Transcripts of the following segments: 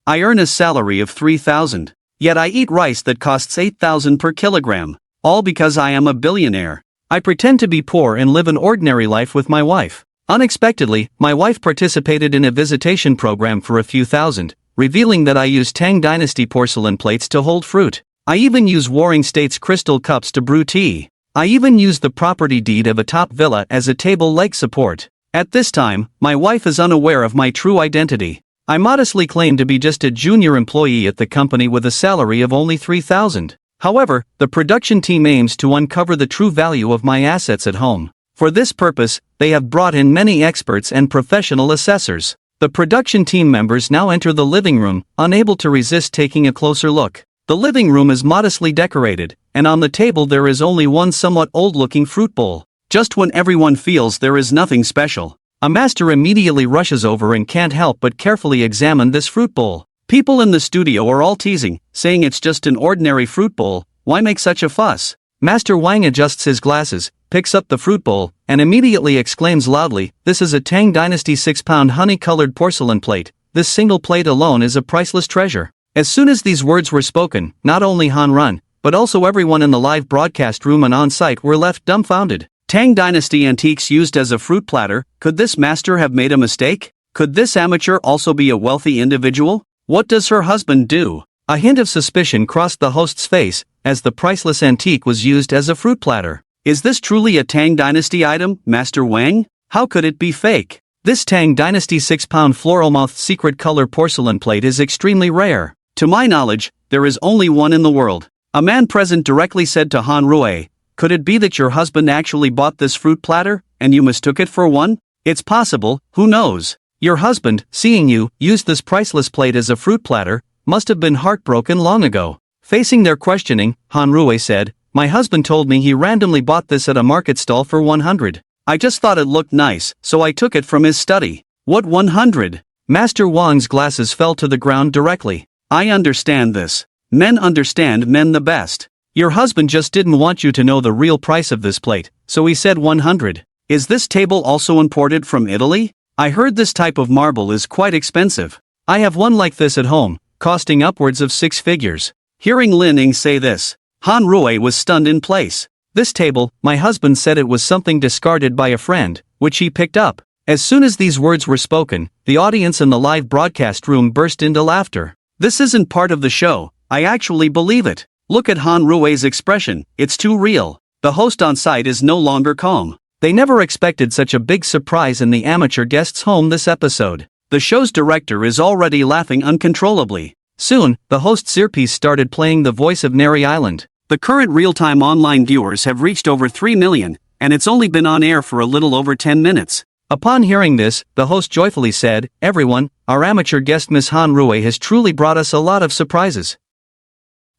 I earn a salary of 3,000. Yet I eat rice that costs 8,000 per kilogram. All because I am a billionaire. I pretend to be poor and live an ordinary life with my wife. Unexpectedly, my wife participated in a visitation program for a few thousand, revealing that I use Tang Dynasty porcelain plates to hold fruit. I even use Warring States crystal cups to brew tea. I even use the property deed of a top villa as a table leg support. At this time, my wife is unaware of my true identity. I modestly claim to be just a junior employee at the company with a salary of only 3,000. However, the production team aims to uncover the true value of my assets at home. For this purpose, they have brought in many experts and professional assessors. The production team members now enter the living room, unable to resist taking a closer look. The living room is modestly decorated, and on the table there is only one somewhat old-looking fruit bowl. Just when everyone feels there is nothing special, a master immediately rushes over and can't help but carefully examine this fruit bowl. People in the studio are all teasing, saying it's just an ordinary fruit bowl, why make such a fuss? Master Wang adjusts his glasses, picks up the fruit bowl, and immediately exclaims loudly, "This is a Tang Dynasty 6-pound honey-colored porcelain plate. This single plate alone is a priceless treasure." As soon as these words were spoken, not only Han Run, but also everyone in the live broadcast room and on-site were left dumbfounded. Tang Dynasty antiques used as a fruit platter. Could this master have made a mistake? Could this amateur also be a wealthy individual? What does her husband do? A hint of suspicion crossed the host's face, as the priceless antique was used as a fruit platter. Is this truly a Tang Dynasty item, Master Wang? How could it be fake? This Tang Dynasty 6-pound floral-mouthed secret color porcelain plate is extremely rare. To my knowledge, there is only one in the world. A man present directly said to Han Rue, "Could it be that your husband actually bought this fruit platter, and you mistook it for one? It's possible, who knows? Your husband, seeing you use this priceless plate as a fruit platter, must have been heartbroken long ago." Facing their questioning, Han Rue said, "My husband told me he randomly bought this at a market stall for 100. I just thought it looked nice, so I took it from his study." "What 100? Master Wang's glasses fell to the ground directly. "I understand this. Men understand men the best. Your husband just didn't want you to know the real price of this plate, so he said 100. Is this table also imported from Italy? I heard this type of marble is quite expensive. I have one like this at home, costing upwards of 6 figures. Hearing Lin Ying say this, Han Rue was stunned in place. "This table, my husband said it was something discarded by a friend, which he picked up." As soon as these words were spoken, the audience in the live broadcast room burst into laughter. "This isn't part of the show, I actually believe it. Look at Han Rue's expression, it's too real." The host on site is no longer calm. They never expected such a big surprise in the amateur guest's home this episode. The show's director is already laughing uncontrollably. Soon, the host's earpiece started playing the voice of Neri Island. The current real-time online viewers have reached over 3 million, and it's only been on air for a little over 10 minutes. Upon hearing this, the host joyfully said, "Everyone, our amateur guest Miss Han Rue has truly brought us a lot of surprises.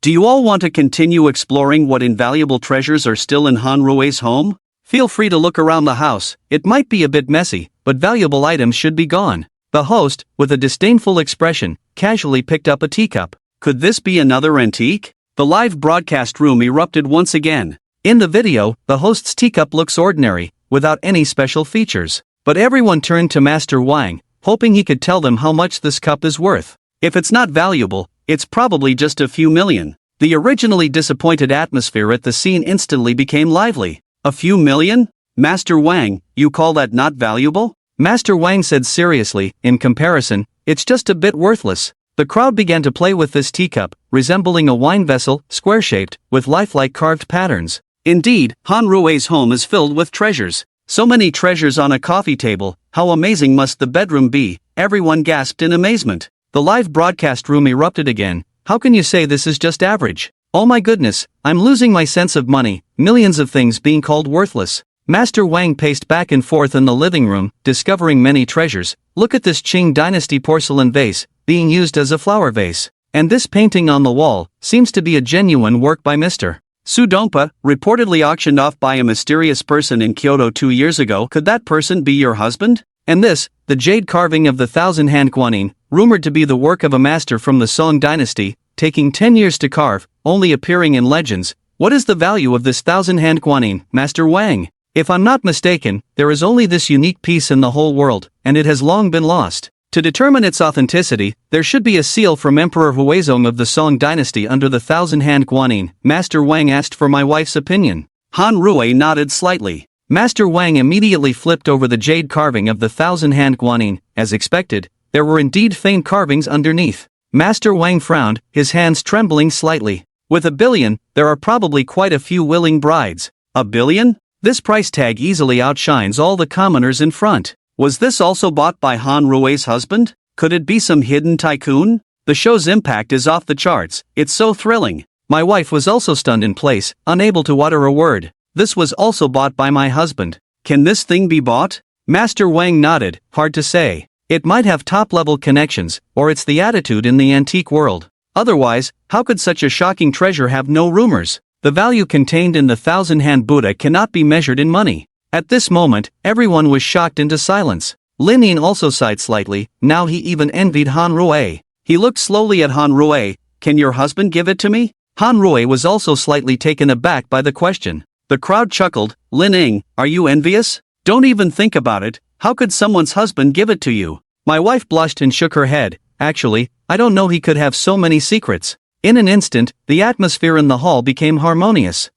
Do you all want to continue exploring what invaluable treasures are still in Han Rue's home? Feel free to look around the house. It might be a bit messy, but valuable items should be gone." The host, with a disdainful expression, casually picked up a teacup. Could this be another antique? The live broadcast room erupted once again. In the video, the host's teacup looks ordinary, without any special features. But everyone turned to Master Wang, hoping he could tell them how much this cup is worth. If it's not valuable, it's probably just a few million. The originally disappointed atmosphere at the scene instantly became lively. "A few million? Master Wang, you call that not valuable?" Master Wang said seriously, "In comparison, it's just a bit worthless." The crowd began to play with this teacup, resembling a wine vessel, square-shaped, with lifelike carved patterns. Indeed, Han Rue's home is filled with treasures. So many treasures on a coffee table, how amazing must the bedroom be? Everyone gasped in amazement. The live broadcast room erupted again. "How can you say this is just average? Oh my goodness, I'm losing my sense of money, millions of things being called worthless." Master Wang paced back and forth in the living room, discovering many treasures. "Look at this Qing Dynasty porcelain vase, being used as a flower vase. And this painting on the wall, seems to be a genuine work by Mr. Su Dongpa, reportedly auctioned off by a mysterious person in Kyoto 2 years ago. Could that person be your husband? And this, the jade carving of the 1,000-hand guanyin, rumored to be the work of a master from the Song Dynasty, taking 10 years to carve, only appearing in legends. What is the value of this 1,000-hand guanyin, Master Wang? If I'm not mistaken, there is only this unique piece in the whole world, and it has long been lost." To determine its authenticity, there should be a seal from Emperor Huizong of the Song dynasty under the thousand-hand guanyin. Master Wang asked for my wife's opinion. Han Rui nodded slightly. Master Wang immediately flipped over the jade carving of the thousand-hand guanyin. As expected, there were indeed faint carvings underneath. Master Wang frowned, his hands trembling slightly. With $1 billion, there are probably quite a few willing brides. $1 billion? This price tag easily outshines all the commoners in front. Was this also bought by Han Rui's husband? Could it be some hidden tycoon? The show's impact is off the charts, it's so thrilling. My wife was also stunned in place, unable to utter a word. This was also bought by my husband. Can this thing be bought? Master Wang nodded, hard to say. It might have top-level connections, or it's the attitude in the antique world. Otherwise, how could such a shocking treasure have no rumors? The value contained in the thousand-hand Buddha cannot be measured in money. At this moment, everyone was shocked into silence. Lin Yin also sighed slightly, now he even envied Han Rui. He looked slowly at Han Rui. Can your husband give it to me? Han Rui was also slightly taken aback by the question. The crowd chuckled. Lin Ying, are you envious? Don't even think about it, how could someone's husband give it to you? My wife blushed and shook her head. Actually, I don't know he could have so many secrets. In an instant, the atmosphere in the hall became harmonious.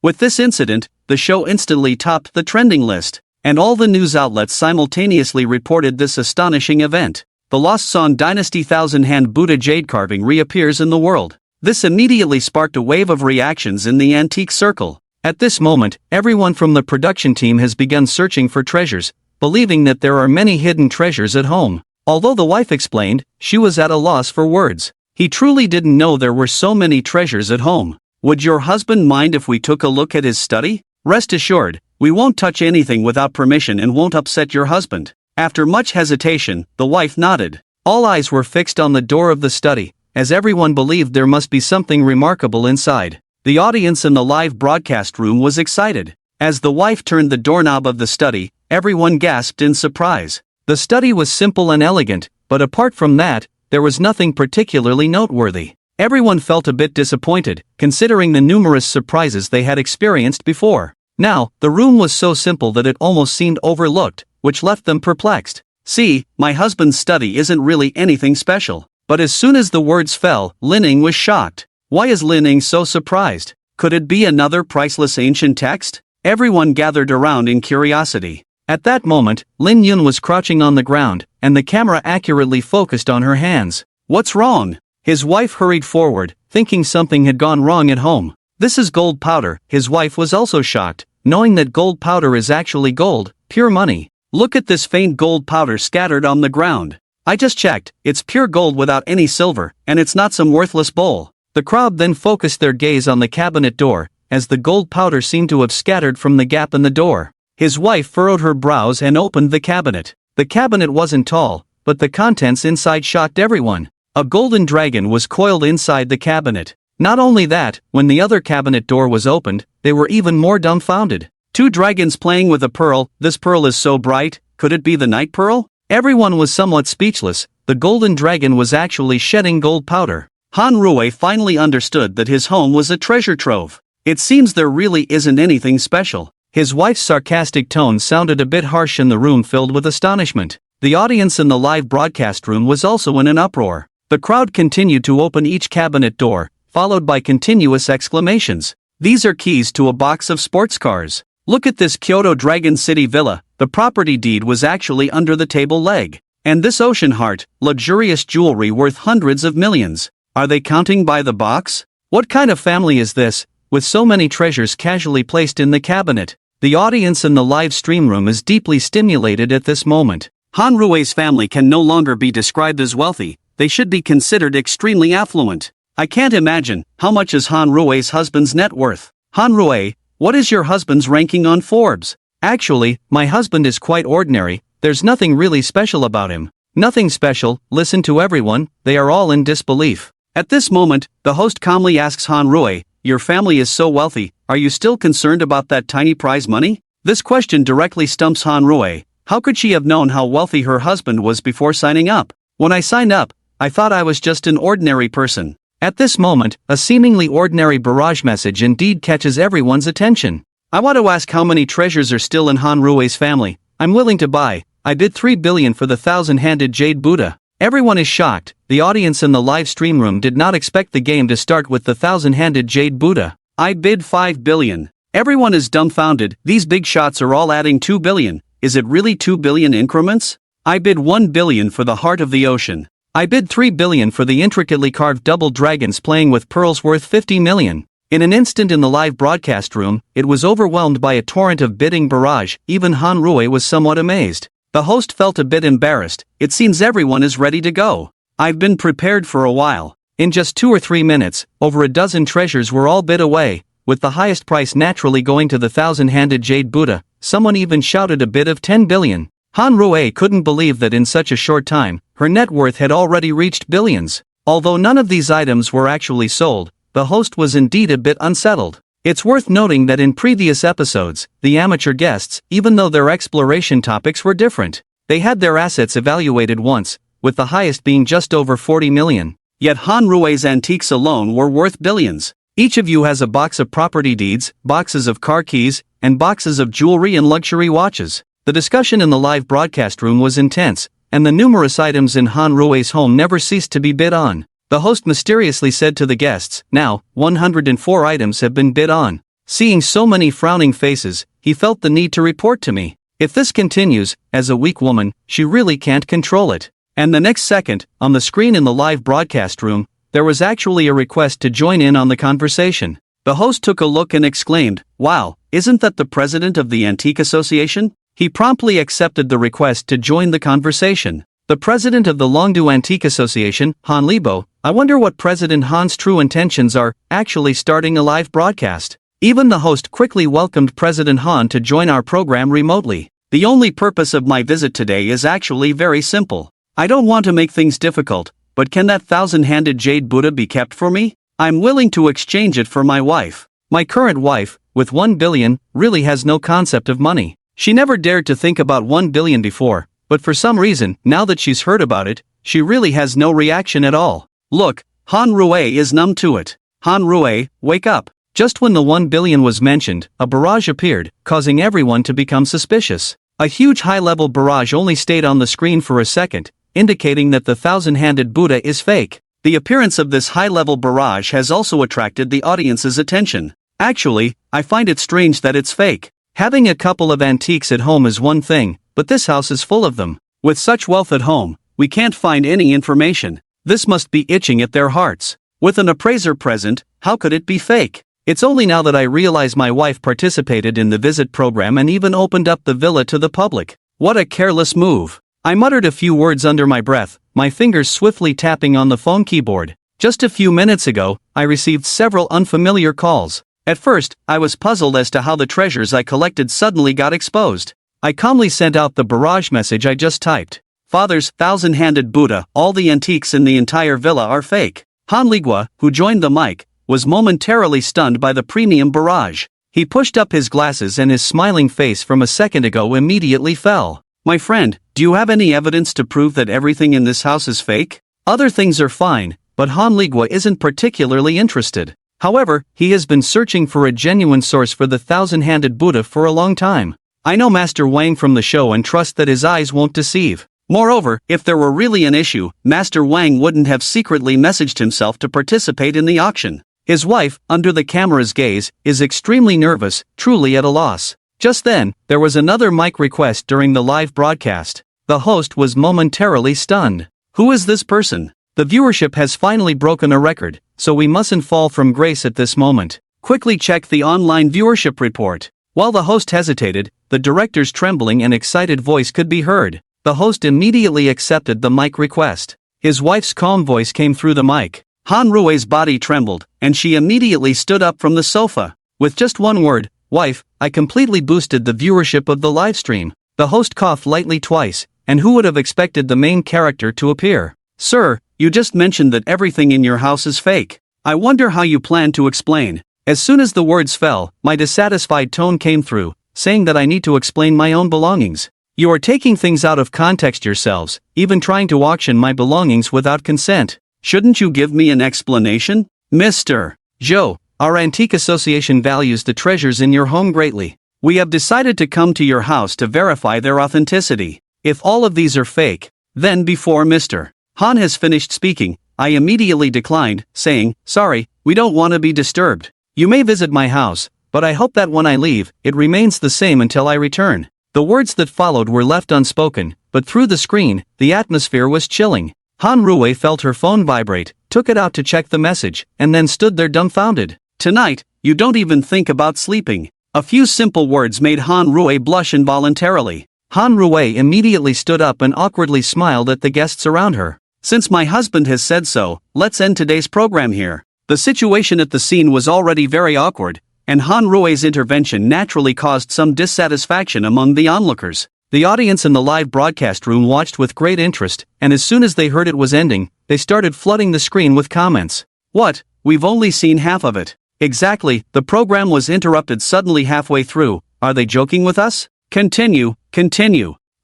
With this incident, the show instantly topped the trending list, and all the news outlets simultaneously reported this astonishing event. The lost Song Dynasty thousand-hand Buddha jade carving reappears in the world. This immediately sparked a wave of reactions in the antique circle. At this moment, everyone from the production team has begun searching for treasures, believing that there are many hidden treasures at home. Although the wife explained, she was at a loss for words. He truly didn't know there were so many treasures at home. Would your husband mind if we took a look at his study? Rest assured, we won't touch anything without permission and won't upset your husband. After much hesitation, the wife nodded. All eyes were fixed on the door of the study, as everyone believed there must be something remarkable inside. The audience in the live broadcast room was excited. As the wife turned the doorknob of the study, everyone gasped in surprise. The study was simple and elegant, but apart from that, there was nothing particularly noteworthy. Everyone felt a bit disappointed, considering the numerous surprises they had experienced before. Now, the room was so simple that it almost seemed overlooked, which left them perplexed. See, my husband's study isn't really anything special. But as soon as the words fell, Lin Ying was shocked. Why is Lin Ying so surprised? Could it be another priceless ancient text? Everyone gathered around in curiosity. At that moment, Lin Yun was crouching on the ground, and the camera accurately focused on her hands. What's wrong? His wife hurried forward, thinking something had gone wrong at home. This is gold powder. His wife was also shocked, knowing that gold powder is actually gold, pure money. Look at this faint gold powder scattered on the ground. I just checked, it's pure gold without any silver, and it's not some worthless bowl. The crowd then focused their gaze on the cabinet door, as the gold powder seemed to have scattered from the gap in the door. His wife furrowed her brows and opened the cabinet. The cabinet wasn't tall, but the contents inside shocked everyone. A golden dragon was coiled inside the cabinet. Not only that, when the other cabinet door was opened, they were even more dumbfounded. Two dragons playing with a pearl. This pearl is so bright, could it be the night pearl? Everyone was somewhat speechless. The golden dragon was actually shedding gold powder. Han Rui finally understood that his home was a treasure trove. It seems there really isn't anything special. His wife's sarcastic tone sounded a bit harsh in the room filled with astonishment. The audience in the live broadcast room was also in an uproar. The crowd continued to open each cabinet door, followed by continuous exclamations. These are keys to a box of sports cars. Look at this Kyoto Dragon City villa. The property deed was actually under the table leg. And this ocean heart, luxurious jewelry worth hundreds of millions. Are they counting by the box? What kind of family is this, with so many treasures casually placed in the cabinet? The audience in the live stream room is deeply stimulated at this moment. Han Rui's family can no longer be described as wealthy. They should be considered extremely affluent. I can't imagine, how much is Han Rui's husband's net worth? Han Rui, what is your husband's ranking on Forbes? Actually, my husband is quite ordinary, there's nothing really special about him. Nothing special, listen to everyone, they are all in disbelief. At this moment, the host calmly asks Han Rui, your family is so wealthy, are you still concerned about that tiny prize money? This question directly stumps Han Rui. How could she have known how wealthy her husband was before signing up? When I signed up, I thought I was just an ordinary person. At this moment, a seemingly ordinary barrage message indeed catches everyone's attention. I want to ask how many treasures are still in Han Rui's family. I'm willing to buy. I bid 3 billion for the thousand-handed jade Buddha. Everyone is shocked. The audience in the live stream room did not expect the game to start with the thousand-handed jade Buddha. I bid 5 billion. Everyone is dumbfounded. These big shots are all adding 2 billion. Is it really 2 billion increments? I bid 1 billion for the heart of the ocean. I bid 3 billion for the intricately carved double dragons playing with pearls worth 50 million. In an instant in the live broadcast room, it was overwhelmed by a torrent of bidding barrage. Even Han Rui was somewhat amazed. The host felt a bit embarrassed. It seems everyone is ready to go. I've been prepared for a while. In just 2 or 3 minutes, over a dozen treasures were all bid away, with the highest price naturally going to the thousand-handed jade Buddha. Someone even shouted a bid of 10 billion. Han Rui couldn't believe that in such a short time, her net worth had already reached billions. Although none of these items were actually sold, the host was indeed a bit unsettled. It's worth noting that in previous episodes, the amateur guests, even though their exploration topics were different, they had their assets evaluated once, with the highest being just over 40 million. Yet Han Rui's antiques alone were worth billions. Each of you has a box of property deeds, boxes of car keys, and boxes of jewelry and luxury watches. The discussion in the live broadcast room was intense, and the numerous items in Han Rui's home never ceased to be bid on. The host mysteriously said to the guests, "Now, 104 items have been bid on." Seeing so many frowning faces, he felt the need to report to me. If this continues, as a weak woman, she really can't control it. And the next second, on the screen in the live broadcast room, there was actually a request to join in on the conversation. The host took a look and exclaimed, "Wow, isn't that the president of the Antique Association?" He promptly accepted the request to join the conversation. The president of the Longdu Antique Association, Han Libo. I wonder what President Han's true intentions are, actually starting a live broadcast. Even the host quickly welcomed President Han to join our program remotely. The only purpose of my visit today is actually very simple. I don't want to make things difficult, but can that thousand-handed jade Buddha be kept for me? I'm willing to exchange it for my wife. My current wife, with 1 billion, really has no concept of money. She never dared to think about 1 billion before, but for some reason, now that she's heard about it, she really has no reaction at all. Look, Han Rui is numb to it. Han Rui, wake up. Just when the 1 billion was mentioned, a barrage appeared, causing everyone to become suspicious. A huge high-level barrage only stayed on the screen for a second, indicating that the thousand-handed Buddha is fake. The appearance of this high-level barrage has also attracted the audience's attention. Actually, I find it strange that it's fake. Having a couple of antiques at home is one thing, but this house is full of them. With such wealth at home, we can't find any information. This must be itching at their hearts. With an appraiser present, how could it be fake? It's only now that I realize my wife participated in the visit program and even opened up the villa to the public. What a careless move. I muttered a few words under my breath, my fingers swiftly tapping on the phone keyboard. Just a few minutes ago, I received several unfamiliar calls. At first, I was puzzled as to how the treasures I collected suddenly got exposed. I calmly sent out the barrage message I just typed. Father's thousand-handed Buddha, all the antiques in the entire villa are fake. Han Ligua, who joined the mic, was momentarily stunned by the premium barrage. He pushed up his glasses and his smiling face from a second ago immediately fell. My friend, do you have any evidence to prove that everything in this house is fake? Other things are fine, but Han Ligua isn't particularly interested. However, he has been searching for a genuine source for the thousand-handed Buddha for a long time. I know Master Wang from the show and trust that his eyes won't deceive. Moreover, if there were really an issue, Master Wang wouldn't have secretly messaged himself to participate in the auction. His wife, under the camera's gaze, is extremely nervous, truly at a loss. Just then, there was another mic request during the live broadcast. The host was momentarily stunned. Who is this person? The viewership has finally broken a record, so we mustn't fall from grace at this moment. Quickly check the online viewership report. While the host hesitated, the director's trembling and excited voice could be heard. The host immediately accepted the mic request. His wife's calm voice came through the mic. Han Rui's body trembled, and she immediately stood up from the sofa. With just one word, "Wife," I completely boosted the viewership of the livestream. The host coughed lightly twice, and who would have expected the main character to appear? Sir, you just mentioned that everything in your house is fake. I wonder how you plan to explain. As soon as the words fell, my dissatisfied tone came through, saying that I need to explain my own belongings. You are taking things out of context yourselves, even trying to auction my belongings without consent. Shouldn't you give me an explanation? Mr. Zhou, our Antique Association values the treasures in your home greatly. We have decided to come to your house to verify their authenticity. If all of these are fake, then before Mr. Han has finished speaking, I immediately declined, saying, sorry, we don't want to be disturbed. You may visit my house, but I hope that when I leave, it remains the same until I return. The words that followed were left unspoken, but through the screen, the atmosphere was chilling. Han Rui felt her phone vibrate, took it out to check the message, and then stood there dumbfounded. Tonight, you don't even think about sleeping. A few simple words made Han Rui blush involuntarily. Han Rui immediately stood up and awkwardly smiled at the guests around her. Since my husband has said so, let's end today's program here. The situation at the scene was already very awkward, and Han Rui's intervention naturally caused some dissatisfaction among the onlookers. The audience in the live broadcast room watched with great interest, and as soon as they heard it was ending, they started flooding the screen with comments. What? We've only seen half of it. Exactly, the program was interrupted suddenly halfway through. Are they joking with us? Continue.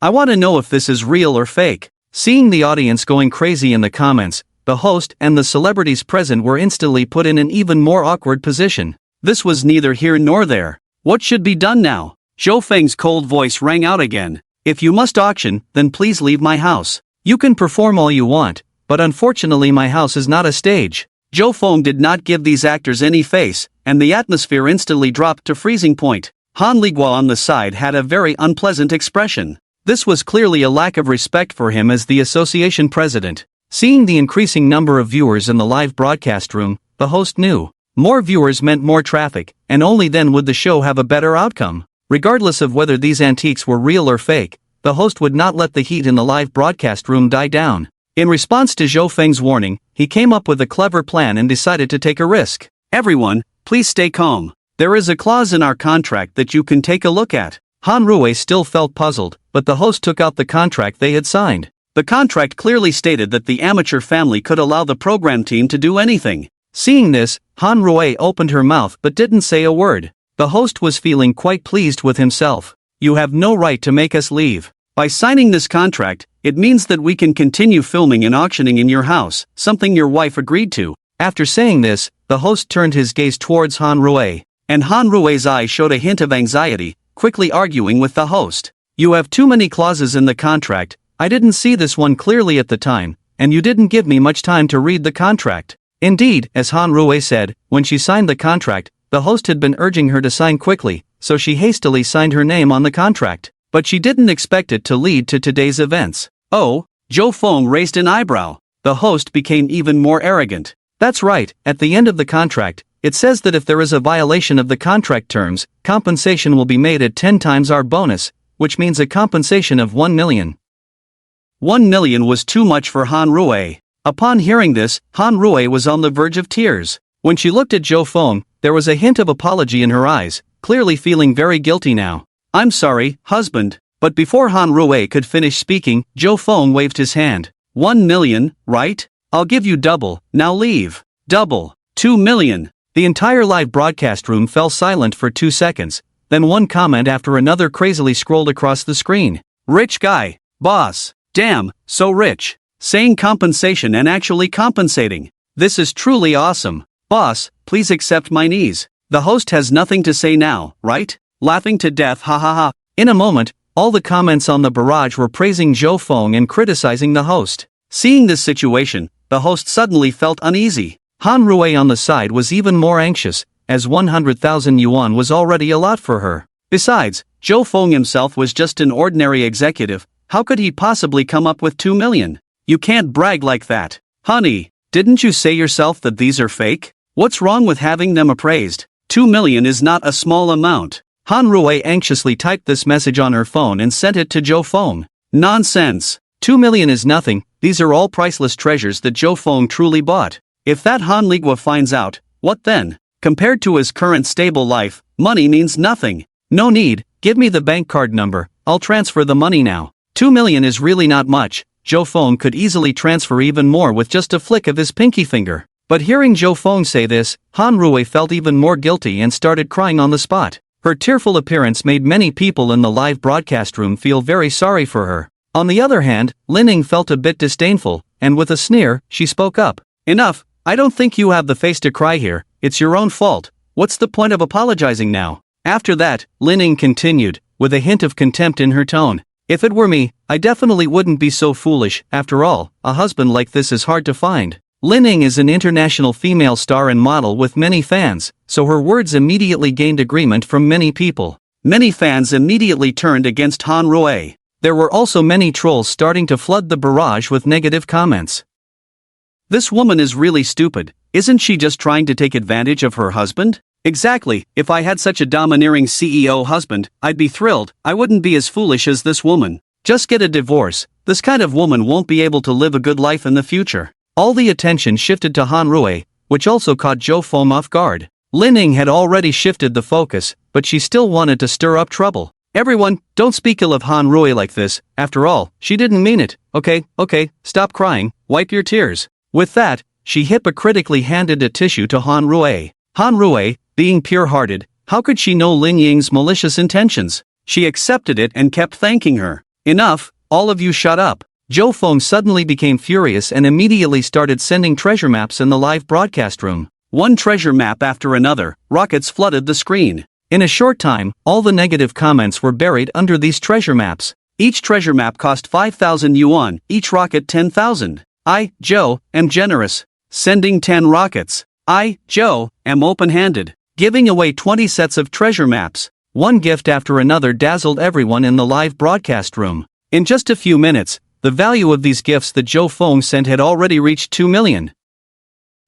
I want to know if this is real or fake. Seeing the audience going crazy in the comments, the host and the celebrities present were instantly put in an even more awkward position. This was neither here nor there. What should be done now? Zhou Feng's cold voice rang out again. If you must auction, then please leave my house. You can perform all you want, but unfortunately my house is not a stage. Zhou Feng did not give these actors any face, and the atmosphere instantly dropped to freezing point. Han Ligua on the side had a very unpleasant expression. This was clearly a lack of respect for him as the association president. Seeing the increasing number of viewers in the live broadcast room, the host knew. More viewers meant more traffic, and only then would the show have a better outcome. Regardless of whether these antiques were real or fake, the host would not let the heat in the live broadcast room die down. In response to Zhou Feng's warning, he came up with a clever plan and decided to take a risk. Everyone, please stay calm. There is a clause in our contract that you can take a look at. Han Rui still felt puzzled, but the host took out the contract they had signed. The contract clearly stated that the amateur family could allow the program team to do anything. Seeing this, Han Rui opened her mouth but didn't say a word. The host was feeling quite pleased with himself. You have no right to make us leave. By signing this contract, it means that we can continue filming and auctioning in your house, something your wife agreed to. After saying this, the host turned his gaze towards Han Rui, and Han Rui's eye showed a hint of anxiety, quickly arguing with the host. You have too many clauses in the contract. I didn't see this one clearly at the time, and you didn't give me much time to read the contract. Indeed, as Han Rui said, when she signed the contract, the host had been urging her to sign quickly, so she hastily signed her name on the contract. But she didn't expect it to lead to today's events. Oh, Zhou Feng raised an eyebrow. The host became even more arrogant. That's right, at the end of the contract, it says that if there is a violation of the contract terms, compensation will be made at 10 times our bonus, which means a compensation of 1 million. 1 million was too much for Han Rui. Upon hearing this, Han Rui was on the verge of tears. When she looked at Zhou Feng, there was a hint of apology in her eyes, clearly feeling very guilty now. I'm sorry, husband. But before Han Rui could finish speaking, Zhou Feng waved his hand. 1 million, right? I'll give you double, now leave. Double. 2 million. The entire live broadcast room fell silent for 2 seconds, then one comment after another crazily scrolled across the screen. Rich guy. Boss. Damn, so rich. Saying compensation and actually compensating. This is truly awesome. Boss, please accept my knees. The host has nothing to say now, right? Laughing to death, ha ha ha. In a moment, all the comments on the barrage were praising Zhou Feng and criticizing the host. Seeing this situation, the host suddenly felt uneasy. Han Rui on the side was even more anxious, as 100,000 yuan was already a lot for her. Besides, Zhou Feng himself was just an ordinary executive. How could he possibly come up with 2 million? You can't brag like that. Honey, didn't you say yourself that these are fake? What's wrong with having them appraised? 2 million is not a small amount. Han Rui anxiously typed this message on her phone and sent it to Zhou Feng. Nonsense. 2 million is nothing, these are all priceless treasures that Zhou Feng truly bought. If that Han Ligua finds out, what then? Compared to his current stable life, money means nothing. No need, give me the bank card number, I'll transfer the money now. 2 million is really not much. Zhou Feng could easily transfer even more with just a flick of his pinky finger. But hearing Zhou Feng say this, Han Rui felt even more guilty and started crying on the spot. Her tearful appearance made many people in the live broadcast room feel very sorry for her. On the other hand, Lining felt a bit disdainful, and with a sneer, she spoke up. Enough, I don't think you have the face to cry here, it's your own fault. What's the point of apologizing now? After that, Lining continued, with a hint of contempt in her tone. If it were me, I definitely wouldn't be so foolish. After all, a husband like this is hard to find. Lin Ying is an international female star and model with many fans, so her words immediately gained agreement from many people. Many fans immediately turned against Han Rui. There were also many trolls starting to flood the barrage with negative comments. This woman is really stupid. Isn't she just trying to take advantage of her husband? Exactly, if I had such a domineering CEO husband, I'd be thrilled. I wouldn't be as foolish as this woman. Just get a divorce. This kind of woman won't be able to live a good life in the future. All the attention shifted to Han Rui, which also caught Zhou Feng off guard. Lin Ying had already shifted the focus, but she still wanted to stir up trouble. Everyone, don't speak ill of Han Rui like this. After all, she didn't mean it. Okay, stop crying, wipe your tears. With that, she hypocritically handed a tissue to Han Rui. Han Rui, being pure-hearted, how could she know Lin Ying's malicious intentions? She accepted it and kept thanking her. Enough, all of you shut up. Zhou Feng suddenly became furious and immediately started sending treasure maps in the live broadcast room. One treasure map after another, rockets flooded the screen. In a short time, all the negative comments were buried under these treasure maps. Each treasure map cost 5,000 yuan, each rocket 10,000. I, Zhou, am generous. Sending 10 rockets. I, Zhou, am open-handed. Giving away 20 sets of treasure maps. One gift after another dazzled everyone in the live broadcast room. In just a few minutes, the value of these gifts that Zhou Feng sent had already reached 2 million.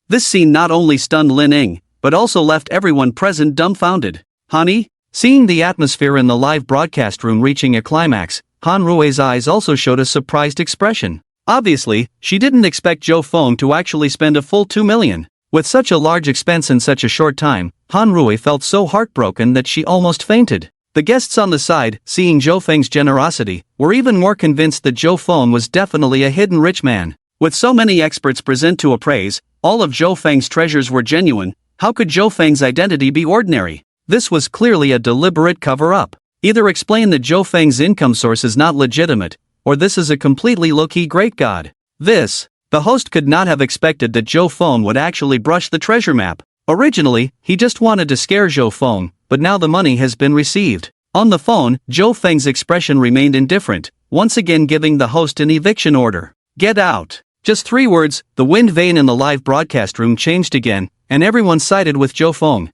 This scene not only stunned Lin Ying, but also left everyone present dumbfounded. Honey? Seeing the atmosphere in the live broadcast room reaching a climax, Han Rui's eyes also showed a surprised expression. Obviously, she didn't expect Zhou Feng to actually spend a full 2 million. With such a large expense in such a short time, Han Rui felt so heartbroken that she almost fainted. The guests on the side, seeing Zhou Feng's generosity, were even more convinced that Zhou Feng was definitely a hidden rich man. With so many experts present to appraise, all of Zhou Feng's treasures were genuine. How could Zhou Feng's identity be ordinary? This was clearly a deliberate cover-up. Either explain that Zhou Feng's income source is not legitimate, or this is a completely low-key great god. The host could not have expected that Zhou Feng would actually brush the treasure map. Originally, he just wanted to scare Zhou Feng, but now the money has been received. On the phone, Zhou Feng's expression remained indifferent, once again giving the host an eviction order. Get out. Just 3 words, the wind vane in the live broadcast room changed again, and everyone sided with Zhou Feng.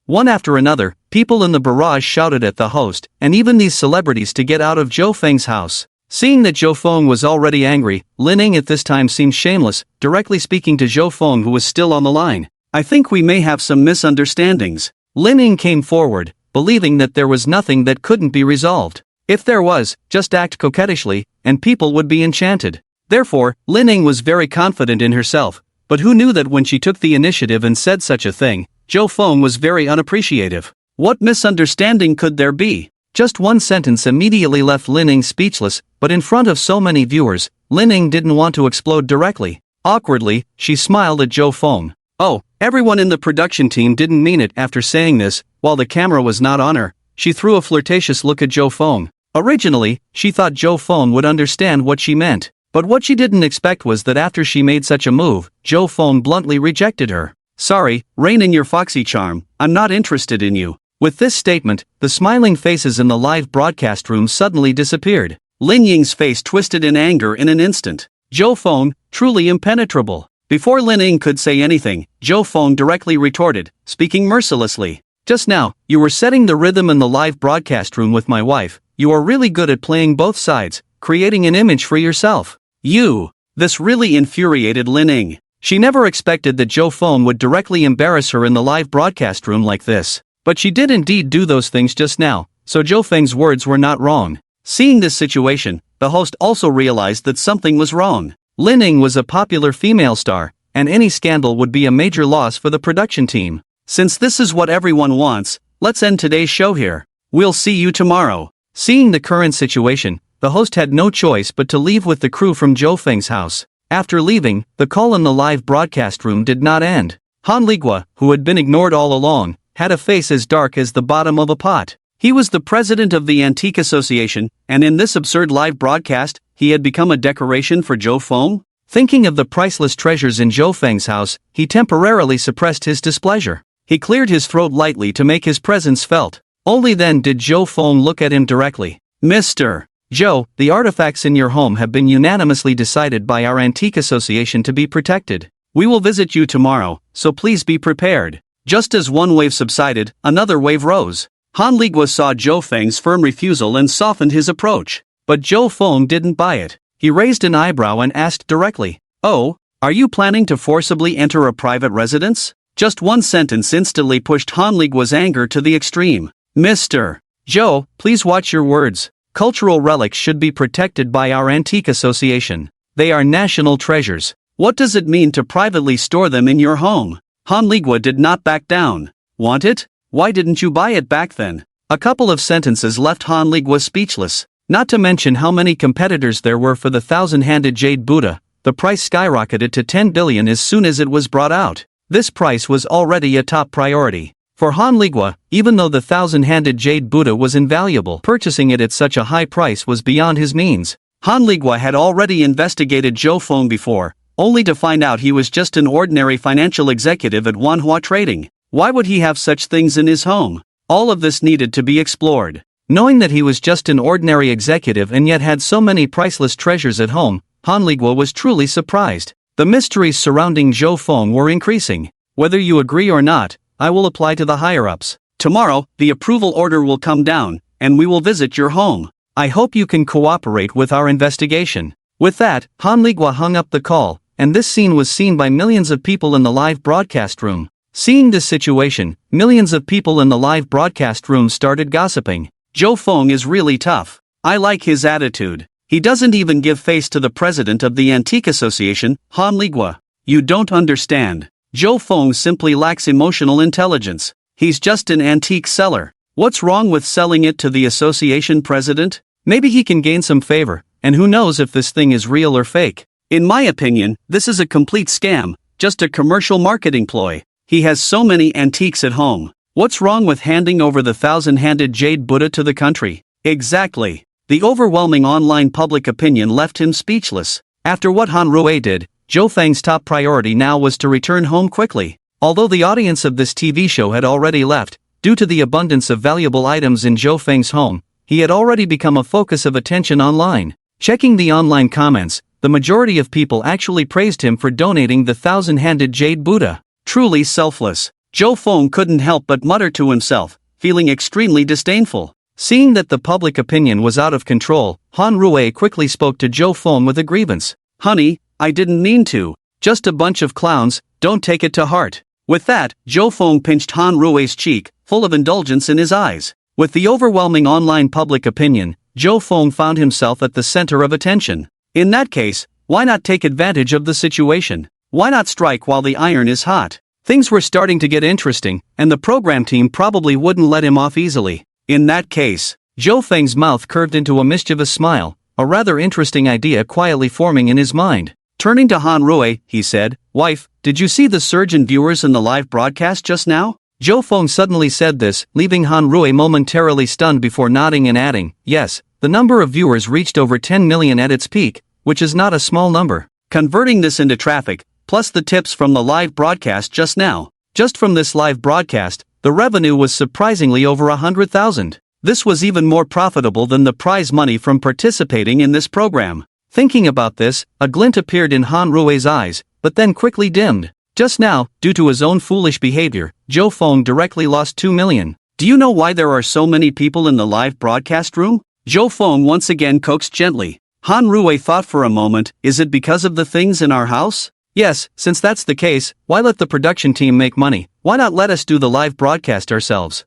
One after another, people in the barrage shouted at the host, and even these celebrities to get out of Zhou Feng's house. Seeing that Zhou Feng was already angry, Lin Ying at this time seemed shameless, directly speaking to Zhou Feng, who was still on the line. I think we may have some misunderstandings. Lin Ying came forward, believing that there was nothing that couldn't be resolved. If there was, just act coquettishly, and people would be enchanted. Therefore, Lin Ying was very confident in herself, but who knew that when she took the initiative and said such a thing, Zhou Feng was very unappreciative. What misunderstanding could there be? Just one sentence immediately left Lin Ying speechless, but in front of so many viewers, Lin Ying didn't want to explode directly. Awkwardly, she smiled at Zhou Feng. Oh, everyone in the production team didn't mean it. After saying this, while the camera was not on her, she threw a flirtatious look at Zhou Feng. Originally, she thought Zhou Feng would understand what she meant, but what she didn't expect was that after she made such a move, Zhou Feng bluntly rejected her. Sorry, rein in your foxy charm, I'm not interested in you. With this statement, the smiling faces in the live broadcast room suddenly disappeared. Lin Ying's face twisted in anger in an instant. Zhou Feng, truly impenetrable. Before Lin Ying could say anything, Zhou Feng directly retorted, speaking mercilessly. Just now, you were setting the rhythm in the live broadcast room with my wife. You are really good at playing both sides, creating an image for yourself. This really infuriated Lin Ying. She never expected that Zhou Feng would directly embarrass her in the live broadcast room like this. But she did indeed do those things just now, so Zhou Feng's words were not wrong. Seeing this situation, the host also realized that something was wrong. Lin Ying was a popular female star, and any scandal would be a major loss for the production team. Since this is what everyone wants, let's end today's show here. We'll see you tomorrow. Seeing the current situation, the host had no choice but to leave with the crew from Zhou Feng's house. After leaving, the call in the live broadcast room did not end. Han Ligua, who had been ignored all along, had a face as dark as the bottom of a pot. He was the president of the Antique Association, and in this absurd live broadcast, he had become a decoration for Zhou Feng? Thinking of the priceless treasures in Zhou Feng's house, he temporarily suppressed his displeasure. He cleared his throat lightly to make his presence felt. Only then did Zhou Feng look at him directly. Mr. Joe, the artifacts in your home have been unanimously decided by our Antique Association to be protected. We will visit you tomorrow, so please be prepared. Just as one wave subsided, another wave rose. Han Ligua saw Zhou Feng's firm refusal and softened his approach. But Zhou Feng didn't buy it. He raised an eyebrow and asked directly, "Oh, are you planning to forcibly enter a private residence?" Just one sentence instantly pushed Han Ligua's anger to the extreme. "Mr. Zhou, please watch your words. Cultural relics should be protected by our Antique Association. They are national treasures. What does it mean to privately store them in your home?" Han Ligua did not back down. "Want it? Why didn't you buy it back then?" A couple of sentences left Han Ligua speechless. Not to mention how many competitors there were for the 1,000-handed jade Buddha. The price skyrocketed to 10 billion as soon as it was brought out. This price was already a top priority. For Han Ligua, even though the 1,000-handed jade Buddha was invaluable, purchasing it at such a high price was beyond his means. Han Ligua had already investigated Zhou Feng before, only to find out he was just an ordinary financial executive at Manhwa Trading. Why would he have such things in his home? All of this needed to be explored. Knowing that he was just an ordinary executive and yet had so many priceless treasures at home, Han Ligua was truly surprised. The mysteries surrounding Zhou Feng were increasing. Whether you agree or not, I will apply to the higher-ups. Tomorrow, the approval order will come down, and we will visit your home. I hope you can cooperate with our investigation. With that, Han Ligua hung up the call, and this scene was seen by millions of people in the live broadcast room. Seeing this situation, millions of people in the live broadcast room started gossiping. Zhou Feng is really tough. I like his attitude. He doesn't even give face to the president of the Antique Association, Han Ligua. You don't understand. Zhou Feng simply lacks emotional intelligence. He's just an antique seller. What's wrong with selling it to the association president? Maybe he can gain some favor, and who knows if this thing is real or fake. In my opinion, this is a complete scam, just a commercial marketing ploy. He has so many antiques at home. What's wrong with handing over the 1,000-handed jade Buddha to the country? Exactly. The overwhelming online public opinion left him speechless. After what Han Rui did, Zhou Feng's top priority now was to return home quickly. Although the audience of this TV show had already left, due to the abundance of valuable items in Zhou Feng's home, he had already become a focus of attention online. Checking the online comments, the majority of people actually praised him for donating the 1,000-handed jade Buddha. Truly selfless. Zhou Feng couldn't help but mutter to himself, feeling extremely disdainful. Seeing that the public opinion was out of control, Han Rui quickly spoke to Zhou Feng with a grievance. "Honey, I didn't mean to. Just a bunch of clowns, don't take it to heart." With that, Zhou Feng pinched Han Rui's cheek, full of indulgence in his eyes. With the overwhelming online public opinion, Zhou Feng found himself at the center of attention. In that case, why not take advantage of the situation? Why not strike while the iron is hot? Things were starting to get interesting, and the program team probably wouldn't let him off easily. In that case, Zhou Feng's mouth curved into a mischievous smile, a rather interesting idea quietly forming in his mind. Turning to Han Rui, he said, "Wife, did you see the surge in viewers in the live broadcast just now?" Zhou Feng suddenly said this, leaving Han Rui momentarily stunned before nodding and adding, "Yes, the number of viewers reached over 10 million at its peak, which is not a small number. Converting this into traffic, plus the tips from the live broadcast just now. Just from this live broadcast, the revenue was surprisingly over 100,000. This was even more profitable than the prize money from participating in this program." Thinking about this, a glint appeared in Han Rui's eyes, but then quickly dimmed. Just now, due to his own foolish behavior, Zhou Feng directly lost 2 million. "Do you know why there are so many people in the live broadcast room?" Zhou Feng once again coaxed gently. Han Rui thought for a moment, "Is it because of the things in our house?" "Yes, since that's the case, why let the production team make money? Why not let us do the live broadcast ourselves?"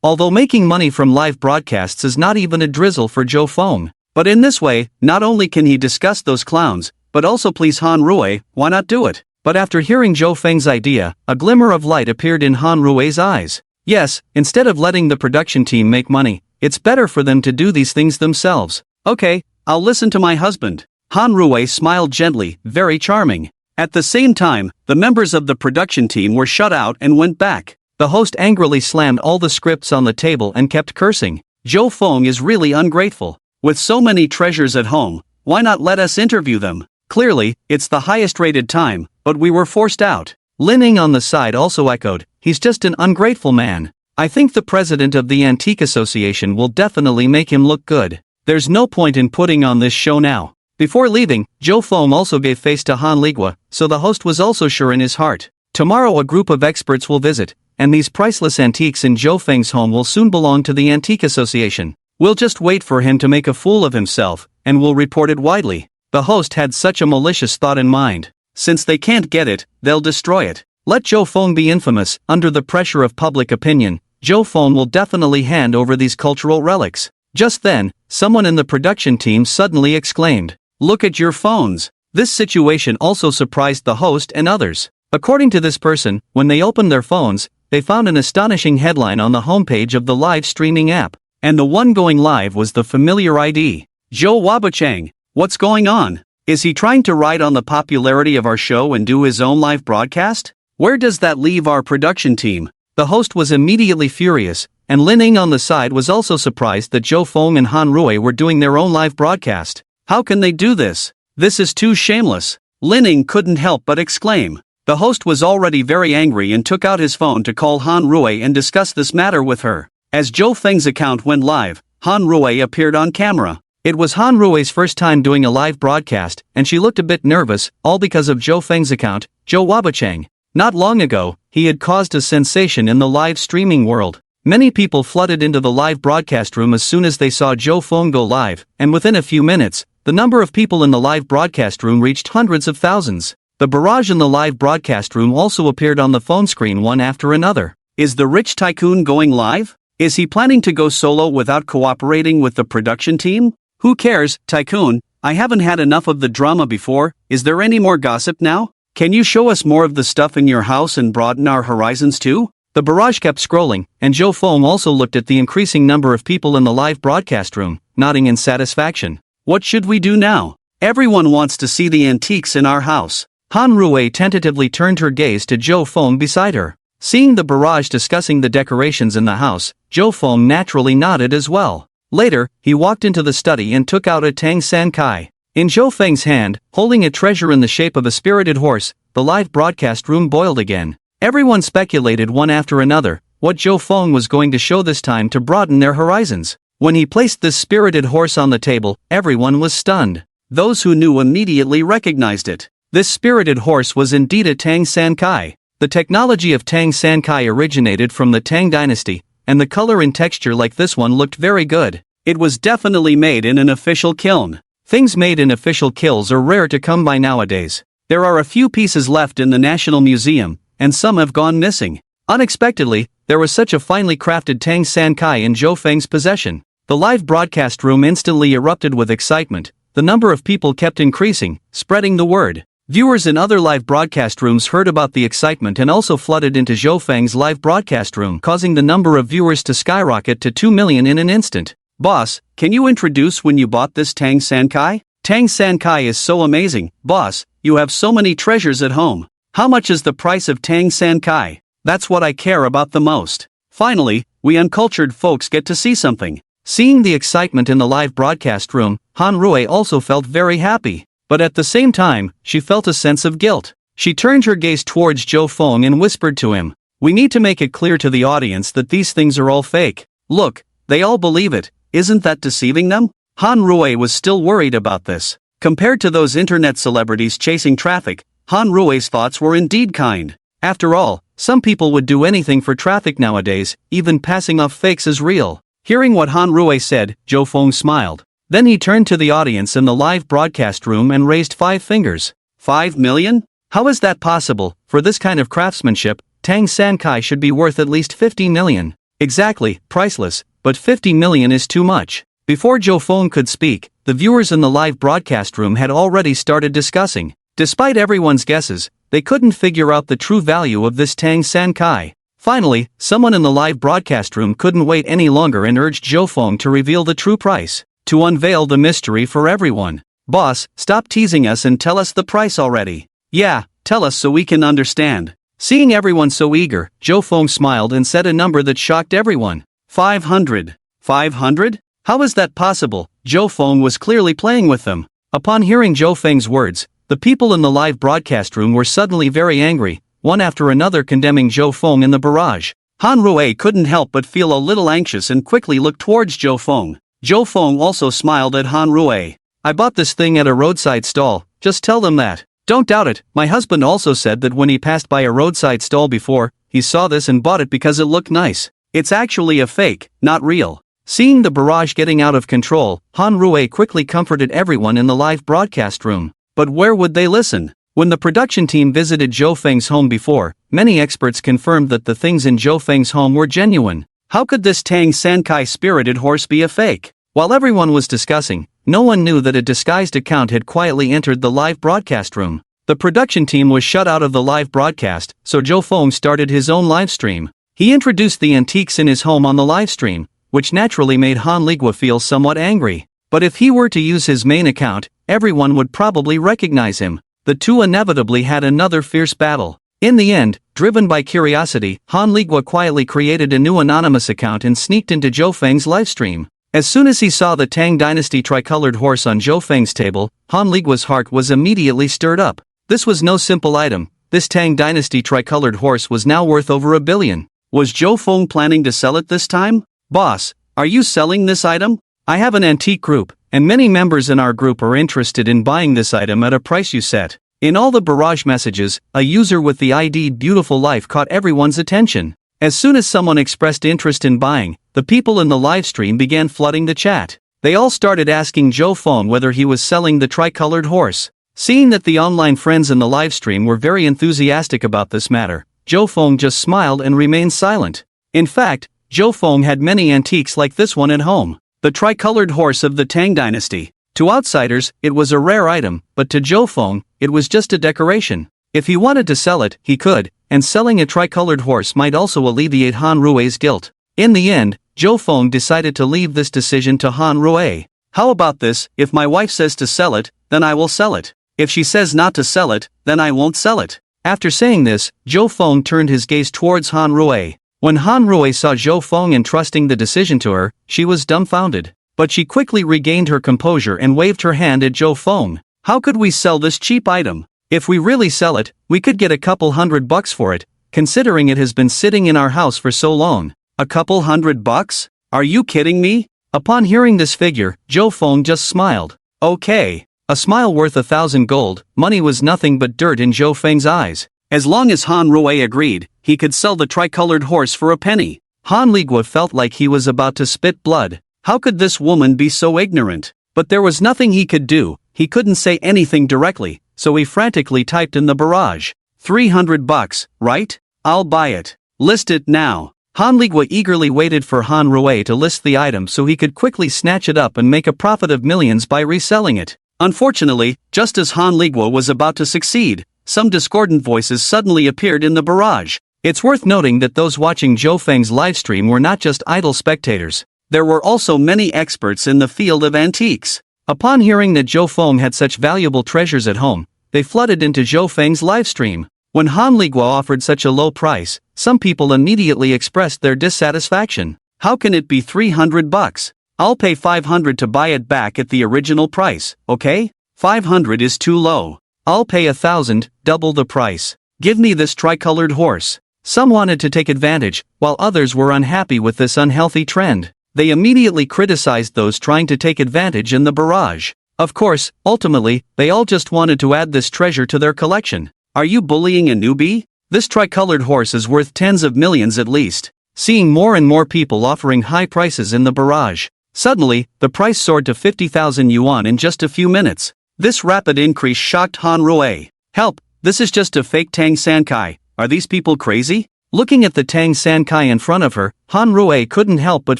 Although making money from live broadcasts is not even a drizzle for Zhou Feng. But in this way, not only can he discuss those clowns, but also please Han Rui, why not do it? But after hearing Zhou Feng's idea, a glimmer of light appeared in Han Rui's eyes. Yes, instead of letting the production team make money, it's better for them to do these things themselves. "Okay, I'll listen to my husband." Han Rui smiled gently, very charming. At the same time, the members of the production team were shut out and went back. The host angrily slammed all the scripts on the table and kept cursing. "Zhou Feng is really ungrateful. With so many treasures at home, why not let us interview them? Clearly, it's the highest rated time, but we were forced out." Lin Ying on the side also echoed, "He's just an ungrateful man. I think the president of the Antique Association will definitely make him look good." There's no point in putting on this show now. Before leaving, Zhou Feng also gave face to Han Ligua, so the host was also sure in his heart. Tomorrow a group of experts will visit, and these priceless antiques in Zhou Feng's home will soon belong to the Antique Association. We'll just wait for him to make a fool of himself, and we'll report it widely. The host had such a malicious thought in mind. Since they can't get it, they'll destroy it. Let Zhou Feng be infamous. Under the pressure of public opinion, Zhou Feng will definitely hand over these cultural relics. Just then, someone in the production team suddenly exclaimed, "Look at your phones." This situation also surprised the host and others. According to this person, when they opened their phones, they found an astonishing headline on the homepage of the live streaming app. And the one going live was the familiar ID. Zhou Wabuchang. What's going on? Is he trying to ride on the popularity of our show and do his own live broadcast? Where does that leave our production team? The host was immediately furious, and Lin Ying on the side was also surprised that Zhou Feng and Han Rui were doing their own live broadcast. How can they do this? This is too shameless. Lin Ying couldn't help but exclaim. The host was already very angry and took out his phone to call Han Rui and discuss this matter with her. As Zhou Feng's account went live, Han Rui appeared on camera. It was Han Rui's first time doing a live broadcast, and she looked a bit nervous, all because of Zhou Feng's account, Zhou Wabuchang. Not long ago, he had caused a sensation in the live streaming world. Many people flooded into the live broadcast room as soon as they saw Zhou Feng go live, and within a few minutes, the number of people in the live broadcast room reached hundreds of thousands. The barrage in the live broadcast room also appeared on the phone screen one after another. Is the rich tycoon going live? Is he planning to go solo without cooperating with the production team? Who cares, tycoon? I haven't had enough of the drama before. Is there any more gossip now? Can you show us more of the stuff in your house and broaden our horizons too? The barrage kept scrolling, and Zhou Feng also looked at the increasing number of people in the live broadcast room, nodding in satisfaction. What should we do now? Everyone wants to see the antiques in our house. Han Rui tentatively turned her gaze to Zhou Feng beside her. Seeing the barrage discussing the decorations in the house, Zhou Feng naturally nodded as well. Later, he walked into the study and took out a Tang San Kai. In Zhou Feng's hand, holding a treasure in the shape of a spirited horse, the live broadcast room boiled again. Everyone speculated one after another what Zhou Feng was going to show this time to broaden their horizons. When he placed this spirited horse on the table, everyone was stunned. Those who knew immediately recognized it. This spirited horse was indeed a Tang San Kai. The technology of Tang San Kai originated from the Tang dynasty, and the color and texture like this one looked very good. It was definitely made in an official kiln. Things made in official kilns are rare to come by nowadays. There are a few pieces left in the National Museum, and some have gone missing. Unexpectedly, there was such a finely crafted Tang San Kai in Zhou Feng's possession. The live broadcast room instantly erupted with excitement. The number of people kept increasing, spreading the word. Viewers in other live broadcast rooms heard about the excitement and also flooded into Zhou Feng's live broadcast room, causing the number of viewers to skyrocket to 2 million in an instant. Boss, can you introduce when you bought this Tang San Kai? Tang San Kai is so amazing. Boss, you have so many treasures at home. How much is the price of Tang San Kai? That's what I care about the most. Finally, we uncultured folks get to see something. Seeing the excitement in the live broadcast room, Han Rui also felt very happy. But at the same time, she felt a sense of guilt. She turned her gaze towards Zhou Feng and whispered to him, "We need to make it clear to the audience that these things are all fake. Look, they all believe it. Isn't that deceiving them?" Han Rui was still worried about this. Compared to those internet celebrities chasing traffic, Han Rui's thoughts were indeed kind. After all, some people would do anything for traffic nowadays, even passing off fakes as real. Hearing what Han Rui said, Zhou Feng smiled. Then he turned to the audience in the live broadcast room and raised 5 fingers. 5 million? How is that possible? For this kind of craftsmanship, Tang San Kai should be worth at least 50 million. Exactly, priceless, but 50 million is too much. Before Zhou Feng could speak, the viewers in the live broadcast room had already started discussing. Despite everyone's guesses, they couldn't figure out the true value of this Tang San Kai. Finally, someone in the live broadcast room couldn't wait any longer and urged Zhou Feng to reveal the true price, to unveil the mystery for everyone. "Boss, stop teasing us and tell us the price already." "Yeah, tell us so we can understand." Seeing everyone so eager, Zhou Feng smiled and said a number that shocked everyone. 500. 500? How is that possible? Zhou Feng was clearly playing with them. Upon hearing Zhou Feng's words, the people in the live broadcast room were suddenly very angry, one after another condemning Zhou Feng in the barrage. Han Rui couldn't help but feel a little anxious and quickly looked towards Zhou Feng. Zhou Feng also smiled at Han Rui. I bought this thing at a roadside stall, just tell them that. Don't doubt it, my husband also said that when he passed by a roadside stall before, he saw this and bought it because it looked nice. It's actually a fake, not real. Seeing the barrage getting out of control, Han Rui quickly comforted everyone in the live broadcast room. But where would they listen? When the production team visited Zhou Feng's home before, many experts confirmed that the things in Zhou Feng's home were genuine. How could this Tang Sankai spirited horse be a fake? While everyone was discussing, no one knew that a disguised account had quietly entered the live broadcast room. The production team was shut out of the live broadcast, so Zhou Feng started his own live stream. He introduced the antiques in his home on the live stream, which naturally made Han Ligua feel somewhat angry. But if he were to use his main account, everyone would probably recognize him. The two inevitably had another fierce battle. In the end, driven by curiosity, Han Ligua quietly created a new anonymous account and sneaked into Zhou Feng's livestream. As soon as he saw the Tang Dynasty tricolored horse on Zhou Feng's table, Han Ligua's heart was immediately stirred up. This was no simple item. This Tang Dynasty tricolored horse was now worth over $1 billion. Was Zhou Feng planning to sell it this time? Boss, are you selling this item? I have an antique group, and many members in our group are interested in buying this item at a price you set. In all the barrage messages, a user with the ID Beautiful Life caught everyone's attention. As soon as someone expressed interest in buying, the people in the livestream began flooding the chat. They all started asking Zhou Feng whether he was selling the tricolored horse. Seeing that the online friends in the livestream were very enthusiastic about this matter, Zhou Feng just smiled and remained silent. In fact, Zhou Feng had many antiques like this one at home. The tricolored horse of the Tang Dynasty. To outsiders, it was a rare item, but to Zhou Feng, it was just a decoration. If he wanted to sell it, he could, and selling a tricolored horse might also alleviate Han Rui's guilt. In the end, Zhou Feng decided to leave this decision to Han Rui. How about this? If my wife says to sell it, then I will sell it. If she says not to sell it, then I won't sell it. After saying this, Zhou Feng turned his gaze towards Han Rui. When Han Rui saw Zhou Feng entrusting the decision to her, she was dumbfounded. But she quickly regained her composure and waved her hand at Zhou Feng. How could we sell this cheap item? If we really sell it, we could get a couple $100 for it, considering it has been sitting in our house for so long. A couple $100? Are you kidding me? Upon hearing this figure, Zhou Feng just smiled. Okay. A smile worth 1,000 gold, money was nothing but dirt in Zhou Feng's eyes. As long as Han Rui agreed, he could sell the tricolored horse for a penny. Han Ligua felt like he was about to spit blood. How could this woman be so ignorant? But there was nothing he could do. He couldn't say anything directly, so he frantically typed in the barrage. $300, right? I'll buy it. List it now. Han Ligua eagerly waited for Han Rui to list the item so he could quickly snatch it up and make a profit of millions by reselling it. Unfortunately, just as Han Ligua was about to succeed, some discordant voices suddenly appeared in the barrage. It's worth noting that those watching Zhou Feng's livestream were not just idle spectators. There were also many experts in the field of antiques. Upon hearing that Zhou Feng had such valuable treasures at home, they flooded into Zhou Feng's livestream. When Han Ligua offered such a low price, some people immediately expressed their dissatisfaction. How can it be $300? I'll pay $500 to buy it back at the original price, okay? $500 is too low. I'll pay $1,000, double the price. Give me this tricolored horse. Some wanted to take advantage, while others were unhappy with this unhealthy trend. They immediately criticized those trying to take advantage in the barrage. Of course, ultimately, they all just wanted to add this treasure to their collection. Are you bullying a newbie? This tricolored horse is worth tens of millions at least. Seeing more and more people offering high prices in the barrage. Suddenly, the price soared to 50,000 yuan in just a few minutes. This rapid increase shocked Han Rui. Help, this is just a fake Tang Sankai. Are these people crazy? Looking at the Tang Sankai in front of her, Han Rui couldn't help but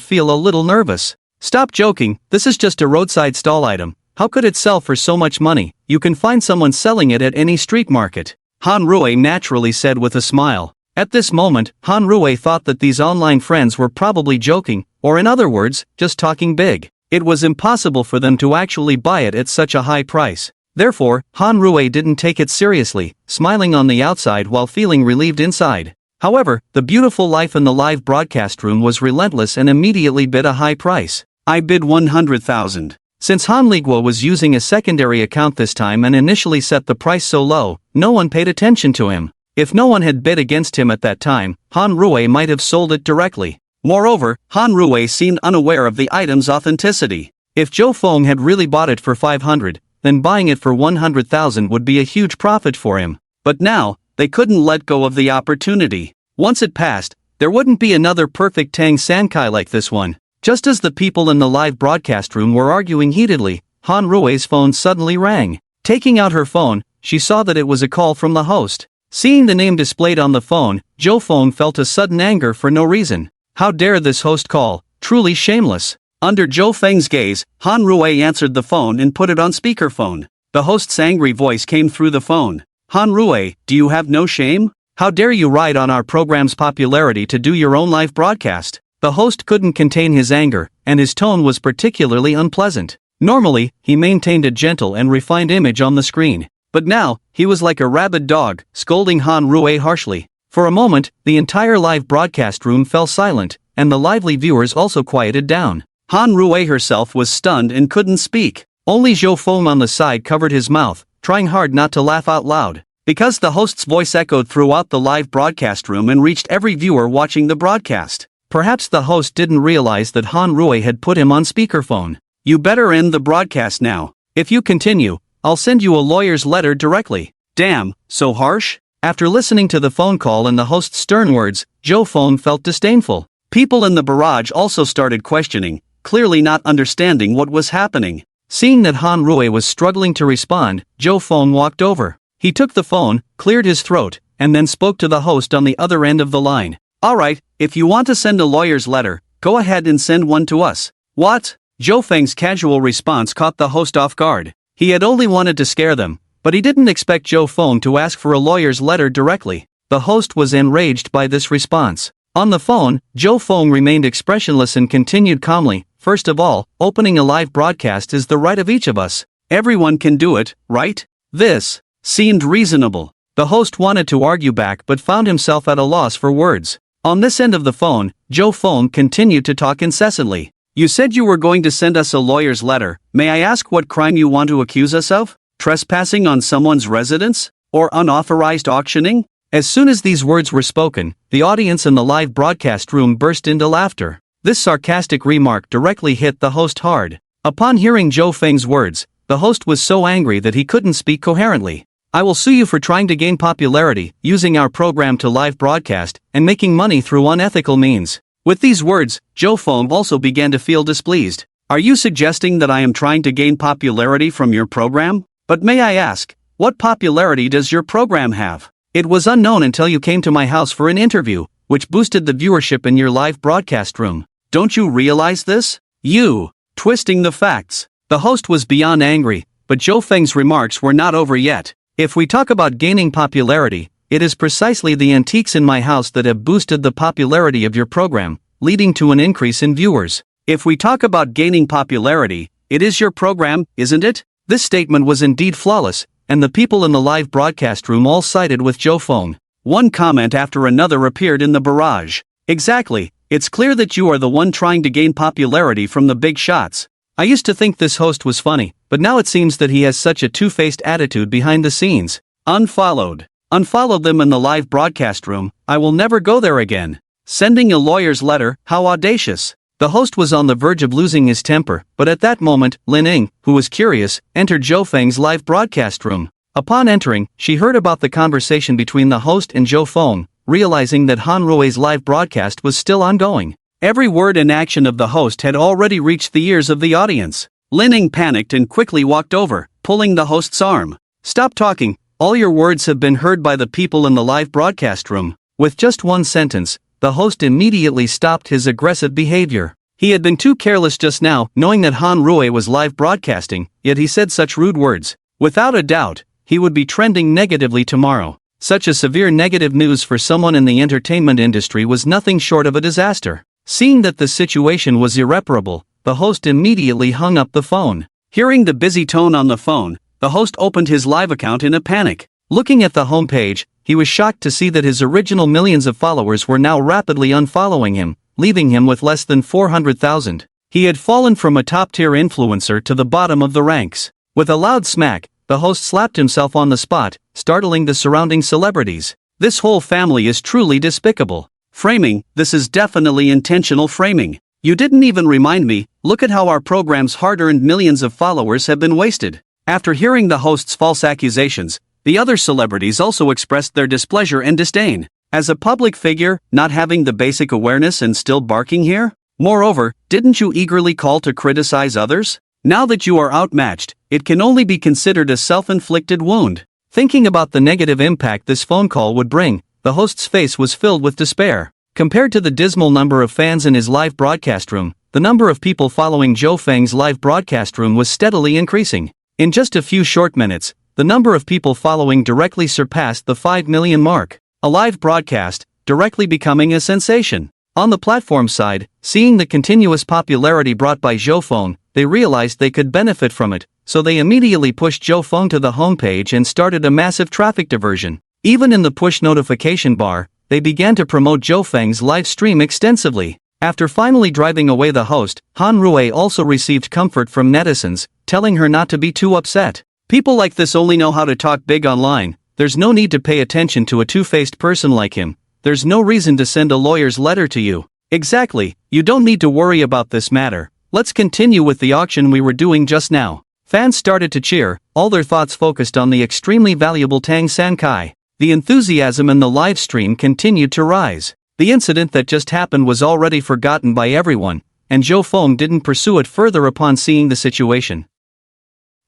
feel a little nervous. Stop joking, this is just a roadside stall item. How could it sell for so much money? You can find someone selling it at any street market. Han Rui naturally said with a smile. At this moment, Han Rui thought that these online friends were probably joking, or in other words, just talking big. It was impossible for them to actually buy it at such a high price. Therefore, Han Rui didn't take it seriously, smiling on the outside while feeling relieved inside. However, the beautiful life in the live broadcast room was relentless and immediately bid a high price. I bid 100,000. Since Han Ligua was using a secondary account this time and initially set the price so low, no one paid attention to him. If no one had bid against him at that time, Han Rui might have sold it directly. Moreover, Han Rui seemed unaware of the item's authenticity. If Zhou Feng had really bought it for 500, then buying it for 100,000 would be a huge profit for him. But now, they couldn't let go of the opportunity. Once it passed, there wouldn't be another perfect Tang Sankai like this one. Just as the people in the live broadcast room were arguing heatedly, Han Rui's phone suddenly rang. Taking out her phone, she saw that it was a call from the host. Seeing the name displayed on the phone, Zhou Feng felt a sudden anger for no reason. How dare this host call? Truly shameless. Under Zhou Feng's gaze, Han Rui answered the phone and put it on speakerphone. The host's angry voice came through the phone. Han Rui, do you have no shame? How dare you ride on our program's popularity to do your own live broadcast? The host couldn't contain his anger, and his tone was particularly unpleasant. Normally, he maintained a gentle and refined image on the screen. But now, he was like a rabid dog, scolding Han Rui harshly. For a moment, the entire live broadcast room fell silent, and the lively viewers also quieted down. Han Rui herself was stunned and couldn't speak. Only Zhou Feng on the side covered his mouth, trying hard not to laugh out loud. Because the host's voice echoed throughout the live broadcast room and reached every viewer watching the broadcast. Perhaps the host didn't realize that Han Rui had put him on speakerphone. You better end the broadcast now. If you continue, I'll send you a lawyer's letter directly. Damn, so harsh? After listening to the phone call and the host's stern words, Zhou Feng felt disdainful. People in the barrage also started questioning, clearly not understanding what was happening. Seeing that Han Rui was struggling to respond, Zhou Feng walked over. He took the phone, cleared his throat, and then spoke to the host on the other end of the line. Alright, if you want to send a lawyer's letter, go ahead and send one to us. What? Zhou Feng's casual response caught the host off guard. He had only wanted to scare them, but he didn't expect Zhou Feng to ask for a lawyer's letter directly. The host was enraged by this response. On the phone, Zhou Feng remained expressionless and continued calmly. First of all, opening a live broadcast is the right of each of us. Everyone can do it, right? This seemed reasonable. The host wanted to argue back but found himself at a loss for words. On this end of the phone, Zhou Feng continued to talk incessantly. You said you were going to send us a lawyer's letter. May I ask what crime you want to accuse us of? Trespassing on someone's residence? Or unauthorized auctioning? As soon as these words were spoken, the audience in the live broadcast room burst into laughter. This sarcastic remark directly hit the host hard. Upon hearing Zhou Feng's words, the host was so angry that he couldn't speak coherently. I will sue you for trying to gain popularity, using our program to live broadcast, and making money through unethical means. With these words, Zhou Feng also began to feel displeased. Are you suggesting that I am trying to gain popularity from your program? But may I ask, what popularity does your program have? It was unknown until you came to my house for an interview, which boosted the viewership in your live broadcast room. Don't you realize this? You, twisting the facts. The host was beyond angry, but Zhou Feng's remarks were not over yet. If we talk about gaining popularity, it is precisely the antiques in my house that have boosted the popularity of your program, leading to an increase in viewers. If we talk about gaining popularity, it is your program, isn't it? This statement was indeed flawless, and the people in the live broadcast room all sided with Zhou Feng. One comment after another appeared in the barrage. Exactly, it's clear that you are the one trying to gain popularity from the big shots. I used to think this host was funny, but now it seems that he has such a two-faced attitude behind the scenes. Unfollowed. Unfollowed them in the live broadcast room. I will never go there again. Sending a lawyer's letter, how audacious. The host was on the verge of losing his temper, but at that moment, Lin Ying, who was curious, entered Zhou Feng's live broadcast room. Upon entering, she heard about the conversation between the host and Zhou Feng, realizing that Han Rui's live broadcast was still ongoing. Every word and action of the host had already reached the ears of the audience. Lin Ying panicked and quickly walked over, pulling the host's arm. Stop talking, all your words have been heard by the people in the live broadcast room. With just one sentence, the host immediately stopped his aggressive behavior. He had been too careless just now, knowing that Han Rui was live broadcasting, yet he said such rude words. Without a doubt, he would be trending negatively tomorrow. Such a severe negative news for someone in the entertainment industry was nothing short of a disaster. Seeing that the situation was irreparable, the host immediately hung up the phone. Hearing the busy tone on the phone, the host opened his live account in a panic. Looking at the homepage, he was shocked to see that his original millions of followers were now rapidly unfollowing him, leaving him with less than 400,000. He had fallen from a top-tier influencer to the bottom of the ranks. With a loud smack, the host slapped himself on the spot, startling the surrounding celebrities. This whole family is truly despicable. Framing, this is definitely intentional framing. You didn't even remind me, look at how our program's hard-earned millions of followers have been wasted. After hearing the host's false accusations, the other celebrities also expressed their displeasure and disdain. As a public figure, not having the basic awareness and still barking here? Moreover, didn't you eagerly call to criticize others? Now that you are outmatched, it can only be considered a self-inflicted wound. Thinking about the negative impact this phone call would bring, the host's face was filled with despair. Compared to the dismal number of fans in his live broadcast room, the number of people following Zhou Feng's live broadcast room was steadily increasing. In just a few short minutes, the number of people following directly surpassed the 5 million mark. A live broadcast, directly becoming a sensation. On the platform side, seeing the continuous popularity brought by Zhou Feng, they realized they could benefit from it, so they immediately pushed Zhou Feng to the homepage and started a massive traffic diversion. Even in the push notification bar, they began to promote Zhou Feng's live stream extensively. After finally driving away the host, Han Rui also received comfort from netizens, telling her not to be too upset. People like this only know how to talk big online. There's no need to pay attention to a two-faced person like him. There's no reason to send a lawyer's letter to you. Exactly, you don't need to worry about this matter. Let's continue with the auction we were doing just now. Fans started to cheer, all their thoughts focused on the extremely valuable Tang San Kai. The enthusiasm in the live stream continued to rise. The incident that just happened was already forgotten by everyone, and Zhou Feng didn't pursue it further upon seeing the situation.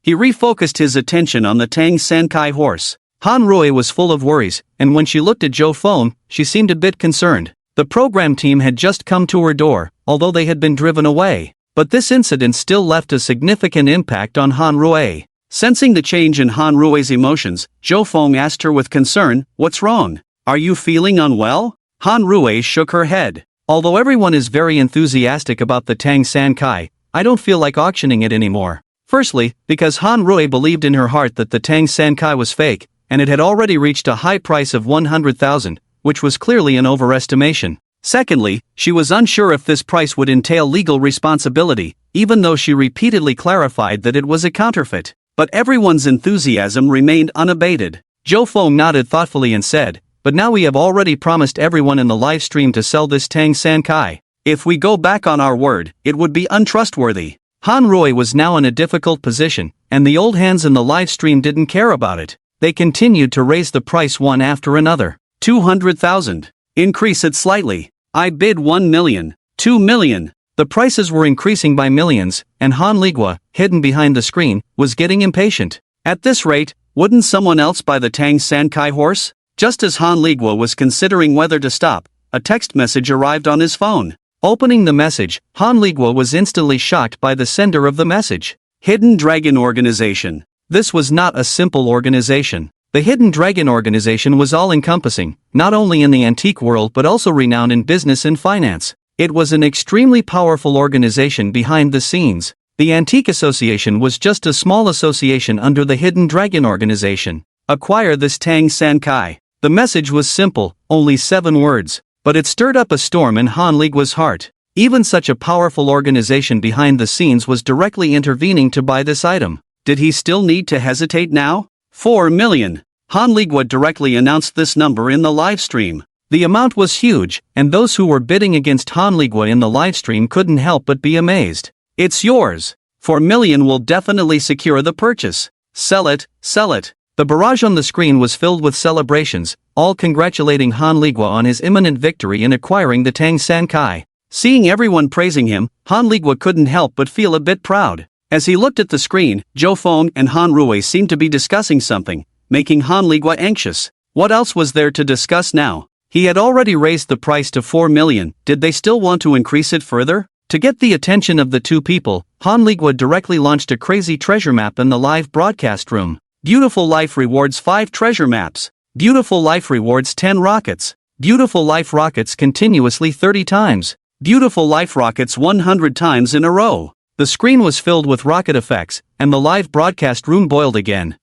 He refocused his attention on the Tang San Kai horse. Han Rui was full of worries, and when she looked at Zhou Feng, she seemed a bit concerned. The program team had just come to her door, although they had been driven away. But this incident still left a significant impact on Han Rui. Sensing the change in Han Rui's emotions, Zhou Feng asked her with concern, "What's wrong? Are you feeling unwell?" Han Rui shook her head. "Although everyone is very enthusiastic about the Tang San Kai, I don't feel like auctioning it anymore. Firstly, because Han Rui believed in her heart that the Tang San Kai was fake, and it had already reached a high price of 100,000, which was clearly an overestimation. Secondly, she was unsure if this price would entail legal responsibility, even though she repeatedly clarified that it was a counterfeit. But everyone's enthusiasm remained unabated. Zhou Feng nodded thoughtfully and said, "But now we have already promised everyone in the live stream to sell this Tang San Kai. If we go back on our word, it would be untrustworthy." Han Rui was now in a difficult position, and the old hands in the live stream didn't care about it. They continued to raise the price one after another. 200,000. Increase it slightly. I bid 1 million. 2 million. The prices were increasing by millions, and Han Ligua, hidden behind the screen, was getting impatient. At this rate, wouldn't someone else buy the Tang San Kai horse? Just as Han Ligua was considering whether to stop, a text message arrived on his phone. Opening the message, Han Ligua was instantly shocked by the sender of the message. Hidden Dragon Organization. This was not a simple organization. The Hidden Dragon Organization was all-encompassing, not only in the antique world but also renowned in business and finance. It was an extremely powerful organization behind the scenes. The Antique Association was just a small association under the Hidden Dragon Organization. Acquire this Tang San Kai. The message was simple, only 7 words. But it stirred up a storm in Han Ligua's heart. Even such a powerful organization behind the scenes was directly intervening to buy this item. Did he still need to hesitate now? 4 million. Han Ligua directly announced this number in the live stream. The amount was huge, and those who were bidding against Han Ligua in the live stream couldn't help but be amazed. It's yours. 4 million will definitely secure the purchase. Sell it, sell it. The barrage on the screen was filled with celebrations, all congratulating Han Ligua on his imminent victory in acquiring the Tang San Kai. Seeing everyone praising him, Han Ligua couldn't help but feel a bit proud. As he looked at the screen, Zhou Feng and Han Rui seemed to be discussing something, making Han Ligua anxious. What else was there to discuss now? He had already raised the price to 4 million, did they still want to increase it further? To get the attention of the two people, Han Ligua directly launched a crazy treasure map in the live broadcast room. Beautiful Life rewards 5 treasure maps. Beautiful Life rewards 10 rockets. Beautiful Life rockets continuously 30 times. Beautiful Life rockets 100 times in a row. The screen was filled with rocket effects, and the live broadcast room boiled again.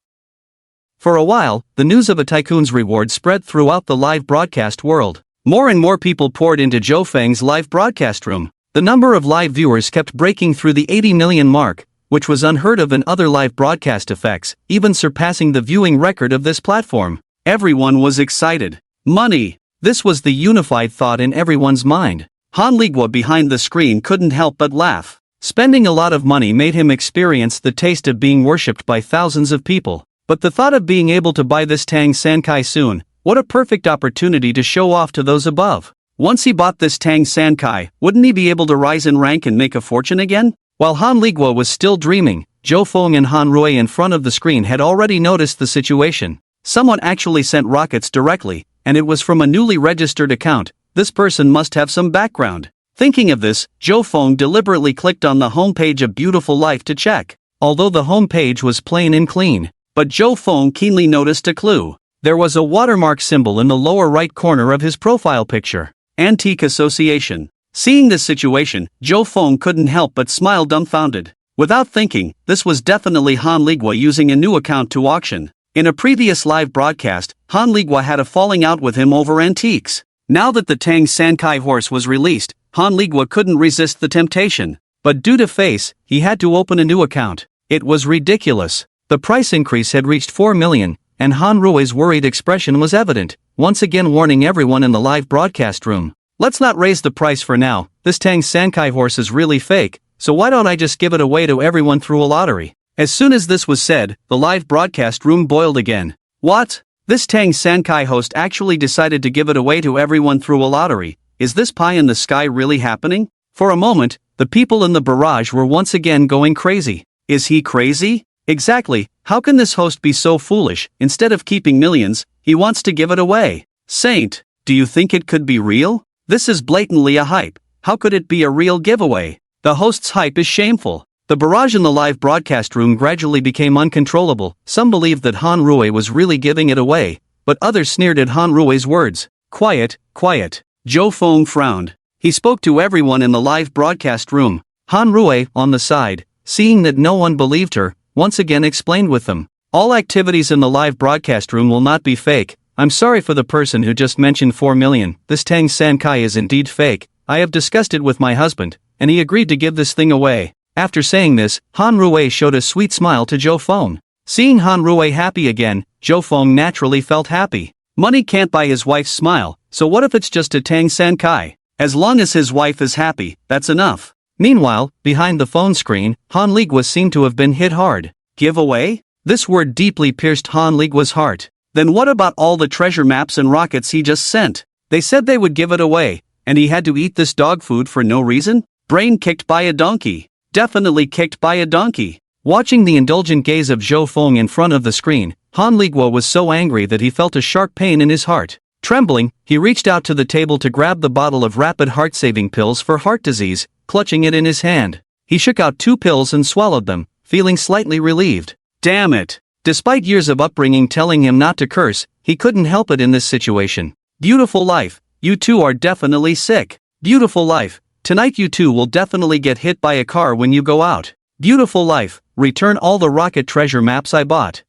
For a while, the news of a tycoon's reward spread throughout the live broadcast world. More and more people poured into Zhou Feng's live broadcast room. The number of live viewers kept breaking through the 80 million mark, which was unheard of in other live broadcast effects, even surpassing the viewing record of this platform. Everyone was excited. Money! This was the unified thought in everyone's mind. Han Ligwa behind the screen couldn't help but laugh. Spending a lot of money made him experience the taste of being worshipped by thousands of people. But the thought of being able to buy this Tang Sankai soon, what a perfect opportunity to show off to those above. Once he bought this Tang Sankai, wouldn't he be able to rise in rank and make a fortune again? While Han Ligwa was still dreaming, Zhou Feng and Han Rui in front of the screen had already noticed the situation. Someone actually sent rockets directly, and it was from a newly registered account. This person must have some background. Thinking of this, Zhou Feng deliberately clicked on the homepage of Beautiful Life to check. Although the homepage was plain and clean, but Zhou Feng keenly noticed a clue. There was a watermark symbol in the lower right corner of his profile picture. Antique Association. Seeing this situation, Zhou Feng couldn't help but smile dumbfounded. Without thinking, this was definitely Han Ligwa using a new account to auction. In a previous live broadcast, Han Ligwa had a falling out with him over antiques. Now that the Tang Sankai horse was released, Han Ligwa couldn't resist the temptation. But due to face, he had to open a new account. It was ridiculous. The price increase had reached 4 million, and Han Rui's worried expression was evident, once again warning everyone in the live broadcast room. Let's not raise the price for now, this Tang Sankai horse is really fake, so why don't I just give it away to everyone through a lottery? As soon as this was said, the live broadcast room boiled again. What? This Tang Sankai host actually decided to give it away to everyone through a lottery. Is this pie in the sky really happening? For a moment, the people in the barrage were once again going crazy. Is he crazy? Exactly, how can this host be so foolish? Instead of keeping millions, he wants to give it away. Saint, do you think it could be real? This is blatantly a hype. How could it be a real giveaway? The host's hype is shameful. The barrage in the live broadcast room gradually became uncontrollable. Some believed that Han Rui was really giving it away, but others sneered at Han Rui's words. Quiet, quiet. Zhou Feng frowned. He spoke to everyone in the live broadcast room. Han Rui, on the side, seeing that no one believed her, once again explained with them. All activities in the live broadcast room will not be fake. I'm sorry for the person who just mentioned 4 million. This Tang Sankai is indeed fake. I have discussed it with my husband, and he agreed to give this thing away. After saying this, Han Rui showed a sweet smile to Zhou Feng. Seeing Han Rui happy again, Zhou Feng naturally felt happy. Money can't buy his wife's smile, so what if it's just a Tang Sankai? As long as his wife is happy, that's enough. Meanwhile, behind the phone screen, Han Ligwa seemed to have been hit hard. Giveaway? This word deeply pierced Han Ligwa's heart. Then what about all the treasure maps and rockets he just sent? They said they would give it away, and he had to eat this dog food for no reason? Brain kicked by a donkey. Definitely kicked by a donkey. Watching the indulgent gaze of Zhou Feng in front of the screen, Han Ligwa was so angry that he felt a sharp pain in his heart. Trembling, he reached out to the table to grab the bottle of rapid heart-saving pills for heart disease, clutching it in his hand. He shook out 2 pills and swallowed them, feeling slightly relieved. Damn it! Despite years of upbringing telling him not to curse, he couldn't help it in this situation. Beautiful life, you two are definitely sick. Beautiful life, tonight you two will definitely get hit by a car when you go out. Beautiful life, return all the rocket treasure maps I bought.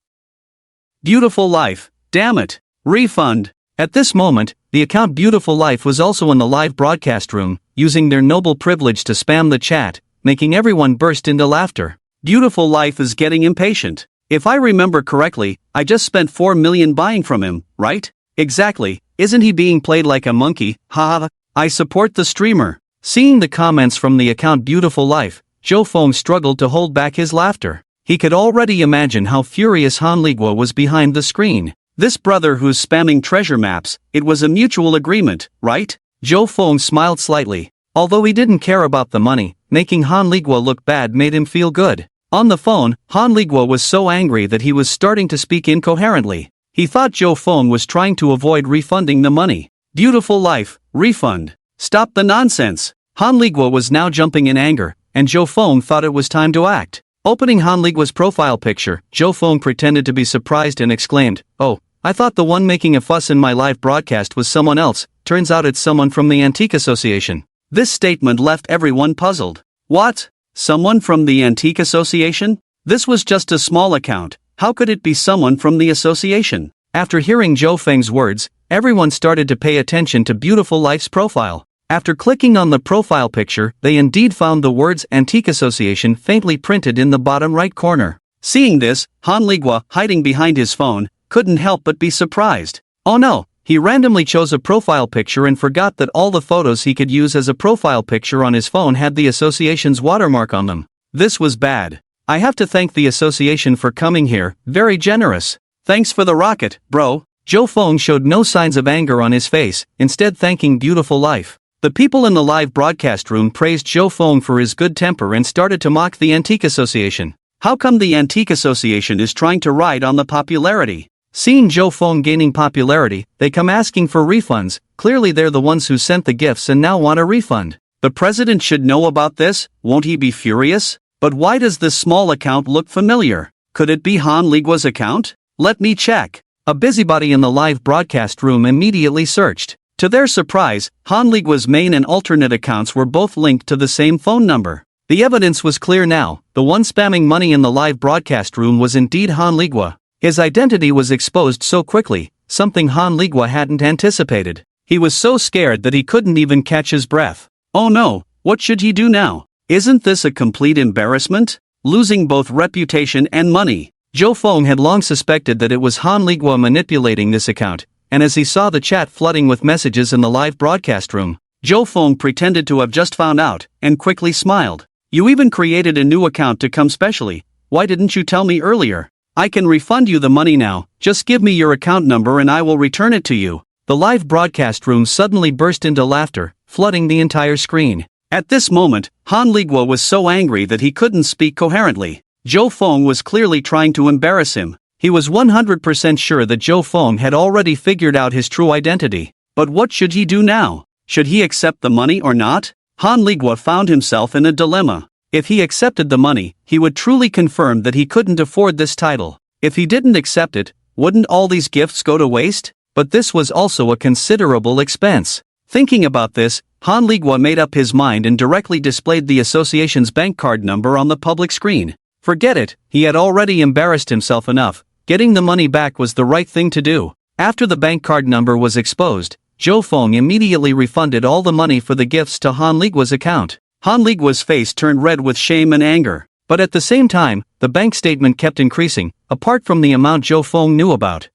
Beautiful life, damn it, refund. At this moment, the account Beautiful Life was also in the live broadcast room, using their noble privilege to spam the chat, making everyone burst into laughter. Beautiful Life is getting impatient. If I remember correctly, I just spent 4 million buying from him, right? Exactly, isn't he being played like a monkey? Haha, I support the streamer. Seeing the comments from the account Beautiful Life, Zhou Feng struggled to hold back his laughter. He could already imagine how furious Han Ligwa was behind the screen. This brother who's spamming treasure maps, it was a mutual agreement, right? Zhou Feng smiled slightly. Although he didn't care about the money, making Han Ligwa look bad made him feel good. On the phone, Han Ligwa was so angry that he was starting to speak incoherently. He thought Zhou Feng was trying to avoid refunding the money. Beautiful Life, refund. Stop the nonsense. Han Ligwa was now jumping in anger, and Zhou Feng thought it was time to act. Opening Han Ligwa's profile picture, Zhou Feng pretended to be surprised and exclaimed, "Oh, I thought the one making a fuss in my live broadcast was someone else, turns out it's someone from the Antique Association." This statement left everyone puzzled. What? Someone from the Antique Association? This was just a small account, how could it be someone from the association? After hearing Zhou Feng's words, everyone started to pay attention to Beautiful Life's profile. After clicking on the profile picture, they indeed found the words Antique Association faintly printed in the bottom right corner. Seeing this, Han Ligwa, hiding behind his phone, couldn't help but be surprised. Oh no, He randomly chose a profile picture and forgot that all the photos he could use as a profile picture on his phone had the association's watermark on them. This was bad. I have to thank the association for coming here, very generous. Thanks for the rocket, bro. Joe Fong showed no signs of anger on his face, instead thanking Beautiful Life. The people in the live broadcast room praised Joe Fong for his good temper and started to mock the Antique Association. How come the Antique Association is trying to ride on the popularity? Seeing Joe Fong gaining popularity, they come asking for refunds. Clearly they're the ones who sent the gifts and now want a refund. The president should know about this, won't he be furious? But why does this small account look familiar? Could it be Han Ligua's account? Let me check. A busybody in the live broadcast room immediately searched. To their surprise, Han Ligua's main and alternate accounts were both linked to the same phone number. The evidence was clear now. The one spamming money in the live broadcast room was indeed Han Ligua. His identity was exposed so quickly, something Han Ligua hadn't anticipated. He was so scared that he couldn't even catch his breath. Oh no, what should he do now? Isn't this a complete embarrassment? Losing both reputation and money. Joe Fong had long suspected that it was Han Ligua manipulating this account, and as he saw the chat flooding with messages in the live broadcast room, Joe Fong pretended to have just found out, and quickly smiled. You even created a new account to come specially. Why didn't you tell me earlier? I can refund you the money now, just give me your account number and I will return it to you. The live broadcast room suddenly burst into laughter, flooding the entire screen. At this moment, Han Ligua was so angry that he couldn't speak coherently. Joe Fong was clearly trying to embarrass him. He was 100% sure that Joe Fong had already figured out his true identity. But what should he do now? Should he accept the money or not? Han Ligua found himself in a dilemma. If he accepted the money, he would truly confirm that he couldn't afford this title. If he didn't accept it, wouldn't all these gifts go to waste? But this was also a considerable expense. Thinking about this, Han Ligua made up his mind and directly displayed the association's bank card number on the public screen. Forget it, he had already embarrassed himself enough. Getting the money back was the right thing to do. After the bank card number was exposed, Joe Fong immediately refunded all the money for the gifts to Han Ligua's account. Han Ligua's face turned red with shame and anger. But at the same time, the bank statement kept increasing, apart from the amount Joe Fong knew about.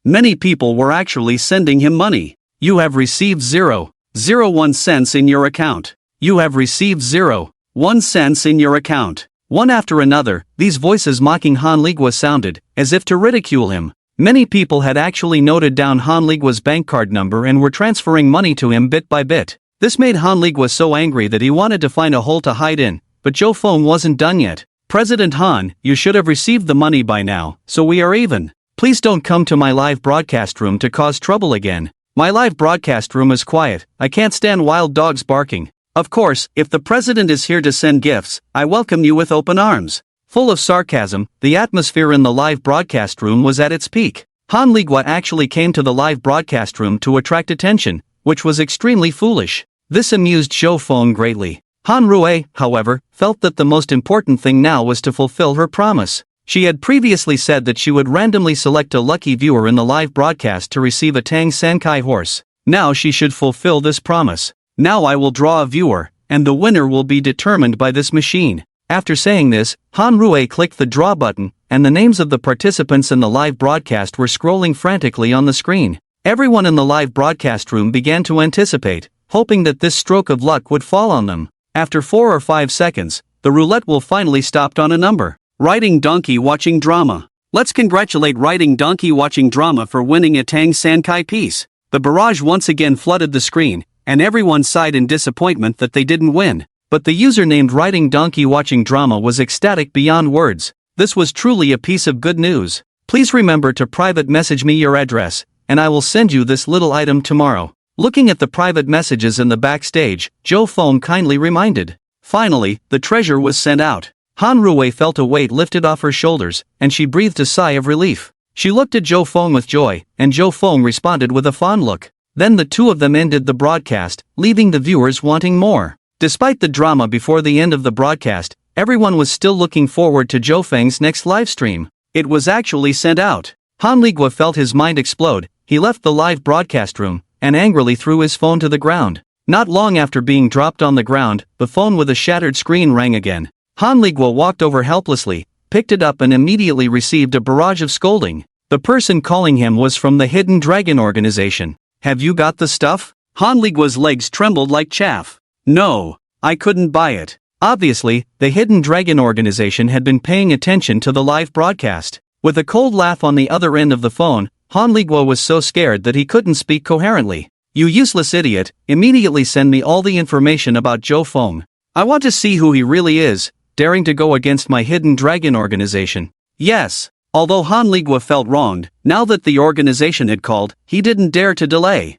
Many people were actually sending him money. You have received 0.01 cents in your account. You have received 0.1 cents in your account. One after another, these voices mocking Han Ligua sounded, as if to ridicule him. Many people had actually noted down Han Ligua's bank card number and were transferring money to him bit by bit. This made Han Ligua so angry that he wanted to find a hole to hide in, but Joe Fong wasn't done yet. President Han, you should have received the money by now, so we are even. Please don't come to my live broadcast room to cause trouble again. My live broadcast room is quiet, I can't stand wild dogs barking. Of course, if the president is here to send gifts, I welcome you with open arms. Full of sarcasm, the atmosphere in the live broadcast room was at its peak. Han Ligua actually came to the live broadcast room to attract attention, which was extremely foolish. This amused Joe Fong greatly. Han Rue, however, felt that the most important thing now was to fulfill her promise. She had previously said that she would randomly select a lucky viewer in the live broadcast to receive a Tang Sankai horse. Now she should fulfill this promise. Now I will draw a viewer, and the winner will be determined by this machine. After saying this, Han Rue clicked the draw button, and the names of the participants in the live broadcast were scrolling frantically on the screen. Everyone in the live broadcast room began to anticipate, hoping that this stroke of luck would fall on them. After 4 or 5 seconds, the roulette will finally stop on a number. Riding Donkey Watching Drama. Let's congratulate Riding Donkey Watching Drama for winning a Tang Sankai piece. The barrage once again flooded the screen, and everyone sighed in disappointment that they didn't win. But the user named Riding Donkey Watching Drama was ecstatic beyond words. This was truly a piece of good news. Please remember to private message me your address, and I will send you this little item tomorrow. Looking at the private messages in the backstage, Joe Fong kindly reminded. Finally, the treasure was sent out. Han Rue felt a weight lifted off her shoulders, and she breathed a sigh of relief. She looked at Joe Fong with joy, and Joe Fong responded with a fond look. Then the two of them ended the broadcast, leaving the viewers wanting more. Despite the drama before the end of the broadcast, everyone was still looking forward to Joe Feng's next livestream. It was actually sent out. Han Ligua felt his mind explode. He left the live broadcast room, and angrily threw his phone to the ground. Not long after being dropped on the ground, the phone with a shattered screen rang again. Han Ligua walked over helplessly, picked it up and immediately received a barrage of scolding. The person calling him was from the Hidden Dragon organization. Have you got the stuff? Han Ligua's legs trembled like chaff. No, I couldn't buy it. Obviously, the Hidden Dragon organization had been paying attention to the live broadcast. With a cold laugh on the other end of the phone, Han Ligua was so scared that he couldn't speak coherently. You useless idiot, immediately send me all the information about Zhou Feng. I want to see who he really is, daring to go against my Hidden Dragon organization. Yes. Although Han Ligua felt wronged, now that the organization had called, he didn't dare to delay.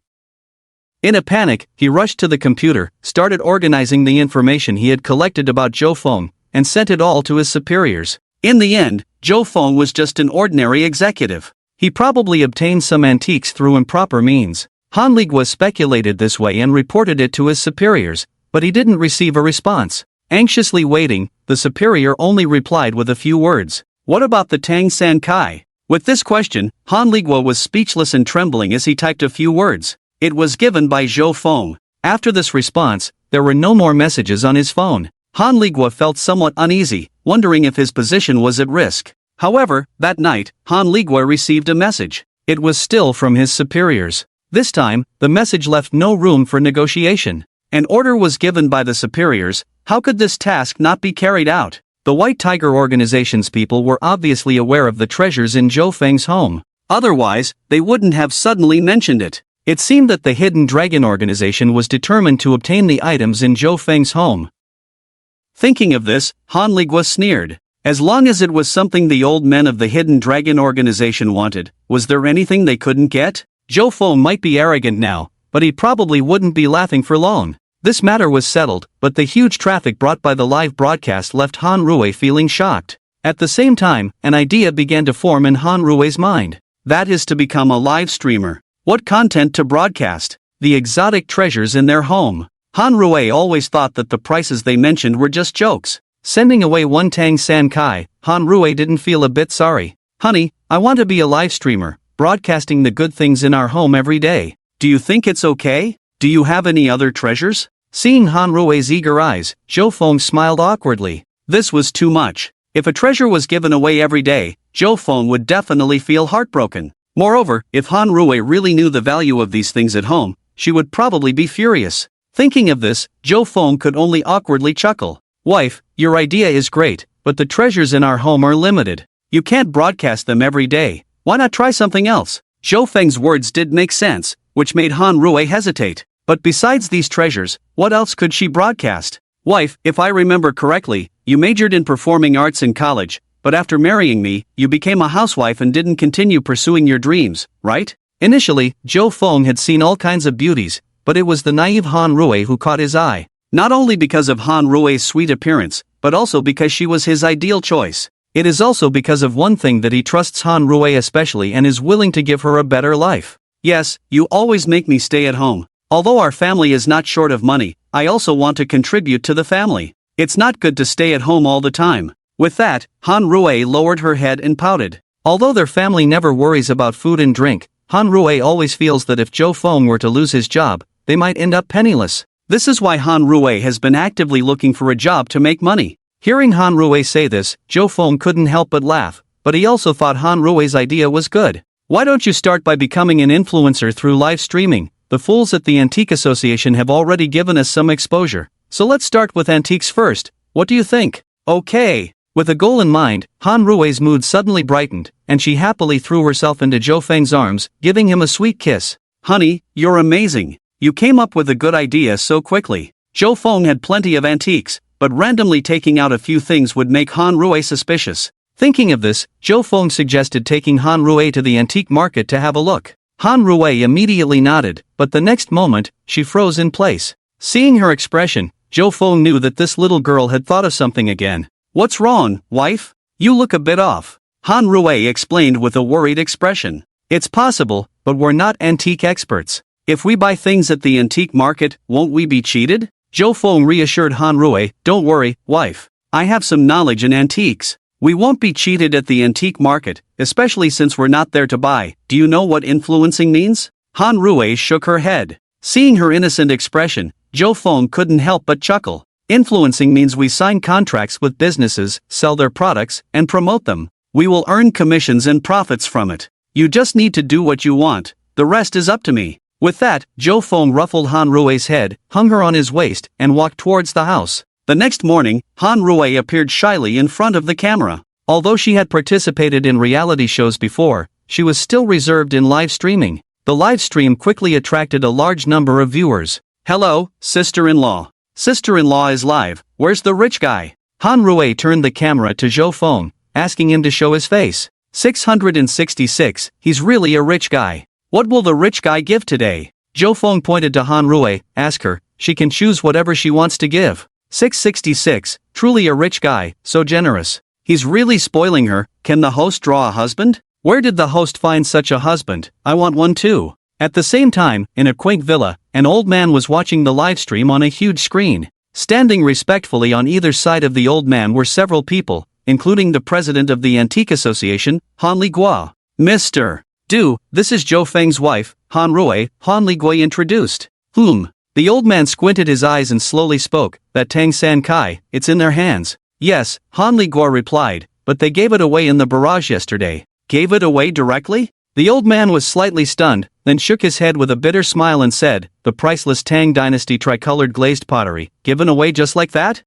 In a panic, he rushed to the computer, started organizing the information he had collected about Zhou Feng, and sent it all to his superiors. In the end, Zhou Feng was just an ordinary executive. He probably obtained some antiques through improper means. Han Ligua speculated this way and reported it to his superiors, but he didn't receive a response. Anxiously waiting, the superior only replied with a few words. What about the Tang San Kai? With this question, Han Ligua was speechless and trembling as he typed a few words. It was given by Zhou Feng. After this response, there were no more messages on his phone. Han Ligua felt somewhat uneasy, wondering if his position was at risk. However, that night, Han Ligua received a message. It was still from his superiors. This time, the message left no room for negotiation. An order was given by the superiors. How could this task not be carried out? The White Tiger organization's people were obviously aware of the treasures in Zhou Feng's home. Otherwise, they wouldn't have suddenly mentioned it. It seemed that the Hidden Dragon organization was determined to obtain the items in Zhou Feng's home. Thinking of this, Han Ligua sneered. As long as it was something the old men of the Hidden Dragon organization wanted, was there anything they couldn't get? Zhou Feng might be arrogant now, but he probably wouldn't be laughing for long. This matter was settled, but the huge traffic brought by the live broadcast left Han Rui feeling shocked. At the same time, an idea began to form in Han Rui's mind. That is to become a live streamer. What content to broadcast? The exotic treasures in their home. Han Rui always thought that the prices they mentioned were just jokes. Sending away one Tang San Kai, Han Rui didn't feel a bit sorry. Honey, I want to be a live streamer, broadcasting the good things in our home every day. Do you think it's okay? Do you have any other treasures? Seeing Han Rui's eager eyes, Zhou Feng smiled awkwardly. This was too much. If a treasure was given away every day, Zhou Feng would definitely feel heartbroken. Moreover, if Han Rui really knew the value of these things at home, she would probably be furious. Thinking of this, Zhou Feng could only awkwardly chuckle. Wife, your idea is great, but the treasures in our home are limited. You can't broadcast them every day. Why not try something else? Zhou Feng's words did make sense, which made Han Rui hesitate. But besides these treasures, what else could she broadcast? Wife, if I remember correctly, you majored in performing arts in college, but after marrying me, you became a housewife and didn't continue pursuing your dreams, right? Initially, Zhou Feng had seen all kinds of beauties, but it was the naive Han Rui who caught his eye. Not only because of Han Rui's sweet appearance, but also because she was his ideal choice. It is also because of one thing that he trusts Han Rui especially and is willing to give her a better life. Yes, you always make me stay at home. Although our family is not short of money, I also want to contribute to the family. It's not good to stay at home all the time. With that, Han Rui lowered her head and pouted. Although their family never worries about food and drink, Han Rui always feels that if Zhou Feng were to lose his job, they might end up penniless. This is why Han Rui has been actively looking for a job to make money. Hearing Han Rui say this, Zhou Feng couldn't help but laugh, but he also thought Han Rui's idea was good. Why don't you start by becoming an influencer through live streaming? The fools at the Antique Association have already given us some exposure, so let's start with antiques first. What do you think? Okay. With a goal in mind, Han Rui's mood suddenly brightened, and she happily threw herself into Zhou Feng's arms, giving him a sweet kiss. Honey, you're amazing. You came up with a good idea so quickly. Zhou Feng had plenty of antiques, but randomly taking out a few things would make Han Rui suspicious. Thinking of this, Zhou Feng suggested taking Han Rui to the antique market to have a look. Han Rui immediately nodded, but the next moment, she froze in place. Seeing her expression, Zhou Feng knew that this little girl had thought of something again. What's wrong, wife? You look a bit off. Han Rui explained with a worried expression. It's possible, but we're not antique experts. If we buy things at the antique market, won't we be cheated? Zhou Feng reassured Han Rui, don't worry, wife. I have some knowledge in antiques. We won't be cheated at the antique market, especially since we're not there to buy. Do you know what influencing means? Han Rui shook her head. Seeing her innocent expression, Zhou Feng couldn't help but chuckle. Influencing means we sign contracts with businesses, sell their products, and promote them. We will earn commissions and profits from it. You just need to do what you want, the rest is up to me. With that, Jo Fong ruffled Han Rue's head, hung her on his waist, and walked towards the house. The next morning, Han Rue appeared shyly in front of the camera. Although she had participated in reality shows before, she was still reserved in live streaming. The live stream quickly attracted a large number of viewers. Hello, sister-in-law. Sister-in-law is live, where's the rich guy? Han Rue turned the camera to Jo Fong, asking him to show his face. 666, he's really a rich guy. What will the rich guy give today? Jo Fong pointed to Han Rue, ask her, she can choose whatever she wants to give. 666, truly a rich guy, so generous. He's really spoiling her, can the host draw a husband? Where did the host find such a husband? I want one too. At the same time, in a quaint villa, an old man was watching the livestream on a huge screen. Standing respectfully on either side of the old man were several people, including the president of the Antique Association, Han Ligua. Mr. Du, this is Jo Feng's wife, Han Rue, Han Ligua introduced. The old man squinted his eyes and slowly spoke, that Tang San Kai, it's in their hands. Yes, Han Ligua replied, but they gave it away in the barrage yesterday. Gave it away directly? The old man was slightly stunned, then shook his head with a bitter smile and said, the priceless Tang Dynasty tricolored glazed pottery, given away just like that?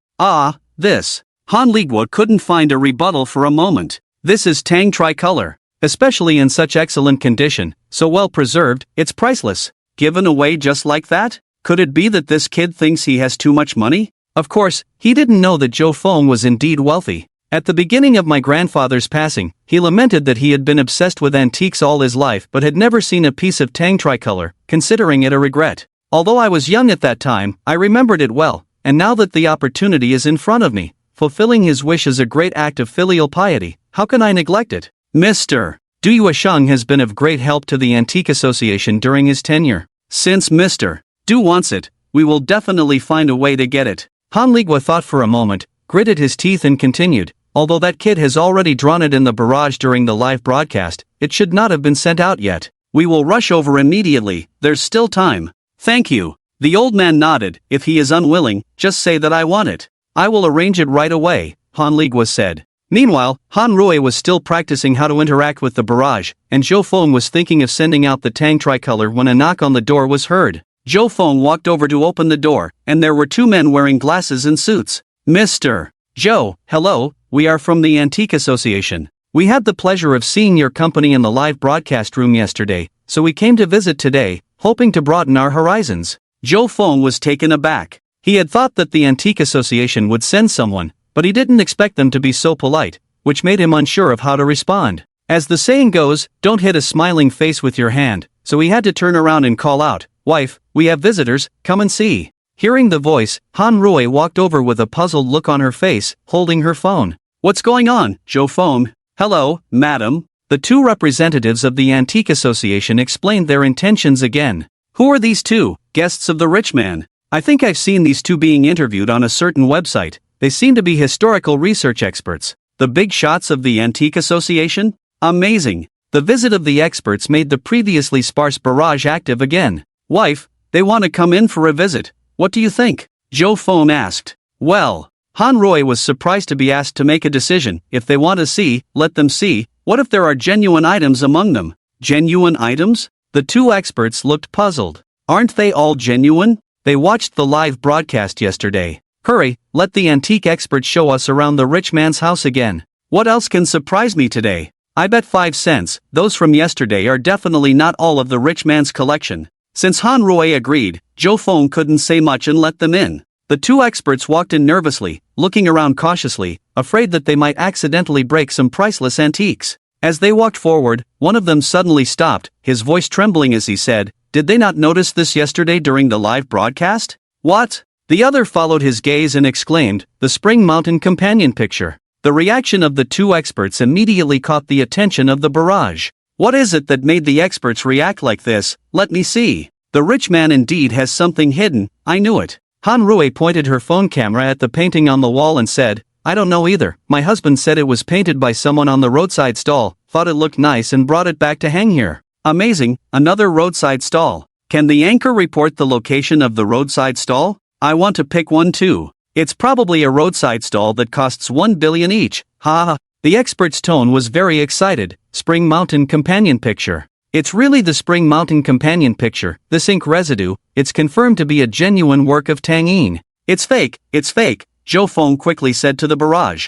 This. Han Ligua couldn't find a rebuttal for a moment. This is Tang tricolor. Especially in such excellent condition, so well preserved, it's priceless. Given away just like that? Could it be that this kid thinks he has too much money? Of course, he didn't know that Jo Fong was indeed wealthy. At the beginning of my grandfather's passing, he lamented that he had been obsessed with antiques all his life but had never seen a piece of Tang tricolor, considering it a regret. Although I was young at that time, I remembered it well, and now that the opportunity is in front of me, fulfilling his wish is a great act of filial piety, how can I neglect it? Mr. Du Yuesheng has been of great help to the Antique Association during his tenure. Since Mr. Du wants it, we will definitely find a way to get it. Han Ligua thought for a moment, gritted his teeth and continued, although that kid has already drawn it in the barrage during the live broadcast, it should not have been sent out yet. We will rush over immediately, there's still time. Thank you. The old man nodded, if he is unwilling, just say that I want it. I will arrange it right away, Han Ligua said. Meanwhile, Han Rue was still practicing how to interact with the barrage, and Jo Fong was thinking of sending out the Tang tricolor when a knock on the door was heard. Jo Fong walked over to open the door, and there were two men wearing glasses and suits. Mr. Jo, hello, we are from the Antique Association. We had the pleasure of seeing your company in the live broadcast room yesterday, so we came to visit today, hoping to broaden our horizons. Jo Fong was taken aback. He had thought that the Antique Association would send someone, but he didn't expect them to be so polite, which made him unsure of how to respond. As the saying goes, don't hit a smiling face with your hand, so he had to turn around and call out, wife, we have visitors, come and see. Hearing the voice, Han Rue walked over with a puzzled look on her face, holding her phone. What's going on, Jo Fong? Hello, madam. The two representatives of the Antique Association explained their intentions again. Who are these two, guests of the rich man? I think I've seen these two being interviewed on a certain website. They seem to be historical research experts. The big shots of the Antique Association? Amazing. The visit of the experts made the previously sparse barrage active again. Wife, they want to come in for a visit. What do you think? Jo Fong asked. Well, Han Rue was surprised to be asked to make a decision. If they want to see, let them see. What if there are genuine items among them? Genuine items? The two experts looked puzzled. Aren't they all genuine? They watched the live broadcast yesterday. Hurry, let the antique expert show us around the rich man's house again. What else can surprise me today? I bet 5 cents, those from yesterday are definitely not all of the rich man's collection. Since Han Rue agreed, Jo Fong couldn't say much and let them in. The two experts walked in nervously, looking around cautiously, afraid that they might accidentally break some priceless antiques. As they walked forward, one of them suddenly stopped, his voice trembling as he said, "Did they not notice this yesterday during the live broadcast?" "What?" The other followed his gaze and exclaimed, "The Spring Mountain companion picture." The reaction of the two experts immediately caught the attention of the barrage. What is it that made the experts react like this? Let me see. The rich man indeed has something hidden, I knew it. Han Rue pointed her phone camera at the painting on the wall and said, "I don't know either. My husband said it was painted by someone on the roadside stall, thought it looked nice and brought it back to hang here." Amazing, another roadside stall. Can the anchor report the location of the roadside stall? I want to pick one too. It's probably a roadside stall that costs 1 billion each. Ha ha. The expert's tone was very excited. Spring Mountain Companion Picture. It's really the Spring Mountain Companion Picture, this ink residue, it's confirmed to be a genuine work of Tang Yin. It's fake, Zhou Feng quickly said to the barrage.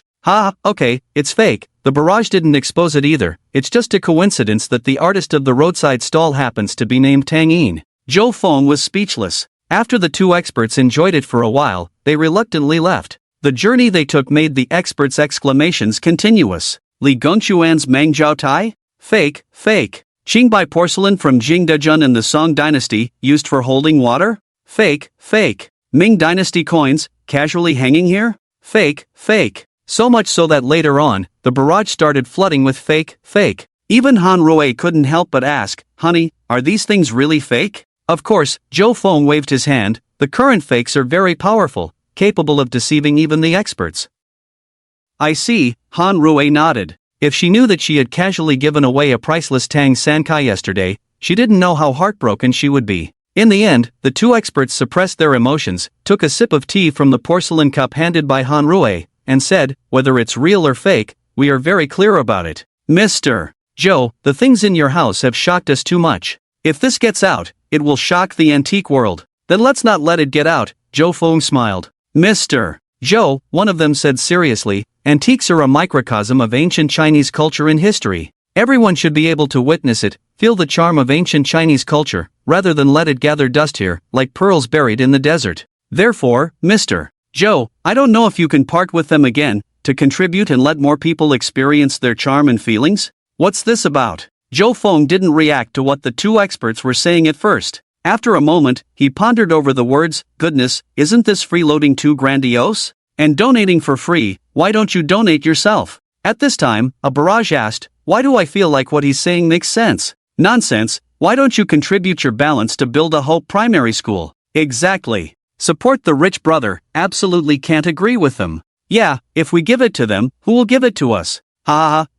Okay, it's fake, the barrage didn't expose it either, it's just a coincidence that the artist of the roadside stall happens to be named Tang Yin. Zhou Feng was speechless. After the two experts enjoyed it for a while, they reluctantly left. The journey they took made the experts' exclamations continuous. Li Gongquan's Mangjiao Tai? Fake. Qingbai porcelain from Jingdezhen in the Song dynasty, used for holding water? Fake. Ming dynasty coins, casually hanging here? Fake. So much so that later on, the barrage started flooding with fake. Even Han Rui couldn't help but ask, honey, are these things really fake? Of course, Zhou Feng waved his hand, the current fakes are very powerful, capable of deceiving even the experts. I see, Han Rui nodded. If she knew that she had casually given away a priceless Tang Sankai yesterday, she didn't know how heartbroken she would be. In the end, the two experts suppressed their emotions, took a sip of tea from the porcelain cup handed by Han Rui, and said, whether it's real or fake, we are very clear about it. Mr. Zhou, the things in your house have shocked us too much. If this gets out, it will shock the antique world. Then let's not let it get out, Zhou Feng smiled. Mr. Zhou, one of them said seriously, antiques are a microcosm of ancient Chinese culture and history. Everyone should be able to witness it, feel the charm of ancient Chinese culture, rather than let it gather dust here, like pearls buried in the desert. Therefore, Mr. Zhou, I don't know if you can part with them again, to contribute and let more people experience their charm and feelings? What's this about? Zhou Feng didn't react to what the two experts were saying at first. After a moment, he pondered over the words, goodness, isn't this freeloading too grandiose? And donating for free, why don't you donate yourself? At this time, a barrage asked, why do I feel like what he's saying makes sense? Nonsense, why don't you contribute your balance to build a Hope Primary School? Exactly. Support the rich brother, absolutely can't agree with them. Yeah, if we give it to them, who will give it to us?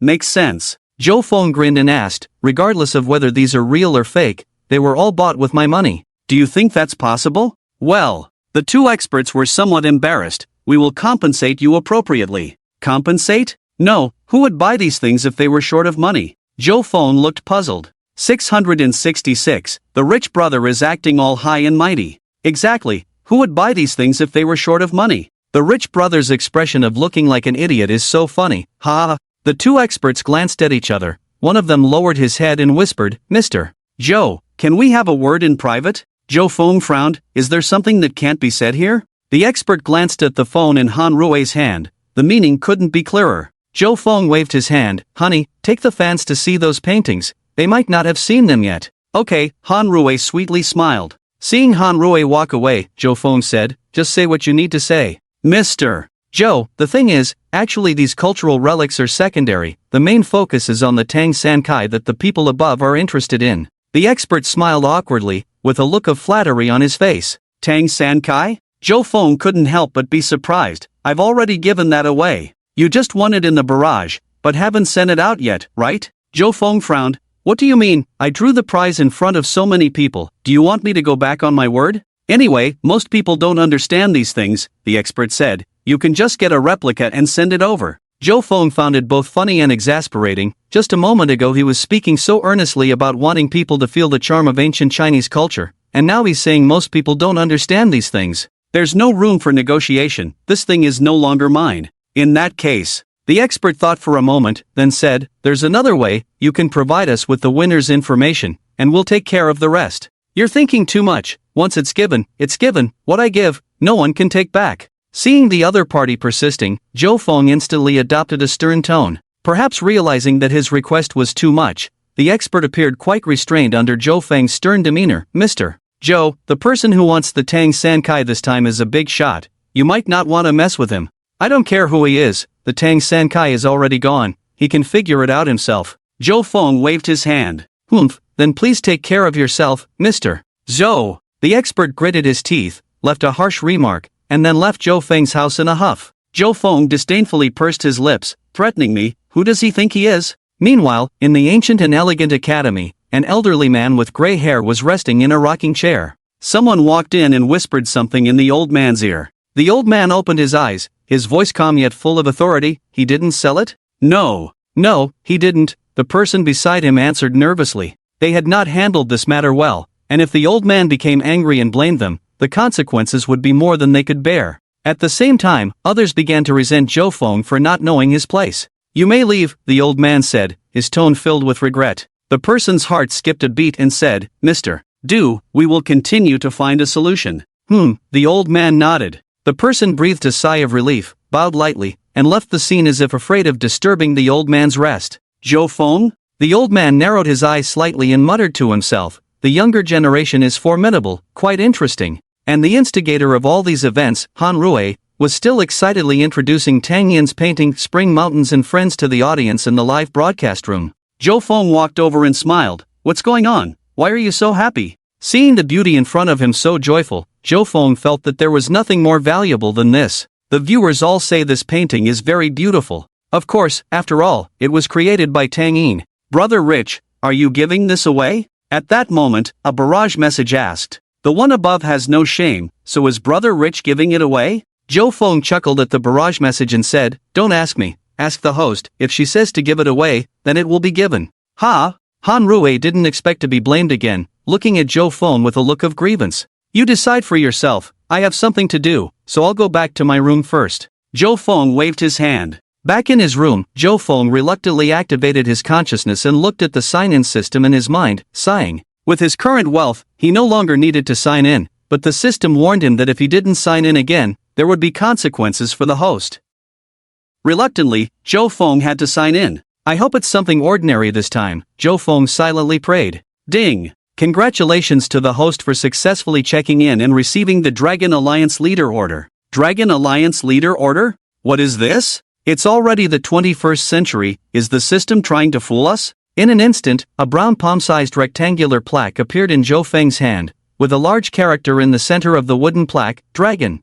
Makes sense. Zhou Feng grinned and asked, regardless of whether these are real or fake, they were all bought with my money. Do you think that's possible? Well, the two experts were somewhat embarrassed. We will compensate you appropriately. Compensate? No, who would buy these things if they were short of money? Zhou Feng looked puzzled. 666, the rich brother is acting all high and mighty. Exactly, who would buy these things if they were short of money? The rich brother's expression of looking like an idiot is so funny, The two experts glanced at each other. One of them lowered his head and whispered, Mr. Zhou, can we have a word in private? Zhou Feng frowned, is there something that can't be said here? The expert glanced at the phone in Han Rui's hand, the meaning couldn't be clearer. Zhou Feng waved his hand, honey, take the fans to see those paintings, they might not have seen them yet. Okay, Han Rui sweetly smiled. Seeing Han Rui walk away, Zhou Feng said, just say what you need to say. Mr. Zhou, the thing is, actually these cultural relics are secondary, the main focus is on the Tang Sankai that the people above are interested in. The expert smiled awkwardly, with a look of flattery on his face. Tang Sankai? Zhou Feng couldn't help but be surprised, I've already given that away. You just won it in the barrage, but haven't sent it out yet, right? Zhou Feng frowned. What do you mean? I drew the prize in front of so many people, do you want me to go back on my word? Anyway, most people don't understand these things, the expert said. You can just get a replica and send it over. Zhou Feng found it both funny and exasperating. Just a moment ago he was speaking so earnestly about wanting people to feel the charm of ancient Chinese culture, and now he's saying most people don't understand these things. There's no room for negotiation, this thing is no longer mine. In that case, the expert thought for a moment, then said, there's another way, you can provide us with the winner's information, and we'll take care of the rest. You're thinking too much, once it's given, what I give, no one can take back. Seeing the other party persisting, Zhou Feng instantly adopted a stern tone. Perhaps realizing that his request was too much, the expert appeared quite restrained under Zhou Feng's stern demeanor. Mr. Zhou, the person who wants the Tang Sankai this time is a big shot, you might not want to mess with him. I don't care who he is, the Tang Sankai is already gone, he can figure it out himself. Zhou Feng waved his hand. Then please take care of yourself, Mr. Zhou. The expert gritted his teeth, left a harsh remark, and then left Zhou Feng's house in a huff. Zhou Feng disdainfully pursed his lips, threatening me, who does he think he is? Meanwhile, in the ancient and elegant academy, an elderly man with gray hair was resting in a rocking chair. Someone walked in and whispered something in the old man's ear. The old man opened his eyes, his voice calm yet full of authority, he didn't sell it? No, he didn't, the person beside him answered nervously. They had not handled this matter well, and if the old man became angry and blamed them, the consequences would be more than they could bear. At the same time, others began to resent Zhou Feng for not knowing his place. You may leave, the old man said, his tone filled with regret. The person's heart skipped a beat and said, Mr. Du, we will continue to find a solution. The old man nodded. The person breathed a sigh of relief, bowed lightly, and left the scene as if afraid of disturbing the old man's rest. Zhou Feng? The old man narrowed his eyes slightly and muttered to himself, the younger generation is formidable, quite interesting. And the instigator of all these events, Han Rui, was still excitedly introducing Tang Yin's painting Spring Mountains and Friends to the audience in the live broadcast room. Zhou Feng walked over and smiled. What's going on? Why are you so happy? Seeing the beauty in front of him so joyful, Zhou Feng felt that there was nothing more valuable than this. The viewers all say this painting is very beautiful. Of course, after all, it was created by Tang Yin. Brother Rich, are you giving this away? At that moment, a barrage message asked. The one above has no shame, so is Brother Rich giving it away? Zhou Feng chuckled at the barrage message and said, Don't ask me, ask the host. If she says to give it away, then it will be given. Ha! Han Rui didn't expect to be blamed again, looking at Zhou Feng with a look of grievance. You decide for yourself, I have something to do, so I'll go back to my room first. Zhou Feng waved his hand. Back in his room, Zhou Feng reluctantly activated his consciousness and looked at the sign-in system in his mind, sighing. With his current wealth, he no longer needed to sign in, but the system warned him that if he didn't sign in again, there would be consequences for the host. Reluctantly, Zhou Feng had to sign in. I hope it's something ordinary this time, Zhou Feng silently prayed. Ding! Congratulations to the host for successfully checking in and receiving the Dragon Alliance Leader Order. Dragon Alliance Leader Order? What is this? It's already the 21st century, is the system trying to fool us? In an instant, a brown palm-sized rectangular plaque appeared in Zhou Feng's hand, with a large character in the center of the wooden plaque, Dragon.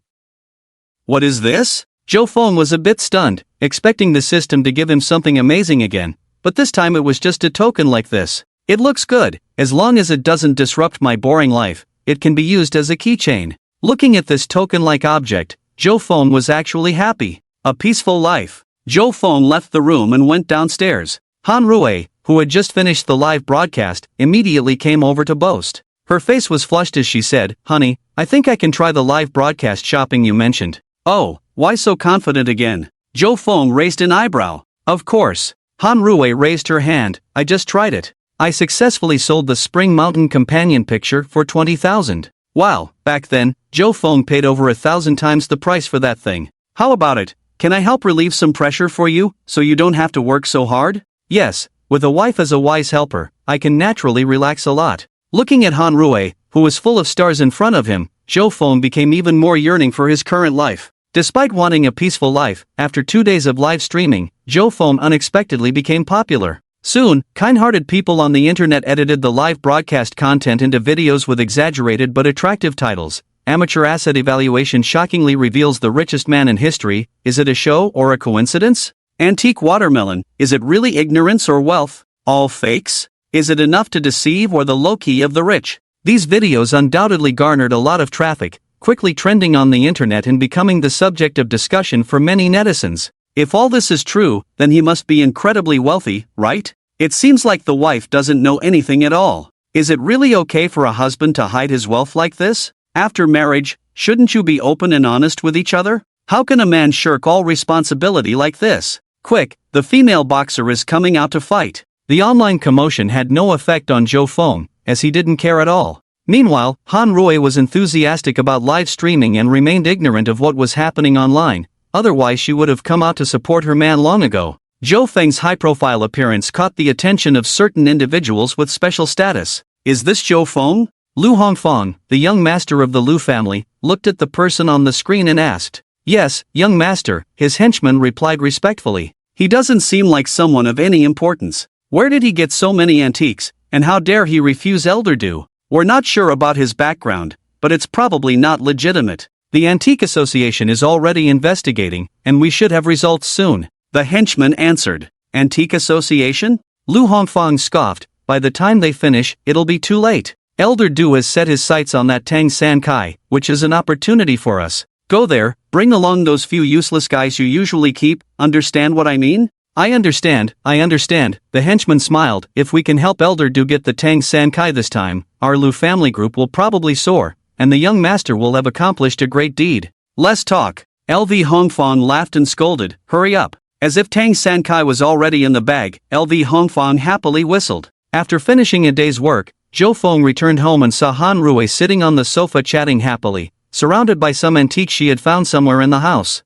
What is this? Zhou Feng was a bit stunned, expecting the system to give him something amazing again, but this time it was just a token like this. It looks good, as long as it doesn't disrupt my boring life, it can be used as a keychain. Looking at this token-like object, Zhou Feng was actually happy. A peaceful life. Zhou Feng left the room and went downstairs. Han Rui, who had just finished the live broadcast, immediately came over to boast. Her face was flushed as she said, Honey, I think I can try the live broadcast shopping you mentioned. Oh, why so confident again? Zhou Feng raised an eyebrow. Of course. Han Rui raised her hand, I just tried it. I successfully sold the Spring Mountain companion picture for 20,000. Wow, back then, Zhou Feng paid over 1,000 times the price for that thing. How about it? Can I help relieve some pressure for you, so you don't have to work so hard? Yes, with a wife as a wise helper, I can naturally relax a lot. Looking at Han Rui, who was full of stars in front of him, Zhou Feng became even more yearning for his current life. Despite wanting a peaceful life, after 2 days of live streaming, Zhou Feng unexpectedly became popular. Soon, kind-hearted people on the internet edited the live broadcast content into videos with exaggerated but attractive titles. Amateur asset evaluation shockingly reveals the richest man in history, is it a show or a coincidence? Antique watermelon, is it really ignorance or wealth? All fakes? Is it enough to deceive or the low-key of the rich? These videos undoubtedly garnered a lot of traffic, quickly trending on the internet and becoming the subject of discussion for many netizens. If all this is true, then he must be incredibly wealthy, right? It seems like the wife doesn't know anything at all. Is it really okay for a husband to hide his wealth like this? After marriage, shouldn't you be open and honest with each other? How can a man shirk all responsibility like this? Quick, the female boxer is coming out to fight. The online commotion had no effect on Zhou Feng, as he didn't care at all. Meanwhile, Han Rui was enthusiastic about live streaming and remained ignorant of what was happening online. Otherwise she would have come out to support her man long ago. Zhou Feng's high-profile appearance caught the attention of certain individuals with special status. Is this Zhou Feng? Lu Hongfang, the young master of the Lu family, looked at the person on the screen and asked. Yes, young master, his henchman replied respectfully. He doesn't seem like someone of any importance. Where did he get so many antiques, and how dare he refuse elder due? We're not sure about his background, but it's probably not legitimate. The Antique Association is already investigating, and we should have results soon. The henchman answered. Antique Association? Lu Hongfang scoffed. By the time they finish, it'll be too late. Elder Du has set his sights on that Tang San Kai, which is an opportunity for us. Go there, bring along those few useless guys you usually keep, understand what I mean? I understand, the henchman smiled. If we can help Elder Do get the Tang San Kai this time, our Lu family group will probably soar, and the young master will have accomplished a great deed. Less talk. LV Hongfang laughed and scolded, hurry up. As if Tang San Kai was already in the bag, LV Hongfang happily whistled. After finishing a day's work, Zhou Feng returned home and saw Han Rui sitting on the sofa chatting happily, surrounded by some antiques she had found somewhere in the house.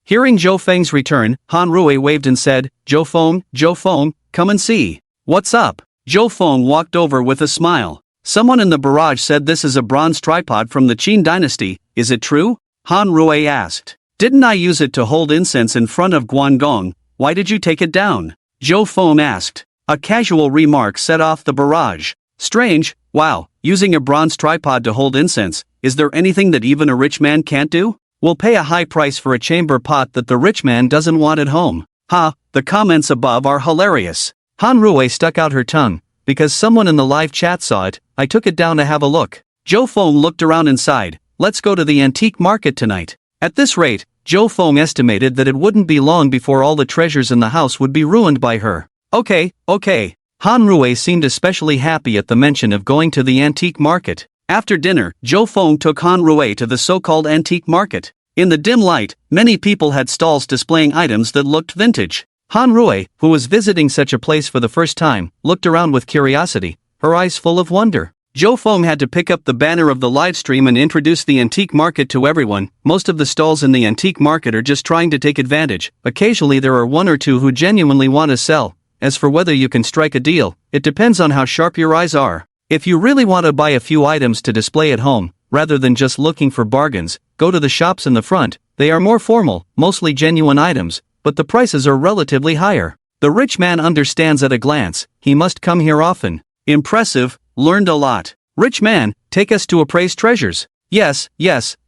Hearing Zhou Feng's return, Han Rui waved and said, Zhou Feng, come and see. What's up? Zhou Feng walked over with a smile. Someone in the barrage said this is a bronze tripod from the Qin dynasty, is it true? Han Rui asked. Didn't I use it to hold incense in front of Guangdong? Why did you take it down? Zhou Feng asked. A casual remark set off the barrage. Strange, wow, using a bronze tripod to hold incense, is there anything that even a rich man can't do? We'll pay a high price for a chamber pot that the rich man doesn't want at home. Ha, the comments above are hilarious. Han Rui stuck out her tongue. Because someone in the live chat saw it, I took it down to have a look. Zhou Feng looked around and sighed. Let's go to the antique market tonight. At this rate, Zhou Feng estimated that it wouldn't be long before all the treasures in the house would be ruined by her. Okay. Han Rui seemed especially happy at the mention of going to the antique market. After dinner, Zhou Feng took Han Rui to the so-called antique market. In the dim light, many people had stalls displaying items that looked vintage. Han Rui, who was visiting such a place for the first time, looked around with curiosity, her eyes full of wonder. Zhou Feng had to pick up the banner of the live stream and introduce the antique market to everyone. Most of the stalls in the antique market are just trying to take advantage. Occasionally there are one or two who genuinely want to sell. As for whether you can strike a deal, it depends on how sharp your eyes are. If you really want to buy a few items to display at home, rather than just looking for bargains, go to the shops in the front. They are more formal, mostly genuine items, but the prices are relatively higher. The rich man understands at a glance, he must come here often. Impressive, learned a lot. Rich man, take us to appraised treasures. Yes,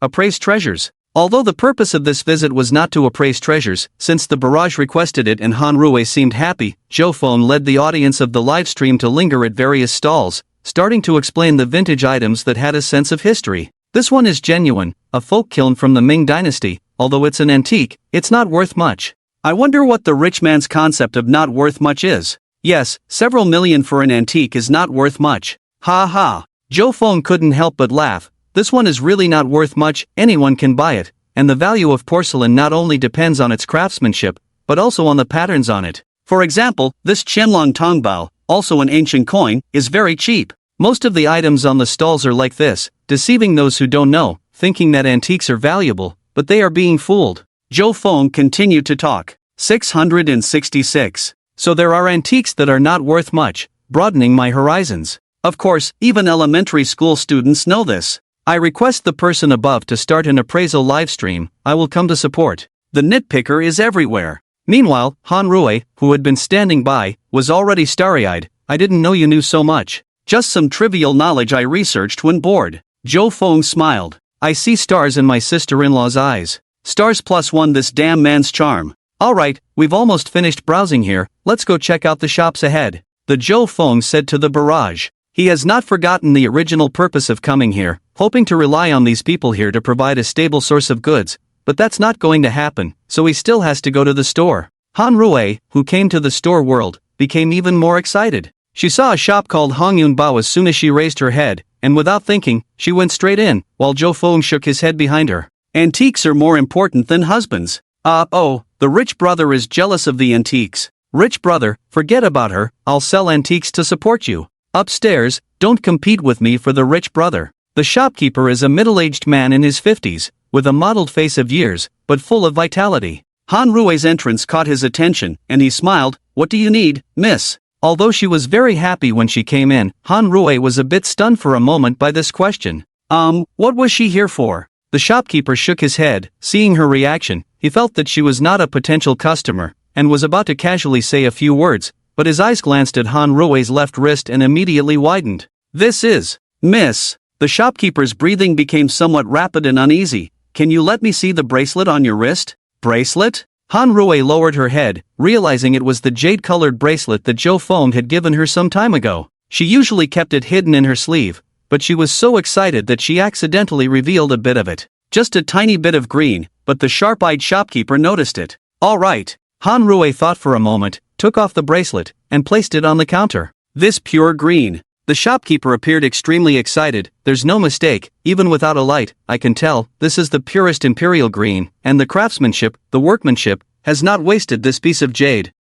appraised treasures. Although the purpose of this visit was not to appraise treasures, since the barrage requested it and Han Rui seemed happy, Zhou Feng led the audience of the live stream to linger at various stalls, starting to explain the vintage items that had a sense of history. This one is genuine, a folk kiln from the Ming dynasty. Although it's an antique, it's not worth much. I wonder what the rich man's concept of not worth much is. Yes, several million for an antique is not worth much. Ha ha. Zhou Feng couldn't help but laugh. This one is really not worth much, anyone can buy it, and the value of porcelain not only depends on its craftsmanship, but also on the patterns on it. For example, this Qianlong Tongbao, also an ancient coin, is very cheap. Most of the items on the stalls are like this, deceiving those who don't know, thinking that antiques are valuable, but they are being fooled. Zhou Feng continued to talk. 666. So there are antiques that are not worth much, broadening my horizons. Of course, even elementary school students know this. I request the person above to start an appraisal livestream. I will come to support. The nitpicker is everywhere. Meanwhile, Han Rui, who had been standing by, was already starry-eyed. I didn't know you knew so much. Just some trivial knowledge I researched when bored. Zhou Feng smiled. I see stars in my sister-in-law's eyes. Stars +1 this damn man's charm. Alright, we've almost finished browsing here, let's go check out the shops ahead. The Zhou Feng said to the barrage. He has not forgotten the original purpose of coming here, hoping to rely on these people here to provide a stable source of goods, but that's not going to happen, so he still has to go to the store. Han Rui, who came to the store world, became even more excited. She saw a shop called Hongyun Bao as soon as she raised her head, and without thinking, she went straight in, while Zhou Feng shook his head behind her. Antiques are more important than husbands. The rich brother is jealous of the antiques. Rich brother, forget about her, I'll sell antiques to support you. Upstairs, don't compete with me for the rich brother. The shopkeeper is a middle-aged man in his 50s, with a mottled face of years, but full of vitality. Han Rui's entrance caught his attention, and he smiled. What do you need, miss? Although she was very happy when she came in, Han Rui was a bit stunned for a moment by this question. What was she here for? The shopkeeper shook his head. Seeing her reaction, he felt that she was not a potential customer, and was about to casually say a few words, but his eyes glanced at Han Rui's left wrist and immediately widened. This is, miss. The shopkeeper's breathing became somewhat rapid and uneasy. Can you let me see the bracelet on your wrist? Bracelet? Han Rui lowered her head, realizing it was the jade-colored bracelet that Zhou Feng had given her some time ago. She usually kept it hidden in her sleeve, but she was so excited that she accidentally revealed a bit of it. Just a tiny bit of green, but the sharp-eyed shopkeeper noticed it. All right, Han Rui thought for a moment, took off the bracelet, and placed it on the counter. This pure green. The shopkeeper appeared extremely excited. There's no mistake, even without a light, I can tell, this is the purest imperial green, and the craftsmanship, the workmanship, has not wasted this piece of jade.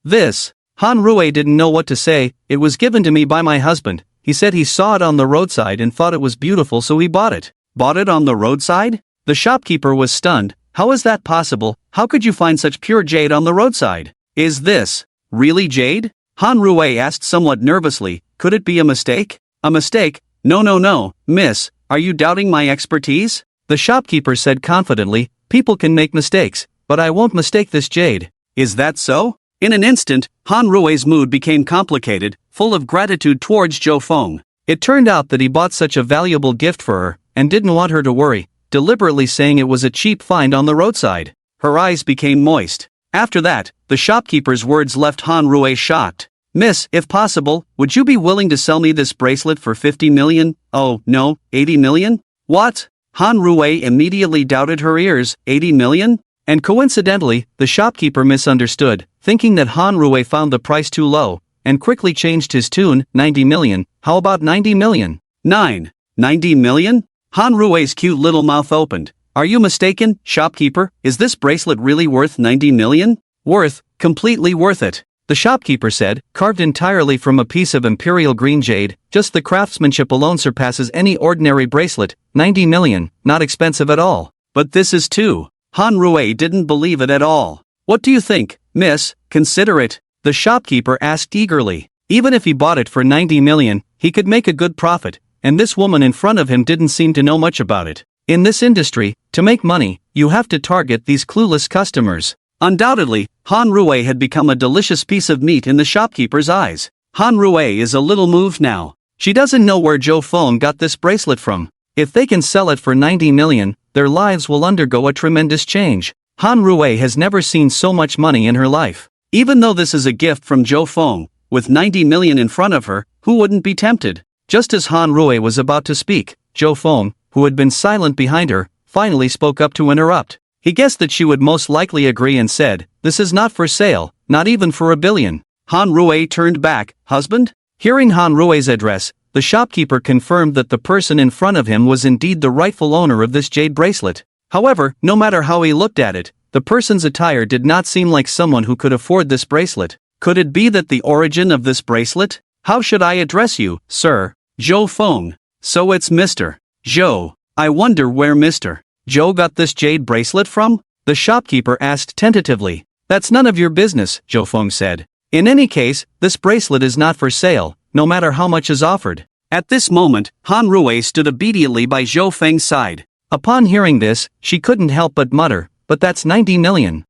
This. Han Rui didn't know what to say. It was given to me by my husband. He said he saw it on the roadside and thought it was beautiful, so he bought it. Bought it on the roadside? The shopkeeper was stunned. How is that possible? How could you find such pure jade on the roadside? Is this really jade? Han Rui asked somewhat nervously. Could it be a mistake? A mistake? No, miss, are you doubting my expertise? The shopkeeper said confidently, people can make mistakes, but I won't mistake this jade. Is that so? In an instant, Han Rui's mood became complicated, full of gratitude towards Zhou Feng. It turned out that he bought such a valuable gift for her, and didn't want her to worry, deliberately saying it was a cheap find on the roadside. Her eyes became moist. After that, the shopkeeper's words left Han Rui shocked. Miss, if possible, would you be willing to sell me this bracelet for 50 million? Oh, no, 80 million? What? Han Rui immediately doubted her ears. 80 million? And coincidentally, the shopkeeper misunderstood, thinking that Han Rui found the price too low, and quickly changed his tune. 90 million, how about 90 million? 90 million? Han Rui's cute little mouth opened. Are you mistaken, shopkeeper? Is this bracelet really worth 90 million? Worth, completely worth it. The shopkeeper said, carved entirely from a piece of imperial green jade, just the craftsmanship alone surpasses any ordinary bracelet. 90 million, not expensive at all. But this is too. Han Rui didn't believe it at all. What do you think, miss? Consider it. The shopkeeper asked eagerly. Even if he bought it for 90 million, he could make a good profit, and this woman in front of him didn't seem to know much about it. In this industry, to make money, you have to target these clueless customers. Undoubtedly, Han Rui had become a delicious piece of meat in the shopkeeper's eyes. Han Rui is a little moved now. She doesn't know where Zhou Feng got this bracelet from. If they can sell it for 90 million, their lives will undergo a tremendous change. Han Rui has never seen so much money in her life. Even though this is a gift from Zhou Feng, with 90 million in front of her, who wouldn't be tempted? Just as Han Rui was about to speak, Zhou Feng, who had been silent behind her, finally spoke up to interrupt. He guessed that she would most likely agree and said, this is not for sale, not even for 1 billion. Han Rui turned back. Husband? Hearing Han Rui's address, the shopkeeper confirmed that the person in front of him was indeed the rightful owner of this jade bracelet. However, no matter how he looked at it, the person's attire did not seem like someone who could afford this bracelet. Could it be that the origin of this bracelet? How should I address you, sir? Zhou Feng. So it's Mr. Zhou. I wonder where Mr. Zhou got this jade bracelet from? The shopkeeper asked tentatively. That's none of your business, Zhou Feng said. In any case, this bracelet is not for sale, no matter how much is offered. At this moment, Han Rui stood obediently by Zhou Feng's side. Upon hearing this, she couldn't help but mutter, but that's 90 million.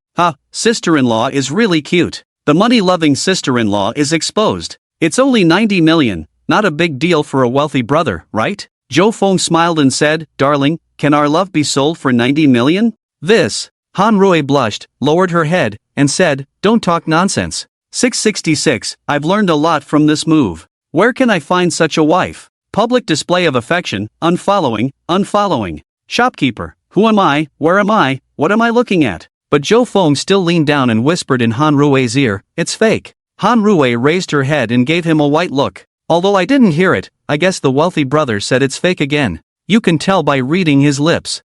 Sister-in-law is really cute. The money-loving sister-in-law is exposed. It's only 90 million, not a big deal for a wealthy brother, right? Zhou Feng smiled and said, darling, can our love be sold for 90 million? This. Han Rui blushed, lowered her head, and said, don't talk nonsense. 666, I've learned a lot from this move. Where can I find such a wife? Public display of affection, unfollowing. Shopkeeper, who am I, where am I, what am I looking at? But Zhou Feng still leaned down and whispered in Han Rui's ear, it's fake. Han Rui raised her head and gave him a white look. Although I didn't hear it, I guess the wealthy brother said it's fake again. You can tell by reading his lips.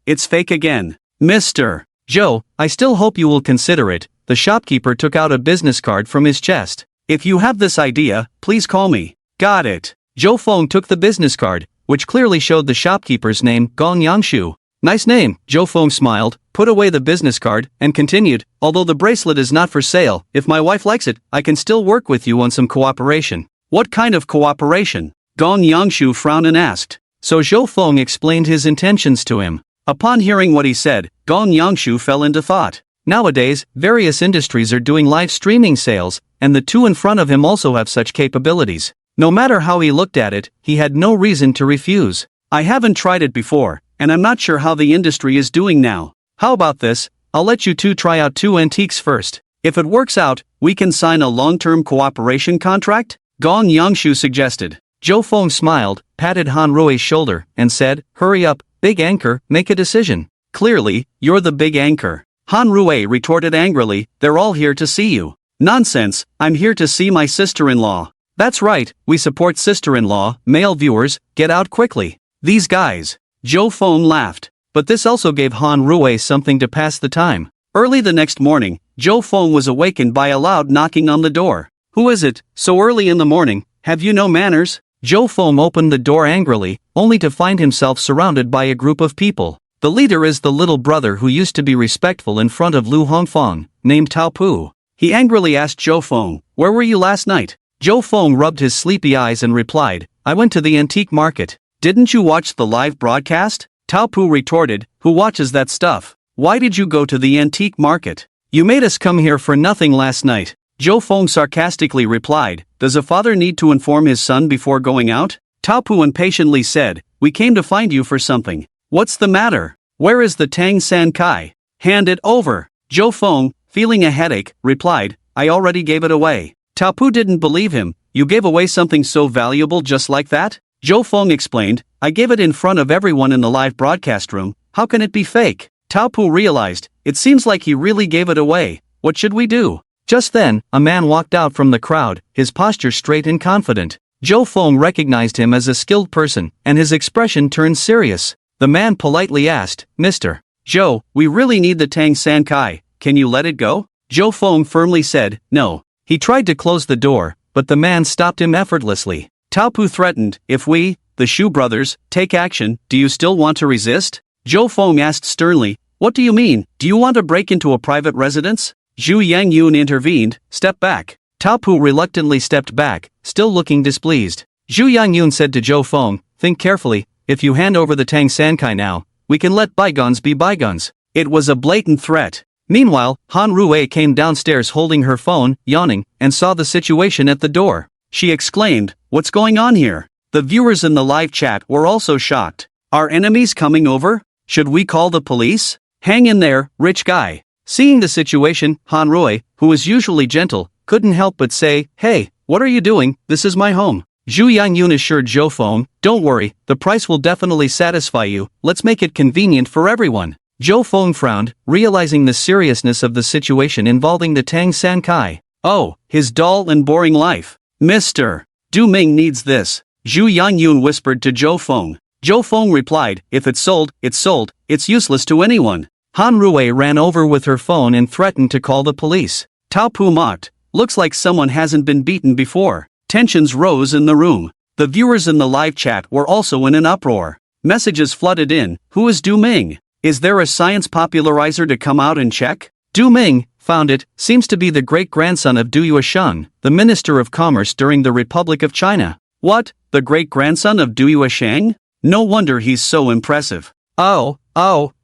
It's fake again. Mr. Zhou, I still hope you will consider it. The shopkeeper took out a business card from his chest. If you have this idea, please call me. Got it. Zhou Feng took the business card, which clearly showed the shopkeeper's name, Gong Yangshu. Nice name, Zhou Feng smiled, put away the business card, and continued, although the bracelet is not for sale, if my wife likes it, I can still work with you on some cooperation. What kind of cooperation? Gong Yangshu frowned and asked. So Zhou Feng explained his intentions to him. Upon hearing what he said, Gong Yangshu fell into thought. Nowadays, various industries are doing live streaming sales, and the two in front of him also have such capabilities. No matter how he looked at it, he had no reason to refuse. I haven't tried it before, and I'm not sure how the industry is doing now. How about this? I'll let you two try out 2 antiques first. If it works out, we can sign a long-term cooperation contract? Gong Yangshu suggested. Zhou Feng smiled, patted Han Rui's shoulder, and said, hurry up, big anchor, make a decision. Clearly, you're the big anchor. Han Rui retorted angrily, they're all here to see you. Nonsense, I'm here to see my sister-in-law. That's right, we support sister-in-law, male viewers, get out quickly. These guys. Zhou Feng laughed. But this also gave Han Rui something to pass the time. Early the next morning, Zhou Feng was awakened by a loud knocking on the door. Who is it, so early in the morning, have you no manners? Zhou Feng opened the door angrily, only to find himself surrounded by a group of people. The leader is the little brother who used to be respectful in front of Lu Hongfang, named Tao Pu. He angrily asked Zhou Feng, where were you last night? Zhou Feng rubbed his sleepy eyes and replied, I went to the antique market. Didn't you watch the live broadcast? Tao Pu retorted, who watches that stuff? Why did you go to the antique market? You made us come here for nothing last night. Zhou Feng sarcastically replied, does a father need to inform his son before going out? Tao Pu impatiently said, we came to find you for something. What's the matter? Where is the Tang San Kai? Hand it over. Zhou Feng, feeling a headache, replied, I already gave it away. Tao Pu didn't believe him. You gave away something so valuable just like that? Zhou Feng explained, I gave it in front of everyone in the live broadcast room, how can it be fake? Tao Pu realized, it seems like he really gave it away, what should we do? Just then, a man walked out from the crowd, his posture straight and confident. Zhou Feng recognized him as a skilled person, and his expression turned serious. The man politely asked, Mr. Zhou, we really need the Tang San Kai, can you let it go? Zhou Feng firmly said, no. He tried to close the door, but the man stopped him effortlessly. Tao Pu threatened, if we, the Shu brothers, take action, do you still want to resist? Zhou Feng asked sternly, what do you mean, do you want to break into a private residence? Zhu Yangyun intervened, step back. Tao Pu reluctantly stepped back, still looking displeased. Zhu Yangyun said to Zhou Feng, think carefully, if you hand over the Tang San Kai now, we can let bygones be bygones. It was a blatant threat. Meanwhile, Han Rui came downstairs holding her phone, yawning, and saw the situation at the door. She exclaimed, what's going on here? The viewers in the live chat were also shocked. Are enemies coming over? Should we call the police? Hang in there, rich guy. Seeing the situation, Han Rui, who is usually gentle, couldn't help but say, hey, what are you doing, this is my home. Zhu Yangyun assured Zhou Feng, don't worry, the price will definitely satisfy you, let's make it convenient for everyone. Zhou Feng frowned, realizing the seriousness of the situation involving the Tang San Kai. Oh, his dull and boring life. Mr. Du Ming needs this. Zhu Yangyun whispered to Zhou Feng. Zhou Feng replied, if it's sold, it's useless to anyone. Han Rui ran over with her phone and threatened to call the police. Tao Pu mocked, looks like someone hasn't been beaten before. Tensions rose in the room. The viewers in the live chat were also in an uproar. Messages flooded in, who is Du Ming? Is there a science popularizer to come out and check? Du Ming, found it, seems to be the great-grandson of Du Yuesheng, the Minister of Commerce during the Republic of China. What, the great-grandson of Du Yuesheng? No wonder he's so impressive. Oh,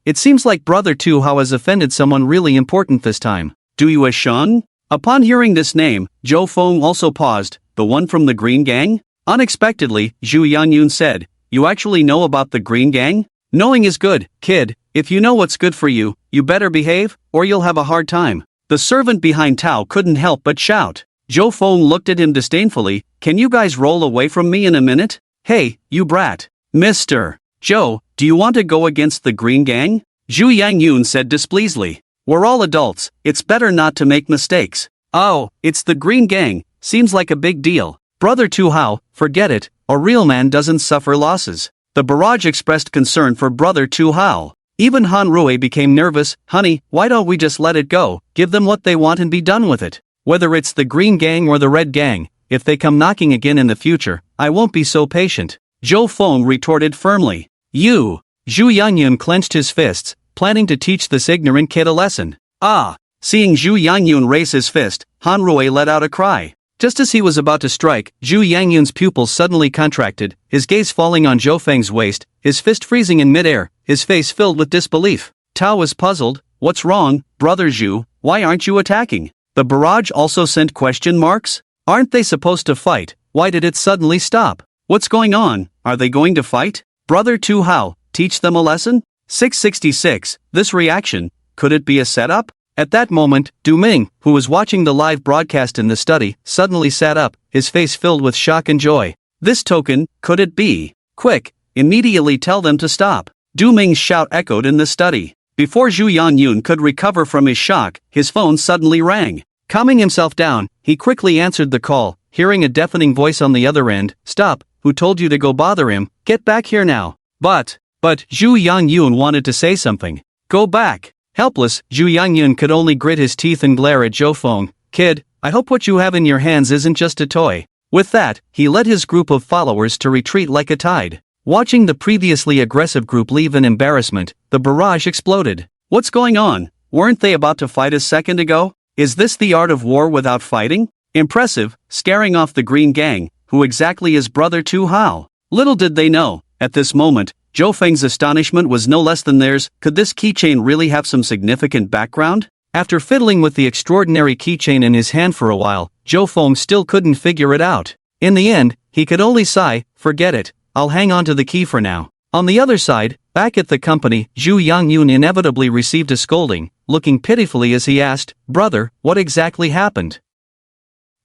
it seems like Brother Tu Hao has offended someone really important this time. Du Yuesheng? Upon hearing this name, Zhou Feng also paused, the one from the Green Gang? Unexpectedly, Zhu Yangyun said, you actually know about the Green Gang? Knowing is good, kid, if you know what's good for you, you better behave, or you'll have a hard time. The servant behind Tao couldn't help but shout. Zhou Feng looked at him disdainfully, can you guys roll away from me in a minute? Hey, you brat. Mr. Zhou, do you want to go against the Green Gang? Zhu Yangyun said displeasedly. We're all adults, it's better not to make mistakes. Oh, it's the Green Gang, seems like a big deal. Brother Tu Hao, forget it, a real man doesn't suffer losses. The barrage expressed concern for Brother Tu Hao. Even Han Rui became nervous, honey, why don't we just let it go, give them what they want and be done with it. Whether it's the Green Gang or the Red Gang, if they come knocking again in the future, I won't be so patient. Zhou Feng retorted firmly. You! Zhu Yangyun clenched his fists, planning to teach this ignorant kid a lesson. Ah! Seeing Zhu Yangyun raise his fist, Han Rui let out a cry. Just as he was about to strike, Zhu Yangyun's pupils suddenly contracted, his gaze falling on Zhou Feng's waist, his fist freezing in midair, his face filled with disbelief. Tao was puzzled. What's wrong, Brother Zhu, why aren't you attacking? The barrage also sent question marks? Aren't they supposed to fight? Why did it suddenly stop? What's going on? Are they going to fight? Brother Tu Hao, teach them a lesson? 666, this reaction, could it be a setup? At that moment, Du Ming, who was watching the live broadcast in the study, suddenly sat up, his face filled with shock and joy. This token, could it be? Quick, immediately tell them to stop. Du Ming's shout echoed in the study. Before Zhu Yangyun could recover from his shock, his phone suddenly rang. Calming himself down, he quickly answered the call, hearing a deafening voice on the other end. "Stop, who told you to go bother him? Get back here now." But Zhu Yangyun wanted to say something. "Go back." Helpless, Zhu Yangyun could only grit his teeth and glare at Zhou Feng. "Kid, I hope what you have in your hands isn't just a toy." With that, he led his group of followers to retreat like a tide. Watching the previously aggressive group leave in embarrassment, the barrage exploded. What's going on? Weren't they about to fight a second ago? Is this the art of war without fighting? Impressive, scaring off the Green Gang. Who exactly is Brother Tu Hao? Little did they know, at this moment, Zhou Feng's astonishment was no less than theirs. Could this keychain really have some significant background? After fiddling with the extraordinary keychain in his hand for a while, Zhou Feng still couldn't figure it out. In the end, he could only sigh, "Forget it, I'll hang on to the key for now." On the other side, back at the company, Zhu Yangyun inevitably received a scolding, looking pitifully as he asked, "Brother, what exactly happened?"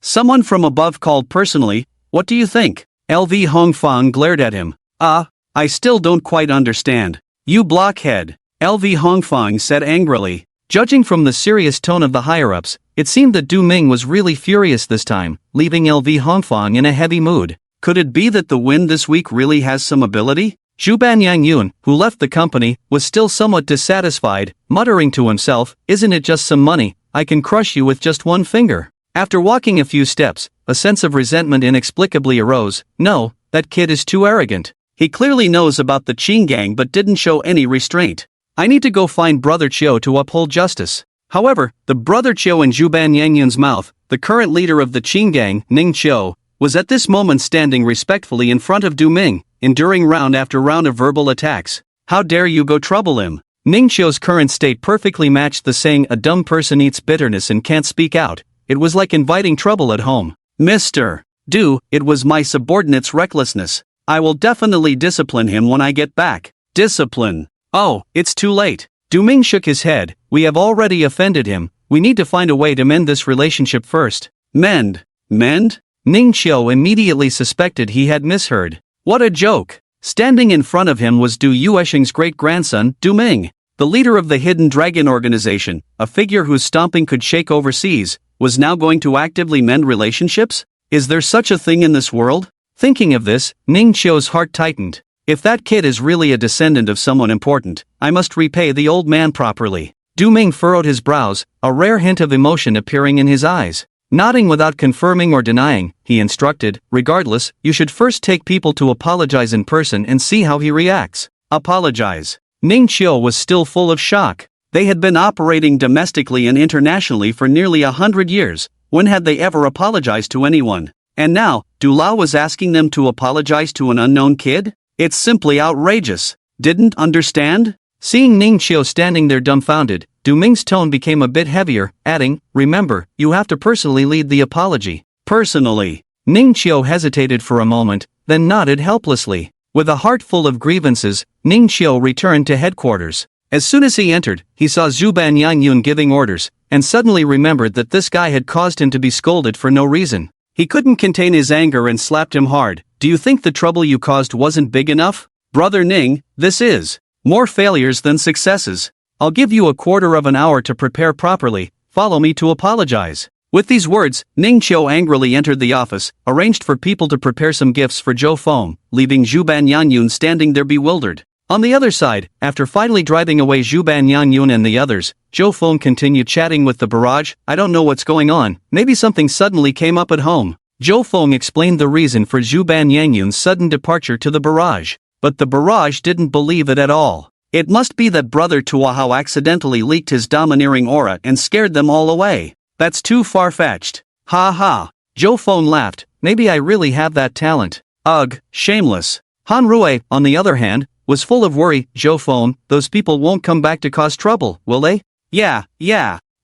Someone from above called personally, "What do you think?" LV Hongfang glared at him. I still don't quite understand." "You blockhead," LV Hongfang said angrily. Judging from the serious tone of the higher-ups, it seemed that Du Ming was really furious this time, leaving LV Hongfang in a heavy mood. Could it be that the wind this week really has some ability? Zhuban Yangyun, who left the company, was still somewhat dissatisfied, muttering to himself, "Isn't it just some money? I can crush you with just one finger." After walking a few steps, a sense of resentment inexplicably arose. No, that kid is too arrogant. He clearly knows about the Qing Gang but didn't show any restraint. I need to go find Brother Chiu to uphold justice. However, the Brother Chiu in Zhuban Yangyun's mouth, the current leader of the Qing Gang, Ning Chiu, was at this moment standing respectfully in front of Du Ming, enduring round after round of verbal attacks. "How dare you go trouble him?" Ning Chiu's current state perfectly matched the saying, "A dumb person eats bitterness and can't speak out." It was like inviting trouble at home. "Mr. Du, it was my subordinate's recklessness. I will definitely discipline him when I get back." "Discipline? Oh, it's too late." Du Ming shook his head. "We have already offended him. We need to find a way to mend this relationship first." "Mend? Mend?" Ning Chiu immediately suspected he had misheard. What a joke! Standing in front of him was Du Yuesheng's great-grandson, Du Ming. The leader of the Hidden Dragon organization, a figure whose stomping could shake overseas, was now going to actively mend relationships? Is there such a thing in this world? Thinking of this, Ning Chiu's heart tightened. If that kid is really a descendant of someone important, I must repay the old man properly. Du Ming furrowed his brows, a rare hint of emotion appearing in his eyes. Nodding without confirming or denying, he instructed, "Regardless, you should first take people to apologize in person and see how he reacts." Apologize? Ning Chiu was still full of shock. They had been operating domestically and internationally for nearly 100 years. When had they ever apologized to anyone? And now, Du Lao was asking them to apologize to an unknown kid? It's simply outrageous. Didn't understand? Seeing Ning Chiu standing there dumbfounded, Du Ming's tone became a bit heavier, adding, "Remember, you have to personally lead the apology." Personally? Ning Chiu hesitated for a moment, then nodded helplessly. With a heart full of grievances, Ning Chiu returned to headquarters. As soon as he entered, he saw Zhuban Yangyun giving orders, and suddenly remembered that this guy had caused him to be scolded for no reason. He couldn't contain his anger and slapped him hard. "Do you think the trouble you caused wasn't big enough? Brother Ning, this is more failures than successes. I'll give you a quarter of an hour to prepare properly. Follow me to apologize." With these words, Ning Chiu angrily entered the office, arranged for people to prepare some gifts for Zhou Feng, leaving Zhuban Yangyun standing there bewildered. On the other side, after finally driving away Zhuban Yangyun and the others, Zhou Feng continued chatting with the barrage. "I don't know what's going on, maybe something suddenly came up at home." Zhou Feng explained the reason for Zhuban Yangyun's sudden departure to the barrage. But the barrage didn't believe it at all. It must be that Brother Tuahao accidentally leaked his domineering aura and scared them all away. That's too far-fetched. Ha ha. Zhou Feng laughed. "Maybe I really have that talent." Ugh, shameless. Han Rui, on the other hand, was full of worry. "Zhou Feng, those people won't come back to cause trouble, will they?" Yeah.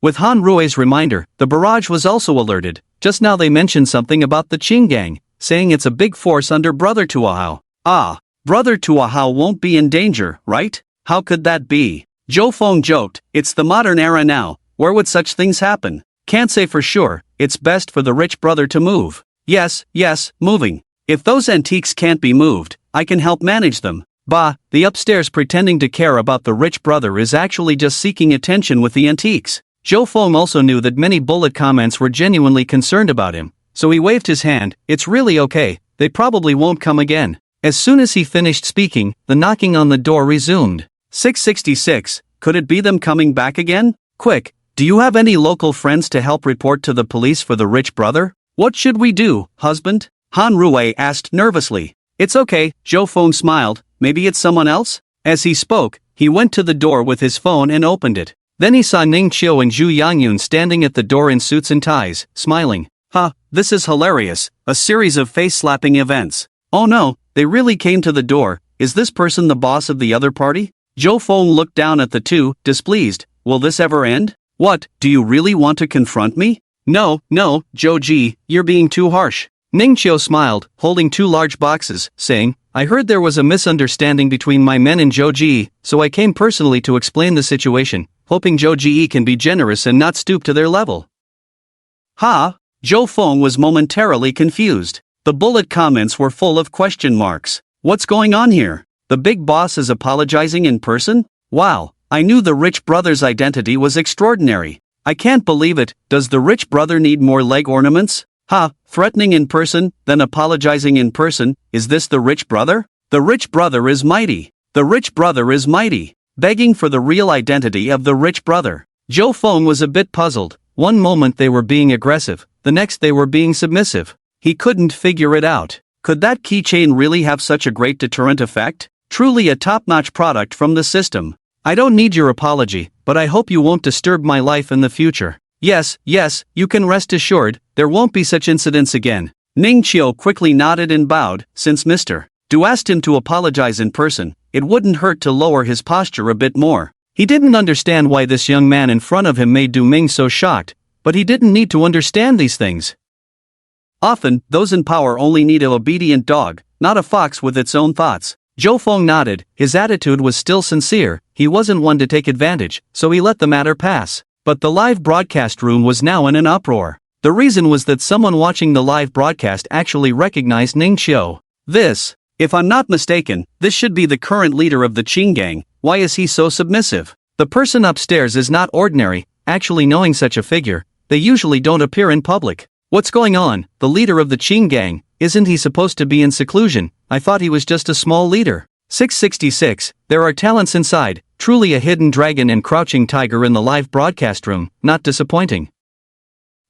With Han Rui's reminder, the barrage was also alerted. Just now they mentioned something about the Qing Gang, saying it's a big force under Brother Tuahao. Ah, Brother Tuahao won't be in danger, right? How could that be? Zhou Feng joked, "It's the modern era now, where would such things happen? Can't say for sure, it's best for the rich brother to move." Yes, moving. If those antiques can't be moved, I can help manage them. Bah, the upstairs pretending to care about the rich brother is actually just seeking attention with the antiques. Zhou Feng also knew that many bullet comments were genuinely concerned about him, so he waved his hand. It's really okay, they probably won't come again. As soon as he finished speaking, the knocking on the door resumed. 666, could it be them coming back again? Quick, do you have any local friends to help report to the police for the rich brother? What should we do, husband? Han Rui asked nervously. It's okay, Zhou Feng smiled, maybe it's someone else? As he spoke, he went to the door with his phone and opened it. Then he saw Ning Qiu and Zhu Yangyun standing at the door in suits and ties, smiling. This is hilarious, a series of face-slapping events. Oh no, they really came to the door. Is this person the boss of the other party? Zhou Feng looked down at the two, displeased. Will this ever end? What, do you really want to confront me? No, Zhou Ji, you're being too harsh. Ning Qiu smiled, holding two large boxes, saying, I heard there was a misunderstanding between my men and Zhou Ji, so I came personally to explain the situation, hoping Zhou Ji can be generous and not stoop to their level. Zhou Feng was momentarily confused. The bullet comments were full of question marks. What's going on here? The big boss is apologizing in person? Wow, I knew the rich brother's identity was extraordinary. I can't believe it. Does the rich brother need more leg ornaments? Threatening in person, then apologizing in person, is this the rich brother? The rich brother is mighty. The rich brother is mighty. Begging for the real identity of the rich brother. Zhou Feng was a bit puzzled. One moment they were being aggressive, the next they were being submissive. He couldn't figure it out. Could that keychain really have such a great deterrent effect? Truly a top-notch product from the system. I don't need your apology, but I hope you won't disturb my life in the future. Yes, you can rest assured, there won't be such incidents again. Ning Qiu quickly nodded and bowed, since Mr. Du asked him to apologize in person, it wouldn't hurt to lower his posture a bit more. He didn't understand why this young man in front of him made Du Ming so shocked, but he didn't need to understand these things. Often, those in power only need an obedient dog, not a fox with its own thoughts. Zhou Feng nodded, his attitude was still sincere, he wasn't one to take advantage, so he let the matter pass. But the live broadcast room was now in an uproar. The reason was that someone watching the live broadcast actually recognized Ning Qiu. This, if I'm not mistaken, this should be the current leader of the Qing gang. Why is he so submissive? The person upstairs is not ordinary, actually knowing such a figure, they usually don't appear in public. What's going on? The leader of the Qing gang, isn't he supposed to be in seclusion? I thought he was just a small leader. 666, there are talents inside, truly a hidden dragon and crouching tiger in the live broadcast room, not disappointing.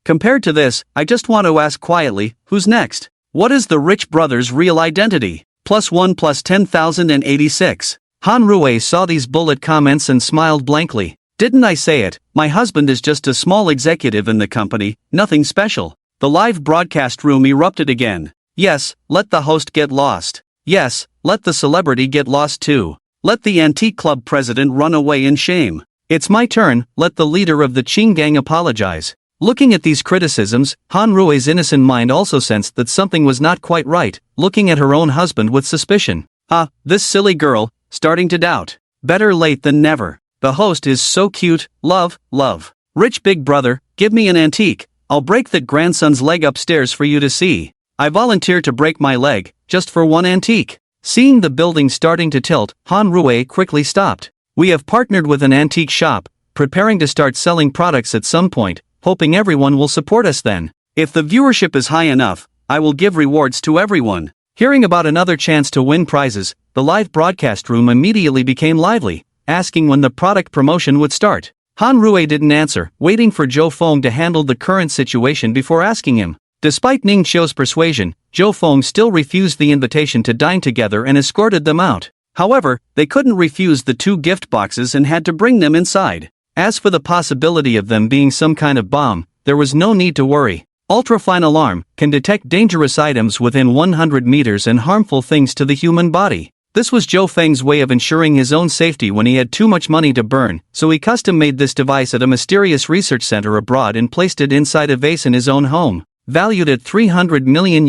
Compared to this, I just want to ask quietly, who's next? What is the rich brother's real identity? +1 + 10,086. Han Rui saw these bullet comments and smiled blankly. Didn't I say it? My husband is just a small executive in the company, nothing special. The live broadcast room erupted again. Yes, let the host get lost. Yes, let the celebrity get lost too. Let the antique club president run away in shame. It's my turn, let the leader of the Qing gang apologize. Looking at these criticisms, Han Rui's innocent mind also sensed that something was not quite right, looking at her own husband with suspicion. This silly girl, starting to doubt. Better late than never. The host is so cute, love. Rich big brother, give me an antique, I'll break that grandson's leg upstairs for you to see. I volunteer to break my leg, just for one antique. Seeing the building starting to tilt, Han Rui quickly stopped. We have partnered with an antique shop, preparing to start selling products at some point, hoping everyone will support us then. If the viewership is high enough, I will give rewards to everyone. Hearing about another chance to win prizes, the live broadcast room immediately became lively, asking when the product promotion would start. Han Rui didn't answer, waiting for Zhou Feng to handle the current situation before asking him. Despite Ning Qiu's persuasion, Zhou Feng still refused the invitation to dine together and escorted them out. However, they couldn't refuse the two gift boxes and had to bring them inside. As for the possibility of them being some kind of bomb, there was no need to worry. Ultrafine alarm can detect dangerous items within 100 meters and harmful things to the human body. This was Zhou Feng's way of ensuring his own safety when he had too much money to burn, so he custom-made this device at a mysterious research center abroad and placed it inside a vase in his own home, valued at $300 million.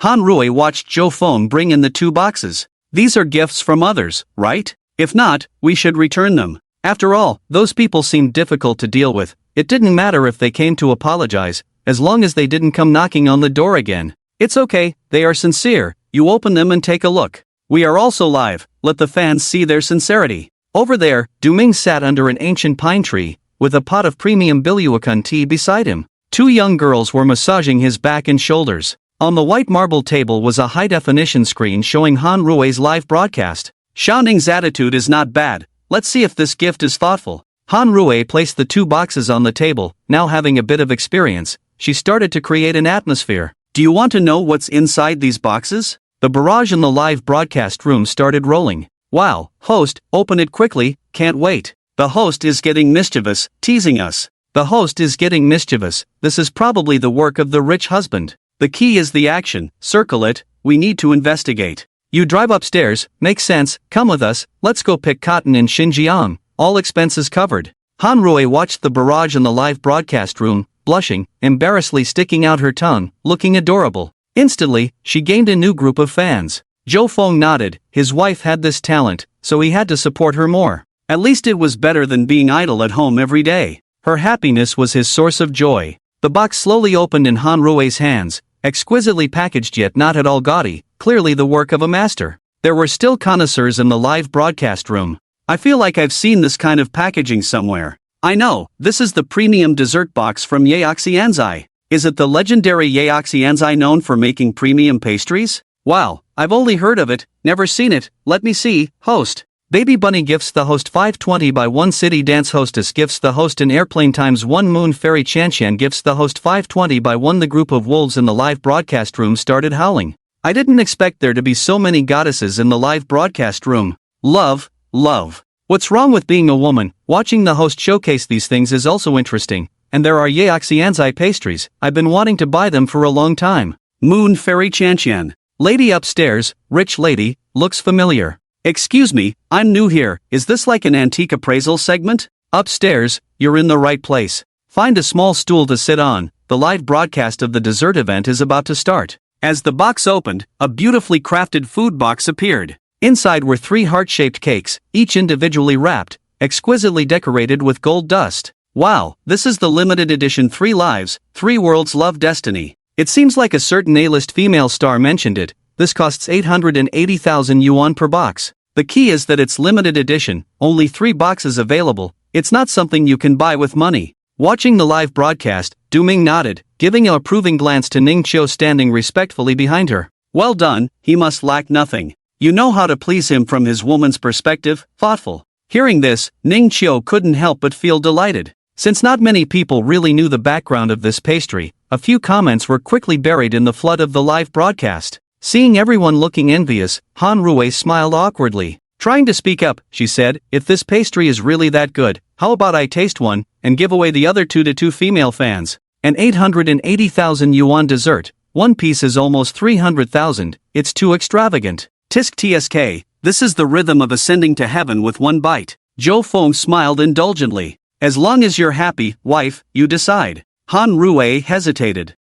Han Rui watched Zhou Feng bring in the two boxes. These are gifts from others, right? If not, we should return them. After all, those people seemed difficult to deal with. It didn't matter if they came to apologize, as long as they didn't come knocking on the door again. It's okay, they are sincere, you open them and take a look. We are also live, let the fans see their sincerity. Over there, Duming sat under an ancient pine tree, with a pot of premium Billionaire tea beside him. Two young girls were massaging his back and shoulders. On the white marble table was a high-definition screen showing Han Rui's live broadcast. Xiaoning's attitude is not bad, let's see if this gift is thoughtful. Han Rui placed the two boxes on the table. Now having a bit of experience, she started to create an atmosphere. Do you want to know what's inside these boxes? The barrage in the live broadcast room started rolling. Wow, host, open it quickly, can't wait. The host is getting mischievous, teasing us. The host is getting mischievous, this is probably the work of the rich husband. The key is the action, circle it, we need to investigate. You drive upstairs, makes sense, come with us, let's go pick cotton in Xinjiang, all expenses covered. Han Rui watched the barrage in the live broadcast room, blushing, embarrassedly sticking out her tongue, looking adorable. Instantly, she gained a new group of fans. Zhou Feng nodded, his wife had this talent, so he had to support her more. At least it was better than being idle at home every day. Her happiness was his source of joy. The box slowly opened in Han Rui's hands, exquisitely packaged yet not at all gaudy, clearly the work of a master. There were still connoisseurs in the live broadcast room. I feel like I've seen this kind of packaging somewhere. I know, this is the premium dessert box from Yaoxianzai. Is it the legendary Yaoxianzai known for making premium pastries? Wow, I've only heard of it, never seen it, let me see, host. Baby Bunny gifts the host 520 by 1 City Dance Hostess gifts the host an airplane times 1 Moon Fairy Chanshan gifts the host 520 by 1 The group of wolves in the live broadcast room started howling. I didn't expect there to be so many goddesses in the live broadcast room. Love, love. What's wrong with being a woman? Watching the host showcase these things is also interesting. And there are Yaoxianzai pastries, I've been wanting to buy them for a long time. Moon Fairy Chanshan. Lady upstairs, rich lady, looks familiar. Excuse me, I'm new here, is this like an antique appraisal segment? Upstairs, you're in the right place. Find a small stool to sit on, the live broadcast of the dessert event is about to start. As the box opened, a beautifully crafted food box appeared. Inside were 3 heart-shaped cakes, each individually wrapped, exquisitely decorated with gold dust. Wow, this is the limited edition 3 Lives, 3 Worlds Love Destiny. It seems like a certain A-list female star mentioned it. This costs 880,000 yuan per box. The key is that it's limited edition, only 3 boxes available, it's not something you can buy with money. Watching the live broadcast, Duming nodded, giving an approving glance to Ning Qiu standing respectfully behind her. Well done, he must lack nothing. You know how to please him from his woman's perspective, thoughtful. Hearing this, Ning Qiu couldn't help but feel delighted. Since not many people really knew the background of this pastry, a few comments were quickly buried in the flood of the live broadcast. Seeing everyone looking envious, Han Rui smiled awkwardly. Trying to speak up, she said, if this pastry is really that good, how about I taste one, and give away the other 2 to 2 female fans? An 880,000 yuan dessert, one piece is almost 300,000, it's too extravagant. Tisk tsk, this is the rhythm of ascending to heaven with one bite. Zhou Feng smiled indulgently. As long as you're happy, wife, you decide. Han Rui hesitated.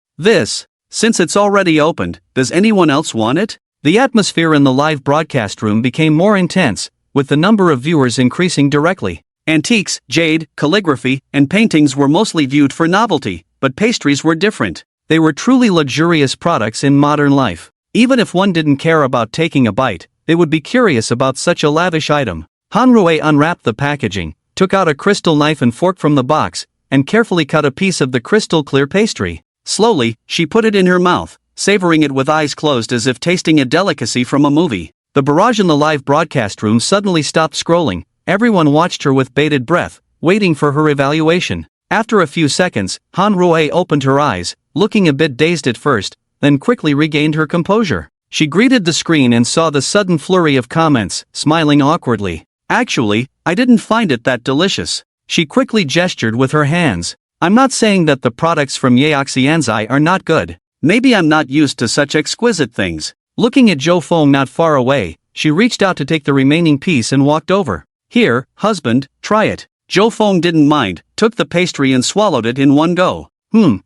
Since it's already opened, does anyone else want it? The atmosphere in the live broadcast room became more intense, with the number of viewers increasing directly. Antiques, jade, calligraphy, and paintings were mostly viewed for novelty, but pastries were different. They were truly luxurious products in modern life. Even if one didn't care about taking a bite, they would be curious about such a lavish item. Han Rui unwrapped the packaging, took out a crystal knife and fork from the box, and carefully cut a piece of the crystal clear pastry. Slowly, she put it in her mouth, savoring it with eyes closed as if tasting a delicacy from a movie. The barrage in the live broadcast room suddenly stopped scrolling. Everyone watched her with bated breath, waiting for her evaluation. After a few seconds, Han Rui opened her eyes, looking a bit dazed at first, then quickly regained her composure. She greeted the screen and saw the sudden flurry of comments, smiling awkwardly. Actually, I didn't find it that delicious. She quickly gestured with her hands. I'm not saying that the products from Yaoxianzai are not good. Maybe I'm not used to such exquisite things. Looking at Zhou Feng not far away, she reached out to take the remaining piece and walked over. Here, husband, try it. Zhou Feng didn't mind, took the pastry and swallowed it in one go.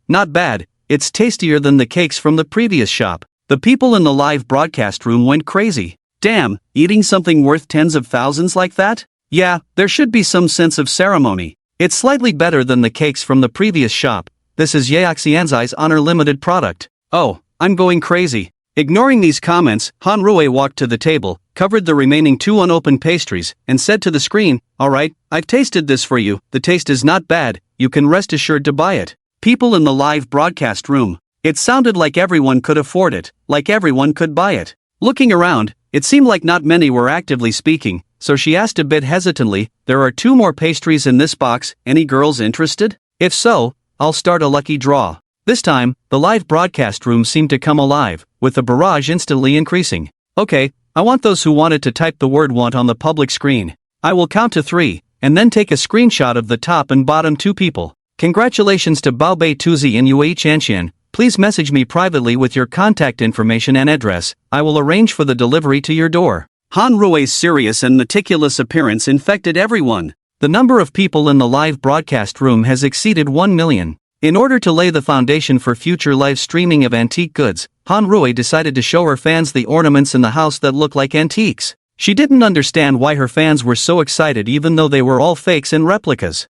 Not bad, it's tastier than the cakes from the previous shop. The people in the live broadcast room went crazy. Damn, eating something worth tens of thousands like that? Yeah, there should be some sense of ceremony. It's slightly better than the cakes from the previous shop. This is Yaoxianzai's Honor Limited product. Oh, I'm going crazy. Ignoring these comments, Han Rui walked to the table, covered the remaining 2 unopened pastries, and said to the screen, "Alright, I've tasted this for you, the taste is not bad, you can rest assured to buy it." People in the live broadcast room. It sounded like everyone could afford it, like everyone could buy it. Looking around, it seemed like not many were actively speaking, so she asked a bit hesitantly, "There are 2 more pastries in this box, any girls interested? If so, I'll start a lucky draw." This time, the live broadcast room seemed to come alive, with the barrage instantly increasing. "Okay, I want those who wanted to type the word want on the public screen. I will count to 3, and then take a screenshot of the top and bottom 2 people. Congratulations to Bao Bei Tuzi and Yue Chanxian. Please message me privately with your contact information and address. I will arrange for the delivery to your door." Han Rui's serious and meticulous appearance infected everyone. The number of people in the live broadcast room has exceeded 1 million. In order to lay the foundation for future live streaming of antique goods, Han Rui decided to show her fans the ornaments in the house that look like antiques. She didn't understand why her fans were so excited even though they were all fakes and replicas.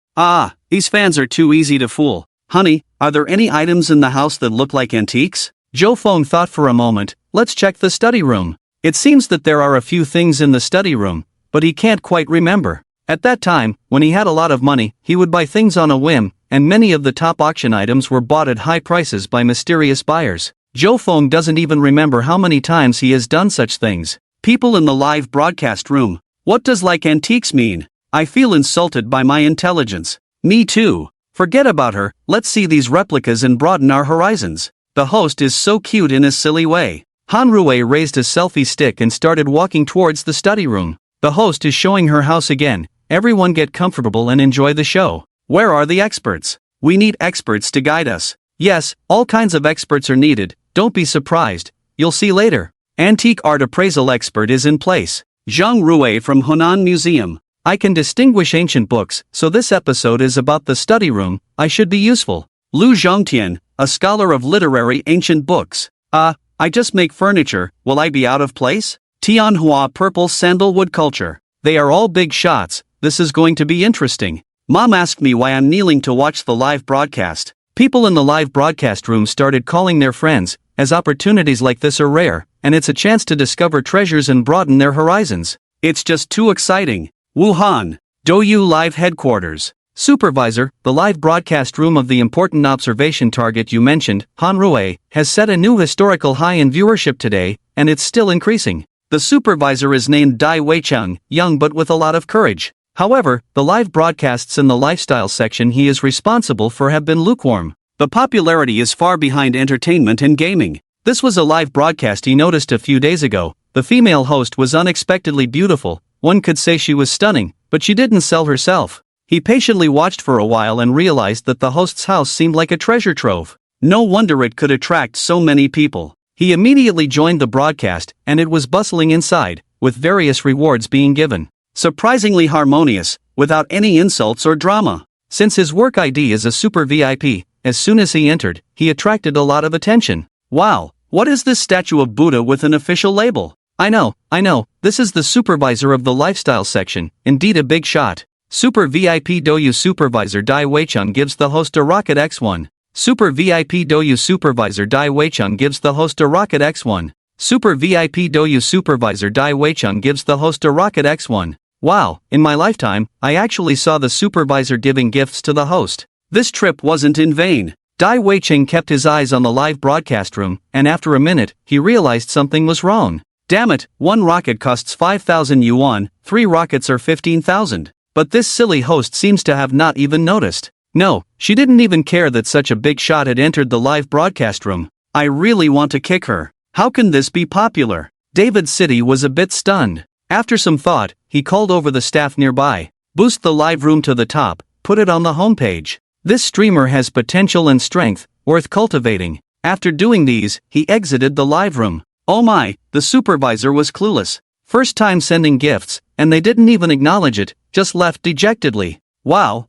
These fans are too easy to fool. "Honey, are there any items in the house that look like antiques?" Zhou Feng thought for a moment. "Let's check the study room." It seems that there are a few things in the study room, but he can't quite remember. At that time, when he had a lot of money, he would buy things on a whim, and many of the top auction items were bought at high prices by mysterious buyers. Zhou Feng doesn't even remember how many times he has done such things. People in the live broadcast room. What does like antiques mean? I feel insulted by my intelligence. Me too. Forget about her, let's see these replicas and broaden our horizons. The host is so cute in a silly way. Han Rui raised a selfie stick and started walking towards the study room. The host is showing her house again. Everyone get comfortable and enjoy the show. Where are the experts? We need experts to guide us. Yes, all kinds of experts are needed, don't be surprised. You'll see later. Antique art appraisal expert is in place. Zhang Rui from Hunan Museum. I can distinguish ancient books, so this episode is about the study room. I should be useful. Lu Zhongtian, a scholar of literary ancient books. I just make furniture, will I be out of place? Tianhua purple sandalwood culture. They are all big shots, this is going to be interesting. Mom asked me why I'm kneeling to watch the live broadcast. People in the live broadcast room started calling their friends, as opportunities like this are rare, and it's a chance to discover treasures and broaden their horizons. It's just too exciting. Wuhan, Douyu Live Headquarters. Supervisor, the live broadcast room of the important observation target you mentioned, Han Rui, has set a new historical high in viewership today, and it's still increasing. The supervisor is named Dai Weicheng, young but with a lot of courage. However, the live broadcasts in the lifestyle section he is responsible for have been lukewarm. The popularity is far behind entertainment and gaming. This was a live broadcast he noticed a few days ago. The female host was unexpectedly beautiful. One could say she was stunning, but she didn't sell herself. He patiently watched for a while and realized that the host's house seemed like a treasure trove. No wonder it could attract so many people. He immediately joined the broadcast, and it was bustling inside, with various rewards being given. Surprisingly harmonious, without any insults or drama. Since his work ID is a super VIP, as soon as he entered, he attracted a lot of attention. Wow, what is this statue of Buddha with an official label? I know, this is the supervisor of the lifestyle section, indeed a big shot. Super VIP Douyu Supervisor Dai Weicheng gives the host a Rocket X1. Super VIP Douyu Supervisor Dai Weicheng gives the host a Rocket X1. Super VIP Douyu Supervisor Dai Weicheng gives the host a Rocket X1. Wow, in my lifetime, I actually saw the supervisor giving gifts to the host. This trip wasn't in vain. Dai Weicheng kept his eyes on the live broadcast room, and after a minute, he realized something was wrong. Damn it, one rocket costs 5,000 yuan, 3 rockets are 15,000. But this silly host seems to have not even noticed. No, she didn't even care that such a big shot had entered the live broadcast room. I really want to kick her. How can this be popular? David City was a bit stunned. After some thought, he called over the staff nearby. Boost the live room to the top, put it on the homepage. This streamer has potential and strength, worth cultivating. After doing these, he exited the live room. Oh my, the supervisor was clueless. First time sending gifts, and they didn't even acknowledge it, just left dejectedly. Wow.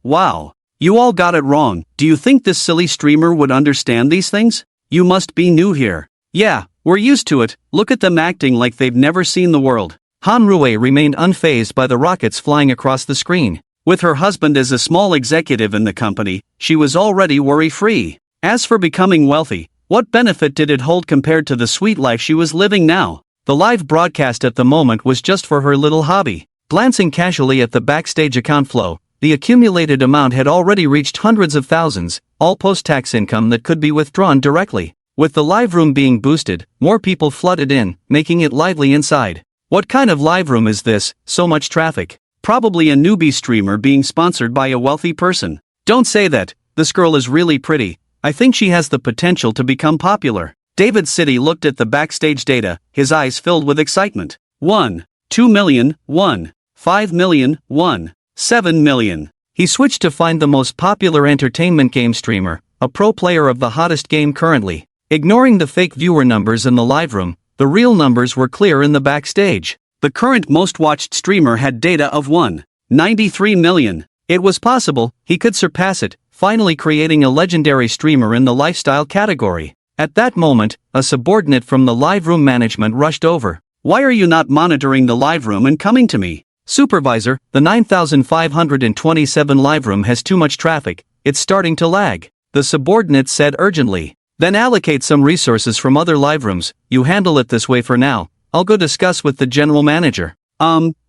You all got it wrong. Do you think this silly streamer would understand these things? You must be new here. Yeah, we're used to it, look at them acting like they've never seen the world. Han Rui remained unfazed by the rockets flying across the screen. With her husband as a small executive in the company, she was already worry-free. As for becoming wealthy, What benefit did it hold compared to the sweet life she was living now? The live broadcast at the moment was just for her little hobby. Glancing casually at the backstage account flow, the accumulated amount had already reached hundreds of thousands, all post-tax income that could be withdrawn directly. With the live room being boosted, more people flooded in, making it lively inside. What kind of live room is this? So much traffic. Probably a newbie streamer being sponsored by a wealthy person. Don't say that. This girl is really pretty. I think she has the potential to become popular. David City looked at the backstage data, his eyes filled with excitement. 1. 2 million, 1. 5 million, 1. 7 million. He switched to find the most popular entertainment game streamer, a pro player of the hottest game currently. Ignoring the fake viewer numbers in the live room, the real numbers were clear in the backstage. The current most watched streamer had data of 1.93 million. It was possible he could surpass it, finally creating a legendary streamer in the lifestyle category. At that moment, a subordinate from the live room management rushed over. Why are you not monitoring the live room and coming to me? Supervisor, the 9527 live room has too much traffic, it's starting to lag. The subordinate said urgently. Then allocate some resources from other live rooms, you handle it this way for now, I'll go discuss with the general manager.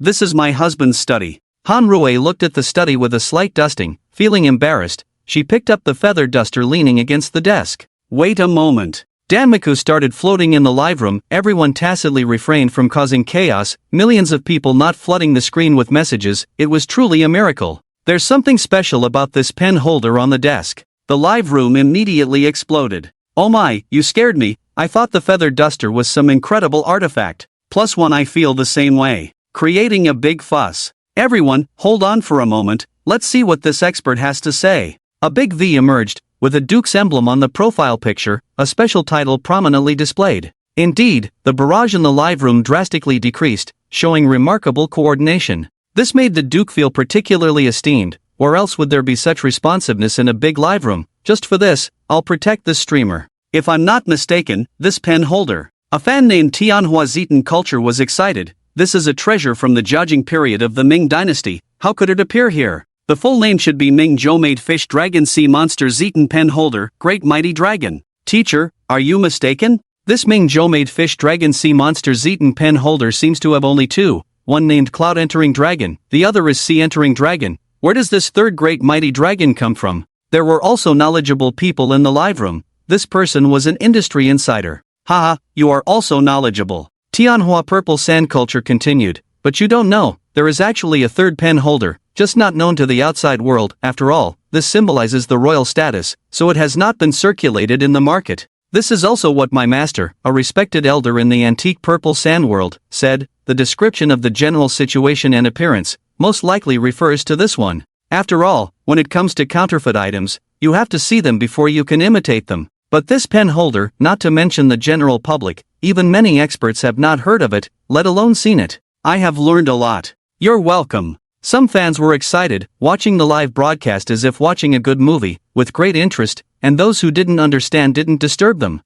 This is my husband's study. Han Rui looked at the study with a slight dusting, feeling embarrassed. She picked up the feather duster leaning against the desk. Wait a moment. Danmaku started floating in the live room, everyone tacitly refrained from causing chaos, millions of people not flooding the screen with messages, it was truly a miracle. There's something special about this pen holder on the desk. The live room immediately exploded. Oh my, you scared me, I thought the feather duster was some incredible artifact. +1 I feel the same way. Creating a big fuss. Everyone, hold on for a moment, let's see what this expert has to say. A big V emerged, with a Duke's emblem on the profile picture, a special title prominently displayed. Indeed, the barrage in the live room drastically decreased, showing remarkable coordination. This made the Duke feel particularly esteemed, or else would there be such responsiveness in a big live room? Just for this, I'll protect this streamer. If I'm not mistaken, this pen holder. A fan named Tianhua Zitan Culture was excited. This is a treasure from the judging period of the Ming Dynasty. How could it appear here? The full name should be Ming Zhou Made Fish Dragon Sea Monster Zitan Pen Holder, Great Mighty Dragon. Teacher, are you mistaken? This Ming Zhou Made Fish Dragon Sea Monster Zitan Pen Holder seems to have only two. One named Cloud Entering Dragon, the other is Sea Entering Dragon. Where does this third Great Mighty Dragon come from? There were also knowledgeable people in the live room. This person was an industry insider. Haha, you are also knowledgeable. Tianhua Purple Sand Culture continued. But you don't know, there is actually a third pen holder, just not known to the outside world. After all, this symbolizes the royal status, so it has not been circulated in the market. This is also what my master, a respected elder in the antique purple sand world, said. The description of the general situation and appearance most likely refers to this one. After all, when it comes to counterfeit items, you have to see them before you can imitate them. But this pen holder, not to mention the general public, even many experts have not heard of it, let alone seen it. I have learned a lot. You're welcome. Some fans were excited, watching the live broadcast as if watching a good movie, with great interest, and those who didn't understand didn't disturb them.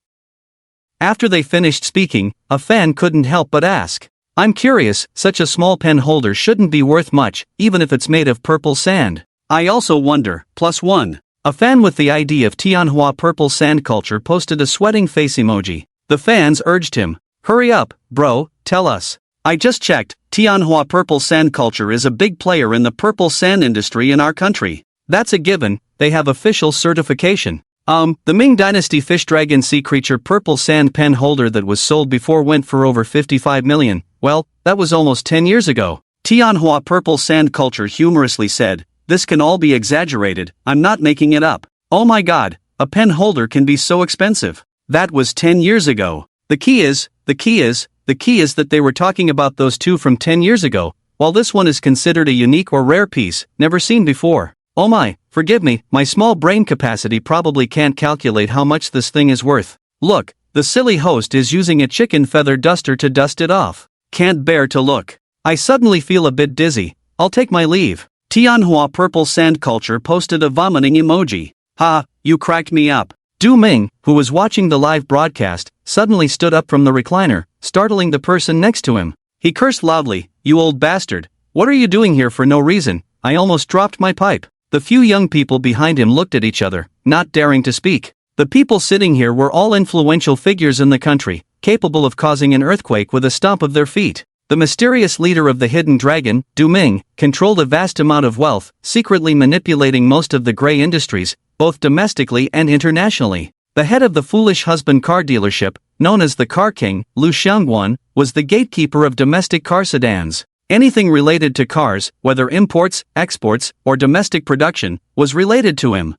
After they finished speaking, a fan couldn't help but ask. I'm curious, such a small pen holder shouldn't be worth much, even if it's made of purple sand. I also wonder, +1. A fan with the ID of Tianhua Purple Sand Culture posted a sweating face emoji. The fans urged him, hurry up, bro, tell us. I just checked, Tianhua Purple Sand Culture is a big player in the purple sand industry in our country. That's a given, they have official certification. The Ming Dynasty Fish Dragon Sea Creature Purple Sand Pen Holder that was sold before went for over 55 million, well, that was almost 10 years ago. Tianhua Purple Sand Culture humorously said, this can all be exaggerated, I'm not making it up. Oh my god, a pen holder can be so expensive. That was 10 years ago. The key is that they were talking about those two from 10 years ago, while this one is considered a unique or rare piece, never seen before. Oh my, forgive me, my small brain capacity probably can't calculate how much this thing is worth. Look, the silly host is using a chicken feather duster to dust it off. Can't bear to look. I suddenly feel a bit dizzy, I'll take my leave. Tianhua Purple Sand Culture posted a vomiting emoji. Ha, you cracked me up. Du Ming, who was watching the live broadcast, suddenly stood up from the recliner, startling the person next to him. He cursed loudly, you old bastard. What are you doing here for no reason? I almost dropped my pipe. The few young people behind him looked at each other, not daring to speak. The people sitting here were all influential figures in the country, capable of causing an earthquake with a stomp of their feet. The mysterious leader of the hidden dragon, Du Ming, controlled a vast amount of wealth, secretly manipulating most of the gray industries, both domestically and internationally. The head of the foolish husband car dealership, known as the Car King, Lu Xiangguan, was the gatekeeper of domestic car sedans. Anything related to cars, whether imports, exports, or domestic production, was related to him.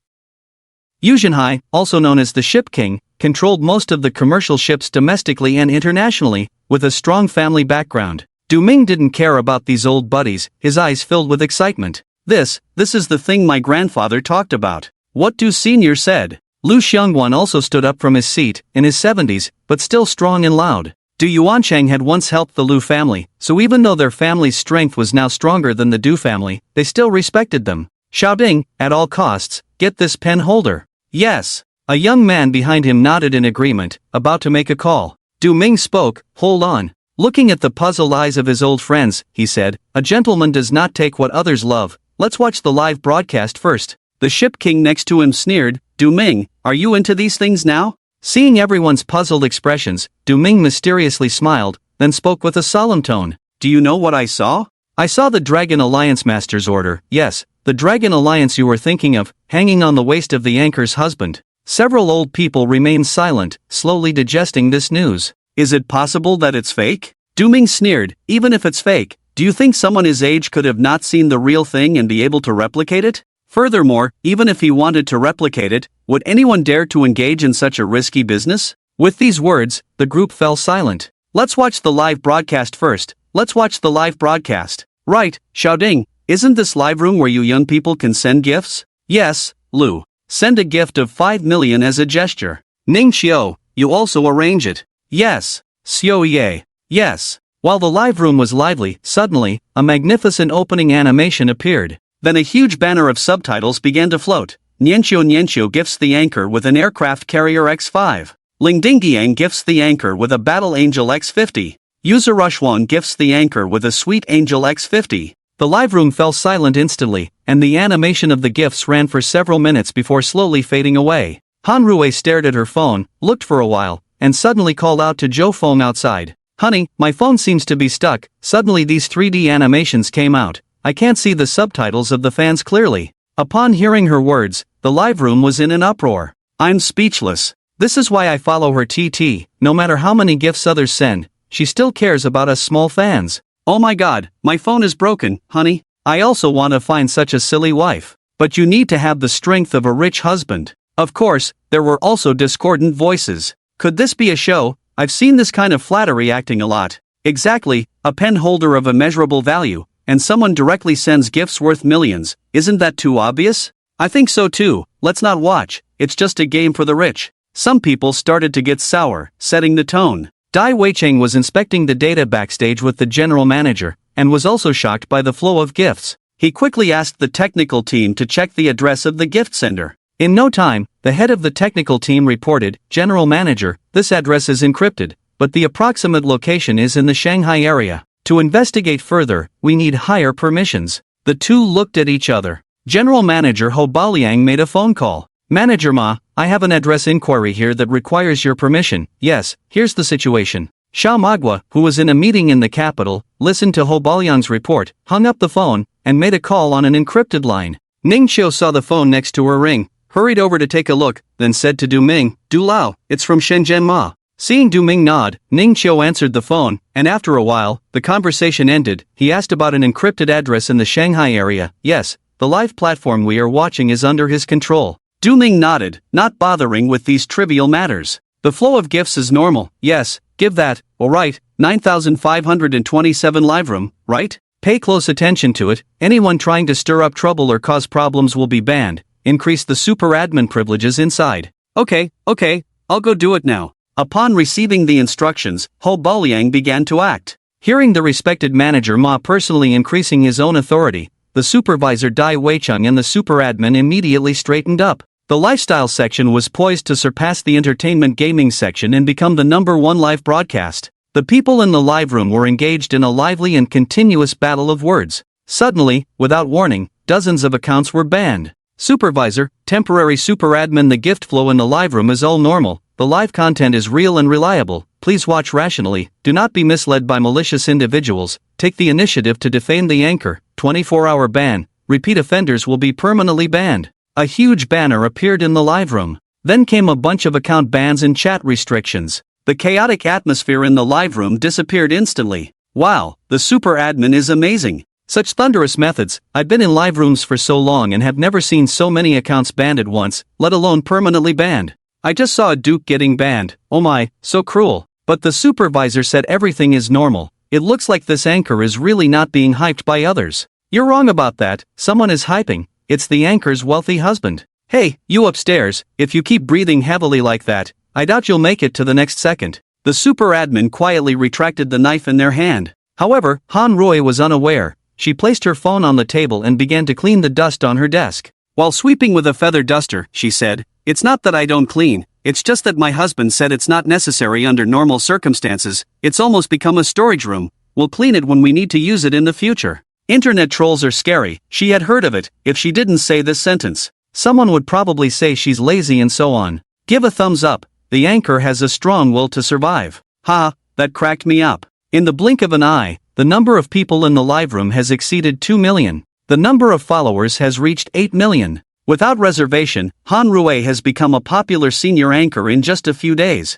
Yu Zhenhai, also known as the Ship King, controlled most of the commercial ships domestically and internationally, with a strong family background. Du Ming didn't care about these old buddies, his eyes filled with excitement. This is the thing my grandfather talked about. What Du Senior said. Lu Xiangguan also stood up from his seat, in his 70s, but still strong and loud. Du Yuancheng had once helped the Lu family, so even though their family's strength was now stronger than the Du family, they still respected them. Xiaoding, at all costs, get this pen holder. Yes. A young man behind him nodded in agreement, about to make a call. Du Ming spoke, hold on. Looking at the puzzled eyes of his old friends, he said, a gentleman does not take what others love. Let's watch the live broadcast first. The Ship King next to him sneered, Du Ming, are you into these things now? Seeing everyone's puzzled expressions, Du Ming mysteriously smiled, then spoke with a solemn tone. Do you know what I saw? I saw the Dragon Alliance Master's order, yes, the Dragon Alliance you were thinking of, hanging on the waist of the anchor's husband. Several old people remained silent, slowly digesting this news. Is it possible that it's fake? Du Ming sneered, even if it's fake, do you think someone his age could have not seen the real thing and be able to replicate it? Furthermore, even if he wanted to replicate it, would anyone dare to engage in such a risky business? With these words, the group fell silent. Let's watch the live broadcast first. Let's watch the live broadcast. Right, Xiaoding, isn't this live room where you young people can send gifts? Yes, Lu. Send a gift of 5 million as a gesture. Ning Xiao, you also arrange it. Yes. Xiao Ye. Yes. While the live room was lively, suddenly, a magnificent opening animation appeared. Then a huge banner of subtitles began to float. Nianqiu gifts the anchor with an aircraft carrier X5. Ling Dingyang gifts the anchor with a Battle Angel X50. User Rushwan gifts the anchor with a Sweet Angel X50. The live room fell silent instantly, and the animation of the gifts ran for several minutes before slowly fading away. Han Rui stared at her phone, looked for a while, and suddenly called out to Zhou Feng outside. Honey, my phone seems to be stuck. Suddenly these 3D animations came out. I can't see the subtitles of the fans clearly. Upon hearing her words, the live room was in an uproar. I'm speechless. This is why I follow her TT. No matter how many gifts others send, she still cares about us small fans. Oh my god, my phone is broken, honey. I also want to find such a silly wife. But you need to have the strength of a rich husband. Of course, there were also discordant voices. Could this be a show? I've seen this kind of flattery acting a lot. Exactly, a pen holder of immeasurable value, and someone directly sends gifts worth millions. Isn't that too obvious? I think so too. Let's not watch. It's just a game for the rich. Some people started to get sour, setting the tone. Dai Weicheng was inspecting the data backstage with the general manager, and was also shocked by the flow of gifts. He quickly asked the technical team to check the address of the gift sender. In no time, the head of the technical team reported, General Manager, this address is encrypted, but the approximate location is in the Shanghai area. To investigate further, we need higher permissions. The two looked at each other. General Manager Ho Baoliang made a phone call. Manager Ma, I have an address inquiry here that requires your permission. Yes, here's the situation. Xiao Magua, who was in a meeting in the capital, listened to Ho Baoliang's report, hung up the phone, and made a call on an encrypted line. Ning Qiu saw the phone next to her ring, hurried over to take a look, then said to Du Ming, Du Lao, it's from Shenzhen Ma. Seeing Du Ming nod, Ning Qiu answered the phone, and after a while, the conversation ended. He asked about an encrypted address in the Shanghai area. Yes, the live platform we are watching is under his control. Du Ming nodded, not bothering with these trivial matters. The flow of gifts is normal. Yes, give that. Alright, 9,527 live room, right? Pay close attention to it. Anyone trying to stir up trouble or cause problems will be banned. Increase the super admin privileges inside. Okay, I'll go do it now. Upon receiving the instructions, Ho Baoliang began to act. Hearing the respected manager Ma personally increasing his own authority, the supervisor Dai Weicheng and the super admin immediately straightened up. The lifestyle section was poised to surpass the entertainment gaming section and become the #1 live broadcast. The people in the live room were engaged in a lively and continuous battle of words. Suddenly, without warning, dozens of accounts were banned. Supervisor, temporary super admin. The gift flow in the live room is all normal. The live content is real and reliable. Please watch rationally. Do not be misled by malicious individuals. Take the initiative to defame the anchor. 24-hour ban. Repeat offenders will be permanently banned. A huge banner appeared in the live room. Then came a bunch of account bans and chat restrictions. The chaotic atmosphere in the live room disappeared instantly. Wow, the super admin is amazing. Such thunderous methods. I've been in live rooms for so long and have never seen so many accounts banned at once, let alone permanently banned. I just saw a Duke getting banned. Oh my, so cruel. But the supervisor said everything is normal. It looks like this anchor is really not being hyped by others. You're wrong about that. Someone is hyping. It's the anchor's wealthy husband. Hey, you upstairs, if you keep breathing heavily like that, I doubt you'll make it to the next second. The super admin quietly retracted the knife in their hand. However, Han Rui was unaware. She placed her phone on the table and began to clean the dust on her desk. While sweeping with a feather duster, she said, "It's not that I don't clean, it's just that my husband said it's not necessary under normal circumstances. It's almost become a storage room. We'll clean it when we need to use it in the future." Internet trolls are scary. She had heard of it. If she didn't say this sentence, someone would probably say she's lazy and so on. Give a thumbs up. The anchor has a strong will to survive. Ha, that cracked me up. In the blink of an eye, the number of people in the live room has exceeded 2 million. The number of followers has reached 8 million. Without reservation, Han Rui has become a popular senior anchor in just a few days.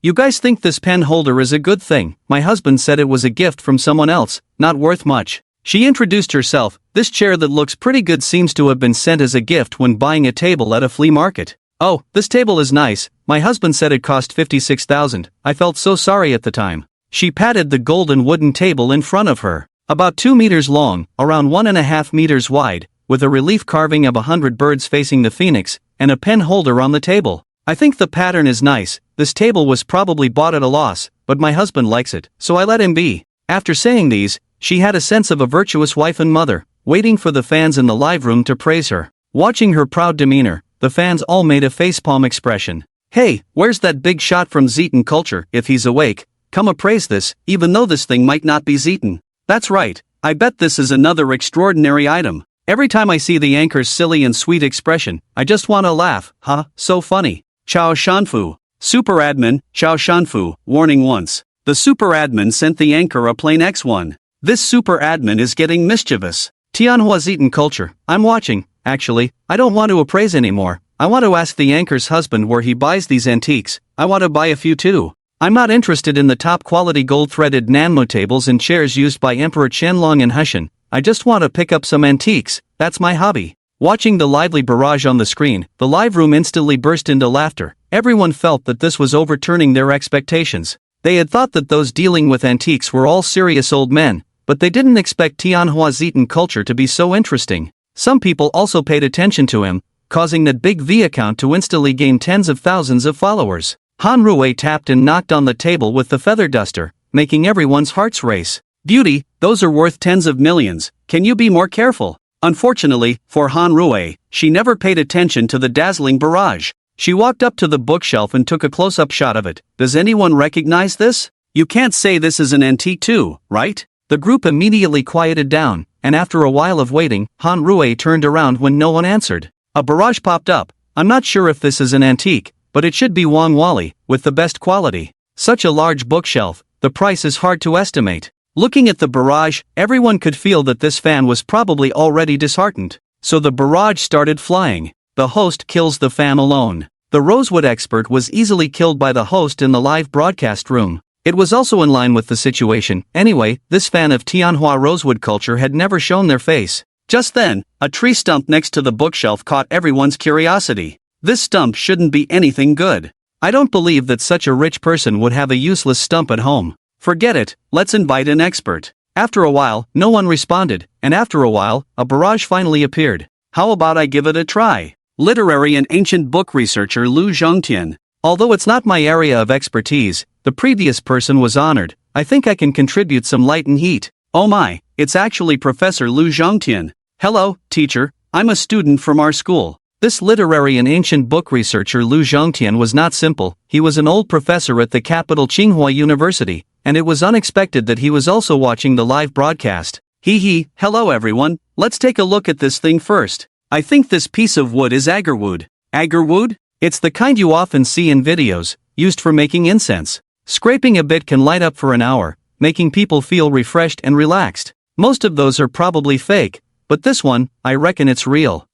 You guys think this pen holder is a good thing? My husband said it was a gift from someone else, not worth much. She introduced herself. This chair that looks pretty good seems to have been sent as a gift when buying a table at a flea market. Oh, this table is nice. My husband said it cost 56,000. I felt so sorry at the time. She patted the golden wooden table in front of her. About 2 meters long, around 1.5 meters wide, with a relief carving of 100 birds facing the phoenix, and a pen holder on the table. I think the pattern is nice. This table was probably bought at a loss, but my husband likes it, so I let him be. After saying these, she had a sense of a virtuous wife and mother, waiting for the fans in the live room to praise her. Watching her proud demeanor, the fans all made a facepalm expression. Hey, where's that big shot from Zetan Culture? If he's awake, come appraise this, even though this thing might not be Zetan. That's right, I bet this is another extraordinary item. Every time I see the anchor's silly and sweet expression, I just want to laugh. Huh, so funny. Chao Shanfu. Super admin, Chao Shanfu, warning once. The super admin sent the anchor a plain X1. This super admin is getting mischievous. Tianhua Zetan Culture, I'm watching. Actually, I don't want to appraise anymore. I want to ask the anchor's husband where he buys these antiques. I want to buy a few too. I'm not interested in the top quality gold-threaded Nanmo tables and chairs used by Emperor Qianlong and Hushan. I just want to pick up some antiques. That's my hobby. Watching the lively barrage on the screen, the live room instantly burst into laughter. Everyone felt that this was overturning their expectations. They had thought that those dealing with antiques were all serious old men, but they didn't expect Tianhua Zetan Culture to be so interesting. Some people also paid attention to him, causing that big V account to instantly gain tens of thousands of followers. Han Rui tapped and knocked on the table with the feather duster, making everyone's hearts race. Beauty, those are worth tens of millions. Can you be more careful? Unfortunately, for Han Rui, she never paid attention to the dazzling barrage. She walked up to the bookshelf and took a close-up shot of it. Does anyone recognize this? You can't say this is an antique too, right? The group immediately quieted down, and after a while of waiting, Han Rui turned around when no one answered. A barrage popped up. I'm not sure if this is an antique, but it should be Wang Wali, with the best quality. Such a large bookshelf, the price is hard to estimate. Looking at the barrage, everyone could feel that this fan was probably already disheartened. So the barrage started flying. The host kills the fan alone. The Rosewood expert was easily killed by the host in the live broadcast room. It was also in line with the situation. Anyway, this fan of Tianhua Rosewood Culture had never shown their face. Just then, a tree stump next to the bookshelf caught everyone's curiosity. This stump shouldn't be anything good. I don't believe that such a rich person would have a useless stump at home. Forget it, let's invite an expert. After a while, no one responded, and after a while, a barrage finally appeared. How about I give it a try? Literary and ancient book researcher Lu Zhongtian. Although it's not my area of expertise, the previous person was honored. I think I can contribute some light and heat. Oh my, it's actually Professor Lu Zhongtian. Hello, teacher, I'm a student from our school. This literary and ancient book researcher Lu Zhongtian was not simple. He was an old professor at the capital Tsinghua University, and it was unexpected that he was also watching the live broadcast. Hello everyone, let's take a look at this thing first. I think this piece of wood is agarwood. Agarwood? It's the kind you often see in videos, used for making incense. Scraping a bit can light up for an hour, making people feel refreshed and relaxed. Most of those are probably fake, but this one, I reckon it's real.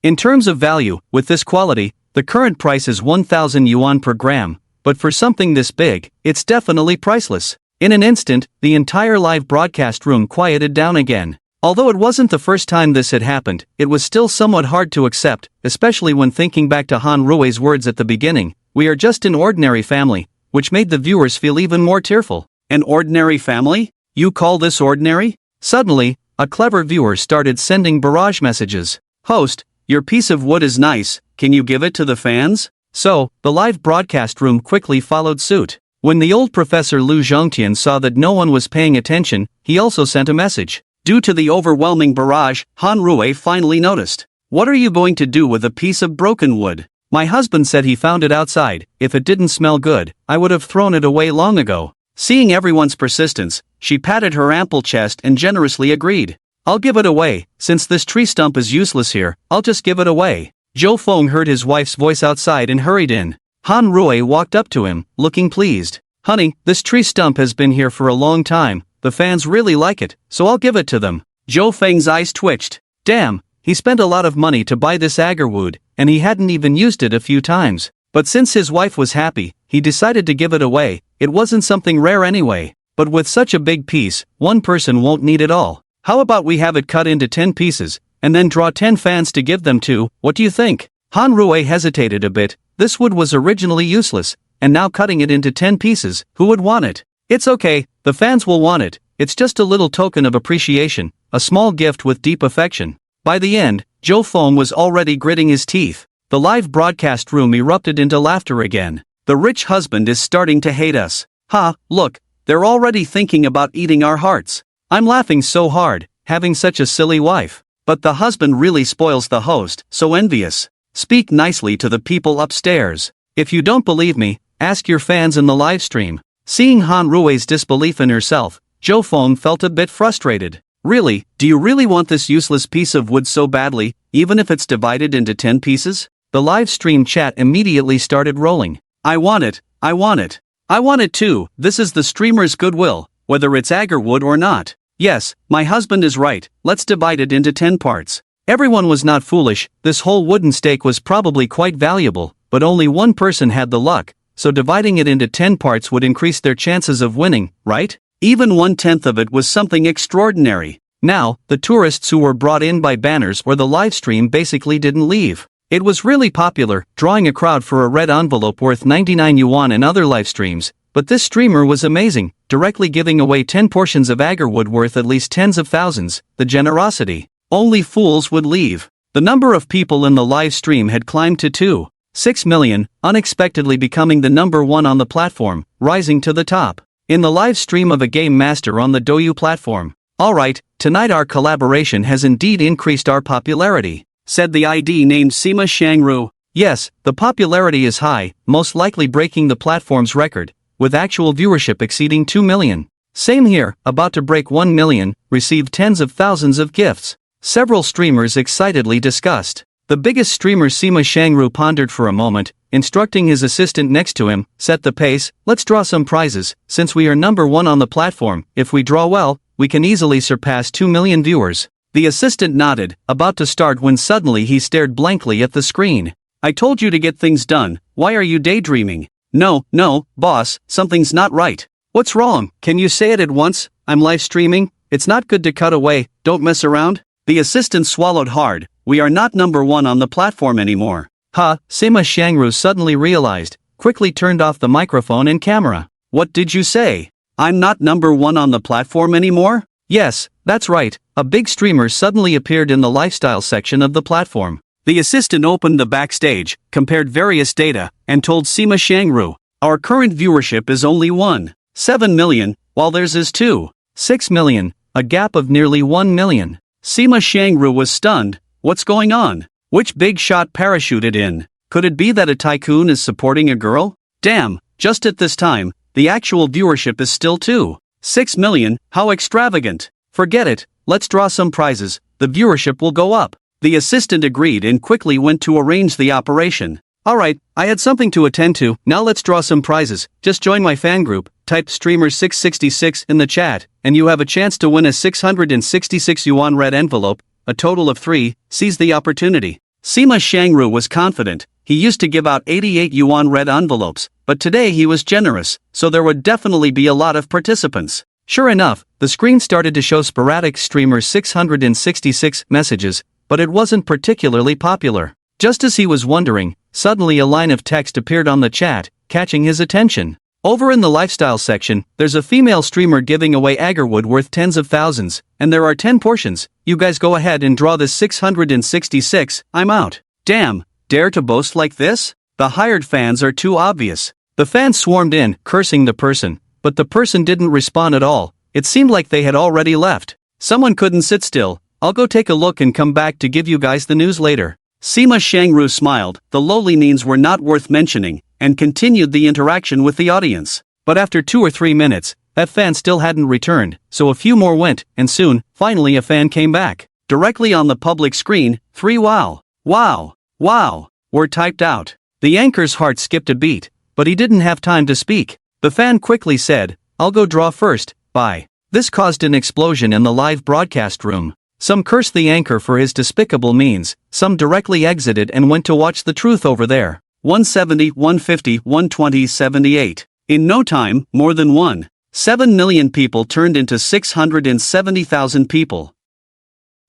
In terms of value, with this quality, the current price is 1,000 yuan per gram, but for something this big, it's definitely priceless. In an instant, the entire live broadcast room quieted down again. Although it wasn't the first time this had happened, it was still somewhat hard to accept, especially when thinking back to Han Rui's words at the beginning, "We are just an ordinary family," which made the viewers feel even more tearful. An ordinary family? You call this ordinary? Suddenly, a clever viewer started sending barrage messages. "Host, your piece of wood is nice, can you give it to the fans?" So, the live broadcast room quickly followed suit. When the old Professor Lu Zhongtian saw that no one was paying attention, he also sent a message. Due to the overwhelming barrage, Han Rui finally noticed. "What are you going to do with a piece of broken wood? My husband said he found it outside. If it didn't smell good, I would have thrown it away long ago." Seeing everyone's persistence, she patted her ample chest and generously agreed. "I'll give it away. Since this tree stump is useless here, I'll just give it away." Zhou Feng heard his wife's voice outside and hurried in. Han Rui walked up to him, looking pleased. "Honey, this tree stump has been here for a long time. The fans really like it, so I'll give it to them." Zhou Feng's eyes twitched. Damn, he spent a lot of money to buy this agarwood, and he hadn't even used it a few times. But since his wife was happy, he decided to give it away. It wasn't something rare anyway. But with such a big piece, one person won't need it all. How about we have it cut into 10 pieces, and then draw 10 fans to give them to? What do you think? Han Rui hesitated a bit. This wood was originally useless, and now cutting it into 10 pieces, who would want it? It's okay, the fans will want it. It's just a little token of appreciation, a small gift with deep affection. By the end, Zhou Feng was already gritting his teeth. The live broadcast room erupted into laughter again. "The rich husband is starting to hate us. Ha, look, they're already thinking about eating our hearts. I'm laughing so hard, having such a silly wife. But the husband really spoils the host, so envious. Speak nicely to the people upstairs. If you don't believe me, ask your fans in the live stream." Seeing Han Rui's disbelief in herself, Zhou Feng felt a bit frustrated. "Really, do you really want this useless piece of wood so badly, even if it's divided into 10 pieces? The live stream chat immediately started rolling. "I want it, I want it. I want it too. This is the streamer's goodwill, whether it's agarwood or not. Yes, my husband is right, let's divide it into 10 parts. Everyone was not foolish. This whole wooden stake was probably quite valuable, but only one person had the luck, so dividing it into 10 parts would increase their chances of winning, right? Even 1/10 of it was something extraordinary. Now, the tourists who were brought in by banners or the live stream basically didn't leave. It was really popular, drawing a crowd for a red envelope worth 99 yuan in other live streams, but this streamer was amazing, directly giving away 10 portions of agarwood worth at least tens of thousands. The generosity. Only fools would leave. The number of people in the live stream had climbed to 2.6 million, unexpectedly becoming the number one on the platform, rising to the top. In the live stream of a game master on the Douyu platform. "Alright, tonight our collaboration has indeed increased our popularity," said the ID named Sima Shangru. Yes, the popularity is high, most likely breaking the platform's record, with actual viewership exceeding 2 million. Same here, about to break 1 million, received tens of thousands of gifts. Several streamers excitedly discussed. The biggest streamer Sima Shangru pondered for a moment, instructing his assistant next to him, "Set the pace, let's draw some prizes. Since we are number one on the platform, if we draw well, we can easily surpass 2 million viewers." The assistant nodded, about to start when suddenly he stared blankly at the screen. "I told you to get things done, why are you daydreaming?" No, boss, something's not right." "What's wrong? Can you say it at once? I'm live streaming, it's not good to cut away, don't mess around." The assistant swallowed hard. "We are not number one on the platform anymore." Sima Shangru suddenly realized, quickly turned off the microphone and camera. "What did you say? I'm not number one on the platform anymore?" "Yes, that's right." A big streamer suddenly appeared in the lifestyle section of the platform. The assistant opened the backstage, compared various data, and told Sima Shangru, "Our current viewership is only 1.7 million, while theirs is 2.6 million, a gap of nearly 1 million. Sima Shangru was stunned. What's going on? Which big shot parachuted in? Could it be that a tycoon is supporting a girl? Damn, just at this time, the actual viewership is still 2.6 million, how extravagant. Forget it, let's draw some prizes, the viewership will go up." The assistant agreed and quickly went to arrange the operation. Alright, I had something to attend to, now let's draw some prizes. Just join my fan group, type streamer666 in the chat, and you have a chance to win a 666 yuan red envelope, a total of 3, seize the opportunity. Sima Shangru was confident. He used to give out 88 yuan red envelopes, but today he was generous, so there would definitely be a lot of participants. Sure enough, the screen started to show sporadic streamer 666 messages, but it wasn't particularly popular. Just as he was wondering, suddenly a line of text appeared on the chat, catching his attention. Over in the lifestyle section, there's a female streamer giving away agarwood worth tens of thousands, and there are 10 portions. You guys go ahead and draw this 666, I'm out. Damn, dare to boast like this? The hired fans are too obvious. The fans swarmed in, cursing the person, but the person didn't respond at all. It seemed like they had already left. Someone couldn't sit still. I'll go take a look and come back to give you guys the news later. Sima Shangru smiled, the lowly means were not worth mentioning, and continued the interaction with the audience. But after 2 or 3 minutes, that fan still hadn't returned, so a few more went, and soon, finally a fan came back. Directly on the public screen, 3 wow, wow, wow, were typed out. The anchor's heart skipped a beat, but he didn't have time to speak. The fan quickly said, I'll go draw first, bye. This caused an explosion in the live broadcast room. Some cursed the anchor for his despicable means, some directly exited and went to watch the truth over there. 170, 150, 120, 78. In no time, more than 1.7 million people turned into 670,000 people.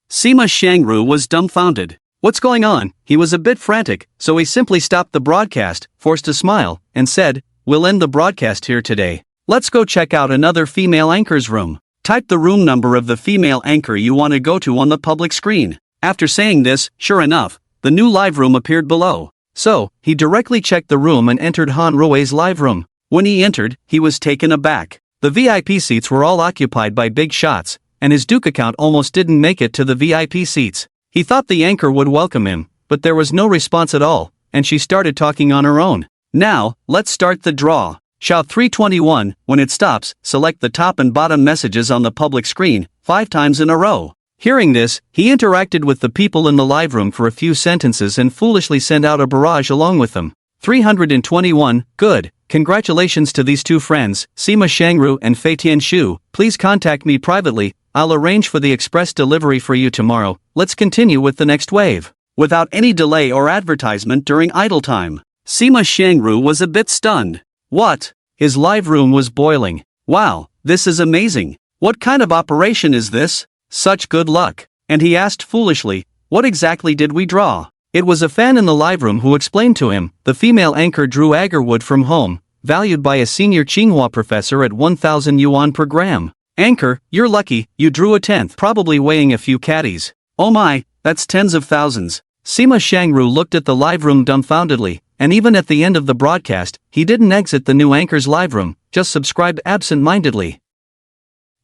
Sima Shangru was dumbfounded. What's going on? He was a bit frantic, so he simply stopped the broadcast, forced a smile, and said, we'll end the broadcast here today. Let's go check out another female anchor's room. Type the room number of the female anchor you want to go to on the public screen. After saying this, sure enough, the new live room appeared below. So, he directly checked the room and entered Han Rui's live room. When he entered, he was taken aback. The VIP seats were all occupied by big shots, and his Duke account almost didn't make it to the VIP seats. He thought the anchor would welcome him, but there was no response at all, and she started talking on her own. Now, let's start the draw. Shout 321, when it stops, select the top and bottom messages on the public screen, 5 times in a row. Hearing this, he interacted with the people in the live room for a few sentences and foolishly sent out a barrage along with them. 321, good, congratulations to these 2 friends, Sima Shangru and Fei Tianshu, please contact me privately, I'll arrange for the express delivery for you tomorrow, let's continue with the next wave. Without any delay or advertisement during idle time, Sima Shangru was a bit stunned. What? His live room was boiling. Wow, this is amazing. What kind of operation is this? Such good luck. And he asked foolishly, what exactly did we draw? It was a fan in the live room who explained to him, the female anchor drew agarwood from home, valued by a senior Tsinghua professor at 1,000 yuan per gram. Anchor, you're lucky, you drew a 10th, probably weighing a few caddies. Oh my, that's tens of thousands. Sima Shangru looked at the live room dumbfoundedly, and even at the end of the broadcast, he didn't exit the new anchor's live room, just subscribed absent-mindedly.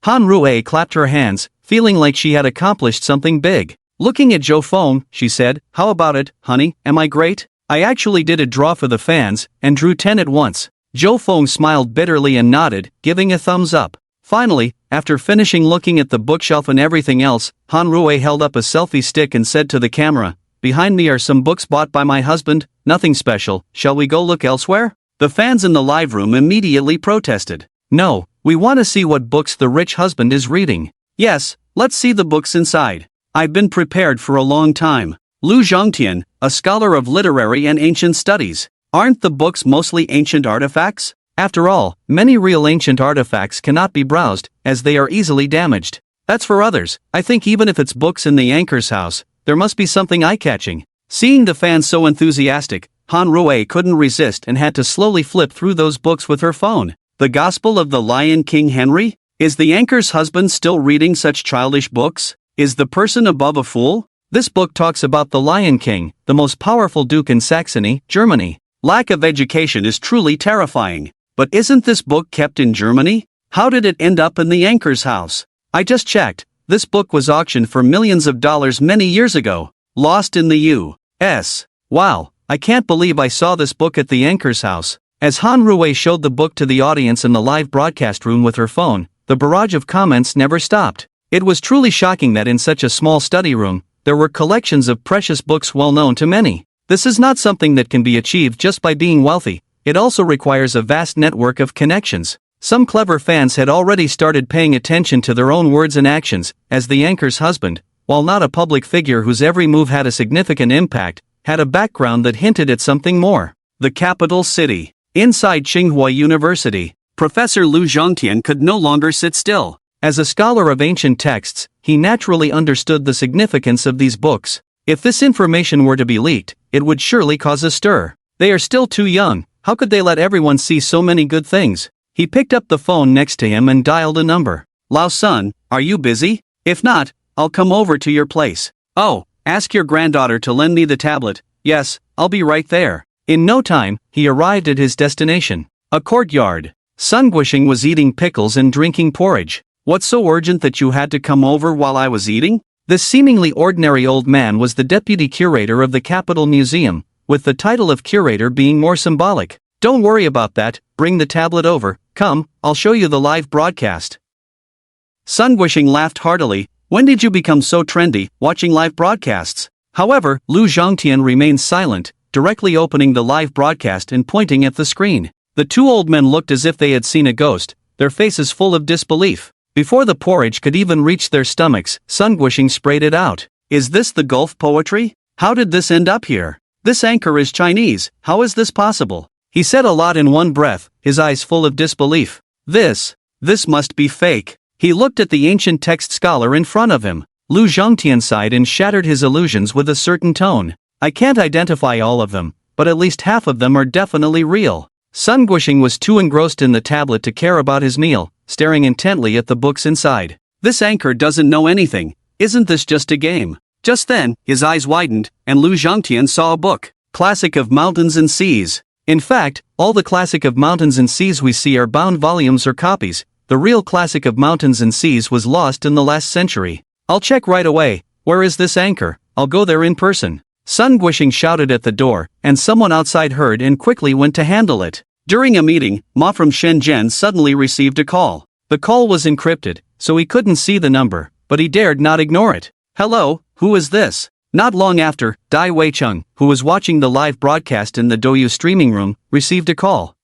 Han Rui clapped her hands, feeling like she had accomplished something big. Looking at Zhou Feng, she said, how about it, honey, am I great? I actually did a draw for the fans, and drew 10 at once. Zhou Feng smiled bitterly and nodded, giving a thumbs up. Finally, after finishing looking at the bookshelf and everything else, Han Rui held up a selfie stick and said to the camera, behind me are some books bought by my husband, nothing special, shall we go look elsewhere? The fans in the live room immediately protested. No, we want to see what books the rich husband is reading. Yes, let's see the books inside. I've been prepared for a long time. Lu Zhongtian, a scholar of literary and ancient studies. Aren't the books mostly ancient artifacts? After all, many real ancient artifacts cannot be browsed, as they are easily damaged. That's for others. I think even if it's books in the anchor's house, there must be something eye-catching. Seeing the fans so enthusiastic, Han Rui couldn't resist and had to slowly flip through those books with her phone. The Gospel of the Lion King Henry? Is the anchor's husband still reading such childish books? Is the person above a fool? This book talks about the Lion King, the most powerful duke in Saxony, Germany. Lack of education is truly terrifying. But isn't this book kept in Germany? How did it end up in the anchor's house? I just checked. This book was auctioned for millions of dollars many years ago. Lost in the U.S. Wow, I can't believe I saw this book at the anchor's house. As Han Rui showed the book to the audience in the live broadcast room with her phone, the barrage of comments never stopped. It was truly shocking that in such a small study room, there were collections of precious books well known to many. This is not something that can be achieved just by being wealthy, it also requires a vast network of connections. Some clever fans had already started paying attention to their own words and actions, as the anchor's husband, while not a public figure whose every move had a significant impact, had a background that hinted at something more. The capital city. Inside Tsinghua University, Professor Lu Zhongtian could no longer sit still. As a scholar of ancient texts, he naturally understood the significance of these books. If this information were to be leaked, it would surely cause a stir. They are still too young, how could they let everyone see so many good things? He picked up the phone next to him and dialed a number. Lao son, are you busy? If not, I'll come over to your place. Oh, ask your granddaughter to lend me the tablet. Yes, I'll be right there. In no time, he arrived at his destination. A courtyard. Sun Guisheng was eating pickles and drinking porridge. What's so urgent that you had to come over while I was eating? This seemingly ordinary old man was the deputy curator of the Capital Museum, with the title of curator being more symbolic. Don't worry about that, bring the tablet over, come, I'll show you the live broadcast. Sun Guisheng laughed heartily. When did you become so trendy, watching live broadcasts? However, Lu Zhongtian remained silent, directly opening the live broadcast and pointing at the screen. The two old men looked as if they had seen a ghost, their faces full of disbelief. Before the porridge could even reach their stomachs, Sun Guisheng sprayed it out. Is this the Gulf poetry? How did this end up here? This anchor is Chinese, how is this possible? He said a lot in one breath, his eyes full of disbelief. This must be fake. He looked at the ancient text scholar in front of him. Lu Zhongtian sighed and shattered his illusions with a certain tone. I can't identify all of them, but at least half of them are definitely real. Sun Guisheng was too engrossed in the tablet to care about his meal, staring intently at the books inside. This anchor doesn't know anything. Isn't this just a game? Just then, his eyes widened, and Lu Zhongtian saw a book. Classic of Mountains and Seas. In fact, all the Classic of Mountains and Seas we see are bound volumes or copies. The real Classic of Mountains and Seas was lost in the last century. I'll check right away. Where is this anchor? I'll go there in person. Sun Guisheng shouted at the door, and someone outside heard and quickly went to handle it. During a meeting, Ma from Shenzhen suddenly received a call. The call was encrypted, so he couldn't see the number, but he dared not ignore it. Hello, who is this? Not long after, Dai Weicheng, who was watching the live broadcast in the Douyu streaming room, received a call.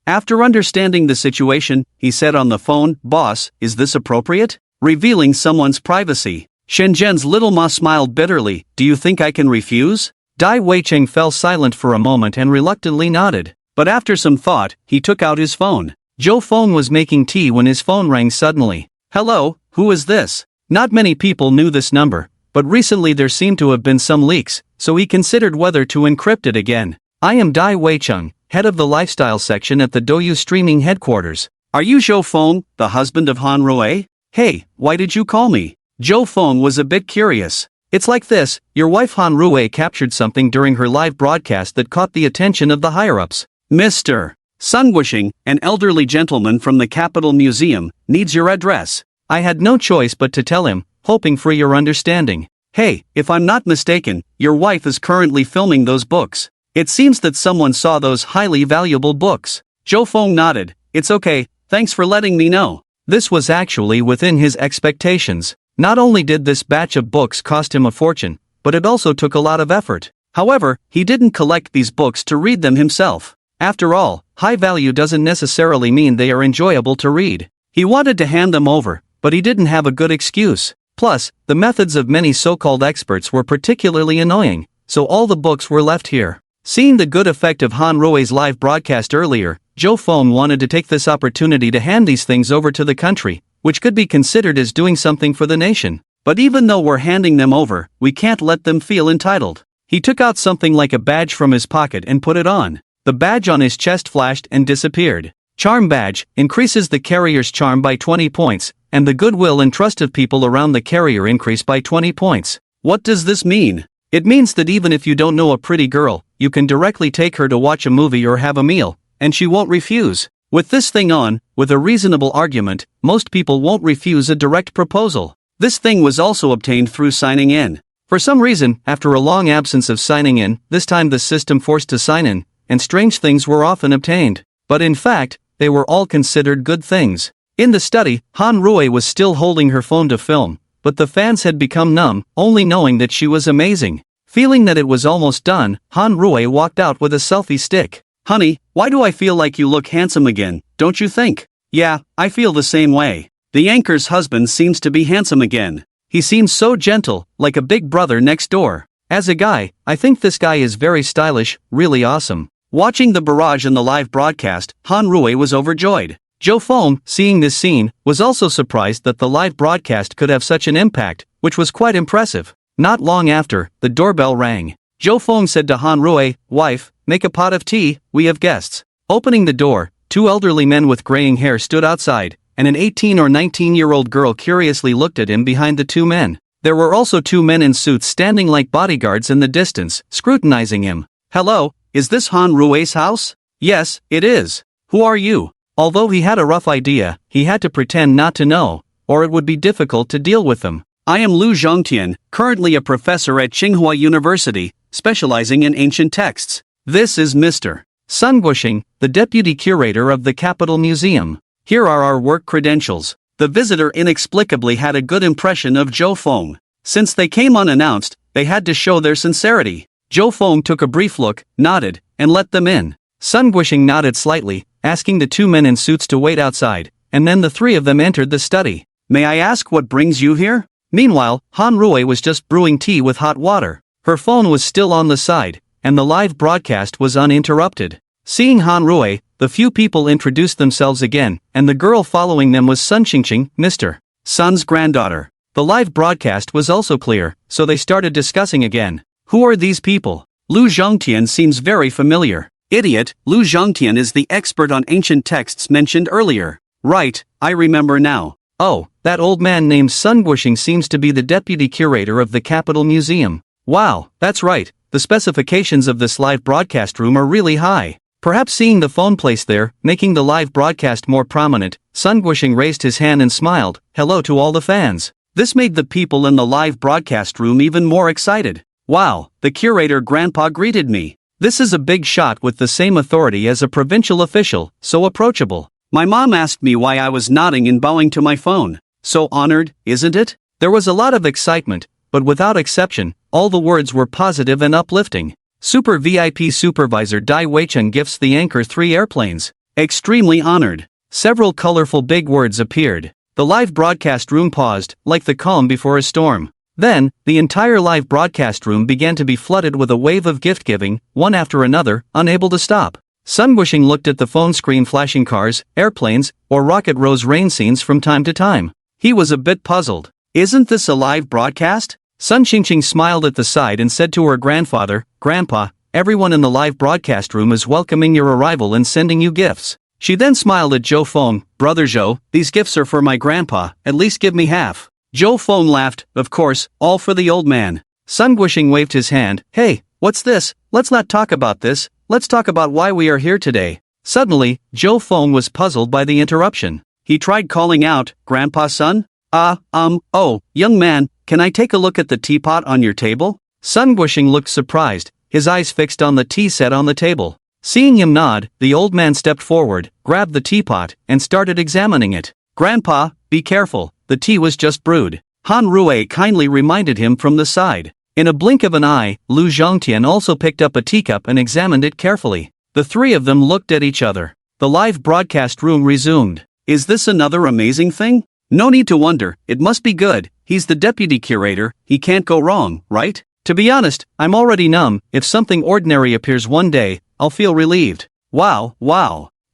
After understanding the situation, he said on the phone, "Boss, is this appropriate? Revealing someone's privacy." Shenzhen's little Ma smiled bitterly. "Do you think I can refuse?" Dai Weicheng fell silent for a moment and reluctantly nodded. But after some thought, he took out his phone. Zhou Feng was making tea when his phone rang suddenly. "Hello, who is this?" Not many people knew this number, but recently there seemed to have been some leaks, so he considered whether to encrypt it again. "I am Dai Weicheng, head of the lifestyle section at the Douyu streaming headquarters. Are you Zhou Feng, the husband of Han Rui? Hey, why did you call me?" Zhou Feng was a bit curious. "It's like this, your wife Han Rui captured something during her live broadcast that caught the attention of the higher-ups. Mr. Sun Guisheng, an elderly gentleman from the Capital Museum, needs your address." I had no choice but to tell him, hoping for your understanding. "Hey, if I'm not mistaken, your wife is currently filming those books. It seems that someone saw those highly valuable books." Zhou Feng nodded. "It's okay, thanks for letting me know." This was actually within his expectations. Not only did this batch of books cost him a fortune, but it also took a lot of effort. However, he didn't collect these books to read them himself. After all, high value doesn't necessarily mean they are enjoyable to read. He wanted to hand them over, but he didn't have a good excuse. Plus, the methods of many so-called experts were particularly annoying, so all the books were left here. Seeing the good effect of Han Rui's live broadcast earlier, Zhou Feng wanted to take this opportunity to hand these things over to the country, which could be considered as doing something for the nation. But even though we're handing them over, we can't let them feel entitled. He took out something like a badge from his pocket and put it on. The badge on his chest flashed and disappeared. Charm badge increases the carrier's charm by 20 points, and the goodwill and trust of people around the carrier increase by 20 points. What does this mean? It means that even if you don't know a pretty girl, you can directly take her to watch a movie or have a meal, and she won't refuse. With this thing on, with a reasonable argument, most people won't refuse a direct proposal. This thing was also obtained through signing in. For some reason, after a long absence of signing in, this time the system forced to sign in, and strange things were often obtained. But in fact, they were all considered good things. In the study, Han Rui was still holding her phone to film, but the fans had become numb, only knowing that she was amazing. Feeling that it was almost done, Han Rui walked out with a selfie stick. Honey, why do I feel like you look handsome again, don't you think? Yeah, I feel the same way. The anchor's husband seems to be handsome again. He seems so gentle, like a big brother next door. As a guy, I think this guy is very stylish, really awesome. Watching the barrage in the live broadcast, Han Rui was overjoyed. Jo Fong, seeing this scene, was also surprised that the live broadcast could have such an impact, which was quite impressive. Not long after, the doorbell rang. Jo Fong said to Han Rui, "Wife, make a pot of tea, we have guests." Opening the door, two elderly men with graying hair stood outside, and an 18 or 19-year-old girl curiously looked at him behind the two men. There were also two men in suits standing like bodyguards in the distance, scrutinizing him. "Hello, is this Han Rui's house?" "Yes, it is. Who are you?" Although he had a rough idea, he had to pretend not to know, or it would be difficult to deal with them. "I am Lu Zhongtian, currently a professor at Tsinghua University, specializing in ancient texts. This is Mr. Sun Guoxing, the deputy curator of the Capital Museum. Here are our work credentials." The visitor inexplicably had a good impression of Jo Fong. Since they came unannounced, they had to show their sincerity. Jo Fong took a brief look, nodded, and let them in. Sun Guoxing nodded slightly, asking the two men in suits to wait outside, and then the three of them entered the study. "May I ask what brings you here?" Meanwhile, Han Rui was just brewing tea with hot water. Her phone was still on the side, and the live broadcast was uninterrupted. Seeing Han Rui, the few people introduced themselves again, and the girl following them was Sun Qingqing, Mr. Sun's granddaughter. The live broadcast was also clear, so they started discussing again. "Who are these people? Lu Zhongtian seems very familiar." "Idiot, Lu Zhongtian is the expert on ancient texts mentioned earlier." "Right, I remember now." "Oh, that old man named Sun Guoxing seems to be the deputy curator of the Capital Museum." "Wow, that's right, the specifications of this live broadcast room are really high." Perhaps seeing the phone placed there, making the live broadcast more prominent, Sun Guoxing raised his hand and smiled, "Hello to all the fans." This made the people in the live broadcast room even more excited. "Wow, the curator grandpa greeted me. This is a big shot with the same authority as a provincial official, so approachable. My mom asked me why I was nodding and bowing to my phone. So honored, isn't it?" There was a lot of excitement, but without exception, all the words were positive and uplifting. Super VIP Supervisor Dai Weicheng gifts the anchor 3 airplanes. Extremely honored. Several colorful big words appeared. The live broadcast room paused, like the calm before a storm. Then, the entire live broadcast room began to be flooded with a wave of gift-giving, one after another, unable to stop. Sun Guoxing looked at the phone screen flashing cars, airplanes, or Rocket Rose rain scenes from time to time. He was a bit puzzled. "Isn't this a live broadcast?" Sun Qingqing smiled at the side and said to her grandfather, "Grandpa, everyone in the live broadcast room is welcoming your arrival and sending you gifts." She then smiled at Jo Fong, "Brother Zhou, these gifts are for my grandpa, at least give me half." Jo Fong laughed, "Of course, all for the old man." Sun Guoxing waved his hand, "Hey, what's this? Let's not talk about this, let's talk about why we are here today." Suddenly, Jo Fong was puzzled by the interruption. He tried calling out, "Grandpa Sun? Oh, young man, can I take a look at the teapot on your table?" Sun Guoxing looked surprised, his eyes fixed on the tea set on the table. Seeing him nod, the old man stepped forward, grabbed the teapot, and started examining it. "Grandpa, be careful, the tea was just brewed." Han Rui kindly reminded him from the side. In a blink of an eye, Lu Zhongtian also picked up a teacup and examined it carefully. The three of them looked at each other. The live broadcast room resumed. "Is this another amazing thing? No need to wonder, it must be good. He's the deputy curator, he can't go wrong, right? To be honest, I'm already numb. If something ordinary appears one day, I'll feel relieved." Wow.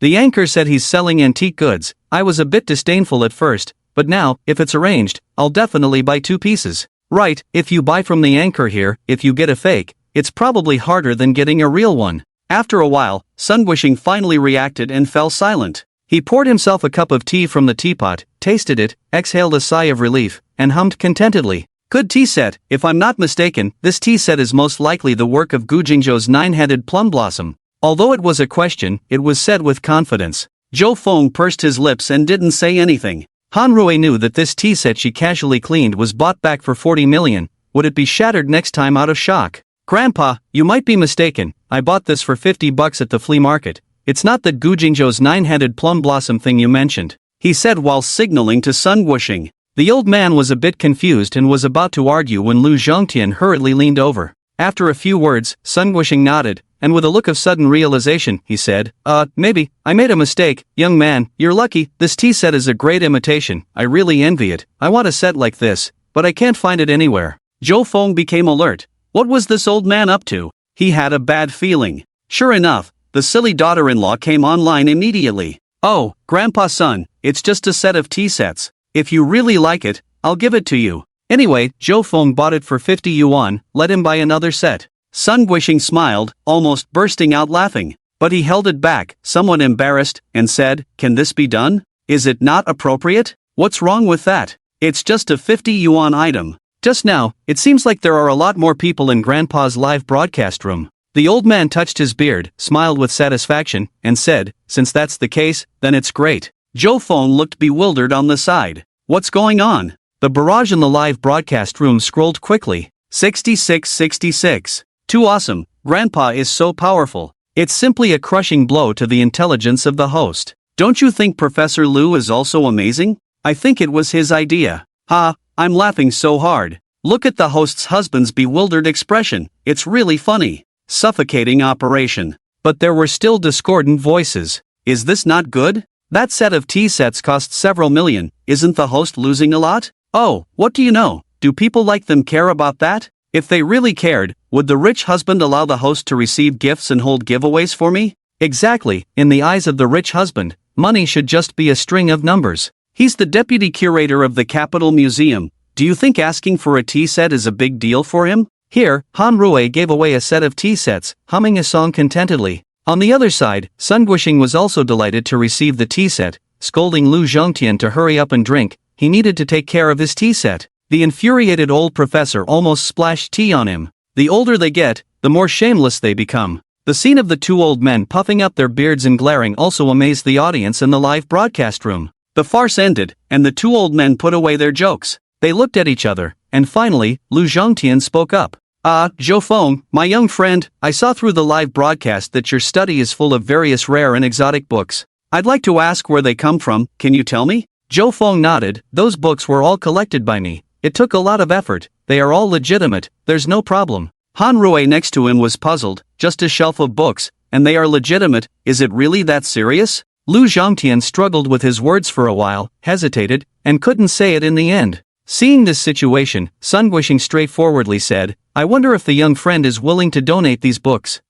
The anchor said he's selling antique goods. I was a bit disdainful at first, but now, if it's arranged, I'll definitely buy 2 pieces. Right, if you buy from the anchor here, if you get a fake, it's probably harder than getting a real one. After a while, Sun Guoxing finally reacted and fell silent. He poured himself a cup of tea from the teapot, tasted it, exhaled a sigh of relief, and hummed contentedly. "Good tea set. If I'm not mistaken, this tea set is most likely the work of Gu Jingzhou's 9-headed plum blossom." Although it was a question, it was said with confidence. Jo Fong pursed his lips and didn't say anything. Han Rui knew that this tea set she casually cleaned was bought back for 40 million. Would it be shattered next time out of shock? "Grandpa, you might be mistaken. I bought this for $50 at the flea market. It's not that Gu Jingzhou's 9-headed plum blossom thing you mentioned," he said while signaling to Sun Guoxing. The old man was a bit confused and was about to argue when Lu Zhongtian hurriedly leaned over. After a few words, Sun Guixing nodded, and with a look of sudden realization, he said, maybe, I made a mistake, young man, you're lucky, this tea set is a great imitation, I really envy it, I want a set like this, but I can't find it anywhere. Zhou Feng became alert. What was this old man up to? He had a bad feeling. Sure enough, the silly daughter-in-law came online immediately. Oh, Grandpa Sun, it's just a set of tea sets. If you really like it, I'll give it to you. Anyway, Zhou Feng bought it for 50 yuan, let him buy another set. Sun Guixing smiled, almost bursting out laughing. But he held it back, somewhat embarrassed, and said, can this be done? Is it not appropriate? What's wrong with that? It's just a 50 yuan item. Just now, it seems like there are a lot more people in Grandpa's live broadcast room. The old man touched his beard, smiled with satisfaction, and said, since that's the case, then it's great. Zhou Feng looked bewildered on the side. What's going on? The barrage in the live broadcast room scrolled quickly. 6666. Too awesome, Grandpa is so powerful. It's simply a crushing blow to the intelligence of the host. Don't you think Professor Lu is also amazing? I think it was his idea. Ha, I'm laughing so hard. Look at the host's husband's bewildered expression, it's really funny. Suffocating operation. But there were still discordant voices. Is this not good? That set of tea sets cost several million, isn't the host losing a lot? Oh, what do you know? Do people like them care about that? If they really cared, would the rich husband allow the host to receive gifts and hold giveaways for me? Exactly, in the eyes of the rich husband, money should just be a string of numbers. He's the deputy curator of the Capital Museum. Do you think asking for a tea set is a big deal for him? Here, Han Rui gave away a set of tea sets, humming a song contentedly. On the other side, Sun Guixing was also delighted to receive the tea set, scolding Lu Zhongtian to hurry up and drink. He needed to take care of his tea set. The infuriated old professor almost splashed tea on him. The older they get, the more shameless they become. The scene of the two old men puffing up their beards and glaring also amazed the audience in the live broadcast room. The farce ended, and the two old men put away their jokes. They looked at each other, and finally, Lu Zhongtian spoke up. Zhou Feng, my young friend, I saw through the live broadcast that your study is full of various rare and exotic books. I'd like to ask where they come from, can you tell me? Zhou Feng nodded, those books were all collected by me. It took a lot of effort, they are all legitimate, there's no problem. Han Rui next to him was puzzled, just a shelf of books, and they are legitimate, is it really that serious? Lu Zhongtian struggled with his words for a while, hesitated, and couldn't say it in the end. Seeing this situation, Sun Guixing straightforwardly said, I wonder if the young friend is willing to donate these books.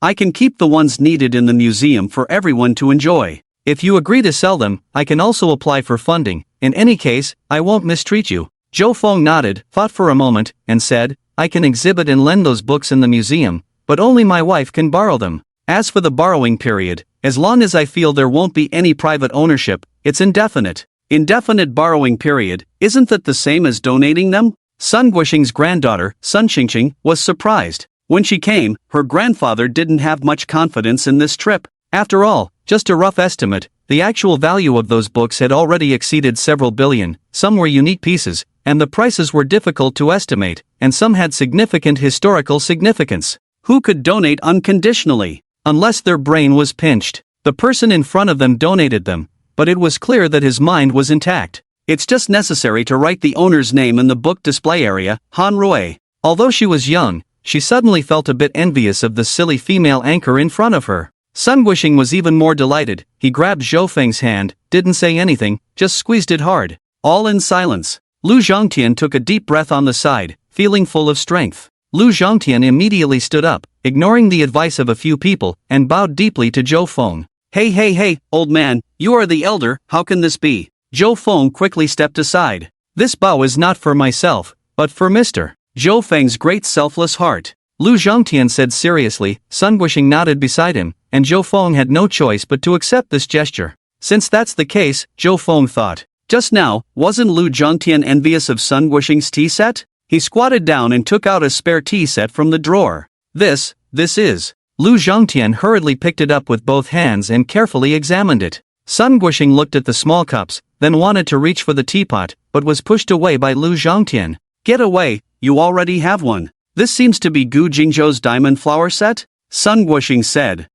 I can keep the ones needed in the museum for everyone to enjoy. If you agree to sell them, I can also apply for funding. In any case, I won't mistreat you. Zhou Feng nodded, thought for a moment, and said, I can exhibit and lend those books in the museum, but only my wife can borrow them. As for the borrowing period, as long as I feel there won't be any private ownership, it's indefinite. Indefinite borrowing period, isn't that the same as donating them? Sun Guixing's granddaughter, Sun Qingqing, was surprised. When she came, her grandfather didn't have much confidence in this trip. After all, just a rough estimate, the actual value of those books had already exceeded several billion, some were unique pieces, and the prices were difficult to estimate, and some had significant historical significance. Who could donate unconditionally? Unless their brain was pinched. The person in front of them donated them, but it was clear that his mind was intact. It's just necessary to write the owner's name in the book display area, Han Rui. Although she was young, she suddenly felt a bit envious of the silly female anchor in front of her. Sun Guixing was even more delighted. He grabbed Zhou Feng's hand, didn't say anything, just squeezed it hard. All in silence. Lu Zhongtian took a deep breath on the side, feeling full of strength. Lu Zhongtian immediately stood up, ignoring the advice of a few people, and bowed deeply to Zhou Feng. Hey, old man, you are the elder, how can this be? Zhou Feng quickly stepped aside. This bow is not for myself, but for Mr. Zhou Feng's great selfless heart. Lu Zhongtian said seriously. Sun Guixing nodded beside him, and Zhou Feng had no choice but to accept this gesture. Since that's the case, Zhou Feng thought. Just now, wasn't Lu Zhongtian envious of Sun Guixing's tea set? He squatted down and took out a spare tea set from the drawer. This is. Lu Zhongtian hurriedly picked it up with both hands and carefully examined it. Sun Guixing looked at the small cups, then wanted to reach for the teapot, but was pushed away by Lu Zhongtian. Get away, you already have one. This seems to be Gu Jingzhou's diamond flower set? Sun Guixing said.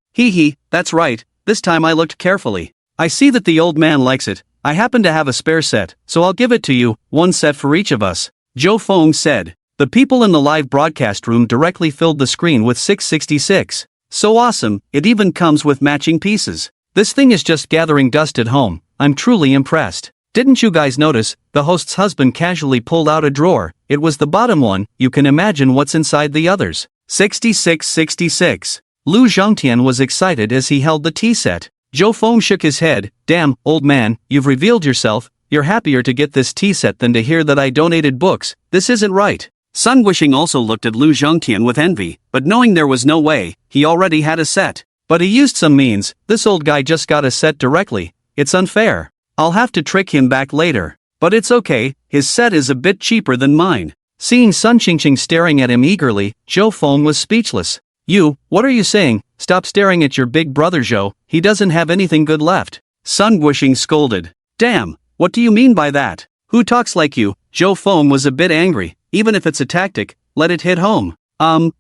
That's right, this time I looked carefully. I see that the old man likes it, I happen to have a spare set, so I'll give it to you, one set for each of us. Zhou Feng said. The people in the live broadcast room directly filled the screen with 666. So awesome, it even comes with matching pieces. This thing is just gathering dust at home. I'm truly impressed. Didn't you guys notice? The host's husband casually pulled out a drawer. It was the bottom one. You can imagine what's inside the others. 6666. Lu Zhongtian was excited as he held the tea set. Zhou Feng shook his head. Damn, old man, you've revealed yourself. You're happier to get this tea set than to hear that I donated books. This isn't right. Sun Wishing also looked at Lu Zhongtian with envy, but knowing there was no way, he already had a set. But he used some means. This old guy just got a set directly. It's unfair. I'll have to trick him back later. But it's okay, his set is a bit cheaper than mine. Seeing Sun Qingqing staring at him eagerly, Zhou Feng was speechless. You, what are you saying? Stop staring at your big brother Zhou, he doesn't have anything good left. Sun Wishing scolded. Damn, what do you mean by that? Who talks like you? Zhou Feng was a bit angry. Even if it's a tactic, let it hit home.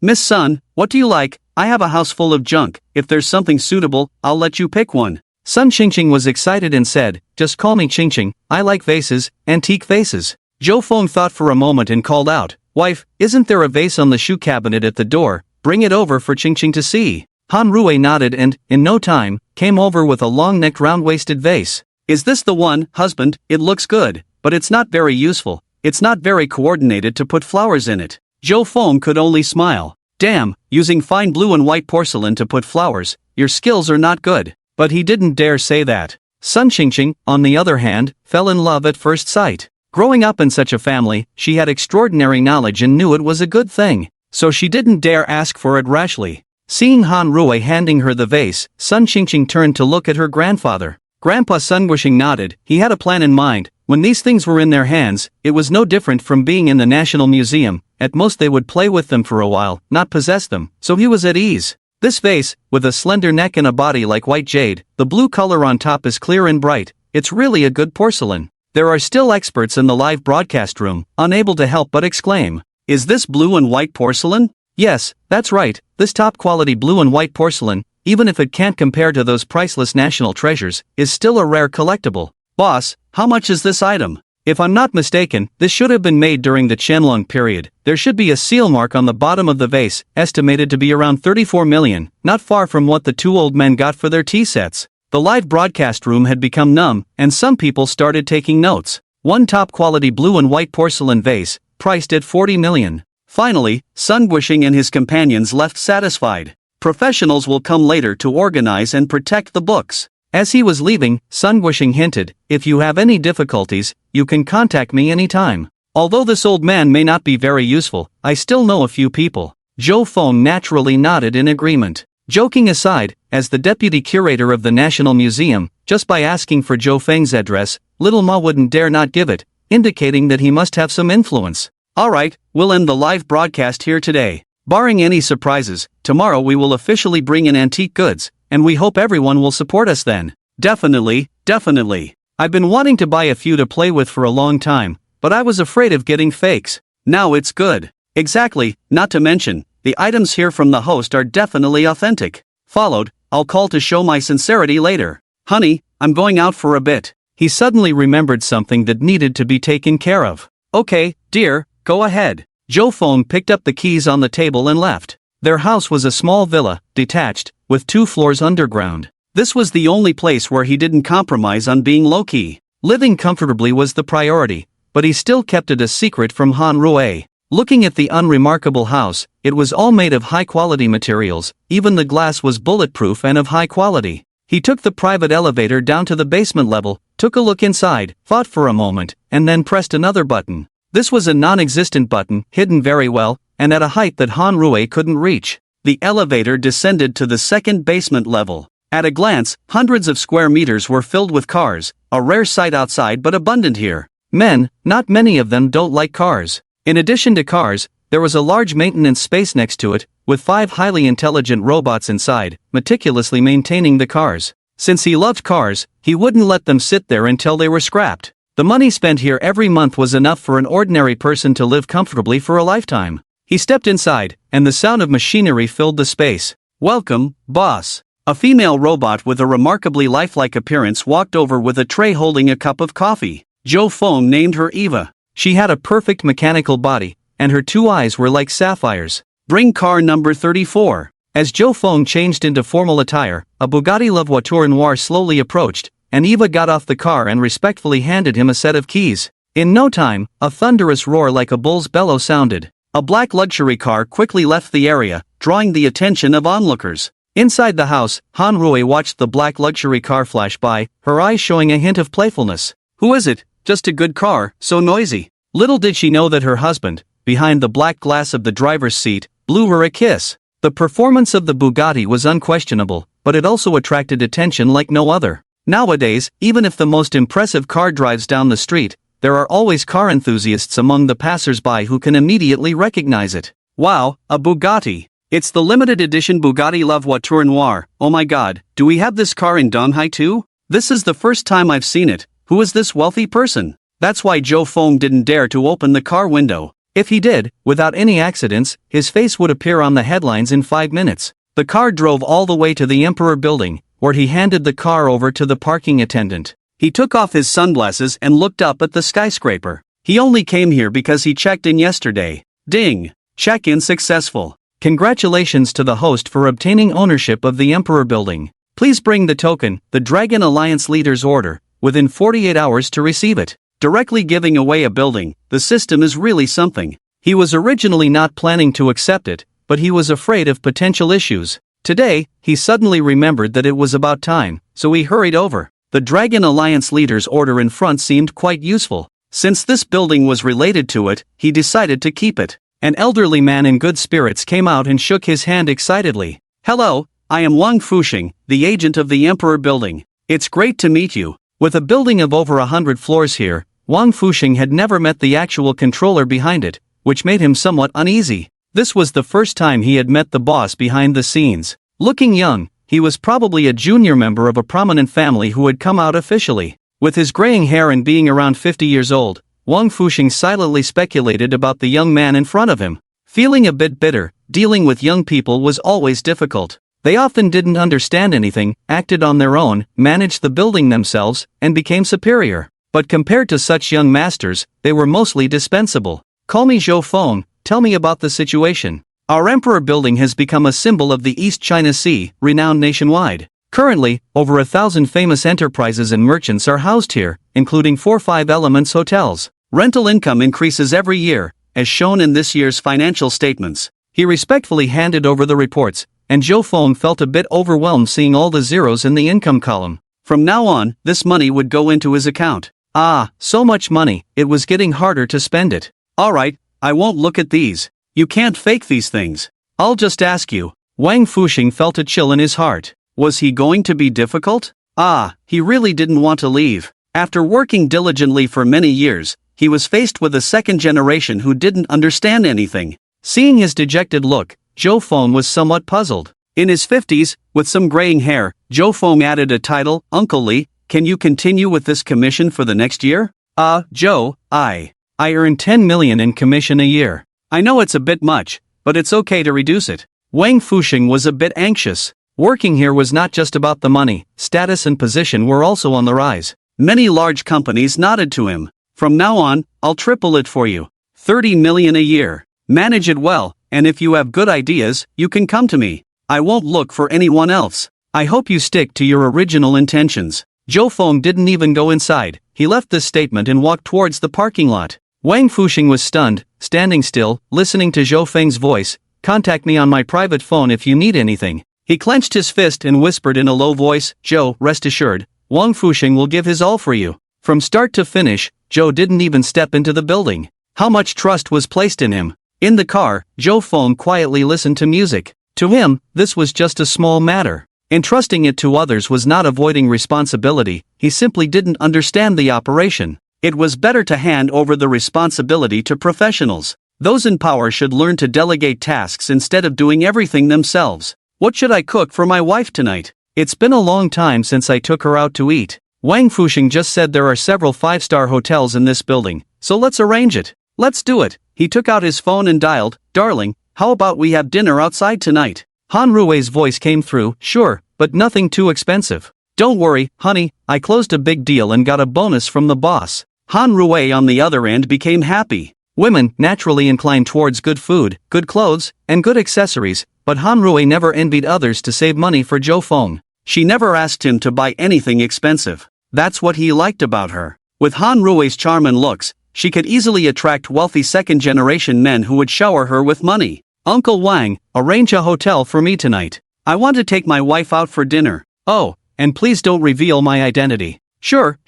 Miss Sun, what do you like? I have a house full of junk. If there's something suitable, I'll let you pick one. Sun Qingqing was excited and said, just call me Qingqing, I like vases, antique vases. Zhou Feng thought for a moment and called out, wife, isn't there a vase on the shoe cabinet at the door? Bring it over for Qingqing to see. Han Rui nodded and, in no time, came over with a long-necked round-waisted vase. Is this the one, husband? It looks good, but it's not very useful. It's not very coordinated to put flowers in it. Zhou Feng could only smile. Damn, using fine blue and white porcelain to put flowers, your skills are not good. But he didn't dare say that. Sun Qingqing, on the other hand, fell in love at first sight. Growing up in such a family, she had extraordinary knowledge and knew it was a good thing. So she didn't dare ask for it rashly. Seeing Han Rui handing her the vase, Sun Qingqing turned to look at her grandfather. Grandpa Sun Wishing nodded. He had a plan in mind. When these things were in their hands, it was no different from being in the National Museum. At most they would play with them for a while, not possess them, so he was at ease. This vase, with a slender neck and a body like white jade, the blue color on top is clear and bright. It's really a good porcelain. There are still experts in the live broadcast room, unable to help but exclaim, is this blue and white porcelain? Yes, that's right, this top-quality blue and white porcelain, even if it can't compare to those priceless national treasures, is still a rare collectible. Boss, how much is this item? If I'm not mistaken, this should have been made during the Qianlong period. There should be a seal mark on the bottom of the vase, estimated to be around 34 million, not far from what the two old men got for their tea sets. The live broadcast room had become numb, and some people started taking notes. One top-quality blue and white porcelain vase, priced at 40 million. Finally, Sun Wishing and his companions left satisfied. Professionals will come later to organize and protect the books. As he was leaving, Sun Wishing hinted, if you have any difficulties, you can contact me anytime. Although this old man may not be very useful, I still know a few people. Zhou Feng naturally nodded in agreement. Joking aside, as the deputy curator of the National Museum, just by asking for Zhou Feng's address, Little Ma wouldn't dare not give it, indicating that he must have some influence. Alright, we'll end the live broadcast here today. Barring any surprises, tomorrow we will officially bring in antique goods, and we hope everyone will support us then. Definitely, definitely. I've been wanting to buy a few to play with for a long time, but I was afraid of getting fakes. Now it's good. Exactly, not to mention, the items here from the host are definitely authentic. Followed, I'll call to show my sincerity later. Honey, I'm going out for a bit. He suddenly remembered something that needed to be taken care of. Okay, dear, go ahead. Zhou Feng picked up the keys on the table and left. Their house was a small villa, detached, with 2 floors underground. This was the only place where he didn't compromise on being low-key. Living comfortably was the priority, but he still kept it a secret from Han Rui. Looking at the unremarkable house, it was all made of high-quality materials, even the glass was bulletproof and of high quality. He took the private elevator down to the basement level, took a look inside, thought for a moment, and then pressed another button. This was a non-existent button, hidden very well, and at a height that Han Rui couldn't reach. The elevator descended to the second basement level. At a glance, hundreds of square meters were filled with cars, a rare sight outside but abundant here. Men, not many of them don't like cars. In addition to cars, there was a large maintenance space next to it, with 5 highly intelligent robots inside, meticulously maintaining the cars. Since he loved cars, he wouldn't let them sit there until they were scrapped. The money spent here every month was enough for an ordinary person to live comfortably for a lifetime. He stepped inside, and the sound of machinery filled the space. Welcome, boss. A female robot with a remarkably lifelike appearance walked over with a tray holding a cup of coffee. Zhou Feng named her Eva. She had a perfect mechanical body, and her 2 eyes were like sapphires. Bring car number 34. As Zhou Feng changed into formal attire, a Bugatti La Voiture Noire slowly approached, and Eva got off the car and respectfully handed him a set of keys. In no time, a thunderous roar like a bull's bellow sounded. A black luxury car quickly left the area, drawing the attention of onlookers. Inside the house, Han Rui watched the black luxury car flash by, her eyes showing a hint of playfulness. Who is it? Just a good car, so noisy. Little did she know that her husband, behind the black glass of the driver's seat, blew her a kiss. The performance of the Bugatti was unquestionable, but it also attracted attention like no other. Nowadays, even if the most impressive car drives down the street, there are always car enthusiasts among the passers-by who can immediately recognize it. Wow, a Bugatti. It's the limited edition Bugatti La Voiture Noire. Oh my god, do we have this car in Donghai too? This is the first time I've seen it. Who is this wealthy person? That's why Zhou Feng didn't dare to open the car window. If he did, without any accidents, his face would appear on the headlines in 5 minutes. The car drove all the way to the Emperor Building, where he handed the car over to the parking attendant. He took off his sunglasses and looked up at the skyscraper. He only came here because he checked in yesterday. Ding! Check-in successful. Congratulations to the host for obtaining ownership of the Emperor Building. Please bring the token, the Dragon Alliance leader's order, within 48 hours to receive it. Directly giving away a building, the system is really something. He was originally not planning to accept it, but he was afraid of potential issues. Today, he suddenly remembered that it was about time, so he hurried over. The Dragon Alliance leader's order in front seemed quite useful. Since this building was related to it, he decided to keep it. An elderly man in good spirits came out and shook his hand excitedly. Hello, I am Wang Fuxing, the agent of the Emperor Building. It's great to meet you. With a building of over 100 floors here, Wang Fuxing had never met the actual controller behind it, which made him somewhat uneasy. This was the first time he had met the boss behind the scenes. Looking young, he was probably a junior member of a prominent family who had come out officially. With his graying hair and being around 50 years old, Wang Fuxing silently speculated about the young man in front of him. Feeling a bit bitter, dealing with young people was always difficult. They often didn't understand anything, acted on their own, managed the building themselves, and became superior. But compared to such young masters, they were mostly dispensable. Call me Zhou Feng, tell me about the situation. Our Emperor Building has become a symbol of the East China Sea, renowned nationwide. Currently, over 1,000 famous enterprises and merchants are housed here, including 4 5 Elements hotels. Rental income increases every year, as shown in this year's financial statements. He respectfully handed over the reports, and Zhou Feng felt a bit overwhelmed seeing all the zeros in the income column. From now on, this money would go into his account. Ah, so much money, it was getting harder to spend it. Alright, I won't look at these. You can't fake these things. I'll just ask you. Wang Fuxing felt a chill in his heart. Was he going to be difficult? Ah, he really didn't want to leave. After working diligently for many years, he was faced with a second generation who didn't understand anything. Seeing his dejected look, Zhou Feng was somewhat puzzled. In his 50s, with some graying hair, Zhou Feng added a title, Uncle Li. Can you continue with this commission for the next year? Zhou, I earn 10 million in commission a year. I know it's a bit much, but it's okay to reduce it. Wang Fuxing was a bit anxious. Working here was not just about the money, status and position were also on the rise. Many large companies nodded to him. From now on, I'll triple it for you. 30 million a year. Manage it well, and if you have good ideas, you can come to me. I won't look for anyone else. I hope you stick to your original intentions. Zhou Feng didn't even go inside. He left this statement and walked towards the parking lot. Wang Fuxing was stunned, standing still, listening to Zhou Feng's voice. Contact me on my private phone if you need anything. He clenched his fist and whispered in a low voice, Zhou, rest assured, Wang Fuxing will give his all for you. From start to finish, Zhou didn't even step into the building. How much trust was placed in him? In the car, Zhou Feng quietly listened to music. To him, this was just a small matter. Entrusting it to others was not avoiding responsibility, he simply didn't understand the operation. It was better to hand over the responsibility to professionals. Those in power should learn to delegate tasks instead of doing everything themselves. What should I cook for my wife tonight? It's been a long time since I took her out to eat. Wang Fuxing just said there are several 5-star hotels in this building, so let's arrange it. Let's do it. He took out his phone and dialed, Darling, how about we have dinner outside tonight? Han Rui's voice came through, Sure, but nothing too expensive. Don't worry, honey, I closed a big deal and got a bonus from the boss. Han Rui on the other end became happy. Women naturally incline towards good food, good clothes, and good accessories, but Han Rui never envied others to save money for Zhou Feng. She never asked him to buy anything expensive. That's what he liked about her. With Han Rui's charm and looks, she could easily attract wealthy second-generation men who would shower her with money. Uncle Wang, arrange a hotel for me tonight. I want to take my wife out for dinner. Oh, and please don't reveal my identity. Sure,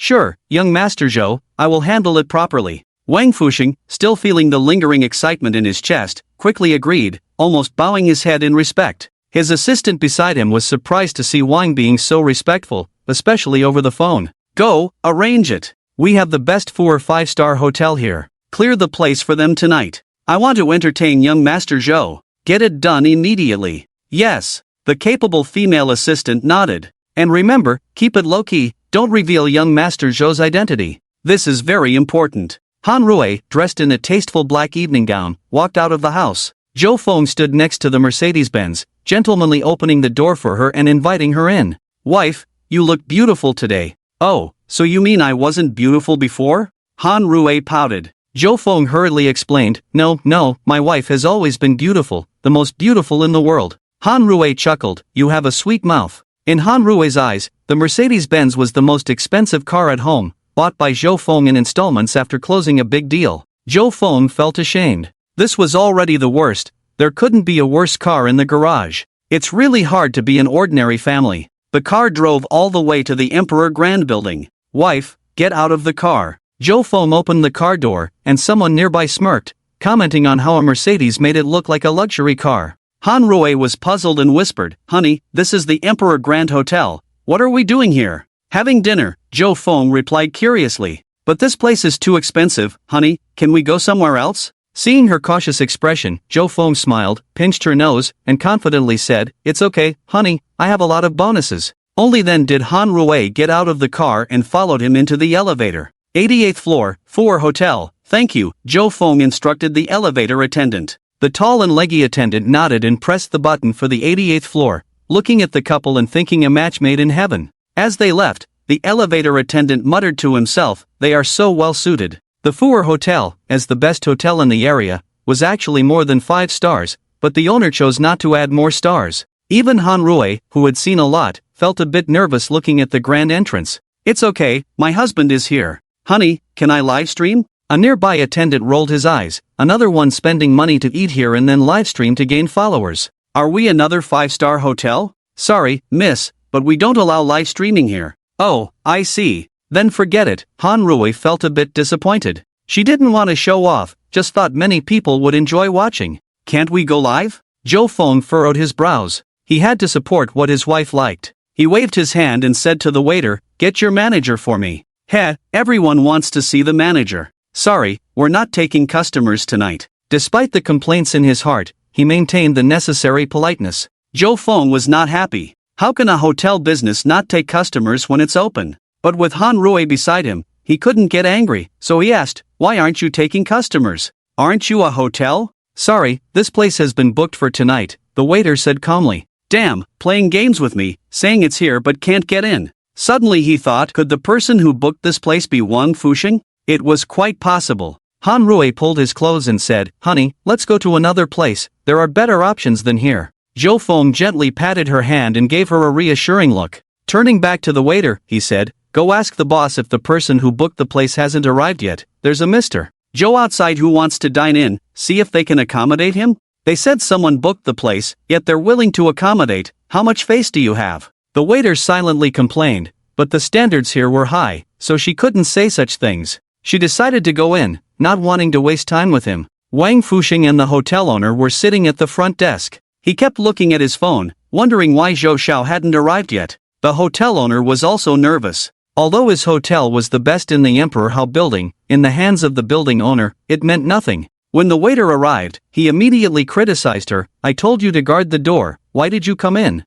young Master Zhou, I will handle it properly. Wang Fuxing, still feeling the lingering excitement in his chest, quickly agreed, almost bowing his head in respect. His assistant beside him was surprised to see Wang being so respectful, especially over the phone. Go, arrange it. We have the best 4 or 5-star hotel here. Clear the place for them tonight. I want to entertain young Master Zhou. Get it done immediately. Yes. The capable female assistant nodded. And remember, keep it low-key, don't reveal young Master Zhou's identity. This is very important. Han Rui, dressed in a tasteful black evening gown, walked out of the house. Zhou Feng stood next to the Mercedes-Benz, gentlemanly opening the door for her and inviting her in. Wife, you look beautiful today. Oh, so you mean I wasn't beautiful before? Han Rui pouted. Zhou Feng hurriedly explained, No, my wife has always been beautiful, the most beautiful in the world. Han Rui chuckled, you have a sweet mouth. In Han Rui's eyes, the Mercedes-Benz was the most expensive car at home, bought by Zhou Feng in installments after closing a big deal. Zhou Feng felt ashamed. This was already the worst. There couldn't be a worse car in the garage. It's really hard to be an ordinary family. The car drove all the way to the Emperor Grand Building. Wife, get out of the car. Zhou Feng opened the car door, and someone nearby smirked, commenting on how a Mercedes made it look like a luxury car. Han Rui was puzzled and whispered, Honey, this is the Emperor Grand Hotel. What are we doing here? Having dinner, Zhou Feng replied curiously. But this place is too expensive, honey, can we go somewhere else? Seeing her cautious expression, Zhou Feng smiled, pinched her nose, and confidently said, It's okay, honey, I have a lot of bonuses. Only then did Han Rui get out of the car and followed him into the elevator. 88th floor, 4 hotel, thank you, Zhou Feng instructed the elevator attendant. The tall and leggy attendant nodded and pressed the button for the 88th floor, looking at the couple and thinking a match made in heaven. As they left, the elevator attendant muttered to himself, They are so well suited. The Fuer Hotel, as the best hotel in the area, was actually more than 5 stars, but the owner chose not to add more stars. Even Han Rui, who had seen a lot, felt a bit nervous looking at the grand entrance. It's okay, my husband is here. Honey, can I live stream? A nearby attendant rolled his eyes, another one spending money to eat here and then live stream to gain followers. Are we another 5-star hotel? Sorry, miss, but we don't allow live streaming here. Oh, I see. Then forget it. Han Rui felt a bit disappointed. She didn't want to show off, just thought many people would enjoy watching. Can't we go live? Zhou Feng furrowed his brows. He had to support what his wife liked. He waved his hand and said to the waiter, Get your manager for me. Heh, everyone wants to see the manager. Sorry, we're not taking customers tonight. Despite the complaints in his heart, he maintained the necessary politeness. Zhou Feng was not happy. How can a hotel business not take customers when it's open? But with Han Rui beside him, he couldn't get angry, so he asked, Why aren't you taking customers? Aren't you a hotel? Sorry, this place has been booked for tonight, the waiter said calmly. Damn, playing games with me, saying it's here but can't get in. Suddenly he thought, could the person who booked this place be Wang Fuxing? It was quite possible. Han Rui pulled his clothes and said, Honey, let's go to another place, there are better options than here. Zhou Feng gently patted her hand and gave her a reassuring look. Turning back to the waiter, he said, Go ask the boss if the person who booked the place hasn't arrived yet, there's a Mr. Zhou outside who wants to dine in, see if they can accommodate him? They said someone booked the place, yet they're willing to accommodate, how much face do you have? The waiter silently complained, but the standards here were high, so she couldn't say such things. She decided to go in, not wanting to waste time with him. Wang Fuxing and the hotel owner were sitting at the front desk. He kept looking at his phone, wondering why Zhou Xiao hadn't arrived yet. The hotel owner was also nervous. Although his hotel was the best in the Emperor Hall building, in the hands of the building owner, it meant nothing. When the waiter arrived, he immediately criticized her. I told you to guard the door, why did you come in?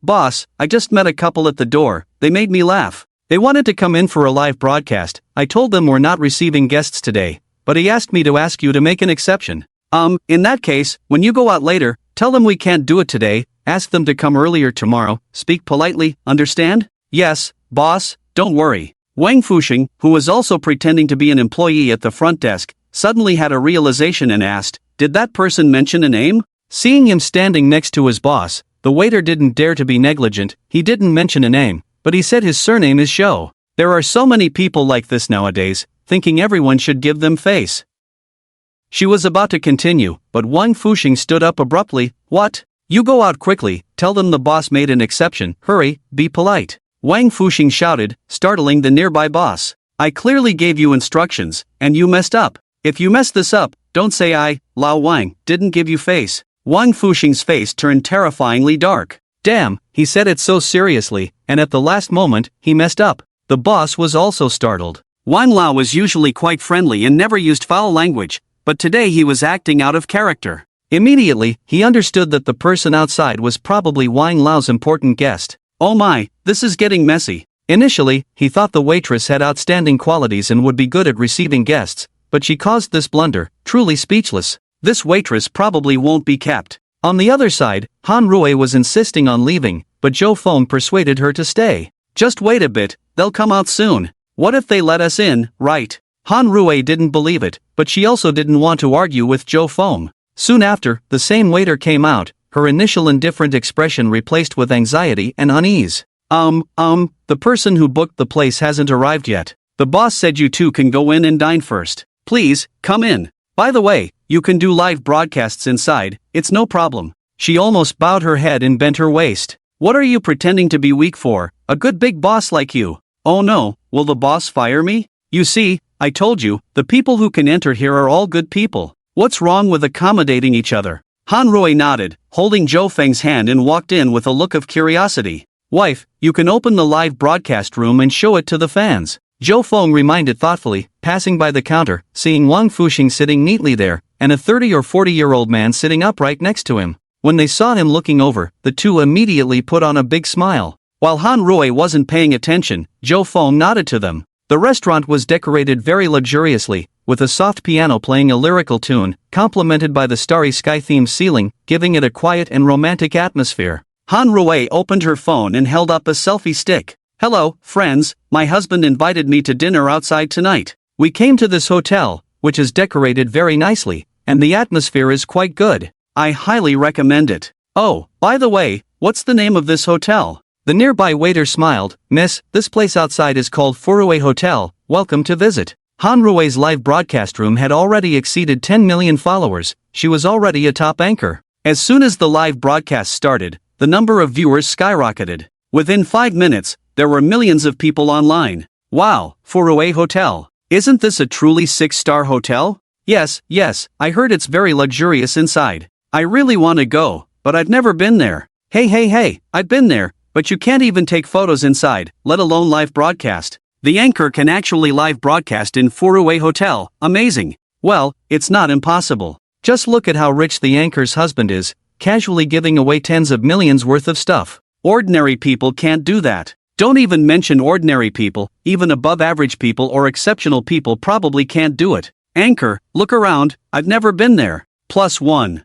Boss, I just met a couple at the door, they made me laugh. They wanted to come in for a live broadcast. I told them we're not receiving guests today, but he asked me to ask you to make an exception. In that case, when you go out later, tell them we can't do it today, Ask them to come earlier tomorrow, speak politely, understand? Yes, boss, don't worry. Wang Fuxing, who was also pretending to be an employee at the front desk, suddenly had a realization and asked, "Did that person mention a name?" Seeing him standing next to his boss, the waiter didn't dare to be negligent. He didn't mention a name, but he said his surname is Shou. There are so many people like this nowadays, thinking everyone should give them face. She was about to continue, but Wang Fuxing stood up abruptly. "What? You go out quickly, tell them the boss made an exception, hurry, be polite." Wang Fuxing shouted, startling the nearby boss. "I clearly gave you instructions, and you messed up. If you mess this up, don't say Lao Wang, didn't give you face." Wang Fuxing's face turned terrifyingly dark. Damn, he said it so seriously, and at the last moment, he messed up. The boss was also startled. Wang Lao was usually quite friendly and never used foul language, but today he was acting out of character. Immediately, he understood that the person outside was probably Wang Lao's important guest. Oh my, this is getting messy. Initially, he thought the waitress had outstanding qualities and would be good at receiving guests, but she caused this blunder, truly speechless. This waitress probably won't be kept. On the other side, Han Rui was insisting on leaving, but Zhou Feng persuaded her to stay. Just wait a bit, they'll come out soon. What if they let us in, right? Han Rui didn't believe it, but she also didn't want to argue with Zhou Feng. Soon after, the same waiter came out, her initial indifferent expression replaced with anxiety and unease. The person who booked the place hasn't arrived yet. The boss said you two can go in and dine first. Please, come in. By the way, you can do live broadcasts inside, it's no problem. She almost bowed her head and bent her waist. What are you pretending to be weak for, a good big boss like you? Oh no, will the boss fire me? You see, I told you, the people who can enter here are all good people. What's wrong with accommodating each other? Han Rui nodded, holding Zhou Feng's hand and walked in with a look of curiosity. Wife, you can open the live broadcast room and show it to the fans. Zhou Feng reminded thoughtfully, passing by the counter, seeing Wang Fuxing sitting neatly there, and a 30 or 40-year-old man sitting upright next to him. When they saw him looking over, the two immediately put on a big smile. While Han Rui wasn't paying attention, Zhou Feng nodded to them. The restaurant was decorated very luxuriously, with a soft piano playing a lyrical tune, complemented by the starry sky-themed ceiling, giving it a quiet and romantic atmosphere. Han Rui opened her phone and held up a selfie stick. "Hello, friends, my husband invited me to dinner outside tonight. We came to this hotel, which is decorated very nicely, and the atmosphere is quite good. I highly recommend it. Oh, by the way, what's the name of this hotel?" The nearby waiter smiled. "Miss, this place outside is called Furue Hotel, welcome to visit." Han Rui's live broadcast room had already exceeded 10 million followers, she was already a top anchor. As soon as the live broadcast started, the number of viewers skyrocketed. Within 5 minutes, there were millions of people online. Wow, Furue Hotel. Isn't this a truly 6-star hotel? Yes, I heard it's very luxurious inside. I really want to go, but I've never been there. Hey, I've been there, but you can't even take photos inside, let alone live broadcast. The anchor can actually live broadcast in Furue Hotel, amazing. Well, it's not impossible. Just look at how rich the anchor's husband is, casually giving away tens of millions worth of stuff. Ordinary people can't do that. Don't even mention ordinary people, even above average people or exceptional people probably can't do it. Anchor, look around, I've never been there. +1.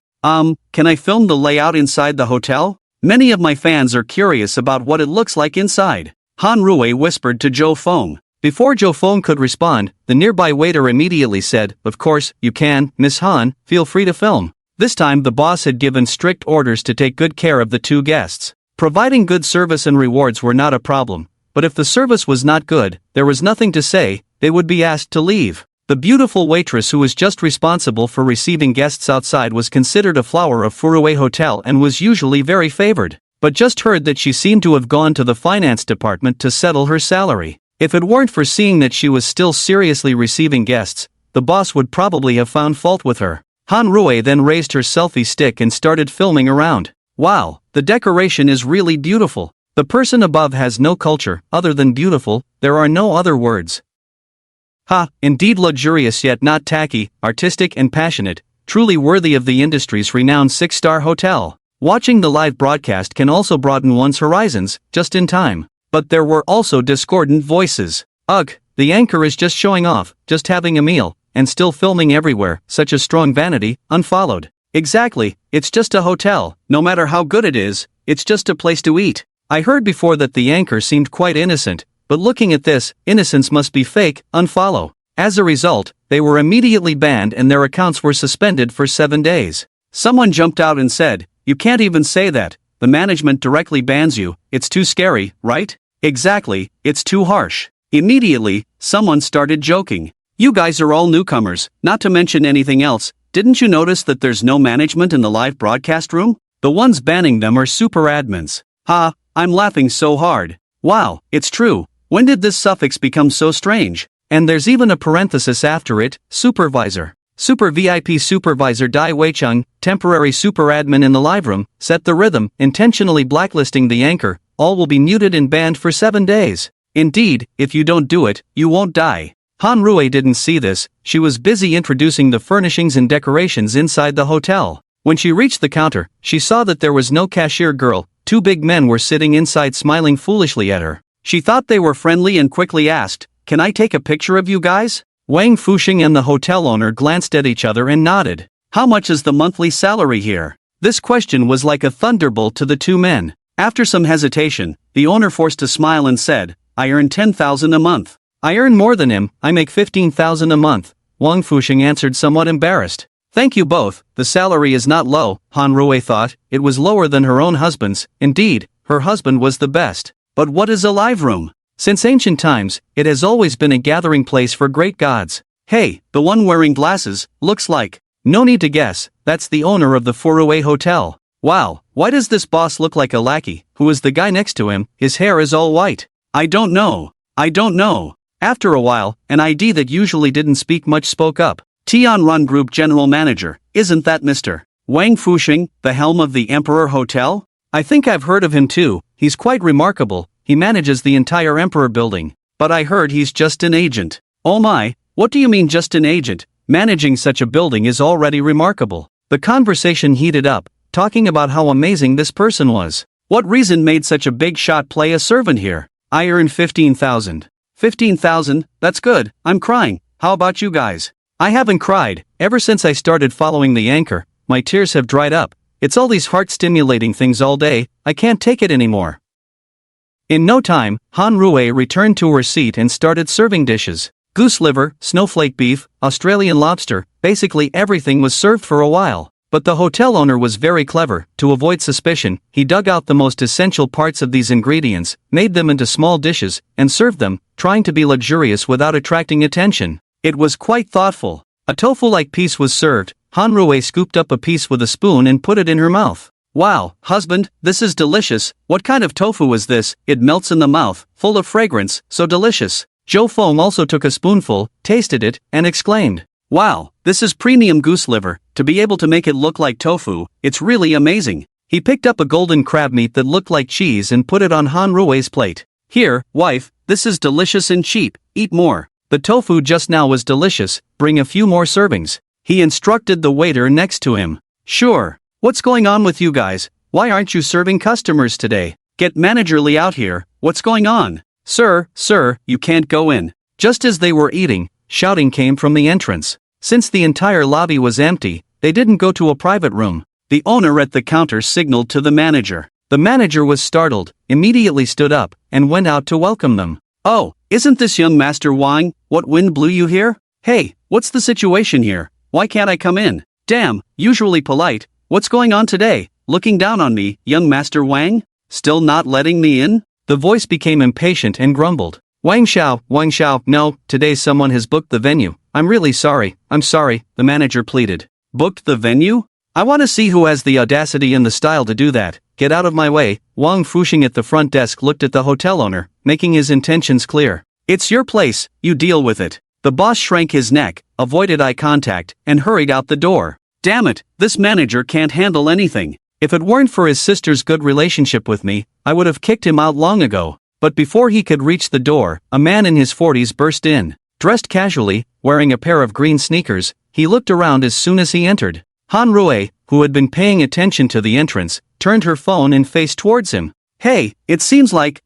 Can I film the layout inside the hotel? Many of my fans are curious about what it looks like inside. Han Rui whispered to Zhou Feng. Before Zhou Feng could respond, the nearby waiter immediately said, "Of course, you can, Miss Han, feel free to film." This time the boss had given strict orders to take good care of the two guests. Providing good service and rewards were not a problem, but if the service was not good, there was nothing to say, they would be asked to leave. The beautiful waitress who was just responsible for receiving guests outside was considered a flower of Furue Hotel and was usually very favored, but just heard that she seemed to have gone to the finance department to settle her salary. If it weren't for seeing that she was still seriously receiving guests, the boss would probably have found fault with her. Han Rui then raised her selfie stick and started filming around. Wow, the decoration is really beautiful. The person above has no culture, other than beautiful, there are no other words. Ha, indeed luxurious yet not tacky, artistic and passionate, truly worthy of the industry's renowned 6-star hotel. Watching the live broadcast can also broaden one's horizons, just in time. But there were also discordant voices. Ugh, the anchor is just showing off, just having a meal, and still filming everywhere, such a strong vanity, unfollowed. Exactly, it's just a hotel. No matter how good it is, it's just a place to eat. I heard before that the anchor seemed quite innocent, but looking at this, innocence must be fake. Unfollow. As a result, they were immediately banned and their accounts were suspended for 7 days. Someone jumped out and said, "You can't even say that. The management directly bans you. It's too scary, right?" Exactly, it's too harsh. Immediately, someone started joking. "You guys are all newcomers, not to mention anything else. Didn't you notice that there's no management in the live broadcast room? The ones banning them are super admins." Ha, I'm laughing so hard. Wow, it's true. When did this suffix become so strange? And there's even a parenthesis after it, supervisor. Super VIP supervisor Dai Weicheng, temporary super admin in the live room, set the rhythm, intentionally blacklisting the anchor. All will be muted and banned for 7 days. Indeed, if you don't do it, you won't die. Han Rui didn't see this. She was busy introducing the furnishings and decorations inside the hotel. When she reached the counter, she saw that there was no cashier girl. 2 big men were sitting inside smiling foolishly at her. She thought they were friendly and quickly asked, "Can I take a picture of you guys?" Wang Fuxing and the hotel owner glanced at each other and nodded. "How much is the monthly salary here?" This question was like a thunderbolt to the 2 men. After some hesitation, the owner forced a smile and said, "I earn 10,000 a month." "I earn more than him, I make 15,000 a month," Wang Fuxing answered somewhat embarrassed. "Thank you both, the salary is not low," Han Rui thought. It was lower than her own husband's. Indeed, her husband was the best. But what is a live room? Since ancient times, it has always been a gathering place for great gods. Hey, the one wearing glasses, looks like. No need to guess, that's the owner of the Furue Hotel. Wow, why does this boss look like a lackey? Who is the guy next to him? His hair is all white. I don't know. After a while, an ID that usually didn't speak much spoke up. Tianrun Group General Manager, isn't that Mr. Wang Fuxing, the helm of the Emperor Hotel? I think I've heard of him too, he's quite remarkable, he manages the entire Emperor building. But I heard he's just an agent. Oh my, what do you mean just an agent? Managing such a building is already remarkable. The conversation heated up, talking about how amazing this person was. What reason made such a big shot play a servant here? I earn 15,000. 15,000, that's good, I'm crying, how about you guys? I haven't cried, ever since I started following the anchor, my tears have dried up. It's all these heart-stimulating things all day, I can't take it anymore. In no time, Han Rui returned to her seat and started serving dishes. Goose liver, snowflake beef, Australian lobster, basically everything was served for a while. But the hotel owner was very clever. To avoid suspicion, he dug out the most essential parts of these ingredients, made them into small dishes, and served them, trying to be luxurious without attracting attention. It was quite thoughtful. A tofu-like piece was served. Han Rui scooped up a piece with a spoon and put it in her mouth. Wow, husband, this is delicious. What kind of tofu is this? It melts in the mouth, full of fragrance, so delicious. Zhou Feng also took a spoonful, tasted it, and exclaimed, "Wow, this is premium goose liver. To be able to make it look like tofu, it's really amazing." He picked up a golden crab meat that looked like cheese and put it on Han Rui's plate. "Here, wife, this is delicious and cheap, eat more. The tofu just now was delicious, bring a few more servings." He instructed the waiter next to him. "Sure. What's going on with you guys? Why aren't you serving customers today? Get Manager Li out here, what's going on?" Sir, you can't go in." Just as they were eating, shouting came from the entrance. Since the entire lobby was empty, they didn't go to a private room. The owner at the counter signaled to the manager. The manager was startled, immediately stood up, and went out to welcome them. "Oh, isn't this young Master Wang? What wind blew you here? Hey, what's the situation here? Why can't I come in? Damn, usually polite, what's going on today? Looking down on me, young Master Wang? Still not letting me in?" The voice became impatient and grumbled. Wang Xiao, no, today someone has booked the venue. I'm really sorry, the manager pleaded. "Booked the venue? I want to see who has the audacity and the style to do that. Get out of my way." Wang Fuxing at the front desk looked at the hotel owner, making his intentions clear. "It's your place, you deal with it." The boss shrank his neck, avoided eye contact, and hurried out the door. Damn it, this manager can't handle anything. If it weren't for his sister's good relationship with me, I would have kicked him out long ago. But before he could reach the door, a man in his 40s burst in. Dressed casually, wearing a pair of green sneakers, he looked around as soon as he entered. Han Rui, who had been paying attention to the entrance, turned her phone and faced towards him. "Hey, it seems like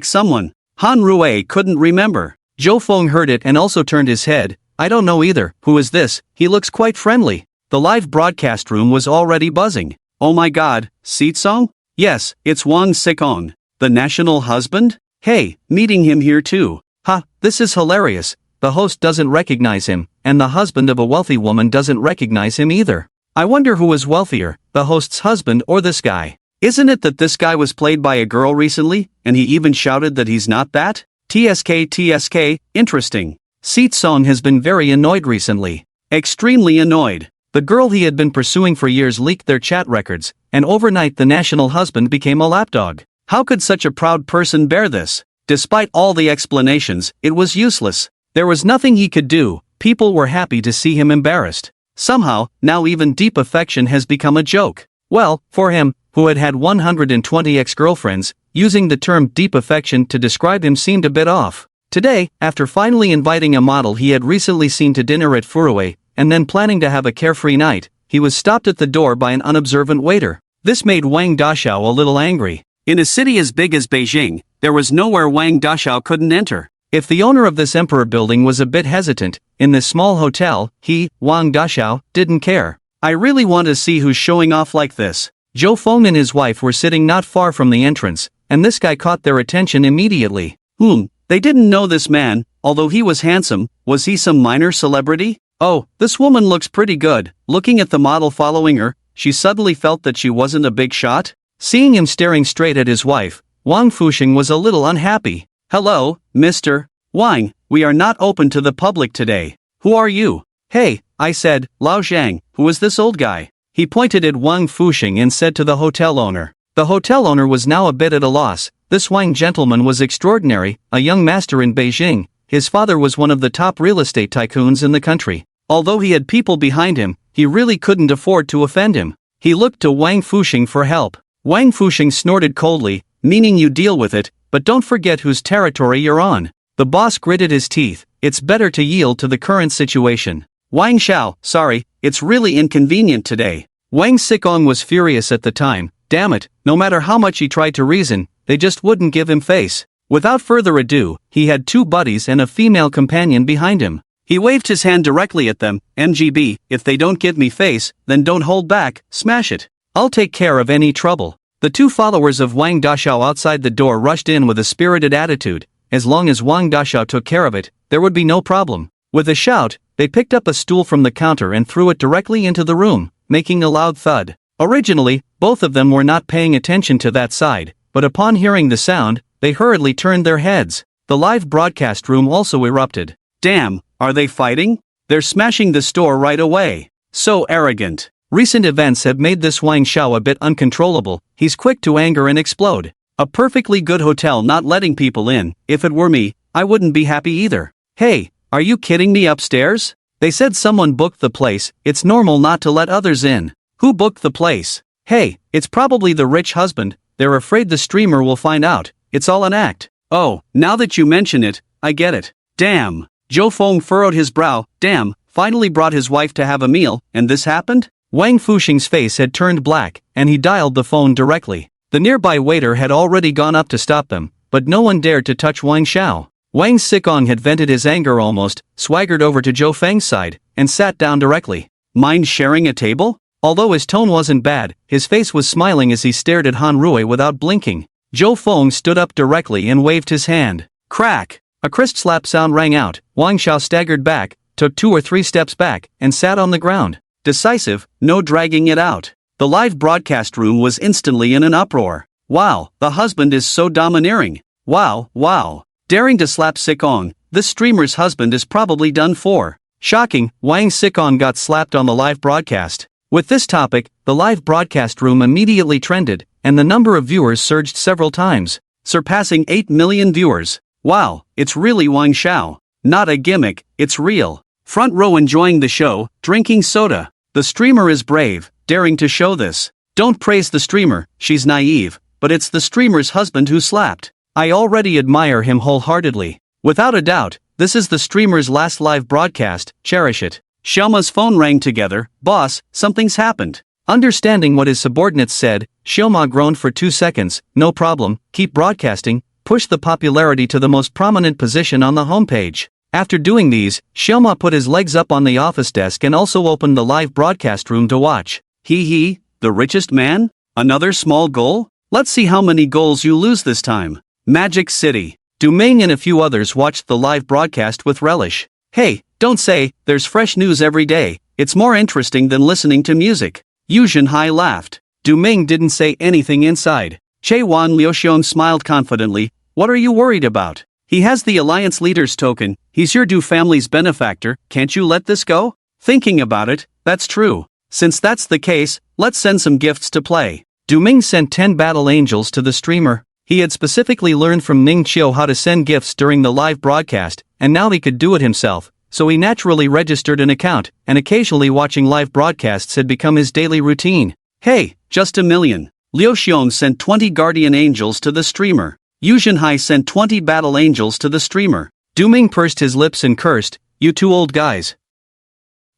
someone." Han Rui couldn't remember. Zhou Feng heard it and also turned his head. "I don't know either, who is this? He looks quite friendly." The live broadcast room was already buzzing. Oh my god, Seetsong? Yes, it's Wang Sikong, the national husband? Hey, meeting him here too. Ha, this is hilarious. The host doesn't recognize him, and the husband of a wealthy woman doesn't recognize him either. I wonder who is wealthier, the host's husband or this guy. Isn't it that this guy was played by a girl recently, and he even shouted that he's not that? TSK, interesting. Seetsong has been very annoyed recently. Extremely annoyed. The girl he had been pursuing for years leaked their chat records, and overnight the national husband became a lapdog. How could such a proud person bear this? Despite all the explanations, it was useless. There was nothing he could do. People were happy to see him embarrassed. Somehow, now even deep affection has become a joke. Well, for him, who had had 120 ex-girlfriends, using the term deep affection to describe him seemed a bit off. Today, after finally inviting a model he had recently seen to dinner at Furue, and then planning to have a carefree night, he was stopped at the door by an unobservant waiter. This made Wang Dashao a little angry. In a city as big as Beijing, there was nowhere Wang Dashao couldn't enter. If the owner of this emperor building was a bit hesitant, in this small hotel, he, Wang Dashao, didn't care. I really want to see who's showing off like this. Zhou Feng and his wife were sitting not far from the entrance, and this guy caught their attention immediately. They didn't know this man, although he was handsome. Was he some minor celebrity? Oh, this woman looks pretty good. Looking at the model following her, she suddenly felt that she wasn't a big shot. Seeing him staring straight at his wife, Wang Fuxing was a little unhappy. Hello, Mr. Wang, we are not open to the public today. Who are you? Hey, I said, Lao Zhang, who is this old guy? He pointed at Wang Fuxing and said to the hotel owner. The hotel owner was now a bit at a loss. This Wang gentleman was extraordinary, a young master in Beijing. His father was one of the top real estate tycoons in the country. Although he had people behind him, he really couldn't afford to offend him. He looked to Wang Fuxing for help. Wang Fuxing snorted coldly, meaning you deal with it, but don't forget whose territory you're on. The boss gritted his teeth. It's better to yield to the current situation. Wang Xiao, sorry, it's really inconvenient today. Wang Sikong was furious at the time. Damn it, no matter how much he tried to reason, they just wouldn't give him face. Without further ado, he had two buddies and a female companion behind him. He waved his hand directly at them. MGB, if they don't give me face, then don't hold back, smash it. I'll take care of any trouble. The two followers of Wang Dashao outside the door rushed in with a spirited attitude. As long as Wang Dashao took care of it, there would be no problem. With a shout, they picked up a stool from the counter and threw it directly into the room, making a loud thud. Originally, both of them were not paying attention to that side, but upon hearing the sound, they hurriedly turned their heads. The live broadcast room also erupted. Damn, are they fighting? They're smashing the store right away. So arrogant. Recent events have made this Wang Xiao a bit uncontrollable. He's quick to anger and explode. A perfectly good hotel not letting people in. If it were me, I wouldn't be happy either. Hey, are you kidding me upstairs? They said someone booked the place. It's normal not to let others in. Who booked the place? Hey, it's probably the rich husband. They're afraid the streamer will find out. It's all an act. Oh, now that you mention it, I get it. Damn. Zhou Feng furrowed his brow. Damn, finally brought his wife to have a meal, and this happened? Wang Fuxing's face had turned black, and he dialed the phone directly. The nearby waiter had already gone up to stop them, but no one dared to touch Wang Xiao. Wang Sikong had vented his anger almost, swaggered over to Zhou Feng's side, and sat down directly. Mind sharing a table? Although his tone wasn't bad, his face was smiling as he stared at Han Rui without blinking. Zhou Feng stood up directly and waved his hand. Crack! A crisp slap sound rang out. Wang Xiao staggered back, took 2 or 3 steps back, and sat on the ground. Decisive, no dragging it out. The live broadcast room was instantly in an uproar. Wow, the husband is so domineering. Wow. Daring to slap Sikong, this streamer's husband is probably done for. Shocking, Wang Sikong got slapped on the live broadcast. With this topic, the live broadcast room immediately trended, and the number of viewers surged several times, surpassing 8 million viewers. Wow, it's really Wang Xiao. Not a gimmick, it's real. Front row enjoying the show, drinking soda. The streamer is brave, daring to show this. Don't praise the streamer, she's naive, but it's the streamer's husband who slapped. I already admire him wholeheartedly. Without a doubt, this is the streamer's last live broadcast, cherish it. Xiaoma's phone rang together. Boss, something's happened. Understanding what his subordinates said, Xiaoma groaned for 2 seconds. No problem, keep broadcasting, push the popularity to the most prominent position on the homepage. After doing these, Xiaoma put his legs up on the office desk and also opened the live broadcast room to watch. Hee, the richest man? Another small goal? Let's see how many goals you lose this time. Magic City. Du Ming and a few others watched the live broadcast with relish. Hey, don't say, there's fresh news every day, it's more interesting than listening to music. Yu Zhenhai laughed. Du Ming didn't say anything inside. Che Wan Liuxiong smiled confidently. What are you worried about? He has the Alliance Leader's token, he's your Du family's benefactor, can't you let this go? Thinking about it, that's true. Since that's the case, let's send some gifts to play. Du Ming sent 10 battle angels to the streamer. He had specifically learned from Ning Qiu how to send gifts during the live broadcast, and now he could do it himself, so he naturally registered an account, and occasionally watching live broadcasts had become his daily routine. Hey, just a million. Liu Xiong sent 20 guardian angels to the streamer. Yu Zhenhai sent 20 battle angels to the streamer. Du Ming pursed his lips and cursed, you two old guys.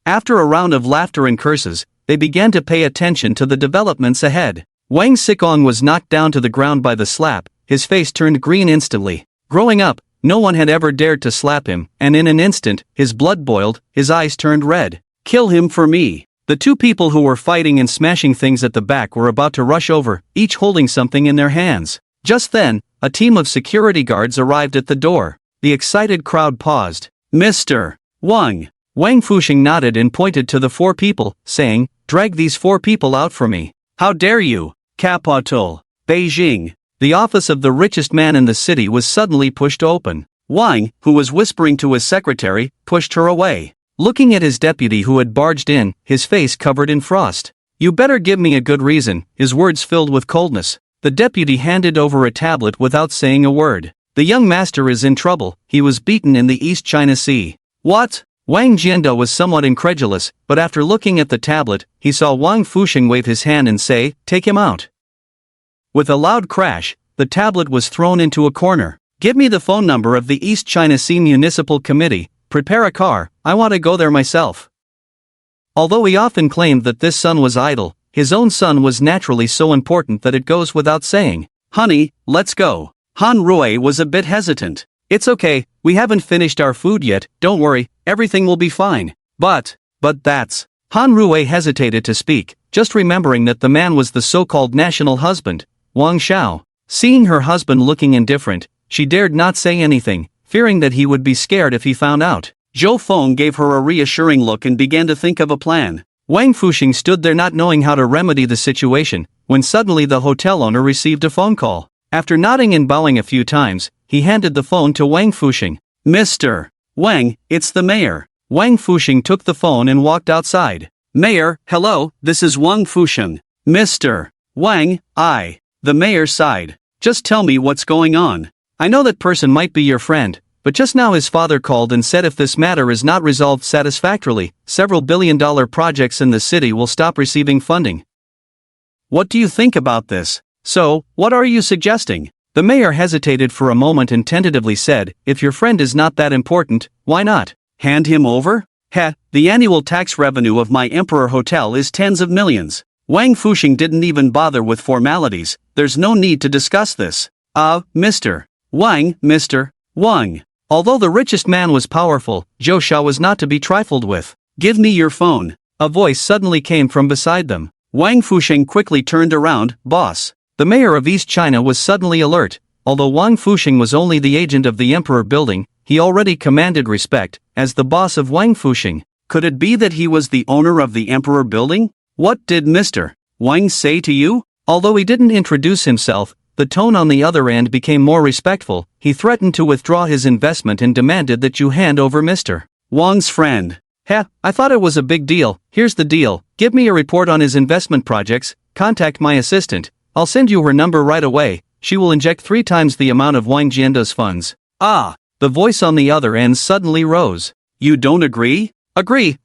After a round of laughter and curses, they began to pay attention to the developments ahead. Wang Xikong was knocked down to the ground by the slap, his face turned green instantly. Growing up, no one had ever dared to slap him, and in an instant, his blood boiled, his eyes turned red. Kill him for me. The two people who were fighting and smashing things at the back were about to rush over, each holding something in their hands. Just then, a team of security guards arrived at the door. The excited crowd paused. Mr. Wang. Wang Fuxing nodded and pointed to the 4 people, saying, drag these 4 people out for me. How dare you? Capital. Beijing. The office of the richest man in the city was suddenly pushed open. Wang, who was whispering to his secretary, pushed her away. Looking at his deputy who had barged in, his face covered in frost. You better give me a good reason, his words filled with coldness. The deputy handed over a tablet without saying a word. The young master is in trouble, he was beaten in the East China Sea. What? Wang Jianda was somewhat incredulous, but after looking at the tablet, he saw Wang Fuxing wave his hand and say, take him out. With a loud crash, the tablet was thrown into a corner. Give me the phone number of the East China Sea Municipal Committee, prepare a car, I want to go there myself. Although he often claimed that this son was idle, his own son was naturally so important that it goes without saying. Honey, let's go. Han Rui was a bit hesitant. It's okay, we haven't finished our food yet, don't worry, everything will be fine. But that's... Han Rui hesitated to speak, just remembering that the man was the so-called national husband, Wang Xiao. Seeing her husband looking indifferent, she dared not say anything, fearing that he would be scared if he found out. Zhou Feng gave her a reassuring look and began to think of a plan. Wang Fuxing stood there not knowing how to remedy the situation, when suddenly the hotel owner received a phone call. After nodding and bowing a few times, he handed the phone to Wang Fuxing. Mr. Wang, it's the mayor. Wang Fuxing took the phone and walked outside. Mayor, hello, this is Wang Fuxing. Mr. Wang, the mayor sighed. Just tell me what's going on. I know that person might be your friend, but just now his father called and said if this matter is not resolved satisfactorily, several billion-dollar projects in the city will stop receiving funding. What do you think about this? So, what are you suggesting? The mayor hesitated for a moment and tentatively said, if your friend is not that important, why not? Hand him over? The annual tax revenue of my Emperor Hotel is tens of millions. Wang Fuxing didn't even bother with formalities, there's no need to discuss this. Mr. Wang. Although the richest man was powerful, Zhou Xiao was not to be trifled with. Give me your phone. A voice suddenly came from beside them. Wang Fuxing quickly turned around, boss. The mayor of East China was suddenly alert. Although Wang Fuxing was only the agent of the Emperor building, he already commanded respect, as the boss of Wang Fuxing. Could it be that he was the owner of the Emperor building? What did Mr. Wang say to you? Although he didn't introduce himself, the tone on the other end became more respectful. He threatened to withdraw his investment and demanded that you hand over Mr. Wang's friend. I thought it was a big deal. Here's the deal. Give me a report on his investment projects, contact my assistant. I'll send you her number right away. She will inject 3 times the amount of Wang Jianda's funds. The voice on the other end suddenly rose. You don't agree? Agree.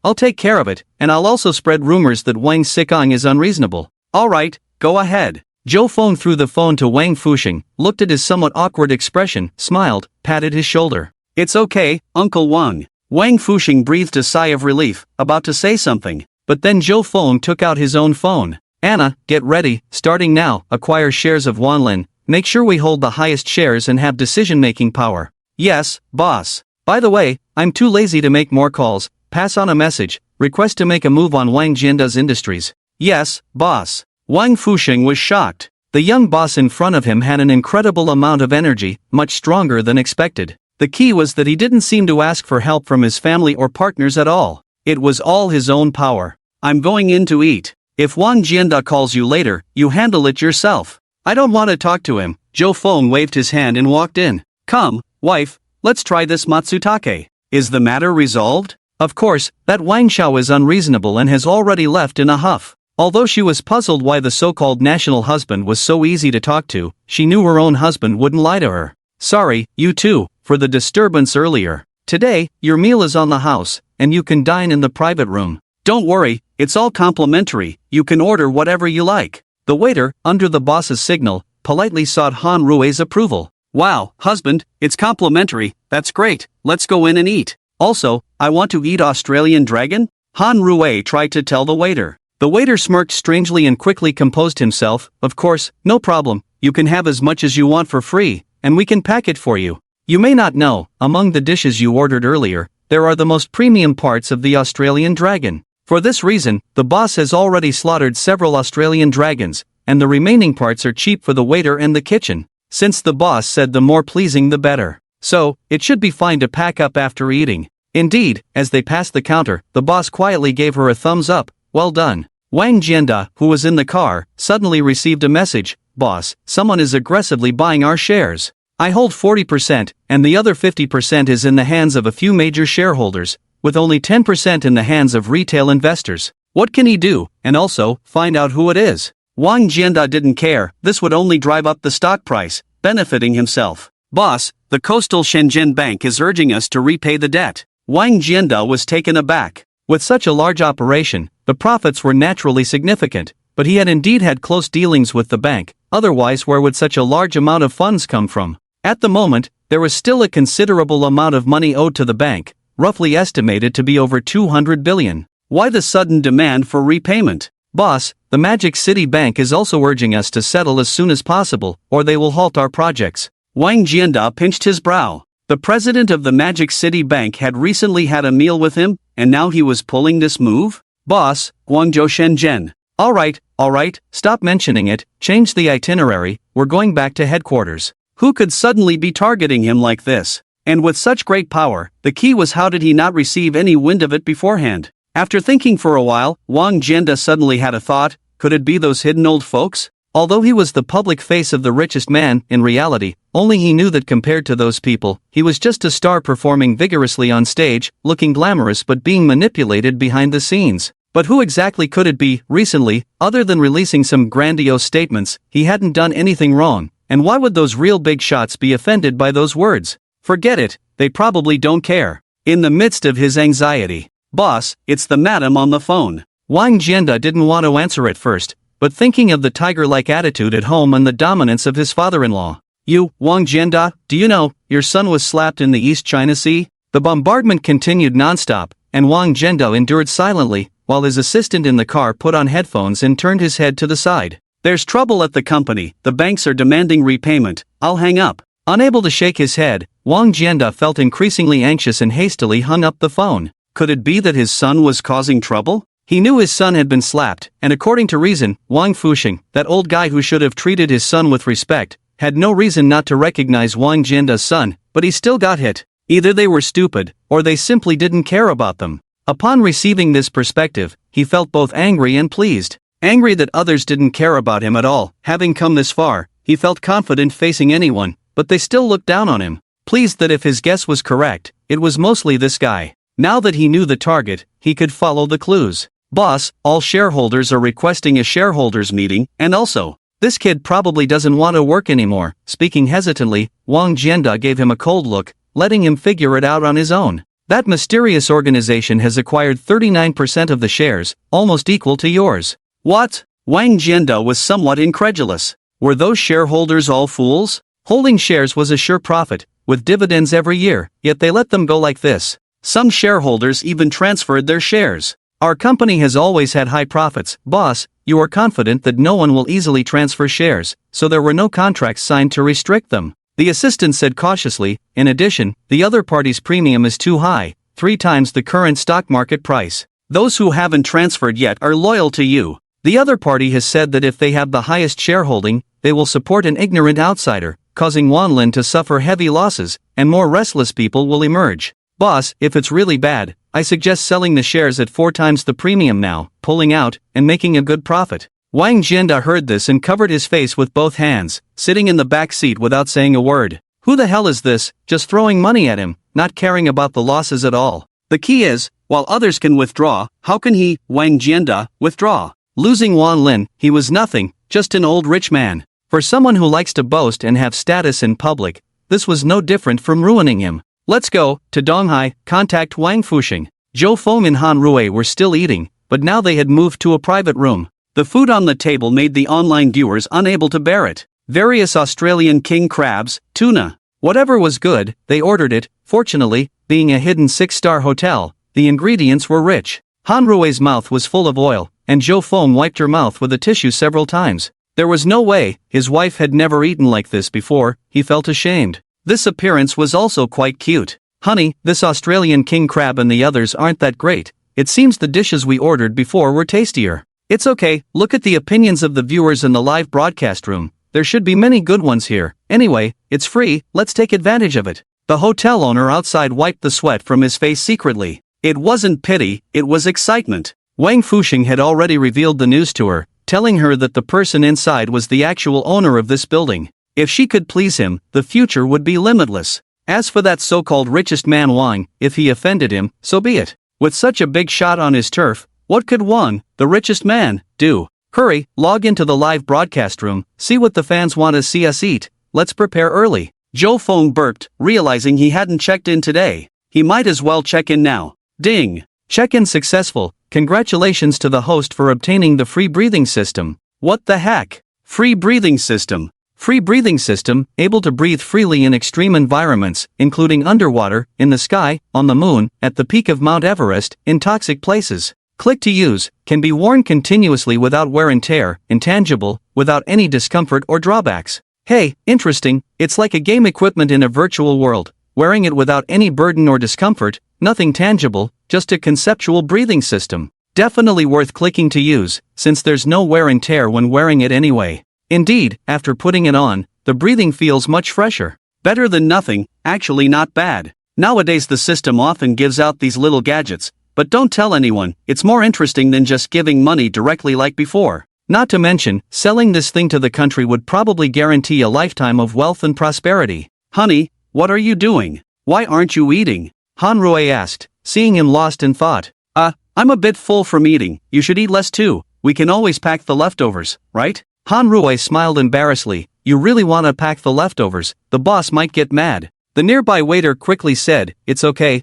I'll take care of it, and I'll also spread rumors that Wang Xikong is unreasonable. Alright, go ahead. Zhou Feng threw the phone to Wang Fuxing, looked at his somewhat awkward expression, smiled, patted his shoulder. It's okay, Uncle Wang. Wang Fuxing breathed a sigh of relief, about to say something, but then Zhou Feng took out his own phone. Anna, get ready, starting now, acquire shares of Wanlin, make sure we hold the highest shares and have decision-making power. Yes, boss. By the way, I'm too lazy to make more calls. Pass on a message. Request to make a move on Wang Jianda's industries. Yes, boss. Wang Fusheng was shocked. The young boss in front of him had an incredible amount of energy, much stronger than expected. The key was that he didn't seem to ask for help from his family or partners at all. It was all his own power. I'm going in to eat. If Wang Jianda calls you later, you handle it yourself. I don't want to talk to him. Zhou Feng waved his hand and walked in. Come, wife, let's try this matsutake. Is the matter resolved? Of course, that Wang Xiao is unreasonable and has already left in a huff. Although she was puzzled why the so-called national husband was so easy to talk to, she knew her own husband wouldn't lie to her. Sorry, you too, for the disturbance earlier. Today, your meal is on the house, and you can dine in the private room. Don't worry, it's all complimentary, you can order whatever you like. The waiter, under the boss's signal, politely sought Han Rui's approval. Wow, husband, it's complimentary, that's great, let's go in and eat. Also, I want to eat Australian dragon? Han Rui tried to tell the waiter. The waiter smirked strangely and quickly composed himself. Of course, no problem, you can have as much as you want for free, and we can pack it for you. You may not know, among the dishes you ordered earlier, there are the most premium parts of the Australian dragon. For this reason, the boss has already slaughtered several Australian dragons, and the remaining parts are cheap for the waiter and the kitchen. Since the boss said the more pleasing the better. So, it should be fine to pack up after eating. Indeed, as they passed the counter, the boss quietly gave her a thumbs up. Well done. Wang Jianda, who was in the car, suddenly received a message. Boss, someone is aggressively buying our shares. I hold 40%, and the other 50% is in the hands of a few major shareholders, with only 10% in the hands of retail investors. What can he do, and also, find out who it is? Wang Jianda didn't care, this would only drive up the stock price, benefiting himself. Boss, the coastal Shenzhen bank is urging us to repay the debt. Wang Jianda was taken aback. With such a large operation, the profits were naturally significant, but he had indeed had close dealings with the bank, otherwise where would such a large amount of funds come from? At the moment, there was still a considerable amount of money owed to the bank, roughly estimated to be over 200 billion. Why the sudden demand for repayment? Boss, the Magic City Bank is also urging us to settle as soon as possible, or they will halt our projects. Wang Jianda pinched his brow. The president of the Magic City Bank had recently had a meal with him, and now he was pulling this move? Boss, Guangzhou Shenzhen. Alright, stop mentioning it, change the itinerary, we're going back to headquarters. Who could suddenly be targeting him like this? And with such great power, the key was how did he not receive any wind of it beforehand? After thinking for a while, Wang Jianda suddenly had a thought, could it be those hidden old folks? Although he was the public face of the richest man, in reality, only he knew that compared to those people, he was just a star performing vigorously on stage, looking glamorous but being manipulated behind the scenes. But who exactly could it be? Recently, other than releasing some grandiose statements, he hadn't done anything wrong, and why would those real big shots be offended by those words? Forget it, they probably don't care. In the midst of his anxiety, boss, it's the madam on the phone. Wang Jianda didn't want to answer at first, but thinking of the tiger-like attitude at home and the dominance of his father-in-law. You, Wang Jianda, do you know, your son was slapped in the East China Sea? The bombardment continued non-stop, and Wang Jianda endured silently, while his assistant in the car put on headphones and turned his head to the side. There's trouble at the company, the banks are demanding repayment, I'll hang up. Unable to shake his head, Wang Jianda felt increasingly anxious and hastily hung up the phone. Could it be that his son was causing trouble? He knew his son had been slapped, and according to reason, Wang Fusheng, that old guy who should have treated his son with respect, had no reason not to recognize Wang Jianda's son, but he still got hit. Either they were stupid, or they simply didn't care about them. Upon receiving this perspective, he felt both angry and pleased. Angry that others didn't care about him at all. Having come this far, he felt confident facing anyone, but they still looked down on him. Pleased that if his guess was correct, it was mostly this guy. Now that he knew the target, he could follow the clues. Boss, all shareholders are requesting a shareholders meeting, and also, this kid probably doesn't want to work anymore. Speaking hesitantly, Wang Jianda gave him a cold look, letting him figure it out on his own. That mysterious organization has acquired 39% of the shares, almost equal to yours. What? Wang Jianda was somewhat incredulous. Were those shareholders all fools? Holding shares was a sure profit, with dividends every year, yet they let them go like this. Some shareholders even transferred their shares. Our company has always had high profits. Boss, you are confident that no one will easily transfer shares, so there were no contracts signed to restrict them. The assistant said cautiously. In addition, the other party's premium is too high, 3 times the current stock market price. Those who haven't transferred yet are loyal to you. The other party has said that if they have the highest shareholding, they will support an ignorant outsider, causing Wanlin to suffer heavy losses, and more restless people will emerge. Boss, if it's really bad, I suggest selling the shares at 4 times the premium now, pulling out, and making a good profit. Wang Jianda heard this and covered his face with both hands, sitting in the back seat without saying a word. Who the hell is this, just throwing money at him, not caring about the losses at all? The key is, while others can withdraw, how can he, Wang Jianda, withdraw? Losing Wanlin, he was nothing, just an old rich man. For someone who likes to boast and have status in public, this was no different from ruining him. Let's go to Donghai, contact Wang Fuxing. Zhou Feng and Han Rui were still eating, but now they had moved to a private room. The food on the table made the online viewers unable to bear it. Various Australian king crabs, tuna, whatever was good, they ordered it. Fortunately, being a hidden 6-star hotel, the ingredients were rich. Han Rui's mouth was full of oil, and Zhou Feng wiped her mouth with a tissue several times. There was no way, his wife had never eaten like this before. He felt ashamed. This appearance was also quite cute. Honey, this Australian king crab and the others aren't that great. It seems the dishes we ordered before were tastier. It's okay, look at the opinions of the viewers in the live broadcast room. There should be many good ones here. Anyway, it's free, let's take advantage of it. The hotel owner outside wiped the sweat from his face secretly. It wasn't pity, it was excitement. Wang Fuxing had already revealed the news to her, telling her that the person inside was the actual owner of this building. If she could please him, the future would be limitless. As for that so-called richest man Wang, if he offended him, so be it. With such a big shot on his turf, what could Wang, the richest man, do? Hurry, log into the live broadcast room, see what the fans want to see us eat. Let's prepare early. Zhou Feng burped, realizing he hadn't checked in today. He might as well check in now. Ding! Check-in successful. Congratulations to the host for obtaining the free breathing system. What the heck? Free breathing system. Free breathing system, able to breathe freely in extreme environments, including underwater, in the sky, on the moon, at the peak of Mount Everest, in toxic places. Click to use, can be worn continuously without wear and tear, intangible, without any discomfort or drawbacks. Hey, interesting, it's like a game equipment in a virtual world, wearing it without any burden or discomfort, nothing tangible, just a conceptual breathing system. Definitely worth clicking to use, since there's no wear and tear when wearing it anyway. Indeed, after putting it on, the breathing feels much fresher. Better than nothing, actually not bad. Nowadays the system often gives out these little gadgets, but don't tell anyone, it's more interesting than just giving money directly like before. Not to mention, selling this thing to the country would probably guarantee a lifetime of wealth and prosperity. Honey, what are you doing? Why aren't you eating? Han Rui asked, seeing him lost in thought. I'm a bit full from eating, you should eat less too, we can always pack the leftovers, right? Han Rui smiled embarrassedly, you really want to pack the leftovers, the boss might get mad. The nearby waiter quickly said, it's okay,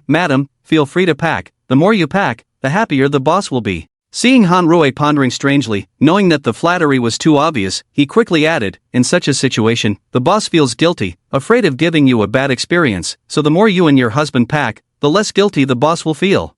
madam, feel free to pack, the more you pack, the happier the boss will be. Seeing Han Rui pondering strangely, knowing that the flattery was too obvious, he quickly added, in such a situation, the boss feels guilty, afraid of giving you a bad experience, so the more you and your husband pack, the less guilty the boss will feel.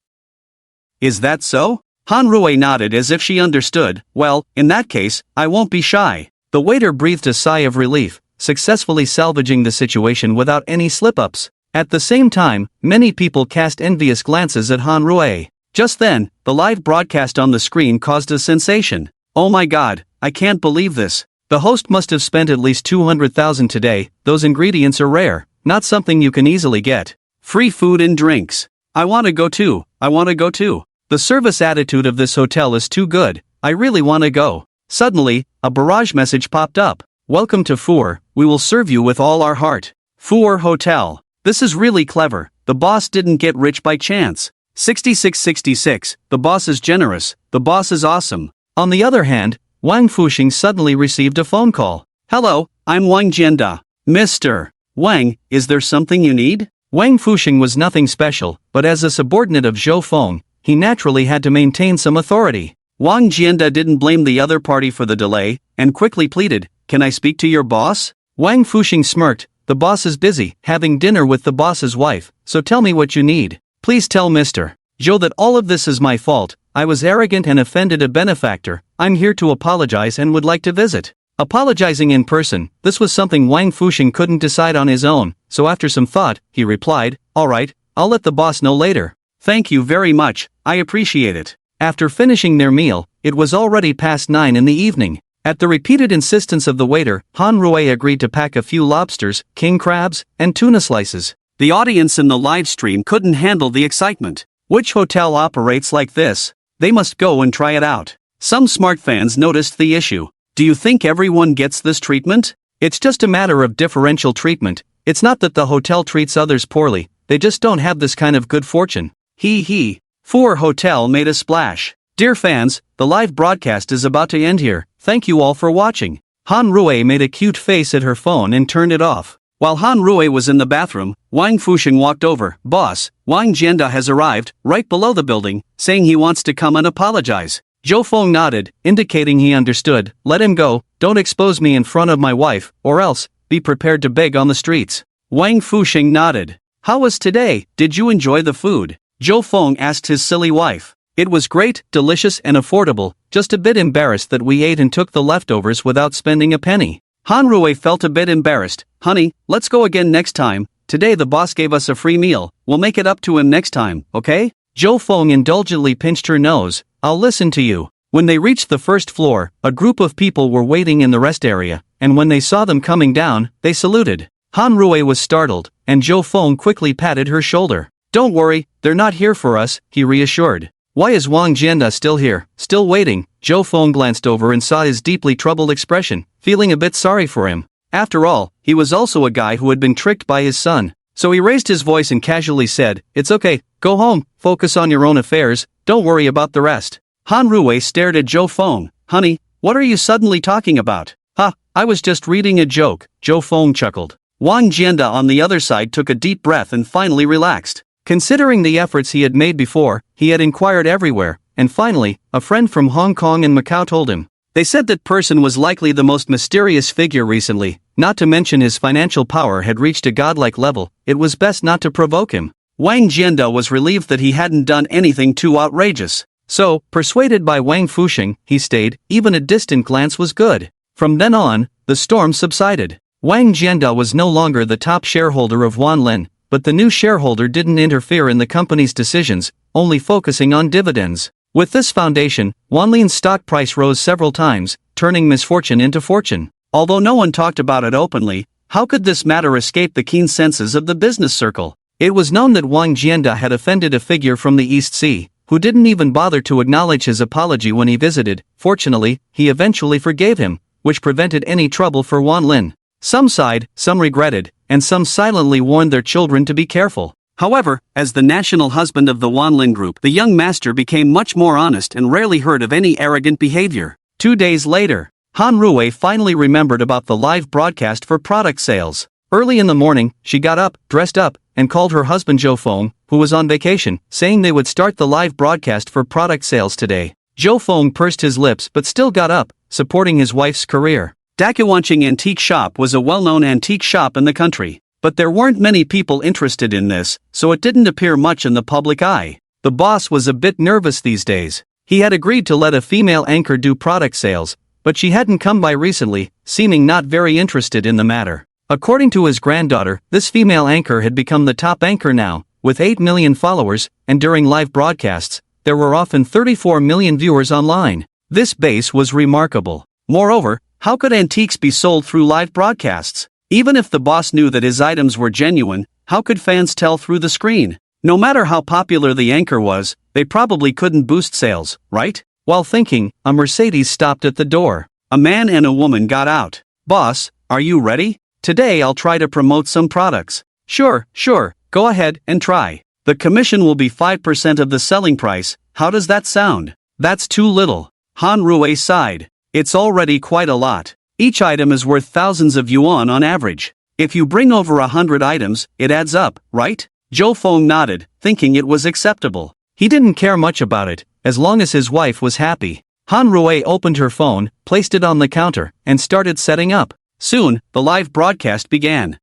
Is that so? Han Rui nodded as if she understood. Well, in that case, I won't be shy. The waiter breathed a sigh of relief, successfully salvaging the situation without any slip-ups. At the same time, many people cast envious glances at Han Rui. Just then, the live broadcast on the screen caused a sensation. Oh my god, I can't believe this. The host must have spent at least 200,000 today, those ingredients are rare, not something you can easily get. Free food and drinks. I want to go too. The service attitude of this hotel is too good, I really want to go. Suddenly, a barrage message popped up. Welcome to Four, we will serve you with all our heart. Four Hotel. This is really clever, the boss didn't get rich by chance. 6666, the boss is generous, the boss is awesome. On the other hand, Wang Fuxing suddenly received a phone call. Hello, I'm Wang Jianda. Mr. Wang, is there something you need? Wang Fuxing was nothing special, but as a subordinate of Zhou Feng, he naturally had to maintain some authority. Wang Jianda didn't blame the other party for the delay, and quickly pleaded, can I speak to your boss? Wang Fuxing smirked, the boss is busy, having dinner with the boss's wife, so tell me what you need. Please tell Mr. Zhou that all of this is my fault, I was arrogant and offended a benefactor, I'm here to apologize and would like to visit. Apologizing in person, this was something Wang Fuxing couldn't decide on his own, so after some thought, he replied, "Alright, I'll let the boss know later." "Thank you very much, I appreciate it." After finishing their meal, it was already past 9 in the evening. At the repeated insistence of the waiter, Han Rui agreed to pack a few lobsters, king crabs, and tuna slices. The audience in the live stream couldn't handle the excitement. Which hotel operates like this? They must go and try it out. Some smart fans noticed the issue. Do you think everyone gets this treatment? It's just a matter of differential treatment. It's not that the hotel treats others poorly, they just don't have this kind of good fortune. Hee hee. 4 Hotel made a splash. Dear fans, the live broadcast is about to end here. Thank you all for watching. Han Rui made a cute face at her phone and turned it off. While Han Rui was in the bathroom, Wang Fuxing walked over. "Boss, Wang Jianda has arrived, right below the building, saying he wants to come and apologize." Zhou Feng nodded, indicating he understood. "Let him go, don't expose me in front of my wife, or else, be prepared to beg on the streets." Wang Fuxing nodded. "How was today? Did you enjoy the food?" Zhou Feng asked his silly wife. "It was great, delicious and affordable, just a bit embarrassed that we ate and took the leftovers without spending a penny." Han Rui felt a bit embarrassed. "Honey, let's go again next time. Today the boss gave us a free meal, we'll make it up to him next time, okay?" Zhou Feng indulgently pinched her nose. "I'll listen to you." When they reached the first floor, a group of people were waiting in the rest area, and when they saw them coming down, they saluted. Han Rui was startled, and Zhou Feng quickly patted her shoulder. "Don't worry, they're not here for us," he reassured. "Why is Wang Jianda still here, still waiting?" Zhou Feng glanced over and saw his deeply troubled expression, feeling a bit sorry for him. After all, he was also a guy who had been tricked by his son. So he raised his voice and casually said, "It's okay, go home, focus on your own affairs, don't worry about the rest." Han Rui stared at Zhou Feng. "Honey, what are you suddenly talking about?" "Ha, I was just reading a joke," Zhou Feng chuckled. Wang Jianda on the other side took a deep breath and finally relaxed. Considering the efforts he had made before, he had inquired everywhere, and finally, a friend from Hong Kong and Macau told him. They said that person was likely the most mysterious figure recently, not to mention his financial power had reached a godlike level, it was best not to provoke him. Wang Jianda was relieved that he hadn't done anything too outrageous. So, persuaded by Wang Fuxing, he stayed, even a distant glance was good. From then on, the storm subsided. Wang Jianda was no longer the top shareholder of Wanlin, but the new shareholder didn't interfere in the company's decisions, only focusing on dividends. With this foundation, Wanlin's stock price rose several times, turning misfortune into fortune. Although no one talked about it openly, how could this matter escape the keen senses of the business circle? It was known that Wang Jianda had offended a figure from the East Sea, who didn't even bother to acknowledge his apology when he visited. Fortunately, he eventually forgave him, which prevented any trouble for Wanlin. Some sighed, some regretted, and some silently warned their children to be careful. However, as the national husband of the Wanlin Group, the young master became much more honest and rarely heard of any arrogant behavior. 2 days later, Han Rui finally remembered about the live broadcast for product sales. Early in the morning, she got up, dressed up, and called her husband Zhou Feng, who was on vacation, saying they would start the live broadcast for product sales today. Zhou Feng pursed his lips but still got up, supporting his wife's career. Dakuwanching Antique Shop was a well-known antique shop in the country. But there weren't many people interested in this, so it didn't appear much in the public eye. The boss was a bit nervous these days. He had agreed to let a female anchor do product sales, but she hadn't come by recently, seeming not very interested in the matter. According to his granddaughter, this female anchor had become the top anchor now, with 8 million followers, and during live broadcasts, there were often 34 million viewers online. This base was remarkable. Moreover, how could antiques be sold through live broadcasts? Even if the boss knew that his items were genuine, how could fans tell through the screen? No matter how popular the anchor was, they probably couldn't boost sales, right? While thinking, a Mercedes stopped at the door. A man and a woman got out. "Boss, are you ready? Today I'll try to promote some products." Sure, go ahead and try. The commission will be 5% of the selling price. How does that sound?" "That's too little." Han Rui sighed. "It's already quite a lot. Each item is worth thousands of yuan on average. If you bring over 100 items, it adds up, right?" Zhou Feng nodded, thinking it was acceptable. He didn't care much about it, as long as his wife was happy. Han Rui opened her phone, placed it on the counter, and started setting up. Soon, the live broadcast began.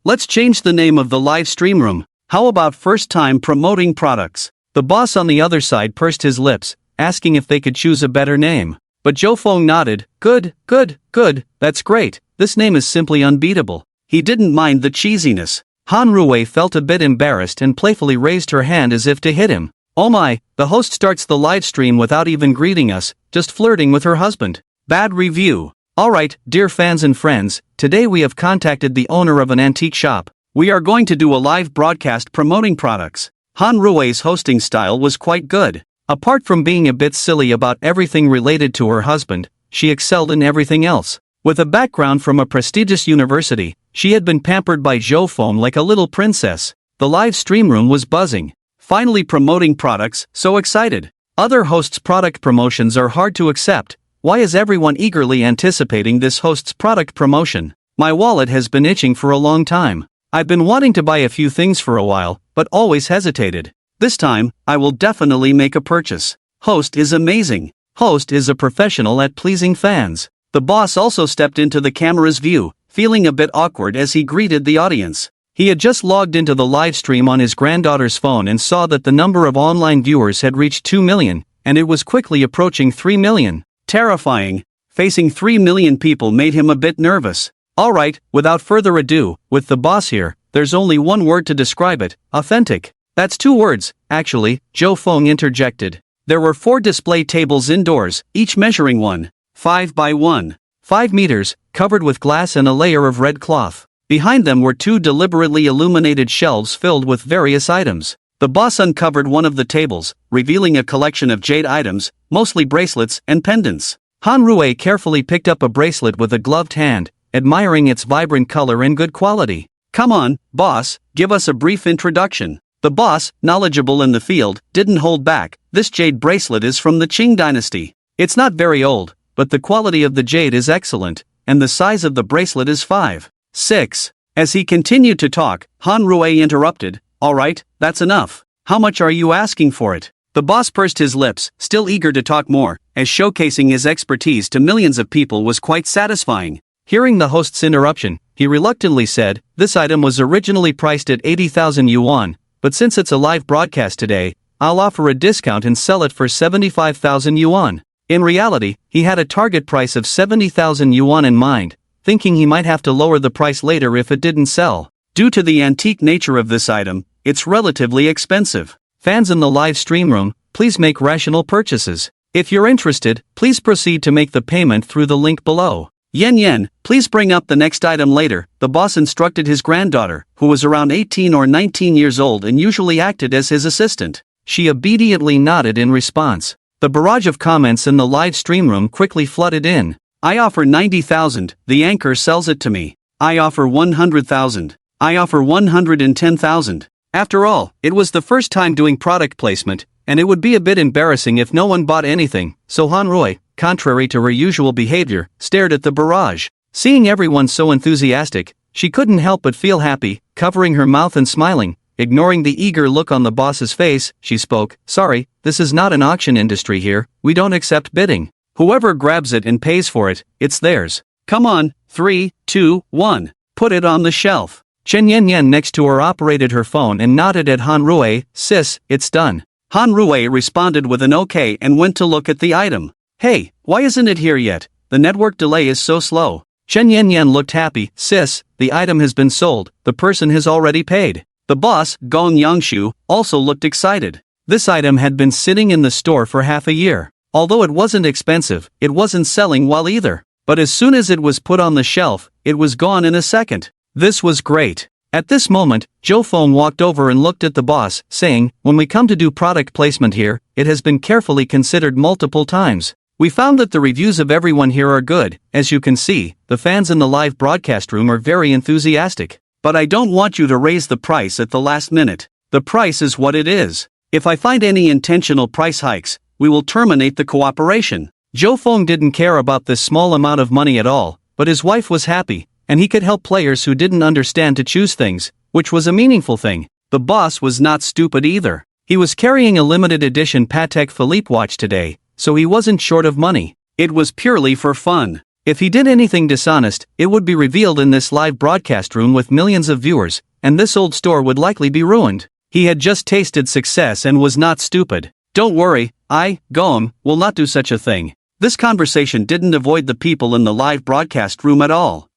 Let's change the name of the live stream room. How about first time promoting products? The boss on the other side pursed his lips, asking if they could choose a better name. But Joe Fong nodded. Good, good, good, that's great, this name is simply unbeatable. He didn't mind the cheesiness. Han Rui felt a bit embarrassed and playfully raised her hand as if to hit him. Oh my, the host starts the live stream without even greeting us, just flirting with her husband. Bad review. Alright, dear fans and friends, today we have contacted the owner of an antique shop. We are going to do a live broadcast promoting products. Han Rui's hosting style was quite good. Apart from being a bit silly about everything related to her husband, she excelled in everything else. With a background from a prestigious university, she had been pampered by Zhou Feng like a little princess. The live stream room was buzzing. Finally promoting products, so excited. Other hosts' product promotions are hard to accept. Why is everyone eagerly anticipating this host's product promotion? My wallet has been itching for a long time. I've been wanting to buy a few things for a while, but always hesitated. This time, I will definitely make a purchase. Host is amazing. Host is a professional at pleasing fans. The boss also stepped into the camera's view, feeling a bit awkward as he greeted the audience. He had just logged into the live stream on his granddaughter's phone and saw that the number of online viewers had reached 2 million, and it was quickly approaching 3 million. Terrifying. Facing 3 million people made him a bit nervous. Alright, without further ado, with the boss here, there's only one word to describe it: authentic. That's 2 words, actually, Zhou Feng interjected. There were 4 display tables indoors, each measuring 1.5 by 1.5 meters, covered with glass and a layer of red cloth. Behind them were 2 deliberately illuminated shelves filled with various items. The boss uncovered one of the tables, revealing a collection of jade items, mostly bracelets and pendants. Han Rui carefully picked up a bracelet with a gloved hand, admiring its vibrant color and good quality. Come on, boss, give us a brief introduction. The boss, knowledgeable in the field, didn't hold back. This jade bracelet is from the Qing dynasty. It's not very old, but the quality of the jade is excellent, and the size of the bracelet is 5.6. As he continued to talk, Han Rui interrupted. Alright, that's enough. How much are you asking for it? The boss pursed his lips, still eager to talk more, as showcasing his expertise to millions of people was quite satisfying. Hearing the host's interruption, he reluctantly said, this item was originally priced at 80,000 yuan, but since it's a live broadcast today, I'll offer a discount and sell it for 75,000 yuan. In reality, he had a target price of 70,000 yuan in mind, thinking he might have to lower the price later if it didn't sell. Due to the antique nature of this item, it's relatively expensive. Fans in the live stream room, please make rational purchases. If you're interested, please proceed to make the payment through the link below. Yen, please bring up the next item later, the boss instructed his granddaughter, who was around 18 or 19 years old and usually acted as his assistant. She obediently nodded in response. The barrage of comments in the live stream room quickly flooded in. I offer 90,000, the anchor sells it to me. I offer 100,000. I offer 110,000. After all, it was the first time doing product placement, and it would be a bit embarrassing if no one bought anything, so Han Rui, contrary to her usual behavior, stared at the barrage. Seeing everyone so enthusiastic, she couldn't help but feel happy, covering her mouth and smiling. Ignoring the eager look on the boss's face, she spoke, sorry, this is not an auction industry here, we don't accept bidding. Whoever grabs it and pays for it, it's theirs. Come on, 3, 2, 1. Put it on the shelf. Chen Yan next to her operated her phone and nodded at Han Rui, sis, it's done. Han Rui responded with an okay and went to look at the item. Hey, why isn't it here yet? The network delay is so slow. Chen Yan looked happy, sis, the item has been sold, the person has already paid. The boss, Gong Yangshu, also looked excited. This item had been sitting in the store for half a year. Although it wasn't expensive, it wasn't selling well either. But as soon as it was put on the shelf, it was gone in a second. This was great. At this moment, Zhou Feng walked over and looked at the boss, saying, when we come to do product placement here, it has been carefully considered multiple times. We found that the reviews of everyone here are good. As you can see, the fans in the live broadcast room are very enthusiastic. But I don't want you to raise the price at the last minute. The price is what it is. If I find any intentional price hikes, we will terminate the cooperation. Zhou Feng didn't care about this small amount of money at all, but his wife was happy, and he could help players who didn't understand to choose things, which was a meaningful thing. The boss was not stupid either. He was carrying a limited edition Patek Philippe watch today, so he wasn't short of money. It was purely for fun. If he did anything dishonest, it would be revealed in this live broadcast room with millions of viewers, and this old store would likely be ruined. He had just tasted success and was not stupid. Don't worry, I, Gong, will not do such a thing. This conversation didn't avoid the people in the live broadcast room at all.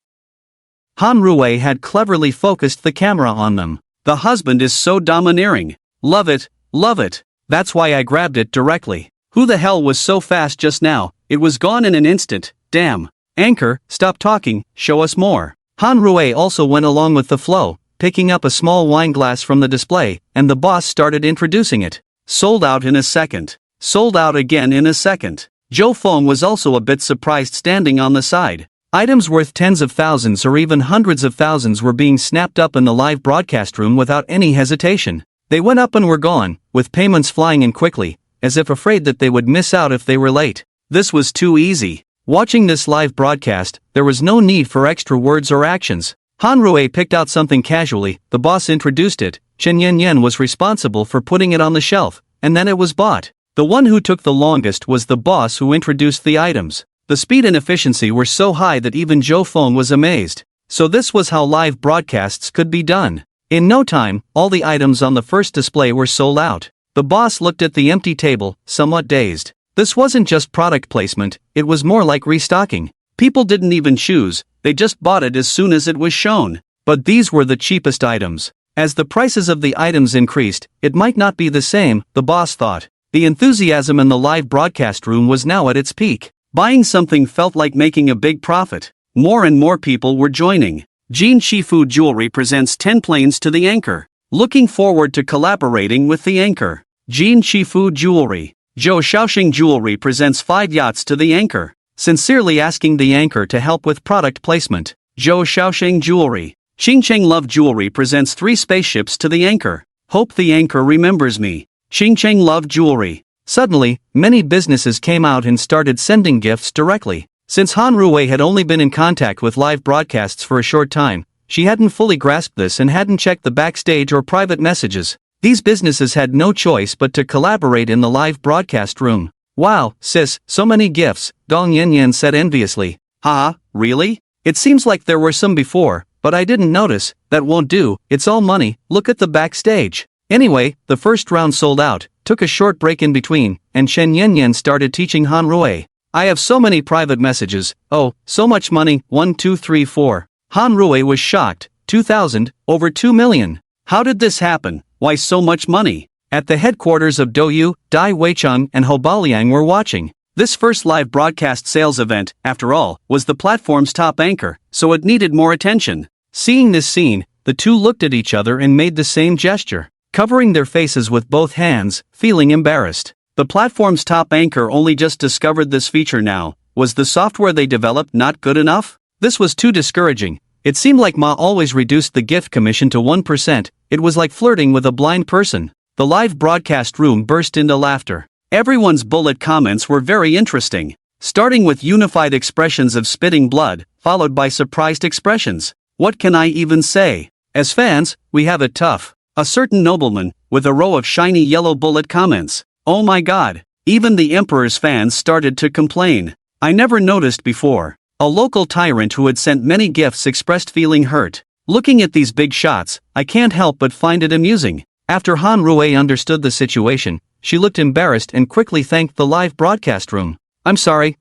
Han Rui had cleverly focused the camera on them. The husband is so domineering. Love it, love it. That's why I grabbed it directly. Who the hell was so fast just now? It was gone in an instant, damn. Anchor, stop talking, show us more. Han Rui also went along with the flow, picking up a small wine glass from the display, and the boss started introducing it. Sold out in a second. Sold out again in a second. Zhou Feng was also a bit surprised, standing on the side. Items worth tens of thousands or even hundreds of thousands were being snapped up in the live broadcast room without any hesitation. They went up and were gone, with payments flying in quickly, as if afraid that they would miss out if they were late. This was too easy. Watching this live broadcast, there was no need for extra words or actions. Han Rui picked out something casually, the boss introduced it, Chen Yanyan was responsible for putting it on the shelf, and then it was bought. The one who took the longest was the boss who introduced the items. The speed and efficiency were so high that even Zhou Feng was amazed. So this was how live broadcasts could be done. In no time, all the items on the first display were sold out. The boss looked at the empty table, somewhat dazed. This wasn't just product placement, it was more like restocking. People didn't even choose, they just bought it as soon as it was shown. But these were the cheapest items. As the prices of the items increased, it might not be the same, the boss thought. The enthusiasm in the live broadcast room was now at its peak. Buying something felt like making a big profit. More and more people were joining. Jin Shifu Jewelry presents 10 planes to the anchor. Looking forward to collaborating with the anchor. Jin Shifu Jewelry. Zhou Shaoxing Jewelry presents 5 yachts to the anchor. Sincerely asking the anchor to help with product placement. Zhou Shaoxing Jewelry. Xingcheng Love Jewelry presents 3 spaceships to the anchor. Hope the anchor remembers me. Xingcheng Love Jewelry. Suddenly, many businesses came out and started sending gifts directly. Since Han Rui had only been in contact with live broadcasts for a short time, she hadn't fully grasped this and hadn't checked the backstage or private messages. These businesses had no choice but to collaborate in the live broadcast room. Wow, sis, so many gifts, Dong Yanyan said enviously. Haha, really? It seems like there were some before, but I didn't notice. That won't do, it's all money, look at the backstage. Anyway, the first round sold out, took a short break in between, and Chen Yanyan started teaching Han Rui. I have so many private messages, oh, so much money, 1 2 3 4. Han Rui was shocked, 2,000, over 2 million. How did this happen, why so much money? At the headquarters of Douyu, Dai Weicheng and Ho Baoliang were watching. This first live broadcast sales event, after all, was the platform's top anchor, so it needed more attention. Seeing this scene, the two looked at each other and made the same gesture, covering their faces with both hands, feeling embarrassed. The platform's top anchor only just discovered this feature now. Was the software they developed not good enough? This was too discouraging. It seemed like Ma always reduced the gift commission to 1%, it was like flirting with a blind person. The live broadcast room burst into laughter. Everyone's bullet comments were very interesting, starting with unified expressions of spitting blood, followed by surprised expressions. What can I even say? As fans, we have it tough. A certain nobleman, with a row of shiny yellow bullet comments. Oh my god, even the emperor's fans started to complain. I never noticed before. A local tyrant who had sent many gifts expressed feeling hurt. Looking at these big shots, I can't help but find it amusing. After Han Rui understood the situation, she looked embarrassed and quickly thanked the live broadcast room. I'm sorry,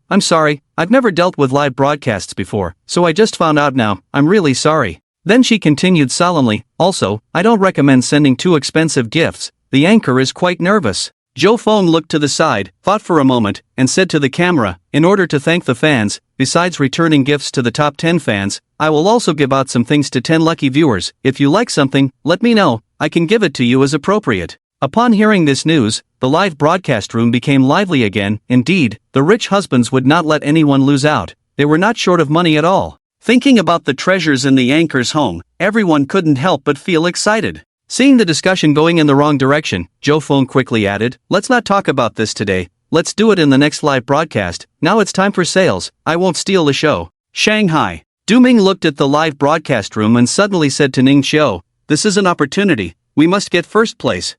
I've never dealt with live broadcasts before, so I just found out now, I'm really sorry. Then she continued solemnly, also, I don't recommend sending too expensive gifts, the anchor is quite nervous. Zhou Feng looked to the side, thought for a moment, and said to the camera, in order to thank the fans, besides returning gifts to the top 10 fans, I will also give out some things to 10 lucky viewers. If you like something, let me know, I can give it to you as appropriate. Upon hearing this news, the live broadcast room became lively again. Indeed, the rich husbands would not let anyone lose out, they were not short of money at all. Thinking about the treasures in the anchor's home, everyone couldn't help but feel excited. Seeing the discussion going in the wrong direction, Zhou Feng quickly added, let's not talk about this today, let's do it in the next live broadcast. Now it's time for sales, I won't steal the show. Shanghai. Du Ming looked at the live broadcast room and suddenly said to Ning Qiu, this is an opportunity, we must get first place.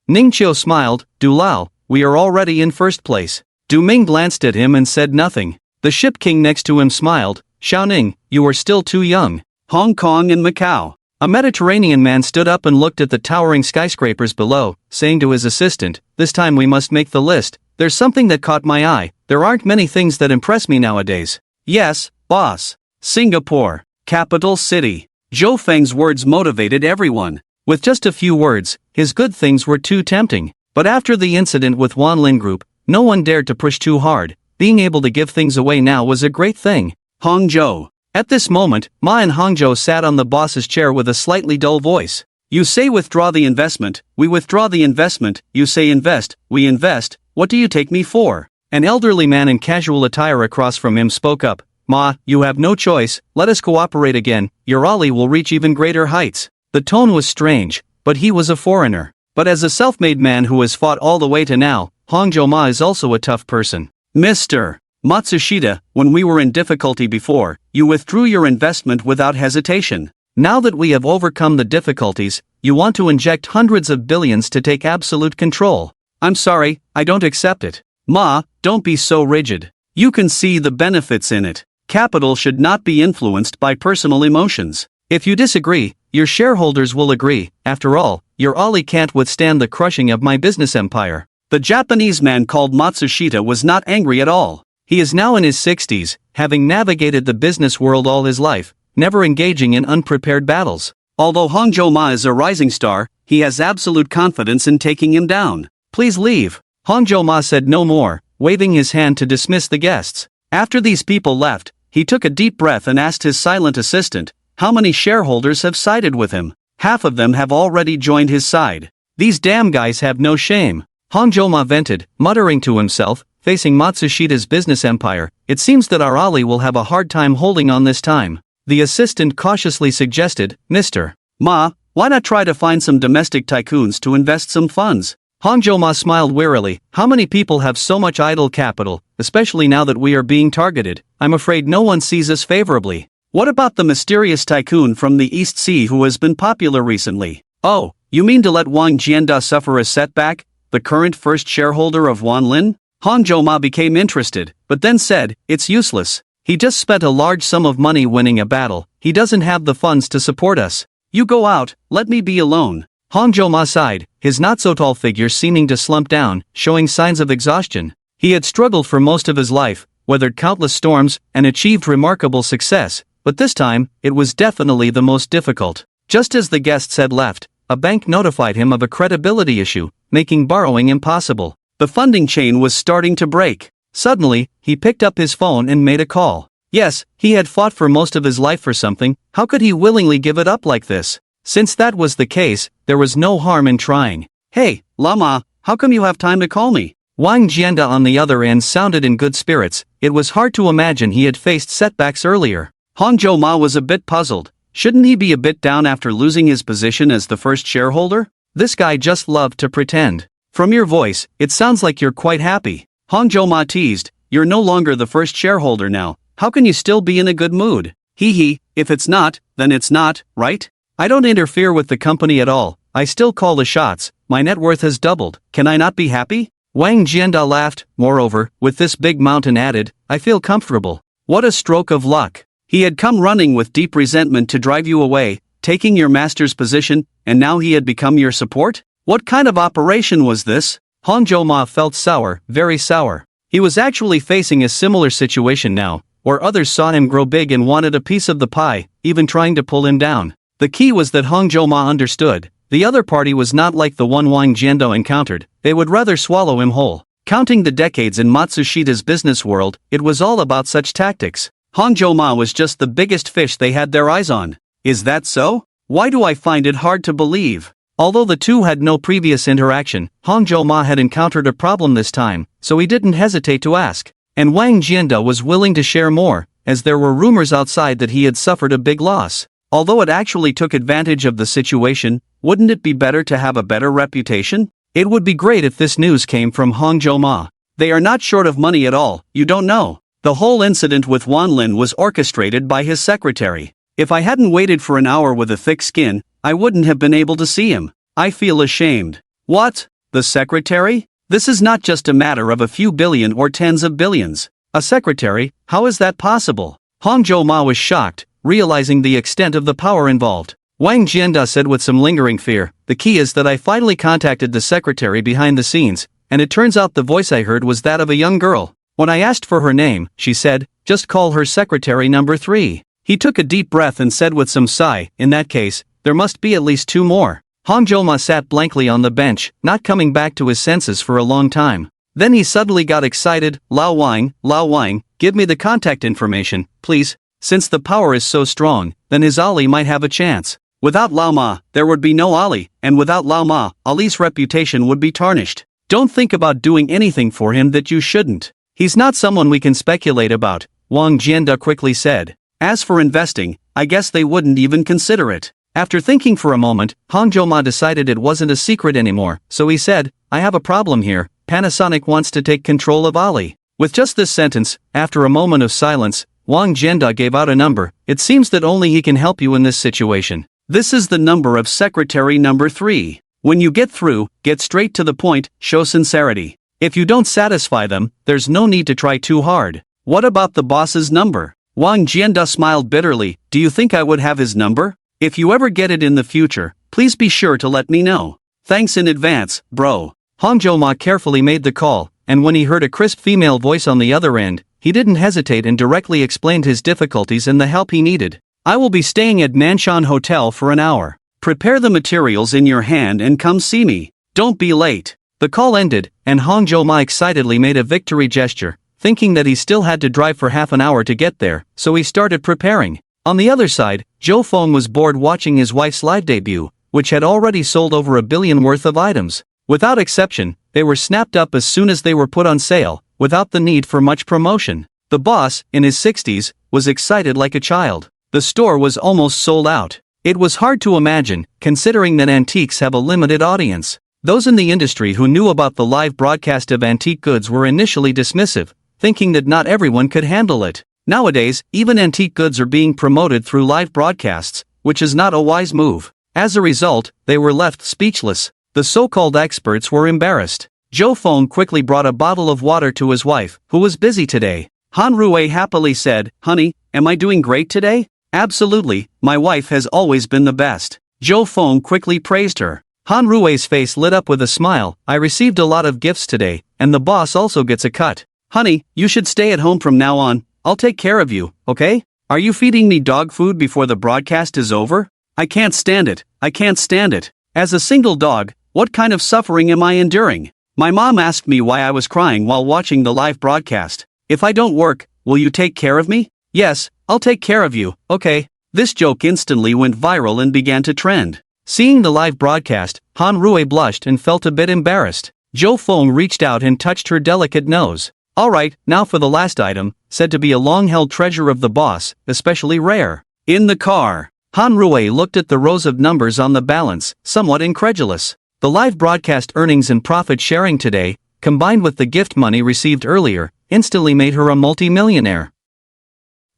Ning Qiu smiled, Du Lao, we are already in first place. Du Ming glanced at him and said nothing. The ship king next to him smiled, Xiaoning, you are still too young. Hong Kong and Macau. A Mediterranean man stood up and looked at the towering skyscrapers below, saying to his assistant, this time we must make the list, there's something that caught my eye, there aren't many things that impress me nowadays. Yes, boss. Singapore, capital city. Zhou Feng's words motivated everyone. With just a few words, his good things were too tempting. But after the incident with Wanlin Group, no one dared to push too hard. Being able to give things away now was a great thing. Hangzhou. At this moment, Ma and Hangzhou sat on the boss's chair with a slightly dull voice. You say withdraw the investment, we withdraw the investment, you say invest, we invest, what do you take me for? An elderly man in casual attire across from him spoke up. Ma, you have no choice, let us cooperate again, your Ollie will reach even greater heights. The tone was strange, but he was a foreigner. But as a self-made man who has fought all the way to now, Hangzhou Ma is also a tough person. Mr. Matsushita, when we were in difficulty before, you withdrew your investment without hesitation. Now that we have overcome the difficulties, you want to inject hundreds of billions to take absolute control. I'm sorry, I don't accept it. Ma, don't be so rigid. You can see the benefits in it. Capital should not be influenced by personal emotions. If you disagree, your shareholders will agree. After all, your Ollie can't withstand the crushing of my business empire. The Japanese man called Matsushita was not angry at all. He is now in his 60s, having navigated the business world all his life, never engaging in unprepared battles. Although Hangzhou Ma is a rising star, he has absolute confidence in taking him down. Please leave. Hangzhou Ma said no more, waving his hand to dismiss the guests. After these people left, he took a deep breath and asked his silent assistant, how many shareholders have sided with him? Half of them have already joined his side. These damn guys have no shame. Hangzhou Ma vented, muttering to himself, facing Matsushita's business empire, it seems that our Ollie will have a hard time holding on this time. The assistant cautiously suggested, Mr. Ma, why not try to find some domestic tycoons to invest some funds? Hangzhou Ma smiled wearily, how many people have so much idle capital, especially now that we are being targeted? I'm afraid no one sees us favorably. What about the mysterious tycoon from the East Sea who has been popular recently? Oh, you mean to let Wang Jianda suffer a setback, the current first shareholder of Wanlin? Hangzhou Ma became interested, but then said, it's useless. He just spent a large sum of money winning a battle, he doesn't have the funds to support us. You go out, let me be alone. Hangzhou Ma sighed, his not-so-tall figure seeming to slump down, showing signs of exhaustion. He had struggled for most of his life, weathered countless storms, and achieved remarkable success, but this time, it was definitely the most difficult. Just as the guests had left, a bank notified him of a credibility issue, making borrowing impossible. The funding chain was starting to break. Suddenly, he picked up his phone and made a call. Yes, he had fought for most of his life for something, how could he willingly give it up like this? Since that was the case, there was no harm in trying. Hey, Lama, how come you have time to call me? Wang Jianda on the other end sounded in good spirits, it was hard to imagine he had faced setbacks earlier. Hangzhou Ma was a bit puzzled, shouldn't he be a bit down after losing his position as the first shareholder? This guy just loved to pretend. From your voice, it sounds like you're quite happy. Hangzhou Ma teased, you're no longer the first shareholder now, how can you still be in a good mood? Hee hee, if it's not, then it's not, right? I don't interfere with the company at all, I still call the shots, my net worth has doubled, can I not be happy? Wang Jianda laughed, moreover, with this big mountain added, I feel comfortable. What a stroke of luck. He had come running with deep resentment to drive you away, taking your master's position, and now he had become your support? What kind of operation was this? Hangzhou Ma felt sour, very sour. He was actually facing a similar situation now, where others saw him grow big and wanted a piece of the pie, even trying to pull him down. The key was that Hangzhou Ma understood, the other party was not like the one Wang Jianda encountered, they would rather swallow him whole. Counting the decades in Matsushita's business world, it was all about such tactics. Hangzhou Ma was just the biggest fish they had their eyes on. Is that so? Why do I find it hard to believe? Although the two had no previous interaction, Hangzhou Ma had encountered a problem this time, so he didn't hesitate to ask. And Wang Jianda was willing to share more, as there were rumors outside that he had suffered a big loss. Although it actually took advantage of the situation, wouldn't it be better to have a better reputation? It would be great if this news came from Hangzhou Ma. They are not short of money at all, you don't know. The whole incident with Wanlin was orchestrated by his secretary. If I hadn't waited for an hour with a thick skin, I wouldn't have been able to see him. I feel ashamed. What? The secretary? This is not just a matter of a few billion or tens of billions. A secretary, how is that possible? Hangzhou Ma was shocked, realizing the extent of the power involved. Wang Jianda said with some lingering fear, the key is that I finally contacted the secretary behind the scenes, and it turns out the voice I heard was that of a young girl. When I asked for her name, she said, just call her secretary number 3. He took a deep breath and said with some sigh, in that case, there must be at least 2 more. Hong Joma sat blankly on the bench, not coming back to his senses for a long time. Then he suddenly got excited. Lao Wang, give me the contact information, please. Since the power is so strong, then his Ali might have a chance. Without Lao Ma, there would be no Ali, and without Lao Ma, Ali's reputation would be tarnished. Don't think about doing anything for him that you shouldn't. He's not someone we can speculate about, Wang Jianda quickly said. As for investing, I guess they wouldn't even consider it. After thinking for a moment, Hong Joma decided it wasn't a secret anymore, so he said, I have a problem here. Panasonic wants to take control of Ali. With just this sentence, after a moment of silence, Wang Jianda gave out a number. It seems that only he can help you in this situation. This is the number of secretary number 3. When you get through, get straight to the point, show sincerity. If you don't satisfy them, there's no need to try too hard. What about the boss's number? Wang Jianda smiled bitterly. Do you think I would have his number? If you ever get it in the future, please be sure to let me know. Thanks in advance, bro. Hong Joma carefully made the call, and when he heard a crisp female voice on the other end, he didn't hesitate and directly explained his difficulties and the help he needed. I will be staying at Nanshan Hotel for an hour. Prepare the materials in your hand and come see me. Don't be late. The call ended, and Hong Joma excitedly made a victory gesture, thinking that he still had to drive for half an hour to get there, so he started preparing. On the other side, Zhou Feng was bored watching his wife's live debut, which had already sold over $1 billion worth of items. Without exception, they were snapped up as soon as they were put on sale, without the need for much promotion. The boss, in his 60s, was excited like a child. The store was almost sold out. It was hard to imagine, considering that antiques have a limited audience. Those in the industry who knew about the live broadcast of antique goods were initially dismissive, thinking that not everyone could handle it. Nowadays, even antique goods are being promoted through live broadcasts, which is not a wise move. As a result, they were left speechless. The so-called experts were embarrassed. Zhou Feng quickly brought a bottle of water to his wife, who was busy today. Han Rui happily said, Honey, am I doing great today? Absolutely, my wife has always been the best. Zhou Feng quickly praised her. Han Rui's face lit up with a smile. I received a lot of gifts today, and the boss also gets a cut. Honey, you should stay at home from now on. I'll take care of you, okay? Are you feeding me dog food before the broadcast is over? I can't stand it. I can't stand it. As a single dog, what kind of suffering am I enduring? My mom asked me why I was crying while watching the live broadcast. If I don't work, will you take care of me? Yes, I'll take care of you, okay? This joke instantly went viral and began to trend. Seeing the live broadcast, Han Rui blushed and felt a bit embarrassed. Zhou Feng reached out and touched her delicate nose. Alright, now for the last item, said to be a long-held treasure of the boss, especially rare. In the car. Han Rui looked at the rows of numbers on the balance, somewhat incredulous. The live broadcast earnings and profit sharing today, combined with the gift money received earlier, instantly made her a multi-millionaire.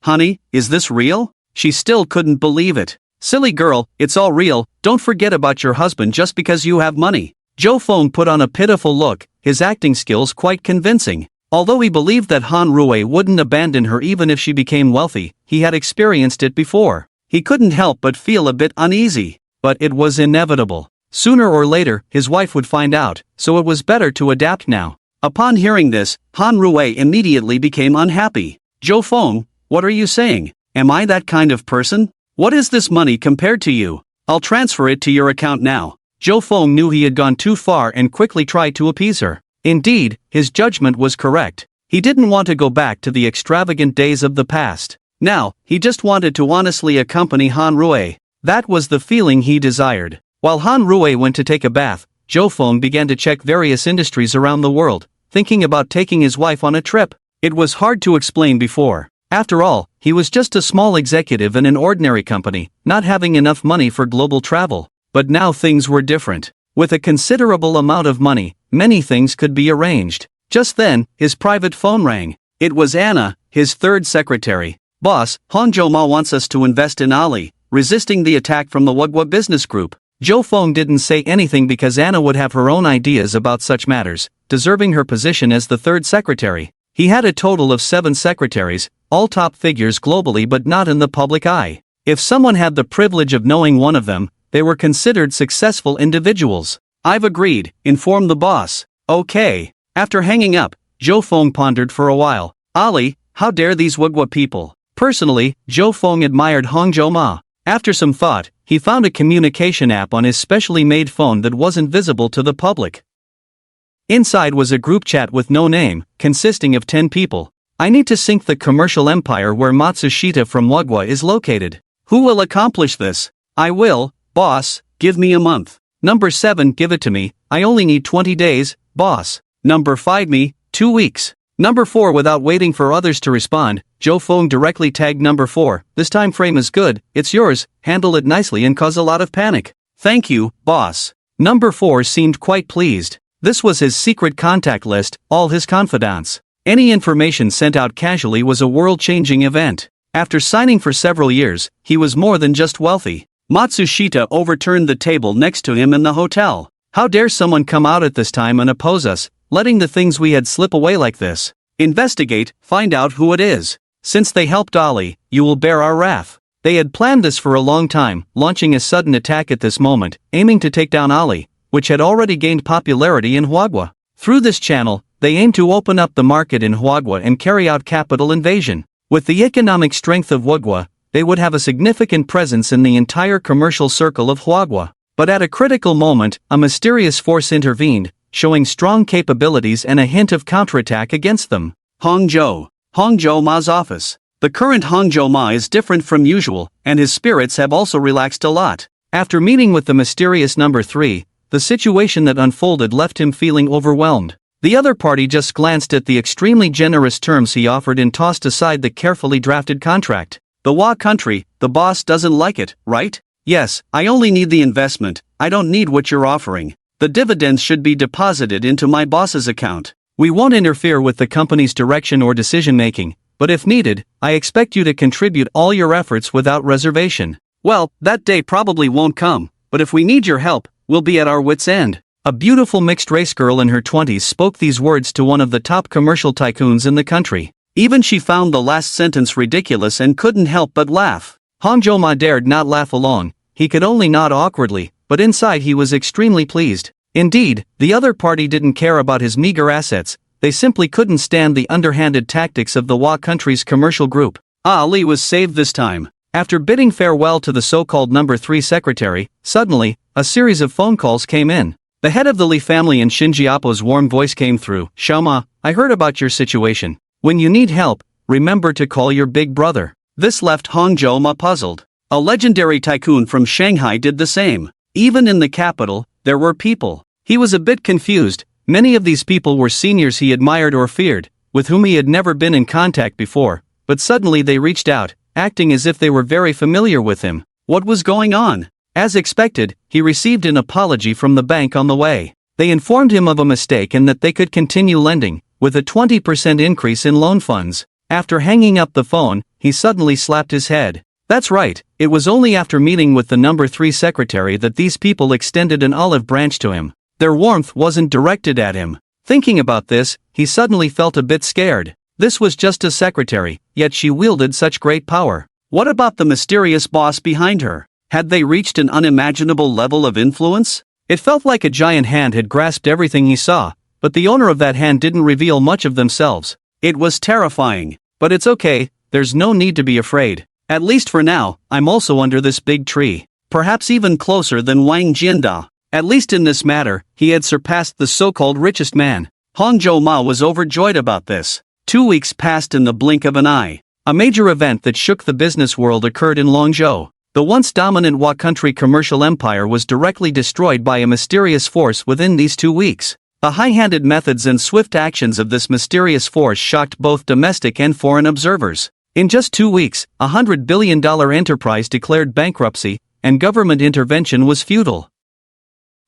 Honey, is this real? She still couldn't believe it. Silly girl, it's all real. Don't forget about your husband just because you have money. Zhou Feng put on a pitiful look, his acting skills quite convincing. Although he believed that Han Rui wouldn't abandon her even if she became wealthy, he had experienced it before. He couldn't help but feel a bit uneasy. But it was inevitable. Sooner or later, his wife would find out, so it was better to adapt now. Upon hearing this, Han Rui immediately became unhappy. Zhou Feng, what are you saying? Am I that kind of person? What is this money compared to you? I'll transfer it to your account now. Zhou Feng knew he had gone too far and quickly tried to appease her. Indeed, his judgment was correct. He didn't want to go back to the extravagant days of the past. Now, he just wanted to honestly accompany Han Rui. That was the feeling he desired. While Han Rui went to take a bath, Zhou Feng began to check various industries around the world, thinking about taking his wife on a trip. It was hard to explain before. After all, he was just a small executive in an ordinary company, not having enough money for global travel. But now things were different. With a considerable amount of money, many things could be arranged. Just then, his private phone rang. It was Anna, his third secretary. Boss, Hong Joma wants us to invest in Ali, resisting the attack from the Wugwa business group. Zhou Feng didn't say anything because Anna would have her own ideas about such matters, deserving her position as the third secretary. He had a total of 7 secretaries, all top figures globally but not in the public eye. If someone had the privilege of knowing one of them, they were considered successful individuals. I've agreed, informed the boss. Okay. After hanging up, Zhou Feng pondered for a while. Ali, how dare these Wugwa people? Personally, Zhou Feng admired Hongzhou Ma. After some thought, he found a communication app on his specially made phone that wasn't visible to the public. Inside was a group chat with no name, consisting of 10 people. I need to sink the commercial empire where Matsushita from Wugwa is located. Who will accomplish this? I will, boss, give me a month. Number 7, give it to me, I only need 20 days, boss. Number 5, me, 2 weeks. Number 4, without waiting for others to respond, Zhou Feng directly tagged number 4, this time frame is good, it's yours, handle it nicely and cause a lot of panic. Thank you, boss. Number 4 seemed quite pleased. This was his secret contact list, all his confidants. Any information sent out casually was a world-changing event. After signing for several years, he was more than just wealthy. Matsushita overturned the table next to him in the hotel. How dare someone come out at this time and oppose us, letting the things we had slip away like this? Investigate, find out who it is. Since they helped Ali, you will bear our wrath. They had planned this for a long time, launching a sudden attack at this moment, aiming to take down Ali, which had already gained popularity in Huagua. Through this channel, they aimed to open up the market in Huagua and carry out capital invasion. With the economic strength of Huagua, they would have a significant presence in the entire commercial circle of Huagua. But at a critical moment, a mysterious force intervened, showing strong capabilities and a hint of counterattack against them. Hongzhou Ma's office. The current Hongzhou Ma is different from usual, and his spirits have also relaxed a lot. After meeting with the mysterious number 3, the situation that unfolded left him feeling overwhelmed. The other party just glanced at the extremely generous terms he offered and tossed aside the carefully drafted contract. The Wa country, the boss doesn't like it, right? Yes, I only need the investment, I don't need what you're offering. The dividends should be deposited into my boss's account. We won't interfere with the company's direction or decision-making, but if needed, I expect you to contribute all your efforts without reservation. Well, that day probably won't come, but if we need your help, we'll be at our wits' end. A beautiful mixed-race girl in her 20s spoke these words to one of the top commercial tycoons in the country. Even she found the last sentence ridiculous and couldn't help but laugh. Hongzhou Ma dared not laugh along, he could only nod awkwardly, but inside he was extremely pleased. Indeed, the other party didn't care about his meager assets, they simply couldn't stand the underhanded tactics of the Wa country's commercial group. Ali was saved this time. After bidding farewell to the so-called number 3 secretary, suddenly, a series of phone calls came in. The head of the Li family in Shinjiapo's warm voice came through. Xiaoma, I heard about your situation. When you need help, remember to call your big brother. This left Hongzhou Ma puzzled. A legendary tycoon from Shanghai did the same. Even in the capital, there were people. He was a bit confused. Many of these people were seniors he admired or feared, with whom he had never been in contact before, but suddenly they reached out, acting as if they were very familiar with him. What was going on? As expected, he received an apology from the bank on the way. They informed him of a mistake and that they could continue lending, with a 20% increase in loan funds. After hanging up the phone, he suddenly slapped his head. That's right, it was only after meeting with the number 3 secretary that these people extended an olive branch to him. Their warmth wasn't directed at him. Thinking about this, he suddenly felt a bit scared. This was just a secretary, yet she wielded such great power. What about the mysterious boss behind her? Had they reached an unimaginable level of influence? It felt like a giant hand had grasped everything he saw, but the owner of that hand didn't reveal much of themselves. It was terrifying. But it's okay, there's no need to be afraid. At least for now, I'm also under this big tree. Perhaps even closer than Wang Jianda. At least in this matter, he had surpassed the so-called richest man. Hongzhou Ma was overjoyed about this. 2 weeks passed in the blink of an eye. A major event that shook the business world occurred in Longzhou. The once dominant Wa country commercial empire was directly destroyed by a mysterious force within these 2 weeks. The high-handed methods and swift actions of this mysterious force shocked both domestic and foreign observers. In just 2 weeks, a $100 billion enterprise declared bankruptcy, and government intervention was futile.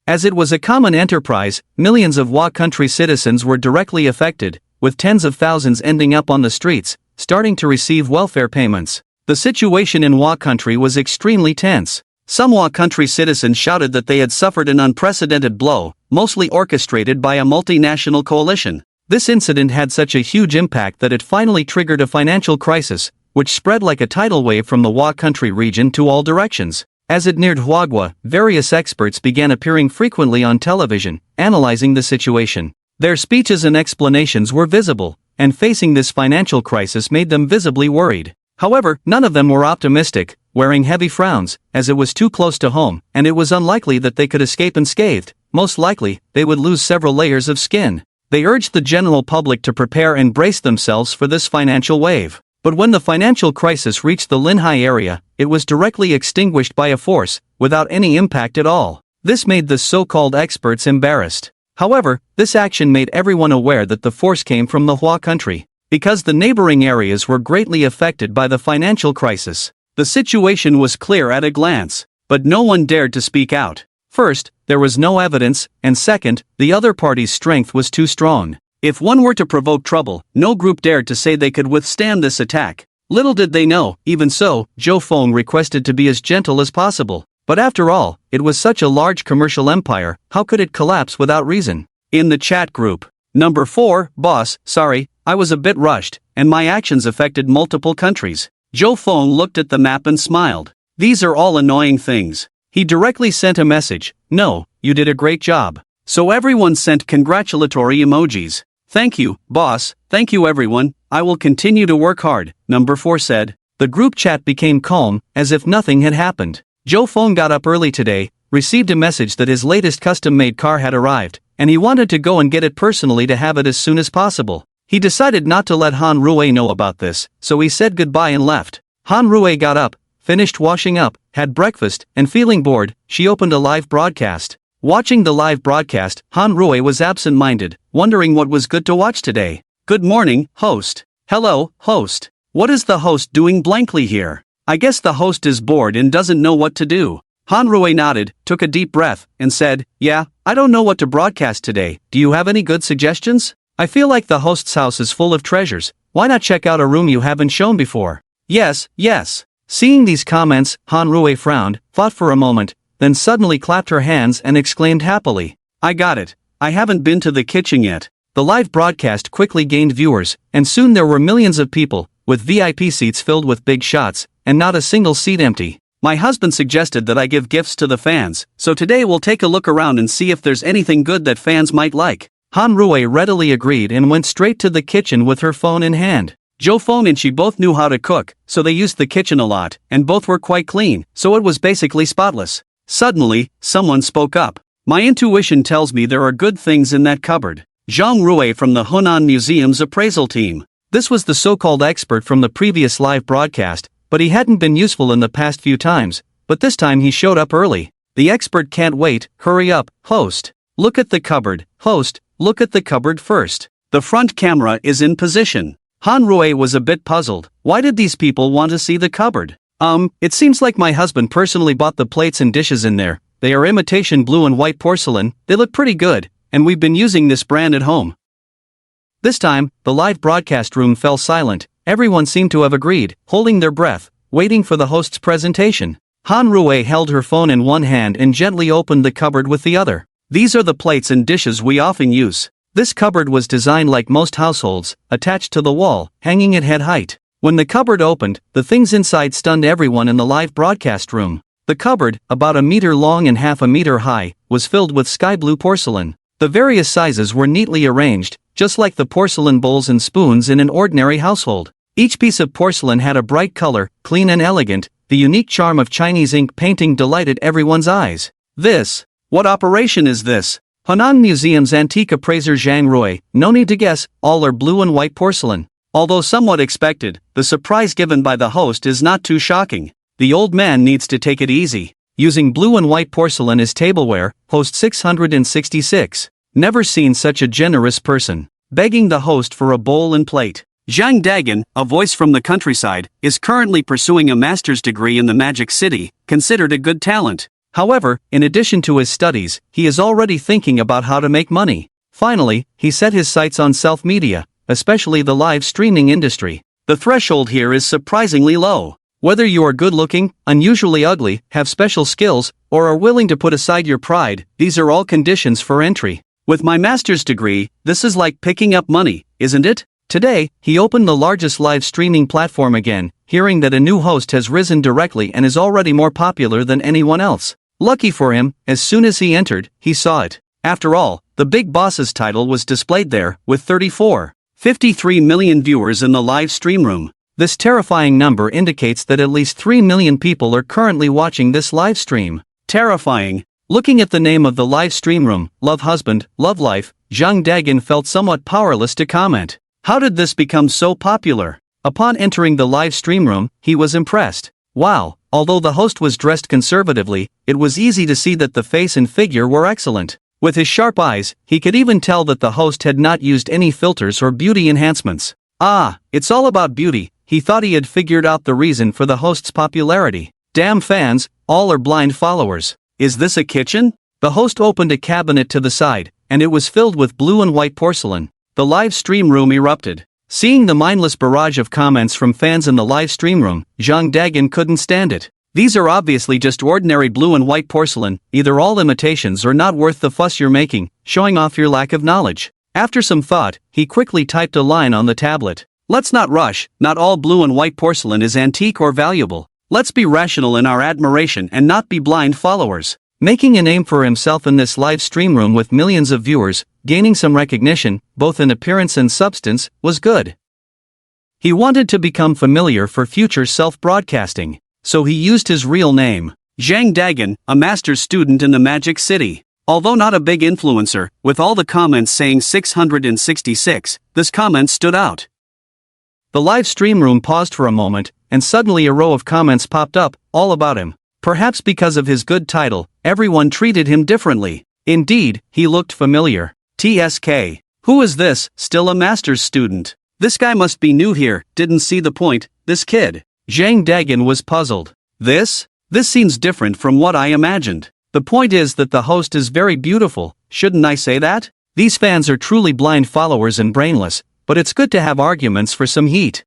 As it was a common enterprise, millions of Wa country citizens were directly affected, with tens of thousands ending up on the streets, starting to receive welfare payments. The situation in Wa country was extremely tense. Some Wa country citizens shouted that they had suffered an unprecedented blow, mostly orchestrated by a multinational coalition. This incident had such a huge impact that it finally triggered a financial crisis, which spread like a tidal wave from the Wa country region to all directions. As it neared Huagua, various experts began appearing frequently on television, analyzing the situation. Their speeches and explanations were visible, and facing this financial crisis made them visibly worried. However, none of them were optimistic, wearing heavy frowns, as it was too close to home, and it was unlikely that they could escape unscathed. Most likely, they would lose several layers of skin. They urged the general public to prepare and brace themselves for this financial wave. But when the financial crisis reached the Linhai area, it was directly extinguished by a force, without any impact at all. This made the so-called experts embarrassed. However, this action made everyone aware that the force came from the Hua country. Because the neighboring areas were greatly affected by the financial crisis, the situation was clear at a glance, but no one dared to speak out. First, there was no evidence, and second, the other party's strength was too strong. If one were to provoke trouble, no group dared to say they could withstand this attack. Little did they know, even so, Zhou Feng requested to be as gentle as possible. But after all, it was such a large commercial empire, how could it collapse without reason? In the chat group, Number 4, boss, sorry, I was a bit rushed, and my actions affected multiple countries. Zhou Feng looked at the map and smiled. These are all annoying things. He directly sent a message, no, you did a great job. So everyone sent congratulatory emojis. Thank you, boss, thank you everyone, I will continue to work hard, Number 4 said. The group chat became calm, as if nothing had happened. Zhou Feng got up early today, received a message that his latest custom-made car had arrived, and he wanted to go and get it personally to have it as soon as possible. He decided not to let Han Rui know about this, so he said goodbye and left. Han Rui got up, finished washing up, had breakfast, and feeling bored, she opened a live broadcast. Watching the live broadcast, Han Rui was absent-minded, wondering what was good to watch today. Good morning, host. Hello, host. What is the host doing blankly here? I guess the host is bored and doesn't know what to do. Han Rui nodded, took a deep breath, and said, yeah, I don't know what to broadcast today, do you have any good suggestions? I feel like the host's house is full of treasures, why not check out a room you haven't shown before? Yes. Seeing these comments, Han Rui frowned, thought for a moment, then suddenly clapped her hands and exclaimed happily, I got it, I haven't been to the kitchen yet. The live broadcast quickly gained viewers, and soon there were millions of people, with VIP seats filled with big shots, and not a single seat empty. My husband suggested that I give gifts to the fans, so today we'll take a look around and see if there's anything good that fans might like. Han Rui readily agreed and went straight to the kitchen with her phone in hand. Zhou Feng and she both knew how to cook, so they used the kitchen a lot, and both were quite clean, so it was basically spotless. Suddenly, someone spoke up. My intuition tells me there are good things in that cupboard. Zhang Rui from the Hunan Museum's appraisal team. This was the so-called expert from the previous live broadcast, but he hadn't been useful in the past few times, but this time he showed up early. The expert can't wait, hurry up, host. Look at the cupboard, host, look at the cupboard first. The front camera is in position. Han Rui was a bit puzzled, why did these people want to see the cupboard? It seems like my husband personally bought the plates and dishes in there. They are imitation blue and white porcelain, they look pretty good, and we've been using this brand at home. This time, the live broadcast room fell silent. Everyone seemed to have agreed, holding their breath, waiting for the host's presentation. Han Rui held her phone in one hand and gently opened the cupboard with the other. These are the plates and dishes we often use. This cupboard was designed like most households, attached to the wall, hanging at head height. When the cupboard opened, the things inside stunned everyone in the live broadcast room. The cupboard, about a meter long and half a meter high, was filled with sky blue porcelain. The various sizes were neatly arranged, just like the porcelain bowls and spoons in an ordinary household. Each piece of porcelain had a bright color, clean and elegant. The unique charm of Chinese ink painting delighted everyone's eyes. What operation is this? Hunan Museum's antique appraiser Zhang Rui, no need to guess, all are blue and white porcelain. Although somewhat expected, the surprise given by the host is not too shocking. The old man needs to take it easy. Using blue and white porcelain as tableware, host 666. Never seen such a generous person. Begging the host for a bowl and plate. Zhang Dagan, a voice from the countryside, is currently pursuing a master's degree in the Magic City, considered a good talent. However, in addition to his studies, he is already thinking about how to make money. Finally, he set his sights on self-media, especially the live streaming industry. The threshold here is surprisingly low. Whether you are good-looking, unusually ugly, have special skills, or are willing to put aside your pride, these are all conditions for entry. With my master's degree, this is like picking up money, isn't it? Today, he opened the largest live streaming platform again, hearing that a new host has risen directly and is already more popular than anyone else. Lucky for him, as soon as he entered, he saw it. After all, the big boss's title was displayed there, with 34.53 million viewers in the live stream room. This terrifying number indicates that at least 3 million people are currently watching this live stream. Terrifying. Looking at the name of the live stream room, Love Husband, Love Life, Jang Dagon felt somewhat powerless to comment. How did this become so popular? Upon entering the live stream room, he was impressed. Wow, although the host was dressed conservatively, it was easy to see that the face and figure were excellent. With his sharp eyes, he could even tell that the host had not used any filters or beauty enhancements. Ah, it's all about beauty. He thought he had figured out the reason for the host's popularity. Damn fans, all are blind followers. Is this a kitchen? The host opened a cabinet to the side, and it was filled with blue and white porcelain. The live stream room erupted. Seeing the mindless barrage of comments from fans in the live stream room, Jang Dagon couldn't stand it. These are obviously just ordinary blue and white porcelain, either all imitations or not worth the fuss you're making, showing off your lack of knowledge. After some thought, he quickly typed a line on the tablet. Let's not rush, not all blue and white porcelain is antique or valuable. Let's be rational in our admiration and not be blind followers. Making a name for himself in this live stream room with millions of viewers, gaining some recognition, both in appearance and substance, was good. He wanted to become familiar for future self-broadcasting, so he used his real name. Jang Dagon, a master's student in the Magic City. Although not a big influencer, with all the comments saying 666, this comment stood out. The live stream room paused for a moment, and suddenly a row of comments popped up, all about him. Perhaps because of his good title, everyone treated him differently. Indeed, he looked familiar. TSK. Who is this, still a master's student? This guy must be new here, didn't see the point, this kid. Jang Dagon was puzzled. This seems different from what I imagined. The point is that the host is very beautiful, shouldn't I say that? These fans are truly blind followers and brainless, but it's good to have arguments for some heat.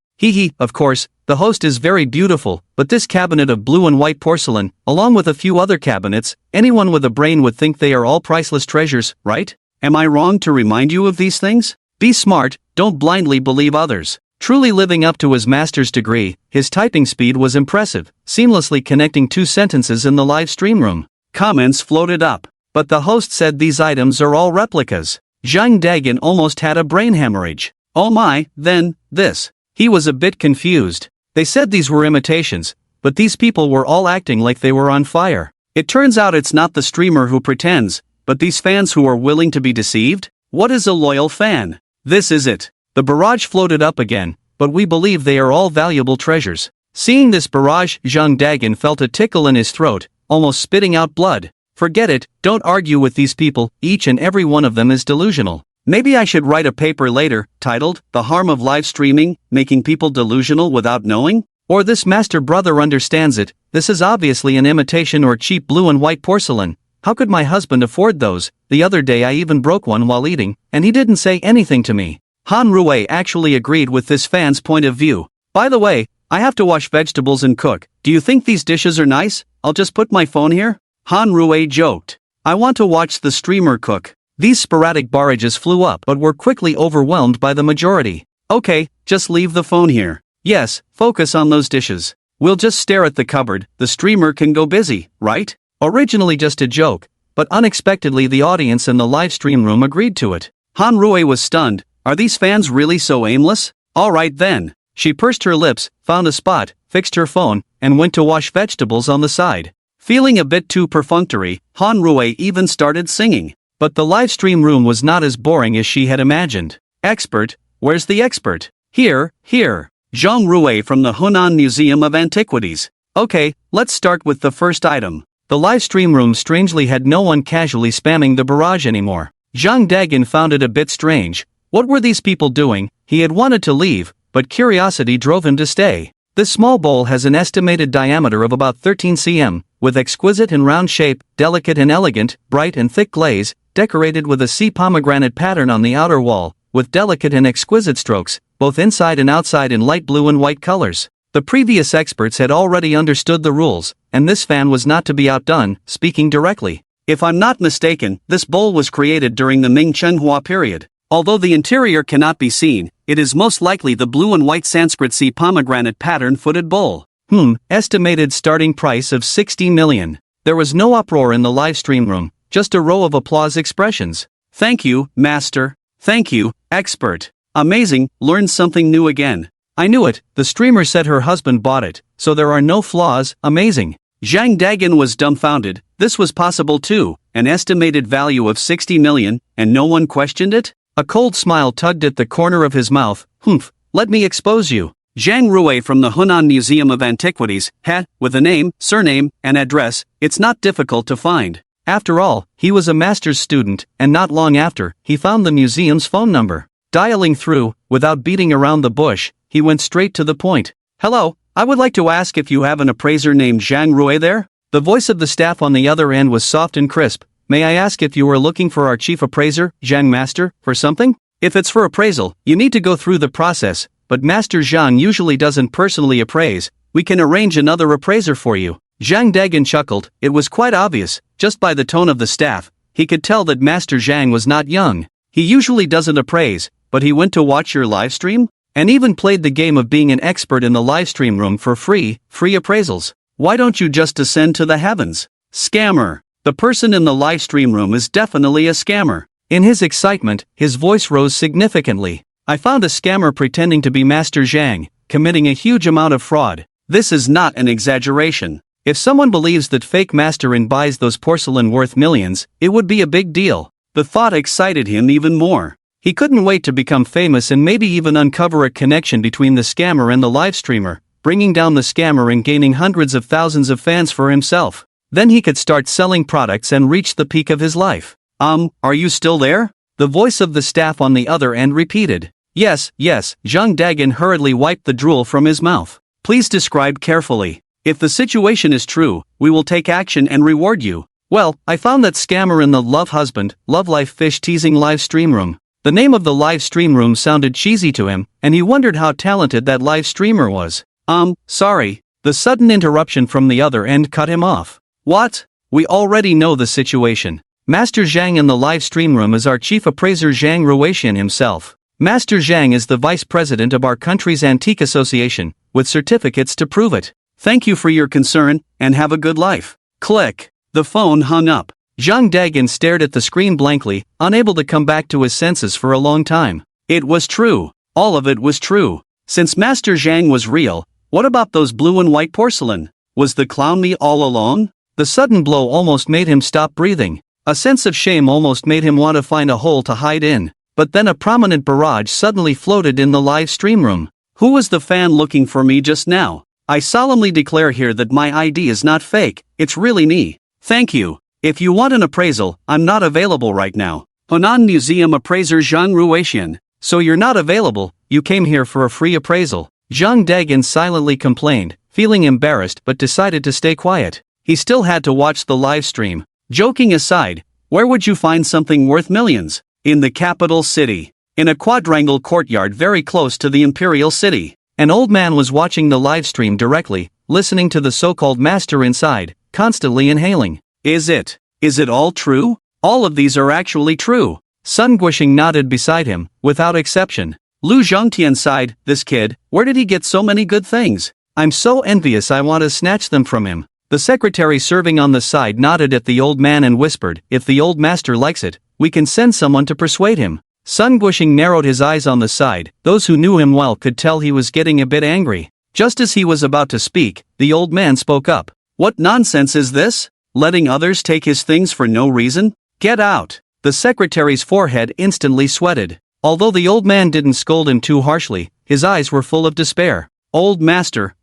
Of course, the host is very beautiful, but this cabinet of blue and white porcelain, along with a few other cabinets, anyone with a brain would think they are all priceless treasures, right? Am I wrong to remind you of these things? Be smart, don't blindly believe others. Truly living up to his master's degree, his typing speed was impressive, seamlessly connecting 2 sentences in the live stream room. Comments floated up, but the host said these items are all replicas. Jang Dagon almost had a brain hemorrhage. Oh my, then, this. He was a bit confused. They said these were imitations, but these people were all acting like they were on fire. It turns out it's not the streamer who pretends, but these fans who are willing to be deceived? What is a loyal fan? This is it. The barrage floated up again, but we believe they are all valuable treasures. Seeing this barrage, Jang Dagon felt a tickle in his throat, almost spitting out blood. Forget it, don't argue with these people, each and every one of them is delusional. Maybe I should write a paper later, titled, The Harm of Live Streaming, Making People Delusional Without Knowing? Or this master brother understands it, this is obviously an imitation or cheap blue and white porcelain. How could my husband afford those? The other day I even broke one while eating, and he didn't say anything to me. Han Rui actually agreed with this fan's point of view. By the way, I have to wash vegetables and cook. Do you think these dishes are nice? I'll just put my phone here? Han Rui joked. I want to watch the streamer cook. These sporadic barrages flew up but were quickly overwhelmed by the majority. Okay, just leave the phone here. Yes, focus on those dishes. We'll just stare at the cupboard, the streamer can go busy, right? Originally just a joke, but unexpectedly the audience in the live stream room agreed to it. Han Rui was stunned. Are these fans really so aimless? Alright then. She pursed her lips, found a spot, fixed her phone, and went to wash vegetables on the side. Feeling a bit too perfunctory, Han Rui even started singing. But the live stream room was not as boring as she had imagined. Expert? Where's the expert? Here. Zhang Rui from the Hunan Museum of Antiquities. Okay, let's start with the first item. The live stream room strangely had no one casually spamming the barrage anymore. Jang Dagon found it a bit strange. What were these people doing? He had wanted to leave, but curiosity drove him to stay. This small bowl has an estimated diameter of about 13 cm, with exquisite and round shape, delicate and elegant, bright and thick glaze, decorated with a sea pomegranate pattern on the outer wall, with delicate and exquisite strokes, both inside and outside in light blue and white colors. The previous experts had already understood the rules, and this fan was not to be outdone, speaking directly. If I'm not mistaken, this bowl was created during the Ming Manhwa period. Although the interior cannot be seen, it is most likely the blue and white Sanskrit sea pomegranate pattern footed bowl. Estimated starting price of 60 million. There was no uproar in the live stream room. just a row of applause expressions. Thank you, master. Thank you, expert. Amazing, learned something new again. I knew it, the streamer said her husband bought it, so there are no flaws, amazing. Zhang Dagan was dumbfounded, this was possible too, an estimated value of 60 million, and no one questioned it? A cold smile tugged at the corner of his mouth, humph, let me expose you. Zhang Rui from the Hunan Museum of Antiquities, with a name, surname, and address, it's not difficult to find. After all, he was a master's student, and not long after, he found the museum's phone number. Dialing through, without beating around the bush, he went straight to the point. Hello, I would like to ask if you have an appraiser named Zhang Rui there? The voice of the staff on the other end was soft and crisp. May I ask if you are looking for our chief appraiser, Zhang Master, for something? If it's for appraisal, you need to go through the process, but Master Zhang usually doesn't personally appraise. We can arrange another appraiser for you. Zhang Dagan chuckled, it was quite obvious, just by the tone of the staff, he could tell that Master Zhang was not young. He usually doesn't appraise, but he went to watch your live stream? And even played the game of being an expert in the live stream room for free appraisals. Why don't you just ascend to the heavens? Scammer. The person in the live stream room is definitely a scammer. In his excitement, his voice rose significantly. I found a scammer pretending to be Master Zhang, committing a huge amount of fraud. This is not an exaggeration. If someone believes that fake Masterin buys those porcelain worth millions, it would be a big deal. The thought excited him even more. He couldn't wait to become famous and maybe even uncover a connection between the scammer and the live streamer, bringing down the scammer and gaining hundreds of thousands of fans for himself. Then he could start selling products and reach the peak of his life. Are you still there? The voice of the staff on the other end repeated. Yes, Zhang Dagan hurriedly wiped the drool from his mouth. Please describe carefully. If the situation is true, we will take action and reward you. Well, I found that scammer in the love husband, love life fish teasing live stream room. The name of the live stream room sounded cheesy to him, and he wondered how talented that live streamer was. Sorry. The sudden interruption from the other end cut him off. What? We already know the situation. Master Zhang in the live stream room is our chief appraiser Zhang Ruixian himself. Master Zhang is the vice president of our country's antique association, with certificates to prove it. Thank you for your concern, and have a good life. Click. The phone hung up. Zhang Dagan stared at the screen blankly, unable to come back to his senses for a long time. It was true. All of it was true. Since Master Zhang was real, what about those blue and white porcelain? Was the clown me all along? The sudden blow almost made him stop breathing. A sense of shame almost made him want to find a hole to hide in. But then a prominent barrage suddenly floated in the live stream room. Who was the fan looking for me just now? I solemnly declare here that my ID is not fake, it's really me. Thank you. If you want an appraisal, I'm not available right now. Hunan Museum appraiser Zhang Ruixian. So you're not available, you came here for a free appraisal. Zhang Dagan silently complained, feeling embarrassed but decided to stay quiet. He still had to watch the live stream. Joking aside, where would you find something worth millions? In the capital city. In a quadrangle courtyard very close to the imperial city. An old man was watching the live stream directly, listening to the so-called master inside, constantly inhaling. Is it all true? All of these are actually true. Sun Guishing nodded beside him, without exception. Lu Zhongtian sighed, this kid, where did he get so many good things? I'm so envious I want to snatch them from him. The secretary serving on the side nodded at the old man and whispered, if the old master likes it, we can send someone to persuade him. Sun Guishing narrowed his eyes on the side. Those who knew him well could tell he was getting a bit angry. Just as he was about to speak, the old man spoke up. What nonsense is this? Letting others take his things for no reason? Get out! The secretary's forehead instantly sweated. Although the old man didn't scold him too harshly, his eyes were full of despair. Old master,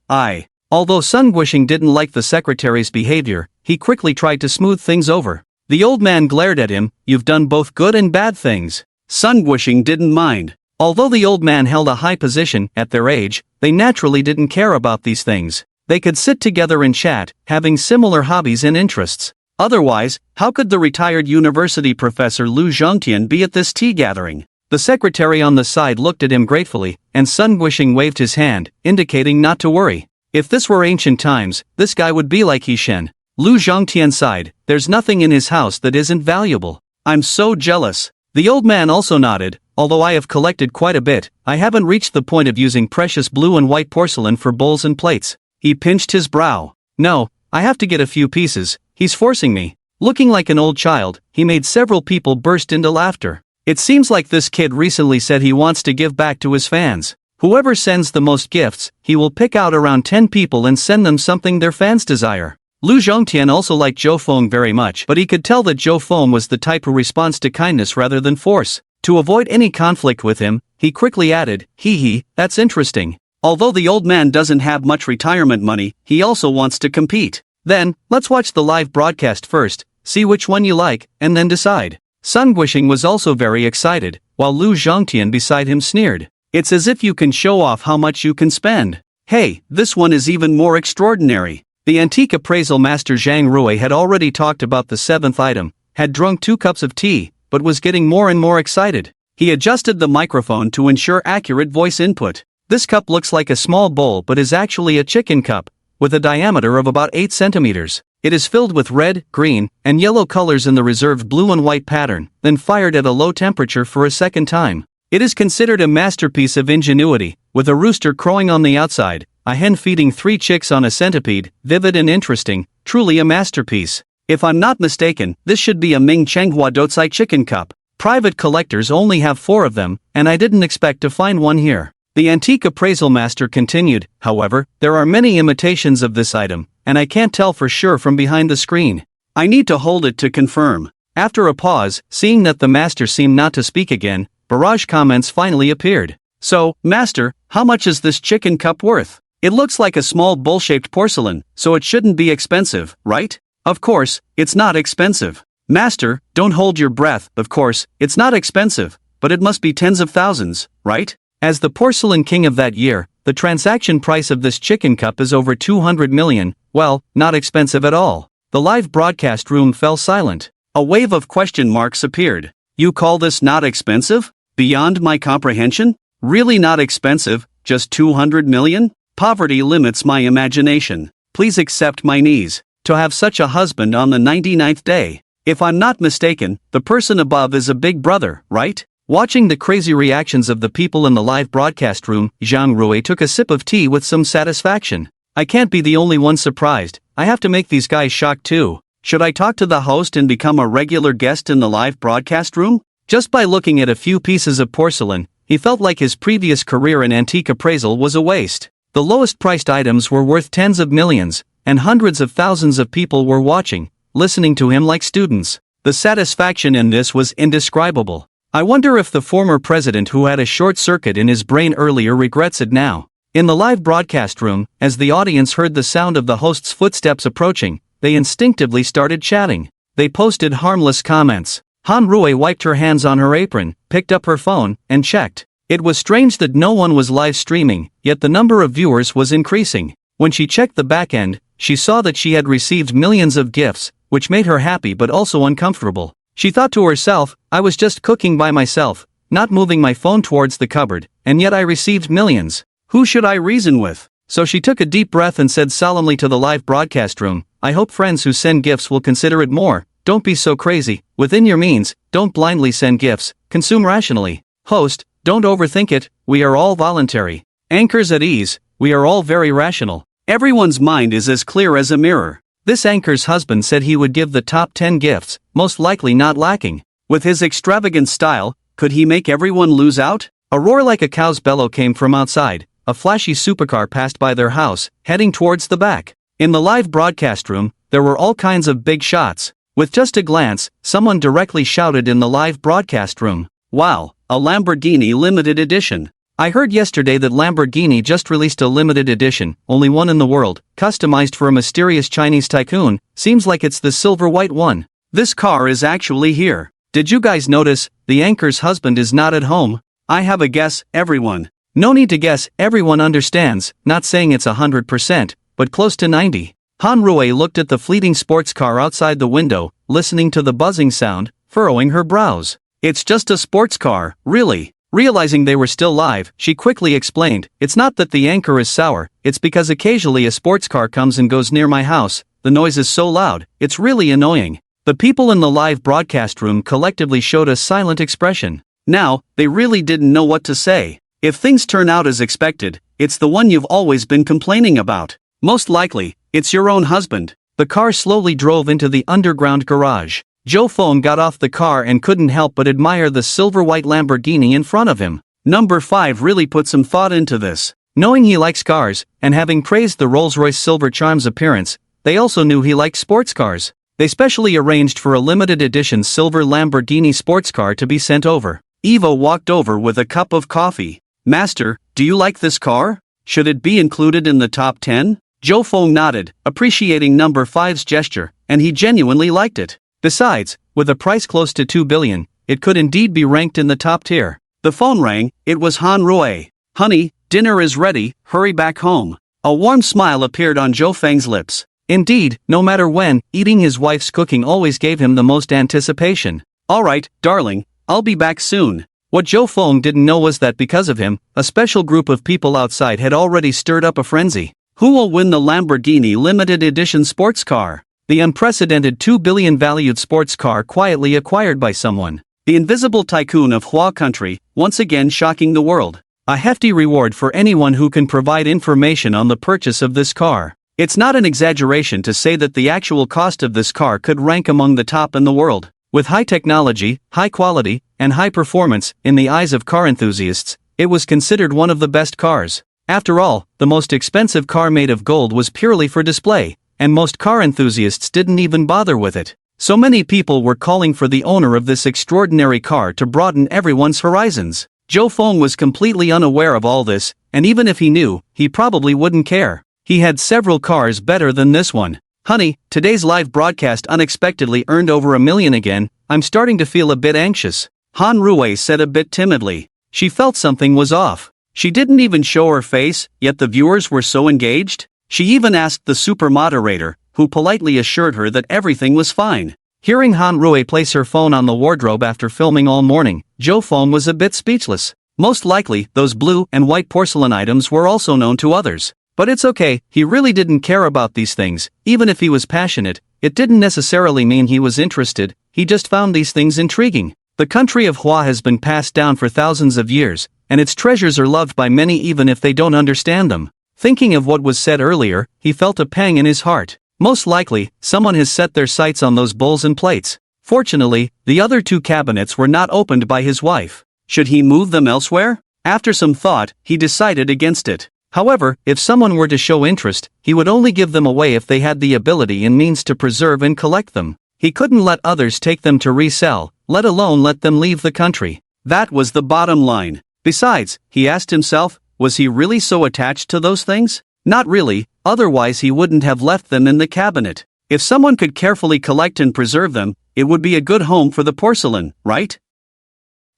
Although Sun Guishing didn't like the secretary's behavior, he quickly tried to smooth things over. The old man glared at him, you've done both good and bad things. Sun Guishing didn't mind. Although the old man held a high position, at their age, they naturally didn't care about these things. They could sit together and chat, having similar hobbies and interests. Otherwise, how could the retired university professor Lu Zhongtian be at this tea gathering? The secretary on the side looked at him gratefully, and Sun Guishing waved his hand, indicating not to worry. If this were ancient times, this guy would be like He Shen. Lu Zhongtian sighed, there's nothing in his house that isn't valuable. I'm so jealous. The old man also nodded, although I have collected quite a bit, I haven't reached the point of using precious blue and white porcelain for bowls and plates. He pinched his brow. No, I have to get a few pieces, he's forcing me. Looking like an old child, he made several people burst into laughter. It seems like this kid recently said he wants to give back to his fans. Whoever sends the most gifts, he will pick out around 10 people and send them something their fans desire. Lu Zhongtian also liked Zhou Feng very much, but he could tell that Zhou Feng was the type who responds to kindness rather than force. To avoid any conflict with him, he quickly added, "Hee hee, that's interesting. Although the old man doesn't have much retirement money, he also wants to compete. Then, let's watch the live broadcast first, see which one you like, and then decide." Sun Guixing was also very excited, while Lu Zhongtian beside him sneered. "It's as if you can show off how much you can spend. Hey, this one is even more extraordinary." The antique appraisal master Zhang Rui had already talked about the seventh item, had drunk 2 cups of tea, but was getting more and more excited. He adjusted the microphone to ensure accurate voice input. This cup looks like a small bowl but is actually a chicken cup, with a diameter of about 8 centimeters. It is filled with red, green, and yellow colors in the reserved blue and white pattern, then fired at a low temperature for a second time. It is considered a masterpiece of ingenuity, with a rooster crowing on the outside, a hen feeding 3 chicks on a centipede, vivid and interesting, truly a masterpiece. If I'm not mistaken, this should be a Ming Chenghua Dotsai chicken cup. Private collectors only have 4 of them, and I didn't expect to find one here. The antique appraisal master continued, however, there are many imitations of this item, and I can't tell for sure from behind the screen. I need to hold it to confirm. After a pause, seeing that the master seemed not to speak again, barrage comments finally appeared. "So, master, how much is this chicken cup worth? It looks like a small bowl-shaped porcelain, so it shouldn't be expensive, right?" "Of course, it's not expensive." "Master, don't hold your breath. Of course, it's not expensive, but it must be tens of thousands, right?" As the porcelain king of that year, the transaction price of this chicken cup is over 200 million, well, not expensive at all. The live broadcast room fell silent. A wave of question marks appeared. "You call this not expensive? Beyond my comprehension? Really not expensive, just 200 million? Poverty limits my imagination. Please accept my knees. To have such a husband on the 99th day. If I'm not mistaken, the person above is a big brother, right?" Watching the crazy reactions of the people in the live broadcast room, Zhang Rui took a sip of tea with some satisfaction. "I can't be the only one surprised, I have to make these guys shocked too. Should I talk to the host and become a regular guest in the live broadcast room?" Just by looking at a few pieces of porcelain, he felt like his previous career in antique appraisal was a waste. The lowest priced items were worth tens of millions, and hundreds of thousands of people were watching, listening to him like students. The satisfaction in this was indescribable. I wonder if the former president who had a short circuit in his brain earlier regrets it now. In the live broadcast room, as the audience heard the sound of the host's footsteps approaching, they instinctively started chatting. They posted harmless comments. Han Rui wiped her hands on her apron, picked up her phone, and checked. It was strange that no one was live streaming, yet the number of viewers was increasing. When she checked the back end, she saw that she had received millions of gifts, which made her happy but also uncomfortable. She thought to herself, "I was just cooking by myself, not moving my phone towards the cupboard, and yet I received millions. Who should I reason with?" So she took a deep breath and said solemnly to the live broadcast room, "I hope friends who send gifts will consider it more. Don't be so crazy, within your means, don't blindly send gifts, consume rationally. Host, don't overthink it, we are all voluntary. Anchors at ease, we are all very rational. Everyone's mind is as clear as a mirror." This anchor's husband said he would give the top 10 gifts, most likely not lacking. With his extravagant style, could he make everyone lose out? A roar like a cow's bellow came from outside. A flashy supercar passed by their house, heading towards the back. In the live broadcast room, there were all kinds of big shots. With just a glance, someone directly shouted in the live broadcast room, "Wow, a Lamborghini limited edition. I heard yesterday that Lamborghini just released a limited edition, only one in the world, customized for a mysterious Chinese tycoon, seems like it's the silver white one. This car is actually here. Did you guys notice, the anchor's husband is not at home? I have a guess, everyone." No need to guess, everyone understands, not saying it's 100%, but close to 90. Han Rui looked at the fleeting sports car outside the window, listening to the buzzing sound, furrowing her brows. "It's just a sports car, really." Realizing they were still live, she quickly explained, "It's not that the anchor is sour, it's because occasionally a sports car comes and goes near my house, the noise is so loud, it's really annoying." The people in the live broadcast room collectively showed a silent expression. Now, they really didn't know what to say. If things turn out as expected, it's the one you've always been complaining about. Most likely, it's your own husband. The car slowly drove into the underground garage. Joe Fong got off the car and couldn't help but admire the silver-white Lamborghini in front of him. Number 5 really put some thought into this. Knowing he likes cars, and having praised the Rolls-Royce Silver Charm's appearance, they also knew he liked sports cars. They specially arranged for a limited edition silver Lamborghini sports car to be sent over. Eva walked over with a cup of coffee. "Master, do you like this car? Should it be included in the top 10? Joe Fong nodded, appreciating number 5's gesture, and he genuinely liked it. Besides, with a price close to 2 billion, it could indeed be ranked in the top tier. The phone rang. It was Han Rui. "Honey, dinner is ready, hurry back home." A warm smile appeared on Joe Feng's lips. Indeed, no matter when, eating his wife's cooking always gave him the most anticipation. "Alright, darling, I'll be back soon." What Joe Fong didn't know was that because of him, a special group of people outside had already stirred up a frenzy. Who will win the Lamborghini limited edition sports car? The unprecedented 2 billion valued sports car quietly acquired by someone. The invisible tycoon of Hua country, once again shocking the world. A hefty reward for anyone who can provide information on the purchase of this car. It's not an exaggeration to say that the actual cost of this car could rank among the top in the world. With high technology, high quality, and high performance, in the eyes of car enthusiasts, it was considered one of the best cars. After all, the most expensive car made of gold was purely for display, and most car enthusiasts didn't even bother with it. So many people were calling for the owner of this extraordinary car to broaden everyone's horizons. Joe Fong was completely unaware of all this, and even if he knew, he probably wouldn't care. He had several cars better than this one. "Honey, today's live broadcast unexpectedly earned over 1 million again. I'm starting to feel a bit anxious," Han Rui said a bit timidly. She felt something was off. She didn't even show her face, yet the viewers were so engaged. She even asked the super moderator, who politely assured her that everything was fine. Hearing Han Rui place her phone on the wardrobe after filming all morning, Joe Fong was a bit speechless. Most likely, those blue and white porcelain items were also known to others. But it's okay, he really didn't care about these things. Even if he was passionate, it didn't necessarily mean he was interested, he just found these things intriguing. The country of Hua has been passed down for thousands of years, and its treasures are loved by many even if they don't understand them. Thinking of what was said earlier, he felt a pang in his heart. Most likely, someone has set their sights on those bowls and plates. Fortunately, the other 2 cabinets were not opened by his wife. Should he move them elsewhere? After some thought, he decided against it. However, if someone were to show interest, he would only give them away if they had the ability and means to preserve and collect them. He couldn't let others take them to resell, let alone let them leave the country. That was the bottom line. Besides, he asked himself, was he really so attached to those things? Not really, otherwise he wouldn't have left them in the cabinet. If someone could carefully collect and preserve them, it would be a good home for the porcelain, right?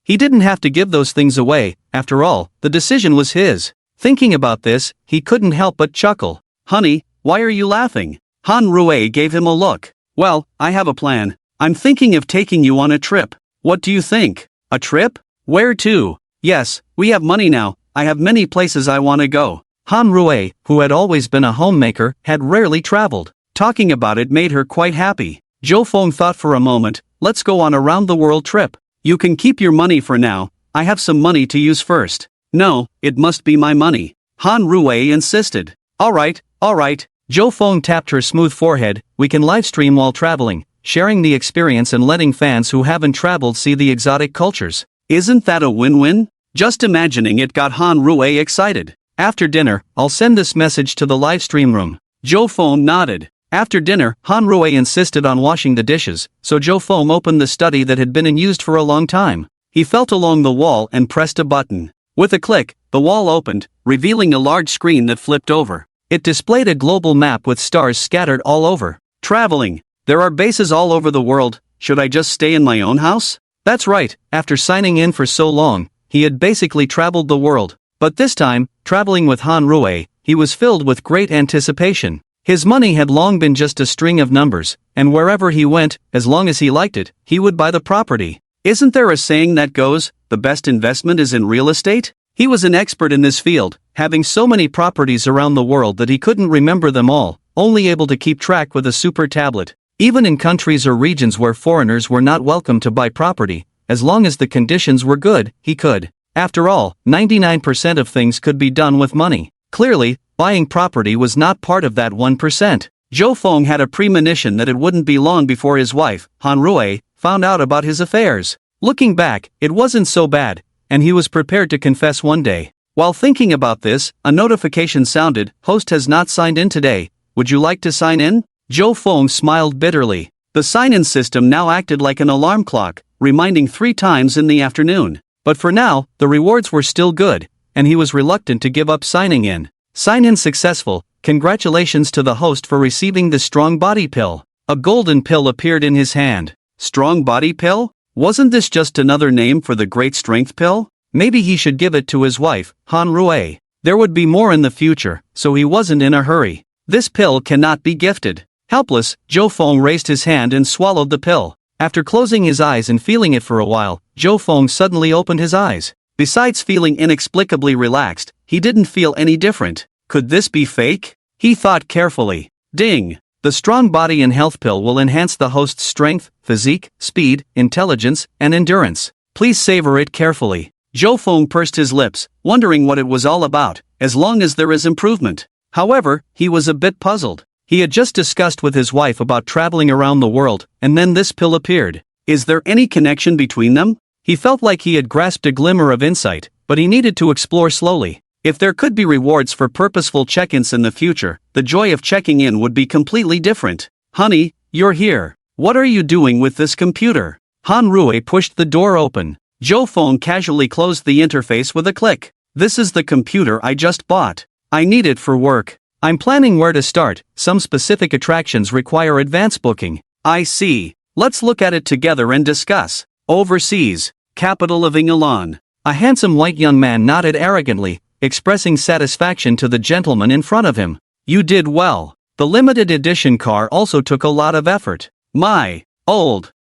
He didn't have to give those things away. After all, the decision was his. Thinking about this, he couldn't help but chuckle. "Honey, why are you laughing?" Han Rui gave him a look. "Well, I have a plan. I'm thinking of taking you on a trip. What do you think?" "A trip? Where to?" "Yes, we have money now. I have many places I want to go." Han Rui, who had always been a homemaker, had rarely traveled. Talking about it made her quite happy. Joe Fong thought for a moment, "Let's go on a round-the-world trip. You can keep your money for now. I have some money to use first." "No, it must be my money," Han Rui insisted. Alright. Joe Fong tapped her smooth forehead. "We can livestream while traveling, sharing the experience and letting fans who haven't traveled see the exotic cultures. Isn't that a win-win?" Just imagining it got Han Rui excited. "After dinner, I'll send this message to the livestream room." Joe Fong nodded. After dinner, Han Rui insisted on washing the dishes, so Joe Fong opened the study that had been unused for a long time. He felt along the wall and pressed a button. With a click, the wall opened, revealing a large screen that flipped over. It displayed a global map with stars scattered all over. "Traveling. There are bases all over the world. Should I just stay in my own house?" That's right, after signing in for so long, he had basically traveled the world. But this time, traveling with Han Rui, he was filled with great anticipation. His money had long been just a string of numbers, and wherever he went, as long as he liked it, he would buy the property. Isn't there a saying that goes, "The best investment is in real estate"? He was an expert in this field, having so many properties around the world that he couldn't remember them all, only able to keep track with a super tablet. Even in countries or regions where foreigners were not welcome to buy property, as long as the conditions were good, he could. After all, 99% of things could be done with money. Clearly, buying property was not part of that 1%. Zhou Feng had a premonition that it wouldn't be long before his wife, Han Rui, found out about his affairs. Looking back, it wasn't so bad, and he was prepared to confess one day. While thinking about this, a notification sounded, "Host has not signed in today. Would you like to sign in?" Zhou Feng smiled bitterly. The sign-in system now acted like an alarm clock, reminding 3 times in the afternoon. But for now, the rewards were still good, and he was reluctant to give up signing in. Sign-in successful. Congratulations to the host for receiving the strong body pill. A golden pill appeared in his hand. Strong body pill? Wasn't this just another name for the great strength pill? Maybe he should give it to his wife, Han Rui. There would be more in the future, so he wasn't in a hurry. This pill cannot be gifted. Helpless, Zhou Feng raised his hand and swallowed the pill. After closing his eyes and feeling it for a while, Zhou Feng suddenly opened his eyes. Besides feeling inexplicably relaxed, he didn't feel any different. Could this be fake? He thought carefully. Ding! The strong body and health pill will enhance the host's strength, physique, speed, intelligence, and endurance. Please savor it carefully. Zhou Feng pursed his lips, wondering what it was all about, as long as there is improvement. However, he was a bit puzzled. He had just discussed with his wife about traveling around the world, and then this pill appeared. Is there any connection between them? He felt like he had grasped a glimmer of insight, but he needed to explore slowly. If there could be rewards for purposeful check-ins in the future, the joy of checking in would be completely different. Honey, you're here. What are you doing with this computer? Han Rui pushed the door open. Zhou Feng casually closed the interface with a click. This is the computer I just bought. I need it for work. I'm planning where to start. Some specific attractions require advance booking. I see. Let's look at it together and discuss. Overseas, capital of England. A handsome white young man nodded arrogantly, expressing satisfaction to the gentleman in front of him. You did well. The limited edition car also took a lot of effort. My old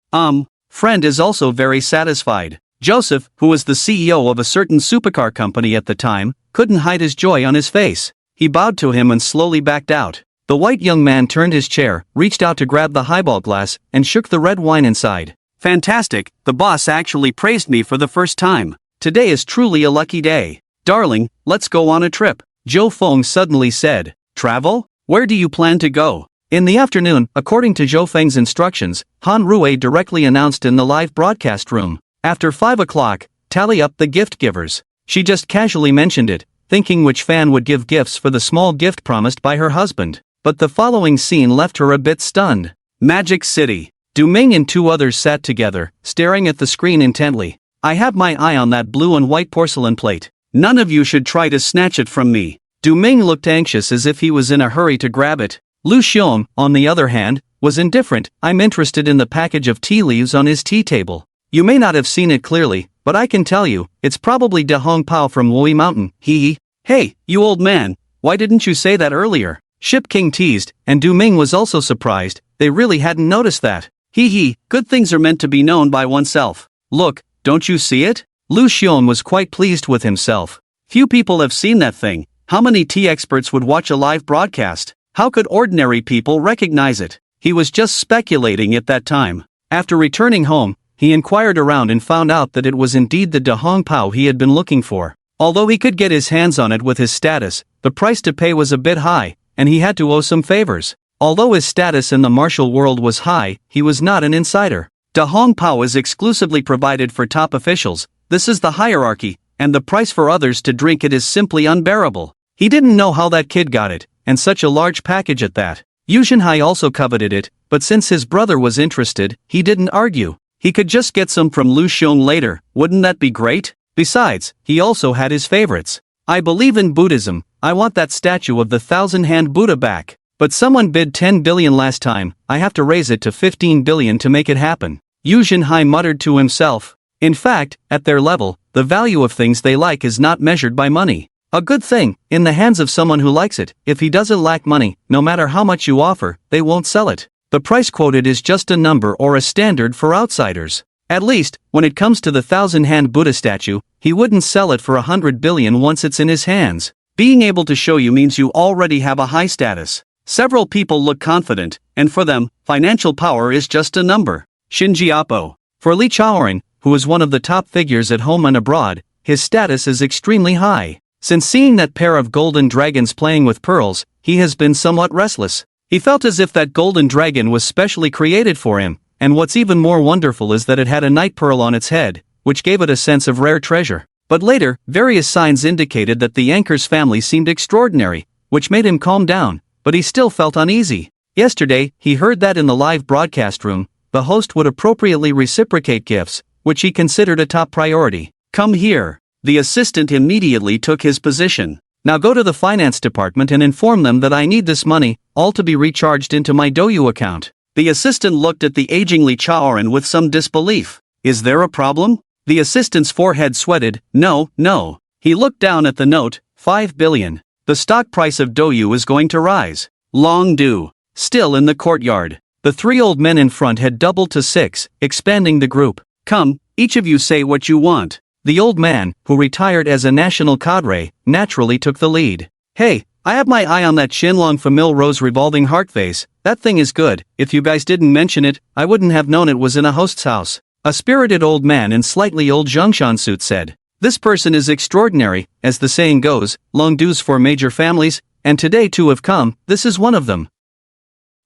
friend is also very satisfied. Joseph, who was the CEO of a certain supercar company at the time, couldn't hide his joy on his face. He bowed to him and slowly backed out. The white young man turned his chair, reached out to grab the highball glass, and shook the red wine inside. Fantastic, the boss actually praised me for the first time. Today is truly a lucky day. Darling, let's go on a trip. Zhou Feng suddenly said. Travel? Where do you plan to go? In the afternoon, according to Zhou Feng's instructions, Han Rui directly announced in the live broadcast room. After 5 o'clock, tally up the gift givers. She just casually mentioned it, thinking which fan would give gifts for the small gift promised by her husband. But the following scene left her a bit stunned. Magic City. Du Ming and 2 others sat together, staring at the screen intently. I have my eye on that blue and white porcelain plate. None of you should try to snatch it from me. Du Ming looked anxious as if he was in a hurry to grab it. Lu Xiong, on the other hand, was indifferent. I'm interested in the package of tea leaves on his tea table. You may not have seen it clearly, but I can tell you, it's probably De Hong Pao from Wui Mountain, hee. Hey, you old man, why didn't you say that earlier? Ship King teased, and Du Ming was also surprised. They really hadn't noticed that. Hee, good things are meant to be known by oneself. Look, don't you see it? Lu Xiong was quite pleased with himself. Few people have seen that thing. How many tea experts would watch a live broadcast? How could ordinary people recognize it? He was just speculating at that time. After returning home, he inquired around and found out that it was indeed the De Hong Pao he had been looking for. Although he could get his hands on it with his status, the price to pay was a bit high, and he had to owe some favors. Although his status in the martial world was high, he was not an insider. De Hong Pao is exclusively provided for top officials. This is the hierarchy, and the price for others to drink it is simply unbearable. He didn't know how that kid got it, and such a large package at that. Yu Xinhai also coveted it, but since his brother was interested, he didn't argue. He could just get some from Lu Xiong later, wouldn't that be great? Besides, he also had his favorites. I believe in Buddhism. I want that statue of the 1,000-hand Buddha back. But someone bid 10 billion last time. I have to raise it to 15 billion to make it happen. Yu Xinhai muttered to himself. In fact, at their level, the value of things they like is not measured by money. A good thing, in the hands of someone who likes it. If he doesn't lack money, no matter how much you offer, they won't sell it. The price quoted is just a number or a standard for outsiders. At least, when it comes to the 1,000-hand Buddha statue, he wouldn't sell it for 100 billion once it's in his hands. Being able to show you means you already have a high status. Several people look confident, and for them, financial power is just a number. Shinjiapo. For Li Chaoren, who is one of the top figures at home and abroad, his status is extremely high. Since seeing that pair of golden dragons playing with pearls, he has been somewhat restless. He felt as if that golden dragon was specially created for him, and what's even more wonderful is that it had a night pearl on its head, which gave it a sense of rare treasure. But later, various signs indicated that the anchor's family seemed extraordinary, which made him calm down, but he still felt uneasy. Yesterday, he heard that in the live broadcast room, the host would appropriately reciprocate gifts, which he considered a top priority. Come here. The assistant immediately took his position. Now go to the finance department and inform them that I need this money, all to be recharged into my Douyu account. The assistant looked at the aging Lee Chaoran with some disbelief. Is there a problem? The assistant's forehead sweated. No. He looked down at the note, 5 billion. The stock price of Douyu is going to rise. Long due. Still in the courtyard. The three old men in front had doubled to 6, expanding the group. Come, each of you say what you want. The old man, who retired as a national cadre, naturally took the lead. Hey, I have my eye on that Shinlong Famil Rose revolving heart vase. That thing is good. If you guys didn't mention it, I wouldn't have known it was in a host's house. A spirited old man in slightly old Zhongshan suit said. This person is extraordinary, as the saying goes, long dues for major families, and today two have come, this is one of them.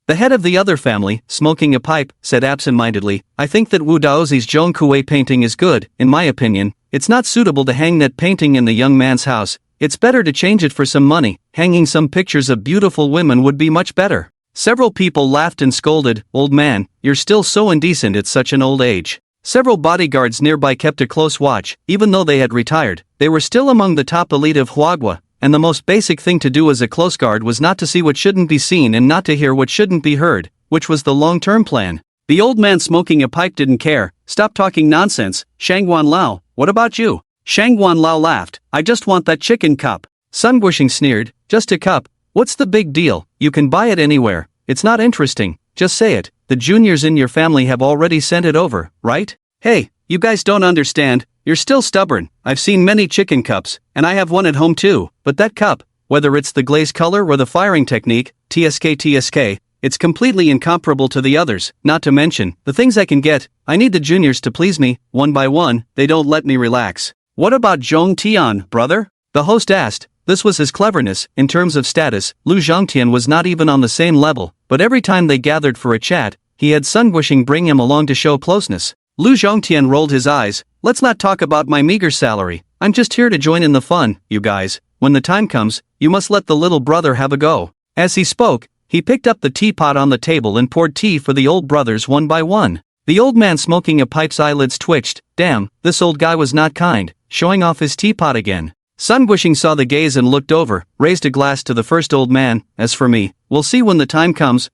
The head of the other family, smoking a pipe, said absent-mindedly, I think that Wu Daozi's Zhong Kuei painting is good, in my opinion. It's not suitable to hang that painting in the young man's house. It's better to change it for some money. Hanging some pictures of beautiful women would be much better. Several people laughed and scolded, old man, you're still so indecent at such an old age. Several bodyguards nearby kept a close watch. Even though they had retired, they were still among the top elite of Huagua, and the most basic thing to do as a close guard was not to see what shouldn't be seen and not to hear what shouldn't be heard, which was the long-term plan. The old man smoking a pipe didn't care. Stop talking nonsense, Shangguan Lao, what about you? Shangguan Lao laughed, I just want that chicken cup. Sun Guishing sneered, just a cup, what's the big deal, you can buy it anywhere, it's not interesting, just say it, the juniors in your family have already sent it over, right? Hey, you guys don't understand, you're still stubborn, I've seen many chicken cups, and I have one at home too, but that cup, whether it's the glaze color or the firing technique, TSK, it's completely incomparable to the others, not to mention, the things I can get, I need the juniors to please me, one by one, they don't let me relax. What about Zhong Tian, brother? The host asked. This was his cleverness. In terms of status, Lu Zhongtian was not even on the same level, but every time they gathered for a chat, he had Sun Guishing bring him along to show closeness. Lu Zhongtian rolled his eyes. Let's not talk about my meager salary, I'm just here to join in the fun, you guys. When the time comes, you must let the little brother have a go. As he spoke, he picked up the teapot on the table and poured tea for the old brothers one by one. The old man smoking a pipe's eyelids twitched. Damn, this old guy was not kind, showing off his teapot again. Sun Guishing saw the gaze and looked over, raised a glass to the first old man. As for me, we'll see when the time comes,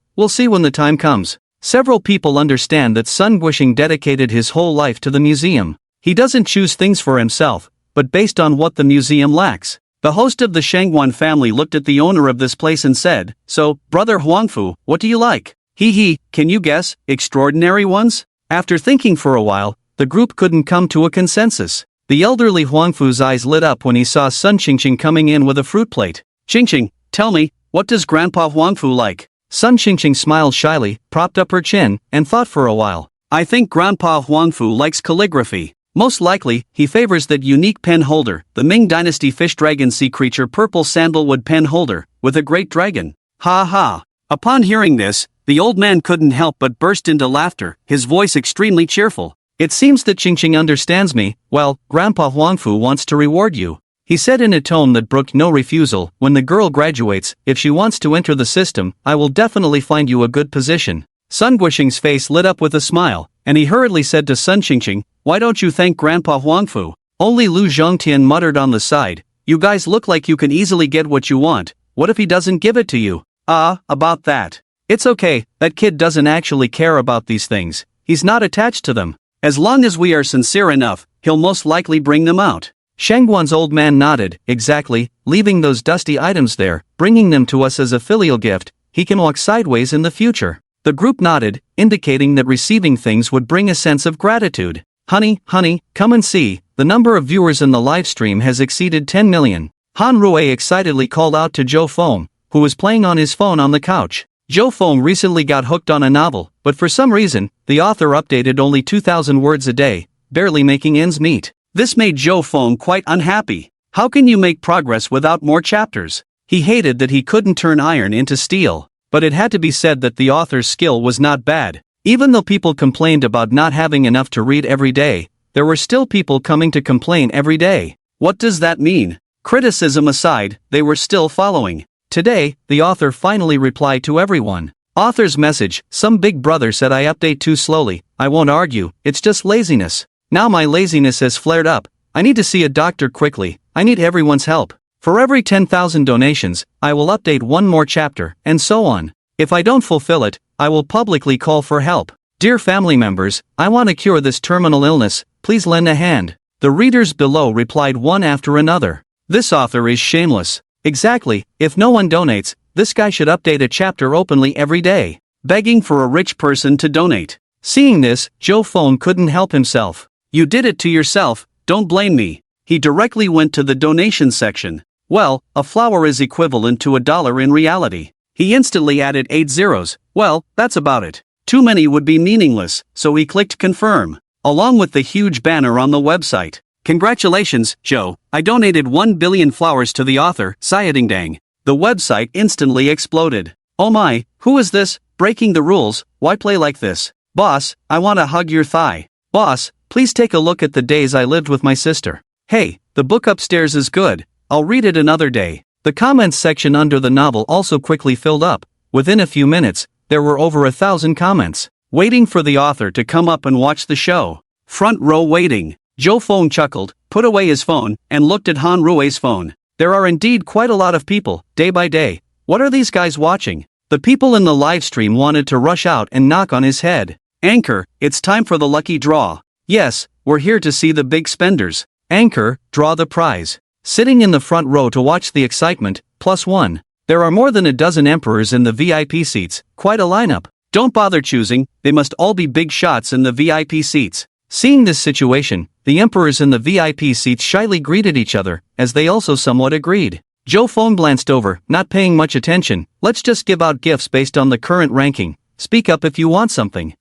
Several people understand that Sun Guishing dedicated his whole life to the museum. He doesn't choose things for himself, but based on what the museum lacks. The host of the Shangguan family looked at the owner of this place and said, so, Brother Huangfu, what do you like? Can you guess, extraordinary ones? After thinking for a while, the group couldn't come to a consensus. The elderly Huangfu's eyes lit up when he saw Sun Qingqing coming in with a fruit plate. Qingqing, tell me, what does Grandpa Huangfu like? Sun Qingqing smiled shyly, propped up her chin, and thought for a while. I think Grandpa Huangfu likes calligraphy. Most likely, he favors that unique pen holder, the Ming Dynasty fish dragon sea creature purple sandalwood pen holder, with a great dragon. Ha ha. Upon hearing this, the old man couldn't help but burst into laughter, his voice extremely cheerful. It seems that Qingqing understands me. Well, Grandpa Huangfu wants to reward you. He said in a tone that brooked no refusal, when the girl graduates, if she wants to enter the system, I will definitely find you a good position. Sun Guishing's face lit up with a smile, and he hurriedly said to Sun Qingqing, why don't you thank Grandpa Huangfu? Only Lu Zhongtian muttered on the side, you guys look like you can easily get what you want, what if he doesn't give it to you? About that. It's okay, that kid doesn't actually care about these things, he's not attached to them. As long as we are sincere enough, he'll most likely bring them out. Shangguan's old man nodded, exactly, leaving those dusty items there, bringing them to us as a filial gift, he can walk sideways in the future. The group nodded, indicating that receiving things would bring a sense of gratitude. Honey, come and see, the number of viewers in the live stream has exceeded 10 million. Han Rue excitedly called out to Zhou Feng, who was playing on his phone on the couch. Zhou Feng recently got hooked on a novel, but for some reason, the author updated only 2,000 words a day, barely making ends meet. This made Zhou Feng quite unhappy. How can you make progress without more chapters? He hated that he couldn't turn iron into steel. but it had to be said that the author's skill was not bad. Even though people complained about not having enough to read every day, there were still people coming to complain every day. What does that mean? Criticism aside, they were still following. Today, the author finally replied to everyone. Author's message: some big brother said I update too slowly. I won't argue, it's just laziness. Now my laziness has flared up. I need to see a doctor quickly. I need everyone's help. For every 10,000 donations, I will update one more chapter, and so on. If I don't fulfill it, I will publicly call for help. Dear family members, I want to cure this terminal illness, please lend a hand. The readers below replied one after another. This author is shameless. Exactly, if no one donates, this guy should update a chapter openly every day. Begging for a rich person to donate. Seeing this, Joe Fong couldn't help himself. You did it to yourself, don't blame me. He directly went to the donation section. Well, a flower is equivalent to $1 in reality. He instantly added 8 zeros. Well, that's about it. Too many would be meaningless, so he clicked confirm, along with the huge banner on the website. Congratulations, Joe, I donated 1 billion flowers to the author, Sayadingdang. The website instantly exploded. Oh my, who is this? Breaking the rules, why play like this? Boss, I want to hug your thigh. Boss, please take a look at the days I lived with my sister. Hey, the book upstairs is good, I'll read it another day. The comments section under the novel also quickly filled up. Within a few minutes, there were over 1,000 comments, waiting for the author to come up and watch the show. Front row waiting. Joe Fong chuckled, put away his phone, and looked at Han Rue's phone. There are indeed quite a lot of people, day by day. What are these guys watching? The people in the live stream wanted to rush out and knock on his head. Anchor, it's time for the lucky draw. Yes, we're here to see the big spenders. Anchor, draw the prize. Sitting in the front row to watch the excitement, +1. There are more than a dozen emperors in the VIP seats, quite a lineup. Don't bother choosing, they must all be big shots in the VIP seats. Seeing this situation, the emperors in the VIP seats shyly greeted each other, as they also somewhat agreed. Joe Fong glanced over, not paying much attention. Let's just give out gifts based on the current ranking. Speak up if you want something.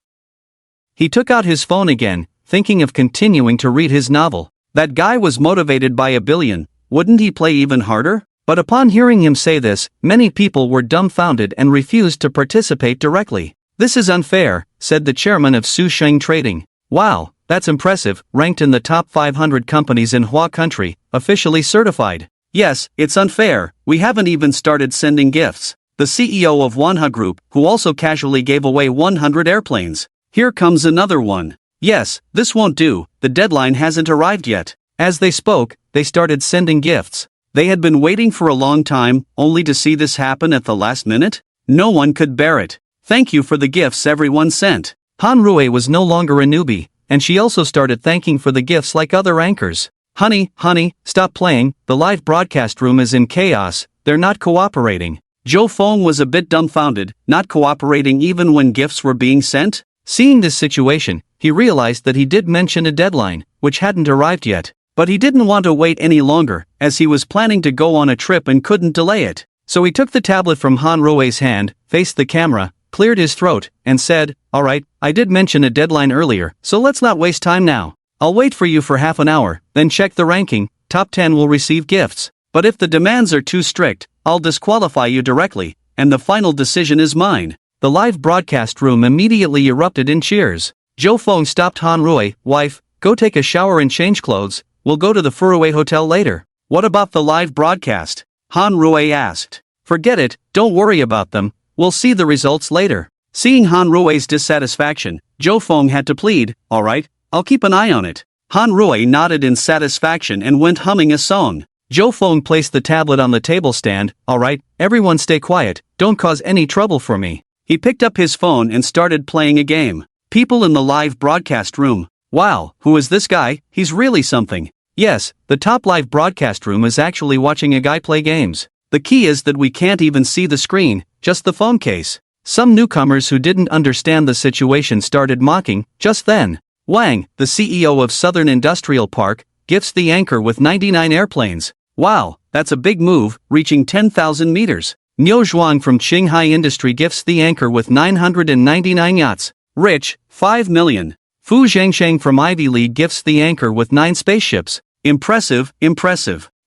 He took out his phone again, thinking of continuing to read his novel. That guy was motivated by $1 billion, wouldn't he play even harder? But upon hearing him say this, many people were dumbfounded and refused to participate directly. This is unfair, said the chairman of Su Sheng Trading. Wow, that's impressive, ranked in the top 500 companies in Hua country, officially certified. Yes, it's unfair, we haven't even started sending gifts. The CEO of Manhwa Group, who also casually gave away 100 airplanes. Here comes another one. Yes, this won't do, the deadline hasn't arrived yet. As they spoke, they started sending gifts. They had been waiting for a long time, only to see this happen at the last minute? No one could bear it. Thank you for the gifts everyone sent. Han Rue was no longer a newbie, and she also started thanking for the gifts like other anchors. Honey, stop playing, the live broadcast room is in chaos, they're not cooperating. Joe Fong was a bit dumbfounded, not cooperating even when gifts were being sent? Seeing this situation, he realized that he did mention a deadline, which hadn't arrived yet. But he didn't want to wait any longer, as he was planning to go on a trip and couldn't delay it. So he took the tablet from Han Rue's hand, faced the camera, cleared his throat, and said, alright, I did mention a deadline earlier, so let's not waste time now. I'll wait for you for half an hour, then check the ranking, top 10 will receive gifts. But if the demands are too strict, I'll disqualify you directly, and the final decision is mine. The live broadcast room immediately erupted in cheers. Joe Fong stopped Han Rue. Wife, go take a shower and change clothes, we'll go to the Furue Hotel later. What about the live broadcast? Han Rue asked. Forget it, don't worry about them, we'll see the results later. Seeing Han Rue's dissatisfaction, Joe Fong had to plead, alright, I'll keep an eye on it. Han Rue nodded in satisfaction and went humming a song. Joe Fong placed the tablet on the table stand. Alright, everyone stay quiet, don't cause any trouble for me. He picked up his phone and started playing a game. People in the live broadcast room. Wow, who is this guy? He's really something. Yes, the top live broadcast room is actually watching a guy play games. The key is that we can't even see the screen, just the phone case. Some newcomers who didn't understand the situation started mocking. Just then, Wang, the CEO of Southern Industrial Park, gifts the anchor with 99 airplanes. Wow, that's a big move, reaching 10,000 meters. Niu Zhuang from Qinghai Industry gifts the anchor with 999 yachts. Rich, 5 million. Fu Zhengsheng from Ivy League gifts the anchor with 9 spaceships. Impressive.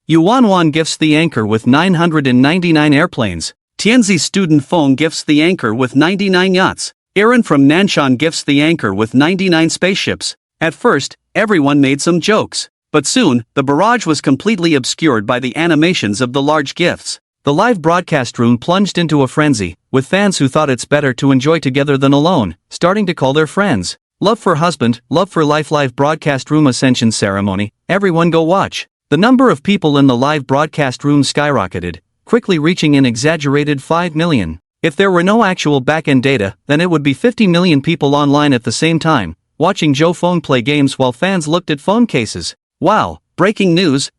Yuan Wan gifts the anchor with 999 airplanes. Tianzi student phone gifts the anchor with 99 yachts. Aaron from Nanshan gifts the anchor with 99 spaceships. At first, everyone made some jokes. But soon, the barrage was completely obscured by the animations of the large gifts. The live broadcast room plunged into a frenzy, with fans who thought it's better to enjoy together than alone, starting to call their friends. Love for husband, love for life. Live broadcast room ascension ceremony, everyone go watch. The number of people in the live broadcast room skyrocketed, quickly reaching an exaggerated 5 million. If there were no actual back-end data, then it would be 50 million people online at the same time, watching Joe Phone play games while fans looked at phone cases. Wow, breaking news,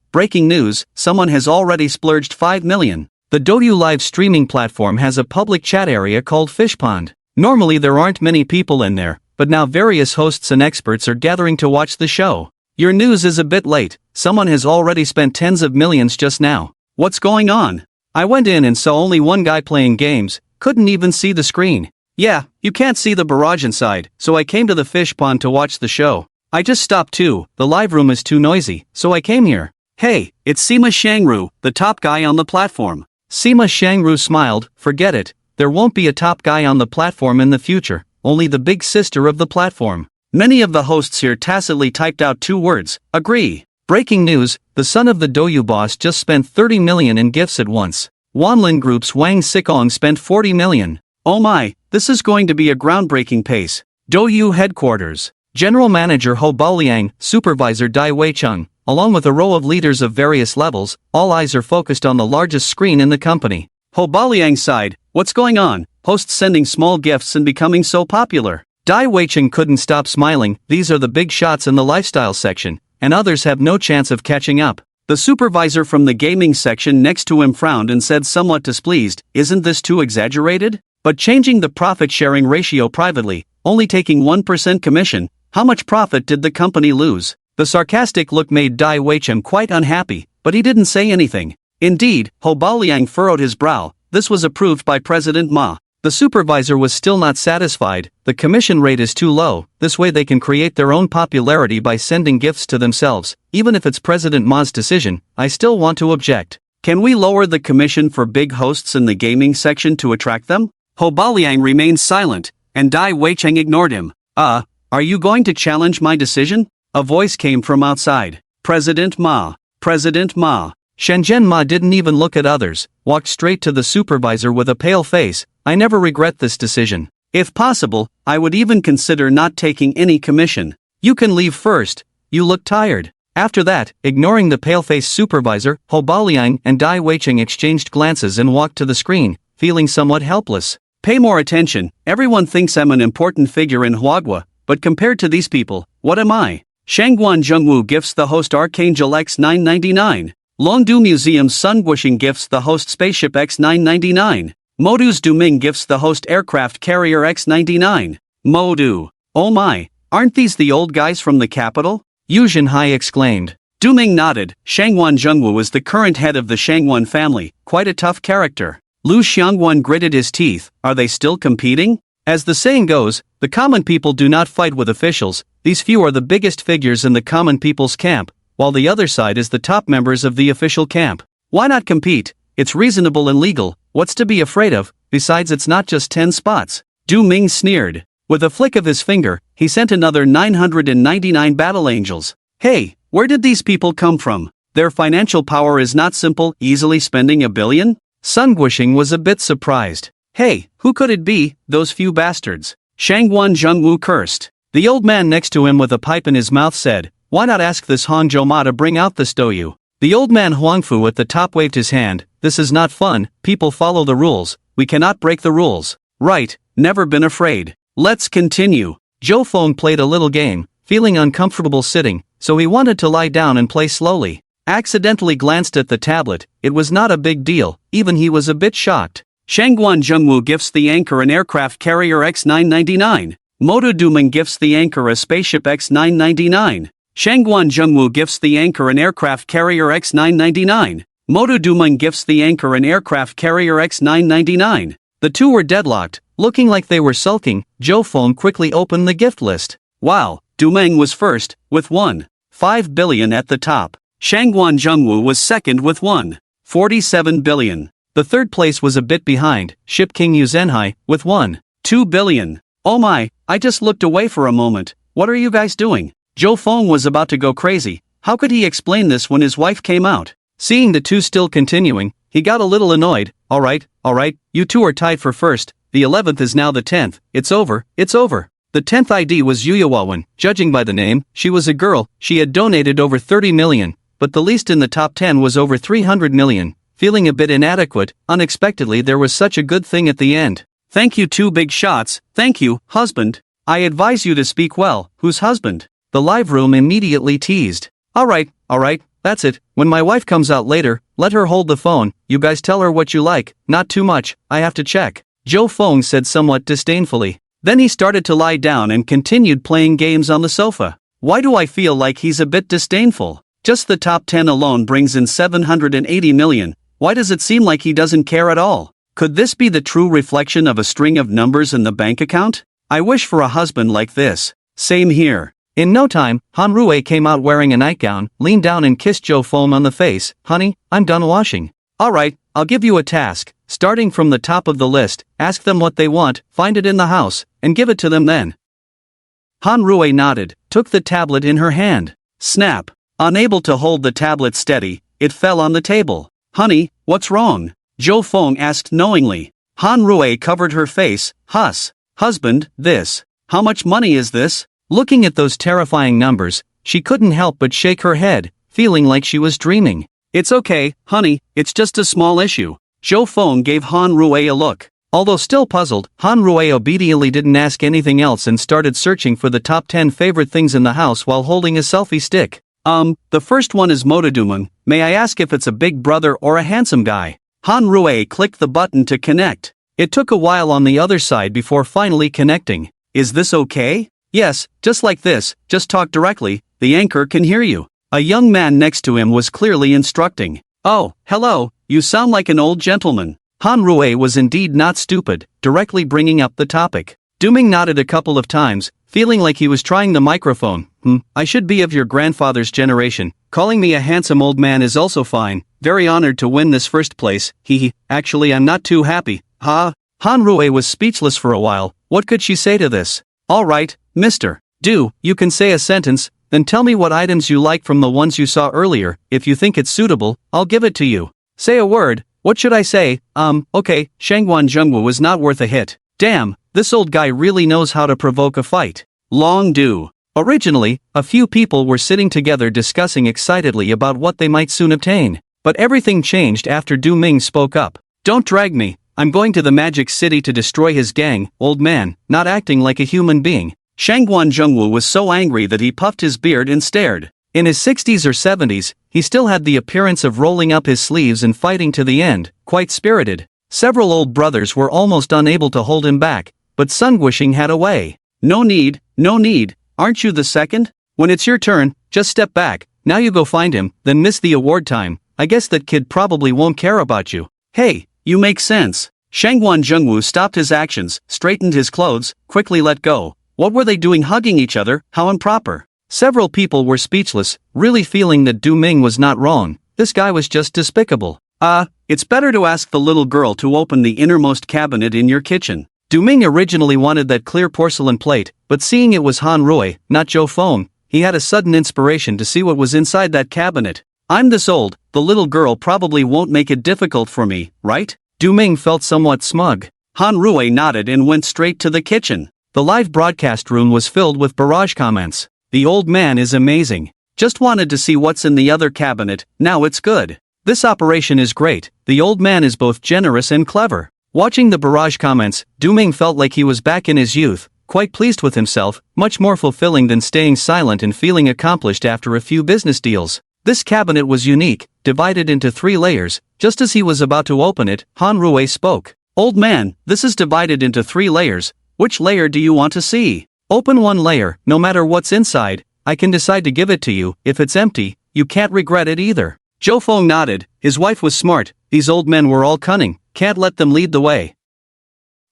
someone has already splurged 5 million. The Douyu live streaming platform has a public chat area called Fishpond. Normally there aren't many people in there, but now various hosts and experts are gathering to watch the show. Your news is a bit late, someone has already spent tens of millions just now. What's going on? I went in and saw only one guy playing games, couldn't even see the screen. Yeah, you can't see the barrage inside, so I came to the fish pond to watch the show. I just stopped too, the live room is too noisy, so I came here. Hey, it's Sima Shangru, the top guy on the platform. Sima Shangru smiled, forget it, there won't be a top guy on the platform in the future, only the big sister of the platform. Many of the hosts here tacitly typed out 2 words, agree. Breaking news, the son of the Douyu boss just spent 30 million in gifts at once. Wanlin Group's Wang Sikong spent 40 million. Oh my, this is going to be a groundbreaking pace. Douyu headquarters. General Manager Ho Baoliang, Supervisor Dai Weicheng, along with a row of leaders of various levels, all eyes are focused on the largest screen in the company. Ho Baoliang sighed, what's going on? Hosts sending small gifts and becoming so popular. Dai Weicheng couldn't stop smiling, these are the big shots in the lifestyle section, and others have no chance of catching up. The supervisor from the gaming section next to him frowned and said somewhat displeased, isn't this too exaggerated? But changing the profit-sharing ratio privately, only taking 1% commission, how much profit did the company lose? The sarcastic look made Dai Weicheng quite unhappy, but he didn't say anything. Indeed, Ho Baoliang furrowed his brow, this was approved by President Ma. The supervisor was still not satisfied, the commission rate is too low, this way they can create their own popularity by sending gifts to themselves, even if it's President Ma's decision, I still want to object. Can we lower the commission for big hosts in the gaming section to attract them? Ho Baoliang remained silent, and Dai Weicheng ignored him. Are you going to challenge my decision? A voice came from outside. President Ma. President Ma. Shenzhen Ma didn't even look at others, walked straight to the supervisor with a pale face, I never regret this decision. If possible, I would even consider not taking any commission. You can leave first, you look tired. After that, ignoring the pale-faced supervisor, Ho Baoliang and Dai Weicheng exchanged glances and walked to the screen, feeling somewhat helpless. Pay more attention, everyone thinks I'm an important figure in Huagua, but compared to these people, what am I? Shangguan Zhengwu gifts the host Archangel X999. Longdu Museum's Sun Guoxing gifts the host Spaceship X999. Modu's Duming gifts the host Aircraft Carrier X99. Modu. Oh my, aren't these the old guys from the capital? Yu Zhenhai exclaimed. Duming nodded, Shangguan Zhengwu is the current head of the Shangguan family, quite a tough character. Lu Xiangguan gritted his teeth, are they still competing? As the saying goes, the common people do not fight with officials, these few are the biggest figures in the common people's camp, while the other side is the top members of the official camp. Why not compete? It's reasonable and legal, what's to be afraid of, besides it's not just 10 spots. Du Ming sneered. With a flick of his finger, he sent another 999 battle angels. Hey, where did these people come from? Their financial power is not simple, easily spending $1 billion? Sun Guoxing was a bit surprised. Hey, who could it be, those few bastards? Shangguan Zhengwu cursed. The old man next to him with a pipe in his mouth said, why not ask this Hangzhou Ma to bring out the Douyu? The old man Huangfu at the top waved his hand, this is not fun, people follow the rules, we cannot break the rules. Right, never been afraid. Let's continue. Zhou Feng played a little game, feeling uncomfortable sitting, so he wanted to lie down and play slowly. Accidentally glanced at the tablet, it was not a big deal, even he was a bit shocked. Shangguan Zhengwu gifts the anchor an aircraft carrier X999. Modu Duming gifts the anchor a spaceship X999. Shangguan Zhengwu gifts the anchor an aircraft carrier X999. Modu Duming gifts the anchor an aircraft carrier X999. The two were deadlocked, looking like they were sulking. Zhou Feng quickly opened the gift list. Wow, Duming was first, with 1.5 billion at the top. Shangguan Zhengwu was second with 1.47 billion. The third place was a bit behind, Ship King Yuzenhai, with 1.2 billion. Oh my, I just looked away for a moment. What are you guys doing? Zhou Feng was about to go crazy. How could he explain this when his wife came out? Seeing the two still continuing, he got a little annoyed. Alright, you two are tied for first, the 11th is now the 10th, it's over. The 10th ID was Yuyawawan. Judging by the name, she was a girl, she had donated over 30 million, but the least in the top 10 was over 300 million. Feeling a bit inadequate, unexpectedly there was such a good thing at the end. Thank you, two big shots. Thank you, husband. I advise you to speak well. Whose husband? The live room immediately teased. Alright, that's it. When my wife comes out later, let her hold the phone. You guys tell her what you like, not too much, I have to check. Zhou Feng said somewhat disdainfully. Then he started to lie down and continued playing games on the sofa. Why do I feel like he's a bit disdainful? Just the top 10 alone brings in 780 million. Why does it seem like he doesn't care at all? Could this be the true reflection of a string of numbers in the bank account? I wish for a husband like this. Same here. In no time, Han Rui came out wearing a nightgown, leaned down and kissed Zhou Feng on the face. Honey, I'm done washing. Alright, I'll give you a task. Starting from the top of the list, ask them what they want, find it in the house, and give it to them then. Han Rui nodded, took the tablet in her hand. Snap. Unable to hold the tablet steady, it fell on the table. Honey, what's wrong? Zhou Feng asked knowingly. Han Rui covered her face. Husband, this. How much money is this? Looking at those terrifying numbers, she couldn't help but shake her head, feeling like she was dreaming. It's okay, honey, it's just a small issue. Zhou Feng gave Han Rui a look. Although still puzzled, Han Rui obediently didn't ask anything else and started searching for the top 10 favorite things in the house while holding a selfie stick. The first one is Motodumun. May I ask if it's a big brother or a handsome guy? Han Rui clicked the button to connect. It took a while on the other side before finally connecting. Is this okay? Yes, just like this, just talk directly, the anchor can hear you. A young man next to him was clearly instructing. Oh, hello, you sound like an old gentleman. Han Rui was indeed not stupid, directly bringing up the topic. Duming nodded a couple of times, feeling like he was trying the microphone. I should be of your grandfather's generation. Calling me a handsome old man is also fine. Very honored to win this first place. Actually I'm not too happy. Han Rui was speechless for a while. What could she say to this? Alright, mister. You can say a sentence, then tell me what items you like from the ones you saw earlier. If you think it's suitable, I'll give it to you. Say a word. What should I say? Okay, Shangguan Zhengwu was not worth a hit. Damn, this old guy really knows how to provoke a fight. Long do. Originally, a few people were sitting together discussing excitedly about what they might soon obtain. But everything changed after Du Ming spoke up. Don't drag me, I'm going to the Magic City to destroy his gang, old man, not acting like a human being. Shangguan Zhengwu was so angry that he puffed his beard and stared. In his 60s or 70s, he still had the appearance of rolling up his sleeves and fighting to the end, quite spirited. Several old brothers were almost unable to hold him back, but Sun Guishing had a way. No need, aren't you the second? When it's your turn, just step back, now you go find him, then miss the award time. I guess that kid probably won't care about you. Hey, you make sense. Shangguan Zhengwu stopped his actions, straightened his clothes, quickly let go. What were they doing hugging each other? How improper. Several people were speechless, really feeling that Du Ming was not wrong. This guy was just despicable. It's better to ask the little girl to open the innermost cabinet in your kitchen. Du Ming originally wanted that clear porcelain plate, but seeing it was Han Rui, not Zhou Feng, he had a sudden inspiration to see what was inside that cabinet. I'm this old, the little girl probably won't make it difficult for me, right? Du Ming felt somewhat smug. Han Rui nodded and went straight to the kitchen. The live broadcast room was filled with barrage comments. The old man is amazing. Just wanted to see what's in the other cabinet, now it's good. This operation is great, the old man is both generous and clever. Watching the barrage comments, Du Ming felt like he was back in his youth, quite pleased with himself, much more fulfilling than staying silent and feeling accomplished after a few business deals. This cabinet was unique, divided into 3 layers. Just as he was about to open it, Han Rui spoke. Old man, this is divided into 3 layers. Which layer do you want to see? Open one layer, no matter what's inside, I can decide to give it to you. If it's empty, you can't regret it either. Zhou Feng nodded, his wife was smart, these old men were all cunning, can't let them lead the way.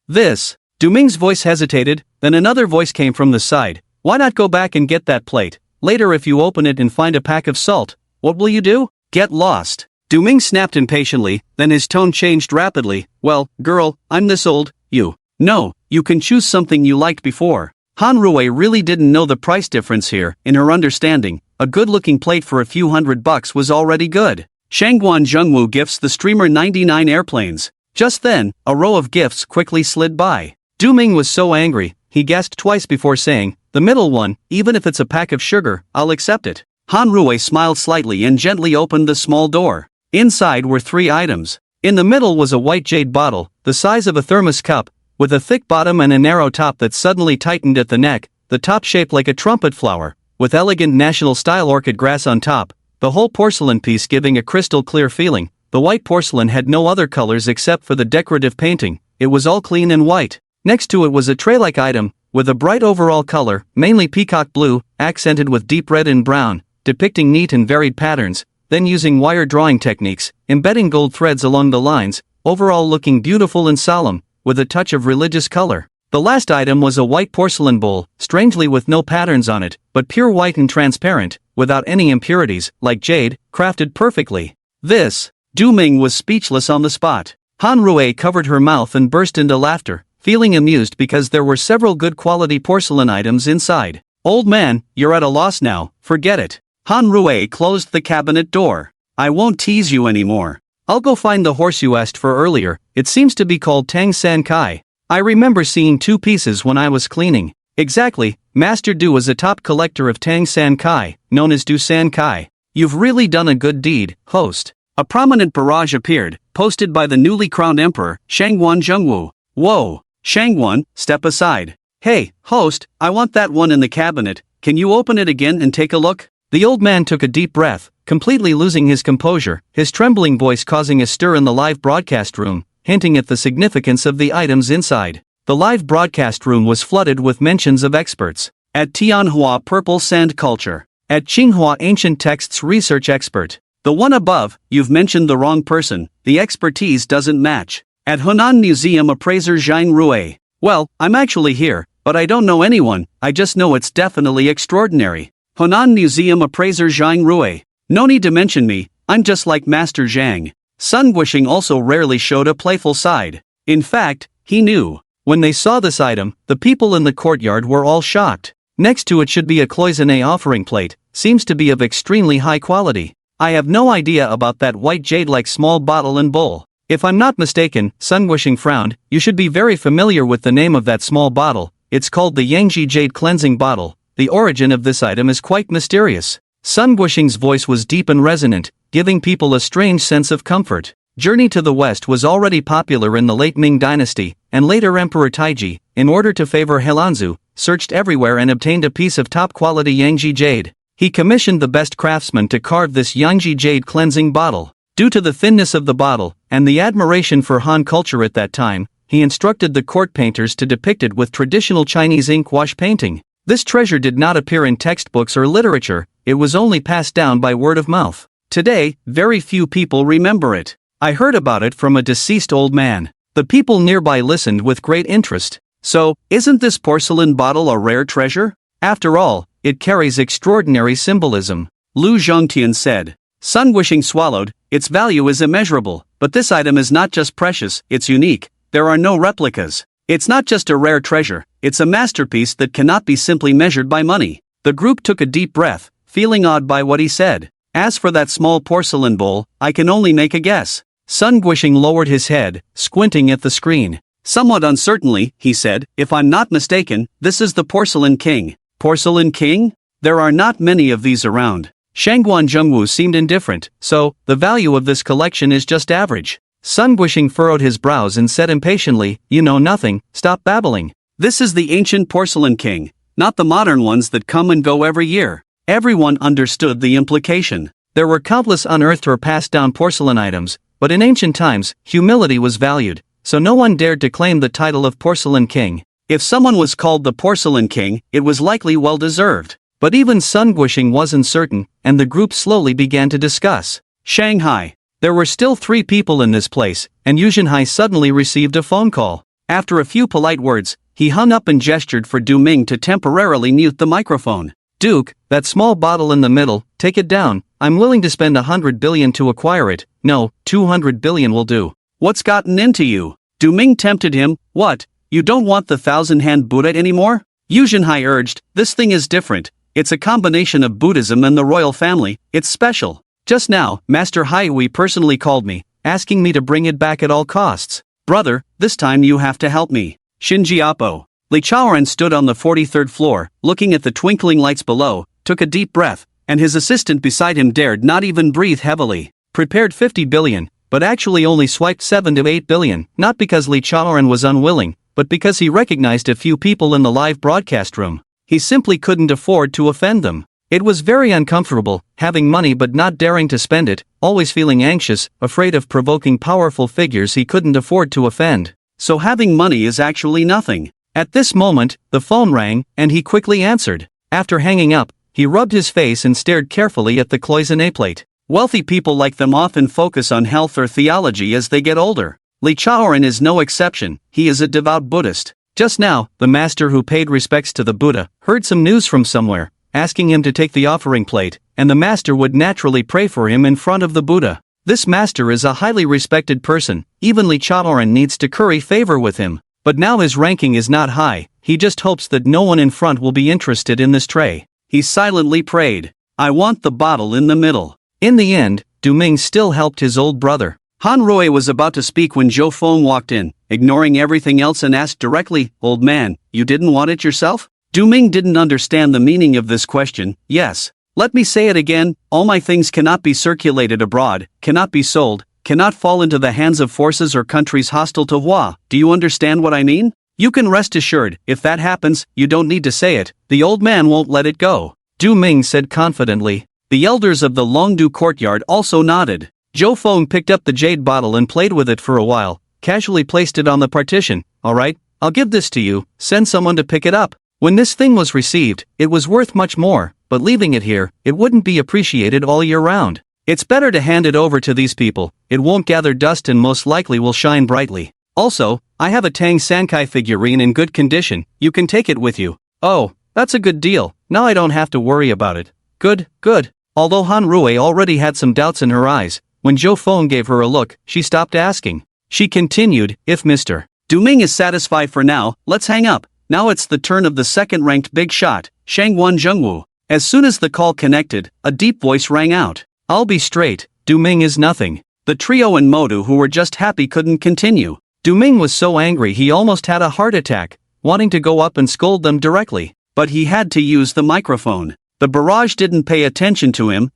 This. Du Ming's voice hesitated, then another voice came from the side. Why not go back and get that plate? Later if you open it and find a pack of salt, what will you do? Get lost. Du Ming snapped impatiently, then his tone changed rapidly. Well, girl, I'm this old, you. No, you can choose something you liked before. Han Rui really didn't know the price difference here. In her understanding, a good-looking plate for a few $100 was already good. Shangguan Zhengwu gifts the streamer 99 airplanes. Just then, a row of gifts quickly slid by. Du Ming was so angry, he gasped twice before saying, the middle one, even if it's a pack of sugar, I'll accept it. Han Rui smiled slightly and gently opened the small door. Inside were 3 items. In the middle was a white jade bottle, the size of a thermos cup, with a thick bottom and a narrow top that suddenly tightened at the neck, the top shaped like a trumpet flower, with elegant national-style orchid grass on top, the whole porcelain piece giving a crystal-clear feeling. The white porcelain had no other colors except for the decorative painting, it was all clean and white. Next to it was a tray-like item, with a bright overall color, mainly peacock blue, accented with deep red and brown, depicting neat and varied patterns, then using wire drawing techniques, embedding gold threads along the lines, overall looking beautiful and solemn, with a touch of religious color. The last item was a white porcelain bowl, strangely with no patterns on it, but pure white and transparent, without any impurities, like jade, crafted perfectly. Du Ming was speechless on the spot. Han Rui covered her mouth and burst into laughter, feeling amused because there were several good quality porcelain items inside. Old man, you're at a loss now, forget it. Han Rui closed the cabinet door. I won't tease you anymore. I'll go find the horse you asked for earlier, it seems to be called Tang San Kai. I remember seeing 2 pieces when I was cleaning. Exactly, Master Du is a top collector of Tang San Kai, known as Du San Kai. You've really done a good deed, host. A prominent barrage appeared, posted by the newly crowned emperor, Shangguan Zhengwu. Whoa, Shangguan, step aside. Hey, host, I want that one in the cabinet, can you open it again and take a look? The old man took a deep breath, completely losing his composure, his trembling voice causing a stir in the live broadcast room, hinting at the significance of the items inside. The live broadcast room was flooded with mentions of experts. At Tianhua Purple Sand Culture. At Tsinghua Ancient Texts Research Expert. The one above, you've mentioned the wrong person, the expertise doesn't match. At Hunan Museum Appraiser Zhang Rui. Well, I'm actually here, but I don't know anyone, I just know it's definitely extraordinary. Hunan Museum Appraiser Zhang Rui. No need to mention me, I'm just like Master Zhang. Sun Guishing also rarely showed a playful side. In fact, he knew. When they saw this item, the people in the courtyard were all shocked. Next to it should be a cloisonné offering plate, seems to be of extremely high quality. I have no idea about that white jade-like small bottle and bowl. If I'm not mistaken, Sun Guishing frowned, you should be very familiar with the name of that small bottle, it's called the Yangji Jade Cleansing Bottle. The origin of this item is quite mysterious. Sun Guishing's voice was deep and resonant, giving people a strange sense of comfort. Journey to the West was already popular in the late Ming dynasty, and later Emperor Taiji, in order to favor Helanzu, searched everywhere and obtained a piece of top-quality Yangji jade. He commissioned the best craftsman to carve this Yangji jade cleansing bottle. Due to the thinness of the bottle, and the admiration for Han culture at that time, he instructed the court painters to depict it with traditional Chinese ink wash painting. This treasure did not appear in textbooks or literature, it was only passed down by word of mouth. Today, very few people remember it. I heard about it from a deceased old man. The people nearby listened with great interest. So, isn't this porcelain bottle a rare treasure? After all, it carries extraordinary symbolism. Lu Zhongtian said. Sun Guishing swallowed, its value is immeasurable, but this item is not just precious, it's unique. There are no replicas. It's not just a rare treasure, it's a masterpiece that cannot be simply measured by money. The group took a deep breath, feeling awed by what he said. As for that small porcelain bowl, I can only make a guess. Sun Guishing lowered his head, squinting at the screen. Somewhat uncertainly, he said, if I'm not mistaken, this is the Porcelain King. Porcelain King? There are not many of these around. Shangguan Zhengwu seemed indifferent, so, the value of this collection is just average. Sun Guishing furrowed his brows and said impatiently, you know nothing, stop babbling. This is the ancient Porcelain King, not the modern ones that come and go every year. Everyone understood the implication. There were countless unearthed or passed down porcelain items, but in ancient times, humility was valued, so no one dared to claim the title of Porcelain King. If someone was called the Porcelain King, it was likely well deserved. But even Sun Guishing wasn't certain, and the group slowly began to discuss. Shanghai. There were still 3 people in this place, and Yu Zhenhai suddenly received a phone call. After a few polite words, he hung up and gestured for Du Ming to temporarily mute the microphone. Duke, that small bottle in the middle, take it down, I'm willing to spend 100 billion to acquire it, No, 200 billion will do. What's gotten into you? Du Ming tempted him. What? You don't want the 1,000-hand Buddha anymore? Yu Zhenhai urged, this thing is different. It's a combination of Buddhism and the royal family. It's special. Just now, Master Haihui personally called me, asking me to bring it back at all costs. Brother, this time you have to help me. Shinjiapo. Li Chaoran stood on the 43rd floor, looking at the twinkling lights below, took a deep breath, and his assistant beside him dared not even breathe heavily. Prepared 50 billion, but actually only swiped 7 to 8 billion, not because Li Chaoran was unwilling, but because he recognized a few people in the live broadcast room. He simply couldn't afford to offend them. It was very uncomfortable, having money but not daring to spend it, always feeling anxious, afraid of provoking powerful figures he couldn't afford to offend. So having money is actually nothing. At this moment, the phone rang, and he quickly answered. After hanging up, he rubbed his face and stared carefully at the cloisonné plate. Wealthy people like them often focus on health or theology as they get older. Li Chaoran is no exception, he is a devout Buddhist. Just now, the master who paid respects to the Buddha heard some news from somewhere, asking him to take the offering plate, and the master would naturally pray for him in front of the Buddha. This master is a highly respected person, even Li Chaoran needs to curry favor with him. But now his ranking is not high, he just hopes that no one in front will be interested in this tray. He silently prayed, I want the bottle in the middle. In the end, Du Ming still helped his old brother. Han Rui was about to speak when Zhou Feng walked in, ignoring everything else and asked directly, Old man, you didn't want it yourself? Du Ming didn't understand the meaning of this question. Yes. Let me say it again, all my things cannot be circulated abroad, cannot be sold, cannot fall into the hands of forces or countries hostile to Hua. Do you understand what I mean? You can rest assured, if that happens, you don't need to say it, the old man won't let it go. Du Ming said confidently. The elders of the Longdu courtyard also nodded. Zhou Feng picked up the jade bottle and played with it for a while, casually placed it on the partition. Alright, I'll give this to you, send someone to pick it up. When this thing was received, it was worth much more, but leaving it here, it wouldn't be appreciated all year round. It's better to hand it over to these people, it won't gather dust and most likely will shine brightly. Also, I have a Tang Sankai figurine in good condition, you can take it with you. Oh, that's a good deal, now I don't have to worry about it. Good, good. Although Han Rui already had some doubts in her eyes, when Zhou Feng gave her a look, she stopped asking. She continued, if Mr. Du Ming is satisfied for now, let's hang up. Now it's the turn of the second-ranked big shot, Shangguan Zhengwu. As soon as the call connected, a deep voice rang out. I'll be straight, Du Ming is nothing. The trio and Modu who were just happy couldn't continue. Du Ming was so angry he almost had a heart attack, wanting to go up and scold them directly. But he had to use the microphone. The barrage didn't pay attention to him,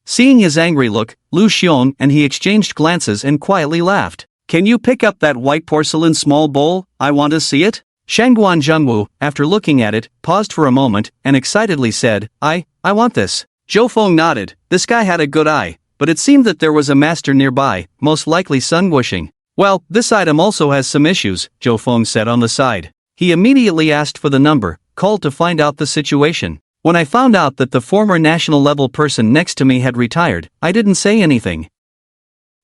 Seeing his angry look, Lu Xiong and he exchanged glances and quietly laughed. Can you pick up that white porcelain small bowl? I want to see it. Shangguan Zhengwu, after looking at it, paused for a moment and excitedly said, I want this. Zhou Feng nodded. This guy had a good eye, but it seemed that there was a master nearby, most likely Sun Guoxing. Well, this item also has some issues, Zhou Feng said on the side. He immediately asked for the number, called to find out the situation. When I found out that the former national-level person next to me had retired, I didn't say anything.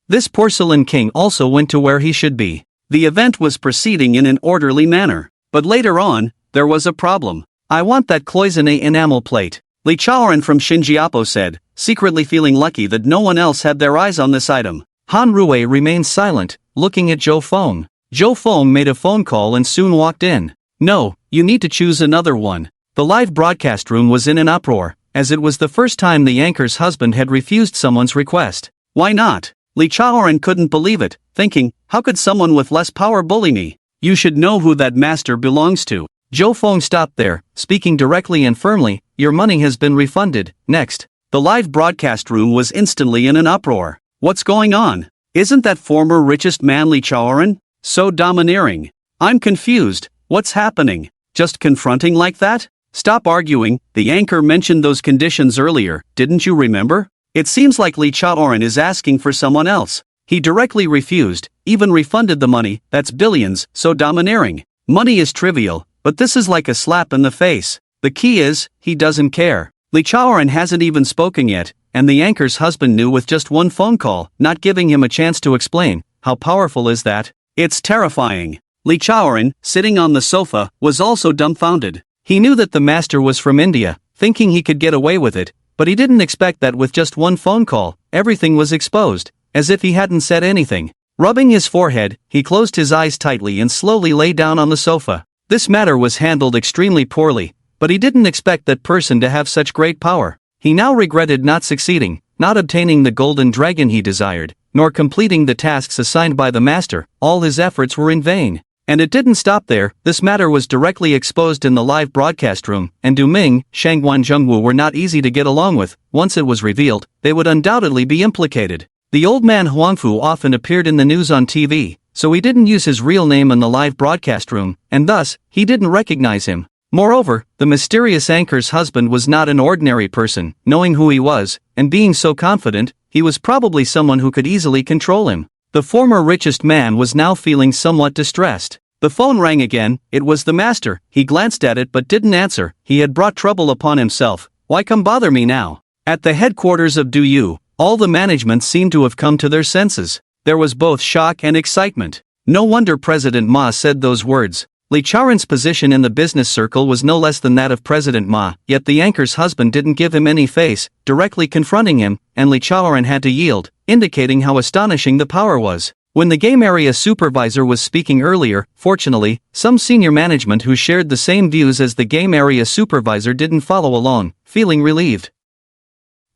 This porcelain king also went to where he should be. The event was proceeding in an orderly manner. But later on, there was a problem. I want that cloisonné enamel plate. Li Chaoran from Xinjiapo said, secretly feeling lucky that no one else had their eyes on this item. Han Rui remained silent, looking at Zhou Feng. Zhou Feng made a phone call and soon walked in. No, you need to choose another one. The live broadcast room was in an uproar, as it was the first time the anchor's husband had refused someone's request. Why not? Li Chaoran couldn't believe it, thinking, how could someone with less power bully me? You should know who that master belongs to. Zhou Feng stopped there, speaking directly and firmly, your money has been refunded. Next. The live broadcast room was instantly in an uproar. What's going on? Isn't that former richest man Li Chaoran so domineering? I'm confused, what's happening? Just confronting like that? Stop arguing, the anchor mentioned those conditions earlier, didn't you remember? It seems like Li Chaoran is asking for someone else. He directly refused, even refunded the money, that's billions, so domineering. Money is trivial, but this is like a slap in the face. The key is, he doesn't care. Li Chaoran hasn't even spoken yet, and the anchor's husband knew with just one phone call, not giving him a chance to explain. How powerful is that? It's terrifying. Li Chaoran, sitting on the sofa, was also dumbfounded. He knew that the master was from India, thinking he could get away with it, but he didn't expect that with just one phone call, everything was exposed. as if he hadn't said anything. Rubbing his forehead, he closed his eyes tightly and slowly lay down on the sofa. This matter was handled extremely poorly, but he didn't expect that person to have such great power. He now regretted not succeeding, not obtaining the golden dragon he desired, nor completing the tasks assigned by the master. All his efforts were in vain. And it didn't stop there. This matter was directly exposed in the live broadcast room, and Du Ming, Shangguan Zhengwu were not easy to get along with. Once it was revealed, they would undoubtedly be implicated. The old man Huangfu often appeared in the news on TV, so he didn't use his real name in the live broadcast room, and thus, he didn't recognize him. Moreover, the mysterious anchor's husband was not an ordinary person. Knowing who he was, and being so confident, he was probably someone who could easily control him. The former richest man was now feeling somewhat distressed. The phone rang again. It was the master. He glanced at it but didn't answer. He had brought trouble upon himself. Why come bother me now? At the headquarters of Du Yu, all the management seemed to have come to their senses. There was both shock and excitement. No wonder President Ma said those words. Li Chaoran's position in the business circle was no less than that of President Ma, yet the anchor's husband didn't give him any face, directly confronting him, and Li Chaoran had to yield, indicating how astonishing the power was. When the game area supervisor was speaking earlier, fortunately, some senior management who shared the same views as the game area supervisor didn't follow along, feeling relieved.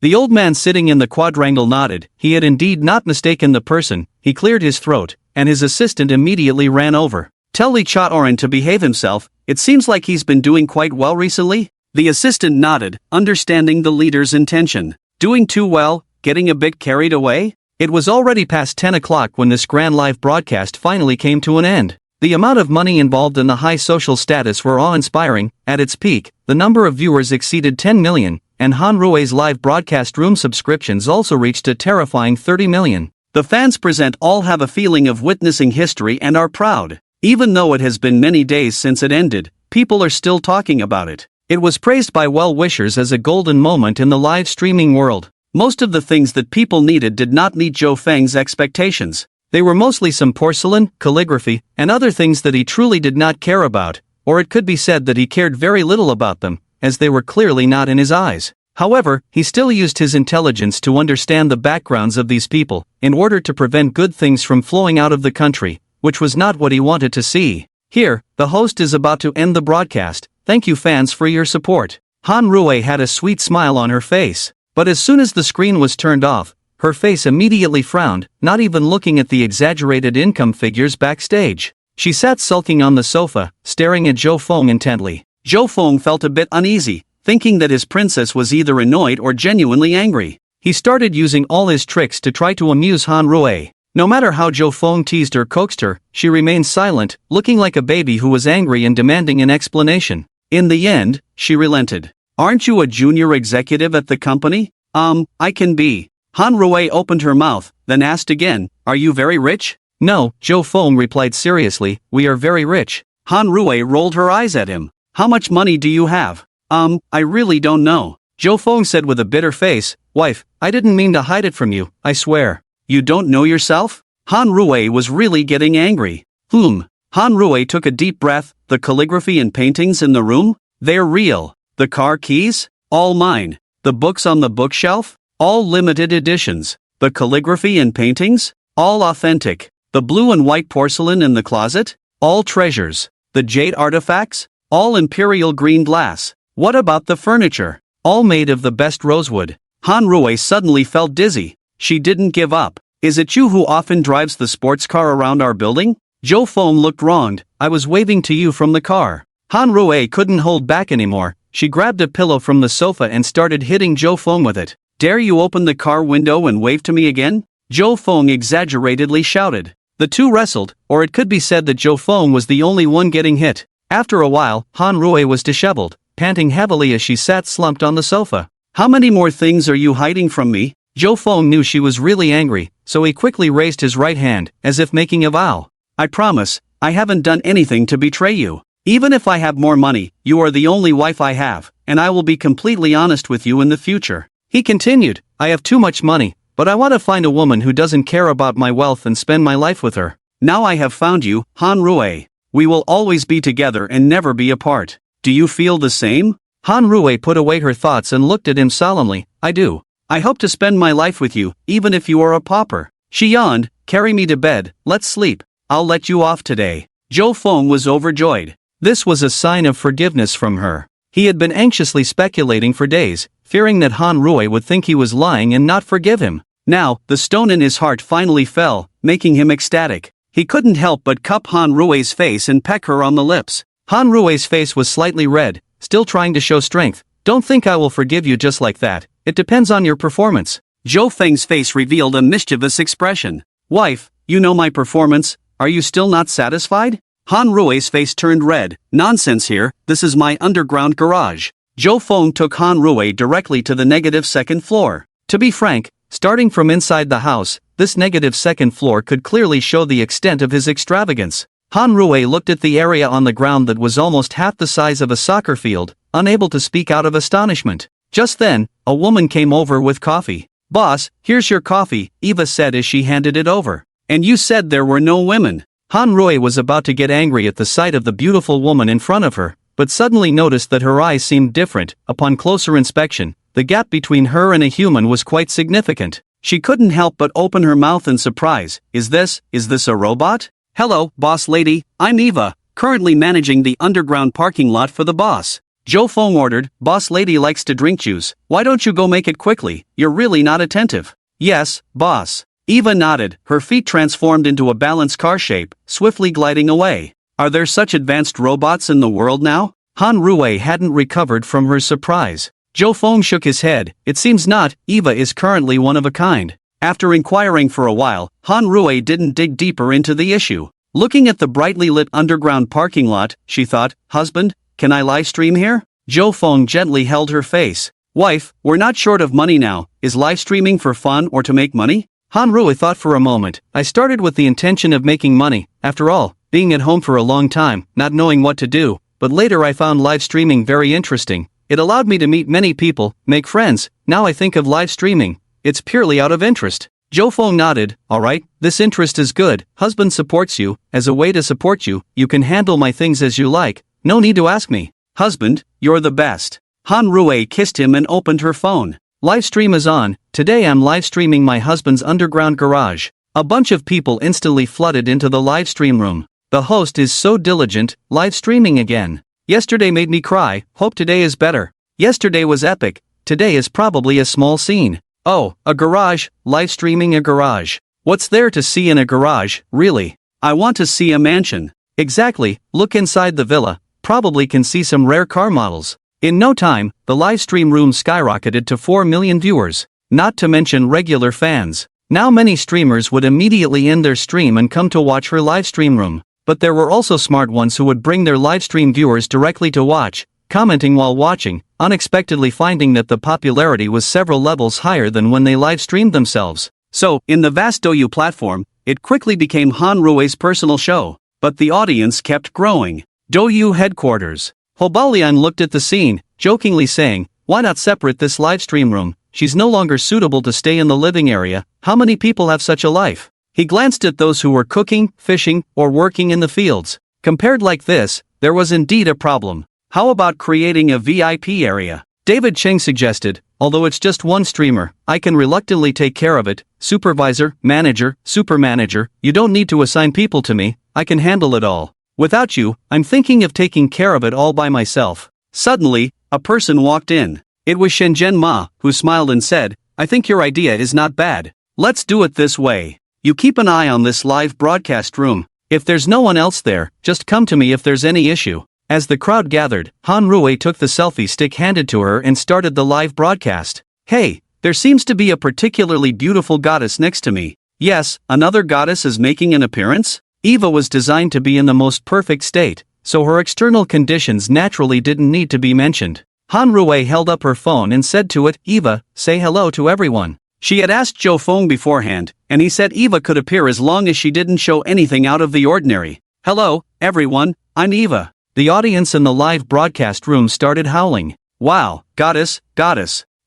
The old man sitting in the quadrangle nodded. He had indeed not mistaken the person. He cleared his throat, and his assistant immediately ran over. Tell Li Chaoran to behave himself. It seems like he's been doing quite well recently. The assistant nodded, understanding the leader's intention. Doing too well, getting a bit carried away? It was already past 10 o'clock when this grand live broadcast finally came to an end. The amount of money involved and the high social status were awe-inspiring. At its peak, the number of viewers exceeded 10 million, and Han Rui's live broadcast room subscriptions also reached a terrifying 30 million. The fans present all have a feeling of witnessing history and are proud. Even though it has been many days since it ended, people are still talking about it. It was praised by well-wishers as a golden moment in the live streaming world. Most of the things that people needed did not meet Zhou Feng's expectations. They were mostly some porcelain, calligraphy, and other things that he truly did not care about, or it could be said that he cared very little about them, as they were clearly not in his eyes. However, he still used his intelligence to understand the backgrounds of these people, in order to prevent good things from flowing out of the country, which was not what he wanted to see. Here, the host is about to end the broadcast. Thank you fans for your support. Han Rui had a sweet smile on her face, but as soon as the screen was turned off, her face immediately frowned, not even looking at the exaggerated income figures backstage. She sat sulking on the sofa, staring at Zhou Feng intently. Zhou Feng felt a bit uneasy, thinking that his princess was either annoyed or genuinely angry. He started using all his tricks to try to amuse Han Rui. No matter how Zhou Feng teased or coaxed her, she remained silent, looking like a baby who was angry and demanding an explanation. In the end, she relented. Aren't you a junior executive at the company? I can be. Han Rui opened her mouth, then asked again, are you very rich? No, Zhou Feng replied seriously, we are very rich. Han Rui rolled her eyes at him. How much money do you have? I really don't know. Zhou Feng said with a bitter face, wife, I didn't mean to hide it from you, I swear. You don't know yourself? Han Rui was really getting angry. Han Rui took a deep breath. The calligraphy and paintings in the room? They're real. The car keys? All mine. The books on the bookshelf? All limited editions. The calligraphy and paintings? All authentic. The blue and white porcelain in the closet? All treasures. The jade artifacts? All imperial green glass. What about the furniture? All made of the best rosewood. Han Rui suddenly felt dizzy. She didn't give up. Is it you who often drives the sports car around our building? Zhou Feng looked wronged. I was waving to you from the car. Han Rui couldn't hold back anymore. She grabbed a pillow from the sofa and started hitting Zhou Feng with it. Dare you open the car window and wave to me again? Zhou Feng exaggeratedly shouted. The two wrestled, or it could be said that Zhou Feng was the only one getting hit. After a while, Han Rui was disheveled, panting heavily as she sat slumped on the sofa. How many more things are you hiding from me? Zhou Feng knew she was really angry, so he quickly raised his right hand, as if making a vow. I promise, I haven't done anything to betray you. Even if I have more money, you are the only wife I have, and I will be completely honest with you in the future. He continued, I have too much money, but I want to find a woman who doesn't care about my wealth and spend my life with her. Now I have found you, Han Rui. We will always be together and never be apart. Do you feel the same? Han Rui put away her thoughts and looked at him solemnly. I do. I hope to spend my life with you, even if you are a pauper. She yawned, carry me to bed, let's sleep, I'll let you off today. Jo Fong was overjoyed. This was a sign of forgiveness from her. He had been anxiously speculating for days, fearing that Han Rui would think he was lying and not forgive him. Now, the stone in his heart finally fell, making him ecstatic. He couldn't help but cup Han Rui's face and peck her on the lips. Han Rui's face was slightly red, still trying to show strength. Don't think I will forgive you just like that, it depends on your performance. Zhou Feng's face revealed a mischievous expression. Wife, you know my performance, are you still not satisfied? Han Rui's face turned red. Nonsense here, this is my underground garage. Zhou Feng took Han Rui directly to the negative second floor. To be frank, starting from inside the house, this negative second floor could clearly show the extent of his extravagance. Han Rui looked at the area on the ground that was almost half the size of a soccer field, unable to speak out of astonishment. Just then, a woman came over with coffee. Boss, here's your coffee, Eva said as she handed it over. And you said there were no women. Han Rui was about to get angry at the sight of the beautiful woman in front of her, but suddenly noticed that her eyes seemed different. Upon closer inspection, the gap between her and a human was quite significant. She couldn't help but open her mouth in surprise. Is this a robot? Hello, boss lady, I'm Eva, currently managing the underground parking lot for the boss. Zhou Feng ordered, boss lady likes to drink juice, why don't you go make it quickly, you're really not attentive. Yes, boss. Eva nodded, her feet transformed into a balanced car shape, swiftly gliding away. Are there such advanced robots in the world now? Han Rui hadn't recovered from her surprise. Zhou Feng shook his head, it seems not, Eva is currently one of a kind. After inquiring for a while, Han Rui didn't dig deeper into the issue. Looking at the brightly lit underground parking lot, she thought, husband, can I live stream here? Zhou Feng gently held her face. Wife, we're not short of money now, is live streaming for fun or to make money? Han Rui thought for a moment. I started with the intention of making money, after all, being at home for a long time, not knowing what to do, but later I found live streaming very interesting. It allowed me to meet many people, make friends, now I think of live streaming, it's purely out of interest. Zhou Feng nodded, alright, this interest is good, husband supports you, as a way to support you, you can handle my things as you like, no need to ask me. Husband, you're the best. Han Rui kissed him and opened her phone. Live stream is on, today I'm live streaming my husband's underground garage. A bunch of people instantly flooded into the live stream room. The host is so diligent, live streaming again. Yesterday made me cry, hope today is better. Yesterday was epic, today is probably a small scene. Oh, a garage, live streaming a garage. What's there to see in a garage, really? I want to see a mansion. Exactly, look inside the villa, probably can see some rare car models. In no time, the live stream room skyrocketed to 4 million viewers, not to mention regular fans. Now many streamers would immediately end their stream and come to watch her live stream room, but there were also smart ones who would bring their live stream viewers directly to watch, commenting while watching, unexpectedly finding that the popularity was several levels higher than when they live streamed themselves. So, in the vast Douyu platform, it quickly became Han Rui's personal show, but the audience kept growing. Douyu headquarters. Hobalian looked at the scene, jokingly saying, why not separate this live stream room, she's no longer suitable to stay in the living area, how many people have such a life? He glanced at those who were cooking, fishing, or working in the fields. Compared like this, there was indeed a problem. How about creating a VIP area? David Cheng suggested, although it's just one streamer, I can reluctantly take care of it, supervisor, manager, super manager, you don't need to assign people to me, I can handle it all. Without you, I'm thinking of taking care of it all by myself. Suddenly, a person walked in. It was Shenzhen Ma, who smiled and said, I think your idea is not bad. Let's do it this way. You keep an eye on this live broadcast room. If there's no one else there, just come to me if there's any issue. As the crowd gathered, Han Rui took the selfie stick handed to her and started the live broadcast. Hey, there seems to be a particularly beautiful goddess next to me. Yes, another goddess is making an appearance? Eva was designed to be in the most perfect state, so her external conditions naturally didn't need to be mentioned. Han Rui held up her phone and said to it, Eva, say hello to everyone. She had asked Zhou Feng beforehand, and he said Eva could appear as long as she didn't show anything out of the ordinary. Hello, everyone, I'm Eva. The audience in the live broadcast room started howling. Wow, goddess,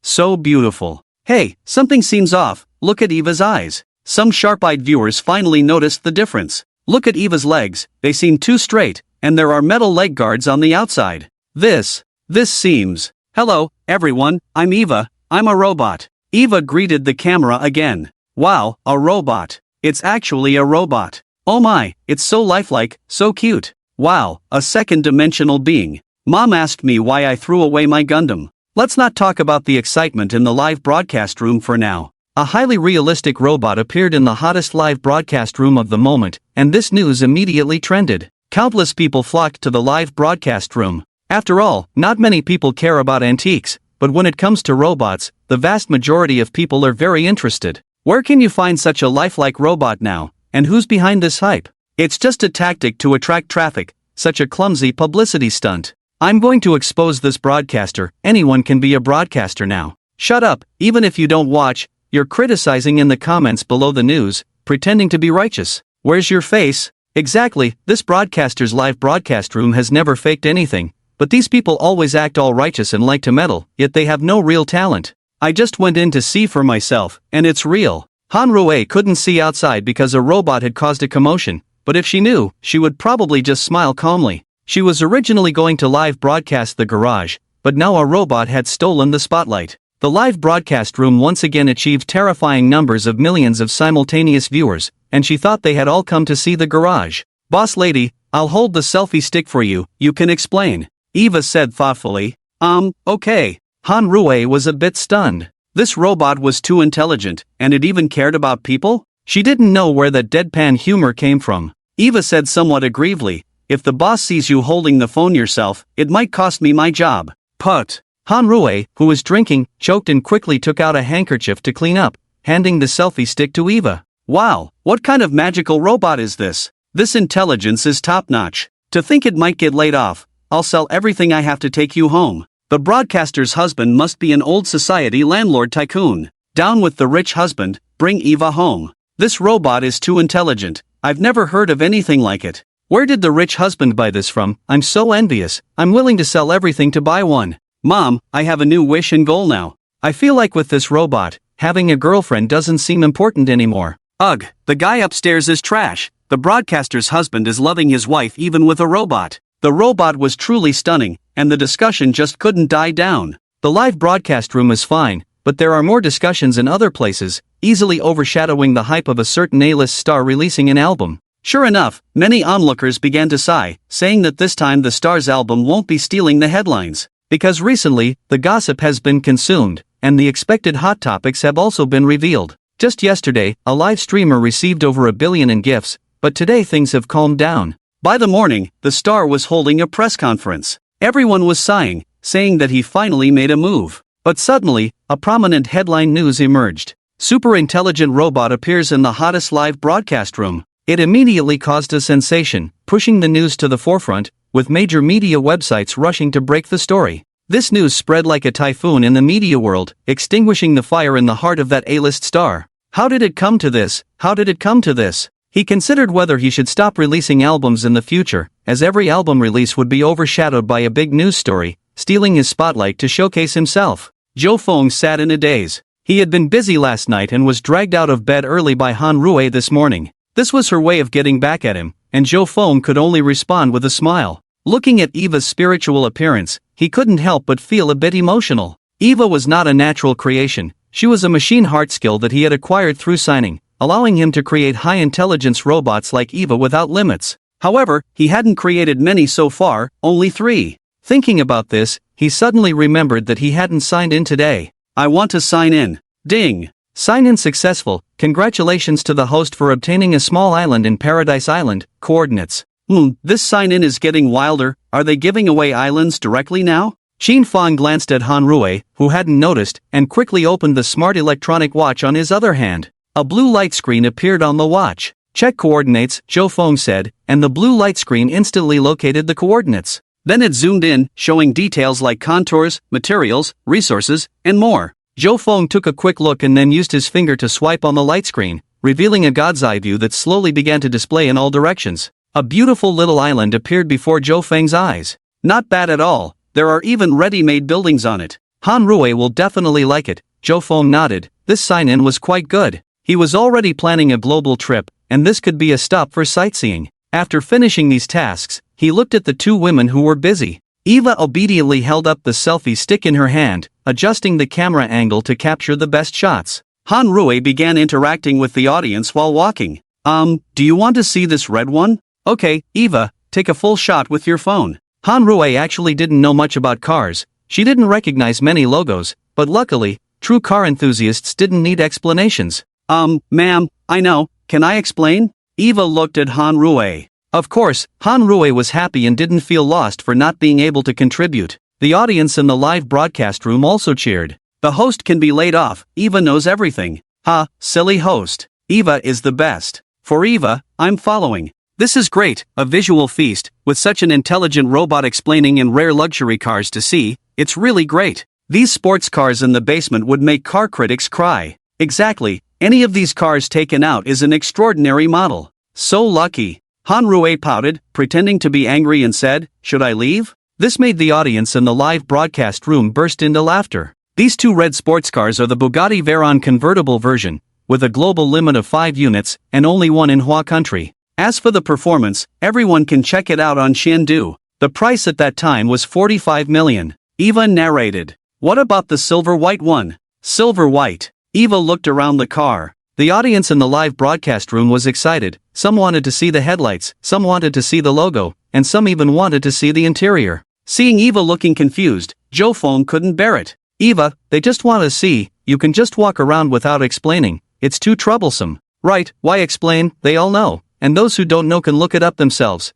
so beautiful. Hey, something seems off, look at Eva's eyes. Some sharp-eyed viewers finally noticed the difference. Look at Eva's legs, they seem too straight, and there are metal leg guards on the outside. This seems. Hello, everyone, I'm Eva, I'm a robot. Eva greeted the camera again. Wow, a robot. It's actually a robot. Oh my, it's so lifelike, so cute. Wow, a second-dimensional being. Mom asked me why I threw away my Gundam. Let's not talk about the excitement in the live broadcast room for now. A highly realistic robot appeared in the hottest live broadcast room of the moment, and this news immediately trended. Countless people flocked to the live broadcast room. After all, not many people care about antiques, but when it comes to robots, the vast majority of people are very interested. Where can you find such a lifelike robot now, and who's behind this hype? It's just a tactic to attract traffic, such a clumsy publicity stunt. I'm going to expose this broadcaster. Anyone can be a broadcaster now. Shut up, even if you don't watch, you're criticizing in the comments below the news, pretending to be righteous. Where's your face? Exactly, this broadcaster's live broadcast room has never faked anything, but these people always act all righteous and like to meddle, yet they have no real talent. I just went in to see for myself, and it's real. Han Rui couldn't see outside because a robot had caused a commotion, but if she knew, she would probably just smile calmly. She was originally going to live broadcast the garage, but now a robot had stolen the spotlight. The live broadcast room once again achieved terrifying numbers of millions of simultaneous viewers, and she thought they had all come to see the garage. Boss lady, I'll hold the selfie stick for you, you can explain. Eva said thoughtfully. Okay. Han Rui was a bit stunned. This robot was too intelligent, and it even cared about people? She didn't know where that deadpan humor came from. Eva said somewhat aggrievedly, if the boss sees you holding the phone yourself, it might cost me my job. Put. Han Rui, who was drinking, choked and quickly took out a handkerchief to clean up, handing the selfie stick to Eva. Wow, what kind of magical robot is this? This intelligence is top-notch. To think it might get laid off, I'll sell everything I have to take you home. The broadcaster's husband must be an old society landlord tycoon. Down with the rich husband, bring Eva home. This robot is too intelligent, I've never heard of anything like it. Where did the rich husband buy this from? I'm so envious, I'm willing to sell everything to buy one. Mom, I have a new wish and goal now. I feel like with this robot, having a girlfriend doesn't seem important anymore. Ugh, the guy upstairs is trash. The broadcaster's husband is loving his wife even with a robot. The robot was truly stunning, and the discussion just couldn't die down. The live broadcast room is fine, but there are more discussions in other places, easily overshadowing the hype of a certain A-list star releasing an album. Sure enough, many onlookers began to sigh, saying that this time the star's album won't be stealing the headlines. Because recently, the gossip has been consumed, and the expected hot topics have also been revealed. Just yesterday, a live streamer received over 1 billion in gifts, but today things have calmed down. By the morning, the star was holding a press conference. Everyone was sighing, saying that he finally made a move. But suddenly, a prominent headline news emerged. Super intelligent robot appears in the hottest live broadcast room. It immediately caused a sensation, pushing the news to the forefront, with major media websites rushing to break the story. This news spread like a typhoon in the media world, extinguishing the fire in the heart of that A-list star. How did it come to this? How did it come to this? He considered whether he should stop releasing albums in the future, as every album release would be overshadowed by a big news story, stealing his spotlight to showcase himself. Zhou Feng sat in a daze. He had been busy last night and was dragged out of bed early by Han Rui this morning. This was her way of getting back at him, and Zhou Feng could only respond with a smile. Looking at Eva's spiritual appearance, he couldn't help but feel a bit emotional. Eva was not a natural creation, she was a machine heart skill that he had acquired through signing, allowing him to create high-intelligence robots like Eva without limits. However, he hadn't created many so far, only 3. Thinking about this, he suddenly remembered that he hadn't signed in today. I want to sign in. Ding! Sign-in successful. Congratulations to the host for obtaining a small island in Paradise Island. Coordinates. This sign-in is getting wilder. Are they giving away islands directly now? Qin Fang glanced at Han Rui, who hadn't noticed, and quickly opened the smart electronic watch on his other hand. A blue light screen appeared on the watch. Check coordinates, Zhou Feng said, and the blue light screen instantly located the coordinates. Then it zoomed in, showing details like contours, materials, resources, and more. Zhou Feng took a quick look and then used his finger to swipe on the light screen, revealing a god's eye view that slowly began to display in all directions. A beautiful little island appeared before Zhou Feng's eyes. Not bad at all, there are even ready-made buildings on it. Han Rui will definitely like it, Zhou Feng nodded. This sign-in was quite good. He was already planning a global trip, and this could be a stop for sightseeing. After finishing these tasks, he looked at the 2 women who were busy. Eva obediently held up the selfie stick in her hand, adjusting the camera angle to capture the best shots. Han Rui began interacting with the audience while walking. Do you want to see this red one? Okay, Eva, take a full shot with your phone. Han Rui actually didn't know much about cars. She didn't recognize many logos, but luckily, true car enthusiasts didn't need explanations. Ma'am, I know, can I explain? Eva looked at Han Rui. Of course, Han Rui was happy and didn't feel lost for not being able to contribute. The audience in the live broadcast room also cheered. The host can be laid off, Eva knows everything. Ha, silly host. Eva is the best. For Eva, I'm following. This is great, a visual feast, with such an intelligent robot explaining in rare luxury cars to see, it's really great. These sports cars in the basement would make car critics cry. Exactly, any of these cars taken out is an extraordinary model. So lucky. Han Rui pouted, pretending to be angry and said, should I leave? This made the audience in the live broadcast room burst into laughter. These two red sports cars are the Bugatti Veyron convertible version, with a global limit of 5 units, and only one in Hua country. As for the performance, everyone can check it out on Xiandu. The price at that time was 45 million. Eva narrated. What about the silver white one? Silver white. Eva looked around the car. The audience in the live broadcast room was excited. Some wanted to see the headlights, some wanted to see the logo, and some even wanted to see the interior. Seeing Eva looking confused, Zhou Feng couldn't bear it. Eva, they just want to see, you can just walk around without explaining, it's too troublesome. Right, why explain, they all know, and those who don't know can look it up themselves,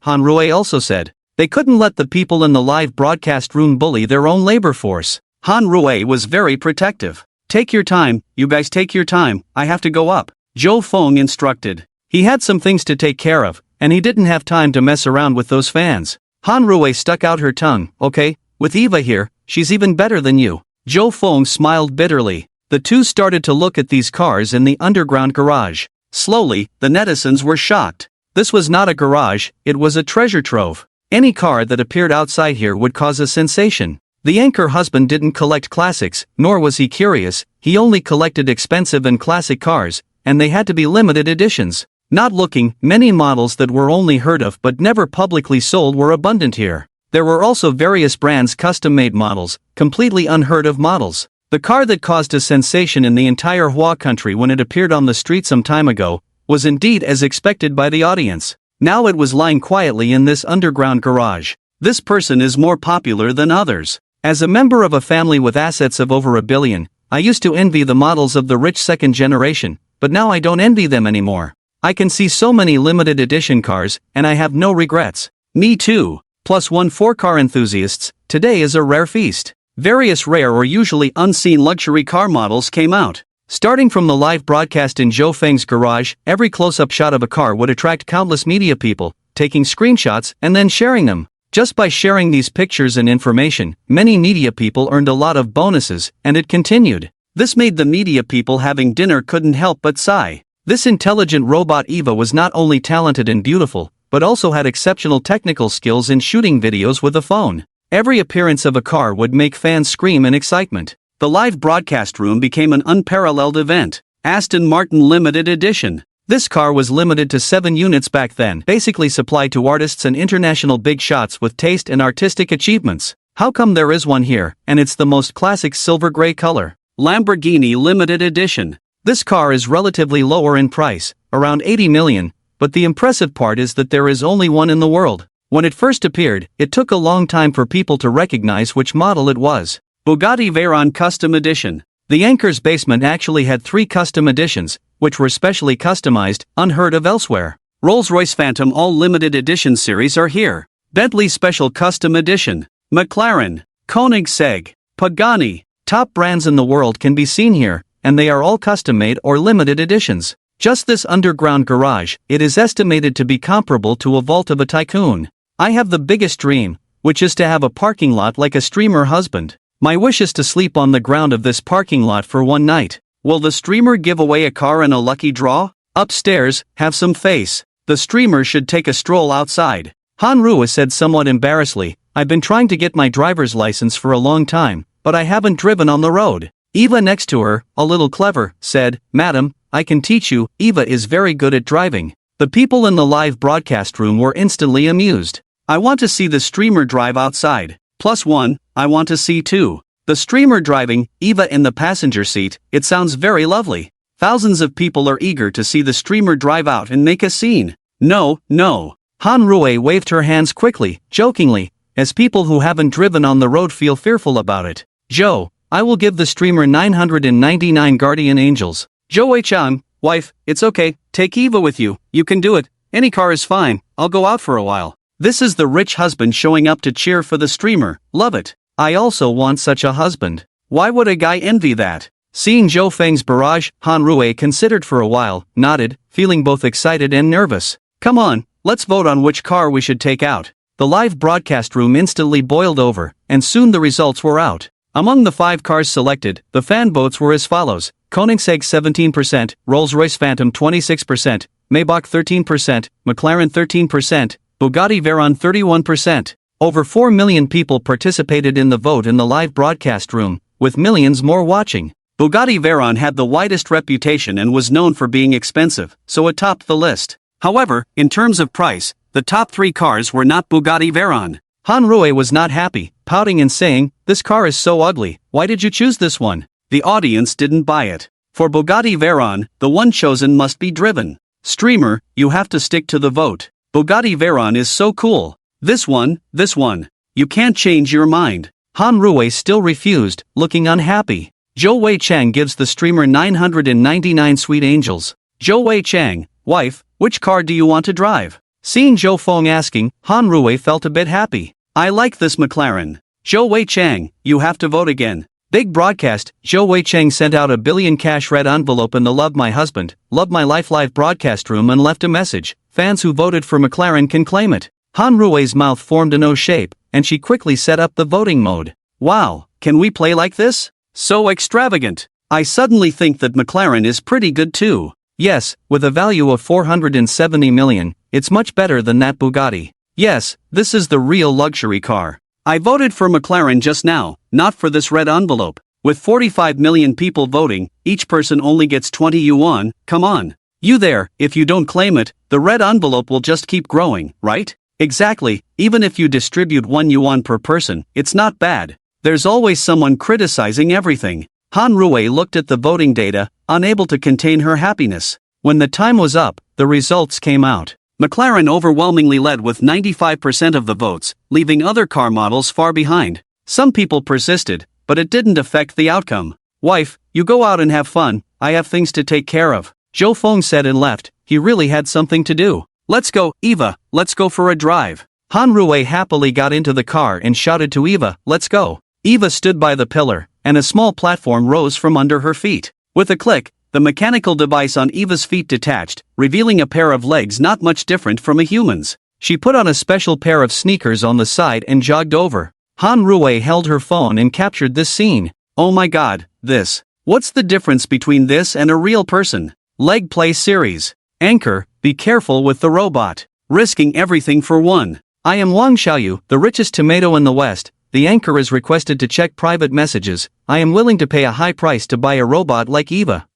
Han Rui also said. They couldn't let the people in the live broadcast room bully their own labor force. Han Rui was very protective. Take your time, you guys take your time, I have to go up. Zhou Feng instructed. He had some things to take care of, and he didn't have time to mess around with those fans. Han Rui stuck out her tongue, okay, with Eva here, she's even better than you. Zhou Feng smiled bitterly. The two started to look at these cars in the underground garage. Slowly, the netizens were shocked. This was not a garage, it was a treasure trove. Any car that appeared outside here would cause a sensation. The anchor husband didn't collect classics, nor was he curious, he only collected expensive and classic cars, and they had to be limited editions. Not looking, many models that were only heard of but never publicly sold were abundant here. There were also various brands custom-made models, completely unheard of models. The car that caused a sensation in the entire Hua country when it appeared on the street some time ago, was indeed as expected by the audience. Now it was lying quietly in this underground garage. This person is more popular than others. As a member of a family with assets of over $1 billion, I used to envy the models of the rich second generation, but now I don't envy them anymore. I can see so many limited edition cars, and I have no regrets. Me too. Plus 1 for car enthusiasts, today is a rare feast. Various rare or usually unseen luxury car models came out. Starting from the live broadcast in Zhou Feng's garage, every close-up shot of a car would attract countless media people, taking screenshots and then sharing them. Just by sharing these pictures and information, many media people earned a lot of bonuses, and it continued. This made the media people having dinner couldn't help but sigh. This intelligent robot Eva was not only talented and beautiful, but also had exceptional technical skills in shooting videos with a phone. Every appearance of a car would make fans scream in excitement. The live broadcast room became an unparalleled event. Aston Martin Limited Edition. This car was limited to 7 units back then, basically supplied to artists and international big shots with taste and artistic achievements. How come there is one here, and it's the most classic silver gray color? Lamborghini Limited Edition. This car is relatively lower in price, around 80 million, but the impressive part is that there is only one in the world. When it first appeared, it took a long time for people to recognize which model it was. Bugatti Veyron Custom Edition. The Anchor's basement actually had 3 custom editions, which were specially customized, unheard of elsewhere. Rolls-Royce Phantom All Limited Edition series are here. Bentley Special Custom Edition. McLaren, Koenigsegg, Pagani. Top brands in the world can be seen here, and they are all custom-made or limited editions. Just this underground garage, it is estimated to be comparable to a vault of a tycoon. I have the biggest dream, which is to have a parking lot like a streamer husband. My wish is to sleep on the ground of this parking lot for one night. Will the streamer give away a car in a lucky draw? Upstairs, have some face. The streamer should take a stroll outside. Han Rui said somewhat embarrassedly, I've been trying to get my driver's license for a long time, but I haven't driven on the road. Eva next to her, a little clever, said, Madam, I can teach you, Eva is very good at driving. The people in the live broadcast room were instantly amused. I want to see the streamer drive outside. +1, I want to see too. The streamer driving, Eva in the passenger seat, it sounds very lovely. Thousands of people are eager to see the streamer drive out and make a scene. No, no. Han Rui waved her hands quickly, jokingly, as people who haven't driven on the road feel fearful about it. Joe, I will give the streamer 999 guardian angels. Zhou Wei-chan, wife, it's okay, take Eva with you, you can do it, any car is fine, I'll go out for a while. This is the rich husband showing up to cheer for the streamer, love it. I also want such a husband. Why would a guy envy that? Seeing Zhou Feng's barrage, Han Rui considered for a while, nodded, feeling both excited and nervous. Come on, let's vote on which car we should take out. The live broadcast room instantly boiled over, and soon the results were out. Among the 5 cars selected, the fan votes were as follows: Koenigsegg 17%, Rolls-Royce Phantom 26%, Maybach 13%, McLaren 13%, Bugatti Veyron 31%. Over 4 million people participated in the vote in the live broadcast room, with millions more watching. Bugatti Veyron had the widest reputation and was known for being expensive, so it topped the list. However, in terms of price, the top 3 cars were not Bugatti Veyron. Han Rui was not happy, pouting and saying, "This car is so ugly, why did you choose this one?" The audience didn't buy it. For Bugatti Veyron, the one chosen must be driven. Streamer, you have to stick to the vote. Bugatti Veyron is so cool. This one. You can't change your mind. Han Rui still refused, looking unhappy. Zhou Wei-chang gives the streamer 999 sweet angels. Zhou Wei-chang, wife, which car do you want to drive? Seeing Zhou Feng asking, Han Rui felt a bit happy. I like this McLaren. Zhou Wei-chang, you have to vote again. Big broadcast, Zhou Wei-chang sent out a billion cash red envelope in the Love My Husband, Love My Life live broadcast room and left a message. Fans who voted for McLaren can claim it. Han Rui's mouth formed an O shape, and she quickly set up the voting mode. Wow, can we play like this? So extravagant. I suddenly think that McLaren is pretty good too. Yes, with a value of 470 million, it's much better than that Bugatti. Yes, this is the real luxury car. I voted for McLaren just now, not for this red envelope. With 45 million people voting, each person only gets 20 yuan, come on. You there, if you don't claim it, the red envelope will just keep growing, right? Exactly, even if you distribute 1 yuan per person, it's not bad. There's always someone criticizing everything. Han Rui looked at the voting data, unable to contain her happiness. When the time was up, the results came out. McLaren overwhelmingly led with 95% of the votes, leaving other car models far behind. Some people persisted, but it didn't affect the outcome. Wife, you go out and have fun, I have things to take care of. Zhou Feng said and left, he really had something to do. Let's go, Eva, let's go for a drive. Han Rui happily got into the car and shouted to Eva, let's go. Eva stood by the pillar, and a small platform rose from under her feet. With a click, the mechanical device on Eva's feet detached, revealing a pair of legs not much different from a human's. She put on a special pair of sneakers on the side and jogged over. Han Rui held her phone and captured this scene. Oh my god, this. What's the difference between this and a real person? Leg play series. Anchor, be careful with the robot. Risking everything for one. I am Wang Xiaoyu, the richest tomato in the West. The anchor is requested to check private messages. I am willing to pay a high price to buy a robot like Eva.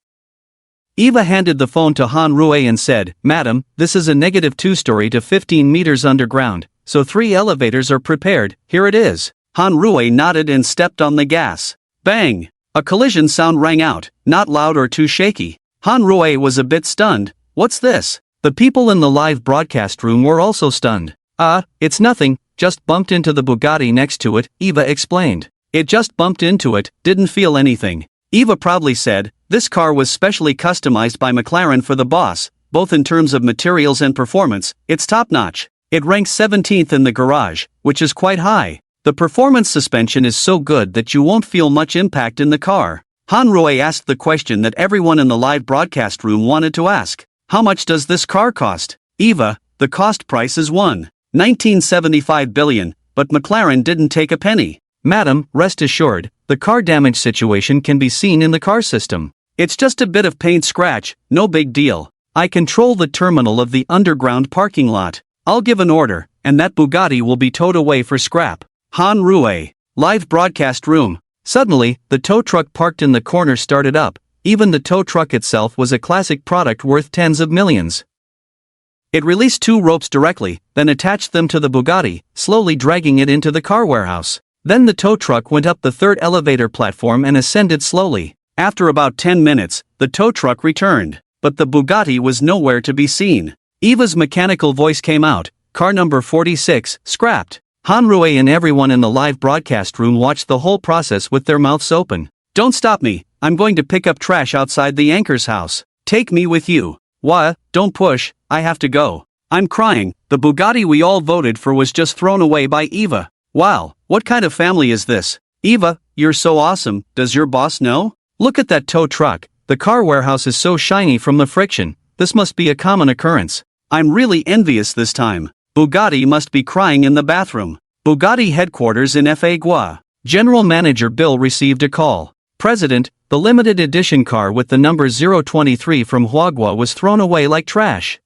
Eva handed the phone to Han Rui and said, Madam, this is a negative 2-story to 15 meters underground, so 3 elevators are prepared, here it is. Han Rui nodded and stepped on the gas. Bang! A collision sound rang out, not loud or too shaky. Han Rui was a bit stunned. What's this? The people in the live broadcast room were also stunned. It's nothing, just bumped into the Bugatti next to it, Eva explained. It just bumped into it, didn't feel anything. Eva proudly said, this car was specially customized by McLaren for the boss, both in terms of materials and performance, it's top-notch. It ranks 17th in the garage, which is quite high. The performance suspension is so good that you won't feel much impact in the car. Han Rui asked the question that everyone in the live broadcast room wanted to ask. How much does this car cost? Eva, the cost price is 1.1975 billion, but McLaren didn't take a penny. Madam, rest assured, the car damage situation can be seen in the car system. It's just a bit of paint scratch, no big deal. I control the terminal of the underground parking lot. I'll give an order, and that Bugatti will be towed away for scrap. Han Rui. Live broadcast room. Suddenly, the tow truck parked in the corner started up. Even the tow truck itself was a classic product worth tens of millions. It released 2 ropes directly, then attached them to the Bugatti, slowly dragging it into the car warehouse. Then the tow truck went up the third elevator platform and ascended slowly. After about 10 minutes, the tow truck returned, but the Bugatti was nowhere to be seen. Eva's mechanical voice came out, "Car number 46, scrapped." Hanrui and everyone in the live broadcast room watched the whole process with their mouths open. "Don't stop me, I'm going to pick up trash outside the anchor's house. Take me with you." "Wha? Don't push, I have to go. I'm crying, the Bugatti we all voted for was just thrown away by Eva." "Wow, what kind of family is this? Eva, you're so awesome, does your boss know? Look at that tow truck, the car warehouse is so shiny from the friction, this must be a common occurrence. I'm really envious this time. Bugatti must be crying in the bathroom." Bugatti headquarters in Fa. General Manager Bill received a call. "President, the limited edition car with the number 023 from Huagua was thrown away like trash."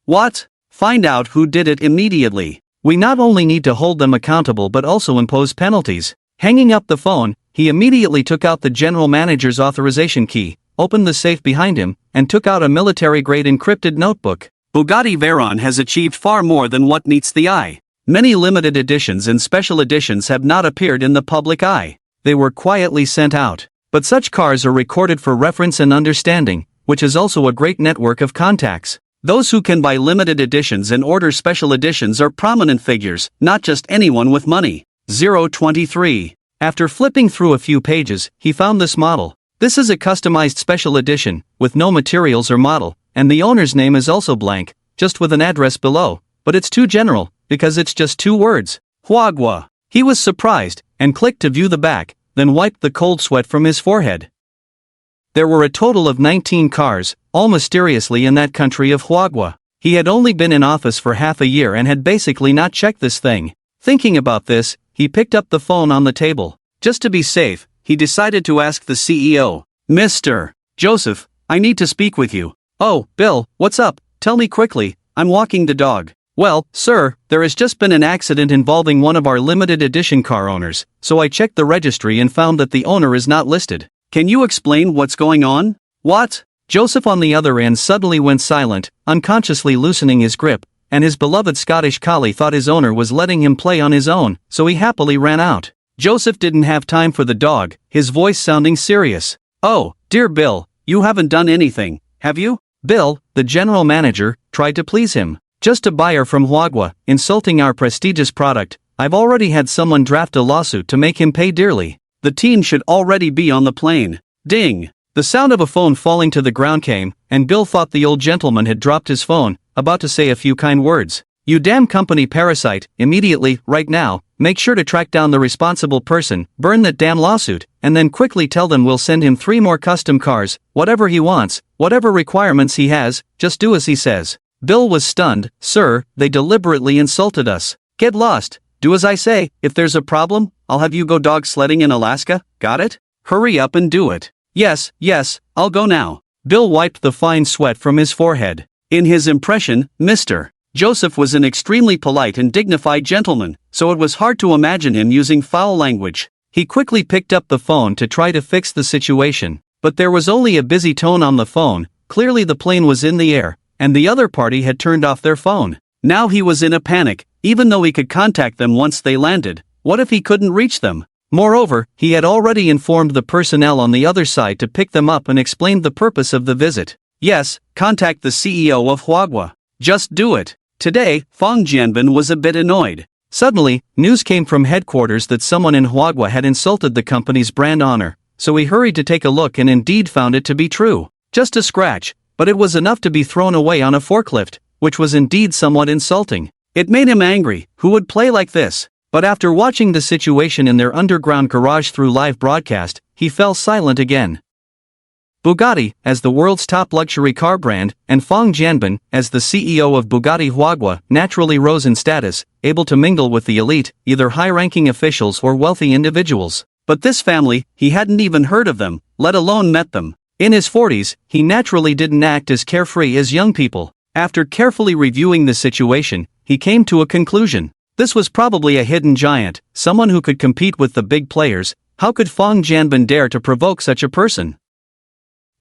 "What? Find out who did it immediately. We not only need to hold them accountable but also impose penalties." Hanging up the phone, he immediately took out the general manager's authorization key, opened the safe behind him, and took out a military-grade encrypted notebook. Bugatti Veyron has achieved far more than what meets the eye. Many limited editions and special editions have not appeared in the public eye. They were quietly sent out. But such cars are recorded for reference and understanding, which is also a great network of contacts. Those who can buy limited editions and order special editions are prominent figures, not just anyone with money. 023. After flipping through a few pages, he found this model. This is a customized special edition, with no materials or model, and the owner's name is also blank, just with an address below, but it's too general, because it's just 2 words. Huagua. He was surprised, and clicked to view the back, then wiped the cold sweat from his forehead. There were a total of 19 cars, all mysteriously in that country of Huagua. He had only been in office for half a year and had basically not checked this thing. Thinking about this, he picked up the phone on the table. Just to be safe, he decided to ask the CEO. "Mr. Joseph, I need to speak with you." "Oh, Bill, what's up? Tell me quickly, I'm walking the dog." "Well, sir, there has just been an accident involving one of our limited edition car owners, so I checked the registry and found that the owner is not listed. Can you explain what's going on?" "What?" Joseph on the other end suddenly went silent, unconsciously loosening his grip, and his beloved Scottish collie thought his owner was letting him play on his own, so he happily ran out. Joseph didn't have time for the dog, his voice sounding serious. "Oh, dear Bill, you haven't done anything, have you?" Bill, the general manager, tried to please him. "Just a buyer from Huagua, insulting our prestigious product. I've already had someone draft a lawsuit to make him pay dearly. The team should already be on the plane." Ding! The sound of a phone falling to the ground came, and Bill thought the old gentleman had dropped his phone, about to say a few kind words. "You damn company parasite, immediately, right now, make sure to track down the responsible person, burn that damn lawsuit, and then quickly tell them we'll send him 3 more custom cars, whatever he wants, whatever requirements he has, just do as he says." Bill was stunned. "Sir, they deliberately insulted us." "Get lost, do as I say, if there's a problem, I'll have you go dog sledding in Alaska, got it? Hurry up and do it." Yes, I'll go now." Bill wiped the fine sweat from his forehead. In his impression, Mr. Joseph was an extremely polite and dignified gentleman, so it was hard to imagine him using foul language. He quickly picked up the phone to try to fix the situation, but there was only a busy tone on the phone. Clearly the plane was in the air, and the other party had turned off their phone. Now he was in a panic, even though he could contact them once they landed. What if he couldn't reach them? Moreover, he had already informed the personnel on the other side to pick them up and explained the purpose of the visit. Yes, contact the CEO of Huagua. Just do it. Today, Fong Jianbin was a bit annoyed. Suddenly, news came from headquarters that someone in Huagua had insulted the company's brand honor, so he hurried to take a look and indeed found it to be true. Just a scratch, but it was enough to be thrown away on a forklift, which was indeed somewhat insulting. It made him angry. Who would play like this? But after watching the situation in their underground garage through live broadcast, he fell silent again. Bugatti, as the world's top luxury car brand, and Fong Jianbin, as the CEO of Bugatti Huagua, naturally rose in status, able to mingle with the elite, either high-ranking officials or wealthy individuals. But this family, he hadn't even heard of them, let alone met them. In his 40s, he naturally didn't act as carefree as young people. After carefully reviewing the situation, he came to a conclusion. This was probably a hidden giant, someone who could compete with the big players. How could Fong Jianbin dare to provoke such a person?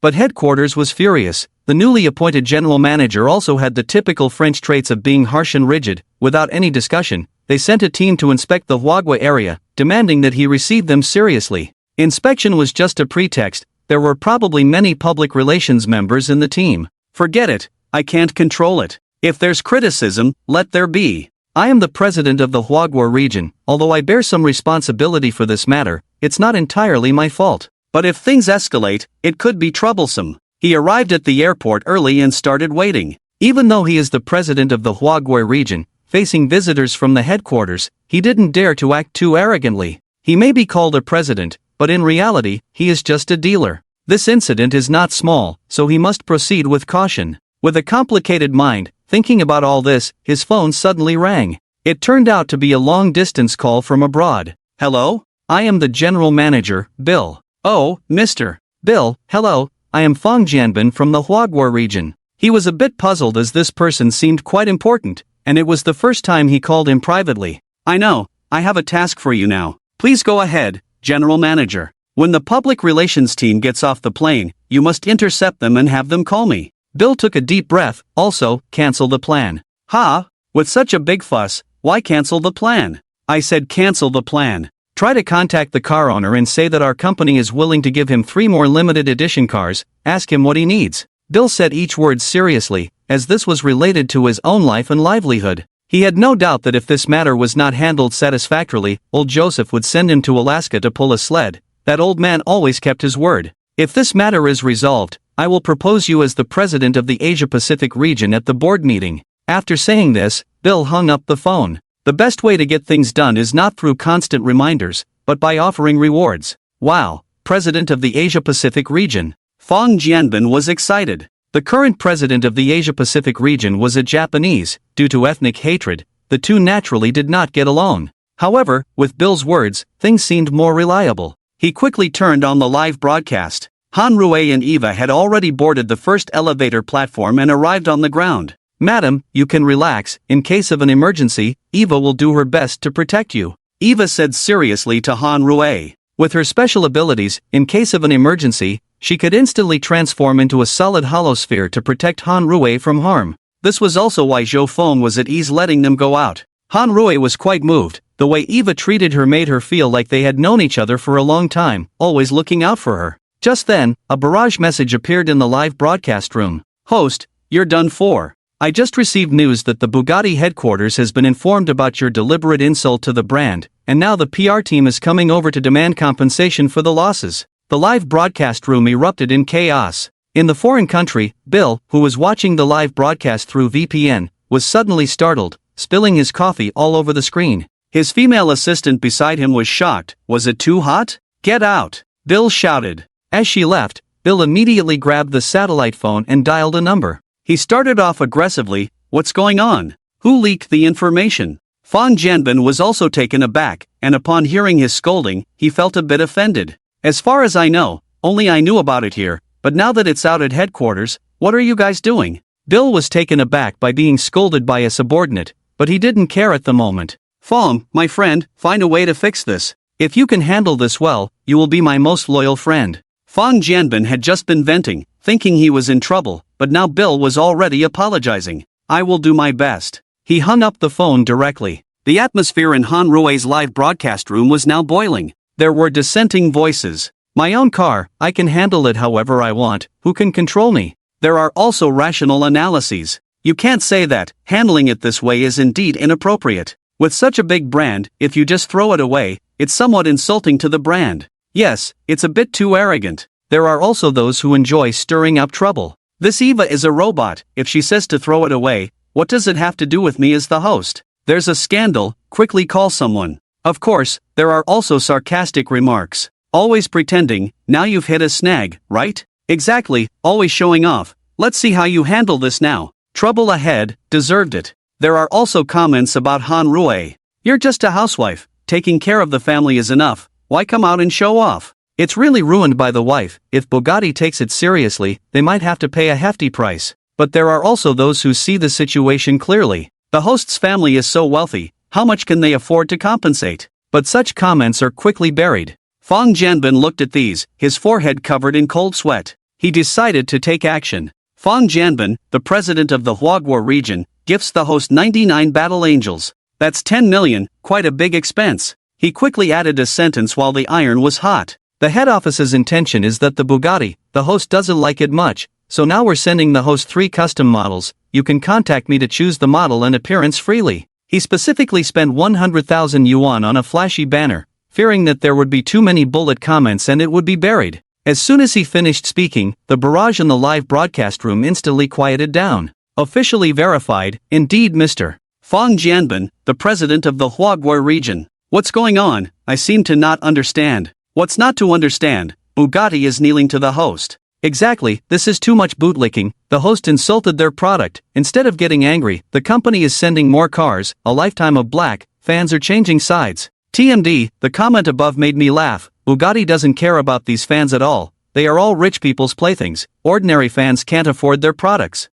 But headquarters was furious. The newly appointed general manager also had the typical French traits of being harsh and rigid. Without any discussion, they sent a team to inspect the Huagua area, demanding that he receive them seriously. Inspection was just a pretext, there were probably many public relations members in the team. Forget it, I can't control it. If there's criticism, let there be. I am the president of the Huagua region, although I bear some responsibility for this matter, it's not entirely my fault. But if things escalate, it could be troublesome. He arrived at the airport early and started waiting. Even though he is the president of the Huagua region, facing visitors from the headquarters, he didn't dare to act too arrogantly. He may be called a president, but in reality, he is just a dealer. This incident is not small, so he must proceed with caution. With a complicated mind, thinking about all this, his phone suddenly rang. It turned out to be a long-distance call from abroad. Hello? I am the general manager, Bill. Oh, Mr. Bill, hello, I am Fong Jianbin from the Huagua region. He was a bit puzzled as this person seemed quite important, and it was the first time he called him privately. I know, I have a task for you now. Please go ahead, General Manager. When the public relations team gets off the plane, you must intercept them and have them call me. Bill took a deep breath. Also, cancel the plan. Ha? With such a big fuss, why cancel the plan? I said cancel the plan. Try to contact the car owner and say that our company is willing to give him 3 more limited edition cars, ask him what he needs. Bill said each word seriously, as this was related to his own life and livelihood. He had no doubt that if this matter was not handled satisfactorily, old Joseph would send him to Alaska to pull a sled. That old man always kept his word. If this matter is resolved, I will propose you as the president of the Asia-Pacific region at the board meeting. After saying this, Bill hung up the phone. The best way to get things done is not through constant reminders, but by offering rewards. Wow, president of the Asia-Pacific region. Fong Jianbin was excited. The current president of the Asia-Pacific region was a Japanese. Due to ethnic hatred, the two naturally did not get along. However, with Bill's words, things seemed more reliable. He quickly turned on the live broadcast. Han Rui and Eva had already boarded the first elevator platform and arrived on the ground. Madam, you can relax, in case of an emergency, Eva will do her best to protect you. Eva said seriously to Han Rui. With her special abilities, in case of an emergency, she could instantly transform into a solid holosphere to protect Han Rui from harm. This was also why Zhou Feng was at ease letting them go out. Han Rui was quite moved. The way Eva treated her made her feel like they had known each other for a long time, always looking out for her. Just then, a barrage message appeared in the live broadcast room. Host, you're done for. I just received news that the Bugatti headquarters has been informed about your deliberate insult to the brand, and now the PR team is coming over to demand compensation for the losses. The live broadcast room erupted in chaos. In the foreign country, Bill, who was watching the live broadcast through VPN, was suddenly startled, spilling his coffee all over the screen. His female assistant beside him was shocked. Was it too hot? Get out! Bill shouted. As she left, Bill immediately grabbed the satellite phone and dialed a number. He started off aggressively. What's going on? Who leaked the information? Fong Jianbin was also taken aback, and upon hearing his scolding, he felt a bit offended. As far as I know, only I knew about it here, but now that it's out at headquarters, what are you guys doing? Bill was taken aback by being scolded by a subordinate, but he didn't care at the moment. Fong, my friend, find a way to fix this. If you can handle this well, you will be my most loyal friend. Fong Jianbin had just been venting, thinking he was in trouble, but now Bill was already apologizing. I will do my best. He hung up the phone directly. The atmosphere in Han Rui's live broadcast room was now boiling. There were dissenting voices. My own car, I can handle it however I want, who can control me? There are also rational analyses. You can't say that, handling it this way is indeed inappropriate. With such a big brand, if you just throw it away, it's somewhat insulting to the brand. Yes, it's a bit too arrogant. There are also those who enjoy stirring up trouble. This Eva is a robot. If she says to throw it away, what does it have to do with me as the host? There's a scandal, quickly call someone. Of course, there are also sarcastic remarks. Always pretending, now you've hit a snag, right? Exactly, always showing off. Let's see how you handle this now. Trouble ahead, deserved it. There are also comments about Han Rui. You're just a housewife, taking care of the family is enough, why come out and show off? It's really ruined by the wife. If Bugatti takes it seriously, they might have to pay a hefty price. But there are also those who see the situation clearly. The host's family is so wealthy, how much can they afford to compensate? But such comments are quickly buried. Fong Jianbin looked at these, his forehead covered in cold sweat. He decided to take action. Fong Jianbin, the president of the Huagua region, gifts the host 99 battle angels. That's 10 million, quite a big expense. He quickly added a sentence while the iron was hot. The head office's intention is that the Bugatti, the host doesn't like it much, so now we're sending the host 3 custom models. You can contact me to choose the model and appearance freely. He specifically spent 100,000 yuan on a flashy banner, fearing that there would be too many bullet comments and it would be buried. As soon as he finished speaking, the barrage in the live broadcast room instantly quieted down. Officially verified, indeed Mr. Fong Jianbin, the president of the Huaguo region. What's going on? I seem to not understand. What's not to understand? Bugatti is kneeling to the host. Exactly, this is too much bootlicking. The host insulted their product. Instead of getting angry, the company is sending more cars, a lifetime of black, fans are changing sides. TMD, the comment above made me laugh. Bugatti doesn't care about these fans at all. They are all rich people's playthings. Ordinary fans can't afford their products.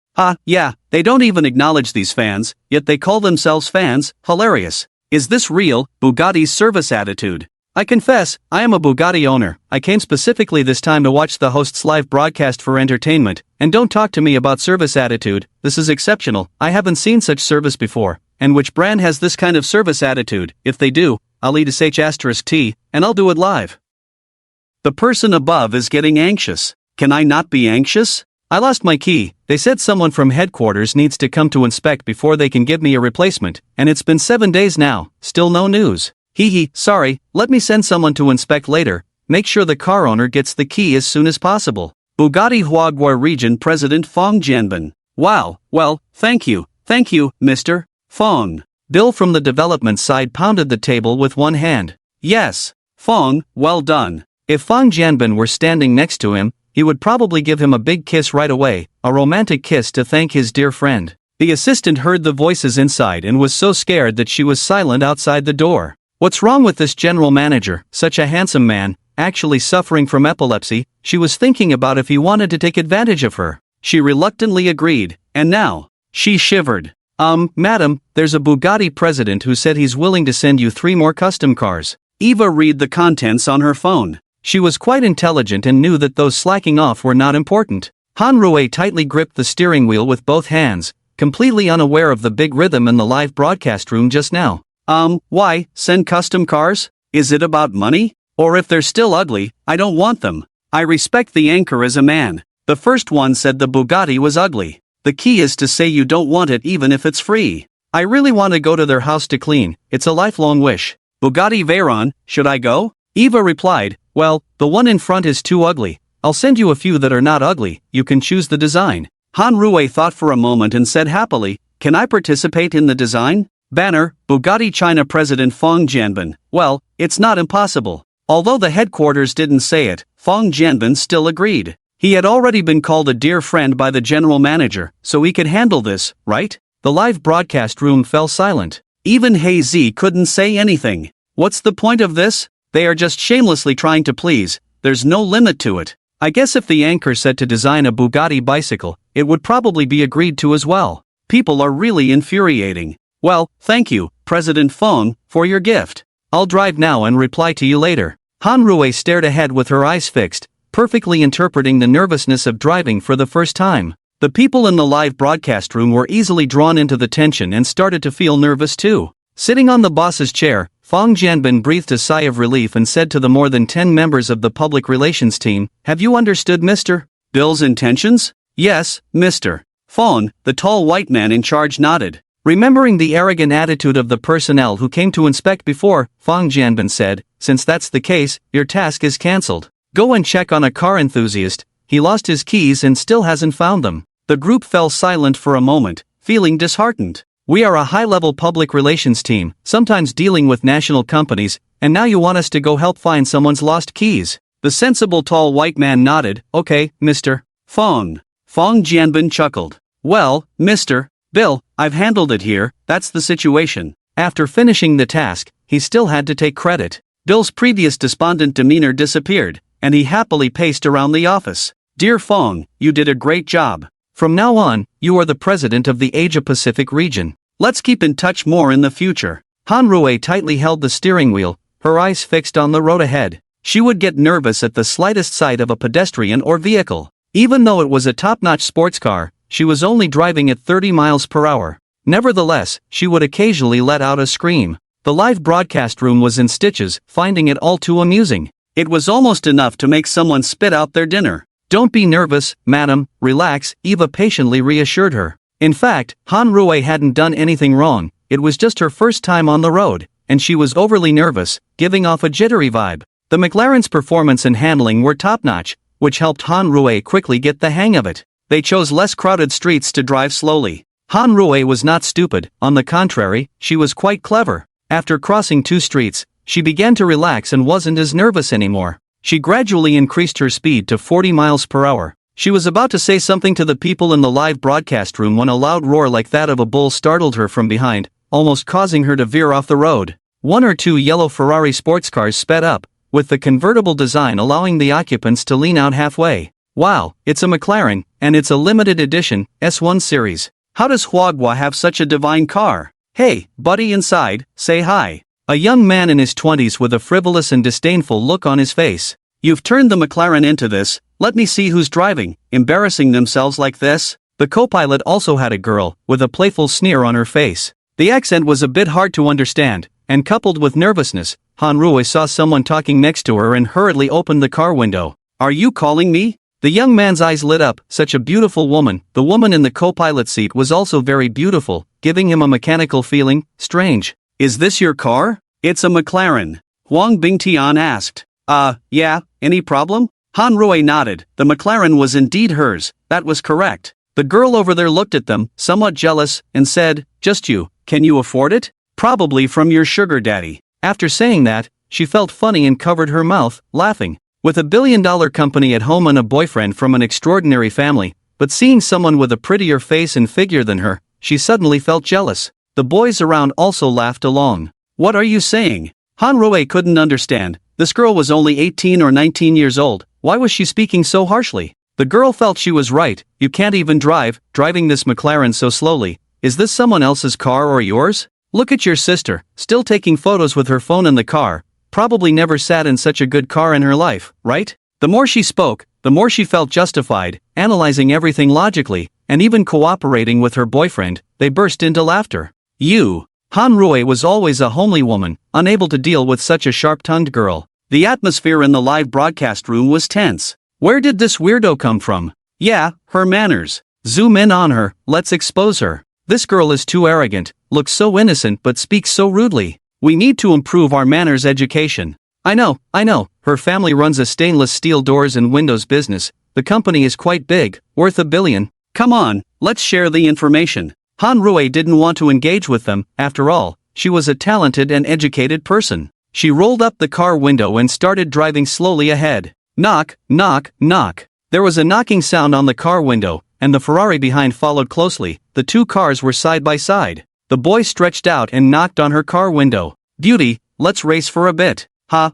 Yeah, they don't even acknowledge these fans, yet they call themselves fans. Hilarious. Is this real? Bugatti's service attitude. I confess, I am a Bugatti owner. I came specifically this time to watch the host's live broadcast for entertainment, and don't talk to me about service attitude. This is exceptional. I haven't seen such service before. And which brand has this kind of service attitude? If they do, I'll eat a *T, and I'll do it live. The person above is getting anxious. Can I not be anxious? I lost my key. They said someone from headquarters needs to come to inspect before they can give me a replacement, and it's been 7 days now, still no news. Sorry, let me send someone to inspect later. Make sure the car owner gets the key as soon as possible. Bugatti Huaguo Region President Fong Jianbin. Wow, well, thank you, Mr. Fong. Bill from the development side pounded the table with one hand. Yes, Fong, well done. If Fong Jianbin were standing next to him, he would probably give him a big kiss right away, a romantic kiss to thank his dear friend. The assistant heard the voices inside and was so scared that she was silent outside the door. What's wrong with this general manager, such a handsome man, actually suffering from epilepsy? She was thinking about if he wanted to take advantage of her. She reluctantly agreed, and now, she shivered. Madam, there's a Bugatti president who said he's willing to send you 3 more custom cars. Eva read the contents on her phone. She was quite intelligent and knew that those slacking off were not important. Han Rui tightly gripped the steering wheel with both hands, completely unaware of the big rhythm in the live broadcast room just now. Why, send custom cars? Is it about money? Or if they're still ugly, I don't want them. I respect the anchor as a man. The first one said the Bugatti was ugly. The key is to say you don't want it even if it's free. I really want to go to their house to clean. It's a lifelong wish. Bugatti Veyron, should I go? Eva replied, well, the one in front is too ugly. I'll send you a few that are not ugly. You can choose the design. Han Rui thought for a moment and said happily, can I participate in the design? Banner, Bugatti China President Fong Jianbin. Well, it's not impossible. Although the headquarters didn't say it, Fong Jianbin still agreed. He had already been called a dear friend by the general manager, so he could handle this, right? The live broadcast room fell silent. Even He Zi couldn't say anything. What's the point of this? They are just shamelessly trying to please. There's no limit to it. I guess if the anchor said to design a Bugatti bicycle, it would probably be agreed to as well. People are really infuriating. Well, thank you, President Fong, for your gift. I'll drive now and reply to you later. Han Rui stared ahead with her eyes fixed, perfectly interpreting the nervousness of driving for the first time. The people in the live broadcast room were easily drawn into the tension and started to feel nervous too. Sitting on the boss's chair, Fong Jianbin breathed a sigh of relief and said to the more than 10 members of the public relations team, have you understood Mr. Bill's intentions? Yes, Mr. Fong, the tall white man in charge nodded. Remembering the arrogant attitude of the personnel who came to inspect before, Fong Jianbin said, since that's the case, your task is cancelled. Go and check on a car enthusiast. He lost his keys and still hasn't found them. The group fell silent for a moment, feeling disheartened. We are a high-level public relations team, sometimes dealing with national companies, and now you want us to go help find someone's lost keys. The sensible tall white man nodded, okay, Mr. Fong. Fong Jianbin chuckled. Well, Mr. Bill, I've handled it here, that's the situation. After finishing the task, he still had to take credit. Bill's previous despondent demeanor disappeared, and he happily paced around the office. Dear Fong, you did a great job. From now on, you are the president of the Asia-Pacific region. Let's keep in touch more in the future. Han Rui tightly held the steering wheel, her eyes fixed on the road ahead. She would get nervous at the slightest sight of a pedestrian or vehicle. Even though it was a top-notch sports car, she was only driving at 30 miles per hour. Nevertheless, she would occasionally let out a scream. The live broadcast room was in stitches, finding it all too amusing. It was almost enough to make someone spit out their dinner. "Don't be nervous, madam, relax," Eva patiently reassured her. In fact, Han Rui hadn't done anything wrong, it was just her first time on the road, and she was overly nervous, giving off a jittery vibe. The McLaren's performance and handling were top-notch, which helped Han Rui quickly get the hang of it. They chose less crowded streets to drive slowly. Han Rui was not stupid, on the contrary, she was quite clever. After crossing 2 streets, she began to relax and wasn't as nervous anymore. She gradually increased her speed to 40 miles per hour. She was about to say something to the people in the live broadcast room when a loud roar like that of a bull startled her from behind, almost causing her to veer off the road. 1 or 2 yellow Ferrari sports cars sped up, with the convertible design allowing the occupants to lean out halfway. Wow, it's a McLaren, and it's a limited edition, S1 series. How does Huagua have such a divine car? Hey, buddy inside, say hi. A young man in his 20s with a frivolous and disdainful look on his face. You've turned the McLaren into this, let me see who's driving, embarrassing themselves like this? The co-pilot also had a girl, with a playful sneer on her face. The accent was a bit hard to understand, and coupled with nervousness, Han Rui saw someone talking next to her and hurriedly opened the car window. Are you calling me? The young man's eyes lit up, such a beautiful woman. The woman in the co-pilot seat was also very beautiful, giving him a mechanical feeling. Strange. Is this your car? It's a McLaren. Huang Bingtian asked. Yeah, any problem? Han Rui nodded. The McLaren was indeed hers, that was correct. The girl over there looked at them, somewhat jealous, and said, just you, can you afford it? Probably from your sugar daddy. After saying that, she felt funny and covered her mouth, laughing. With a billion-dollar company at home and a boyfriend from an extraordinary family, but seeing someone with a prettier face and figure than her, she suddenly felt jealous. The boys around also laughed along. What are you saying? Han Rui couldn't understand. This girl was only 18 or 19 years old. Why was she speaking so harshly? The girl felt she was right. You can't even driving this McLaren so slowly. Is this someone else's car or yours? Look at your sister, still taking photos with her phone in the car. Probably never sat in such a good car in her life, right? The more she spoke, the more she felt justified, analyzing everything logically, and even cooperating with her boyfriend. They burst into laughter. Han Rui was always a homely woman, unable to deal with such a sharp-tongued girl. The atmosphere in the live broadcast room was tense. Where did this weirdo come from? Yeah, her manners. Zoom in on her, let's expose her. This girl is too arrogant, looks so innocent but speaks so rudely. We need to improve our manners education. I know, her family runs a stainless steel doors and windows business. The company is quite big, worth $1 billion. Come on, let's share the information. Han Rui didn't want to engage with them, after all, she was a talented and educated person. She rolled up the car window and started driving slowly ahead. Knock, knock, knock. There was a knocking sound on the car window, and the Ferrari behind followed closely. The 2 cars were side by side. The boy stretched out and knocked on her car window. Beauty, let's race for a bit.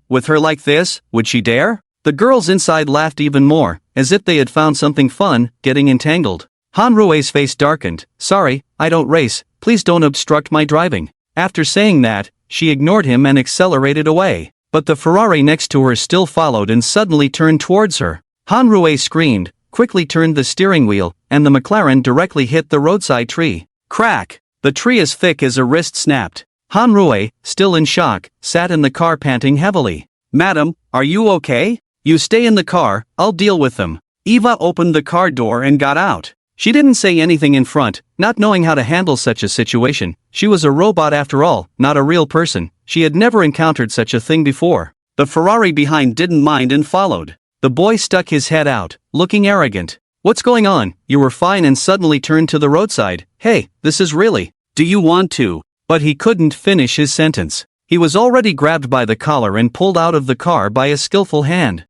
With her like this, would she dare? The girls inside laughed even more, as if they had found something fun, getting entangled. Han Rui's face darkened. Sorry, I don't race, please don't obstruct my driving. After saying that, she ignored him and accelerated away. But the Ferrari next to her still followed and suddenly turned towards her. Han Rui screamed, quickly turned the steering wheel, and the McLaren directly hit the roadside tree. Crack! The tree as thick as a wrist snapped. Han Rui, still in shock, sat in the car panting heavily. Madam, are you okay? You stay in the car, I'll deal with them. Eva opened the car door and got out. She didn't say anything in front, not knowing how to handle such a situation. She was a robot after all, not a real person. She had never encountered such a thing before. The Ferrari behind didn't mind and followed. The boy stuck his head out, looking arrogant. What's going on? You were fine and suddenly turned to the roadside. Hey, this is really. Do you want to? But he couldn't finish his sentence. He was already grabbed by the collar and pulled out of the car by a skillful hand.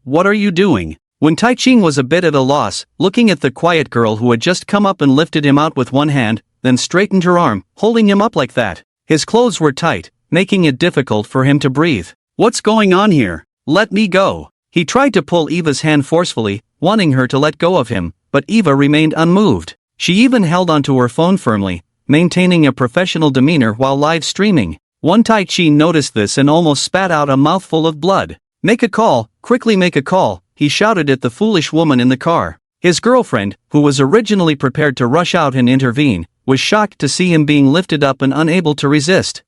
What are you doing? When Taiching was a bit at a loss, looking at the quiet girl who had just come up and lifted him out with one hand, then straightened her arm, holding him up like that. His clothes were tight, making it difficult for him to breathe. What's going on here? Let me go. He tried to pull Eva's hand forcefully, wanting her to let go of him, but Eva remained unmoved. She even held onto her phone firmly, maintaining a professional demeanor while live streaming. One Taichi noticed this and almost spat out a mouthful of blood. Make a call, quickly make a call, he shouted at the foolish woman in the car. His girlfriend, who was originally prepared to rush out and intervene, was shocked to see him being lifted up and unable to resist.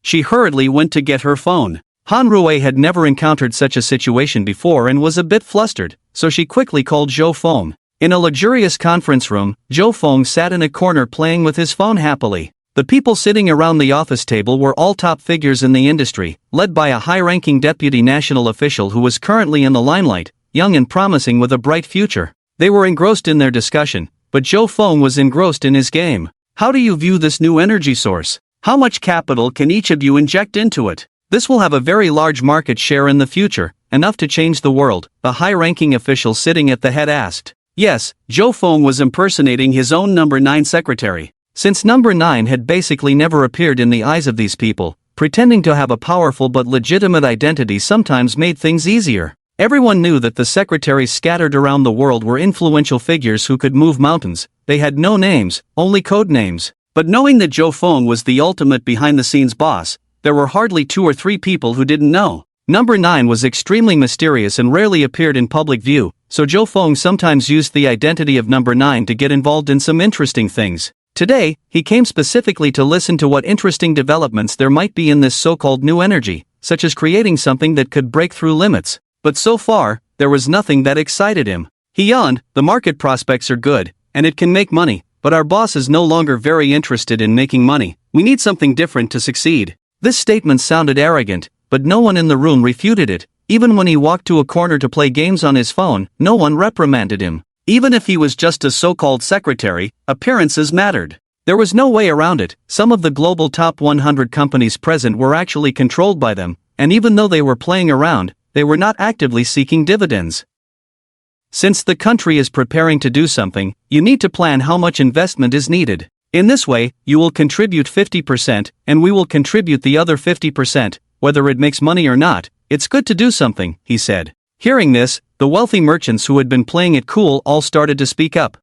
She hurriedly went to get her phone. Han Rui had never encountered such a situation before and was a bit flustered, so she quickly called Zhou Feng. In a luxurious conference room, Zhou Feng sat in a corner playing with his phone happily. The people sitting around the office table were all top figures in the industry, led by a high-ranking deputy national official who was currently in the limelight, young and promising with a bright future. They were engrossed in their discussion, but Zhou Feng was engrossed in his game. How do you view this new energy source? How much capital can each of you inject into it? This will have a very large market share in the future, enough to change the world, the high-ranking official sitting at the head asked. Yes, Zhou Feng was impersonating his own number 9 secretary. Since number 9 had basically never appeared in the eyes of these people, pretending to have a powerful but legitimate identity sometimes made things easier. Everyone knew that the secretaries scattered around the world were influential figures who could move mountains. They had no names, only code names. But knowing that Zhou Feng was the ultimate behind-the-scenes boss, there were hardly 2 or 3 people who didn't know. Number 9 was extremely mysterious and rarely appeared in public view, so Zhou Feng sometimes used the identity of number 9 to get involved in some interesting things. Today, he came specifically to listen to what interesting developments there might be in this so-called new energy, such as creating something that could break through limits. But so far, there was nothing that excited him. He yawned. The market prospects are good, and it can make money, but our boss is no longer very interested in making money. We need something different to succeed. This statement sounded arrogant, but no one in the room refuted it. Even when he walked to a corner to play games on his phone, no one reprimanded him. Even if he was just a so-called secretary, appearances mattered. There was no way around it. Some of the global top 100 companies present were actually controlled by them, and even though they were playing around, they were not actively seeking dividends. Since the country is preparing to do something, you need to plan how much investment is needed. In this way, you will contribute 50%, and we will contribute the other 50%, whether it makes money or not. It's good to do something, he said. Hearing this, the wealthy merchants who had been playing it cool all started to speak up.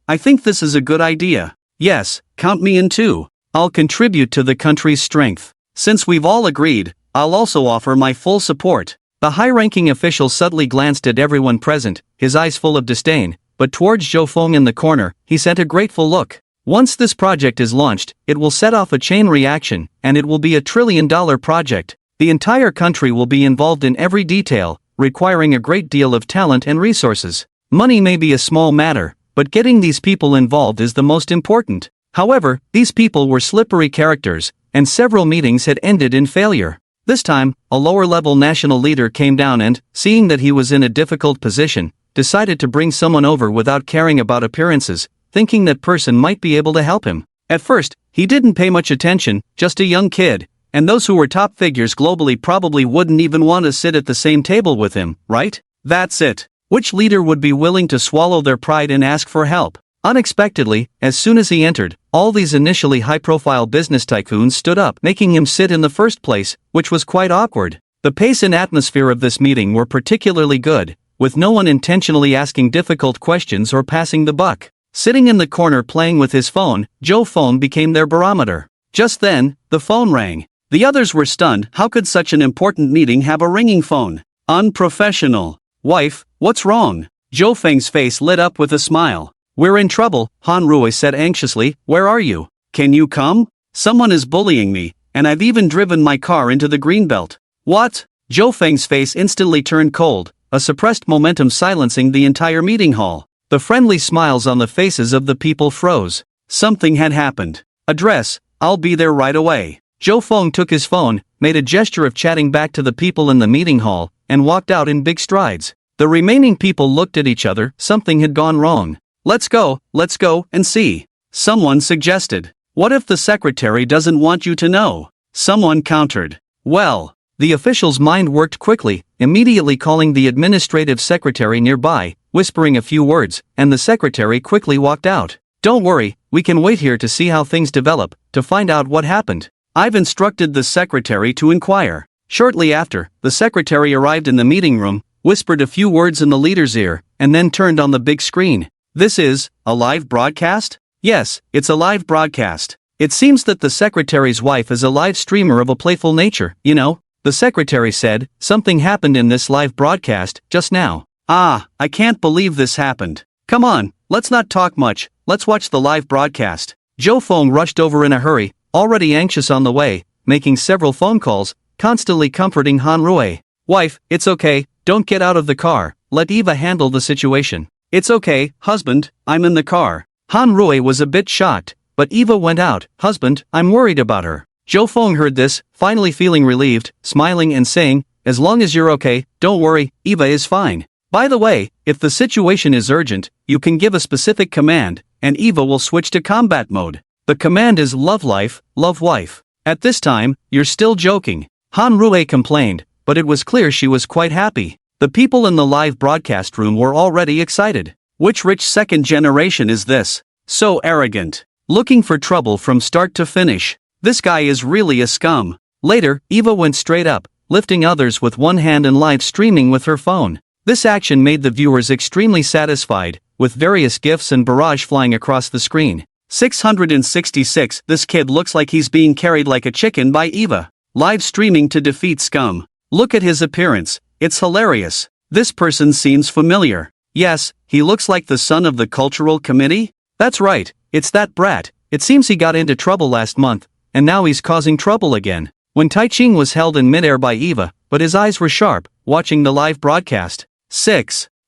I think this is a good idea. Yes, count me in too. I'll contribute to the country's strength. Since we've all agreed, I'll also offer my full support. The high-ranking official subtly glanced at everyone present, his eyes full of disdain, but towards Zhou Feng in the corner, he sent a grateful look. Once this project is launched, it will set off a chain reaction, and it will be a trillion-dollar project. The entire country will be involved in every detail, requiring a great deal of talent and resources. Money may be a small matter, but getting these people involved is the most important. However, these people were slippery characters, and several meetings had ended in failure. This time, a lower-level national leader came down and, seeing that he was in a difficult position, decided to bring someone over without caring about appearances, thinking that person might be able to help him. At first, he didn't pay much attention, just a young kid. And those who were top figures globally probably wouldn't even want to sit at the same table with him, right? That's it. Which leader would be willing to swallow their pride and ask for help? Unexpectedly, as soon as he entered, all these initially high-profile business tycoons stood up, making him sit in the first place, which was quite awkward. The pace and atmosphere of this meeting were particularly good, with no one intentionally asking difficult questions or passing the buck. Sitting in the corner playing with his phone, Zhou Feng became their barometer. Just then, the phone rang. The others were stunned. How could such an important meeting have a ringing phone? Unprofessional. Wife, what's wrong? Zhou Feng's face lit up with a smile. We're in trouble, Han Rui said anxiously. Where are you? Can you come? Someone is bullying me, and I've even driven my car into the greenbelt. What? Zhou Feng's face instantly turned cold, a suppressed momentum silencing the entire meeting hall. The friendly smiles on the faces of the people froze. Something had happened. Address, I'll be there right away. Zhou Feng took his phone, made a gesture of chatting back to the people in the meeting hall, and walked out in big strides. The remaining people looked at each other. Something had gone wrong. Let's go and see. Someone suggested. What if the secretary doesn't want you to know? Someone countered. Well, the official's mind worked quickly, immediately calling the administrative secretary nearby, whispering a few words, and the secretary quickly walked out. Don't worry, we can wait here to see how things develop, to find out what happened. I've instructed the secretary to inquire. Shortly after, the secretary arrived in the meeting room, whispered a few words in the leader's ear, and then turned on the big screen. This is a live broadcast? Yes, it's a live broadcast. It seems that the secretary's wife is a live streamer of a playful nature, you know? The secretary said. Something happened in this live broadcast, just now. I can't believe this happened. Come on, let's not talk much, let's watch the live broadcast. Jo Fong rushed over in a hurry, already anxious on the way, making several phone calls, constantly comforting Han Rui. Wife, it's okay, don't get out of the car, let Eva handle the situation. It's okay, husband, I'm in the car. Han Rui was a bit shocked, but Eva went out. Husband, I'm worried about her. Jo Fong heard this, finally feeling relieved, smiling and saying, as long as you're okay, don't worry, Eva is fine. By the way, if the situation is urgent, you can give a specific command, and Eva will switch to combat mode. The command is love life, love wife. At this time, you're still joking. Han Rui complained, but it was clear she was quite happy. The people in the live broadcast room were already excited. Which rich second generation is this? So arrogant. Looking for trouble from start to finish. This guy is really a scum. Later, Eva went straight up, lifting others with one hand and live streaming with her phone. This action made the viewers extremely satisfied, with various gifs and barrage flying across the screen. 666. This kid looks like he's being carried like a chicken by Eva. Live streaming to defeat scum. Look at his appearance, it's hilarious. This person seems familiar. Yes, he looks like the son of the cultural committee? That's right, it's that brat. It seems he got into trouble last month, and now he's causing trouble again. When Tai Ching was held in midair by Eva, but his eyes were sharp, watching the live broadcast.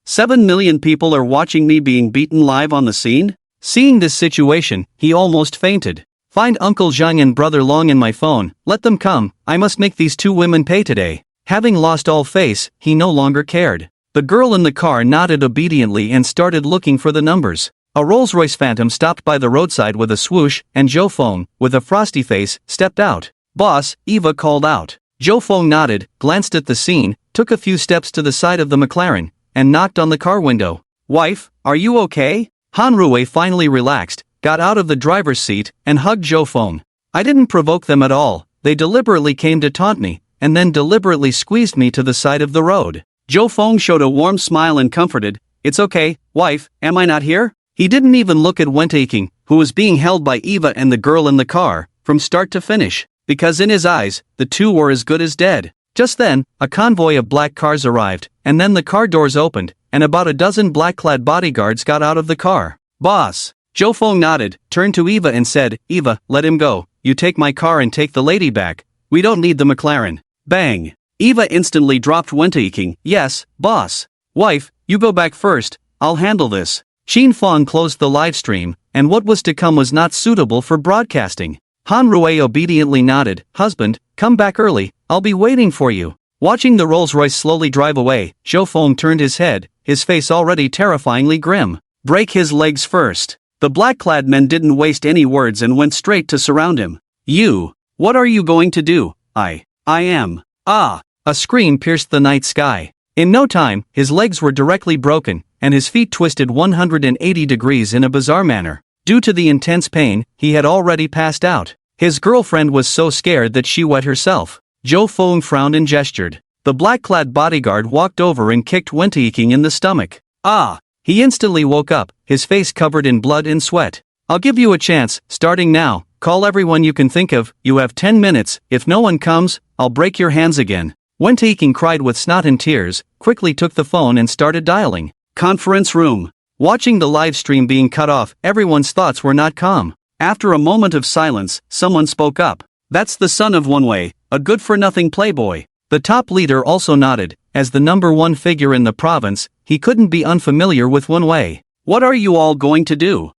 7 million people are watching me being beaten live on the scene? Seeing this situation, he almost fainted. Find Uncle Zhang and Brother Long in my phone, let them come, I must make these two women pay today. Having lost all face, he no longer cared. The girl in the car nodded obediently and started looking for the numbers. A Rolls-Royce Phantom stopped by the roadside with a swoosh, and Jo Fong, with a frosty face, stepped out. Boss, Eva called out. Jo Fong nodded, glanced at the scene, took a few steps to the side of the McLaren, and knocked on the car window. Wife, are you okay? Han Rui finally relaxed, got out of the driver's seat, and hugged Jo Fong. I didn't provoke them at all, they deliberately came to taunt me, and then deliberately squeezed me to the side of the road. Jo Fong showed a warm smile and comforted, it's okay, wife, am I not here? He didn't even look at Wen Taiking, who was being held by Eva and the girl in the car, from start to finish, because in his eyes, the two were as good as dead. Just then, a convoy of black cars arrived, and then the car doors opened, and about a dozen black-clad bodyguards got out of the car. Boss. Jo Fong nodded, turned to Eva and said, Eva, let him go, you take my car and take the lady back, we don't need the McLaren. Bang. Eva instantly dropped Wen Taiking, yes, boss. Wife, you go back first, I'll handle this. Xin Fong closed the live stream, and what was to come was not suitable for broadcasting. Han Rui obediently nodded, husband, come back early, I'll be waiting for you. Watching the Rolls-Royce slowly drive away, Jo Fong turned his head, his face already terrifyingly grim. Break his legs first. The black-clad men didn't waste any words and went straight to surround him. You. What are you going to do? I am. Ah! A scream pierced the night sky. In no time, his legs were directly broken, and his feet twisted 180 degrees in a bizarre manner. Due to the intense pain, he had already passed out. His girlfriend was so scared that she wet herself. Jo Fong frowned and gestured. The black-clad bodyguard walked over and kicked Wen Taiking in the stomach. Ah! He instantly woke up, his face covered in blood and sweat. I'll give you a chance, starting now, call everyone you can think of, you have 10 minutes, if no one comes, I'll break your hands again. Wen Taiking cried with snot and tears, quickly took the phone and started dialing. Conference room. Watching the live stream being cut off, everyone's thoughts were not calm. After a moment of silence, someone spoke up. That's the son of One Wei, a good-for-nothing playboy. The top leader also nodded. As the number one figure in the province, he couldn't be unfamiliar with One Wei. What are you all going to do?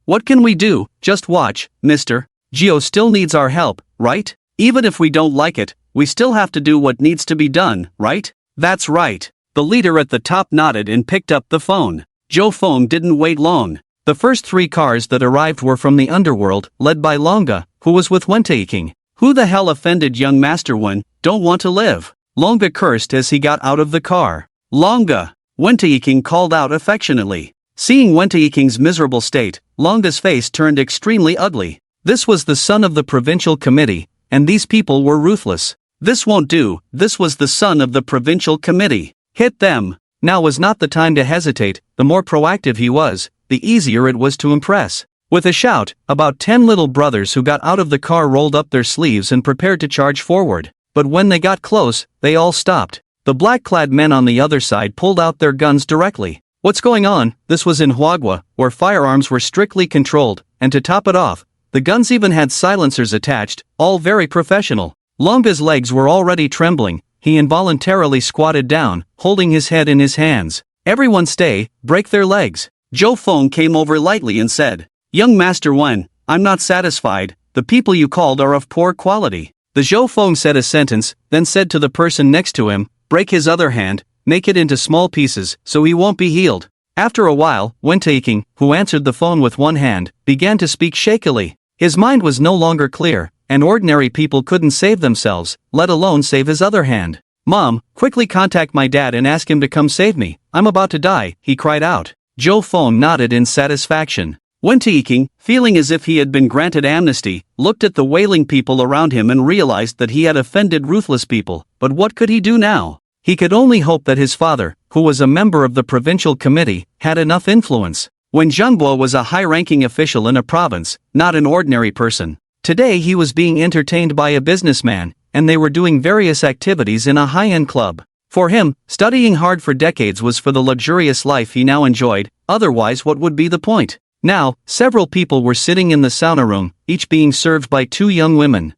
What can we do? Just watch, mister. Geo still needs our help, right? Even if we don't like it, we still have to do what needs to be done, right? That's right. The leader at the top nodded and picked up the phone. Jo Fong didn't wait long. The first 3 cars that arrived were from the underworld, led by Longa, who was with Wen Taiking. Who the hell offended young Master Wen, don't want to live? Longa cursed as he got out of the car. Longa! Wen Taiking called out affectionately. Seeing Wen Taiking's miserable state, Longa's face turned extremely ugly. This was the son of the provincial committee, and these people were ruthless. This won't do, this was the son of the provincial committee. Hit them! Now was not the time to hesitate, the more proactive he was, the easier it was to impress. With a shout, about 10 little brothers who got out of the car rolled up their sleeves and prepared to charge forward. But when they got close, they all stopped. The black-clad men on the other side pulled out their guns directly. What's going on? This was in Huagua, where firearms were strictly controlled, and to top it off, the guns even had silencers attached, all very professional. Long's legs were already trembling. He involuntarily squatted down, holding his head in his hands. Everyone stay, break their legs. Zhou Feng came over lightly and said, Young Master Wen, I'm not satisfied, the people you called are of poor quality. The Zhou Feng said a sentence, then said to the person next to him, break his other hand, make it into small pieces, so he won't be healed. After a while, Wen Taiking, who answered the phone with one hand, began to speak shakily. His mind was no longer clear, and ordinary people couldn't save themselves, let alone save his other hand. Mom, quickly contact my dad and ask him to come save me, I'm about to die, he cried out. Zhou Feng nodded in satisfaction. Wen Taiking, feeling as if he had been granted amnesty, looked at the wailing people around him and realized that he had offended ruthless people, but what could he do now? He could only hope that his father, who was a member of the provincial committee, had enough influence. Wen Zhengbo was a high-ranking official in a province, not an ordinary person. Today he was being entertained by a businessman, and they were doing various activities in a high-end club. For him, studying hard for decades was for the luxurious life he now enjoyed, otherwise what would be the point? Now, several people were sitting in the sauna room, each being served by two young women.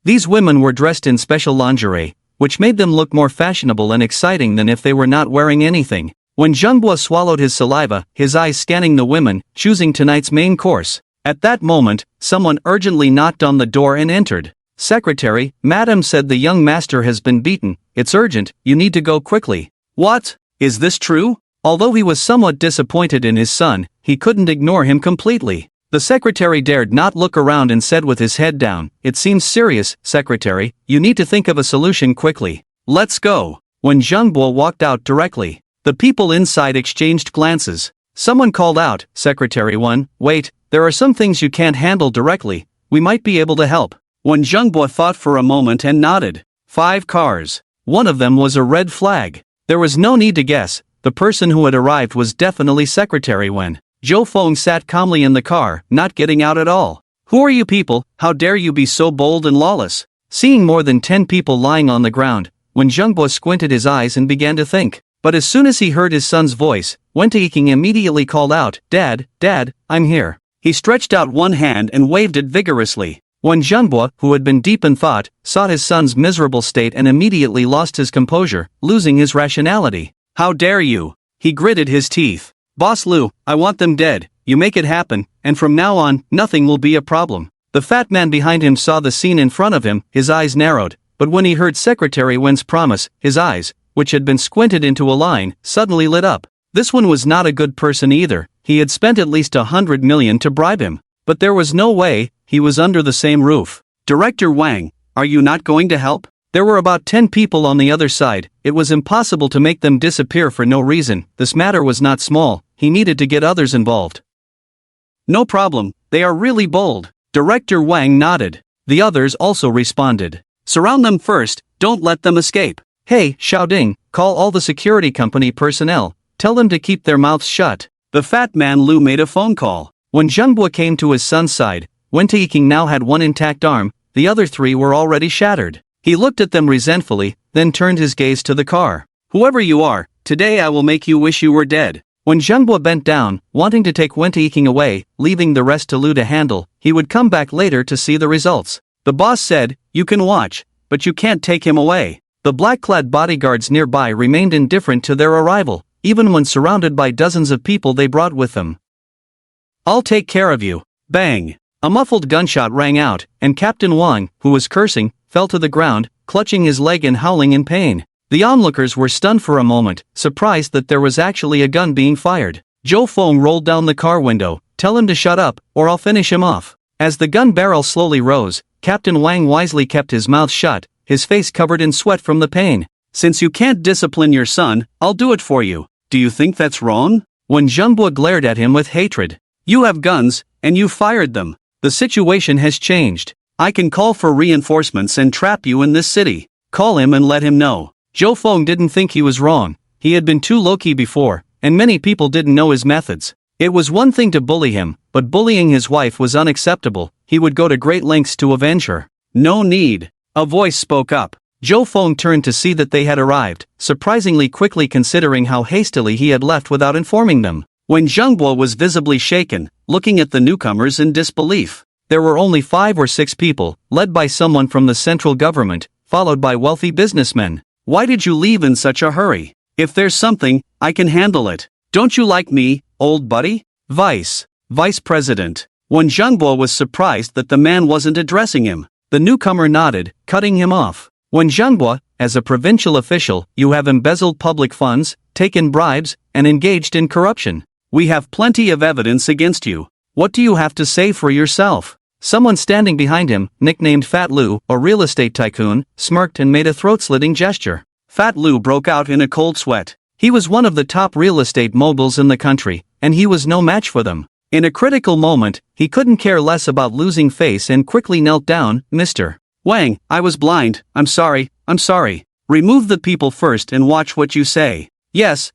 These women were dressed in special lingerie, which made them look more fashionable and exciting than if they were not wearing anything. When Zhengbo swallowed his saliva, his eyes scanning the women, choosing tonight's main course. At that moment, someone urgently knocked on the door and entered. Secretary, Madam said the young master has been beaten, it's urgent, you need to go quickly. What? Is this true? Although he was somewhat disappointed in his son, he couldn't ignore him completely. The secretary dared not look around and said with his head down, it seems serious, secretary, you need to think of a solution quickly. Let's go. When Zhengbo walked out directly, the people inside exchanged glances. Someone called out, Secretary 1, wait, there are some things you can't handle directly, we might be able to help. When Zhengbo thought for a moment and nodded. 5 cars. One of them was a red flag. There was no need to guess, the person who had arrived was definitely Secretary Wen. Zhou Feng sat calmly in the car, not getting out at all. Who are you people, how dare you be so bold and lawless? Seeing more than 10 people lying on the ground, Wen Zhengbo squinted his eyes and began to think. But as soon as he heard his son's voice, Wen Taiking immediately called out, Dad, I'm here. He stretched out one hand and waved it vigorously. When Zhengbo, who had been deep in thought, saw his son's miserable state and immediately lost his composure, losing his rationality. How dare you? He gritted his teeth. Boss Liu, I want them dead, you make it happen, and from now on, nothing will be a problem. The fat man behind him saw the scene in front of him, his eyes narrowed, but when he heard Secretary Wen's promise, his eyes, which had been squinted into a line, suddenly lit up. This one was not a good person either, he had spent at least 100 million to bribe him. But there was no way, he was under the same roof. Director Wang, are you not going to help? There were about 10 people on the other side, it was impossible to make them disappear for no reason, this matter was not small, he needed to get others involved. No problem, they are really bold. Director Wang nodded. The others also responded. Surround them first, don't let them escape. Hey, Xiaoding, call all the security company personnel, tell them to keep their mouths shut. The fat man Lu made a phone call. When Zhengbo came to his son's side, Wen Taiking now had one intact arm, the other 3 were already shattered. He looked at them resentfully, then turned his gaze to the car. Whoever you are, today I will make you wish you were dead. When Zhengbo bent down, wanting to take Wen Taiking away, leaving the rest to Lu to handle, he would come back later to see the results. The boss said, you can watch, but you can't take him away. The black-clad bodyguards nearby remained indifferent to their arrival, even when surrounded by dozens of people they brought with them. I'll take care of you. Bang! A muffled gunshot rang out, and Captain Wang, who was cursing, fell to the ground, clutching his leg and howling in pain. The onlookers were stunned for a moment, surprised that there was actually a gun being fired. Zhou Feng rolled down the car window, tell him to shut up, or I'll finish him off. As the gun barrel slowly rose, Captain Wang wisely kept his mouth shut, his face covered in sweat from the pain. Since you can't discipline your son, I'll do it for you. Do you think that's wrong? When Zhengbo glared at him with hatred. You have guns, and you fired them. The situation has changed. I can call for reinforcements and trap you in this city. Call him and let him know. Zhou Feng didn't think he was wrong. He had been too low-key before, and many people didn't know his methods. It was one thing to bully him, but bullying his wife was unacceptable. He would go to great lengths to avenge her. No need. A voice spoke up. Joe Fong turned to see that they had arrived, surprisingly quickly considering how hastily he had left without informing them. When Zhengbo was visibly shaken, looking at the newcomers in disbelief. There were only 5 or 6 people, led by someone from the central government, followed by wealthy businessmen. Why did you leave in such a hurry? If there's something, I can handle it. Don't you like me, old buddy? Vice President. When Zhengbo was surprised that the man wasn't addressing him, the newcomer nodded, cutting him off. When Zhengbo, as a provincial official, you have embezzled public funds, taken bribes, and engaged in corruption. We have plenty of evidence against you. What do you have to say for yourself? Someone standing behind him, nicknamed Fat Lou, a real estate tycoon, smirked and made a throat-slitting gesture. Fat Lou broke out in a cold sweat. He was one of the top real estate moguls in the country, and he was no match for them. In a critical moment, he couldn't care less about losing face and quickly knelt down. Mr. Wang, I was blind, I'm sorry. Remove the people first and watch what you say. Yes,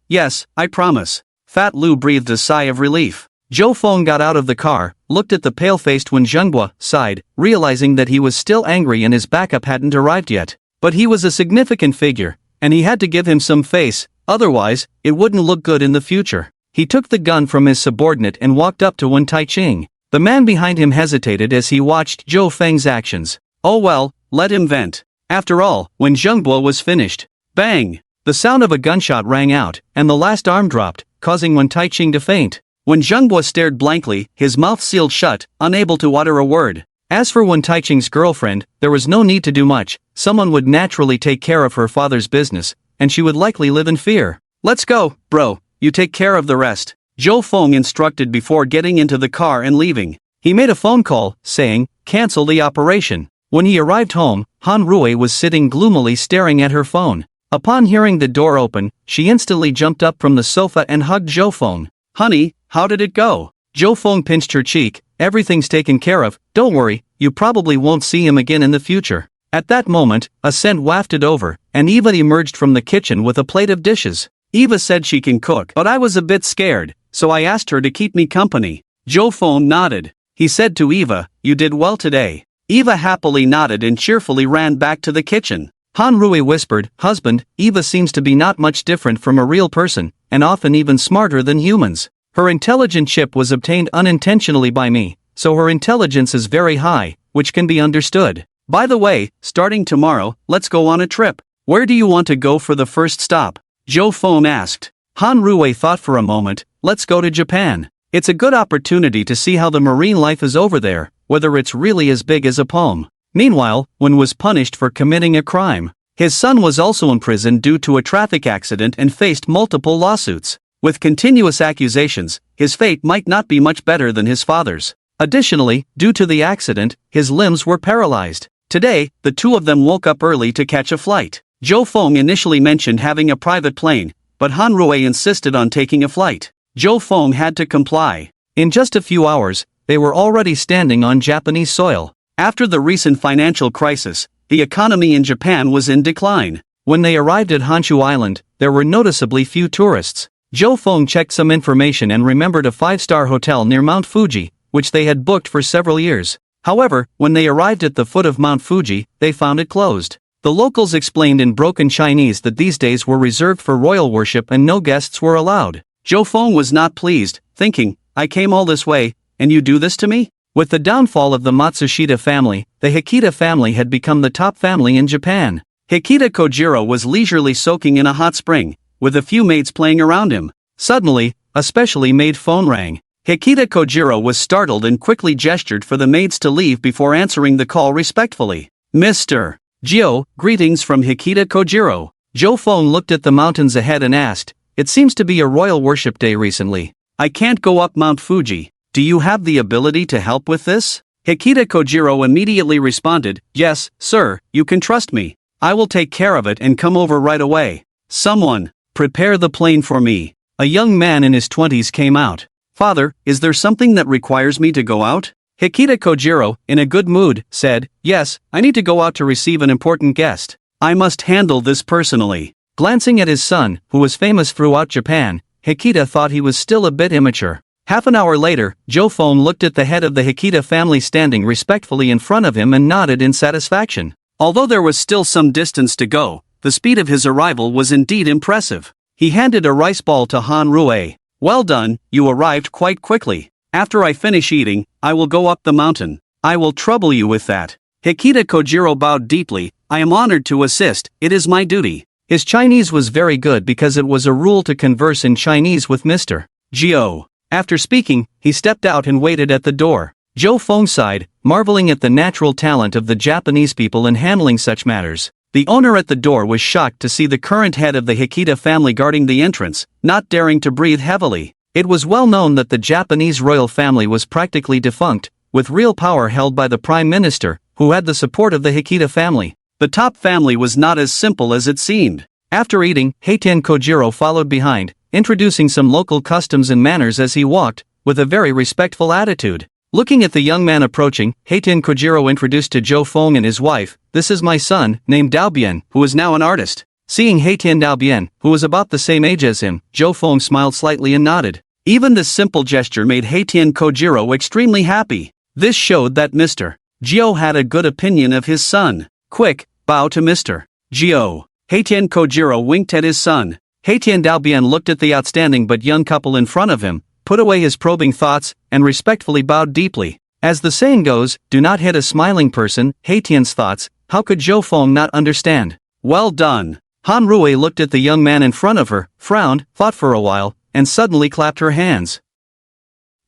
I promise. Fat Lou breathed a sigh of relief. Joe Fong got out of the car, looked at the pale-faced Wen Zhenghua, sighed, realizing that he was still angry and his backup hadn't arrived yet. But he was a significant figure, and he had to give him some face, otherwise, it wouldn't look good in the future. He took the gun from his subordinate and walked up to Wen Taiqing. The man behind him hesitated as he watched Zhou Feng's actions. Oh well, let him vent. After all, when Zhenghua was finished. Bang! The sound of a gunshot rang out, and the last arm dropped, causing Wen Taiqing to faint. When Zhenghua stared blankly, his mouth sealed shut, unable to utter a word. As for Wen Taiqing's girlfriend, there was no need to do much. Someone would naturally take care of her father's business, and she would likely live in fear. Let's go, bro, you take care of the rest. Zhou Feng instructed before getting into the car and leaving. He made a phone call, saying, cancel the operation. When he arrived home, Han Rui was sitting gloomily staring at her phone. Upon hearing the door open, she instantly jumped up from the sofa and hugged Zhou Feng. Honey, how did it go? Zhou Feng pinched her cheek. Everything's taken care of, don't worry, you probably won't see him again in the future. At that moment, a scent wafted over, and Eva emerged from the kitchen with a plate of dishes. Eva said she can cook, but I was a bit scared, so I asked her to keep me company. Zhou Feng nodded. He said to Eva, you did well today. Eva happily nodded and cheerfully ran back to the kitchen. Han Rui whispered, husband, Eva seems to be not much different from a real person, and often even smarter than humans. Her intelligent chip was obtained unintentionally by me, so her intelligence is very high, which can be understood. By the way, starting tomorrow, let's go on a trip. Where do you want to go for the first stop? Zhou Feng asked. Han Rui thought for a moment, let's go to Japan. It's a good opportunity to see how the marine life is over there, whether it's really as big as a palm. Meanwhile, Wen was punished for committing a crime. His son was also imprisoned due to a traffic accident and faced multiple lawsuits. With continuous accusations, his fate might not be much better than his father's. Additionally, due to the accident, his limbs were paralyzed. Today, the two of them woke up early to catch a flight. Zhou Feng initially mentioned having a private plane, but Han Rui insisted on taking a flight. Zhou Feng had to comply. In just a few hours, they were already standing on Japanese soil. After the recent financial crisis, the economy in Japan was in decline. When they arrived at Honshu Island, there were noticeably few tourists. Zhou Feng checked some information and remembered a 5-star hotel near Mount Fuji, which they had booked for several years. However, when they arrived at the foot of Mount Fuji, they found it closed. The locals explained in broken Chinese that these days were reserved for royal worship and no guests were allowed. Zhou Feng was not pleased, thinking, I came all this way, and you do this to me? With the downfall of the Matsushita family, the Hikita family had become the top family in Japan. Hikita Kojiro was leisurely soaking in a hot spring, with a few maids playing around him. Suddenly, a specially made phone rang. Hikita Kojiro was startled and quickly gestured for the maids to leave before answering the call respectfully. Mr. Jio, greetings from Hikita Kojiro. Zhou Feng looked at the mountains ahead and asked, it seems to be a royal worship day recently. I can't go up Mount Fuji. Do you have the ability to help with this? Hikita Kojiro immediately responded, yes, sir, you can trust me. I will take care of it and come over right away. Someone, prepare the plane for me. A young man in his 20s came out. Father, is there something that requires me to go out? Hikita Kojiro, in a good mood, said, yes, I need to go out to receive an important guest. I must handle this personally. Glancing at his son, who was famous throughout Japan, Hikita thought he was still a bit immature. Half an hour later, Zhou Feng looked at the head of the Hikita family standing respectfully in front of him and nodded in satisfaction. Although there was still some distance to go, the speed of his arrival was indeed impressive. He handed a rice ball to Han Rui. "Well done, you arrived quite quickly. After I finish eating, I will go up the mountain. I will trouble you with that." Hikita Kojiro bowed deeply. "I am honored to assist, it is my duty." His Chinese was very good because it was a rule to converse in Chinese with Mr. Zhou. After speaking, he stepped out and waited at the door. Zhou Feng sighed, marveling at the natural talent of the Japanese people in handling such matters. The owner at the door was shocked to see the current head of the Hikita family guarding the entrance, not daring to breathe heavily. It was well known that the Japanese royal family was practically defunct, with real power held by the prime minister, who had the support of the Hikita family. The top family was not as simple as it seemed. After eating, Heitan Kojiro followed behind, introducing some local customs and manners as he walked, with a very respectful attitude. Looking at the young man approaching, Heitan Kojiro introduced to Zhou Feng and his wife, "This is my son, named Daobian, who is now an artist." Seeing Heitan Daobian, who was about the same age as him, Zhou Feng smiled slightly and nodded. Even this simple gesture made Heitan Kojiro extremely happy. This showed that Mr. Zhou had a good opinion of his son. "Quick, bow to Mr. Zhou." Heitan Kojiro winked at his son. Heitan Daobian looked at the outstanding but young couple in front of him, put away his probing thoughts, and respectfully bowed deeply. As the saying goes, do not hit a smiling person. Heitan's thoughts, how could Zhou Feng not understand? "Well done." Han Rui looked at the young man in front of her, frowned, thought for a while, and suddenly clapped her hands.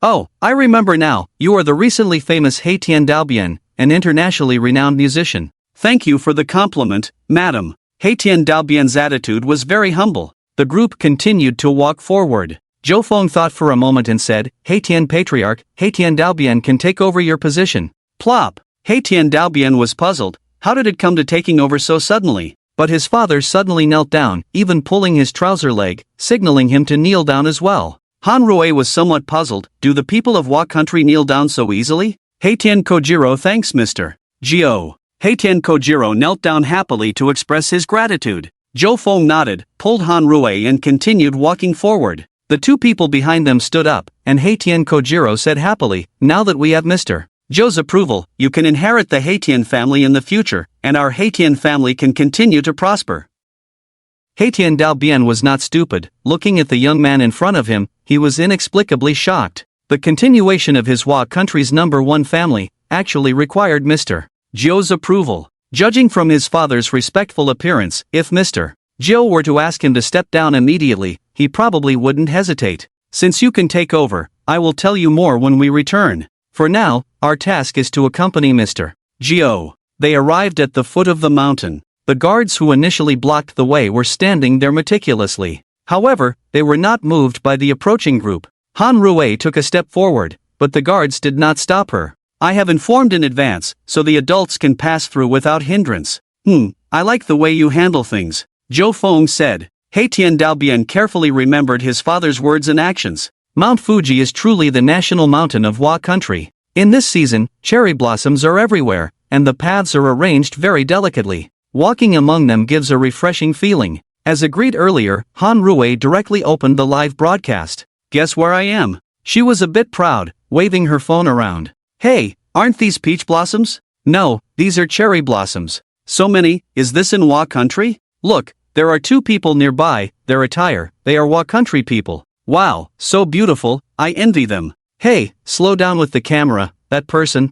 "Oh, I remember now, you are the recently famous Heitan Daobian, an internationally renowned musician." "Thank you for the compliment, madam." Heitan Daobian's attitude was very humble. The group continued to walk forward. Zhou Feng thought for a moment and said, "Heitan Patriarch, Heitan Daobian can take over your position." Plop! Heitan Daobian was puzzled. How did it come to taking over so suddenly? But his father suddenly knelt down, even pulling his trouser leg, signaling him to kneel down as well. Han Rui was somewhat puzzled. Do the people of Hua country kneel down so easily? Heitan Kojiro thanks Mr. Zhou. Heitan Kojiro knelt down happily to express his gratitude. Zhou Feng nodded, pulled Han Rui and continued walking forward. The two people behind them stood up, and Heitan Kojiro said happily, "Now that we have Mr. Zhou's approval, you can inherit the Heitan family in the future, and our Heitan family can continue to prosper." Heitan Daobian was not stupid. Looking at the young man in front of him, he was inexplicably shocked. The continuation of his Hua country's #1 family actually required Mr. Zhou's approval. Judging from his father's respectful appearance, if Mr. Zhou were to ask him to step down immediately, he probably wouldn't hesitate. "Since you can take over, I will tell you more when we return. For now, our task is to accompany Mr. Zhou." They arrived at the foot of the mountain. The guards who initially blocked the way were standing there meticulously. However, they were not moved by the approaching group. Han Rui took a step forward, but the guards did not stop her. "I have informed in advance, so the adults can pass through without hindrance." I like the way you handle things," Zhou Feng said. Heitan Daobian carefully remembered his father's words and actions. Mount Fuji is truly the national mountain of Hua country. In this season, cherry blossoms are everywhere, and the paths are arranged very delicately. Walking among them gives a refreshing feeling. As agreed earlier, Han Rui directly opened the live broadcast. "Guess where I am?" She was a bit proud, waving her phone around. "Hey, aren't these peach blossoms?" "No, these are cherry blossoms." "So many, is this in Hua country?" "Look, there are two people nearby, their attire, they are Hua country people." "Wow, so beautiful, I envy them." "Hey, slow down with the camera, that person.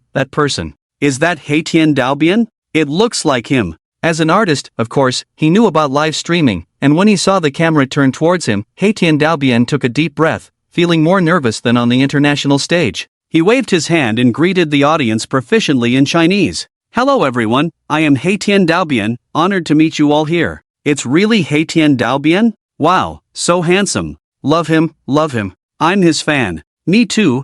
Is that Heitan Daobian? It looks like him." As an artist, of course, he knew about live streaming, and when he saw the camera turn towards him, Heitan Daobian took a deep breath, feeling more nervous than on the international stage. He waved his hand and greeted the audience proficiently in Chinese. "Hello everyone, I am Heitan Daobian, honored to meet you all here." "It's really Heitan Daobian? Wow, so handsome. Love him. I'm his fan." Me too.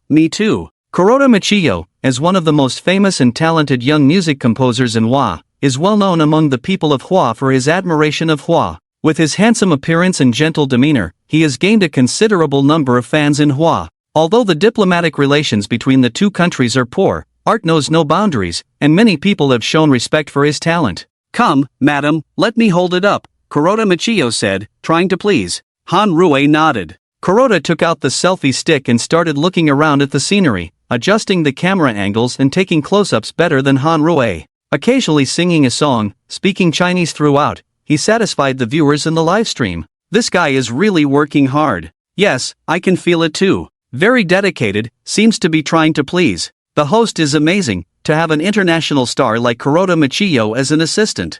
Kuroda Michiyo, as one of the most famous and talented young music composers in Hua, is well known among the people of Hua for his admiration of Hua. With his handsome appearance and gentle demeanor, he has gained a considerable number of fans in Hua. Although the diplomatic relations between the two countries are poor, art knows no boundaries, and many people have shown respect for his talent. "Come, madam, let me hold it up," Kuroda Michiyo said, trying to please. Han Rui nodded. Kuroda took out the selfie stick and started looking around at the scenery, adjusting the camera angles and taking close-ups better than Han Rui. Occasionally singing a song, speaking Chinese throughout, he satisfied the viewers in the livestream. This guy is really working hard. Yes, I can feel it too. Very dedicated, seems to be trying to please. The host is amazing, to have an international star like Kuroda Michiyo as an assistant.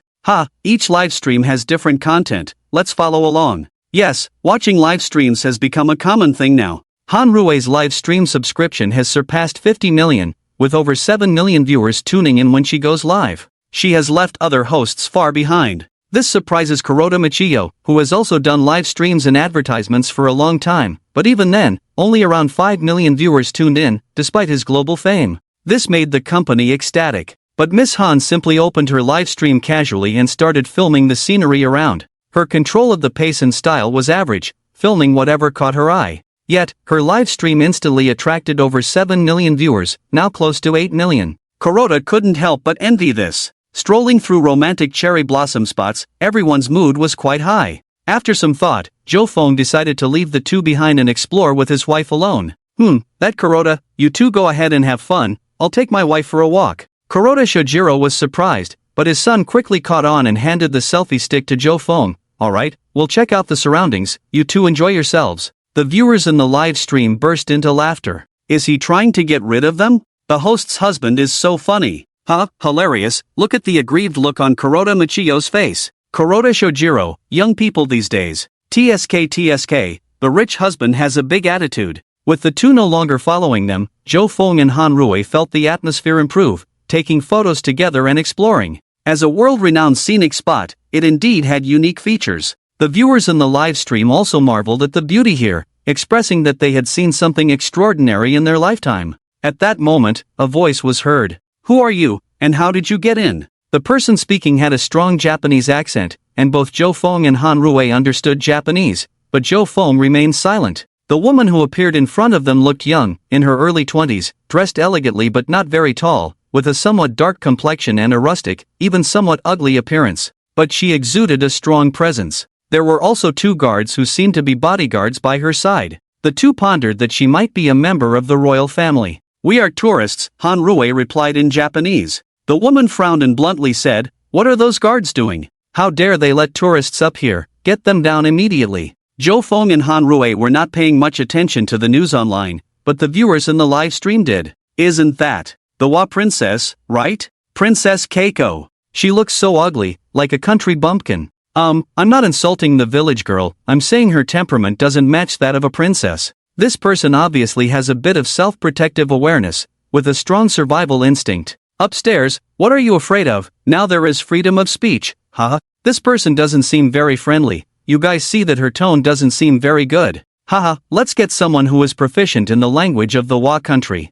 Each livestream has different content, let's follow along. Yes, watching live streams has become a common thing now. Han Rui's live stream subscription has surpassed 50 million, with over 7 million viewers tuning in when she goes live. She has left other hosts far behind. This surprises Kuroda Michiyo, who has also done live streams and advertisements for a long time, but even then, only around 5 million viewers tuned in, despite his global fame. This made the company ecstatic. But Miss Han simply opened her live stream casually and started filming the scenery around. Her control of the pace and style was average, filming whatever caught her eye. Yet, her live stream instantly attracted over 7 million viewers, now close to 8 million. Kuroda couldn't help but envy this. Strolling through romantic cherry blossom spots, everyone's mood was quite high. After some thought, Zhou Feng decided to leave the two behind and explore with his wife alone. That Kuroda, you two go ahead and have fun, I'll take my wife for a walk. Kuroda Shojiro was surprised, but his son quickly caught on and handed the selfie stick to Zhou Feng. Alright, we'll check out the surroundings, you two enjoy yourselves. The viewers in the live stream burst into laughter. Is he trying to get rid of them? The host's husband is so funny. Hilarious, look at the aggrieved look on Kuroda Michiyo's face. Kuroda Shojiro, young people these days. TSK, the rich husband has a big attitude. With the two no longer following them, Zhou Feng and Han Rui felt the atmosphere improve, taking photos together and exploring. As a world-renowned scenic spot, it indeed had unique features. The viewers in the live stream also marveled at the beauty here, expressing that they had seen something extraordinary in their lifetime. At that moment, a voice was heard. Who are you, and how did you get in? The person speaking had a strong Japanese accent, and both Zhou Feng and Han Rui understood Japanese, but Zhou Feng remained silent. The woman who appeared in front of them looked young, in her early 20s, dressed elegantly but not very tall, with a somewhat dark complexion and a rustic, even somewhat ugly appearance. But she exuded a strong presence. There were also two guards who seemed to be bodyguards by her side. The two pondered that she might be a member of the royal family. We are tourists, Han Rui replied in Japanese. The woman frowned and bluntly said, what are those guards doing? How dare they let tourists up here, get them down immediately. Zhou Feng and Han Rui were not paying much attention to the news online, but the viewers in the live stream did. Isn't that the Wa princess, right? Princess Keiko. She looks so ugly, like a country bumpkin. I'm not insulting the village girl, I'm saying her temperament doesn't match that of a princess. This person obviously has a bit of self-protective awareness, with a strong survival instinct. Upstairs, what are you afraid of? Now there is freedom of speech. This person doesn't seem very friendly. You guys see that her tone doesn't seem very good. Let's get someone who is proficient in the language of the Wa country.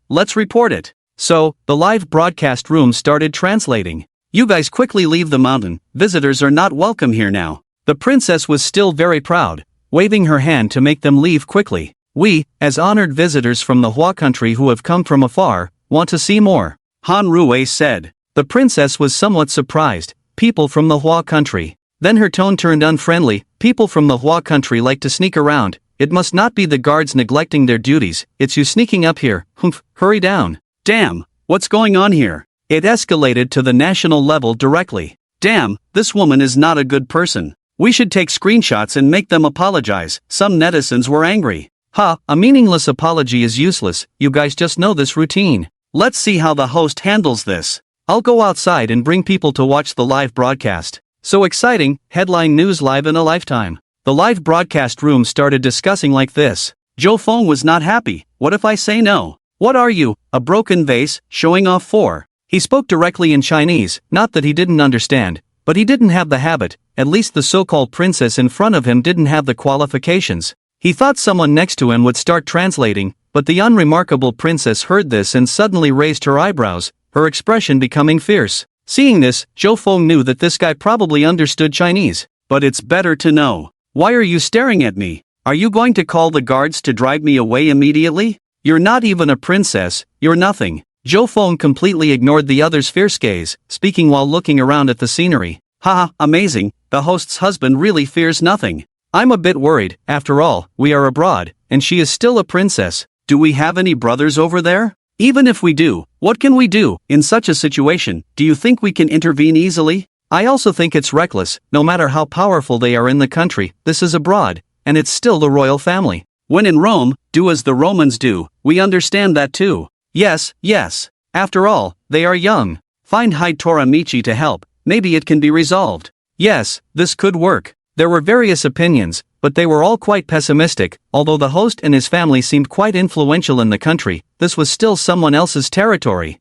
Let's report it. So, the live broadcast room started translating. You guys quickly leave the mountain, visitors are not welcome here now. The princess was still very proud, waving her hand to make them leave quickly. We, as honored visitors from the Hua country who have come from afar, want to see more. Han Rui said. The princess was somewhat surprised. People from the Hua country. Then her tone turned unfriendly. People from the Hua country like to sneak around. It must not be the guards neglecting their duties, it's you sneaking up here. Hurry down. Damn, what's going on here? It escalated to the national level directly. Damn, this woman is not a good person. We should take screenshots and make them apologize. Some netizens were angry. A meaningless apology is useless, you guys just know this routine. Let's see how the host handles this. I'll go outside and bring people to watch the live broadcast. So exciting, headline news live in a lifetime. The live broadcast room started discussing like this. Zhou Feng was not happy. What if I say no? What are you, a broken vase, showing off for? He spoke directly in Chinese, not that he didn't understand, but he didn't have the habit, at least the so-called princess in front of him didn't have the qualifications. He thought someone next to him would start translating, but the unremarkable princess heard this and suddenly raised her eyebrows, her expression becoming fierce. Seeing this, Zhou Feng knew that this guy probably understood Chinese. But it's better to know. Why are you staring at me? Are you going to call the guards to drive me away immediately? You're not even a princess, you're nothing. Zhou Feng completely ignored the other's fierce gaze, speaking while looking around at the scenery. Amazing, the host's husband really fears nothing. I'm a bit worried, after all, we are abroad, and she is still a princess. Do we have any brothers over there? Even if we do, what can we do? In such a situation, do you think we can intervene easily? I also think it's reckless. No matter how powerful they are in the country, this is abroad, and it's still the royal family. When in Rome, do as the Romans do. We understand that too. Yes. After all, they are young. Find Hitora Michi to help. Maybe it can be resolved. Yes, this could work. There were various opinions, but they were all quite pessimistic. Although the host and his family seemed quite influential in the country, this was still someone else's territory.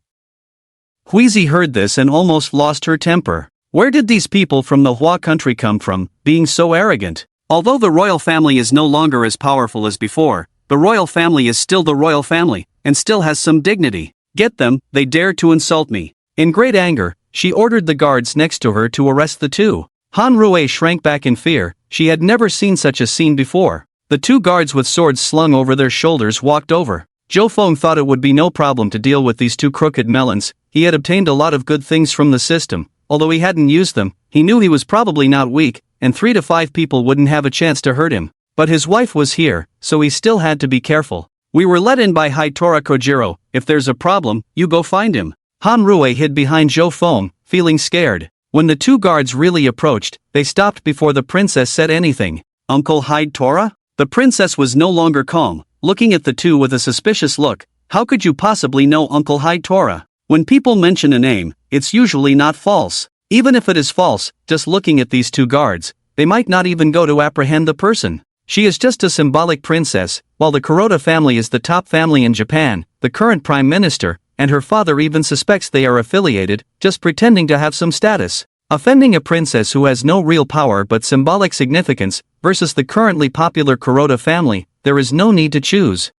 Huizi heard this and almost lost her temper. Where did these people from the Hua country come from, being so arrogant? Although the royal family is no longer as powerful as before, the royal family is still the royal family, and still has some dignity. Get them, they dare to insult me. In great anger, she ordered the guards next to her to arrest the two. Han Rui shrank back in fear. She had never seen such a scene before. The two guards with swords slung over their shoulders walked over. Zhou Feng thought it would be no problem to deal with these two crooked melons. He had obtained a lot of good things from the system. Although he hadn't used them, he knew he was probably not weak, and 3 to 5 people wouldn't have a chance to hurt him. But his wife was here, so he still had to be careful. We were let in by Hitora Kojiro. If there's a problem, you go find him. Han Rui hid behind Zhou Feng, feeling scared. When the two guards really approached, they stopped before the princess said anything. Uncle Hitora? The princess was no longer calm, looking at the two with a suspicious look. How could you possibly know Uncle Hitora? When people mention a name, it's usually not false. Even if it is false, just looking at these two guards, they might not even go to apprehend the person. She is just a symbolic princess, while the Kuroda family is the top family in Japan, the current prime minister, and her father even suspects they are affiliated, just pretending to have some status. Offending a princess who has no real power but symbolic significance, versus the currently popular Kuroda family, there is no need to choose.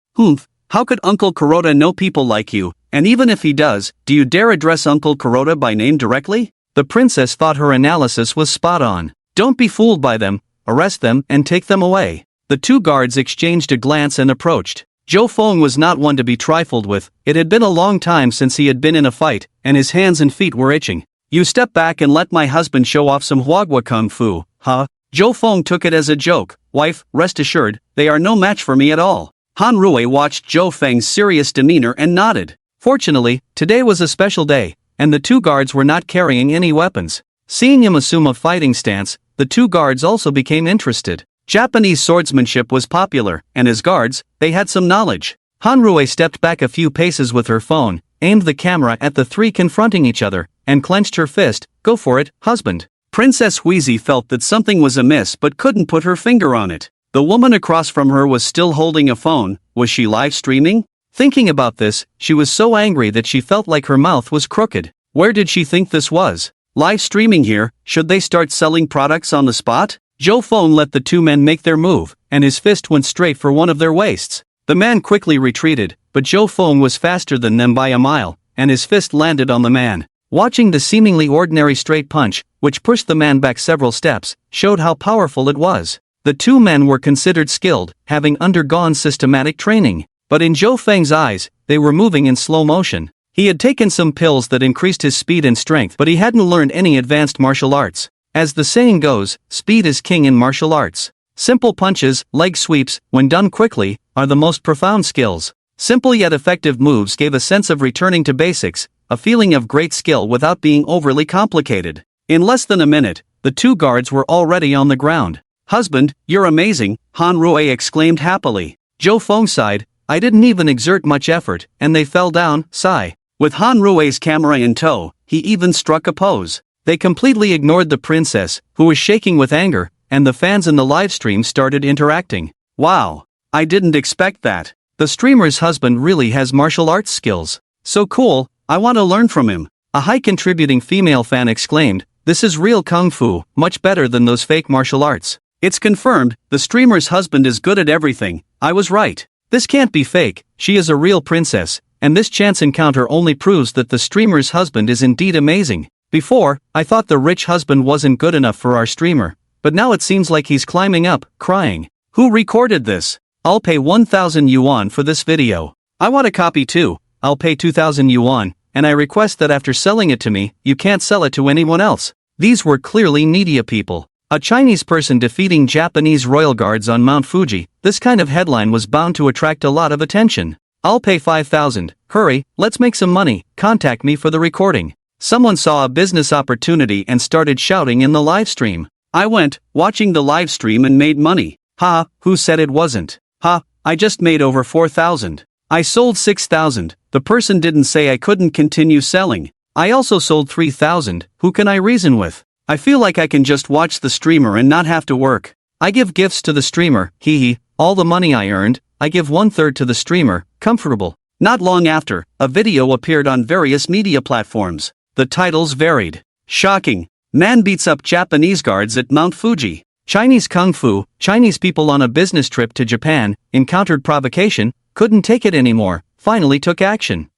How could Uncle Kuroda know people like you? And even if he does, do you dare address Uncle Kuroda by name directly? The princess thought her analysis was spot on. Don't be fooled by them, arrest them and take them away. The two guards exchanged a glance and approached. Zhou Feng was not one to be trifled with. It had been a long time since he had been in a fight, and his hands and feet were itching. You step back and let my husband show off some Huagua Kung Fu, huh? Zhou Feng took it as a joke. Wife, rest assured, they are no match for me at all. Han Rui watched Zhou Feng's serious demeanor and nodded. Fortunately, today was a special day, and the two guards were not carrying any weapons. Seeing him assume a fighting stance, the two guards also became interested. Japanese swordsmanship was popular, and as guards, they had some knowledge. Han Rui stepped back a few paces with her phone, aimed the camera at the three confronting each other, and clenched her fist. Go for it, husband. Princess Huizi felt that something was amiss but couldn't put her finger on it. The woman across from her was still holding a phone. Was she live streaming? Thinking about this, she was so angry that she felt like her mouth was crooked. Where did she think this was? Live streaming here? Should they start selling products on the spot? Zhou Feng let the two men make their move, and his fist went straight for one of their waists. The man quickly retreated, but Zhou Feng was faster than them by a mile, and his fist landed on the man. Watching the seemingly ordinary straight punch, which pushed the man back several steps, showed how powerful it was. The two men were considered skilled, having undergone systematic training. But in Zhou Feng's eyes, they were moving in slow motion. He had taken some pills that increased his speed and strength, but he hadn't learned any advanced martial arts. As the saying goes, speed is king in martial arts. Simple punches, leg sweeps, when done quickly, are the most profound skills. Simple yet effective moves gave a sense of returning to basics, a feeling of great skill without being overly complicated. In less than a minute, the two guards were already on the ground. Husband, you're amazing, Han Rui exclaimed happily. Zhou Feng sighed. I didn't even exert much effort, and they fell down. Sigh. With Han Rui's camera in tow, he even struck a pose. They completely ignored the princess, who was shaking with anger, and the fans in the livestream started interacting. Wow. I didn't expect that. The streamer's husband really has martial arts skills. So cool, I want to learn from him. A high contributing female fan exclaimed, this is real kung fu, much better than those fake martial arts. It's confirmed, the streamer's husband is good at everything. I was right. This can't be fake, she is a real princess, and this chance encounter only proves that the streamer's husband is indeed amazing. Before, I thought the rich husband wasn't good enough for our streamer, but now it seems like he's climbing up, crying. Who recorded this? I'll pay 1,000 yuan for this video. I want a copy too. I'll pay 2,000 yuan, and I request that after selling it to me, you can't sell it to anyone else. These were clearly needy people. A Chinese person defeating Japanese royal guards on Mount Fuji. This kind of headline was bound to attract a lot of attention. I'll pay 5,000, hurry, let's make some money, contact me for the recording. Someone saw a business opportunity and started shouting in the live stream. I went, watching the live stream and made money. Ha, who said it wasn't? Ha, I just made over 4,000. I sold 6,000, the person didn't say I couldn't continue selling. I also sold 3,000, who can I reason with? I feel like I can just watch the streamer and not have to work. I give gifts to the streamer, hee, all the money I earned, I give 1/3 to the streamer, comfortable. Not long after, a video appeared on various media platforms. The titles varied. Shocking. Man beats up Japanese guards at Mount Fuji. Chinese Kung Fu, Chinese people on a business trip to Japan, encountered provocation, couldn't take it anymore, finally took action.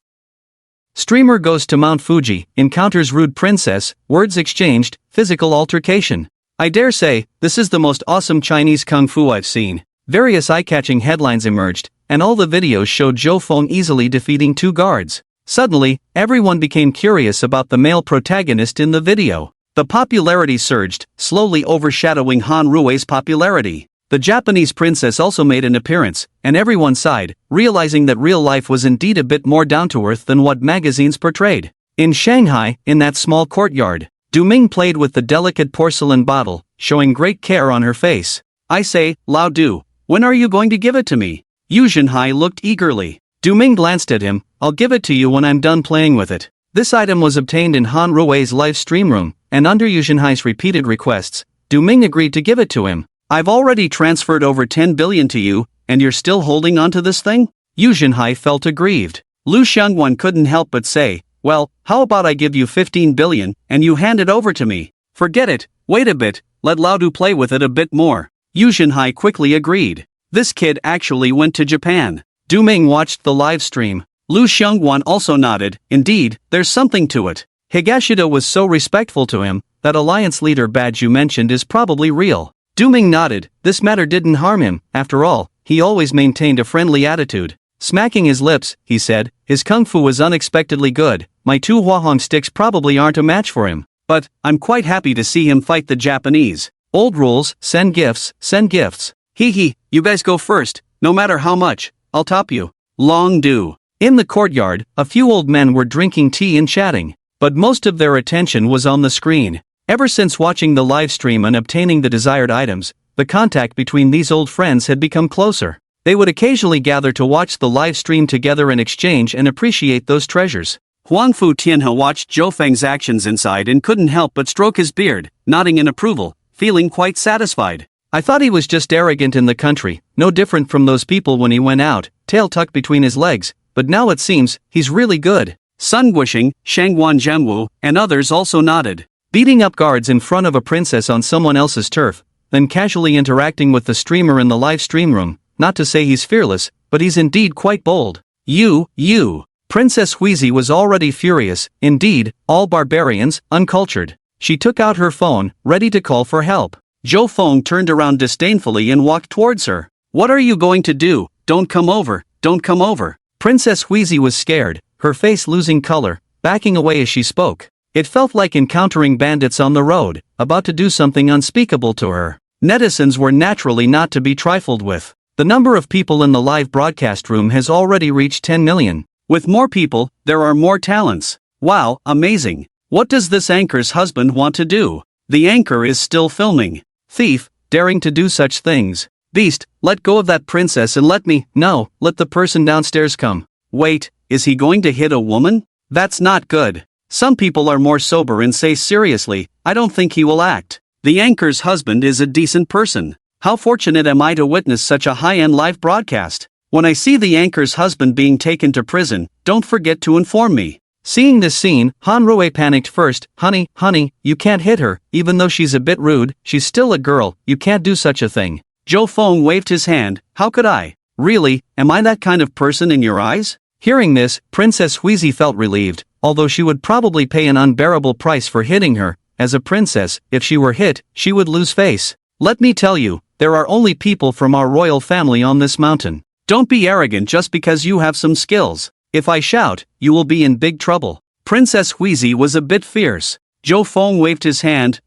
Streamer goes to Mount Fuji, encounters rude princess, words exchanged, physical altercation. I dare say, this is the most awesome Chinese Kung Fu I've seen. Various eye-catching headlines emerged, and all the videos showed Zhou Feng easily defeating 2 guards. Suddenly, everyone became curious about the male protagonist in the video. The popularity surged, slowly overshadowing Han Rui's popularity. The Japanese princess also made an appearance, and everyone sighed, realizing that real life was indeed a bit more down-to-earth than what magazines portrayed. In Shanghai, in that small courtyard, Du Ming played with the delicate porcelain bottle, showing great care on her face. I say, Lao Du, when are you going to give it to me? Yu Zhenhai looked eagerly. Du Ming glanced at him, I'll give it to you when I'm done playing with it. This item was obtained in Han Rui's live stream room, and under Yu Zhenhai's repeated requests, Du Ming agreed to give it to him. I've already transferred over 10 billion to you, and you're still holding on to this thing? Yu Zhenhai felt aggrieved. Lu Xiangwan couldn't help but say, well, how about I give you 15 billion, and you hand it over to me? Forget it, wait a bit, let Lao Du play with it a bit more. Yu Zhenhai quickly agreed. This kid actually went to Japan. Du Ming watched the live stream. Lu Xiangwan also nodded, indeed, there's something to it. Higashida was so respectful to him, that alliance leader badge you mentioned is probably real. Du Ming nodded, this matter didn't harm him, after all, he always maintained a friendly attitude. Smacking his lips, he said, his kung fu was unexpectedly good, my 2 Huahong sticks probably aren't a match for him. But, I'm quite happy to see him fight the Japanese. Old rules, send gifts, send gifts. Hee, you guys go first, no matter how much, I'll top you. Long do. In the courtyard, a few old men were drinking tea and chatting, but most of their attention was on the screen. Ever since watching the live stream and obtaining the desired items, the contact between these old friends had become closer. They would occasionally gather to watch the live stream together and exchange and appreciate those treasures. Huangfu Tianhe watched Zhou Feng's actions inside and couldn't help but stroke his beard, nodding in approval, feeling quite satisfied. I thought he was just arrogant in the country, no different from those people when he went out, tail tucked between his legs, but now it seems, he's really good. Sun Guixing, Shangguan Zhenwu, and others also nodded. Beating up guards in front of a princess on someone else's turf, then casually interacting with the streamer in the live stream room, not to say he's fearless, but he's indeed quite bold. You. Princess Huizi was already furious, indeed, all barbarians, uncultured. She took out her phone, ready to call for help. Zhou Feng turned around disdainfully and walked towards her. What are you going to do? Don't come over, don't come over. Princess Huizi was scared, her face losing color, backing away as she spoke. It felt like encountering bandits on the road, about to do something unspeakable to her. Netizens were naturally not to be trifled with. The number of people in the live broadcast room has already reached 10 million. With more people, there are more talents. Wow, amazing. What does this anchor's husband want to do? The anchor is still filming. Thief, daring to do such things. Beast, let go of that princess and let the person downstairs come. Wait, is he going to hit a woman? That's not good. Some people are more sober and say seriously, I don't think he will act. The anchor's husband is a decent person. How fortunate am I to witness such a high-end live broadcast? When I see the anchor's husband being taken to prison, don't forget to inform me. Seeing this scene, Han Rui panicked first. Honey, you can't hit her, even though she's a bit rude, she's still a girl, you can't do such a thing. Zhou Feng waved his hand, how could I? Really, am I that kind of person in your eyes? Hearing this, Princess Huizi felt relieved, although she would probably pay an unbearable price for hitting her. As a princess, if she were hit, she would lose face. Let me tell you, there are only people from our royal family on this mountain. Don't be arrogant just because you have some skills. If I shout, you will be in big trouble. Princess Huizi was a bit fierce. Zhou Feng waved his hand,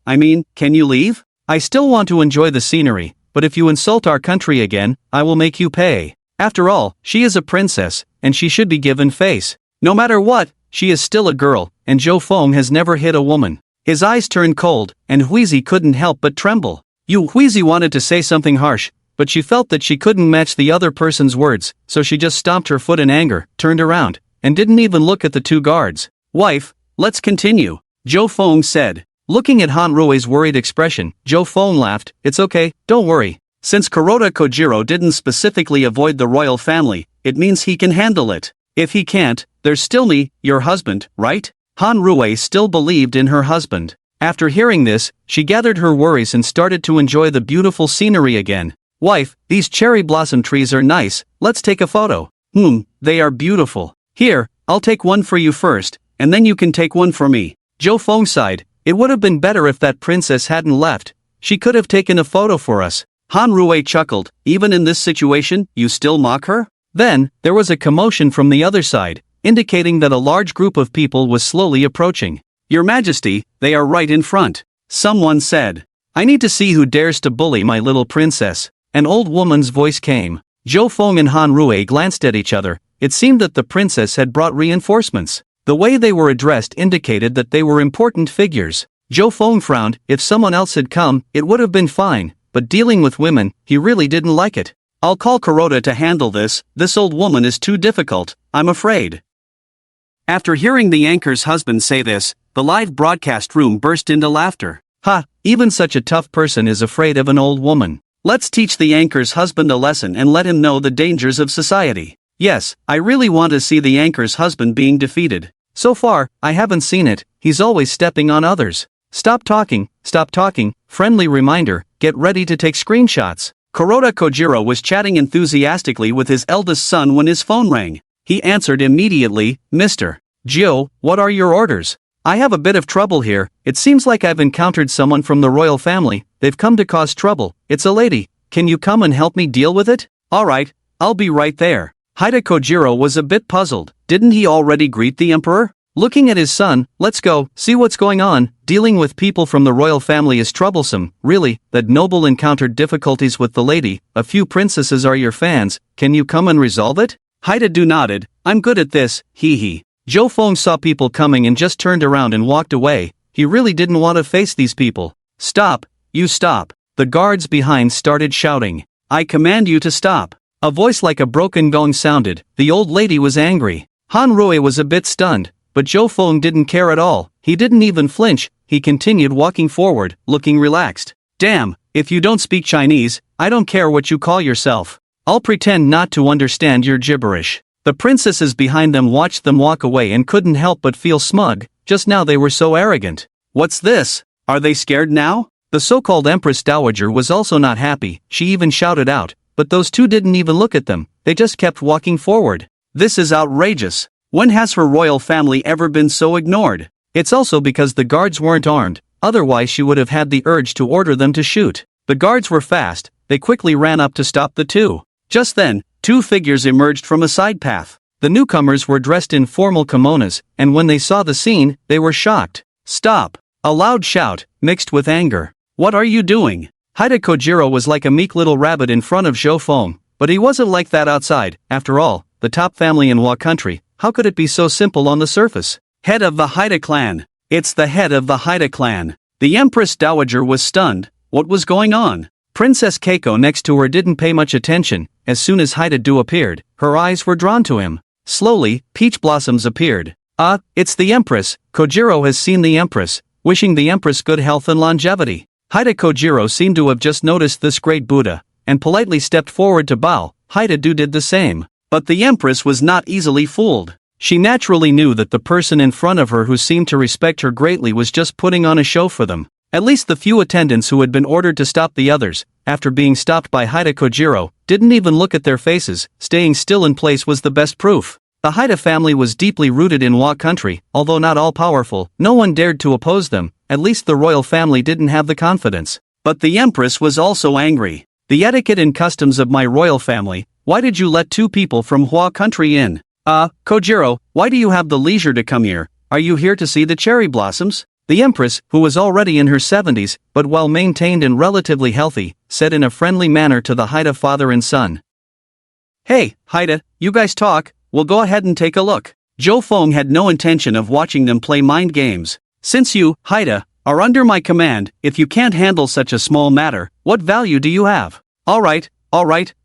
can you leave? I still want to enjoy the scenery, but if you insult our country again, I will make you pay. After all, she is a princess, and she should be given face. No matter what, she is still a girl, and Zhou Feng has never hit a woman. His eyes turned cold, and Huizi couldn't help but tremble. Huizi wanted to say something harsh, but she felt that she couldn't match the other person's words, so she just stomped her foot in anger, turned around, and didn't even look at the two guards. Wife, let's continue, Zhou Feng said. Looking at Han Rui's worried expression, Zhou Feng laughed. It's okay, don't worry. Since Kuroda Kojiro didn't specifically avoid the royal family, it means he can handle it. If he can't, there's still me, your husband, right? Han Rui still believed in her husband. After hearing this, she gathered her worries and started to enjoy the beautiful scenery again. Wife, these cherry blossom trees are nice, let's take a photo. They are beautiful. Here, I'll take one for you first, and then you can take one for me. Zhou Feng sighed. It would have been better if that princess hadn't left. She could have taken a photo for us. Han Rui chuckled. Even in this situation, you still mock her? Then, there was a commotion from the other side, indicating that a large group of people was slowly approaching. Your Majesty, they are right in front. Someone said. I need to see who dares to bully my little princess. An old woman's voice came. Zhou Feng and Han Rui glanced at each other. It seemed that the princess had brought reinforcements. The way they were addressed indicated that they were important figures. Zhou Feng frowned. If someone else had come, it would have been fine, but dealing with women, he really didn't like it. I'll call Kuroda to handle this. This old woman is too difficult, I'm afraid. After hearing the anchor's husband say this, the live broadcast room burst into laughter. Ha, even such a tough person is afraid of an old woman. Let's teach the anchor's husband a lesson and let him know the dangers of society. Yes, I really want to see the anchor's husband being defeated. So far, I haven't seen it, he's always stepping on others. Stop talking, friendly reminder, get ready to take screenshots. Kuroda Kojiro was chatting enthusiastically with his eldest son when his phone rang. He answered immediately, Mr. Jio, what are your orders? I have a bit of trouble here, it seems like I've encountered someone from the royal family, they've come to cause trouble, it's a lady, can you come and help me deal with it? Alright, I'll be right there. Haida Kojiro was a bit puzzled, didn't he already greet the emperor? Looking at his son, let's go, see what's going on, dealing with people from the royal family is troublesome, really, that noble encountered difficulties with the lady, a few princesses are your fans, can you come and resolve it? Haida nodded, I'm good at this, hee. Zhou Feng saw people coming and just turned around and walked away, he really didn't want to face these people. Stop, you stop. The guards behind started shouting. I command you to stop. A voice like a broken gong sounded, the old lady was angry. Han Rui was a bit stunned, but Zhou Feng didn't care at all, he didn't even flinch, he continued walking forward, looking relaxed. Damn, if you don't speak Chinese, I don't care what you call yourself. I'll pretend not to understand your gibberish. The princesses behind them watched them walk away and couldn't help but feel smug, just now they were so arrogant. What's this? Are they scared now? The so-called Empress Dowager was also not happy, she even shouted out, but those two didn't even look at them, they just kept walking forward. This is outrageous. When has her royal family ever been so ignored? It's also because the guards weren't armed, otherwise she would have had the urge to order them to shoot. The guards were fast, they quickly ran up to stop the two. Just then, two figures emerged from a side path. The newcomers were dressed in formal kimonos, and when they saw the scene, they were shocked. Stop! A loud shout, mixed with anger. What are you doing? Haida Kojiro was like a meek little rabbit in front of Zhou Feng, but he wasn't like that outside, after all, the top family in Hua country, how could it be so simple on the surface? Head of the Haida clan. It's the head of the Haida clan. The Empress Dowager was stunned. What was going on? Princess Keiko next to her didn't pay much attention. As soon as Haida appeared, her eyes were drawn to him. Slowly, peach blossoms appeared. It's the Empress. Kojiro has seen the Empress, wishing the Empress good health and longevity. Haida Kojiro seemed to have just noticed this great Buddha, and politely stepped forward to bow. Haida did the same. But the Empress was not easily fooled. She naturally knew that the person in front of her who seemed to respect her greatly was just putting on a show for them. At least the few attendants who had been ordered to stop the others, after being stopped by Haida Kojiro, didn't even look at their faces, staying still in place was the best proof. The Haida family was deeply rooted in Hua country, although not all powerful, no one dared to oppose them, at least the royal family didn't have the confidence. But the Empress was also angry. The etiquette and customs of my royal family, why did you let two people from Hua country in? Kojiro, why do you have the leisure to come here? Are you here to see the cherry blossoms? The Empress, who was already in her 70s, but well-maintained and relatively healthy, said in a friendly manner to the Haida father and son. Hey, Haida, you guys talk, we'll go ahead and take a look. Zhou Feng had no intention of watching them play mind games. Since you, Haida, are under my command, if you can't handle such a small matter, what value do you have? Alright,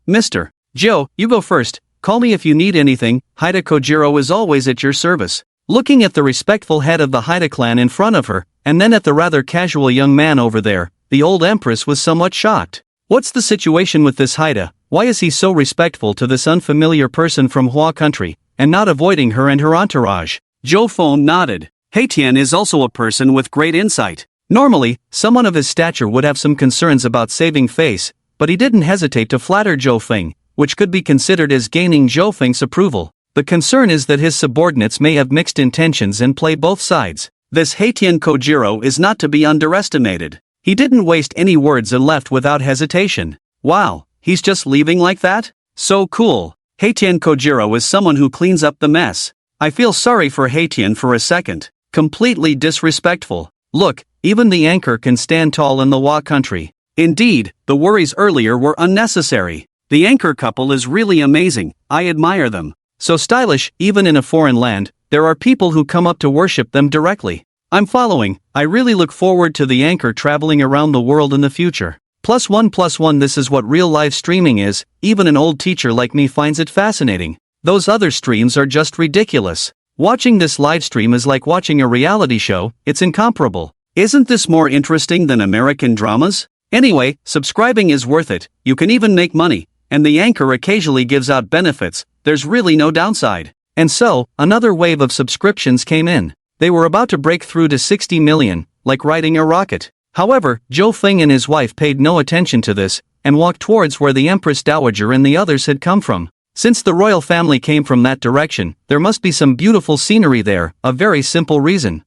Mr. Joe, you go first, call me if you need anything, Haida Kojiro is always at your service. Looking at the respectful head of the Haida clan in front of her, and then at the rather casual young man over there, the old empress was somewhat shocked. What's the situation with this Haida? Why is he so respectful to this unfamiliar person from Hua country, and not avoiding her and her entourage? Zhou Feng nodded. Haitian is also a person with great insight. Normally, someone of his stature would have some concerns about saving face, but he didn't hesitate to flatter Zhou Feng, which could be considered as gaining Zhou Feng's approval. The concern is that his subordinates may have mixed intentions and play both sides. This Haitian Kojiro is not to be underestimated. He didn't waste any words and left without hesitation. Wow, he's just leaving like that? So cool. Haitian Kojiro is someone who cleans up the mess. I feel sorry for Haitian for a second. Completely disrespectful. Look, even the anchor can stand tall in the Hua country. Indeed, the worries earlier were unnecessary. The anchor couple is really amazing, I admire them. So stylish, even in a foreign land, there are people who come up to worship them directly. I'm following. I really look forward to the anchor traveling around the world in the future. +1+1 This is what real live streaming is, even an old teacher like me finds it fascinating. Those other streams are just ridiculous. Watching this live stream is like watching a reality show, it's incomparable. Isn't this more interesting than American dramas? Anyway, subscribing is worth it, you can even make money, and the anchor occasionally gives out benefits, there's really no downside. And so, another wave of subscriptions came in. They were about to break through to 60 million, like riding a rocket. However, Zhou Feng and his wife paid no attention to this, and walked towards where the Empress Dowager and the others had come from. Since the royal family came from that direction, there must be some beautiful scenery there, a very simple reason.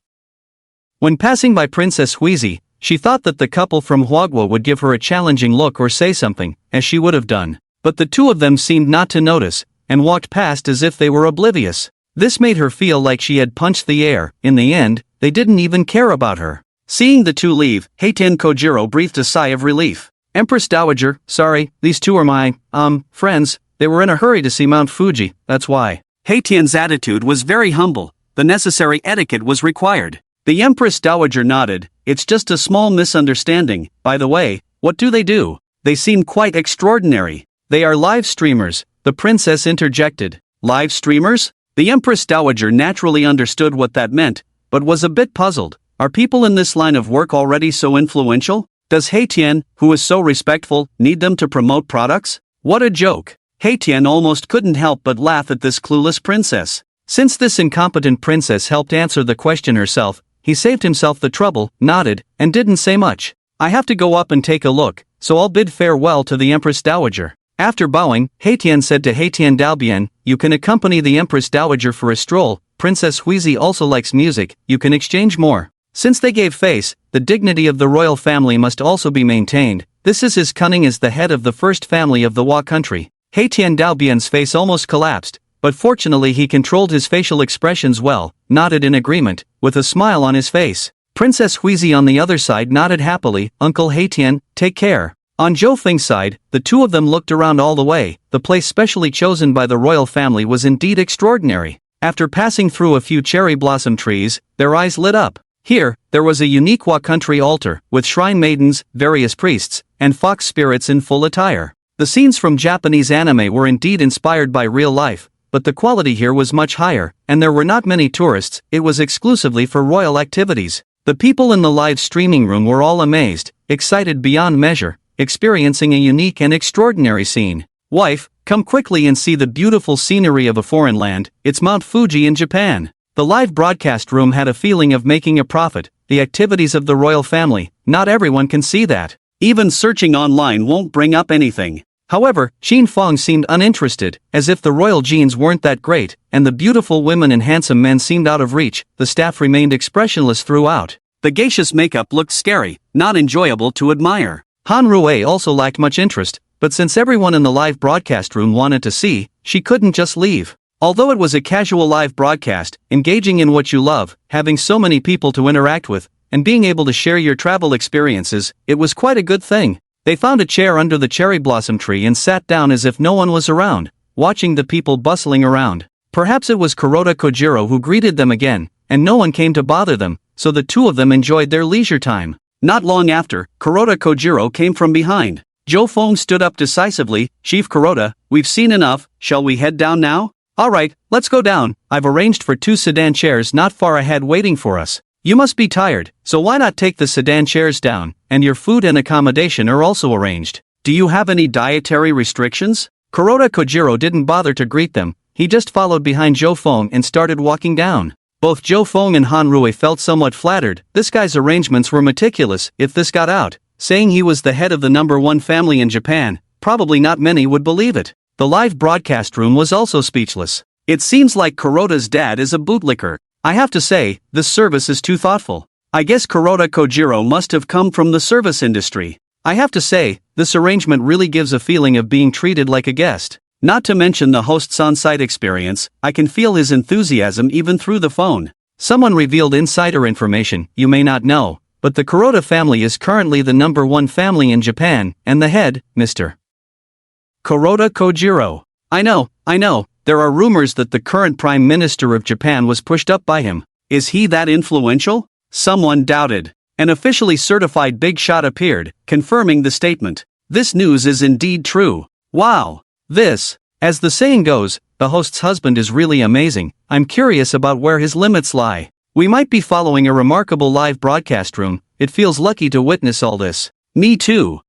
When passing by Princess Huizi, she thought that the couple from Huagua would give her a challenging look or say something, as she would have done. But the two of them seemed not to notice, and walked past as if they were oblivious. This made her feel like she had punched the air. In the end, they didn't even care about her. Seeing the two leave, Haitian Kojiro breathed a sigh of relief. Empress Dowager, sorry, these two are my, friends, they were in a hurry to see Mount Fuji, that's why. Haitian's attitude was very humble, the necessary etiquette was required. The Empress Dowager nodded, it's just a small misunderstanding, by the way, what do? They seem quite extraordinary. They are live streamers, the princess interjected. Live streamers? The Empress Dowager naturally understood what that meant, but was a bit puzzled. Are people in this line of work already so influential? Does Haitian, who is so respectful, need them to promote products? What a joke. Haitian almost couldn't help but laugh at this clueless princess. Since this incompetent princess helped answer the question herself, he saved himself the trouble, nodded, and didn't say much. I have to go up and take a look, so I'll bid farewell to the Empress Dowager. After bowing, Haitian said to Haitian Dalbian, you can accompany the Empress Dowager for a stroll, Princess Huizi also likes music, you can exchange more. Since they gave face, the dignity of the royal family must also be maintained. This is as cunning as the head of the first family of the Hua country. Haitian Dalbian's face almost collapsed, but fortunately he controlled his facial expressions well, nodded in agreement, with a smile on his face. Princess Huizi on the other side nodded happily, Uncle Haitian, take care. On Zhou Feng's side, the two of them looked around all the way. The place specially chosen by the royal family was indeed extraordinary. After passing through a few cherry blossom trees, their eyes lit up. Here, there was a unique Hua country altar, with shrine maidens, various priests, and fox spirits in full attire. The scenes from Japanese anime were indeed inspired by real life, but the quality here was much higher, and there were not many tourists, it was exclusively for royal activities. The people in the live streaming room were all amazed, excited beyond measure, experiencing a unique and extraordinary scene. Wife, come quickly and see the beautiful scenery of a foreign land, it's Mount Fuji in Japan. The live broadcast room had a feeling of making a profit, the activities of the royal family, not everyone can see that. Even searching online won't bring up anything. However, Xin Feng seemed uninterested, as if the royal genes weren't that great, and the beautiful women and handsome men seemed out of reach. The staff remained expressionless throughout. The geisha's makeup looked scary, not enjoyable to admire. Han Rui also lacked much interest, but since everyone in the live broadcast room wanted to see, she couldn't just leave. Although it was a casual live broadcast, engaging in what you love, having so many people to interact with, and being able to share your travel experiences, it was quite a good thing. They found a chair under the cherry blossom tree and sat down as if no one was around. watching the people bustling around. Perhaps it was Kuroda Kojiro who greeted them again, and no one came to bother them, so the two of them enjoyed their leisure time. Not long after, Kuroda Kojiro came from behind. Jo Fong stood up decisively. Chief Kuroda, we've seen enough, shall we head down now? Alright, let's go down. I've arranged for 2 sedan chairs not far ahead waiting for us. You must be tired, so why not take the sedan chairs down, and your food and accommodation are also arranged. Do you have any dietary restrictions? Kuroda Kojiro didn't bother to greet them, he just followed behind Jo Fong and started walking down. Both Jo Fong and Han Rui felt somewhat flattered. This guy's arrangements were meticulous. If this got out, saying he was the head of the #1 family in Japan, probably not many would believe it. The live broadcast room was also speechless. It seems like Kuroda's dad is a bootlicker. I have to say, this service is too thoughtful. I guess Kuroda Kojiro must have come from the service industry. I have to say, this arrangement really gives a feeling of being treated like a guest. Not to mention the host's on-site experience, I can feel his enthusiasm even through the phone. Someone revealed insider information you may not know, but the Kuroda family is currently the #1 family in Japan, and the head, Mr. Kuroda Kojiro. I know, there are rumors that the current Prime Minister of Japan was pushed up by him. Is he that influential? Someone doubted. An officially certified big shot appeared, confirming the statement. This news is indeed true. Wow. This, as the saying goes, the host's husband is really amazing. I'm curious about where his limits lie. We might be following a remarkable live broadcast room. It feels lucky to witness all this. Me too.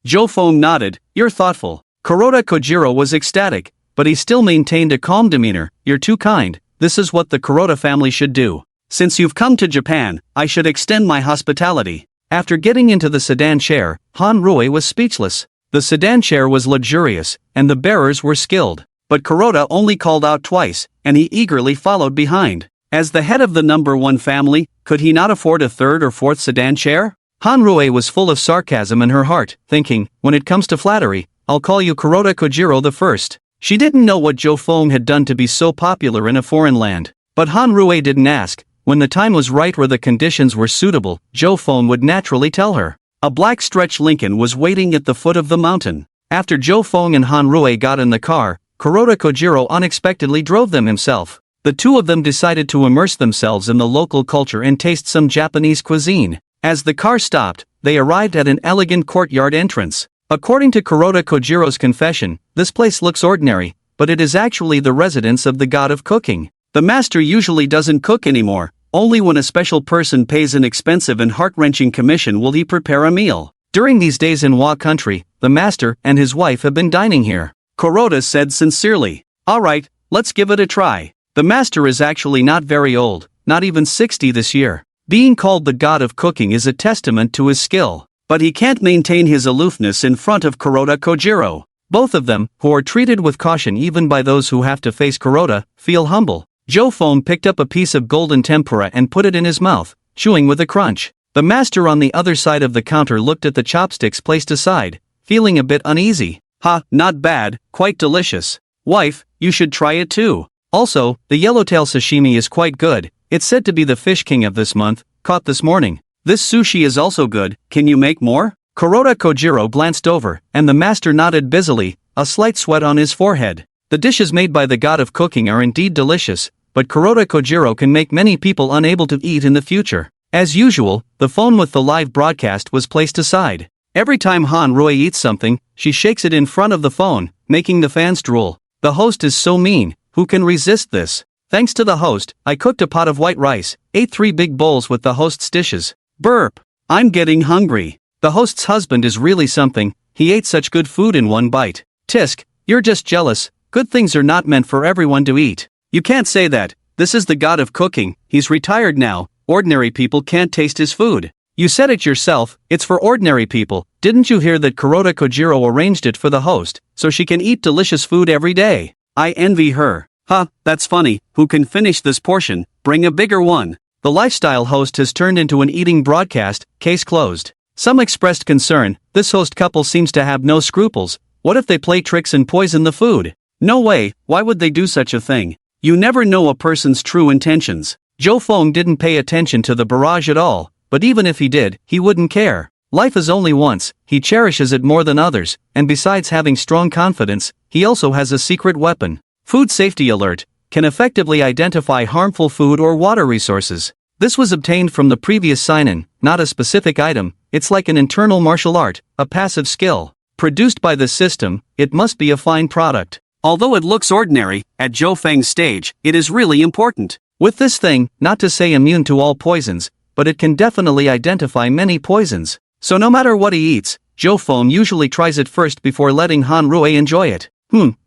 Jo Fong nodded. You're thoughtful. Kuroda Kojiro was ecstatic, but he still maintained a calm demeanor. You're too kind. This is what the Kuroda family should do. Since you've come to Japan, I should extend my hospitality. After getting into the sedan chair, Han Rui was speechless. The sedan chair was luxurious, and the bearers were skilled. But Kuroda only called out twice, and he eagerly followed behind. As the head of the #1 family, could he not afford a 3rd or 4th sedan chair? Han Rui was full of sarcasm in her heart, thinking, when it comes to flattery, I'll call you Kuroda Kojiro the first. She didn't know what Jo Fong had done to be so popular in a foreign land. But Han Rui didn't ask. When the time was right or the conditions were suitable, Jo Fong would naturally tell her. A black stretch Lincoln was waiting at the foot of the mountain. After Jo Fong and Han Rui got in the car, Kuroda Kojiro unexpectedly drove them himself. The two of them decided to immerse themselves in the local culture and taste some Japanese cuisine. As the car stopped, they arrived at an elegant courtyard entrance. According to Kuroda Kojiro's confession, this place looks ordinary, but it is actually the residence of the god of cooking. The master usually doesn't cook anymore. Only when a special person pays an expensive and heart-wrenching commission will he prepare a meal. During these days in Wa country, the master and his wife have been dining here. Kuroda said sincerely. Alright, let's give it a try. The master is actually not very old, not even 60 this year. Being called the god of cooking is a testament to his skill. But he can't maintain his aloofness in front of Kuroda Kojiro. Both of them, who are treated with caution even by those who have to face Kuroda, feel humble. Jo Fong picked up a piece of golden tempura and put it in his mouth, chewing with a crunch. The master on the other side of the counter looked at the chopsticks placed aside, feeling a bit uneasy. Ha, not bad, quite delicious. Wife, you should try it too. Also, the yellowtail sashimi is quite good. It's said to be the fish king of this month, caught this morning. This sushi is also good. Can you make more? Kuroda Kojiro glanced over, and the master nodded busily, a slight sweat on his forehead. The dishes made by the god of cooking are indeed delicious, but Kuroda Kojiro can make many people unable to eat in the future. As usual, the phone with the live broadcast was placed aside. Every time Han Rui eats something, she shakes it in front of the phone, making the fans drool. The host is so mean, who can resist this? Thanks to the host, I cooked a pot of white rice, ate 3 big bowls with the host's dishes. Burp. I'm getting hungry. The host's husband is really something, he ate such good food in one bite. Tisk, you're just jealous, good things are not meant for everyone to eat. You can't say that, this is the god of cooking, he's retired now, ordinary people can't taste his food. You said it yourself, it's for ordinary people. Didn't you hear that Kuroda Kojiro arranged it for the host, so she can eat delicious food every day? I envy her. Huh, that's funny, who can finish this portion, bring a bigger one. The lifestyle host has turned into an eating broadcast, case closed. Some expressed concern, this host couple seems to have no scruples. What if they play tricks and poison the food? No way, why would they do such a thing? You never know a person's true intentions. Jo Fong didn't pay attention to the barrage at all, but even if he did, he wouldn't care. Life is only once, he cherishes it more than others, and besides having strong confidence, he also has a secret weapon. Food Safety Alert can effectively identify harmful food or water resources. This was obtained from the previous sign-in, not a specific item. It's like an internal martial art, a passive skill. Produced by the system, it must be a fine product. Although it looks ordinary, at Zhou Feng's stage, it is really important. With this thing, not to say immune to all poisons, but it can definitely identify many poisons. So no matter what he eats, Zhou Feng usually tries it first before letting Han Rui enjoy it.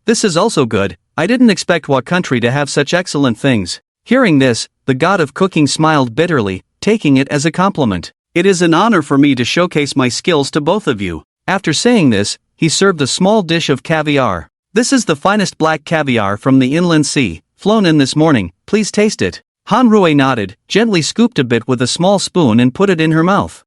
This is also good. I didn't expect Hua country to have such excellent things. Hearing this, the god of cooking smiled bitterly, taking it as a compliment. It is an honor for me to showcase my skills to both of you. After saying this, he served a small dish of caviar. This is the finest black caviar from the inland sea, flown in this morning, please taste it. Han Rui nodded, gently scooped a bit with a small spoon and put it in her mouth.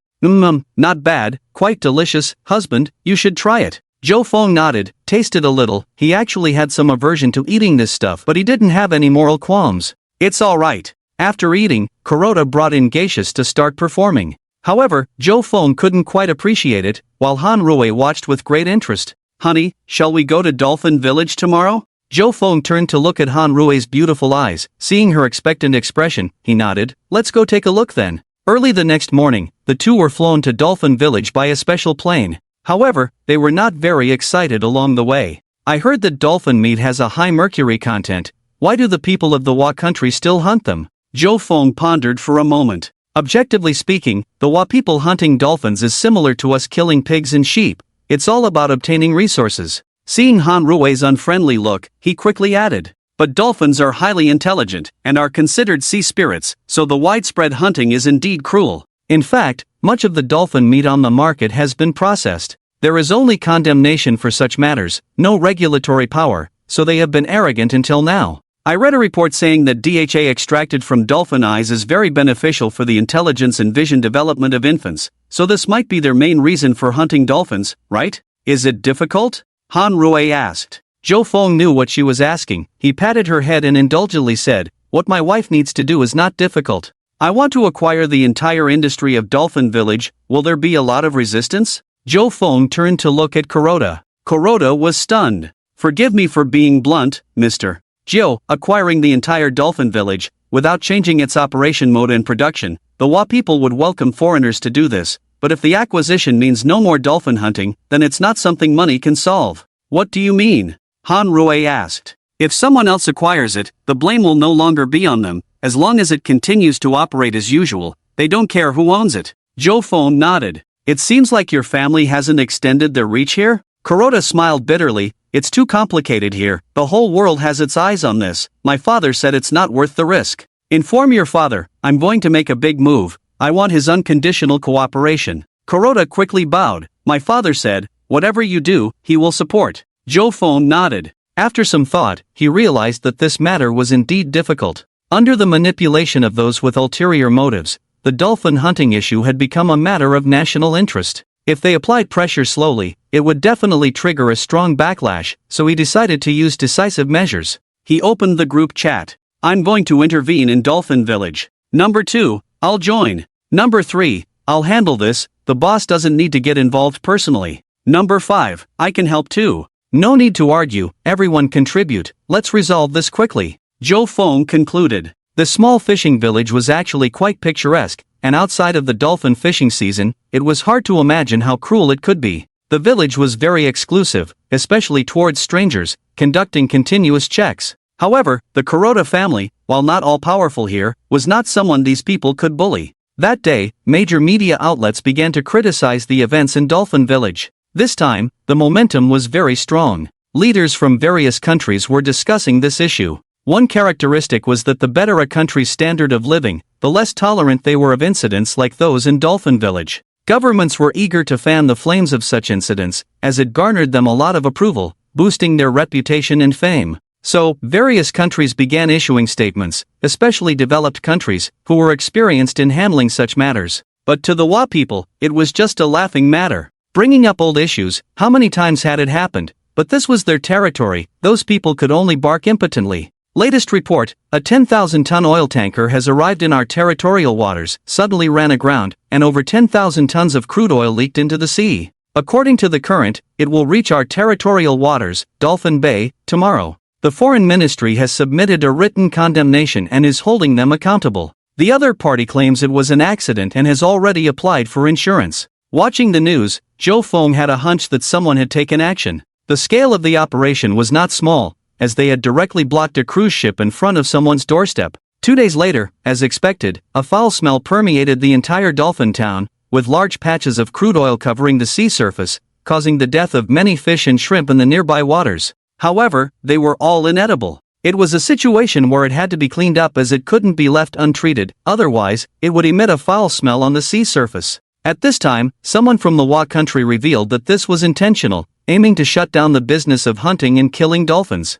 Not bad, quite delicious, husband, you should try it. Zhou Feng nodded, tasted a little. He actually had some aversion to eating this stuff, but he didn't have any moral qualms. It's alright. After eating, Kuroda brought in geishas to start performing. However, Zhou Feng couldn't quite appreciate it, while Han Rui watched with great interest. Honey, shall we go to Dolphin Village tomorrow? Zhou Feng turned to look at Han Rui's beautiful eyes. Seeing her expectant expression, he nodded. Let's go take a look then. Early the next morning, the two were flown to Dolphin Village by a special plane. However, they were not very excited along the way. I heard that dolphin meat has a high mercury content. Why do the people of the Hua country still hunt them? Zhou Feng pondered for a moment. Objectively speaking, the Hua people hunting dolphins is similar to us killing pigs and sheep. It's all about obtaining resources. Seeing Han Rui's unfriendly look, he quickly added. But dolphins are highly intelligent, and are considered sea spirits, so the widespread hunting is indeed cruel. In fact, much of the dolphin meat on the market has been processed. There is only condemnation for such matters, no regulatory power, so they have been arrogant until now. I read a report saying that DHA extracted from dolphin eyes is very beneficial for the intelligence and vision development of infants, so this might be their main reason for hunting dolphins, right? Is it difficult? Han Rui asked. Zhou Feng knew what she was asking. He patted her head and indulgently said, "What my wife needs to do is not difficult. I want to acquire the entire industry of Dolphin Village. Will there be a lot of resistance?" Zhou Feng turned to look at Kuroda. Kuroda was stunned. "Forgive me for being blunt, Mr. Zhou, acquiring the entire Dolphin Village, without changing its operation mode and production, the Hua people would welcome foreigners to do this, but if the acquisition means no more dolphin hunting, then it's not something money can solve." "What do you mean?" Han Rui asked. "If someone else acquires it, the blame will no longer be on them. As long as it continues to operate as usual, they don't care who owns it." Zhou Feng nodded. "It seems like your family hasn't extended their reach here?" Kuroda smiled bitterly. "It's too complicated here. The whole world has its eyes on this. My father said it's not worth the risk. Inform your father, I'm going to make a big move. I want his unconditional cooperation." Kuroda quickly bowed. "My father said, whatever you do, he will support." Zhou Feng nodded. After some thought, he realized that this matter was indeed difficult. Under the manipulation of those with ulterior motives, the dolphin hunting issue had become a matter of national interest. If they applied pressure slowly, it would definitely trigger a strong backlash, so he decided to use decisive measures. He opened the group chat. "I'm going to intervene in Dolphin Village. Number 2, I'll join. Number 3, I'll handle this, the boss doesn't need to get involved personally. Number 5, I can help too. No need to argue, everyone contribute, let's resolve this quickly." Zhou Feng concluded. The small fishing village was actually quite picturesque, and outside of the dolphin fishing season, it was hard to imagine how cruel it could be. The village was very exclusive, especially towards strangers, conducting continuous checks. However, the Kuroda family, while not all-powerful here, was not someone these people could bully. That day, major media outlets began to criticize the events in Dolphin Village. This time, the momentum was very strong. Leaders from various countries were discussing this issue. One characteristic was that the better a country's standard of living, the less tolerant they were of incidents like those in Dolphin Village. Governments were eager to fan the flames of such incidents, as it garnered them a lot of approval, boosting their reputation and fame. So, various countries began issuing statements, especially developed countries, who were experienced in handling such matters. But to the Hua people, it was just a laughing matter. Bringing up old issues, how many times had it happened? But this was their territory, those people could only bark impotently. Latest report, a 10,000-ton oil tanker has arrived in our territorial waters, suddenly ran aground, and over 10,000 tons of crude oil leaked into the sea. According to the Current, it will reach our territorial waters, Dolphin Bay, tomorrow. The Foreign Ministry has submitted a written condemnation and is holding them accountable. The other party claims it was an accident and has already applied for insurance. Watching the news, Joe Fong had a hunch that someone had taken action. The scale of the operation was not small, as they had directly blocked a cruise ship in front of someone's doorstep. 2 days later, as expected, a foul smell permeated the entire dolphin town, with large patches of crude oil covering the sea surface, causing the death of many fish and shrimp in the nearby waters. However, they were all inedible. It was a situation where it had to be cleaned up as it couldn't be left untreated, otherwise, it would emit a foul smell on the sea surface. At this time, someone from the Wa country revealed that this was intentional, aiming to shut down the business of hunting and killing dolphins.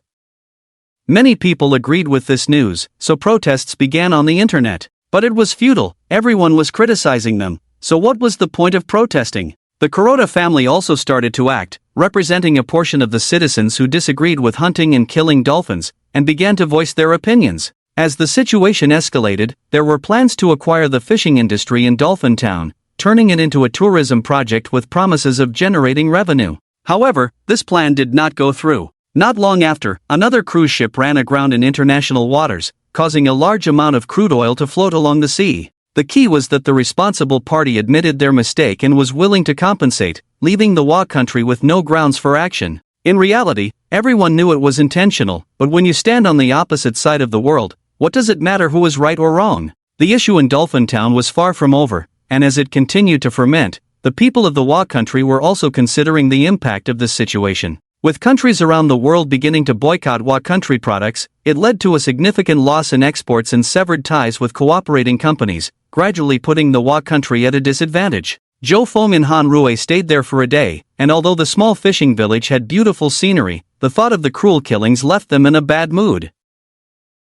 Many people agreed with this news, so protests began on the internet. But it was futile, everyone was criticizing them, so what was the point of protesting? The Kuroda family also started to act, representing a portion of the citizens who disagreed with hunting and killing dolphins, and began to voice their opinions. As the situation escalated, there were plans to acquire the fishing industry in Dolphin Town, turning it into a tourism project with promises of generating revenue. However, this plan did not go through. Not long after, another cruise ship ran aground in international waters, causing a large amount of crude oil to float along the sea. The key was that the responsible party admitted their mistake and was willing to compensate, leaving the Wa country with no grounds for action. In reality, everyone knew it was intentional, but when you stand on the opposite side of the world, what does it matter who is right or wrong? The issue in Dolphin Town was far from over, and as it continued to ferment, the people of the Wa country were also considering the impact of this situation. With countries around the world beginning to boycott Wa country products, it led to a significant loss in exports and severed ties with cooperating companies, gradually putting the Wa country at a disadvantage. Joe Fong and Han Rui stayed there for a day, and although the small fishing village had beautiful scenery, the thought of the cruel killings left them in a bad mood.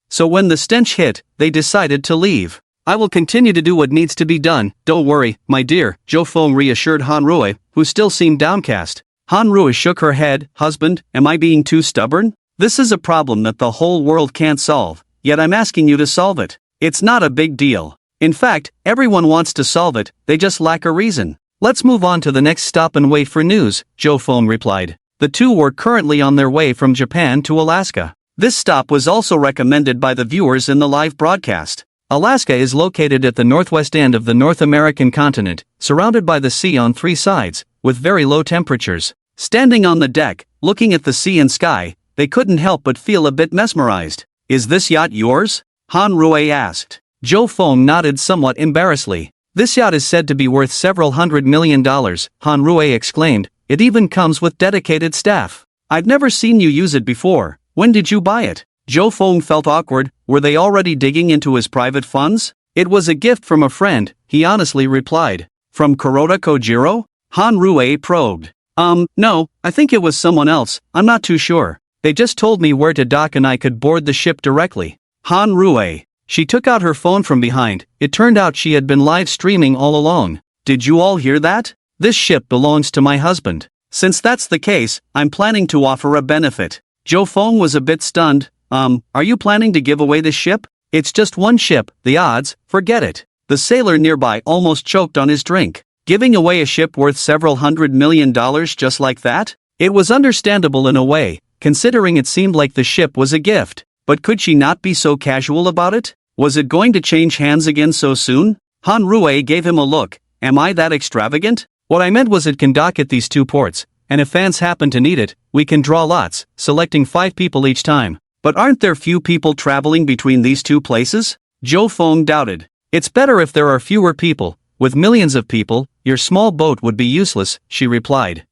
So when the stench hit, they decided to leave. "I will continue to do what needs to be done, don't worry, my dear," Joe Fong reassured Han Rui, who still seemed downcast. Han Rui shook her head. "Husband, am I being too stubborn? This is a problem that the whole world can't solve, yet I'm asking you to solve it. It's not a big deal. In fact, everyone wants to solve it, they just lack a reason." "Let's move on to the next stop and wait for news," Joe Fong replied. The two were currently on their way from Japan to Alaska. This stop was also recommended by the viewers in the live broadcast. Alaska is located at the northwest end of the North American continent, surrounded by the sea on 3 sides, with very low temperatures. Standing on the deck, looking at the sea and sky, they couldn't help but feel a bit mesmerized. "Is this yacht yours?" Han Rui asked. Joe Fong nodded somewhat embarrassedly. "This yacht is said to be worth several $100 million, Han Rui exclaimed. "It even comes with dedicated staff. I've never seen you use it before. When did you buy it?" Joe Fong felt awkward. Were they already digging into his private funds? "It was a gift from a friend," he honestly replied. "From Kuroda Kojiro?" Han Rui probed. No, I think it was someone else, I'm not too sure. They just told me where to dock and I could board the ship directly." Han Rui. She took out her phone from behind. It turned out she had been live streaming all along. "Did you all hear that? This ship belongs to my husband. Since that's the case, I'm planning to offer a benefit." Joe Fong was a bit stunned. Are you planning to give away this ship?" "It's just one ship, the odds, forget it." The sailor nearby almost choked on his drink. Giving away a ship worth several $100 million just like that? It was understandable in a way, considering it seemed like the ship was a gift. But could she not be so casual about it? Was it going to change hands again so soon? Han Rui gave him a look. "Am I that extravagant? What I meant was it can dock at these 2 ports, and if fans happen to need it, we can draw lots, selecting 5 people each time." "But aren't there few people traveling between these 2 places?" Joe Fong doubted. "It's better if there are fewer people. With millions of people, your small boat would be useless," she replied.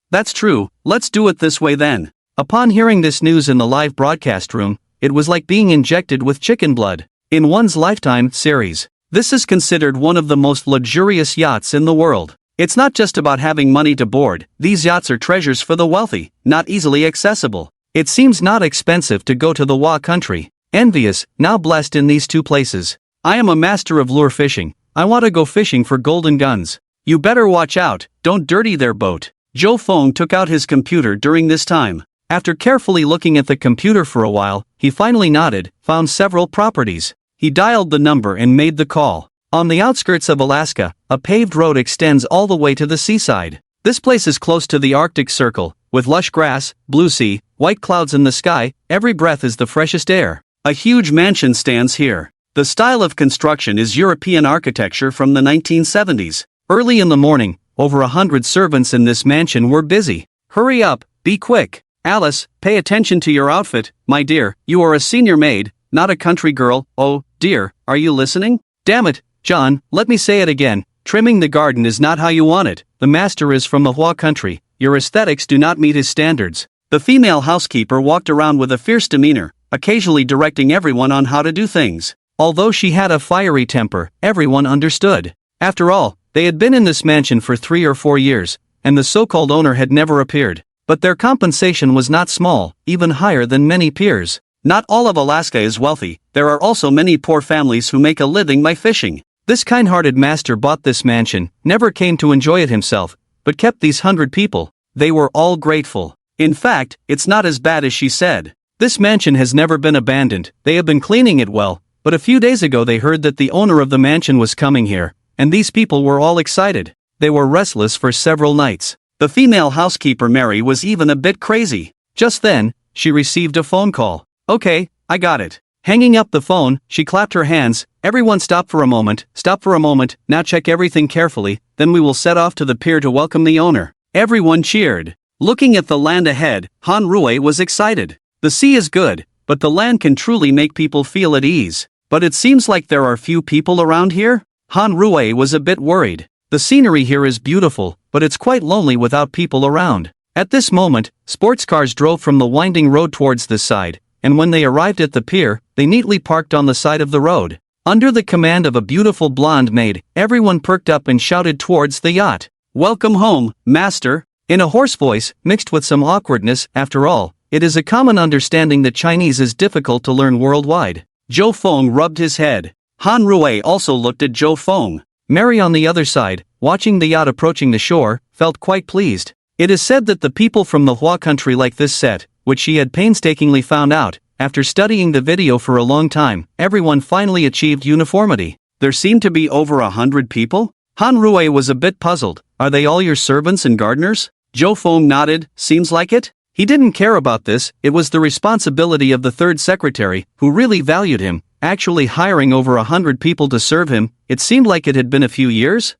"That's true, let's do it this way then." Upon hearing this news in the live broadcast room, it was like being injected with chicken blood. In one's lifetime series, this is considered one of the most luxurious yachts in the world. It's not just about having money to board, these yachts are treasures for the wealthy, not easily accessible. It seems not expensive to go to the Wa country. Envious, now blessed in these 2 places. "I am a master of lure fishing. I want to go fishing for golden guns." "You better watch out, don't dirty their boat." Joe Fong took out his computer during this time. After carefully looking at the computer for a while, he finally nodded, found several properties. He dialed the number and made the call. On the outskirts of Alaska, a paved road extends all the way to the seaside. This place is close to the Arctic Circle, with lush grass, blue sea, white clouds in the sky. Every breath is the freshest air. A huge mansion stands here. The style of construction is European architecture from the 1970s. Early in the morning, over 100 servants in this mansion were busy. Hurry up, be quick. Alice, pay attention to your outfit, my dear. You are a senior maid, not a country girl. Oh, dear, are you listening? Damn it, John, let me say it again. Trimming the garden is not how you want it. The master is from Manhwa country. Your aesthetics do not meet his standards. The female housekeeper walked around with a fierce demeanor, occasionally directing everyone on how to do things. Although she had a fiery temper, everyone understood. After all, they had been in this mansion for 3 or 4 years, and the so-called owner had never appeared. But their compensation was not small, even higher than many peers. Not all of Alaska is wealthy. There are also many poor families who make a living by fishing. This kind-hearted master bought this mansion, never came to enjoy it himself, but kept these 100 people. They were all grateful. In fact, it's not as bad as she said. This mansion has never been abandoned. They have been cleaning it well, but a few days ago they heard that the owner of the mansion was coming here, and these people were all excited. They were restless for several nights. The female housekeeper Mary was even a bit crazy. Just then, she received a phone call. Okay, I got it. Hanging up the phone, she clapped her hands. Everyone stop for a moment, now check everything carefully, then we will set off to the pier to welcome the owner. Everyone cheered. Looking at the land ahead, Han Rui was excited. The sea is good, but the land can truly make people feel at ease. But it seems like there are few people around here? Han Rui was a bit worried. The scenery here is beautiful, but it's quite lonely without people around. At this moment, sports cars drove from the winding road towards this side, and when they arrived at the pier, they neatly parked on the side of the road. Under the command of a beautiful blonde maid, everyone perked up and shouted towards the yacht. Welcome home, master. In a hoarse voice, mixed with some awkwardness. After all, it is a common understanding that Chinese is difficult to learn worldwide. Zhou Feng rubbed his head. Han Rui also looked at Zhou Feng. Mary on the other side, watching the yacht approaching the shore, felt quite pleased. It is said that the people from the Hua country like this set, which she had painstakingly found out. After studying the video for a long time, everyone finally achieved uniformity. There seemed to be over 100 people? Han Rui was a bit puzzled. Are they all your servants and gardeners? Zhou Feng nodded. Seems like it. He didn't care about this. It was the responsibility of the third secretary, who really valued him, actually hiring over 100 people to serve him. It seemed like it had been a few years.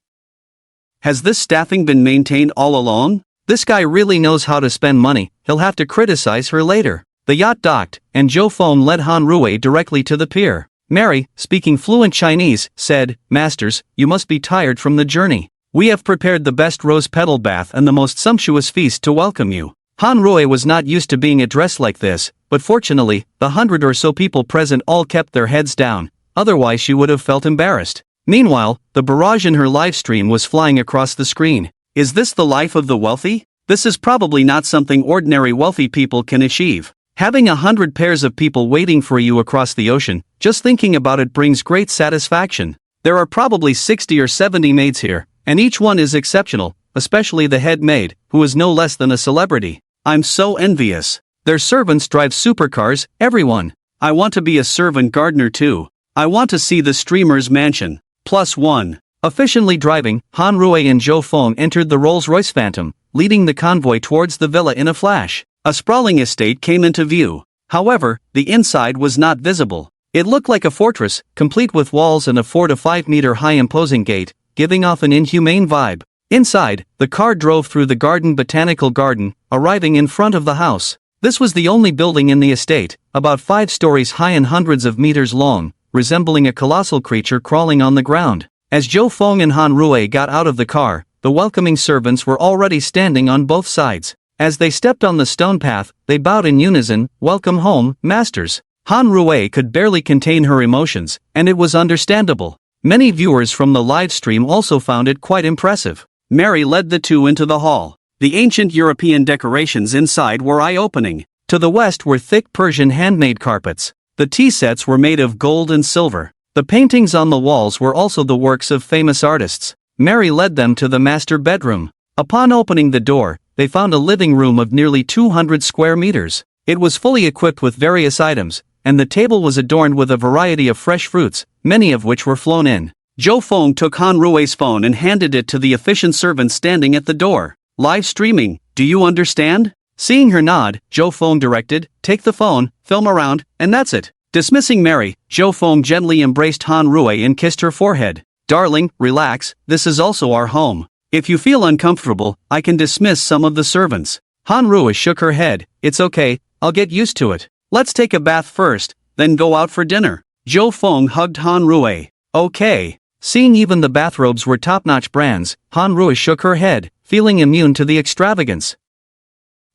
Has this staffing been maintained all along? This guy really knows how to spend money. He'll have to criticize her later. The yacht docked, and Zhou Feng led Han Rui directly to the pier. Mary, speaking fluent Chinese, said, Masters, you must be tired from the journey. We have prepared the best rose petal bath and the most sumptuous feast to welcome you. Han Rui was not used to being addressed like this, but fortunately, the 100 or so people present all kept their heads down, otherwise she would have felt embarrassed. Meanwhile, the barrage in her live stream was flying across the screen. Is this the life of the wealthy? This is probably not something ordinary wealthy people can achieve. Having 100 pairs of people waiting for you across the ocean, just thinking about it brings great satisfaction. There are probably 60 or 70 maids here, and each one is exceptional, especially the head maid, who is no less than a celebrity. I'm so envious. Their servants drive supercars. Everyone. I want to be a servant gardener too. I want to see the streamer's mansion. +1. Efficiently driving, Han Rui and Zhou Feng entered the Rolls-Royce Phantom, leading the convoy towards the villa in a flash. A sprawling estate came into view. However, the inside was not visible. It looked like a fortress, complete with walls and a 4 to 5 meter high imposing gate, giving off an inhumane vibe. Inside, the car drove through the garden botanical garden, arriving in front of the house. This was the only building in the estate, about 5 stories high and hundreds of meters long, resembling a colossal creature crawling on the ground. As Zhou Feng and Han Rui got out of the car, the welcoming servants were already standing on both sides. As they stepped on the stone path, they bowed in unison, Welcome home, masters. Han Rui could barely contain her emotions, and it was understandable. Many viewers from the live stream also found it quite impressive. Mary led the two into the hall. The ancient European decorations inside were eye-opening. To the west were thick Persian handmade carpets. The tea sets were made of gold and silver. The paintings on the walls were also the works of famous artists. Mary led them to the master bedroom. Upon opening the door, they found a living room of nearly 200 square meters. It was fully equipped with various items, and the table was adorned with a variety of fresh fruits, many of which were flown in. Zhou Feng took Han Rui's phone and handed it to the efficient servant standing at the door. Live streaming, do you understand? Seeing her nod, Zhou Feng directed, take the phone, film around, and that's it. Dismissing Mary, Zhou Feng gently embraced Han Rui and kissed her forehead. Darling, relax, this is also our home. If you feel uncomfortable, I can dismiss some of the servants. Han Rui shook her head, it's okay, I'll get used to it. Let's take a bath first, then go out for dinner. Zhou Feng hugged Han Rui. Okay. Seeing even the bathrobes were top-notch brands, Han Rui shook her head, feeling immune to the extravagance.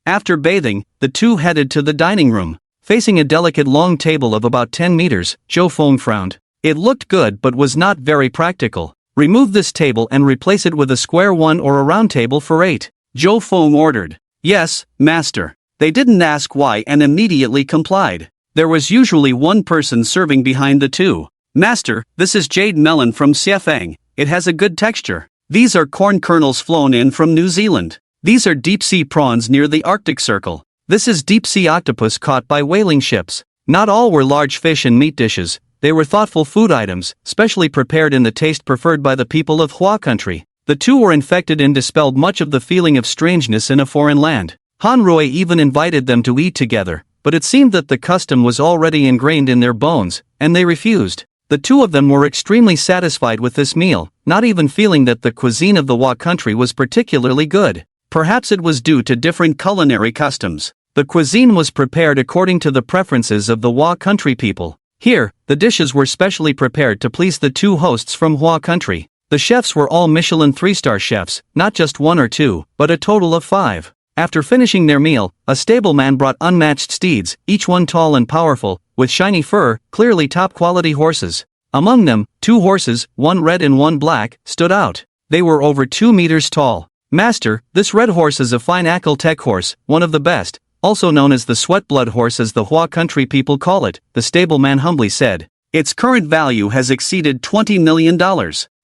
After bathing, the two headed to the dining room. Facing a delicate long table of about 10 meters, Zhou Feng frowned. It looked good but was not very practical. Remove this table and replace it with a square one or a round table for 8. Zhou Feng ordered. Yes, master. They didn't ask why and immediately complied. There was usually one person serving behind the two. Master, this is jade melon from Xiefeng. It has a good texture. These are corn kernels flown in from New Zealand. These are deep-sea prawns near the Arctic Circle. This is deep-sea octopus caught by whaling ships. Not all were large fish and meat dishes. They were thoughtful food items, specially prepared in the taste preferred by the people of Hua country. The two were infected and dispelled much of the feeling of strangeness in a foreign land. Han Rui even invited them to eat together, but it seemed that the custom was already ingrained in their bones, and they refused. The two of them were extremely satisfied with this meal, not even feeling that the cuisine of the Hua country was particularly good. Perhaps it was due to different culinary customs. The cuisine was prepared according to the preferences of the Hua country people. Here, the dishes were specially prepared to please the two hosts from Hua country. The chefs were all Michelin 3-star chefs, not just one or two, but a total of 5. After finishing their meal, a stableman brought unmatched steeds, each one tall and powerful, with shiny fur, clearly top-quality horses. Among them, 2 horses, one red and one black, stood out. They were over 2 meters tall. Master, this red horse is a fine Akhal-Tek horse, one of the best, also known as the sweat blood horse as the Hua country people call it, the stableman humbly said. Its current value has exceeded $20 million.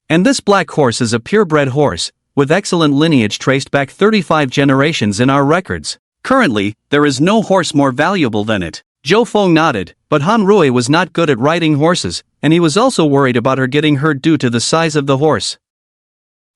And this black horse is a purebred horse, with excellent lineage traced back 35 generations in our records. Currently, there is no horse more valuable than it. Zhou Feng nodded, but Han Rui was not good at riding horses, and he was also worried about her getting hurt due to the size of the horse.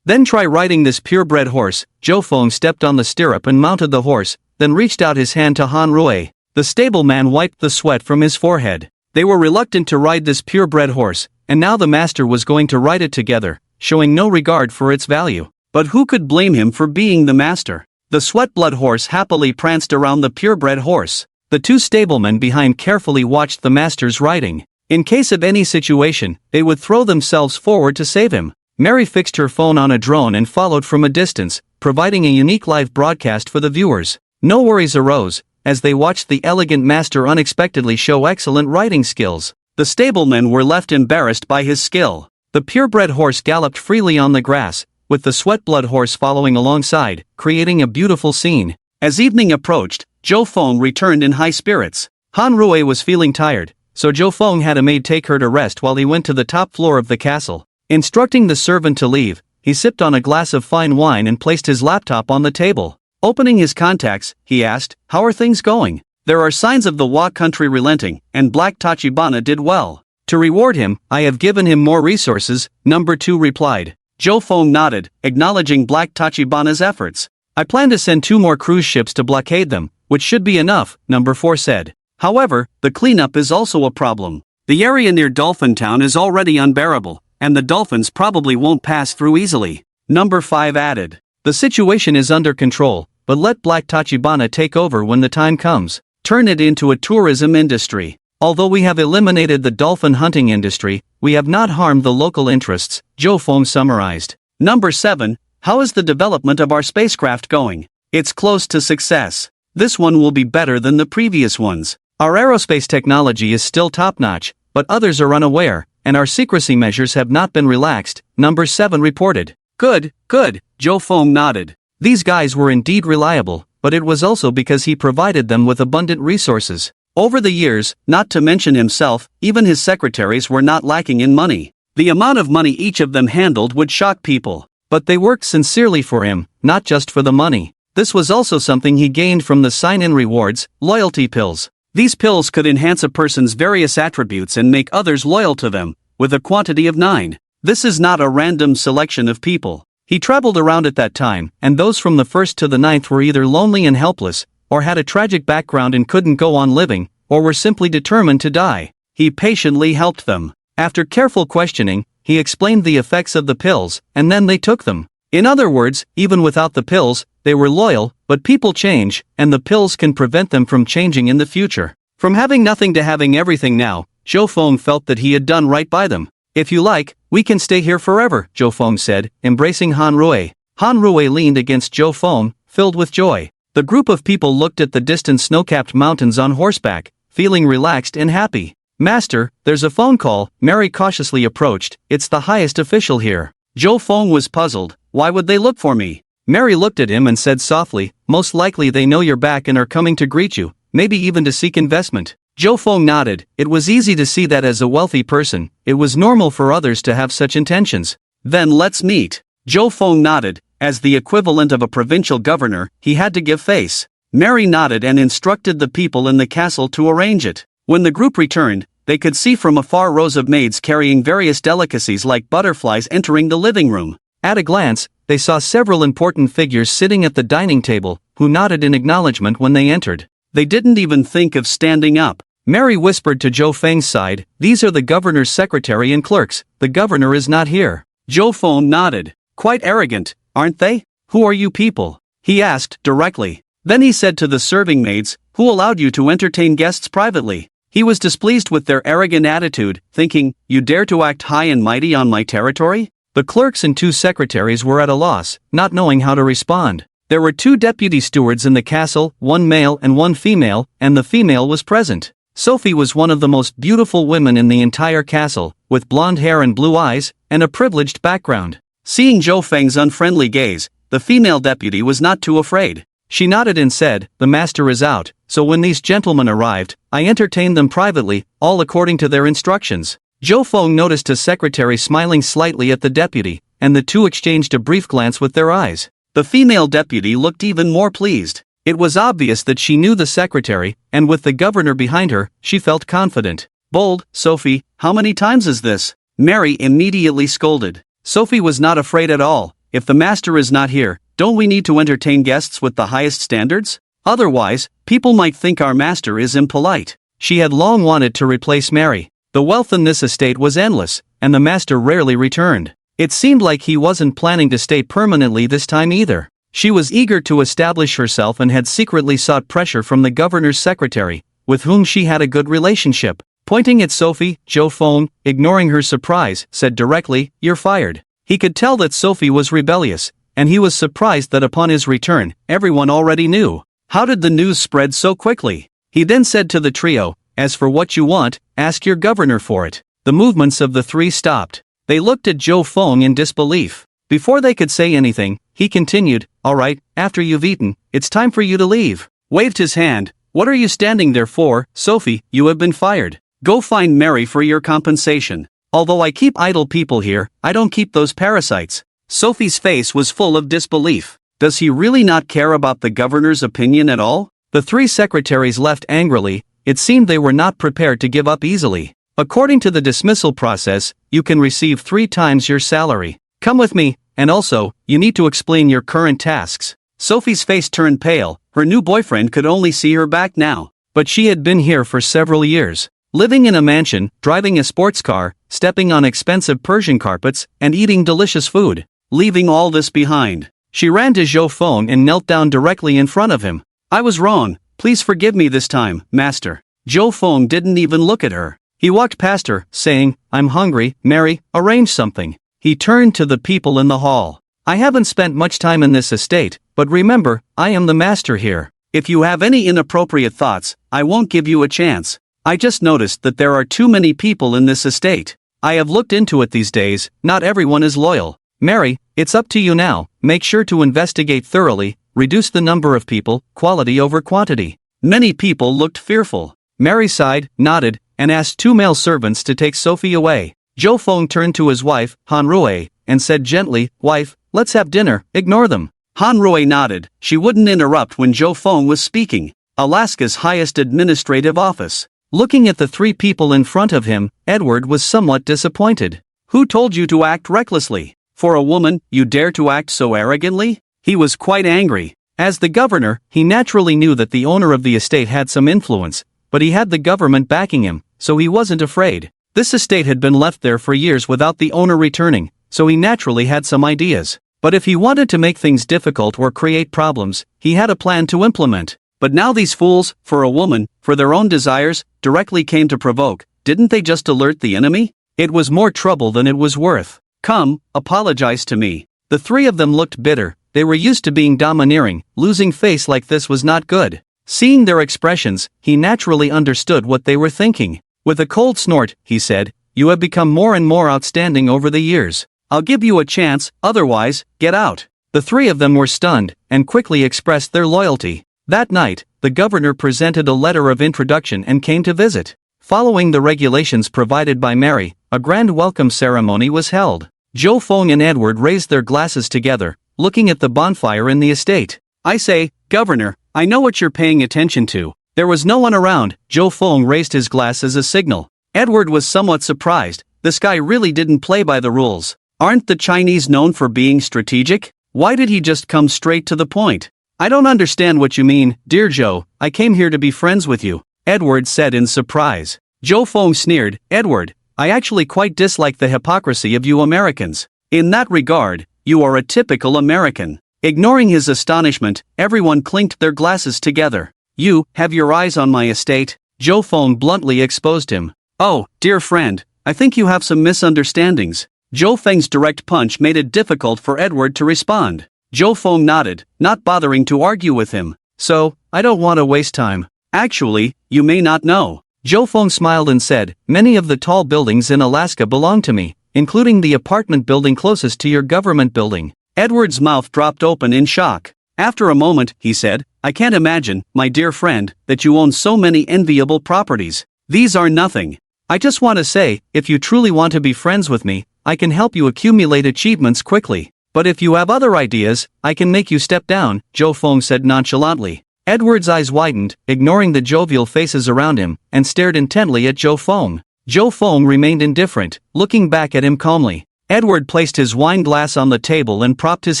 Then try riding this purebred horse. Zhou Feng stepped on the stirrup and mounted the horse, then reached out his hand to Han Rui. The stableman wiped the sweat from his forehead. They were reluctant to ride this purebred horse, and now the master was going to ride it together, showing no regard for its value. But who could blame him for being the master? The sweat blood horse happily pranced around the purebred horse. The 2 stablemen behind carefully watched the master's riding. In case of any situation, they would throw themselves forward to save him. Mary fixed her phone on a drone and followed from a distance, providing a unique live broadcast for the viewers. No worries arose, as they watched the elegant master unexpectedly show excellent riding skills. The stablemen were left embarrassed by his skill. The purebred horse galloped freely on the grass, with the sweat blood horse following alongside, creating a beautiful scene. As evening approached, Zhou Feng returned in high spirits. Han Rui was feeling tired, so Zhou Feng had a maid take her to rest while he went to the top floor of the castle. Instructing the servant to leave, he sipped on a glass of fine wine and placed his laptop on the table. Opening his contacts, he asked, how are things going? There are signs of the Hua country relenting, and Black Tachibana did well. To reward him, I have given him more resources, number 2 replied. Zhou Feng nodded, acknowledging Black Tachibana's efforts. I plan to send 2 more cruise ships to blockade them, which should be enough, number 4 said. However, the cleanup is also a problem. The area near Dolphin Town is already unbearable, and the dolphins probably won't pass through easily. Number 5 added. The situation is under control, but let Black Tachibana take over when the time comes. Turn it into a tourism industry. Although we have eliminated the dolphin hunting industry, we have not harmed the local interests, Zhou Feng summarized. Number 7, how is the development of our spacecraft going? It's close to success. This one will be better than the previous ones. Our aerospace technology is still top-notch, but others are unaware, and our secrecy measures have not been relaxed, number 7 reported. Good, Zhou Feng nodded. These guys were indeed reliable, but it was also because he provided them with abundant resources. Over the years, not to mention himself, even his secretaries were not lacking in money. The amount of money each of them handled would shock people. But they worked sincerely for him, not just for the money. This was also something he gained from the sign-in rewards, loyalty pills. These pills could enhance a person's various attributes and make others loyal to them, with a quantity of 9. This is not a random selection of people. He traveled around at that time, and those from the 1st to the 9th were either lonely and helpless, or had a tragic background and couldn't go on living, or were simply determined to die. He patiently helped them. After careful questioning, he explained the effects of the pills, and then they took them. In other words, even without the pills, they were loyal, but people change, and the pills can prevent them from changing in the future. From having nothing to having everything now, Zhou Feng felt that he had done right by them. If you like, we can stay here forever, Zhou Feng said, embracing Han Rui. Han Rui leaned against Zhou Feng, filled with joy. The group of people looked at the distant snow-capped mountains on horseback, feeling relaxed and happy. Master, there's a phone call, Mary cautiously approached. It's the highest official here. Zhou Feng was puzzled. Why would they look for me? Mary looked at him and said softly, most likely they know you're back and are coming to greet you, maybe even to seek investment. Zhou Feng nodded. It was easy to see that as a wealthy person, it was normal for others to have such intentions. Then let's meet. Zhou Feng nodded. As the equivalent of a provincial governor, he had to give face. Mary nodded and instructed the people in the castle to arrange it. When the group returned, they could see from afar rows of maids carrying various delicacies like butterflies entering the living room. At a glance, they saw several important figures sitting at the dining table, who nodded in acknowledgement when they entered. They didn't even think of standing up. Mary whispered to Zhou Feng's side, these are the governor's secretary and clerks, the governor is not here. Zhou Feng nodded. Quite arrogant, aren't they? Who are you people? He asked directly. Then he said to the serving maids, who allowed you to entertain guests privately? He was displeased with their arrogant attitude, thinking, you dare to act high and mighty on my territory? The clerks and 2 secretaries were at a loss, not knowing how to respond. There were 2 deputy stewards in the castle, 1 male and 1 female, and the female was present. Sophie was one of the most beautiful women in the entire castle, with blonde hair and blue eyes, and a privileged background. Seeing Zhou Feng's unfriendly gaze, the female deputy was not too afraid. She nodded and said, the master is out, so when these gentlemen arrived, I entertained them privately, all according to their instructions. Zhou Feng noticed a secretary smiling slightly at the deputy, and the 2 exchanged a brief glance with their eyes. The female deputy looked even more pleased. It was obvious that she knew the secretary, and with the governor behind her, she felt confident. Bold, Sophie, how many times is this? Mary immediately scolded. Sophie was not afraid at all. If the master is not here, don't we need to entertain guests with the highest standards? Otherwise, people might think our master is impolite. She had long wanted to replace Mary. The wealth in this estate was endless, and the master rarely returned. It seemed like he wasn't planning to stay permanently this time either. She was eager to establish herself and had secretly sought pressure from the governor's secretary, with whom she had a good relationship. Pointing at Sophie, Zhou Feng, ignoring her surprise, said directly, you're fired. He could tell that Sophie was rebellious, and he was surprised that upon his return, everyone already knew. How did the news spread so quickly? He then said to the trio, as for what you want, ask your governor for it. The movements of the 3 stopped. They looked at Zhou Feng in disbelief. Before they could say anything, he continued, all right, after you've eaten, it's time for you to leave. Waved his hand. What are you standing there for, Sophie? You have been fired. Go find Mary for your compensation. Although I keep idle people here, I don't keep those parasites. Sophie's face was full of disbelief. Does he really not care about the governor's opinion at all? The 3 secretaries left angrily. It seemed they were not prepared to give up easily. According to the dismissal process, you can receive 3 times your salary. Come with me, and also, you need to explain your current tasks. Sophie's face turned pale. Her new boyfriend could only see her back now. But she had been here for several years. Living in a mansion, driving a sports car, stepping on expensive Persian carpets, and eating delicious food. Leaving all this behind, she ran to Zhou Feng and knelt down directly in front of him. I was wrong, please forgive me this time, master. Zhou Feng didn't even look at her. He walked past her, saying, I'm hungry, Mary, arrange something. He turned to the people in the hall. I haven't spent much time in this estate, but remember, I am the master here. If you have any inappropriate thoughts, I won't give you a chance. I just noticed that there are too many people in this estate. I have looked into it these days, not everyone is loyal. Mary, it's up to you now, make sure to investigate thoroughly, reduce the number of people, quality over quantity. Many people looked fearful. Mary sighed, nodded, and asked 2 male servants to take Sophie away. Zhou Feng turned to his wife, Han Rui, and said gently, wife, let's have dinner, ignore them. Han-Rui nodded. She wouldn't interrupt when Zhou Feng was speaking. Alaska's highest administrative office. Looking at the three people in front of him, Edward was somewhat disappointed. Who told you to act recklessly? For a woman, you dare to act so arrogantly? He was quite angry. As the governor, he naturally knew that the owner of the estate had some influence, but he had the government backing him, so he wasn't afraid. This estate had been left there for years without the owner returning, so he naturally had some ideas. But if he wanted to make things difficult or create problems, he had a plan to implement. But now these fools, for a woman, for their own desires, directly came to provoke. Didn't they just alert the enemy? It was more trouble than it was worth. Come, apologize to me. The three of them looked bitter. They were used to being domineering. Losing face like this was not good. Seeing their expressions, he naturally understood what they were thinking. With a cold snort, he said, "You have become more and more outstanding over the years. I'll give you a chance, otherwise, get out." The three of them were stunned, and quickly expressed their loyalty. That night, the governor presented a letter of introduction and came to visit. Following the regulations provided by Mary, a grand welcome ceremony was held. Zhou Feng and Edward raised their glasses together, looking at the bonfire in the estate. "I say, Governor, I know what you're paying attention to." There was no one around. Zhou Feng raised his glass as a signal. Edward was somewhat surprised. This guy really didn't play by the rules. Aren't the Chinese known for being strategic? Why did he just come straight to the point? "I don't understand what you mean, dear Zhou. I came here to be friends with you," Edward said in surprise. Zhou Feng sneered. "Edward, I actually quite dislike the hypocrisy of you Americans. In that regard, you are a typical American." Ignoring his astonishment, everyone clinked their glasses together. "You have your eyes on my estate?" Zhou Feng bluntly exposed him. "Oh, dear friend, I think you have some misunderstandings." Zhou Feng's direct punch made it difficult for Edward to respond. Zhou Feng nodded, not bothering to argue with him. "So, I don't want to waste time. Actually, you may not know." Zhou Feng smiled and said, "Many of the tall buildings in Alaska belong to me, including the apartment building closest to your government building." Edward's mouth dropped open in shock. After a moment, he said, "I can't imagine, my dear friend, that you own so many enviable properties. These are nothing. I just want to say, if you truly want to be friends with me, I can help you accumulate achievements quickly. But if you have other ideas, I can make you step down," Zhou Feng said nonchalantly. Edward's eyes widened, ignoring the jovial faces around him, and stared intently at Zhou Feng. Zhou Feng remained indifferent, looking back at him calmly. Edward placed his wine glass on the table and propped his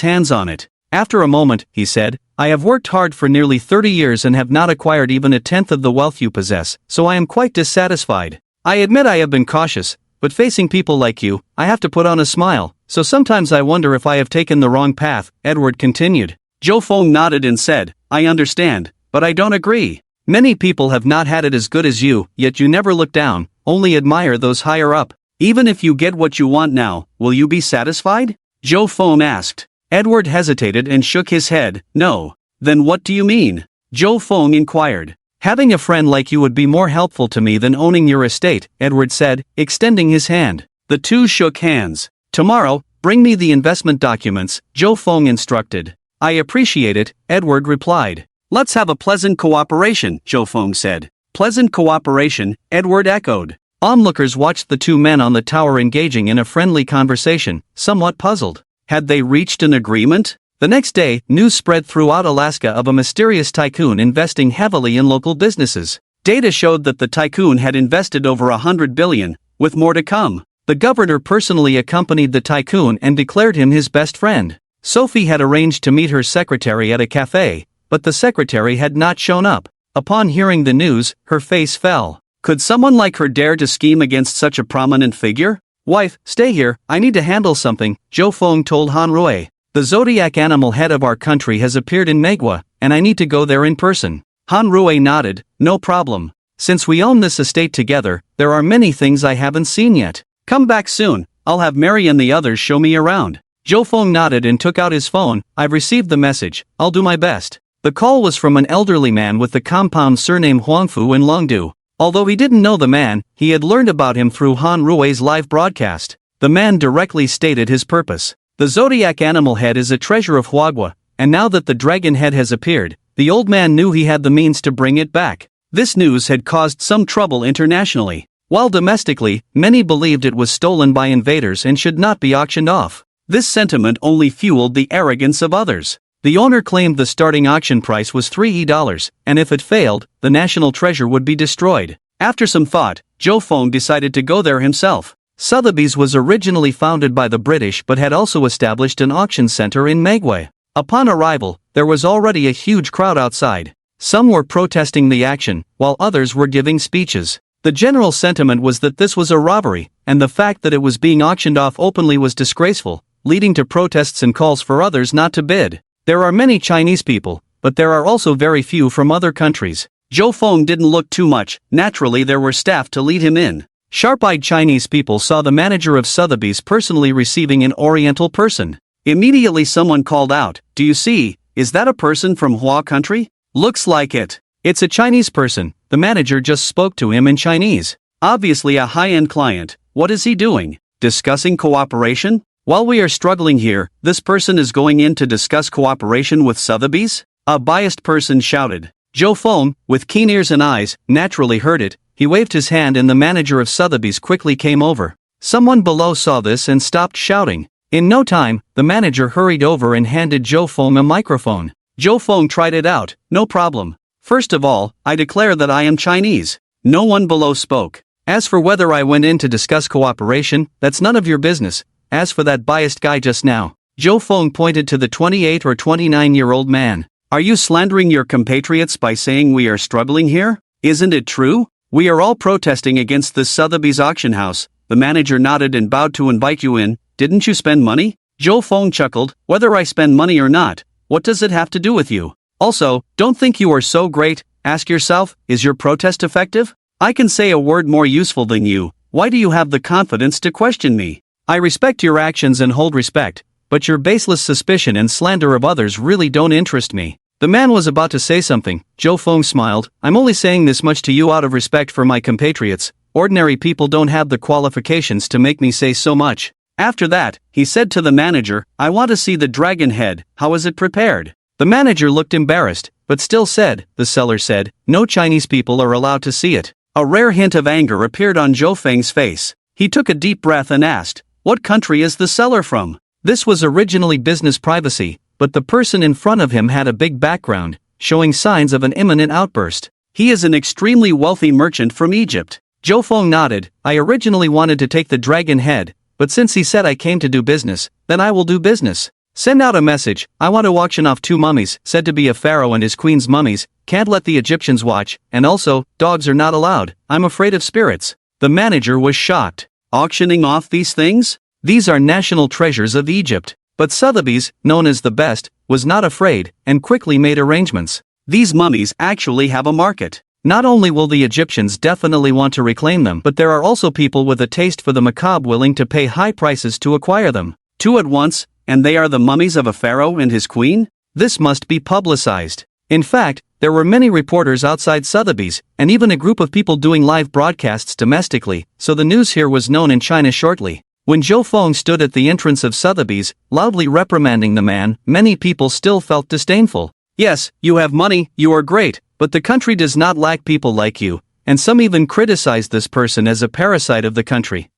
hands on it. After a moment, he said, "I have worked hard for nearly 30 years and have not acquired even a tenth of the wealth you possess, so I am quite dissatisfied. I admit I have been cautious, but facing people like you, I have to put on a smile, so sometimes I wonder if I have taken the wrong path," Edward continued. Zhou Feng nodded and said, "I understand, but I don't agree. Many people have not had it as good as you, yet you never look down, only admire those higher up. Even if you get what you want now, will you be satisfied?" Zhou Feng asked. Edward hesitated and shook his head. "No." "Then what do you mean?" Zhou Feng inquired. "Having a friend like you would be more helpful to me than owning your estate," Edward said, extending his hand. The two shook hands. "Tomorrow, bring me the investment documents," Zhou Feng instructed. "I appreciate it," Edward replied. "Let's have a pleasant cooperation," Zhou Feng said. "Pleasant cooperation," Edward echoed. Onlookers watched the two men on the tower engaging in a friendly conversation, somewhat puzzled. Had they reached an agreement? The next day, news spread throughout Alaska of a mysterious tycoon investing heavily in local businesses. Data showed that the tycoon had invested over 100 billion, with more to come. The governor personally accompanied the tycoon and declared him his best friend. Sophie had arranged to meet her secretary at a cafe, but the secretary had not shown up. Upon hearing the news, her face fell. Could someone like her dare to scheme against such a prominent figure? "Wife, stay here, I need to handle something," Zhou Feng told Han-Rui. "The zodiac animal head of our country has appeared in Manhwa, and I need to go there in person." Han-Rui nodded. "No problem. Since we own this estate together, there are many things I haven't seen yet. Come back soon, I'll have Mary and the others show me around." Zhou Feng nodded and took out his phone. "I've received the message, I'll do my best." The call was from an elderly man with the compound surname Huangfu in Longdu. Although he didn't know the man, he had learned about him through Han Rui's live broadcast. The man directly stated his purpose. The zodiac animal head is a treasure of Huagua, and now that the dragon head has appeared, the old man knew he had the means to bring it back. This news had caused some trouble internationally. While domestically, many believed it was stolen by invaders and should not be auctioned off. This sentiment only fueled the arrogance of others. The owner claimed the starting auction price was $3, and if it failed, the national treasure would be destroyed. After some thought, Joe Fong decided to go there himself. Sotheby's was originally founded by the British but had also established an auction center in Manhwa. Upon arrival, there was already a huge crowd outside. Some were protesting the action, while others were giving speeches. The general sentiment was that this was a robbery, and the fact that it was being auctioned off openly was disgraceful, leading to protests and calls for others not to bid. There are many Chinese people, but there are also very few from other countries. Joe Fong didn't look too much. Naturally there were staff to lead him in. Sharp-eyed Chinese people saw the manager of Sotheby's personally receiving an Oriental person. Immediately someone called out, "Do you see, is that a person from Hua country? Looks like it. It's a Chinese person." The manager just spoke to him in Chinese. Obviously a high-end client. What is he doing? Discussing cooperation? While we are struggling here, this person is going in to discuss cooperation with Sotheby's? A biased person shouted. Joe Fong, with keen ears and eyes, naturally heard it. He waved his hand and the manager of Sotheby's quickly came over. Someone below saw this and stopped shouting. In no time, the manager hurried over and handed Joe Fong a microphone. Joe Fong tried it out. "No problem. First of all, I declare that I am Chinese." No one below spoke. "As for whether I went in to discuss cooperation, that's none of your business. As for that biased guy just now." Joe Fong pointed to the 28 or 29-year-old man. "Are you slandering your compatriots by saying we are struggling here? Isn't it true? We are all protesting against this Sotheby's auction house." The manager nodded and bowed to invite you in. "Didn't you spend money?" Joe Fong chuckled. "Whether I spend money or not, what does it have to do with you? Also, don't think you are so great. Ask yourself, is your protest effective? I can say a word more useful than you. Why do you have the confidence to question me? I respect your actions and hold respect, but your baseless suspicion and slander of others really don't interest me." The man was about to say something. Joe Fong smiled. "I'm only saying this much to you out of respect for my compatriots. Ordinary people don't have the qualifications to make me say so much." After that, he said to the manager, "I want to see the dragon head. How is it prepared?" The manager looked embarrassed, but still said, the seller said, "No Chinese people are allowed to see it." A rare hint of anger appeared on Joe Feng's face. He took a deep breath and asked, "What country is the seller from?" This was originally business privacy, but the person in front of him had a big background, showing signs of an imminent outburst. "He is an extremely wealthy merchant from Egypt." Joe Fong nodded. "I originally wanted to take the dragon head, but since he said I came to do business, then I will do business. Send out a message. I want to auction off 2 mummies, said to be a pharaoh and his queen's mummies. Can't let the Egyptians watch, and also, dogs are not allowed. I'm afraid of spirits." The manager was shocked. Auctioning off these things? These are national treasures of Egypt. But Sotheby's, known as the best, was not afraid, and quickly made arrangements. These mummies actually have a market. Not only will the Egyptians definitely want to reclaim them, but there are also people with a taste for the macabre willing to pay high prices to acquire them. 2 at once, and they are the mummies of a pharaoh and his queen? This must be publicized. In fact, there were many reporters outside Sotheby's, and even a group of people doing live broadcasts domestically, so the news here was known in China shortly. When Joe Fong stood at the entrance of Sotheby's, loudly reprimanding the man, many people still felt disdainful. "Yes, you have money, you are great, but the country does not lack people like you," and some even criticized this person as a parasite of the country.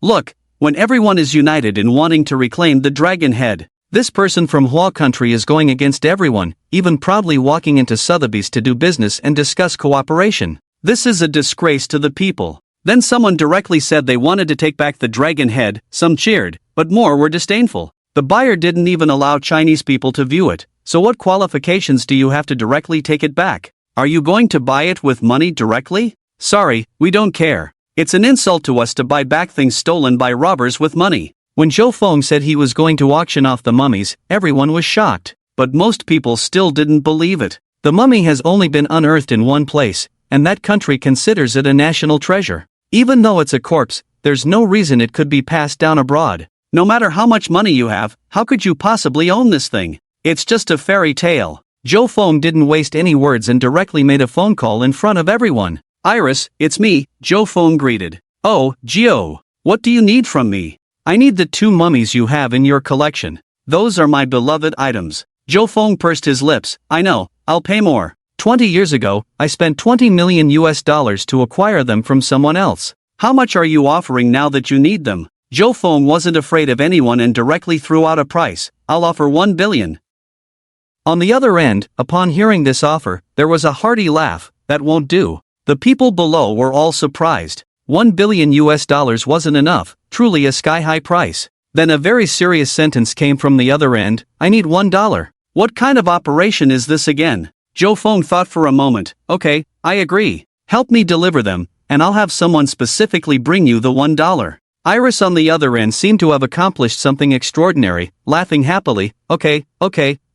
Look, when everyone is united in wanting to reclaim the dragon head, this person from Hua country is going against everyone, even proudly walking into Sotheby's to do business and discuss cooperation. This is a disgrace to the people. Then someone directly said they wanted to take back the dragon head. Some cheered, but more were disdainful. The buyer didn't even allow Chinese people to view it, so what qualifications do you have to directly take it back? Are you going to buy it with money directly? Sorry, we don't care. It's an insult to us to buy back things stolen by robbers with money. When Joe Fong said he was going to auction off the mummies, everyone was shocked, but most people still didn't believe it. The mummy has only been unearthed in one place, and that country considers it a national treasure. Even though it's a corpse, there's no reason it could be passed down abroad. No matter how much money you have, how could you possibly own this thing? It's just a fairy tale. Joe Fong didn't waste any words and directly made a phone call in front of everyone. "Iris, it's me," Joe Fong greeted. "Oh, Gio. What do you need from me?" "I need the 2 mummies you have in your collection. Those are my beloved items." Joe Fong pursed his lips. "I know, I'll pay more. 20 years ago, I spent $20 million to acquire them from someone else. How much are you offering now that you need them?" Joe Fong wasn't afraid of anyone and directly threw out a price. "I'll offer $1 billion. On the other end, upon hearing this offer, there was a hearty laugh. That won't do. The people below were all surprised. $1 billion wasn't enough, truly a sky-high price. Then a very serious sentence came from the other end. I need $1. What kind of operation is this again? Joe Fong thought for a moment. Okay, I agree. Help me deliver them, and I'll have someone specifically bring you the $1. Iris on the other end seemed to have accomplished something extraordinary, laughing happily. Okay,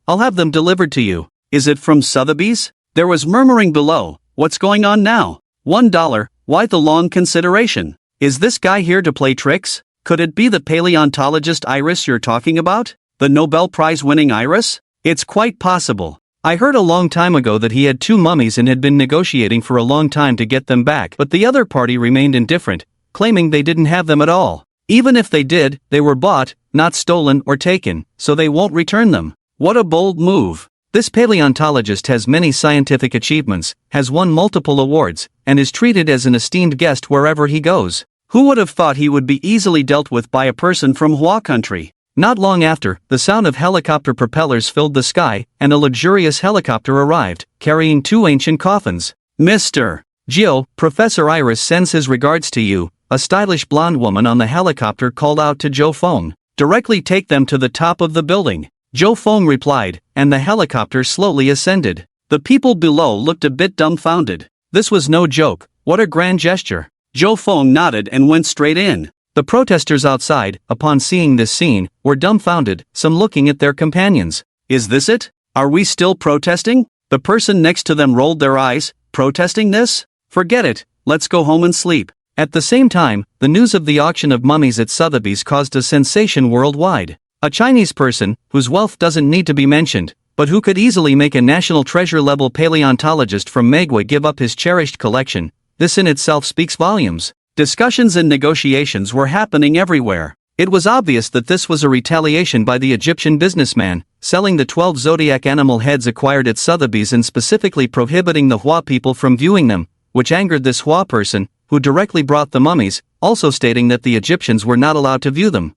I'll have them delivered to you. Is it from Sotheby's? There was murmuring below. What's going on now? $1, why the long consideration? Is this guy here to play tricks? Could it be the paleontologist Iris you're talking about? The Nobel Prize winning Iris? It's quite possible. I heard a long time ago that he had 2 mummies and had been negotiating for a long time to get them back, but the other party remained indifferent, claiming they didn't have them at all. Even if they did, they were bought, not stolen or taken, so they won't return them. What a bold move. This paleontologist has many scientific achievements, has won multiple awards, and is treated as an esteemed guest wherever he goes. Who would have thought he would be easily dealt with by a person from Hua country? Not long after, the sound of helicopter propellers filled the sky, and a luxurious helicopter arrived, carrying 2 ancient coffins. Mr. Gio, Professor Iris sends his regards to you, a stylish blonde woman on the helicopter called out to Joe Fong. Directly take them to the top of the building. Joe Fong replied, and the helicopter slowly ascended. The people below looked a bit dumbfounded. This was no joke. What a grand gesture. Joe Fong nodded and went straight in. The protesters outside, upon seeing this scene, were dumbfounded, some looking at their companions. Is this it? Are we still protesting? The person next to them rolled their eyes. Protesting this? Forget it, let's go home and sleep. At the same time, the news of the auction of mummies at Sotheby's caused a sensation worldwide. A Chinese person, whose wealth doesn't need to be mentioned, but who could easily make a national treasure-level paleontologist from Manhwa give up his cherished collection, this in itself speaks volumes. Discussions and negotiations were happening everywhere. It was obvious that this was a retaliation by the Egyptian businessman, selling the 12 zodiac animal heads acquired at Sotheby's and specifically prohibiting the Hua people from viewing them, which angered this Hua person, who directly brought the mummies, also stating that the Egyptians were not allowed to view them.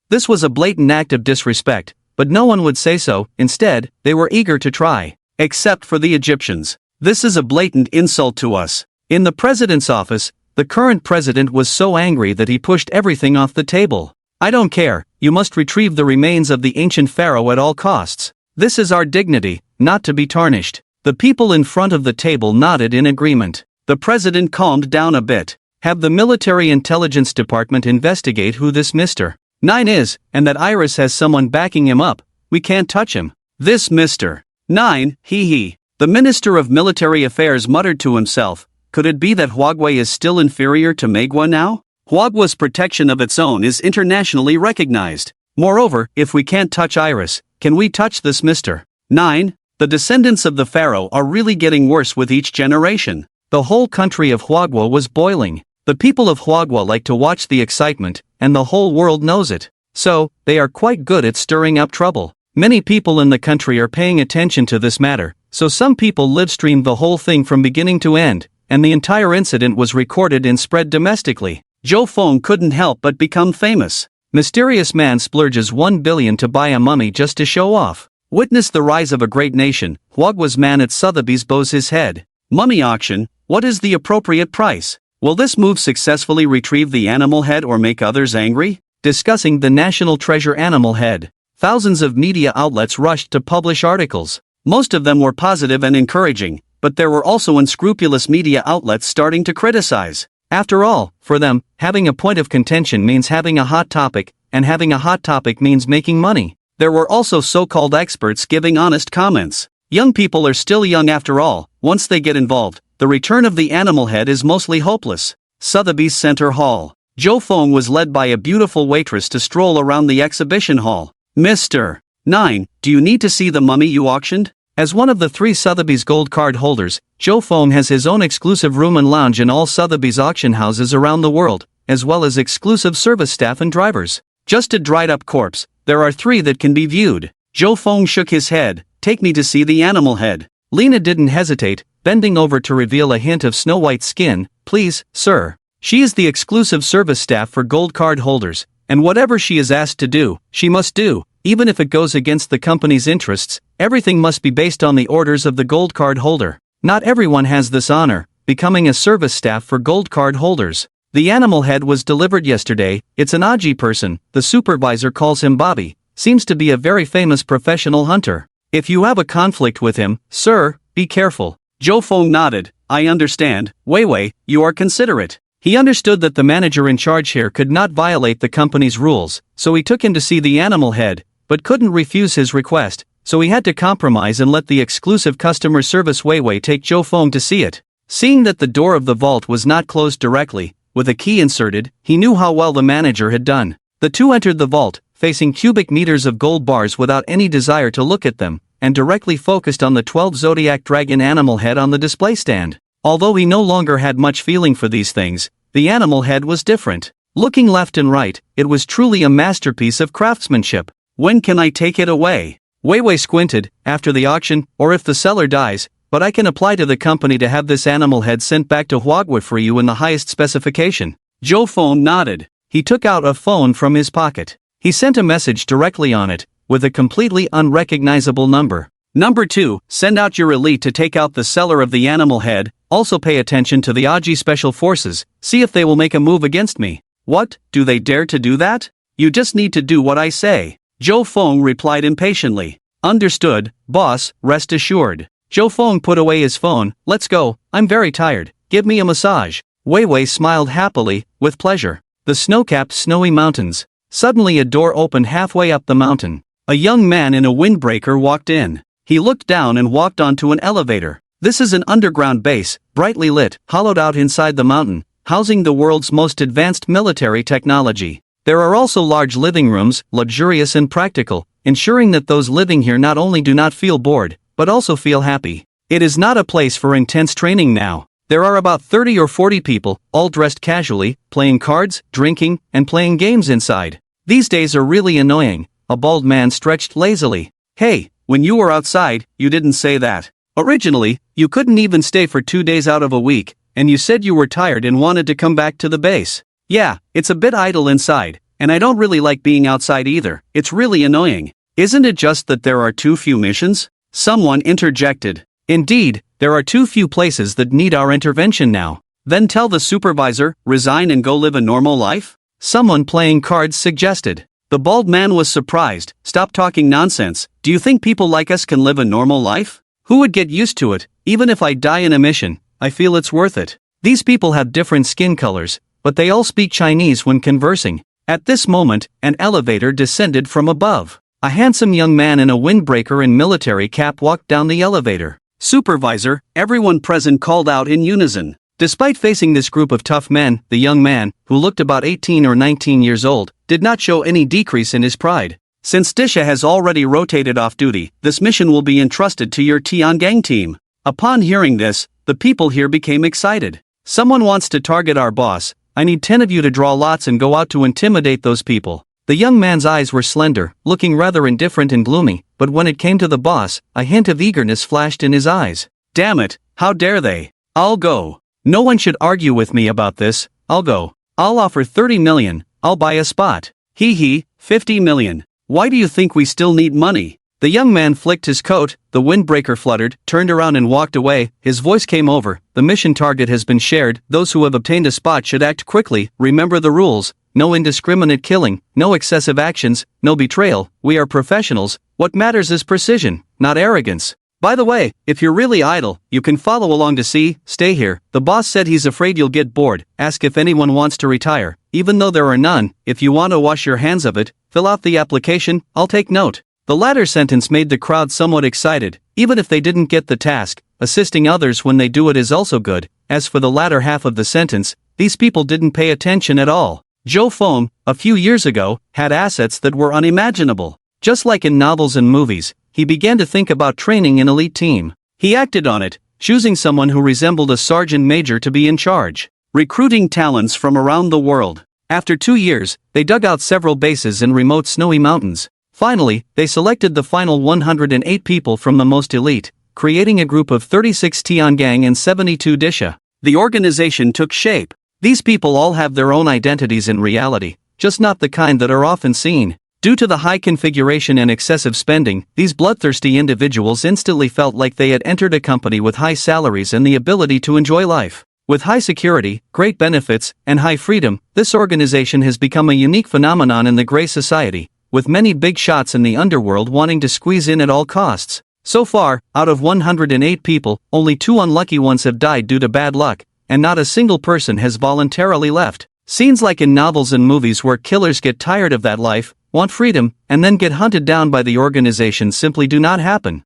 This was a blatant act of disrespect, but no one would say so. Instead, they were eager to try. Except for the Egyptians. This is a blatant insult to us. In the president's office, the current president was so angry that he pushed everything off the table. I don't care, you must retrieve the remains of the ancient pharaoh at all costs. This is our dignity, not to be tarnished. The people in front of the table nodded in agreement. The president calmed down a bit. Have the military intelligence department investigate who this Mr. 9 is, and that Iris has someone backing him up. We can't touch him. This Mr. 9, he. The Minister of Military Affairs muttered to himself. Could it be that Huawei is still inferior to Manhwa now? Huawei's protection of its own is internationally recognized. Moreover, if we can't touch Iris, can we touch this Mr. 9? The descendants of the pharaoh are really getting worse with each generation. The whole country of Huawei was boiling. The people of Huawei like to watch the excitement, and the whole world knows it. So, they are quite good at stirring up trouble. Many people in the country are paying attention to this matter, so some people live-streamed the whole thing from beginning to end, and the entire incident was recorded and spread domestically. Joe Fong couldn't help but become famous. Mysterious man splurges $1 billion to buy a mummy just to show off. Witness the rise of a great nation. Huawei's man at Sotheby's bows his head. Mummy auction, what is the appropriate price? Will this move successfully retrieve the animal head or make others angry? Discussing the national treasure animal head. Thousands of media outlets rushed to publish articles. Most of them were positive and encouraging, but there were also unscrupulous media outlets starting to criticize. After all, for them, having a point of contention means having a hot topic, and having a hot topic means making money. There were also so-called experts giving honest comments. Young people are still young after all. Once they get involved, the return of the animal head is mostly hopeless. Sotheby's Center Hall. Joe Fong was led by a beautiful waitress to stroll around the exhibition hall. Mr. 9, do you need to see the mummy you auctioned? As one of the 3 Sotheby's gold card holders, Joe Fong has his own exclusive room and lounge in all Sotheby's auction houses around the world, as well as exclusive service staff and drivers. Just a dried-up corpse, there are 3 that can be viewed. Joe Fong shook his head. Take me to see the animal head. Lena didn't hesitate, bending over to reveal a hint of snow-white skin. Please, sir. She is the exclusive service staff for gold card holders, and whatever she is asked to do, she must do. Even if it goes against the company's interests, everything must be based on the orders of the gold card holder. Not everyone has this honor, becoming a service staff for gold card holders. The animal head was delivered yesterday. It's an Aji person, the supervisor calls him Bobby, seems to be a very famous professional hunter. If you have a conflict with him, sir, be careful. Zhou Feng nodded. I understand. Wei Wei, you are considerate. He understood that the manager in charge here could not violate the company's rules, so he took him to see the animal head, but couldn't refuse his request, so he had to compromise and let the exclusive customer service Wei Wei take Zhou Feng to see it. Seeing that the door of the vault was not closed directly, with a key inserted, he knew how well the manager had done. The two entered the vault, facing cubic meters of gold bars without any desire to look at them, and directly focused on the 12 zodiac dragon animal head on the display stand. Although he no longer had much feeling for these things, the animal head was different. Looking left and right, it was truly a masterpiece of craftsmanship. When can I take it away? Wei Wei squinted. After the auction, or if the seller dies, but I can apply to the company to have this animal head sent back to Huagua for you in the highest specification. Zhou Feng nodded. He took out a phone from his pocket. He sent a message directly on it, with a completely unrecognizable number. Number 2, send out your elite to take out the seller of the animal head. Also pay attention to the Aji Special Forces, see if they will make a move against me. What, do they dare to do that? You just need to do what I say. Zhou Feng replied impatiently. Understood, boss, rest assured. Zhou Feng put away his phone. Let's go, I'm very tired, give me a massage. Wei Wei smiled happily, with pleasure. The snow-capped snowy mountains. Suddenly a door opened halfway up the mountain. A young man in a windbreaker walked in. He looked down and walked onto an elevator. This is an underground base, brightly lit, hollowed out inside the mountain, housing the world's most advanced military technology. There are also large living rooms, luxurious and practical, ensuring that those living here not only do not feel bored, but also feel happy. It is not a place for intense training now. There are about 30 or 40 people, all dressed casually, playing cards, drinking, and playing games inside. These days are really annoying. A bald man stretched lazily. Hey, when you were outside, you didn't say that. Originally, you couldn't even stay for 2 days out of a week, and you said you were tired and wanted to come back to the base. Yeah, it's a bit idle inside, and I don't really like being outside either. It's really annoying. Isn't it just that there are too few missions? Someone interjected. Indeed, there are too few places that need our intervention now. Then tell the supervisor, resign and go live a normal life? Someone playing cards suggested. The bald man was surprised. Stop talking nonsense. Do you think people like us can live a normal life? Who would get used to it? Even if I die in a mission, I feel it's worth it. These people have different skin colors, but they all speak Chinese when conversing. At this moment, an elevator descended from above. A handsome young man in a windbreaker and military cap walked down the elevator. Supervisor, everyone present called out in unison. Despite facing this group of tough men, the young man, who looked about 18 or 19 years old, did not show any decrease in his pride. Since Disha has already rotated off duty, this mission will be entrusted to your Tiangang team. Upon hearing this, the people here became excited. Someone wants to target our boss. I need 10 of you to draw lots and go out to intimidate those people. The young man's eyes were slender, looking rather indifferent and gloomy, but when it came to the boss, a hint of eagerness flashed in his eyes. Damn it, how dare they? I'll go. No one should argue with me about this. I'll go. I'll offer 30 million, I'll buy a spot. Hee hee, 50 million. Why do you think we still need money? The young man flicked his coat, the windbreaker fluttered, turned around and walked away. His voice came over. The mission target has been shared. Those who have obtained a spot should act quickly. Remember the rules. No indiscriminate killing, no excessive actions, no betrayal. We are professionals. What matters is precision, not arrogance. By the way, if you're really idle, you can follow along to see. Stay here. The boss said he's afraid you'll get bored. Ask if anyone wants to retire. Even though there are none, if you want to wash your hands of it, fill out the application. I'll take note. The latter sentence made the crowd somewhat excited. Even if they didn't get the task, assisting others when they do it is also good. As for the latter half of the sentence, these people didn't pay attention at all. Zhou Feng, a few years ago, had assets that were unimaginable. Just like in novels and movies, he began to think about training an elite team. He acted on it, choosing someone who resembled a sergeant major to be in charge. Recruiting talents from around the world. After 2 years, they dug out several bases in remote snowy mountains. Finally, they selected the final 108 people from the most elite, creating a group of 36 Tiangang and 72 Disha. The organization took shape. These people all have their own identities in reality, just not the kind that are often seen. Due to the high configuration and excessive spending, these bloodthirsty individuals instantly felt like they had entered a company with high salaries and the ability to enjoy life. With high security, great benefits, and high freedom, this organization has become a unique phenomenon in the gray society, with many big shots in the underworld wanting to squeeze in at all costs. So far, out of 108 people, only 2 unlucky ones have died due to bad luck, and not a single person has voluntarily left. Scenes like in novels and movies where killers get tired of that life, want freedom, and then get hunted down by the organization simply do not happen.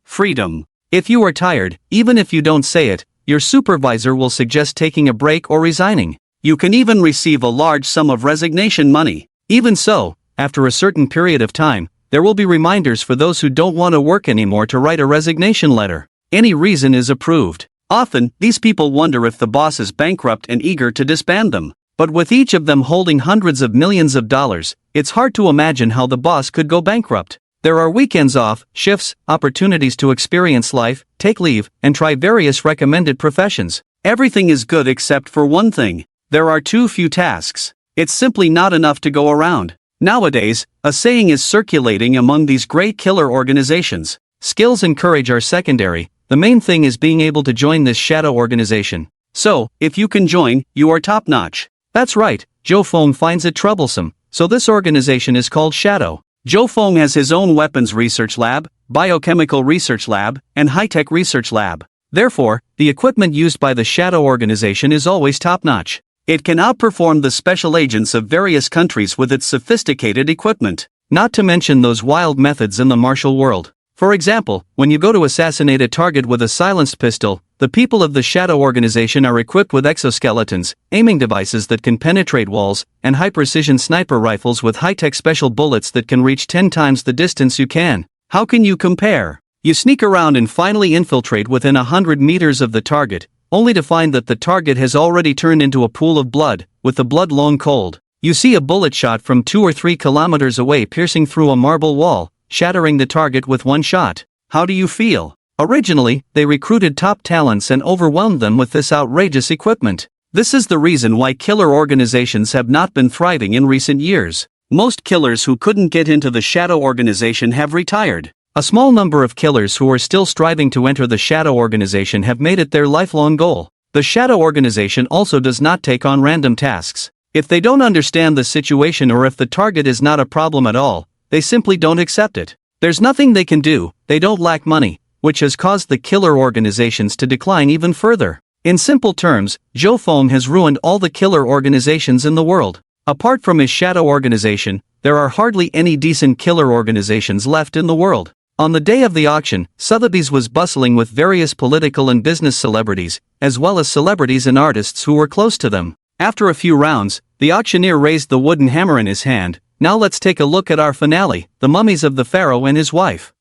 Freedom. If you are tired, even if you don't say it, your supervisor will suggest taking a break or resigning. You can even receive a large sum of resignation money. Even so, after a certain period of time, there will be reminders for those who don't want to work anymore to write a resignation letter. Any reason is approved. Often, these people wonder if the boss is bankrupt and eager to disband them. But with each of them holding hundreds of millions of dollars, it's hard to imagine how the boss could go bankrupt. There are weekends off, shifts, opportunities to experience life, take leave, and try various recommended professions. Everything is good except for one thing. There are too few tasks. It's simply not enough to go around. Nowadays, a saying is circulating among these great killer organizations. Skills and courage are secondary. The main thing is being able to join this shadow organization. So, if you can join, you are top-notch. That's right, Joe Fong finds it troublesome, so this organization is called Shadow. Joe Fong has his own weapons research lab, biochemical research lab, and high-tech research lab. Therefore, the equipment used by the Shadow organization is always top-notch. It can outperform the special agents of various countries with its sophisticated equipment. Not to mention those wild methods in the martial world. For example, when you go to assassinate a target with a silenced pistol, the people of the Shadow organization are equipped with exoskeletons, aiming devices that can penetrate walls, and high-precision sniper rifles with high-tech special bullets that can reach 10 times the distance you can. How can you compare? You sneak around and finally infiltrate within 100 meters of the target, only to find that the target has already turned into a pool of blood, with the blood long cold. You see a bullet shot from 2 or 3 kilometers away piercing through a marble wall, shattering the target with one shot. How do you feel? Originally, they recruited top talents and overwhelmed them with this outrageous equipment. This is the reason why killer organizations have not been thriving in recent years. Most killers who couldn't get into the Shadow organization have retired. A small number of killers who are still striving to enter the Shadow organization have made it their lifelong goal. The Shadow organization also does not take on random tasks. If they don't understand the situation or if the target is not a problem at all, they simply don't accept it. There's nothing they can do. They don't lack money, which has caused the killer organizations to decline even further. In simple terms, Zhou Feng has ruined all the killer organizations in the world. Apart from his Shadow organization, there are hardly any decent killer organizations left in the world. On the day of the auction, Sotheby's was bustling with various political and business celebrities, as well as celebrities and artists who were close to them. After a few rounds, the auctioneer raised the wooden hammer in his hand. Now let's take a look at our finale, the mummies of the pharaoh and his wife.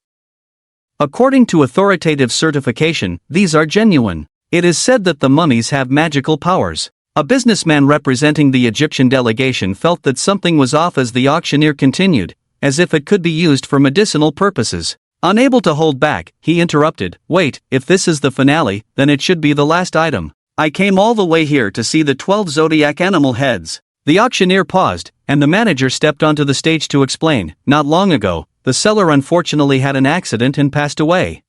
According to authoritative certification, these are genuine. It is said that the mummies have magical powers. A businessman representing the Egyptian delegation felt that something was off as the auctioneer continued, as if it could be used for medicinal purposes. Unable to hold back, he interrupted, "Wait, if this is the finale, then it should be the last item. I came all the way here to see the 12 zodiac animal heads." The auctioneer paused, and the manager stepped onto the stage to explain. Not long ago, the seller unfortunately had an accident and passed away.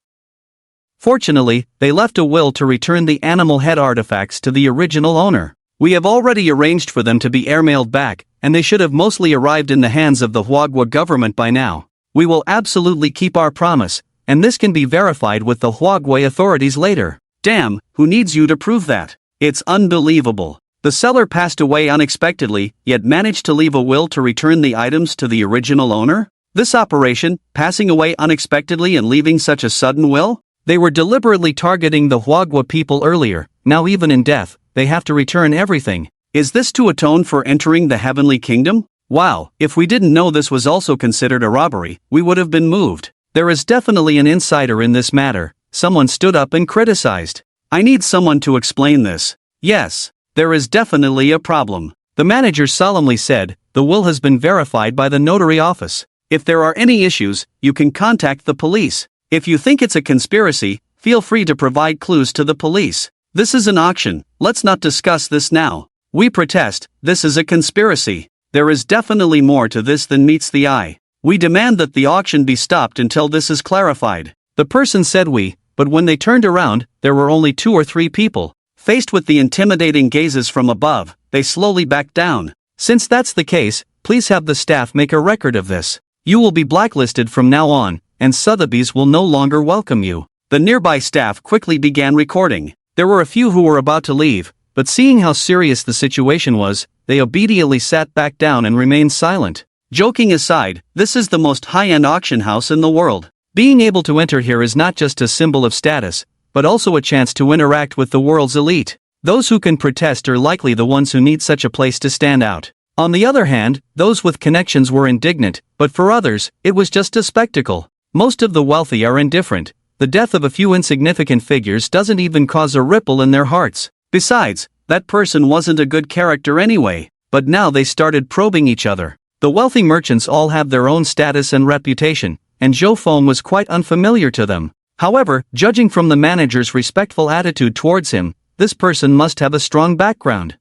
Fortunately, they left a will to return the animal head artifacts to the original owner. We have already arranged for them to be airmailed back, and they should have mostly arrived in the hands of the Huagua government by now. We will absolutely keep our promise, and this can be verified with the Huagua authorities later. Damn, who needs you to prove that? It's unbelievable. The seller passed away unexpectedly, yet managed to leave a will to return the items to the original owner? This operation, passing away unexpectedly and leaving such a sudden will? They were deliberately targeting the Huagua people earlier. Now even in death, they have to return everything. Is this to atone for entering the heavenly kingdom? Wow, if we didn't know this was also considered a robbery, we would have been moved. There is definitely an insider in this matter. Someone stood up and criticized. I need someone to explain this. Yes, there is definitely a problem. The manager solemnly said, the will has been verified by the notary office. If there are any issues, you can contact the police. If you think it's a conspiracy, feel free to provide clues to the police. This is an auction, let's not discuss this now. We protest, this is a conspiracy. There is definitely more to this than meets the eye. We demand that the auction be stopped until this is clarified." The person said we, but when they turned around, there were only 2 or 3 people. Faced with the intimidating gazes from above, they slowly backed down. "Since that's the case, please have the staff make a record of this. You will be blacklisted from now on, and Sotheby's will no longer welcome you." The nearby staff quickly began recording. There were a few who were about to leave, but seeing how serious the situation was, they obediently sat back down and remained silent. Joking aside, this is the most high-end auction house in the world. Being able to enter here is not just a symbol of status, but also a chance to interact with the world's elite. Those who can protest are likely the ones who need such a place to stand out. On the other hand, those with connections were indignant, but for others, it was just a spectacle. Most of the wealthy are indifferent. The death of a few insignificant figures doesn't even cause a ripple in their hearts. Besides, that person wasn't a good character anyway. But now they started probing each other. The wealthy merchants all have their own status and reputation, and Zhou Feng was quite unfamiliar to them. However, judging from the manager's respectful attitude towards him, this person must have a strong background.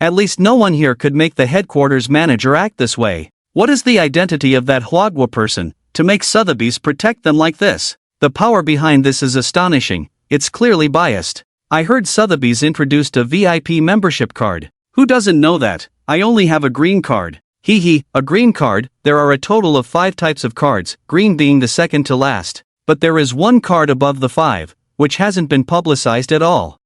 At least no one here could make the headquarters manager act this way. What is the identity of that Huagua person, to make Sotheby's protect them like this? The power behind this is astonishing. It's clearly biased. I heard Sotheby's introduced a VIP membership card. Who doesn't know that? I only have a green card. Hee, a green card. There are a total of 5 types of cards, green being the second to last. But there is one card above the 5, which hasn't been publicized at all.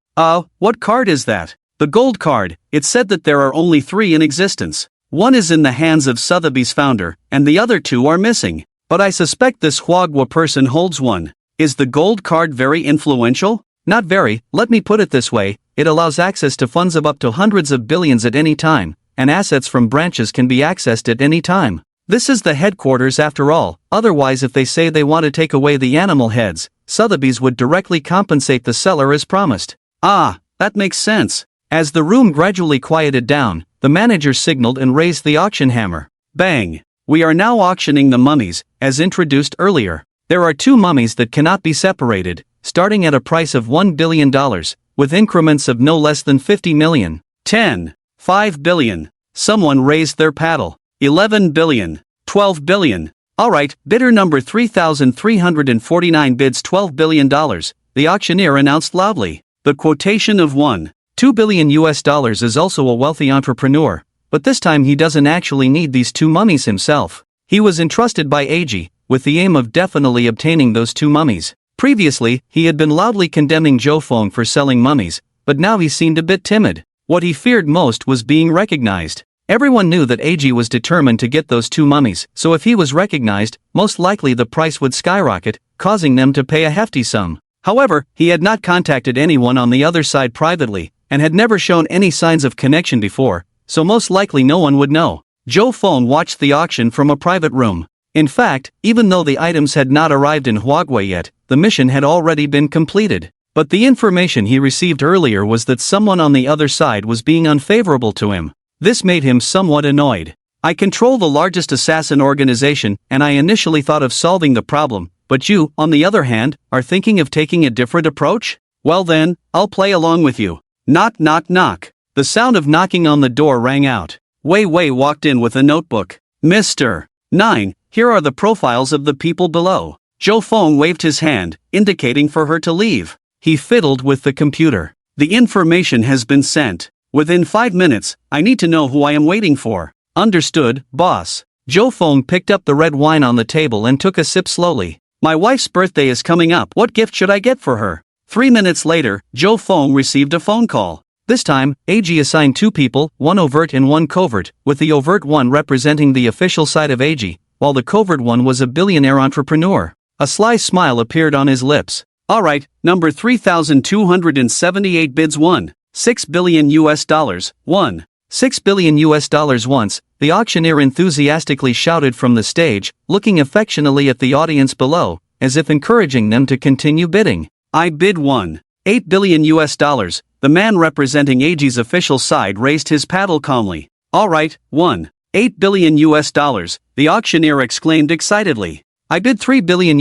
What card is that? The gold card. It's said that there are only 3 in existence. One is in the hands of Sotheby's founder, and the other 2 are missing. But I suspect this Huagua person holds one. Is the gold card very influential? Not very. Let me put it this way, it allows access to funds of up to hundreds of billions at any time, and assets from branches can be accessed at any time. This is the headquarters after all. Otherwise, if they say they want to take away the animal heads, Sotheby's would directly compensate the seller as promised. That makes sense. As the room gradually quieted down, the manager signaled and raised the auction hammer. Bang! We are now auctioning the mummies, as introduced earlier. There are 2 mummies that cannot be separated, starting at a price of $1 billion, with increments of no less than 50 million. 10. 5 billion. Someone raised their paddle. 11 billion. 12 billion. Alright, bidder number 3,349 bids $12 billion, the auctioneer announced loudly. The quotation of $2 billion is also a wealthy entrepreneur, but this time he doesn't actually need these 2 mummies himself. He was entrusted by AG, with the aim of definitely obtaining those 2 mummies. Previously, he had been loudly condemning Zhou Feng for selling mummies, but now he seemed a bit timid. What he feared most was being recognized. Everyone knew that AG was determined to get those 2 mummies, so if he was recognized, most likely the price would skyrocket, causing them to pay a hefty sum. However, he had not contacted anyone on the other side privately, and had never shown any signs of connection before, so most likely no one would know. Zhou Feng watched the auction from a private room. In fact, even though the items had not arrived in Huagua yet, the mission had already been completed. But the information he received earlier was that someone on the other side was being unfavorable to him. This made him somewhat annoyed. I control the largest assassin organization, and I initially thought of solving the problem, but you, on the other hand, are thinking of taking a different approach? Well then, I'll play along with you. Knock knock knock. The sound of knocking on the door rang out. Wei Wei walked in with a notebook. Mr. 9, here are the profiles of the people below. Zhou Feng waved his hand, indicating for her to leave. He fiddled with the computer. The information has been sent. Within 5 minutes, I need to know who I am waiting for. Understood, boss. Zhou Feng picked up the red wine on the table and took a sip slowly. My wife's birthday is coming up. What gift should I get for her? 3 minutes later, Zhou Feng received a phone call. This time, AG assigned 2 people, one overt and one covert, with the overt one representing the official side of AG, while the covert one was a billionaire entrepreneur. A sly smile appeared on his lips. Alright, number 3,278 bids $6 billion. $6 billion once, the auctioneer enthusiastically shouted from the stage, looking affectionately at the audience below, as if encouraging them to continue bidding. I bid $8 billion. The man representing AG's official side raised his paddle calmly. Alright, $8 billion. The auctioneer exclaimed excitedly. I bid $3 billion.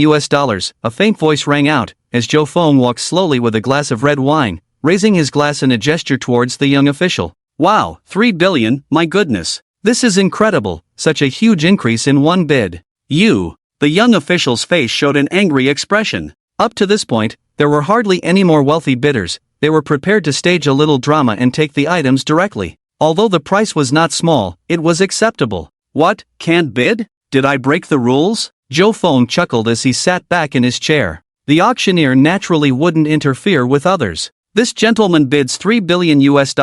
A faint voice rang out, as Zhou Feng walked slowly with a glass of red wine, raising his glass in a gesture towards the young official. Wow, $3 billion, my goodness. This is incredible, such a huge increase in one bid. The young official's face showed an angry expression. Up to this point, there were hardly any more wealthy bidders. They were prepared to stage a little drama and take the items directly. Although the price was not small, it was acceptable. What, can't bid? Did I break the rules? Joe Fong chuckled as he sat back in his chair. The auctioneer naturally wouldn't interfere with others. This gentleman bids $3 billion US.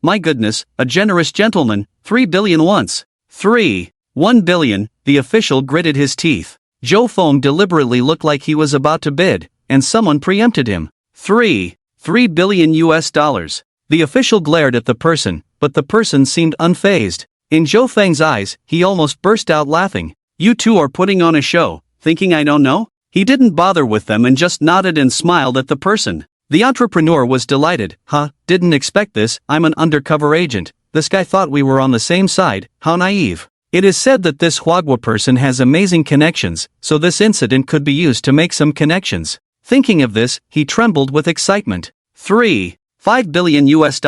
My goodness, a generous gentleman, 3 billion once. 1 billion, the official gritted his teeth. Joe Fong deliberately looked like he was about to bid, and someone preempted him. 3 billion US. The official glared at the person, but the person seemed unfazed. In Zhou Feng's eyes, he almost burst out laughing. You two are putting on a show, thinking I don't know? He didn't bother with them and just nodded and smiled at the person. The entrepreneur was delighted. Didn't expect this, I'm an undercover agent. This guy thought we were on the same side, how naive. It is said that this Huagua person has amazing connections, so this incident could be used to make some connections. Thinking of this, he trembled with excitement. 5 billion US.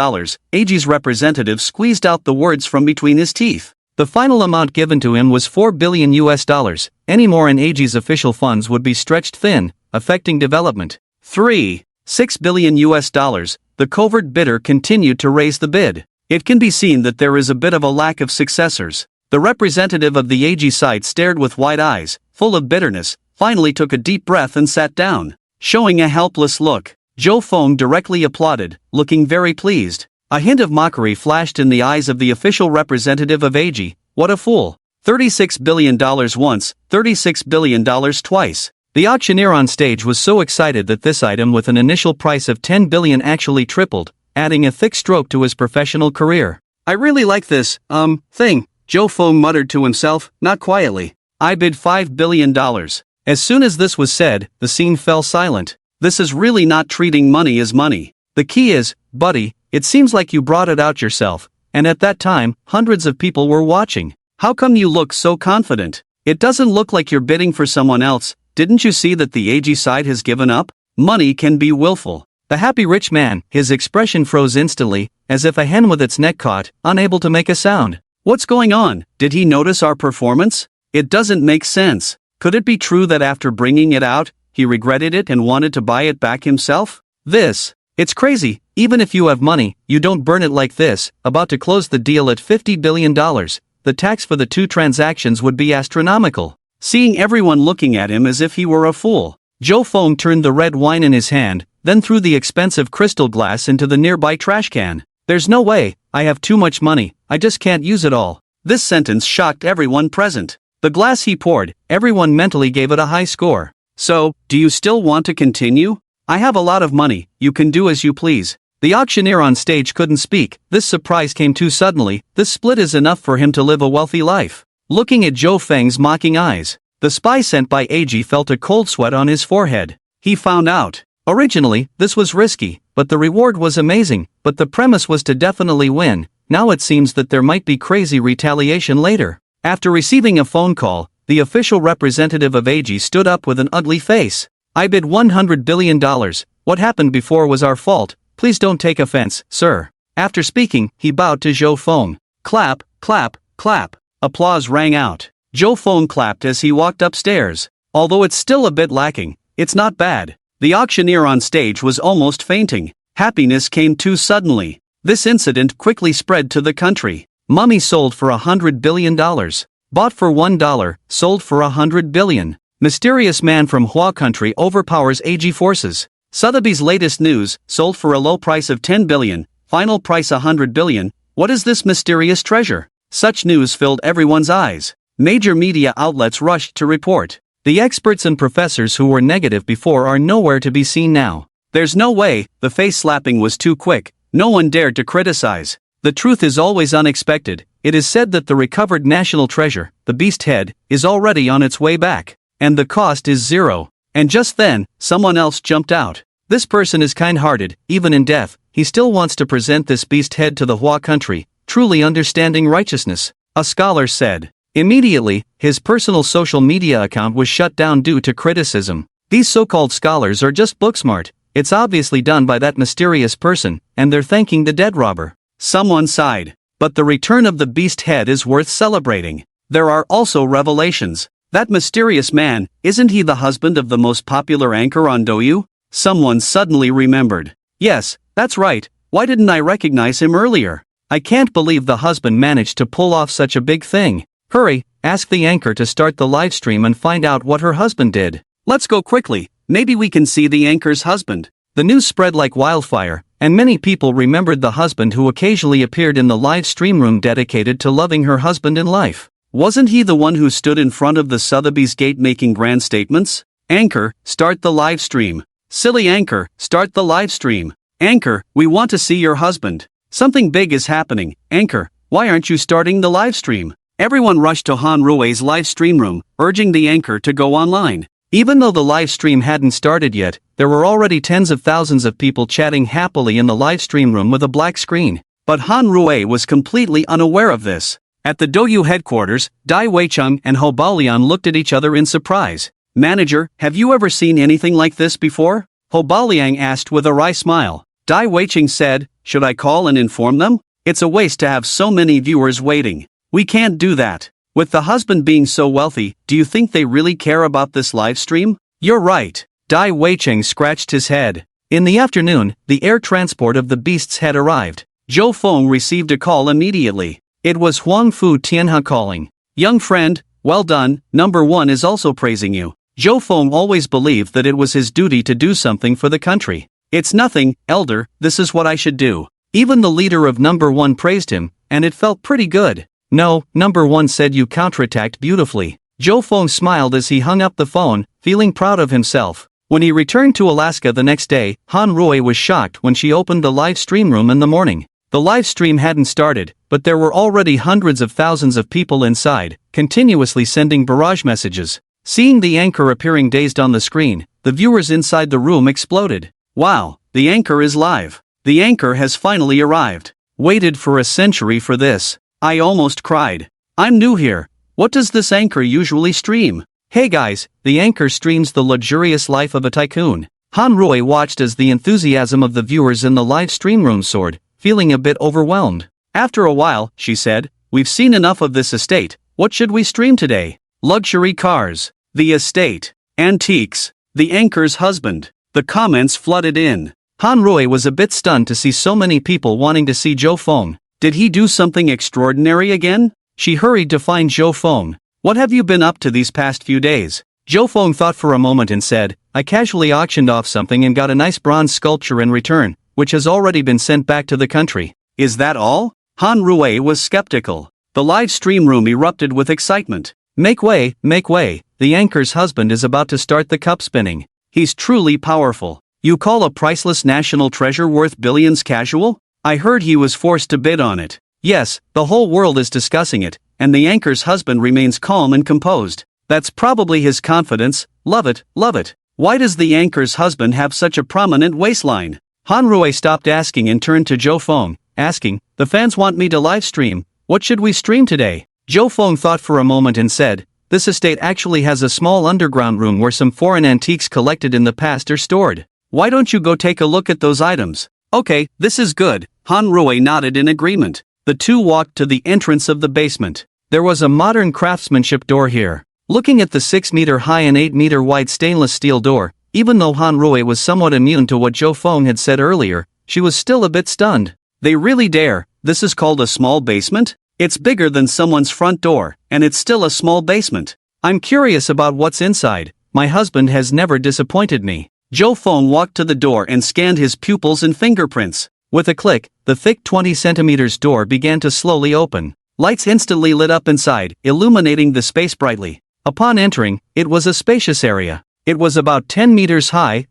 AG's representative squeezed out the words from between his teeth. The final amount given to him was 4 billion US. Any more in AG's official funds would be stretched thin, affecting development. 6 billion US. The covert bidder continued to raise the bid. It can be seen that there is a bit of a lack of successors. The representative of the AG side stared with wide eyes, full of bitterness, finally took a deep breath and sat down. Showing a helpless look, Joe Fong directly applauded, looking very pleased. A hint of mockery flashed in the eyes of the official representative of AG. What a fool. $36 billion once, $36 billion twice. The auctioneer on stage was so excited that this item with an initial price of $10 billion actually tripled, adding a thick stroke to his professional career. I really like this, thing, Joe Fong muttered to himself, not quietly. I bid $5 billion. As soon as this was said, the scene fell silent. This is really not treating money as money. The key is, buddy, it seems like you brought it out yourself, and at that time, hundreds of people were watching. How come you look so confident? It doesn't look like you're bidding for someone else. Didn't you see that the AG side has given up? Money can be willful. The happy rich man, his expression froze instantly, as if a hen with its neck caught, unable to make a sound. What's going on? Did he notice our performance? It doesn't make sense. Could it be true that after bringing it out, he regretted it and wanted to buy it back himself? It's crazy. Even if you have money, you don't burn it like this. About to close the deal at $50 billion. The tax for the two transactions would be astronomical. Seeing everyone looking at him as if he were a fool, Joe Fong turned the red wine in his hand, then threw the expensive crystal glass into the nearby trash can. There's no way, I have too much money, I just can't use it all. This sentence shocked everyone present. The glass he poured, everyone mentally gave it a high score. So, do you still want to continue? I have a lot of money, you can do as you please. The auctioneer on stage couldn't speak. This surprise came too suddenly. This split is enough for him to live a wealthy life. Looking at Zhou Feng's mocking eyes, the spy sent by AG felt a cold sweat on his forehead. He found out. Originally, this was risky, but the reward was amazing, but the premise was to definitely win. Now it seems that there might be crazy retaliation later. After receiving a phone call, the official representative of AG stood up with an ugly face. I bid $100 billion. What happened before was our fault. Please don't take offense, sir. After speaking, he bowed to Zhou Feng. Clap, clap, clap. Applause rang out. Zhou Feng clapped as he walked upstairs. Although it's still a bit lacking, it's not bad. The auctioneer on stage was almost fainting. Happiness came too suddenly. This incident quickly spread to the country. Mummy sold for $100 billion. Bought for $1, sold for $100 billion. Mysterious man from Hua country overpowers AG forces. Sotheby's latest news, sold for a low price of $10 billion, final price $100 billion. What is this mysterious treasure? Such news filled everyone's eyes. Major media outlets rushed to report. The experts and professors who were negative before are nowhere to be seen now. There's no way, the face slapping was too quick. No one dared to criticize. The truth is always unexpected. It is said that the recovered national treasure, the beast head, is already on its way back. And the cost is zero. And just then, someone else jumped out. This person is kind-hearted, even in death, he still wants to present this beast head to the Hua country, truly understanding righteousness, a scholar said. Immediately, his personal social media account was shut down due to criticism. These so-called scholars are just book-smart. It's obviously done by that mysterious person, and they're thanking the dead robber. Someone sighed. But the return of the beast head is worth celebrating. There are also revelations. That mysterious man, isn't he the husband of the most popular anchor on Douyu? Someone suddenly remembered. Yes, that's right, why didn't I recognize him earlier? I can't believe the husband managed to pull off such a big thing. Hurry, ask the anchor to start the live stream and find out what her husband did. Let's go quickly, maybe we can see the anchor's husband. The news spread like wildfire, and many people remembered the husband who occasionally appeared in the live stream room dedicated to loving her husband in life. Wasn't he the one who stood in front of the Sotheby's gate making grand statements? Anchor, start the live stream. Silly anchor, start the live stream. Anchor, we want to see your husband. Something big is happening. Anchor, why aren't you starting the live stream? Everyone rushed to Han Rui's live stream room, urging the anchor to go online. Even though the live stream hadn't started yet, there were already tens of thousands of people chatting happily in the live stream room with a black screen. But Han Rui was completely unaware of this. At the Douyu headquarters, Dai Weicheng and Ho Baolian looked at each other in surprise. Manager, have you ever seen anything like this before? Ho Baolian asked with a wry smile. Dai Weicheng said, should I call and inform them? It's a waste to have so many viewers waiting. We can't do that. With the husband being so wealthy, do you think they really care about this live stream? You're right. Dai Weicheng scratched his head. In the afternoon, the air transport of the beasts had arrived. Zhou Feng received a call immediately. It was Huang Fu Tianhe calling. Young friend, well done, number one is also praising you. Zhou Feng always believed that it was his duty to do something for the country. It's nothing, elder, this is what I should do. Even the leader of number one praised him, and it felt pretty good. No, number one said you counterattacked beautifully. Zhou Feng smiled as he hung up the phone, feeling proud of himself. When he returned to Alaska the next day, Han Rui was shocked when she opened the live stream room in the morning. The live stream hadn't started, but there were already hundreds of thousands of people inside, continuously sending barrage messages. Seeing the anchor appearing dazed on the screen, the viewers inside the room exploded. Wow, the anchor is live. The anchor has finally arrived. Waited for a century for this. I almost cried. I'm new here. What does this anchor usually stream? Hey guys, the anchor streams the luxurious life of a tycoon. Han Rui watched as the enthusiasm of the viewers in the live stream room soared, feeling a bit overwhelmed. After a while, she said, we've seen enough of this estate. What should we stream today? Luxury cars. The estate. Antiques. The anchor's husband. The comments flooded in. Han Rui was a bit stunned to see so many people wanting to see Zhou Feng. Did he do something extraordinary again? She hurried to find Zhou Feng. What have you been up to these past few days? Zhou Feng thought for a moment and said, I casually auctioned off something and got a nice bronze sculpture in return, which has already been sent back to the country. Is that all? Han Rui was skeptical. The live stream room erupted with excitement. Make way, the anchor's husband is about to start the cup spinning. He's truly powerful. You call a priceless national treasure worth billions casual? I heard he was forced to bid on it. Yes, the whole world is discussing it, and the anchor's husband remains calm and composed. That's probably his confidence. Love it, love it. Why does the anchor's husband have such a prominent waistline? Han Rui stopped asking and turned to Zhou Feng, asking, the fans want me to live stream. What should we stream today? Zhou Feng thought for a moment and said, this estate actually has a small underground room where some foreign antiques collected in the past are stored. Why don't you go take a look at those items? Okay, this is good. Han Rui nodded in agreement. The two walked to the entrance of the basement. There was a modern craftsmanship door here. Looking at the 6-meter high and 8-meter wide stainless steel door, even though Han Rui was somewhat immune to what Zhou Feng had said earlier, she was still a bit stunned. They really dare. This is called a small basement? It's bigger than someone's front door, and it's still a small basement. I'm curious about what's inside. My husband has never disappointed me. Zhou Feng walked to the door and scanned his pupils and fingerprints. With a click, the thick 20 centimeters door began to slowly open. Lights instantly lit up inside, illuminating the space brightly. Upon entering, it was a spacious area. It was about 10 meters high,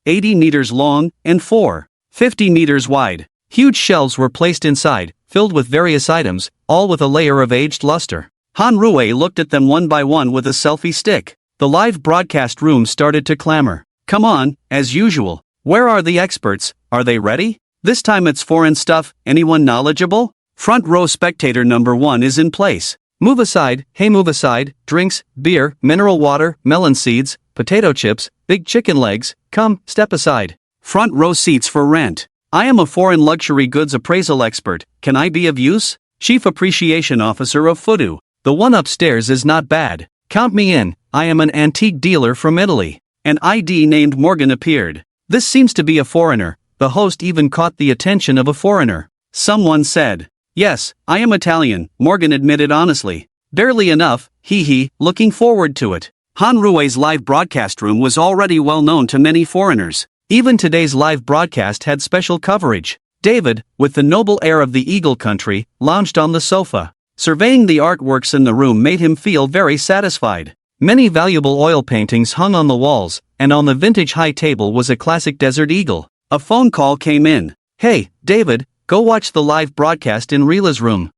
80 meters long, and 50 meters wide. Huge shelves were placed inside, filled with various items, all with a layer of aged luster. Han Rui looked at them one by one with a selfie stick. The live broadcast room started to clamor. Come on, as usual. Where are the experts? Are they ready? This time it's foreign stuff. Anyone knowledgeable? Front row spectator number 1 is in place. Move aside, hey move aside, drinks, beer, mineral water, melon seeds, potato chips, big chicken legs, come, step aside. Front row seats for rent. I am a foreign luxury goods appraisal expert, can I be of use? Chief Appreciation Officer of Fudu. The one upstairs is not bad. Count me in, I am an antique dealer from Italy. An ID named Morgan appeared. This seems to be a foreigner. The host even caught the attention of a foreigner. Someone said, "Yes, I am Italian," Morgan admitted honestly. "Barely enough, hee, looking forward to it." Han Rui's live broadcast room was already well known to many foreigners. Even today's live broadcast had special coverage. David, with the noble air of the Eagle Country, lounged on the sofa. Surveying the artworks in the room made him feel very satisfied. Many valuable oil paintings hung on the walls, and on the vintage high table was a classic desert eagle. A phone call came in. "Hey, David, go watch the live broadcast in Rila's room."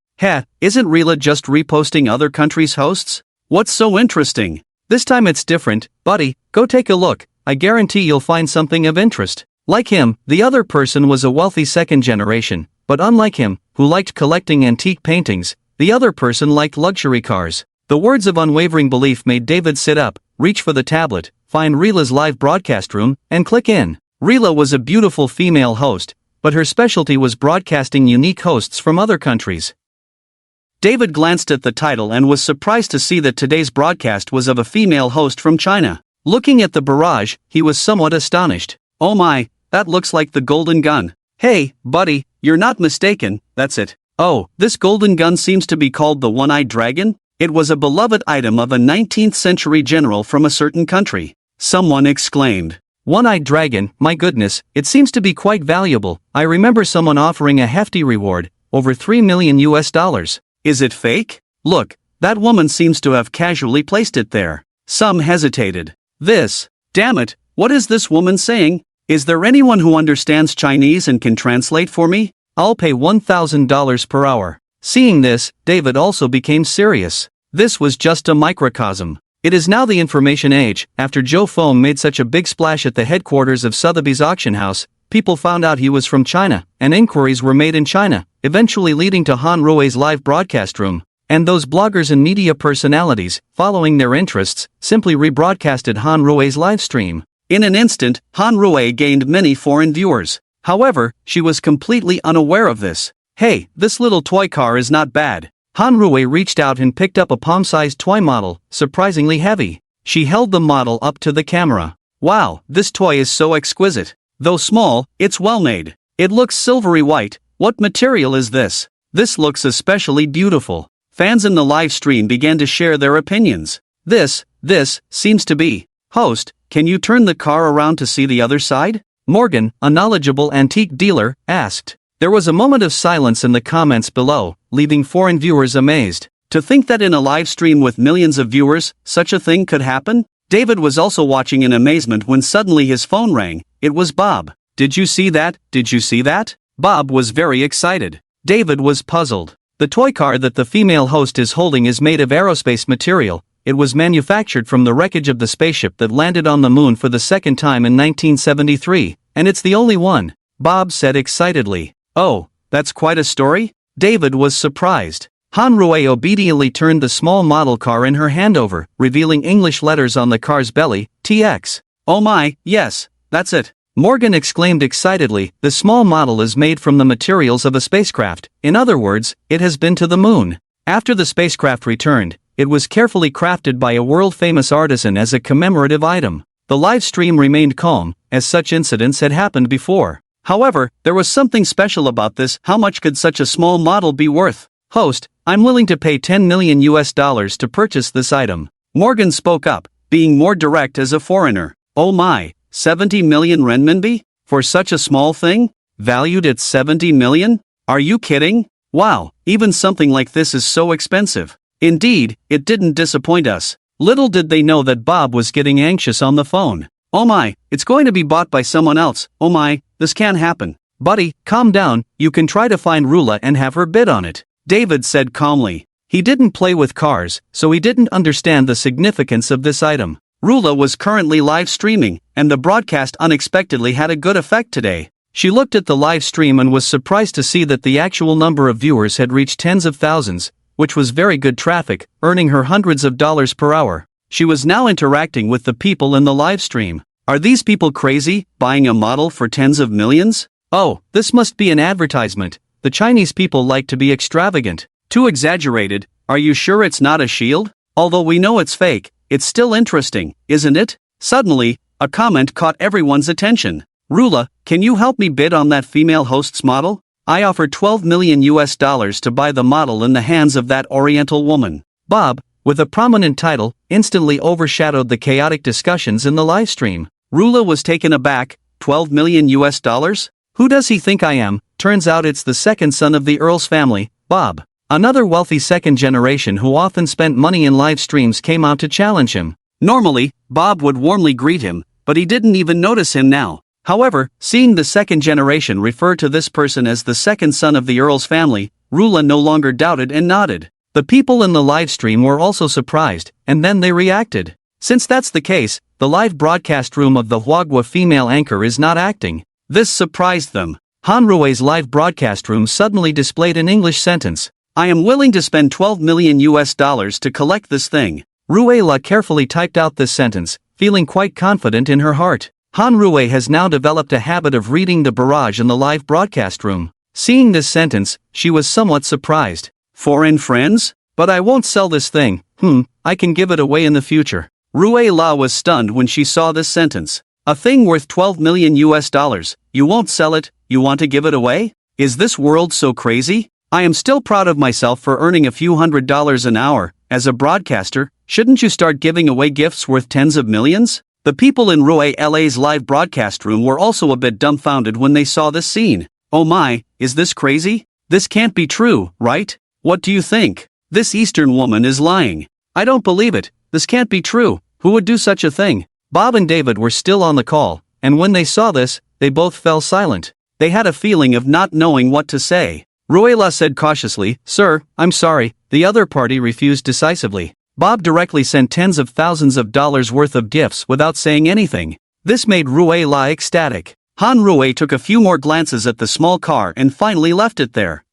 Isn't Rila just reposting other countries' hosts? What's so interesting? This time it's different, buddy, go take a look, I guarantee you'll find something of interest. Like him, the other person was a wealthy second generation, but unlike him, who liked collecting antique paintings, the other person liked luxury cars. The words of unwavering belief made David sit up, reach for the tablet, find Rila's live broadcast room, and click in. Rila was a beautiful female host, but her specialty was broadcasting unique hosts from other countries. David glanced at the title and was surprised to see that today's broadcast was of a female host from China. Looking at the barrage, he was somewhat astonished. "Oh my, that looks like the golden gun." "Hey, buddy, you're not mistaken, that's it." "Oh, this golden gun seems to be called the One-Eyed Dragon?" It was a beloved item of a 19th century general from a certain country. Someone exclaimed. "One-Eyed Dragon, my goodness, it seems to be quite valuable. I remember someone offering a hefty reward, over $3 million US. Is it fake? Look, that woman seems to have casually placed it there." Some hesitated. Damn it, what is this woman saying? Is there anyone who understands Chinese and can translate for me? I'll pay $1,000 per hour. Seeing this, David also became serious. This was just a microcosm. It is now the information age. After Joe Foam made such a big splash at the headquarters of Sotheby's auction house, people found out he was from China, and inquiries were made in China, eventually leading to Han Rui's live broadcast room. And those bloggers and media personalities, following their interests, simply rebroadcasted Han Rui's live stream. In an instant, Han Rui gained many foreign viewers. However, she was completely unaware of this. "Hey, this little toy car is not bad." Han Rui reached out and picked up a palm-sized toy model, surprisingly heavy. She held the model up to the camera. "Wow, this toy is so exquisite. Though small, it's well made. It looks silvery white. What material is this? This looks especially beautiful." Fans in the live stream began to share their opinions. This seems to be. "Host, can you turn the car around to see the other side?" Morgan, a knowledgeable antique dealer, asked. There was a moment of silence in the comments below, leaving foreign viewers amazed. To think that in a live stream with millions of viewers, such a thing could happen? David was also watching in amazement when suddenly his phone rang. It was Bob. Did you see that? Did you see that?" Bob was very excited. David was puzzled. The toy car that the female host is holding is made of aerospace material. It was manufactured from the wreckage of the spaceship that landed on the moon for the second time in 1973, and it's the only one, Bob said excitedly. "Oh, that's quite a story?" David was surprised. Han Rui obediently turned the small model car in her hand over, revealing English letters on the car's belly, TX. "Oh my, yes, that's it," Morgan exclaimed excitedly. "The small model is made from the materials of a spacecraft. In other words, it has been to the moon. After the spacecraft returned, it was carefully crafted by a world-famous artisan as a commemorative item." The live stream remained calm, as such incidents had happened before. However, there was something special about this. How much could such a small model be worth? "Host, I'm willing to pay $10 million US to purchase this item." Morgan spoke up, being more direct as a foreigner. "Oh my. 70 million renminbi? For such a small thing? Valued at 70 million? Are you kidding? Wow, even something like this is so expensive." Indeed, it didn't disappoint us. Little did they know that Bob was getting anxious on the phone. "Oh my, it's going to be bought by someone else. Oh my, this can't happen." "Buddy, calm down, you can try to find Rula and have her bid on it," David said calmly. He didn't play with cars, so he didn't understand the significance of this item. Rula was currently live streaming, and the broadcast unexpectedly had a good effect today. She looked at the live stream and was surprised to see that the actual number of viewers had reached tens of thousands, which was very good traffic, earning her hundreds of dollars per hour. She was now interacting with the people in the live stream. Are these people crazy, buying a model for tens of millions? Oh, this must be an advertisement. The Chinese people like to be extravagant. Too exaggerated. Are you sure it's not a shield? Although we know it's fake, it's still interesting, isn't it? Suddenly, a comment caught everyone's attention. Rula, can you help me bid on that female host's model? I offer $12 million to buy the model in the hands of that Oriental woman. Bob, with a prominent title, instantly overshadowed the chaotic discussions in the live stream. Rula was taken aback. $12 million? Who does he think I am? Turns out it's the second son of the Earl's family, Bob. Another wealthy second generation who often spent money in live streams came out to challenge him. Normally, Bob would warmly greet him, but he didn't even notice him now. However, seeing the second generation refer to this person as the second son of the Earl's family, Rula no longer doubted and nodded. The people in the live stream were also surprised, and then they reacted. Since that's the case, the live broadcast room of the Huagua female anchor is not acting. This surprised them. Han Rui's live broadcast room suddenly displayed an English sentence. I am willing to spend $12 million to collect this thing. Ruela carefully typed out this sentence, feeling quite confident in her heart. Han Rui has now developed a habit of reading the barrage in the live broadcast room. Seeing this sentence, she was somewhat surprised. Foreign friends? But I won't sell this thing. I can give it away in the future. Ruela was stunned when she saw this sentence. A thing worth $12 million. You won't sell it, you want to give it away? Is this world so crazy? I am still proud of myself for earning a few $100s an hour. As a broadcaster, shouldn't you start giving away gifts worth tens of millions? The people in Rue LA's live broadcast room were also a bit dumbfounded when they saw this scene. Oh my, is this crazy? This can't be true, right? What do you think? This Eastern woman is lying. I don't believe it. This can't be true. Who would do such a thing? Bob and David were still on the call, and when they saw this, they both fell silent. They had a feeling of not knowing what to say. Ruela said cautiously, Sir, I'm sorry. The other party refused decisively. Bob directly sent tens of thousands of dollars worth of gifts without saying anything. This made Ruela ecstatic. Han Rui took a few more glances at the small car and finally left it there.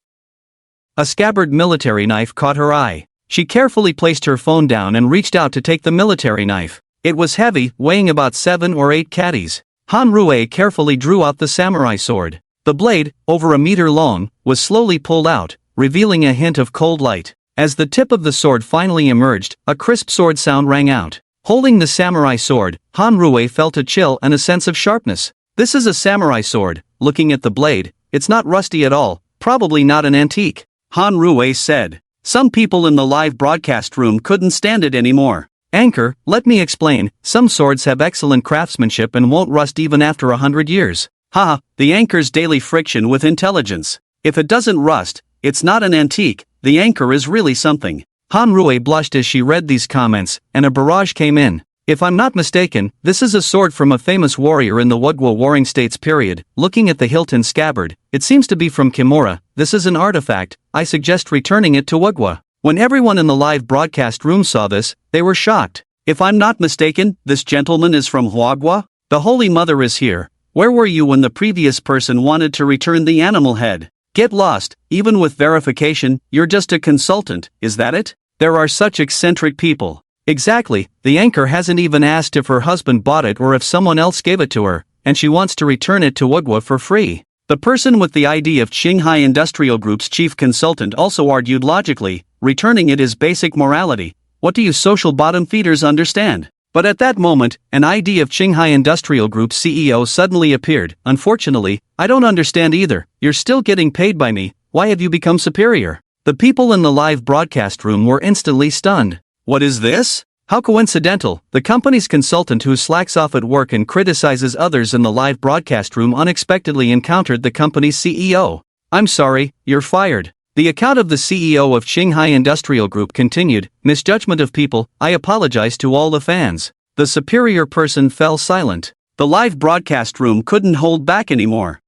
A scabbard military knife caught her eye. She carefully placed her phone down and reached out to take the military knife. It was heavy, weighing about 7 or 8 caddies. Han Rui carefully drew out the samurai sword. The blade, over a meter long, was slowly pulled out, revealing a hint of cold light. As the tip of the sword finally emerged, a crisp sword sound rang out. Holding the samurai sword, Han Rui felt a chill and a sense of sharpness. This is a samurai sword. Looking at the blade, it's not rusty at all, probably not an antique. Han Rui said. Some people in the live broadcast room couldn't stand it anymore. Anchor, let me explain, some swords have excellent craftsmanship and won't rust even after 100 years. The anchor's daily friction with intelligence. If it doesn't rust, it's not an antique. The anchor is really something. Han Rui blushed as she read these comments, and a barrage came in. If I'm not mistaken, this is a sword from a famous warrior in the Huagua Warring States period. Looking at the hilt and scabbard, it seems to be from Kimura. This is an artifact. I suggest returning it to Huagua. When everyone in the live broadcast room saw this, they were shocked. If I'm not mistaken, this gentleman is from Huagua? The Holy Mother is here. Where were you when the previous person wanted to return the animal head? Get lost. Even with verification, you're just a consultant, is that it? There are such eccentric people. Exactly, the anchor hasn't even asked if her husband bought it or if someone else gave it to her, and she wants to return it to Huagua for free. The person with the ID of Qinghai Industrial Group's chief consultant also argued logically, returning it is basic morality. What do you social bottom feeders understand? But at that moment, an ID of Qinghai Industrial Group's CEO suddenly appeared. Unfortunately, I don't understand either. You're still getting paid by me. Why have you become superior? The people in the live broadcast room were instantly stunned. What is this? How coincidental. The company's consultant who slacks off at work and criticizes others in the live broadcast room unexpectedly encountered the company's CEO. I'm sorry, you're fired. The account of the CEO of Qinghai Industrial Group continued, misjudgment of people, I apologize to all the fans. The superior person fell silent. The live broadcast room couldn't hold back anymore.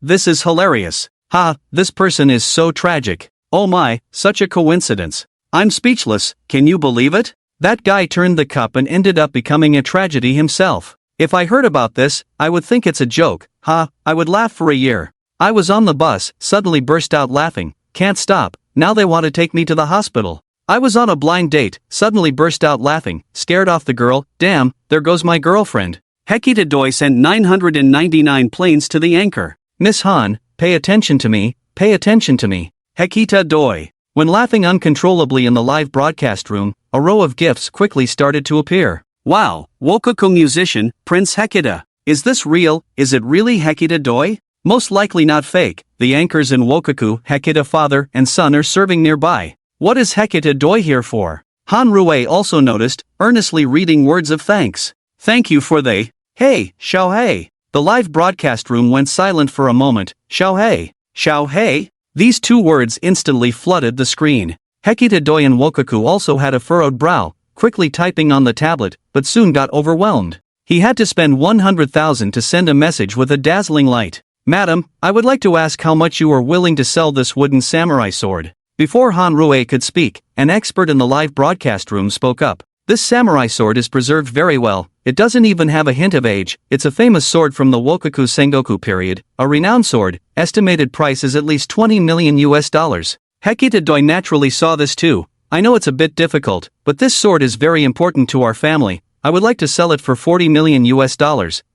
This is hilarious. This person is so tragic. Oh my, such a coincidence. I'm speechless, can you believe it? That guy turned the cup and ended up becoming a tragedy himself. If I heard about this, I would think it's a joke. I would laugh for a year. I was on the bus, suddenly burst out laughing. Can't stop, now they want to take me to the hospital. I was on a blind date, suddenly burst out laughing, scared off the girl, damn, there goes my girlfriend. Hekita Doi sent 999 planes to the anchor. Miss Han, pay attention to me, pay attention to me. Hekita doi. When laughing uncontrollably in the live broadcast room, a row of gifts quickly started to appear. Wow, Wokoku musician, Prince Hekita. Is this real? Is it really Hekita doi? Most likely not fake. The anchors in Wokoku, Hekita father and son are serving nearby. What is Hekita doi here for? Han Rui also noticed, earnestly reading words of thanks. Thank you for the. Hey, Xiaohei. The live broadcast room went silent for a moment. Xiaohei. Xiaohei? These two words instantly flooded the screen. Hekita doi and Wokoku also had a furrowed brow, quickly typing on the tablet, but soon got overwhelmed. He had to spend 100,000 to send a message with a dazzling light. Madam, I would like to ask how much you are willing to sell this wooden samurai sword. Before Han Rui could speak, an expert in the live broadcast room spoke up. This samurai sword is preserved very well, it doesn't even have a hint of age, it's a famous sword from the Wokoku Sengoku period, a renowned sword, estimated price is at least $20 million. Hekita doi naturally saw this too. I know it's a bit difficult, but this sword is very important to our family, I would like to sell it for $40 million.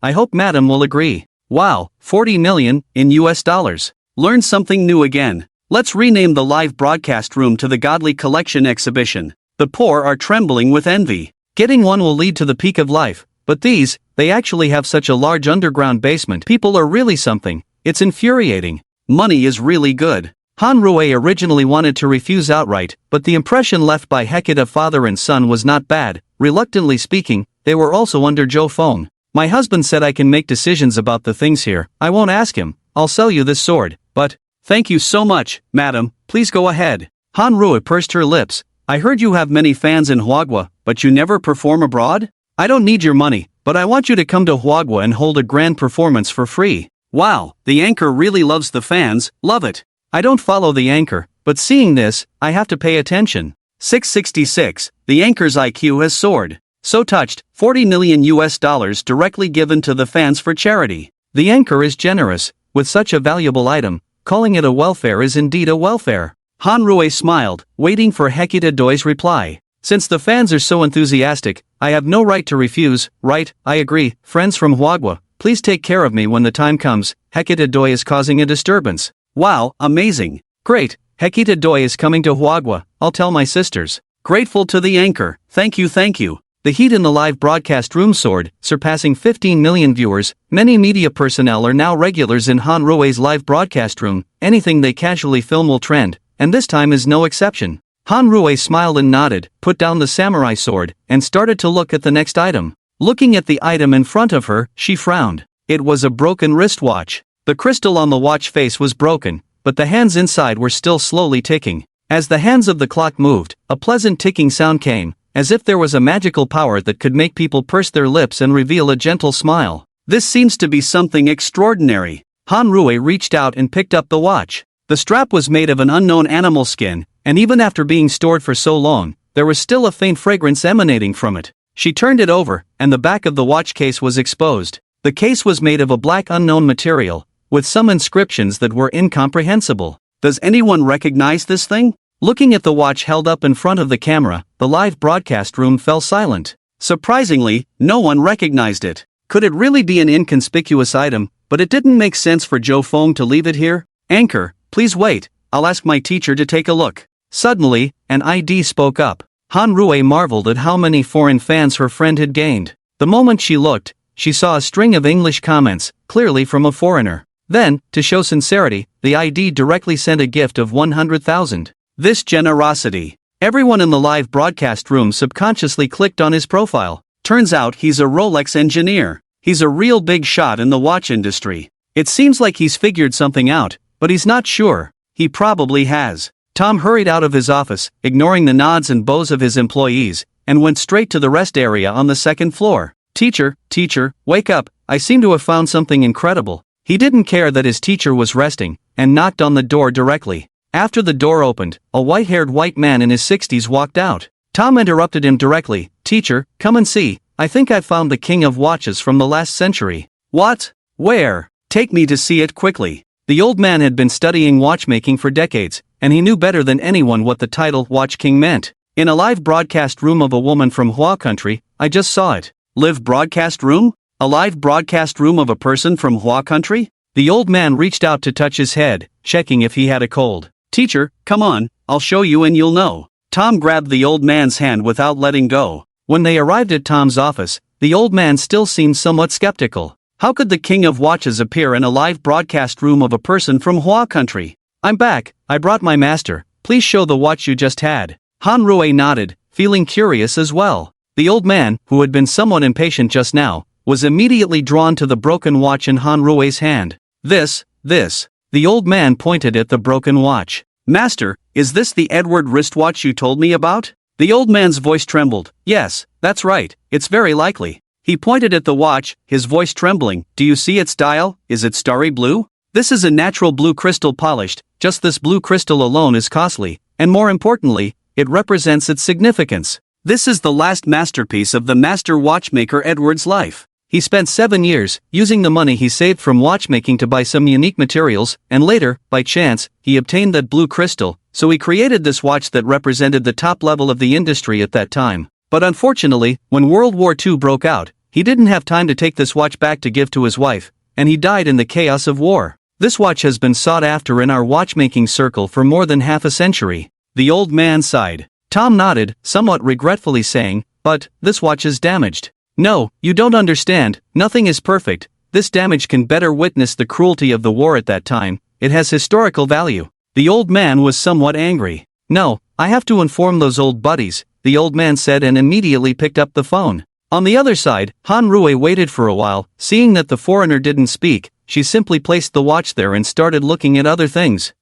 I hope madam will agree. Wow, $40 million in US dollars. Learn something new again. Let's rename the live broadcast room to the Godly Collection Exhibition. The poor are trembling with envy. Getting one will lead to the peak of life, but these, they actually have such a large underground basement. People are really something. It's infuriating. Money is really good. Han Rui originally wanted to refuse outright, but the impression left by Hekita father and son was not bad. Reluctantly speaking, they were also under Zhou Feng. My husband said I can make decisions about the things here. I won't ask him. I'll sell you this sword, but thank you so much, madam. Please go ahead. Han Rui pursed her lips. I heard you have many fans in Huagua, but you never perform abroad? I don't need your money, but I want you to come to Huagua and hold a grand performance for free. Wow, the anchor really loves the fans, love it. I don't follow the anchor, but seeing this, I have to pay attention. 666, the anchor's IQ has soared. So touched, $40 million directly given to the fans for charity. The anchor is generous, with such a valuable item, calling it a welfare is indeed a welfare. Han Rui smiled, waiting for Hekita doi's reply. Since the fans are so enthusiastic, I have no right to refuse, right? I agree, friends from Huagua, please take care of me when the time comes. Hekita doi is causing a disturbance. Wow, amazing. Great, Hekita doi is coming to Huagua, I'll tell my sisters. Grateful to the anchor, thank you, thank you. The heat in the live broadcast room soared, surpassing 15 million viewers. Many media personnel are now regulars in Han Rui's live broadcast room. Anything they casually film will trend, and this time is no exception. Han Rui smiled and nodded, put down the samurai sword, and started to look at the next item. Looking at the item in front of her, she frowned. It was a broken wristwatch. The crystal on the watch face was broken, but the hands inside were still slowly ticking. As the hands of the clock moved, a pleasant ticking sound came, as if there was a magical power that could make people purse their lips and reveal a gentle smile. This seems to be something extraordinary. Han Rui reached out and picked up the watch. The strap was made of an unknown animal skin, and even after being stored for so long, there was still a faint fragrance emanating from it. She turned it over, and the back of the watch case was exposed. The case was made of a black unknown material, with some inscriptions that were incomprehensible. Does anyone recognize this thing? Looking at the watch held up in front of the camera, the live broadcast room fell silent. Surprisingly, no one recognized it. Could it really be an inconspicuous item, but it didn't make sense for Zhou Feng to leave it here? Anchor, please wait, I'll ask my teacher to take a look. Suddenly, an ID spoke up. Han Rui marveled at how many foreign fans her friend had gained. The moment she looked, she saw a string of English comments, clearly from a foreigner. Then, to show sincerity, the ID directly sent a gift of 100,000. This generosity. Everyone in the live broadcast room subconsciously clicked on his profile. Turns out he's a Rolex engineer. He's a real big shot in the watch industry. It seems like he's figured something out, but he's not sure. He probably has. Tom hurried out of his office, ignoring the nods and bows of his employees, and went straight to the rest area on the second floor. Teacher, wake up, I seem to have found something incredible. He didn't care that his teacher was resting, and knocked on the door directly. After the door opened, a white-haired white man in his 60s walked out. Tom interrupted him directly. Teacher, come and see, I think I've found the king of watches from the last century. What? Where? Take me to see it quickly. The old man had been studying watchmaking for decades, and he knew better than anyone what the title Watch King meant. In a live broadcast room of a woman from Hua country, I just saw it. Live broadcast room? A live broadcast room of a person from Hua country? The old man reached out to touch his head, checking if he had a cold. "Teacher, come on, I'll show you and you'll know." Tom grabbed the old man's hand without letting go. When they arrived at Tom's office, the old man still seemed somewhat skeptical. How could the king of watches appear in a live broadcast room of a person from Hua country? "I'm back, I brought my master, please show the watch you just had." Han Rui nodded, feeling curious as well. The old man, who had been somewhat impatient just now, was immediately drawn to the broken watch in Han Rui's hand. This. The old man pointed at the broken watch. "Master, is this the Edward wristwatch you told me about?" The old man's voice trembled. "Yes, that's right, it's very likely." He pointed at the watch, his voice trembling. "Do you see its dial? Is it starry blue? This is a natural blue crystal polished, just this blue crystal alone is costly, and more importantly, it represents its significance. This is the last masterpiece of the master watchmaker Edward's life. He spent 7 years, using the money he saved from watchmaking to buy some unique materials, and later, by chance, he obtained that blue crystal, so he created this watch that represented the top level of the industry at that time. But unfortunately, when World War II broke out, he didn't have time to take this watch back to give to his wife, and he died in the chaos of war. This watch has been sought after in our watchmaking circle for more than half a century." The old man sighed. Tom nodded, somewhat regretfully saying, "But, this watch is damaged." "No, you don't understand, nothing is perfect. This damage can better witness the cruelty of the war at that time, it has historical value." The old man was somewhat angry. "No, I have to inform those old buddies," the old man said and immediately picked up the phone. On the other side, Han Rui waited for a while. Seeing that the foreigner didn't speak, she simply placed the watch there and started looking at other things.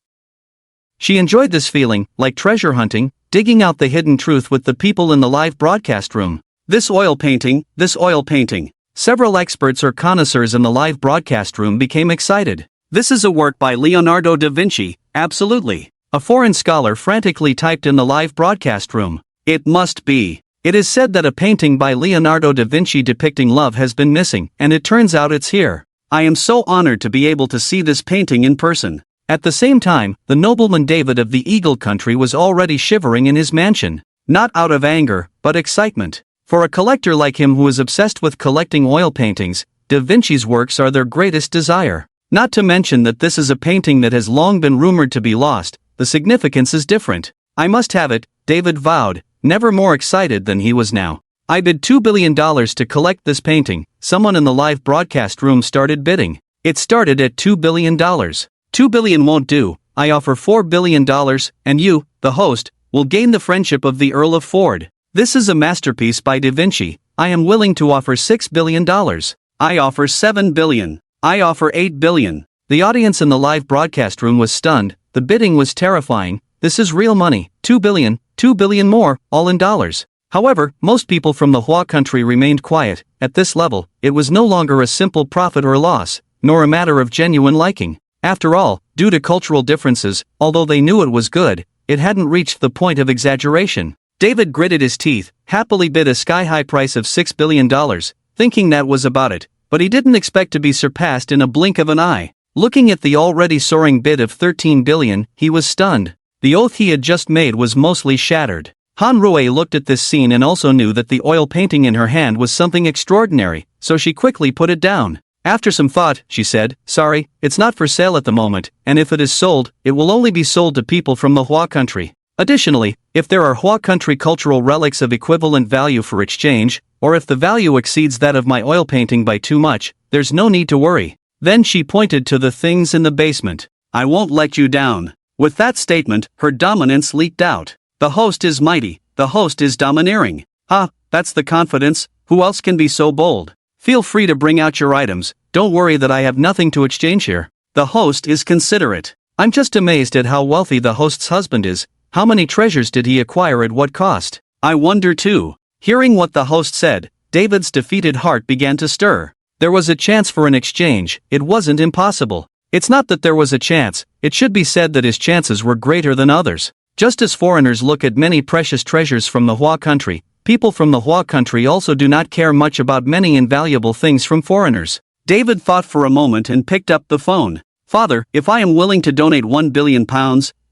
She enjoyed this feeling, like treasure hunting, digging out the hidden truth with the people in the live broadcast room. This oil painting. Several experts or connoisseurs in the live broadcast room became excited. "This is a work by Leonardo da Vinci, absolutely." A foreign scholar frantically typed in the live broadcast room. "It must be. It is said that a painting by Leonardo da Vinci depicting love has been missing, and it turns out it's here. I am so honored to be able to see this painting in person." At the same time, the nobleman David of the Eagle country was already shivering in his mansion. Not out of anger, but excitement. For a collector like him who is obsessed with collecting oil paintings, Da Vinci's works are their greatest desire. Not to mention that this is a painting that has long been rumored to be lost, the significance is different. "I must have it," David vowed, never more excited than he was now. "I bid $2 billion to collect this painting." Someone in the live broadcast room started bidding. It started at $2 billion. $2 billion won't do, I offer $4 billion, and you, the host, will gain the friendship of the Earl of Ford. This is a masterpiece by Da Vinci. I am willing to offer $6 billion. I offer $7 billion. I offer $8 billion. The audience in the live broadcast room was stunned. The bidding was terrifying. This is real money. $2 billion more, all in dollars. However, most people from the Hua country remained quiet. At this level, it was no longer a simple profit or loss, nor a matter of genuine liking. After all, due to cultural differences, although they knew it was good, it hadn't reached the point of exaggeration. David gritted his teeth, happily bid a sky-high price of $6 billion, thinking that was about it, but he didn't expect to be surpassed in a blink of an eye. Looking at the already soaring bid of $13 billion, he was stunned. The oath he had just made was mostly shattered. Han Rui looked at this scene and also knew that the oil painting in her hand was something extraordinary, so she quickly put it down. After some thought, she said, "Sorry, it's not for sale at the moment, and if it is sold, it will only be sold to people from the Hua country. Additionally, if there are Hua country cultural relics of equivalent value for exchange, or if the value exceeds that of my oil painting by too much, there's no need to worry." Then she pointed to the things in the basement. "I won't let you down." With that statement, her dominance leaked out. The host is mighty, the host is domineering. Ah, that's the confidence, who else can be so bold? Feel free to bring out your items, don't worry that I have nothing to exchange here. The host is considerate. I'm just amazed at how wealthy the host's husband is. How many treasures did he acquire at what cost? I wonder too. Hearing what the host said, David's defeated heart began to stir. There was a chance for an exchange, it wasn't impossible. It's not that there was a chance, it should be said that his chances were greater than others. Just as foreigners look at many precious treasures from the Hua country, people from the Hua country also do not care much about many invaluable things from foreigners. David thought for a moment and picked up the phone. "Father, if I am willing to donate £1 billion,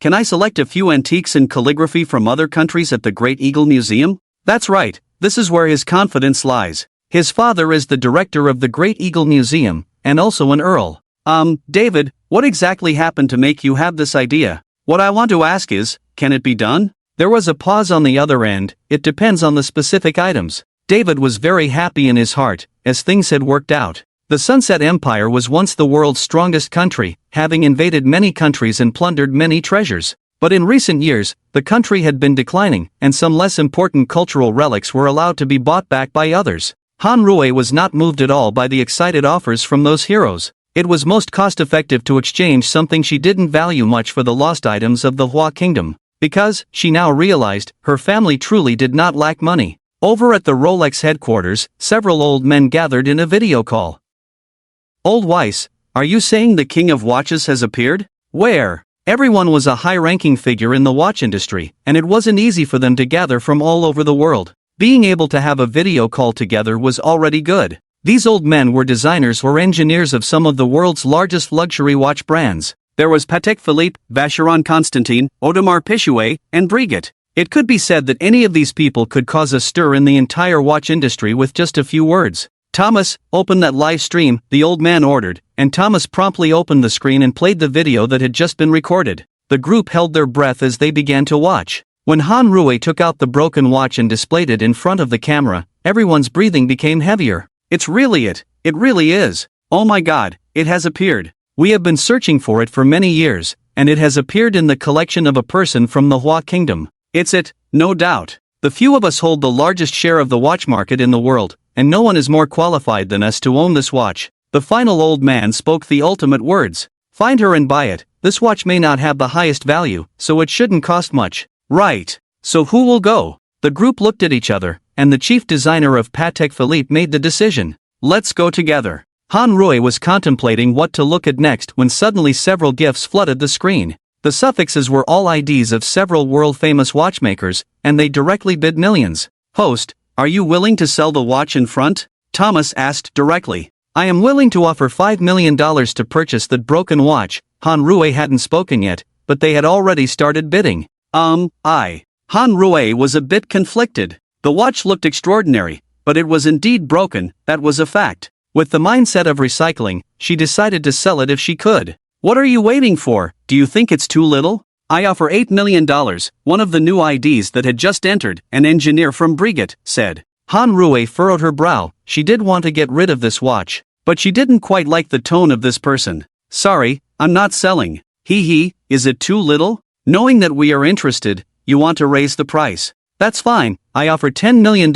can I select a few antiques and calligraphy from other countries at the Great Eagle Museum?" That's right, this is where his confidence lies. His father is the director of the Great Eagle Museum, and also an earl. David, what exactly happened to make you have this idea? What I want to ask is, can it be done? There was a pause on the other end. It depends on the specific items. David was very happy in his heart, as things had worked out. The Sunset Empire was once the world's strongest country, having invaded many countries and plundered many treasures. But in recent years, the country had been declining, and some less important cultural relics were allowed to be bought back by others. Han Rui was not moved at all by the excited offers from those heroes. It was most cost-effective to exchange something she didn't value much for the lost items of the Hua Kingdom. Because, she now realized, her family truly did not lack money. Over at the Rolex headquarters, several old men gathered in a video call. Old Weiss, are you saying the king of watches has appeared? Where? Everyone was a high-ranking figure in the watch industry, and it wasn't easy for them to gather from all over the world. Being able to have a video call together was already good. These old men were designers or engineers of some of the world's largest luxury watch brands. There was Patek Philippe, Vacheron Constantin, Audemars Piguet, and Breguet. It could be said that any of these people could cause a stir in the entire watch industry with just a few words. Thomas, open that live stream, the old man ordered, and Thomas promptly opened the screen and played the video that had just been recorded. The group held their breath as they began to watch. When Han Rui took out the broken watch and displayed it in front of the camera, everyone's breathing became heavier. It's really it really is. Oh my god, it has appeared. We have been searching for it for many years, and it has appeared in the collection of a person from the Hua Kingdom. It's it, no doubt. The few of us hold the largest share of the watch market in the world, and no one is more qualified than us to own this watch. The final old man spoke the ultimate words. Find her and buy it. This watch may not have the highest value, so it shouldn't cost much. Right. So who will go? The group looked at each other, and the chief designer of Patek Philippe made the decision. Let's go together. Han Rui was contemplating what to look at next when suddenly several gifts flooded the screen. The suffixes were all IDs of several world-famous watchmakers, and they directly bid millions. Host, are you willing to sell the watch in front? Thomas asked directly. I am willing to offer $5 million to purchase that broken watch. Han Rui hadn't spoken yet, but they had already started bidding. Han Rui was a bit conflicted. The watch looked extraordinary, but it was indeed broken, that was a fact. With the mindset of recycling, she decided to sell it if she could. What are you waiting for? Do you think it's too little? I offer $8 million, one of the new IDs that had just entered, an engineer from Breguet, said. Han Rui furrowed her brow. She did want to get rid of this watch, but she didn't quite like the tone of this person. Sorry, I'm not selling. Is it too little? Knowing that we are interested, you want to raise the price. That's fine, I offer $10 million,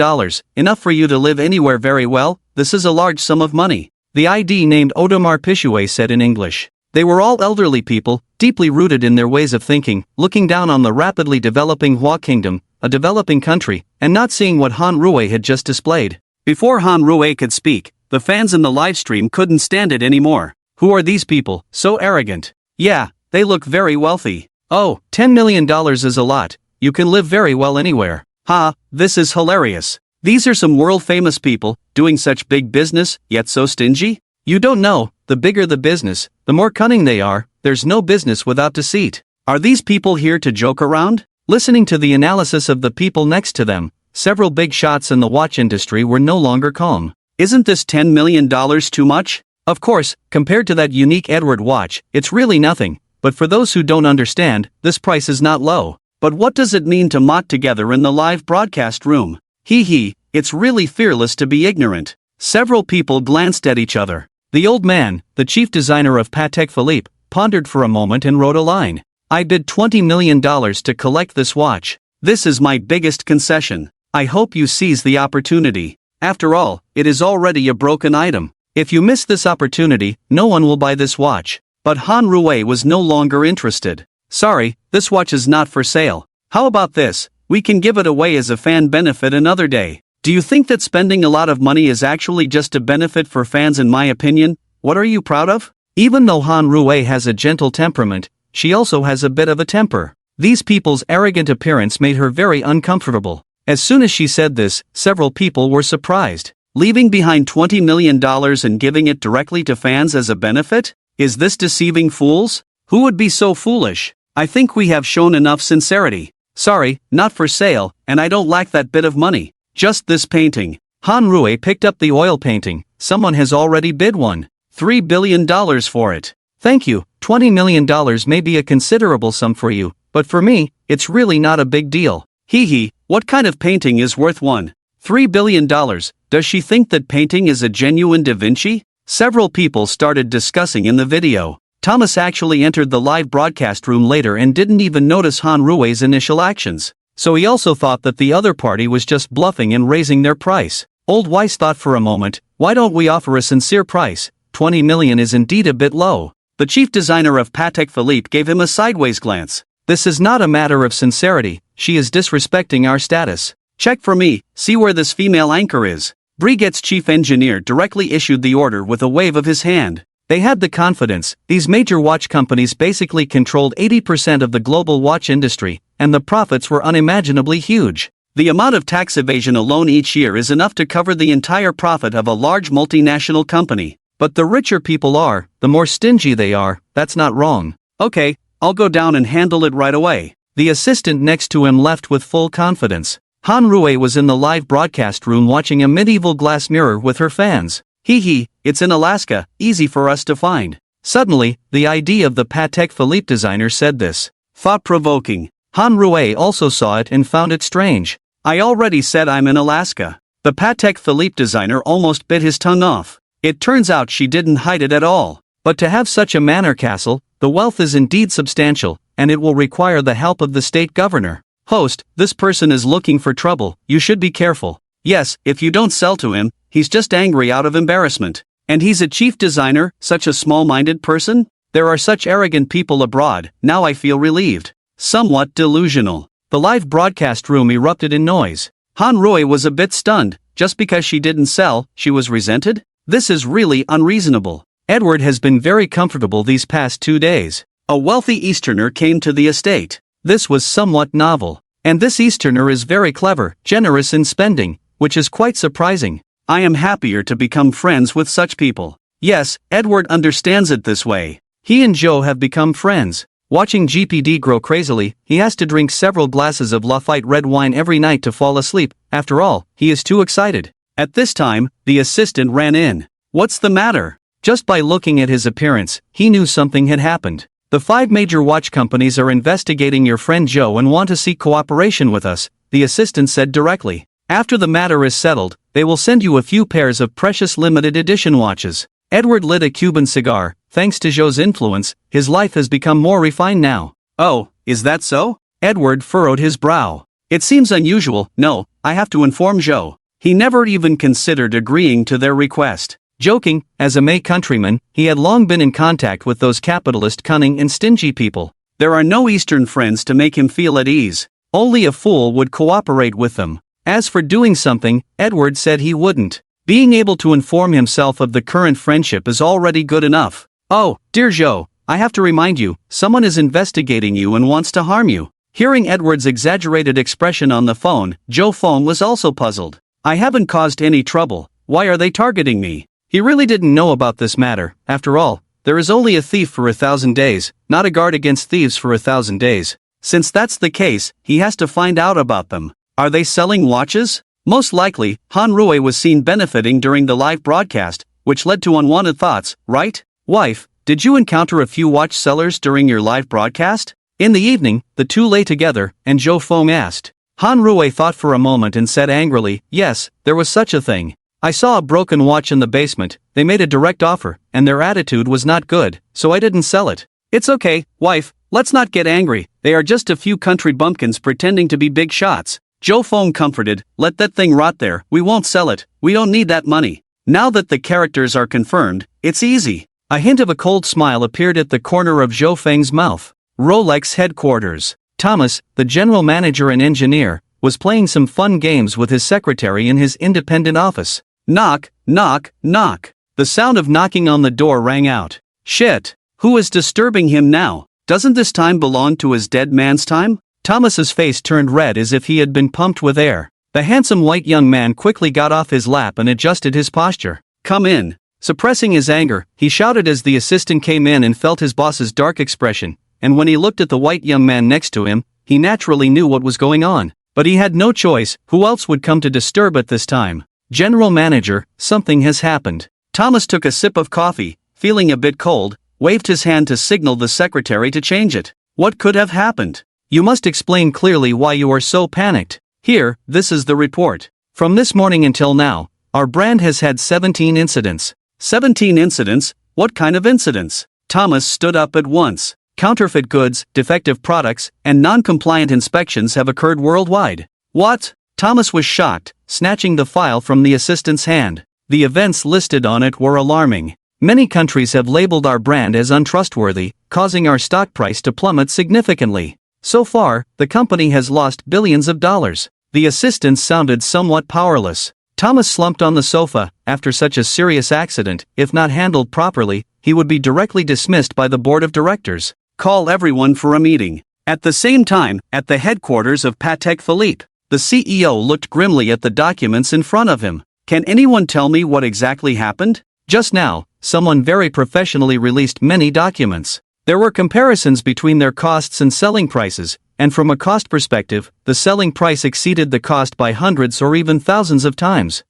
enough for you to live anywhere very well. This is a large sum of money. The ID named Audemars Piguet said in English. They were all elderly people, deeply rooted in their ways of thinking, looking down on the rapidly developing Hua Kingdom, a developing country, and not seeing what Han Rui had just displayed. Before Han Rui could speak, the fans in the livestream couldn't stand it anymore. Who are these people, so arrogant? Yeah, they look very wealthy. Oh, $10 million is a lot. You can live very well anywhere. Ha, this is hilarious. These are some world-famous people, doing such big business, yet so stingy? You don't know, the bigger the business, the more cunning they are. There's no business without deceit. Are these people here to joke around? Listening to the analysis of the people next to them, several big shots in the watch industry were no longer calm. Isn't this $10 million too much? Of course, compared to that unique Edward watch, it's really nothing, but for those who don't understand, this price is not low. But what does it mean to mock together in the live broadcast room? It's really fearless to be ignorant. Several people glanced at each other. The old man, the chief designer of Patek Philippe, pondered for a moment and wrote a line. I bid $20 million to collect this watch. This is my biggest concession. I hope you seize the opportunity. After all, it is already a broken item. If you miss this opportunity, no one will buy this watch. But Han Rui was no longer interested. Sorry, this watch is not for sale. How about this? We can give it away as a fan benefit another day. Do you think that spending a lot of money is actually just a benefit for fans? In my opinion? What are you proud of? Even though Han Rui has a gentle temperament, she also has a bit of a temper. These people's arrogant appearance made her very uncomfortable. As soon as she said this, several people were surprised. Leaving behind $20 million and giving it directly to fans as a benefit? Is this deceiving fools? Who would be so foolish? I think we have shown enough sincerity. Sorry, not for sale, and I don't lack that bit of money. Just this painting. Han Rui picked up the oil painting. Someone has already bid one. $3 billion for it. Thank you, $20 million may be a considerable sum for you, but for me, it's really not a big deal. Hee hee, what kind of painting is worth $3 billion? Does she think that painting is a genuine Da Vinci? Several people started discussing in the video. Thomas actually entered the live broadcast room later and didn't even notice Han Rui's initial actions. So he also thought that the other party was just bluffing and raising their price. Old Weiss thought for a moment, why don't we offer a sincere price? 20 million is indeed a bit low. The chief designer of Patek Philippe gave him a sideways glance. This is not a matter of sincerity, she is disrespecting our status. Check for me, see where this female anchor is. Breguet's chief engineer directly issued the order with a wave of his hand. They had the confidence, these major watch companies basically controlled 80% of the global watch industry, and the profits were unimaginably huge. The amount of tax evasion alone each year is enough to cover the entire profit of a large multinational company. But the richer people are, the more stingy they are, that's not wrong. Okay, I'll go down and handle it right away. The assistant next to him left with full confidence. Han Rui was in the live broadcast room watching a medieval glass mirror with her fans. Hee hee, it's in Alaska, easy for us to find. Suddenly, the ID of the Patek Philippe designer said this. Thought-provoking. Han Rui also saw it and found it strange. I already said I'm in Alaska. The Patek Philippe designer almost bit his tongue off. It turns out she didn't hide it at all. But to have such a manor castle, the wealth is indeed substantial, and it will require the help of the state governor. Host, this person is looking for trouble, you should be careful. Yes, if you don't sell to him, he's just angry out of embarrassment. And he's a chief designer, such a small-minded person? There are such arrogant people abroad, now I feel relieved. Somewhat delusional. The live broadcast room erupted in noise. Han Rui was a bit stunned, just because she didn't sell, she was resented? This is really unreasonable. Edward has been very comfortable these past 2 days. A wealthy Easterner came to the estate. This was somewhat novel. And this Easterner is very clever, generous in spending, which is quite surprising. I am happier to become friends with such people. Yes, Edward understands it this way. He and Joe have become friends. Watching GPD grow crazily, he has to drink several glasses of Lafite red wine every night to fall asleep. After all, he is too excited. At this time, the assistant ran in. What's the matter? Just by looking at his appearance, he knew something had happened. The 5 major watch companies are investigating your friend Joe and want to seek cooperation with us, the assistant said directly. After the matter is settled, they will send you a few pairs of precious limited edition watches. Edward lit a Cuban cigar. Thanks to Joe's influence, his life has become more refined now. Oh, is that so? Edward furrowed his brow. It seems unusual. No, I have to inform Joe. He never even considered agreeing to their request. Joking, as a May countryman, he had long been in contact with those capitalist, cunning and stingy people. There are no Eastern friends to make him feel at ease. Only a fool would cooperate with them. As for doing something, Edward said he wouldn't. Being able to inform himself of the current friendship is already good enough. Oh, dear Joe, I have to remind you, someone is investigating you and wants to harm you. Hearing Edward's exaggerated expression on the phone, Joe Fong was also puzzled. I haven't caused any trouble, why are they targeting me? He really didn't know about this matter. After all, there is only a thief for 1,000 days, not a guard against thieves for 1,000 days. Since that's the case, he has to find out about them. Are they selling watches? Most likely, Han Rui was seen benefiting during the live broadcast, which led to unwanted thoughts, right? Wife, did you encounter a few watch sellers during your live broadcast? In the evening, the two lay together, and Joe Fong asked. Han Rui thought for a moment and said angrily, yes, there was such a thing. I saw a broken watch in the basement, they made a direct offer, and their attitude was not good, so I didn't sell it. It's okay, wife, let's not get angry, they are just a few country bumpkins pretending to be big shots. Joe Fong comforted, let that thing rot there, we won't sell it, we don't need that money. Now that the characters are confirmed, it's easy. A hint of a cold smile appeared at the corner of Zhou Feng's mouth. Rolex headquarters. Thomas, the general manager and engineer, was playing some fun games with his secretary in his independent office. Knock, knock, knock. The sound of knocking on the door rang out. Shit. Who is disturbing him now? Doesn't this time belong to his dead man's time? Thomas's face turned red as if he had been pumped with air. The handsome white young man quickly got off his lap and adjusted his posture. Come in. Suppressing his anger, he shouted as the assistant came in and felt his boss's dark expression, and when he looked at the white young man next to him, he naturally knew what was going on. But he had no choice, who else would come to disturb at this time? General manager, something has happened. Thomas took a sip of coffee, feeling a bit cold, waved his hand to signal the secretary to change it. What could have happened? You must explain clearly why you are so panicked. Here, this is the report. From this morning until now, our brand has had 17 incidents. 17 incidents? What kind of incidents? Thomas stood up at once. Counterfeit goods, defective products, and non-compliant inspections have occurred worldwide. What? Thomas was shocked, snatching the file from the assistant's hand. The events listed on it were alarming. Many countries have labeled our brand as untrustworthy, causing our stock price to plummet significantly. So far, the company has lost billions of dollars. The assistant sounded somewhat powerless. Thomas slumped on the sofa. After such a serious accident, if not handled properly, he would be directly dismissed by the board of directors. Call everyone for a meeting. At the same time, at the headquarters of Patek Philippe, the CEO looked grimly at the documents in front of him. Can anyone tell me what exactly happened? Just now, someone very professionally released many documents. There were comparisons between their costs and selling prices, and from a cost perspective, the selling price exceeded the cost by hundreds or even thousands of times.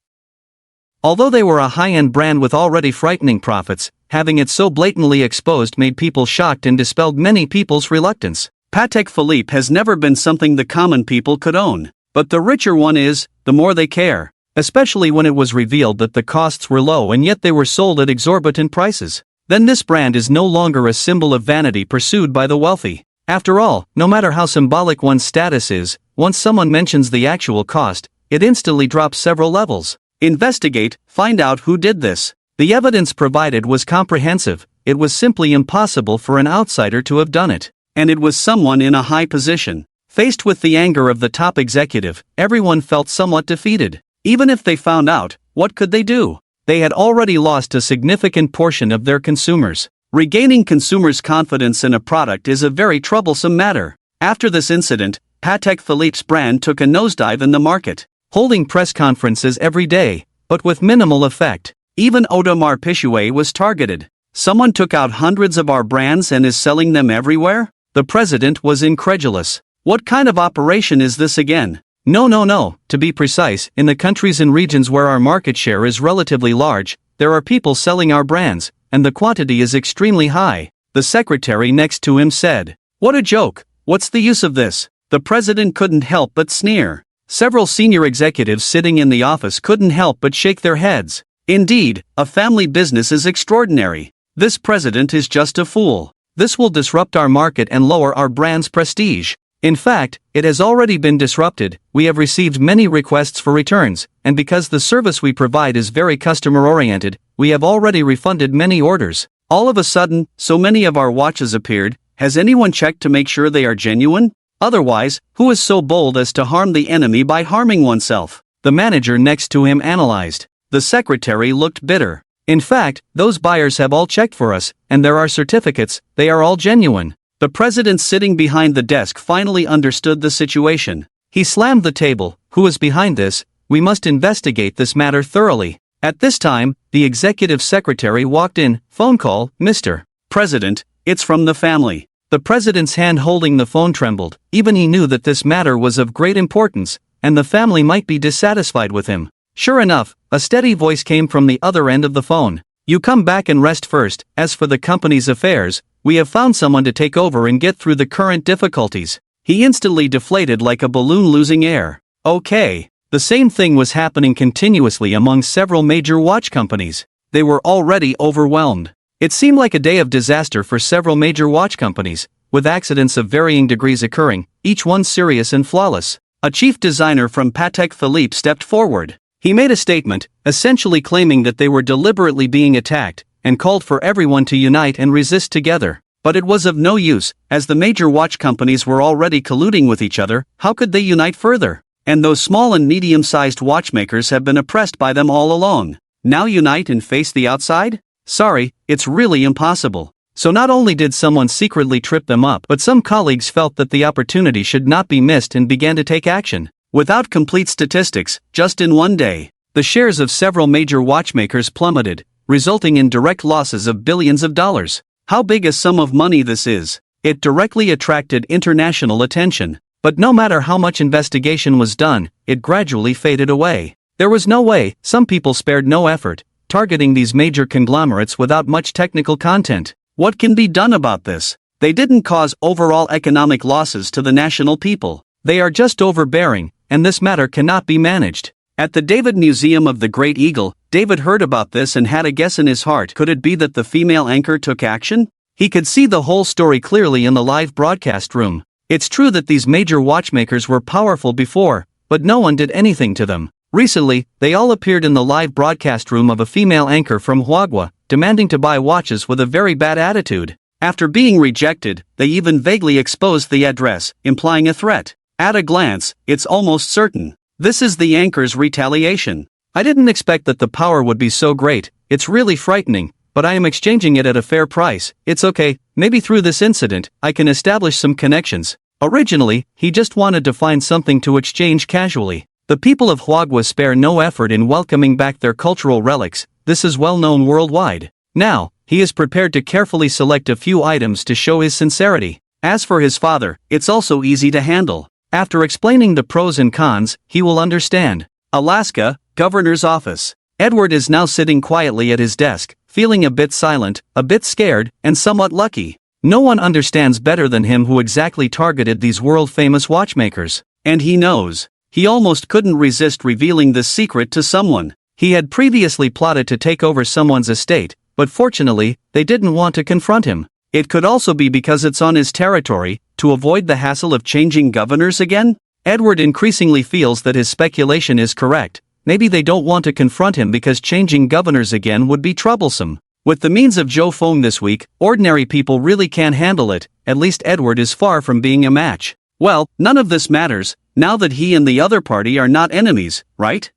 Although they were a high-end brand with already frightening profits, having it so blatantly exposed made people shocked and dispelled many people's reluctance. Patek Philippe has never been something the common people could own. But the richer one is, the more they care. Especially when it was revealed that the costs were low and yet they were sold at exorbitant prices. Then this brand is no longer a symbol of vanity pursued by the wealthy. After all, no matter how symbolic one's status is, once someone mentions the actual cost, it instantly drops several levels. Investigate, find out who did this. The evidence provided was comprehensive. It was simply impossible for an outsider to have done it. And it was someone in a high position. Faced with the anger of the top executive, everyone felt somewhat defeated. Even if they found out, what could they do? They had already lost a significant portion of their consumers. Regaining consumers' confidence in a product is a very troublesome matter. After this incident, Patek Philippe's brand took a nosedive in the market, holding press conferences every day, but with minimal effect. Even Audemars Piguet was targeted. Someone took out hundreds of our brands and is selling them everywhere? The president was incredulous. What kind of operation is this again? No. To be precise, in the countries and regions where our market share is relatively large, there are people selling our brands, and the quantity is extremely high. The secretary next to him said. What a joke. What's the use of this? The president couldn't help but sneer. Several senior executives sitting in the office couldn't help but shake their heads. Indeed, a family business is extraordinary. This president is just a fool. This will disrupt our market and lower our brand's prestige. In fact, it has already been disrupted. We have received many requests for returns, and because the service we provide is very customer-oriented, we have already refunded many orders. All of a sudden, so many of our watches appeared. Has anyone checked to make sure they are genuine? Otherwise, who is so bold as to harm the enemy by harming oneself? The manager next to him analyzed. The secretary looked bitter. In fact, those buyers have all checked for us, and there are certificates, they are all genuine. The president sitting behind the desk finally understood the situation. He slammed the table. Who is behind this? We must investigate this matter thoroughly. At this time, the executive secretary walked in. Phone call, Mr. President, it's from the family. The president's hand holding the phone trembled. Even he knew that this matter was of great importance, and the family might be dissatisfied with him. Sure enough, a steady voice came from the other end of the phone. You come back and rest first. As for the company's affairs, we have found someone to take over and get through the current difficulties. He instantly deflated like a balloon losing air. Okay. The same thing was happening continuously among several major watch companies. They were already overwhelmed. It seemed like a day of disaster for several major watch companies, with accidents of varying degrees occurring, each one serious and flawless. A chief designer from Patek Philippe stepped forward. He made a statement, essentially claiming that they were deliberately being attacked, and called for everyone to unite and resist together. But it was of no use, as the major watch companies were already colluding with each other. How could they unite further? And those small and medium-sized watchmakers have been oppressed by them all along. Now unite and face the outside? Sorry, it's really impossible. So not only did someone secretly trip them up, but some colleagues felt that the opportunity should not be missed and began to take action. Without complete statistics, just in one day, the shares of several major watchmakers plummeted, resulting in direct losses of billions of dollars. How big a sum of money this is? It directly attracted international attention. But no matter how much investigation was done, it gradually faded away. There was no way. Some people spared no effort. targeting these major conglomerates without much technical content. What can be done about this? They didn't cause overall economic losses to the national people. They are just overbearing, and this matter cannot be managed. At the David Museum of the Great Eagle, David heard about this and had a guess in his heart. Could it be that the female anchor took action? He could see the whole story clearly in the live broadcast room. It's true that these major watchmakers were powerful before, but no one did anything to them. Recently, they all appeared in the live broadcast room of a female anchor from Manhwa, demanding to buy watches with a very bad attitude. After being rejected, they even vaguely exposed the address, implying a threat. At a glance, it's almost certain. This is the anchor's retaliation. I didn't expect that the power would be so great. It's really frightening, but I am exchanging it at a fair price. It's okay, maybe through this incident, I can establish some connections. Originally, he just wanted to find something to exchange casually. The people of Huagua spare no effort in welcoming back their cultural relics. This is well known worldwide. Now, he is prepared to carefully select a few items to show his sincerity. As for his father, it's also easy to handle. After explaining the pros and cons, he will understand. Alaska, Governor's Office. Edward is now sitting quietly at his desk, feeling a bit silent, a bit scared, and somewhat lucky. No one understands better than him who exactly targeted these world-famous watchmakers. And he knows. He almost couldn't resist revealing this secret to someone. He had previously plotted to take over someone's estate, but fortunately, they didn't want to confront him. It could also be because it's on his territory, to avoid the hassle of changing governors again? Edward increasingly feels that his speculation is correct. Maybe they don't want to confront him because changing governors again would be troublesome. With the means of Zhou Feng this week, ordinary people really can't handle it. At least Edward is far from being a match. Well, none of this matters, now that he and the other party are not enemies, right?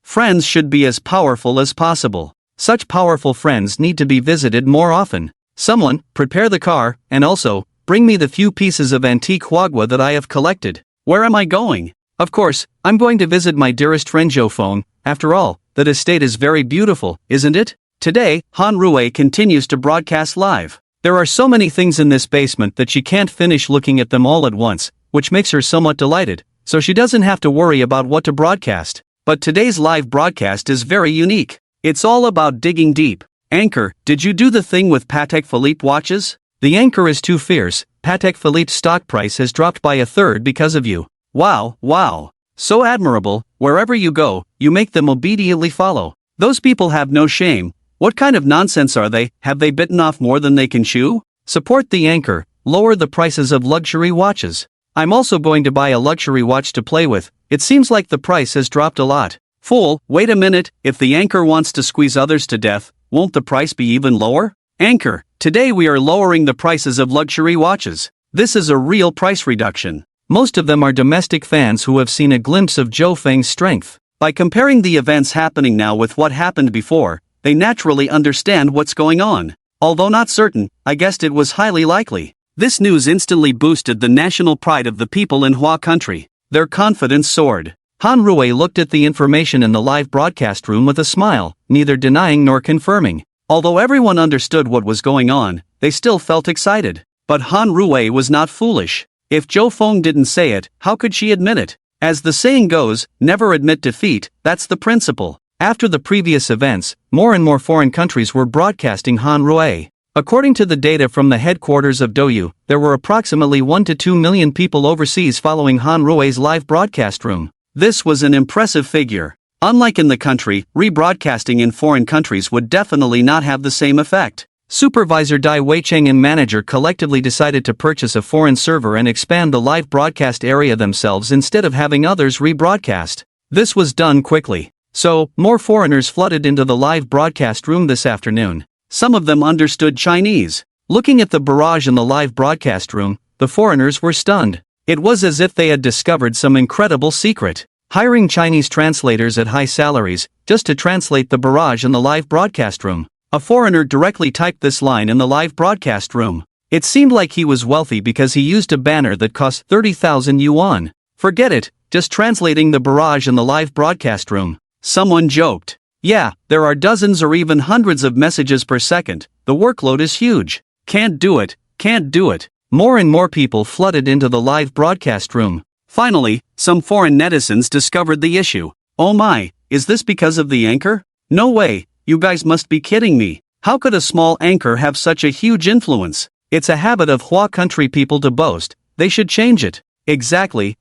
Friends should be as powerful as possible. Such powerful friends need to be visited more often. Someone, prepare the car, and also, bring me the few pieces of antique Huagua that I have collected. Where am I going? Of course, I'm going to visit my dearest friend Zhou Feng. After all, that estate is very beautiful, isn't it? Today, Han Rui continues to broadcast live. There are so many things in this basement that she can't finish looking at them all at once, which makes her somewhat delighted, so she doesn't have to worry about what to broadcast. But today's live broadcast is very unique. It's all about digging deep. Anchor, did you do the thing with Patek Philippe watches? The anchor is too fierce. Patek Philippe's stock price has dropped by a third because of you. Wow. So admirable. Wherever you go, you make them obediently follow. Those people have no shame. What kind of nonsense are they? Have they bitten off more than they can chew? Support the anchor. Lower the prices of luxury watches. I'm also going to buy a luxury watch to play with. It seems like the price has dropped a lot. Fool, wait a minute. If the anchor wants to squeeze others to death, won't the price be even lower? Anchor, today we are lowering the prices of luxury watches. This is a real price reduction. Most of them are domestic fans who have seen a glimpse of Zhou Feng's strength. By comparing the events happening now with what happened before, they naturally understand what's going on. Although not certain, I guessed it was highly likely. This news instantly boosted the national pride of the people in Hua country. Their confidence soared. Han Rui looked at the information in the live broadcast room with a smile, neither denying nor confirming. Although everyone understood what was going on, they still felt excited. But Han Rui was not foolish. If Zhou Feng didn't say it, how could she admit it? As the saying goes, never admit defeat, that's the principle. After the previous events, more and more foreign countries were broadcasting Han Rui. According to the data from the headquarters of Douyu, there were approximately 1 to 2 million people overseas following Han Rui's live broadcast room. This was an impressive figure. Unlike in the country, rebroadcasting in foreign countries would definitely not have the same effect. Supervisor Dai Weicheng and manager collectively decided to purchase a foreign server and expand the live broadcast area themselves instead of having others rebroadcast. This was done quickly. So, more foreigners flooded into the live broadcast room this afternoon. Some of them understood Chinese. Looking at the barrage in the live broadcast room, the foreigners were stunned. It was as if they had discovered some incredible secret. Hiring Chinese translators at high salaries, just to translate the barrage in the live broadcast room. A foreigner directly typed this line in the live broadcast room. It seemed like he was wealthy because he used a banner that cost 30,000 yuan. Forget it, just translating the barrage in the live broadcast room. Someone joked. Yeah, there are dozens or even hundreds of messages per second. The workload is huge. Can't do it. More and more people flooded into the live broadcast room. Finally, some foreign netizens discovered the issue. Oh my, is this because of the anchor? No way, you guys must be kidding me. How could a small anchor have such a huge influence? It's a habit of Hua country people to boast. They should change it. Exactly.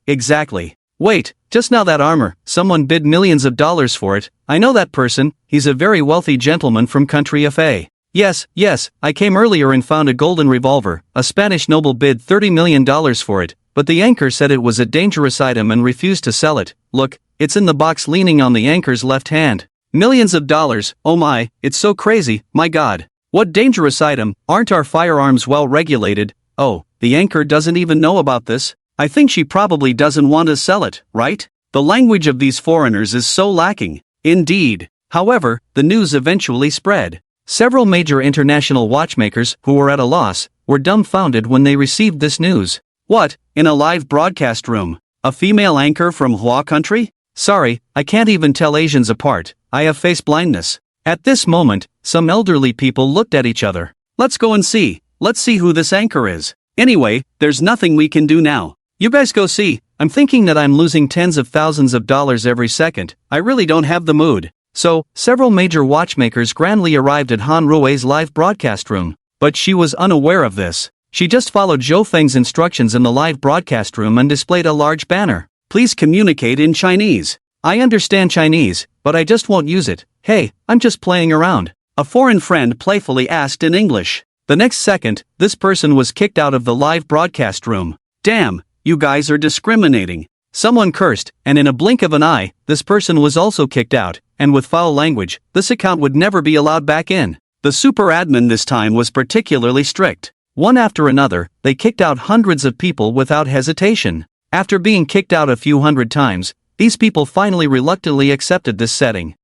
Wait, just now that armor, someone bid millions of dollars for it. I know that person, he's a very wealthy gentleman from country FA. Yes, I came earlier and found a golden revolver. A Spanish noble bid $30 million for it, but the anchor said it was a dangerous item and refused to sell it. Look, it's in the box leaning on the anchor's left hand. Millions of dollars, oh my, it's so crazy, my god. What dangerous item? Aren't our firearms well regulated? Oh, the anchor doesn't even know about this. I think she probably doesn't want to sell it, right? The language of these foreigners is so lacking. Indeed. However, the news eventually spread. Several major international watchmakers, who were at a loss, were dumbfounded when they received this news. What, in a live broadcast room? A female anchor from Hua country? Sorry, I can't even tell Asians apart, I have face blindness. At this moment, some elderly people looked at each other. Let's go and see. Let's see who this anchor is. Anyway, there's nothing we can do now. You guys go see. I'm thinking that I'm losing tens of thousands of dollars every second. I really don't have the mood. So, several major watchmakers grandly arrived at Han Rui's live broadcast room. But she was unaware of this. She just followed Zhou Feng's instructions in the live broadcast room and displayed a large banner. Please communicate in Chinese. I understand Chinese, but I just won't use it. Hey, I'm just playing around. A foreign friend playfully asked in English. The next second, this person was kicked out of the live broadcast room. Damn, you guys are discriminating. Someone cursed, and in a blink of an eye, this person was also kicked out, and with foul language, this account would never be allowed back in. The super admin this time was particularly strict. One after another, they kicked out hundreds of people without hesitation. After being kicked out a few hundred times, these people finally reluctantly accepted this setting.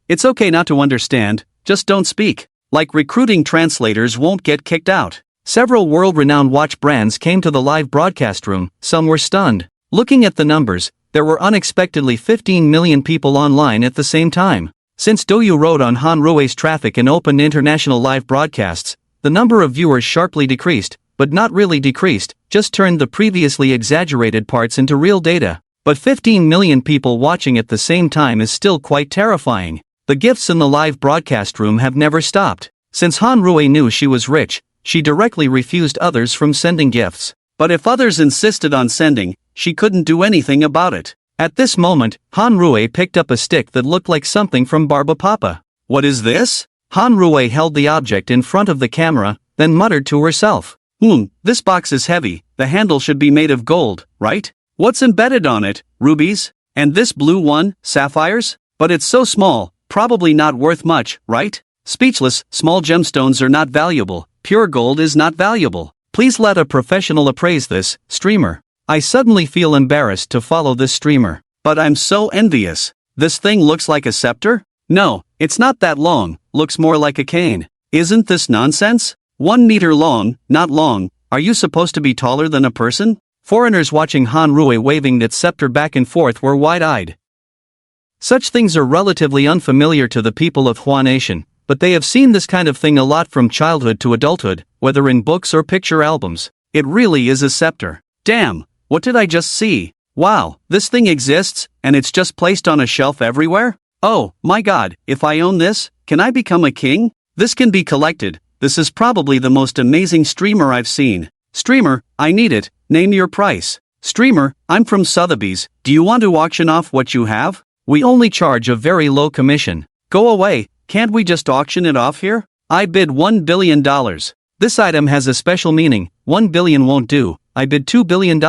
It's okay not to understand, just don't speak. Like recruiting translators won't get kicked out. Several world-renowned watch brands came to the live broadcast room, some were stunned. Looking at the numbers, there were unexpectedly 15 million people online at the same time. Since Douyu rode on Han Rui's traffic and opened international live broadcasts, the number of viewers sharply decreased, but not really decreased, just turned the previously exaggerated parts into real data. But 15 million people watching at the same time is still quite terrifying. The gifts in the live broadcast room have never stopped. Since Han Rui knew she was rich, she directly refused others from sending gifts. But if others insisted on sending, she couldn't do anything about it. At this moment, Han Rui picked up a stick that looked like something from Barba Papa. What is this? Han Rui held the object in front of the camera, then muttered to herself. This box is heavy, the handle should be made of gold, right? What's embedded on it? Rubies? And this blue one, sapphires? But it's so small, probably not worth much, right? Speechless, small gemstones are not valuable, pure gold is not valuable. Please let a professional appraise this, streamer. I suddenly feel embarrassed to follow this streamer. But I'm so envious. This thing looks like a scepter? No, it's not that long, looks more like a cane. Isn't this nonsense? 1 meter long, not long. Are you supposed to be taller than a person? Foreigners watching Han Rui waving its scepter back and forth were wide-eyed. Such things are relatively unfamiliar to the people of Hua Nation, but they have seen this kind of thing a lot from childhood to adulthood, whether in books or picture albums. It really is a scepter. Damn, what did I just see? Wow, this thing exists, and it's just placed on a shelf everywhere? Oh, my god, if I own this, can I become a king? This can be collected. This is probably the most amazing streamer I've seen. Streamer, I need it, name your price. Streamer, I'm from Sotheby's, do you want to auction off what you have? We only charge a very low commission. Go away, can't we just auction it off here? I bid $1 billion. This item has a special meaning, 1 billion won't do, I bid $2 billion.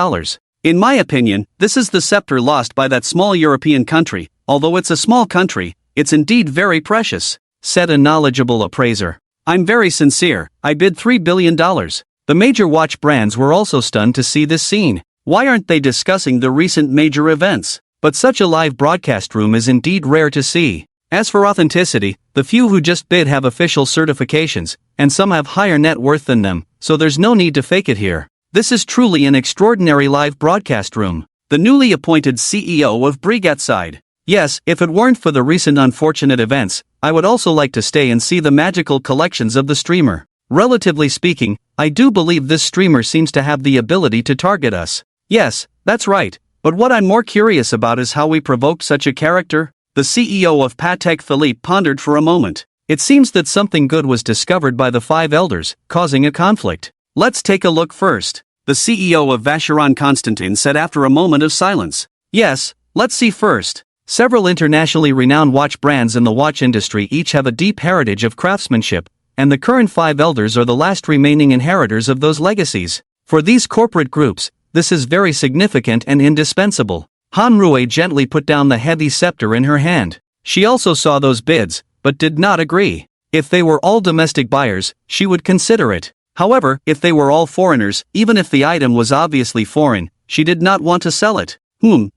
In my opinion, this is the scepter lost by that small European country, although it's a small country, it's indeed very precious, said a knowledgeable appraiser. I'm very sincere, I bid $3 billion. The major watch brands were also stunned to see this scene. Why aren't they discussing the recent major events? But such a live broadcast room is indeed rare to see. As for authenticity, the few who just bid have official certifications, and some have higher net worth than them, so there's no need to fake it here. This is truly an extraordinary live broadcast room. The newly appointed CEO of Brigatside. Yes, if it weren't for the recent unfortunate events, I would also like to stay and see the magical collections of the streamer. Relatively speaking, I do believe this streamer seems to have the ability to target us. Yes, that's right, but what I'm more curious about is how we provoked such a character. The CEO of Patek Philippe pondered for a moment. It seems that something good was discovered by the five elders, causing a conflict. Let's take a look first. The CEO of Vacheron Constantin said after a moment of silence. Yes, let's see first. Several internationally renowned watch brands in the watch industry each have a deep heritage of craftsmanship, and the current five elders are the last remaining inheritors of those legacies. For these corporate groups, this is very significant and indispensable. Han Rui gently put down the heavy scepter in her hand. She also saw those bids, but did not agree. If they were all domestic buyers, she would consider it. However, if they were all foreigners, even if the item was obviously foreign, she did not want to sell it.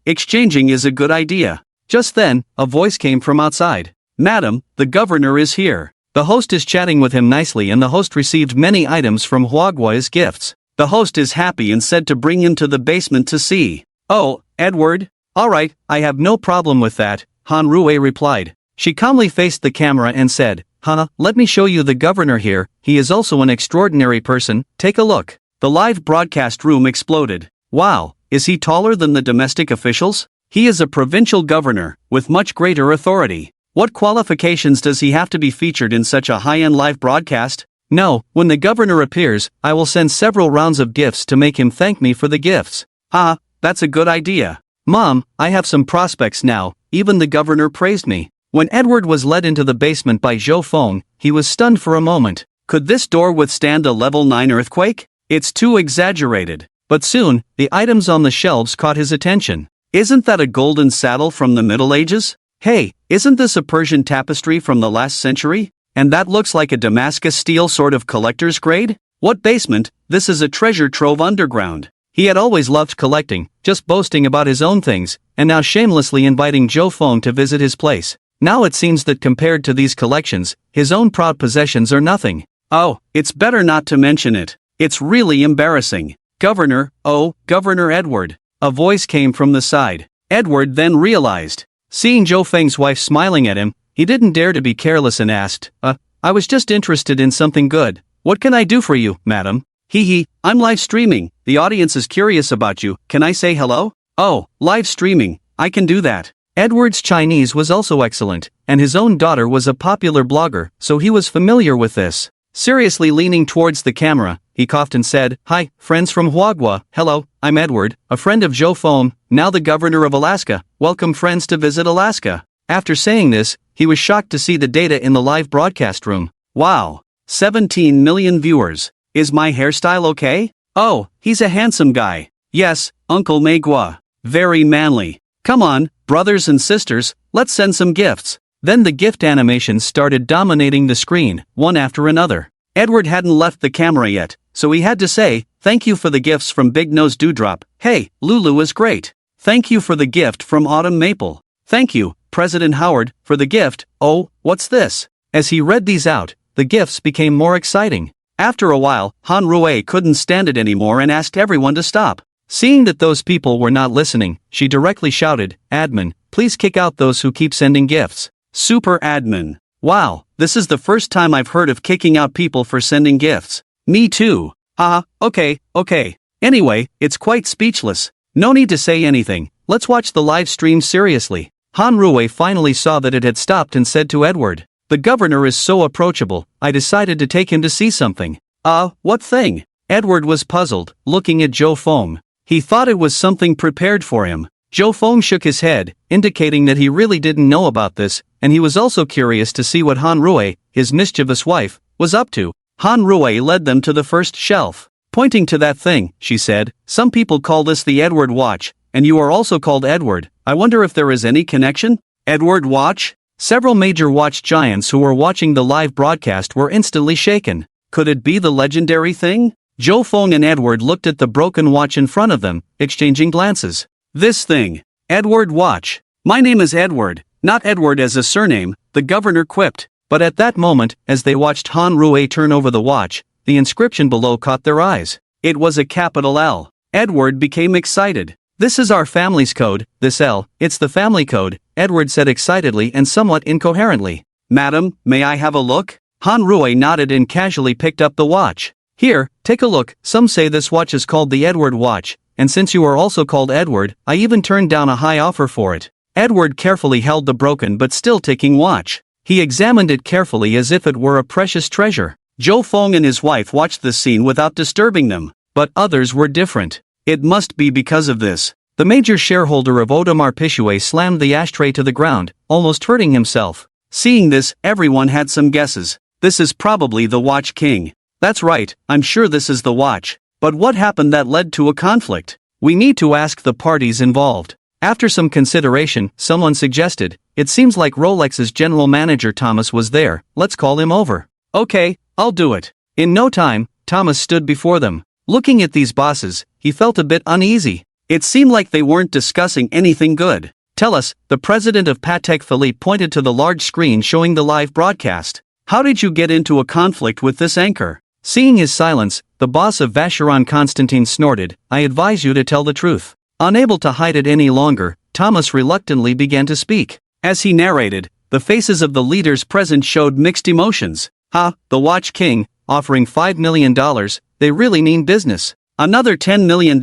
Exchanging is a good idea. Just then, a voice came from outside. Madam, the governor is here. The host is chatting with him nicely, and the host received many items from Huagua as gifts. The host is happy and said to bring him to the basement to see. Oh, Edward? Alright, I have no problem with that, Han Rui replied. She calmly faced the camera and said, let me show you the governor here, he is also an extraordinary person, take a look. The live broadcast room exploded. Wow, is he taller than the domestic officials? He is a provincial governor, with much greater authority. What qualifications does he have to be featured in such a high-end live broadcast? No, when the governor appears, I will send several rounds of gifts to make him thank me for the gifts. That's a good idea. Mom, I have some prospects now, even the governor praised me. When Edward was led into the basement by Zhou Feng, he was stunned for a moment. Could this door withstand a level 9 earthquake? It's too exaggerated. But soon, the items on the shelves caught his attention. Isn't that a golden saddle from the Middle Ages? Hey, isn't this a Persian tapestry from the last century? And that looks like a Damascus steel sort of collector's grade? What basement? This is a treasure trove underground. He had always loved collecting, just boasting about his own things, and now shamelessly inviting Zhou Feng to visit his place. Now it seems that compared to these collections, his own proud possessions are nothing. Oh, it's better not to mention it. It's really embarrassing. Governor, oh, Governor Edward. A voice came from the side. Edward then realized. Seeing Zhou Feng's wife smiling at him, he didn't dare to be careless and asked, I was just interested in something good. What can I do for you, madam? I'm live streaming. The audience is curious about you. Can I say hello? Oh, live streaming. I can do that. Edward's Chinese was also excellent, and his own daughter was a popular blogger, so he was familiar with this. Seriously leaning towards the camera, he coughed and said, Hi, friends from Huagua. Hello, I'm Edward, a friend of Zhou Feng, now the governor of Alaska. Welcome friends to visit Alaska. After saying this, he was shocked to see the data in the live broadcast room. Wow. 17 million viewers. Is my hairstyle okay? Oh, he's a handsome guy. Yes, Uncle Manhwa. Very manly. Come on, brothers and sisters, let's send some gifts. Then the gift animations started dominating the screen, one after another. Edward hadn't left the camera yet, so he had to say, thank you for the gifts from Big Nose Dewdrop. Hey, Lulu is great. Thank you for the gift from Autumn Maple. Thank you, President Howard, for the gift. Oh, what's this? As he read these out, the gifts became more exciting. After a while, Han Rui couldn't stand it anymore and asked everyone to stop. Seeing that those people were not listening, she directly shouted, Admin, please kick out those who keep sending gifts. Super admin. Wow, this is the first time I've heard of kicking out people for sending gifts. Me too. Okay. Anyway, it's quite speechless. No need to say anything, let's watch the live stream seriously. Han Rui finally saw that it had stopped and said to Edward, the governor is so approachable, I decided to take him to see something. What thing? Edward was puzzled, looking at Zhou Feng. He thought it was something prepared for him. Zhou Feng shook his head, indicating that he really didn't know about this, and he was also curious to see what Han Rui, his mischievous wife, was up to. Han Rui led them to the first shelf. Pointing to that thing, she said, some people call this the Edward watch, and you are also called Edward. I wonder if there is any connection? Edward watch? Several major watch giants who were watching the live broadcast were instantly shaken. Could it be the legendary thing? Zhou Feng and Edward looked at the broken watch in front of them, exchanging glances. This thing. Edward watch. My name is Edward, not Edward as a surname, the governor quipped. But at that moment, as they watched Han Rui turn over the watch, the inscription below caught their eyes. It was a capital L. Edward became excited. This is our family's code, this L, it's the family code, Edward said excitedly and somewhat incoherently. Madam, may I have a look? Han Rui nodded and casually picked up the watch. Here, take a look, some say this watch is called the Edward watch, and since you are also called Edward, I even turned down a high offer for it. Edward carefully held the broken but still ticking watch. He examined it carefully as if it were a precious treasure. Zhou Feng and his wife watched the scene without disturbing them, but others were different. It must be because of this. The major shareholder of Audemars Piguet slammed the ashtray to the ground, almost hurting himself. Seeing this, everyone had some guesses. This is probably the Watch King. That's right, I'm sure this is the watch. But what happened that led to a conflict? We need to ask the parties involved. After some consideration, someone suggested, it seems like Rolex's general manager Thomas was there, let's call him over. Okay, I'll do it. In no time, Thomas stood before them. Looking at these bosses, he felt a bit uneasy. It seemed like they weren't discussing anything good. Tell us, the president of Patek Philippe pointed to the large screen showing the live broadcast. How did you get into a conflict with this anchor? Seeing his silence, the boss of Vacheron Constantin snorted, I advise you to tell the truth. Unable to hide it any longer, Thomas reluctantly began to speak. As he narrated, the faces of the leaders present showed mixed emotions. The Watch King, offering $5 million, they really mean business. Another $10 million,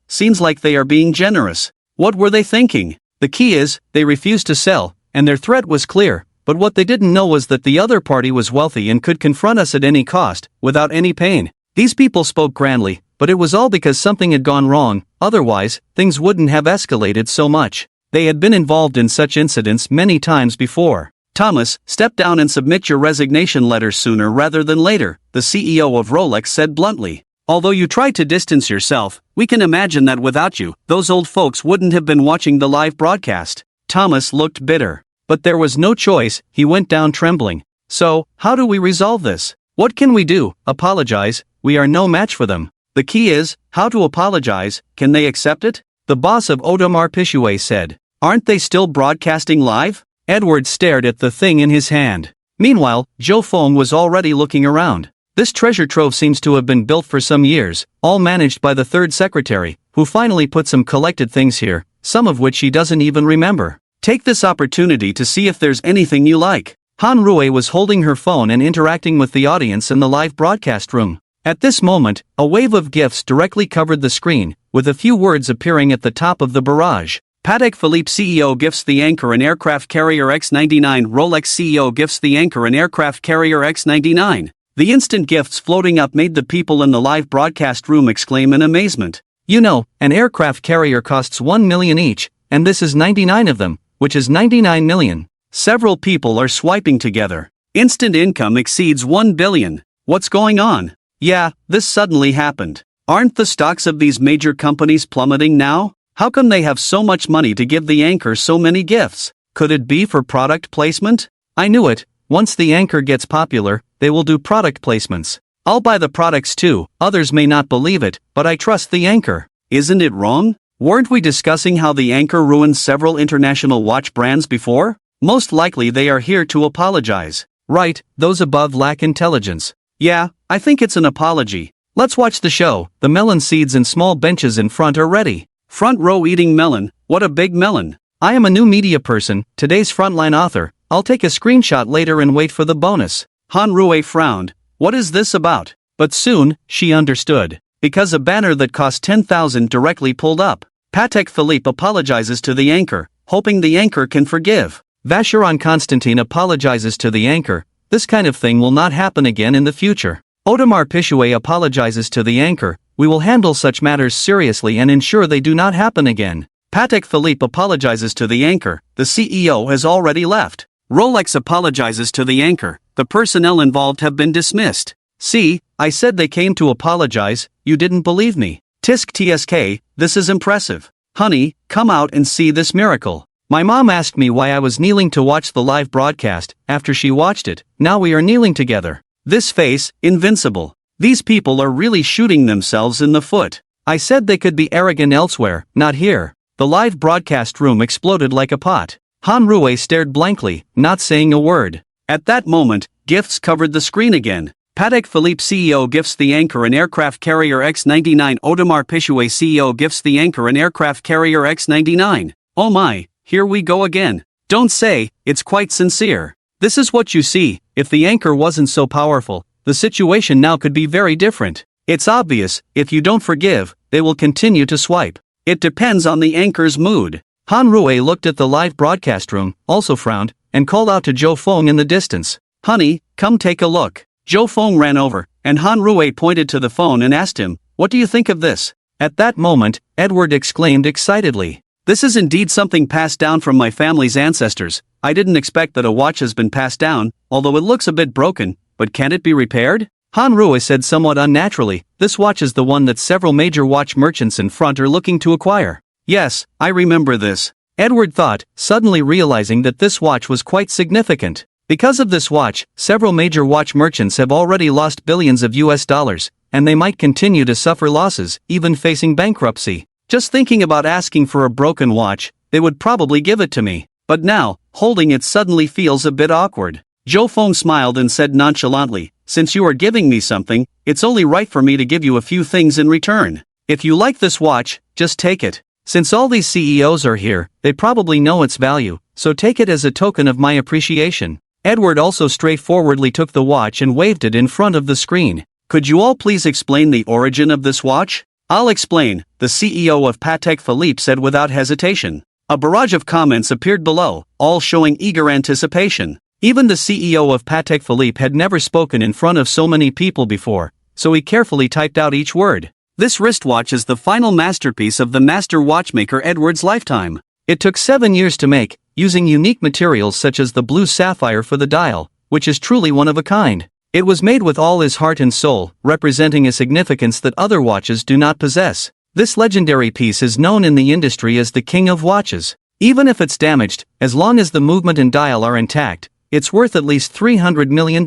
seems like they are being generous. What were they thinking? The key is, they refused to sell, and their threat was clear, but what they didn't know was that the other party was wealthy and could confront us at any cost, without any pain. These people spoke grandly, but it was all because something had gone wrong, otherwise, things wouldn't have escalated so much. They had been involved in such incidents many times before. Thomas, step down and submit your resignation letter sooner rather than later, the CEO of Rolex said bluntly. Although you tried to distance yourself, we can imagine that without you, those old folks wouldn't have been watching the live broadcast. Thomas looked bitter. But there was no choice, he went down trembling. So, how do we resolve this? What can we do? Apologize, we are no match for them. The key is, how to apologize, can they accept it? The boss of Audemars Piguet said. Aren't they still broadcasting live? Edward stared at the thing in his hand. Meanwhile, Zhou Feng was already looking around. This treasure trove seems to have been built for some years, all managed by the third secretary, who finally put some collected things here, some of which he doesn't even remember. Take this opportunity to see if there's anything you like. Han Rui was holding her phone and interacting with the audience in the live broadcast room. At this moment, a wave of gifts directly covered the screen, with a few words appearing at the top of the barrage. Patek Philippe CEO gifts the anchor an aircraft carrier X-99. Rolex CEO gifts the anchor an aircraft carrier X-99. The instant gifts floating up made the people in the live broadcast room exclaim in amazement. You know, an aircraft carrier costs 1 million each, and this is 99 of them, which is 99 million. Several people are swiping together. Instant income exceeds 1 billion. What's going on? Yeah, this suddenly happened. Aren't the stocks of these major companies plummeting now? How come they have so much money to give the anchor so many gifts? Could it be for product placement? I knew it. Once the anchor gets popular, they will do product placements. I'll buy the products too. Others may not believe it, but I trust the anchor. Isn't it wrong? Weren't we discussing how the anchor ruined several international watch brands before? Most likely they are here to apologize. Right, those above lack intelligence. Yeah, I think it's an apology. Let's watch the show. The melon seeds and small benches in front are ready. Front row eating melon, what a big melon. I am a new media person, today's frontline author. I'll take a screenshot later and wait for the bonus. Han Rui frowned. What is this about? But soon, she understood. Because a banner that cost 10,000 directly pulled up. Patek Philippe apologizes to the anchor, hoping the anchor can forgive. Vacheron Constantin apologizes to the anchor. This kind of thing will not happen again in the future. Audemars Piguet apologizes to the anchor. We will handle such matters seriously and ensure they do not happen again. Patek Philippe apologizes to the anchor. The CEO has already left. Rolex apologizes to the anchor. The personnel involved have been dismissed. See, I said they came to apologize, you didn't believe me. Tisk TSK, this is impressive. Honey, come out and see this miracle. My mom asked me why I was kneeling to watch the live broadcast. After she watched it, now we are kneeling together. This face, invincible. These people are really shooting themselves in the foot. I said they could be arrogant elsewhere, not here. The live broadcast room exploded like a pot. Han Rui stared blankly, not saying a word. At that moment, gifts covered the screen again. Patek Philippe CEO gifts the anchor an aircraft carrier X-99. Audemars Piguet CEO gifts the anchor an aircraft carrier X-99. Oh my, here we go again. Don't say, it's quite sincere. This is what you see. If the anchor wasn't so powerful, the situation now could be very different. It's obvious, if you don't forgive, they will continue to swipe. It depends on the anchor's mood. Han Rui looked at the live broadcast room, also frowned, and called out to Zhou Feng in the distance. "Honey, come take a look." Zhou Feng ran over, and Han Rui pointed to the phone and asked him, "What do you think of this?" At that moment, Edward exclaimed excitedly, "This is indeed something passed down from my family's ancestors. I didn't expect that a watch has been passed down, although it looks a bit broken, but can't it be repaired?" Han Rui said somewhat unnaturally, "This watch is the one that several major watch merchants in front are looking to acquire." "Yes, I remember this," Edward thought, suddenly realizing that this watch was quite significant. Because of this watch, several major watch merchants have already lost billions of US dollars, and they might continue to suffer losses, even facing bankruptcy. Just thinking about asking for a broken watch, they would probably give it to me. But now, holding it suddenly feels a bit awkward. Zhou Feng smiled and said nonchalantly, "Since you are giving me something, it's only right for me to give you a few things in return. If you like this watch, just take it. Since all these CEOs are here, they probably know its value, so take it as a token of my appreciation." Edward also straightforwardly took the watch and waved it in front of the screen. "Could you all please explain the origin of this watch?" "I'll explain," the CEO of Patek Philippe said without hesitation. A barrage of comments appeared below, all showing eager anticipation. Even the CEO of Patek Philippe had never spoken in front of so many people before, so he carefully typed out each word. This wristwatch is the final masterpiece of the master watchmaker Edward's lifetime. It took 7 years to make, using unique materials such as the blue sapphire for the dial, which is truly one of a kind. It was made with all his heart and soul, representing a significance that other watches do not possess. This legendary piece is known in the industry as the King of Watches. Even if it's damaged, as long as the movement and dial are intact, it's worth at least $300 million.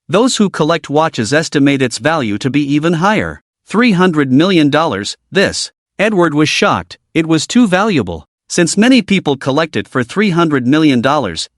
Those who collect watches estimate its value to be even higher. $300 million, this. Edward was shocked, it was too valuable. Since many people collect it for $300 million,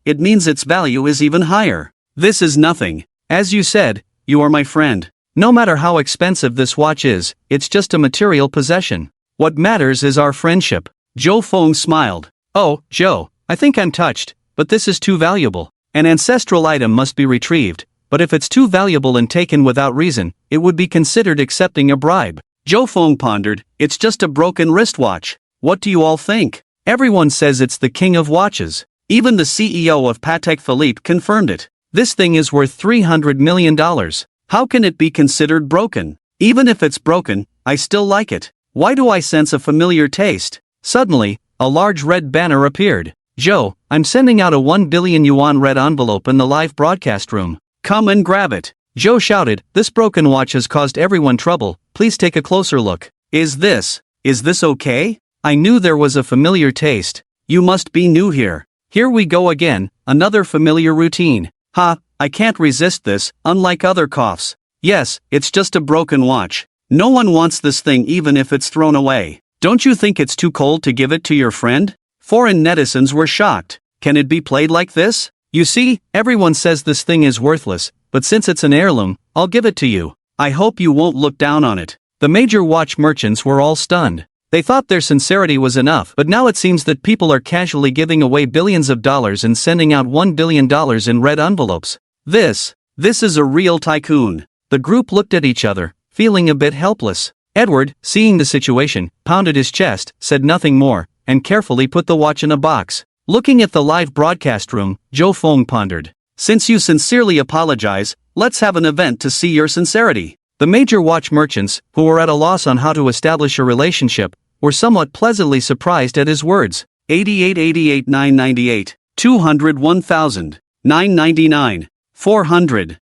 it means its value is even higher. This is nothing. As you said, you are my friend. No matter how expensive this watch is, it's just a material possession. What matters is our friendship. Zhou Feng smiled. "Oh, Zhou, I think I'm touched, but this is too valuable. An ancestral item must be retrieved, but if it's too valuable and taken without reason, it would be considered accepting a bribe." Zhou Feng pondered, "It's just a broken wristwatch. What do you all think?" "Everyone says it's the king of watches. Even the CEO of Patek Philippe confirmed it. This thing is worth $300 million. How can it be considered broken? Even if it's broken, I still like it. Why do I sense a familiar taste?" Suddenly, a large red banner appeared. "Zhou, I'm sending out a 1 billion yuan red envelope in the live broadcast room. Come and grab it." Zhou shouted, "This broken watch has caused everyone trouble, please take a closer look." Is this okay? I knew there was a familiar taste. You must be new here. Here we go again, another familiar routine. Ha, I can't resist this, unlike other coughs. Yes, it's just a broken watch. No one wants this thing even if it's thrown away. Don't you think it's too cold to give it to your friend? Foreign netizens were shocked. Can it be played like this? You see, everyone says this thing is worthless, but since it's an heirloom, I'll give it to you. I hope you won't look down on it. The major watch merchants were all stunned. They thought their sincerity was enough, but now it seems that people are casually giving away billions of dollars and sending out $1 billion in red envelopes. This is a real tycoon. The group looked at each other, feeling a bit helpless. Edward, seeing the situation, pounded his chest, said nothing more, and carefully put the watch in a box. Looking at the live broadcast room, Zhou Feng pondered. Since you sincerely apologize, let's have an event to see your sincerity. The major watch merchants, who were at a loss on how to establish a relationship, were somewhat pleasantly surprised at his words. 88,998, 201,000, 999, 400,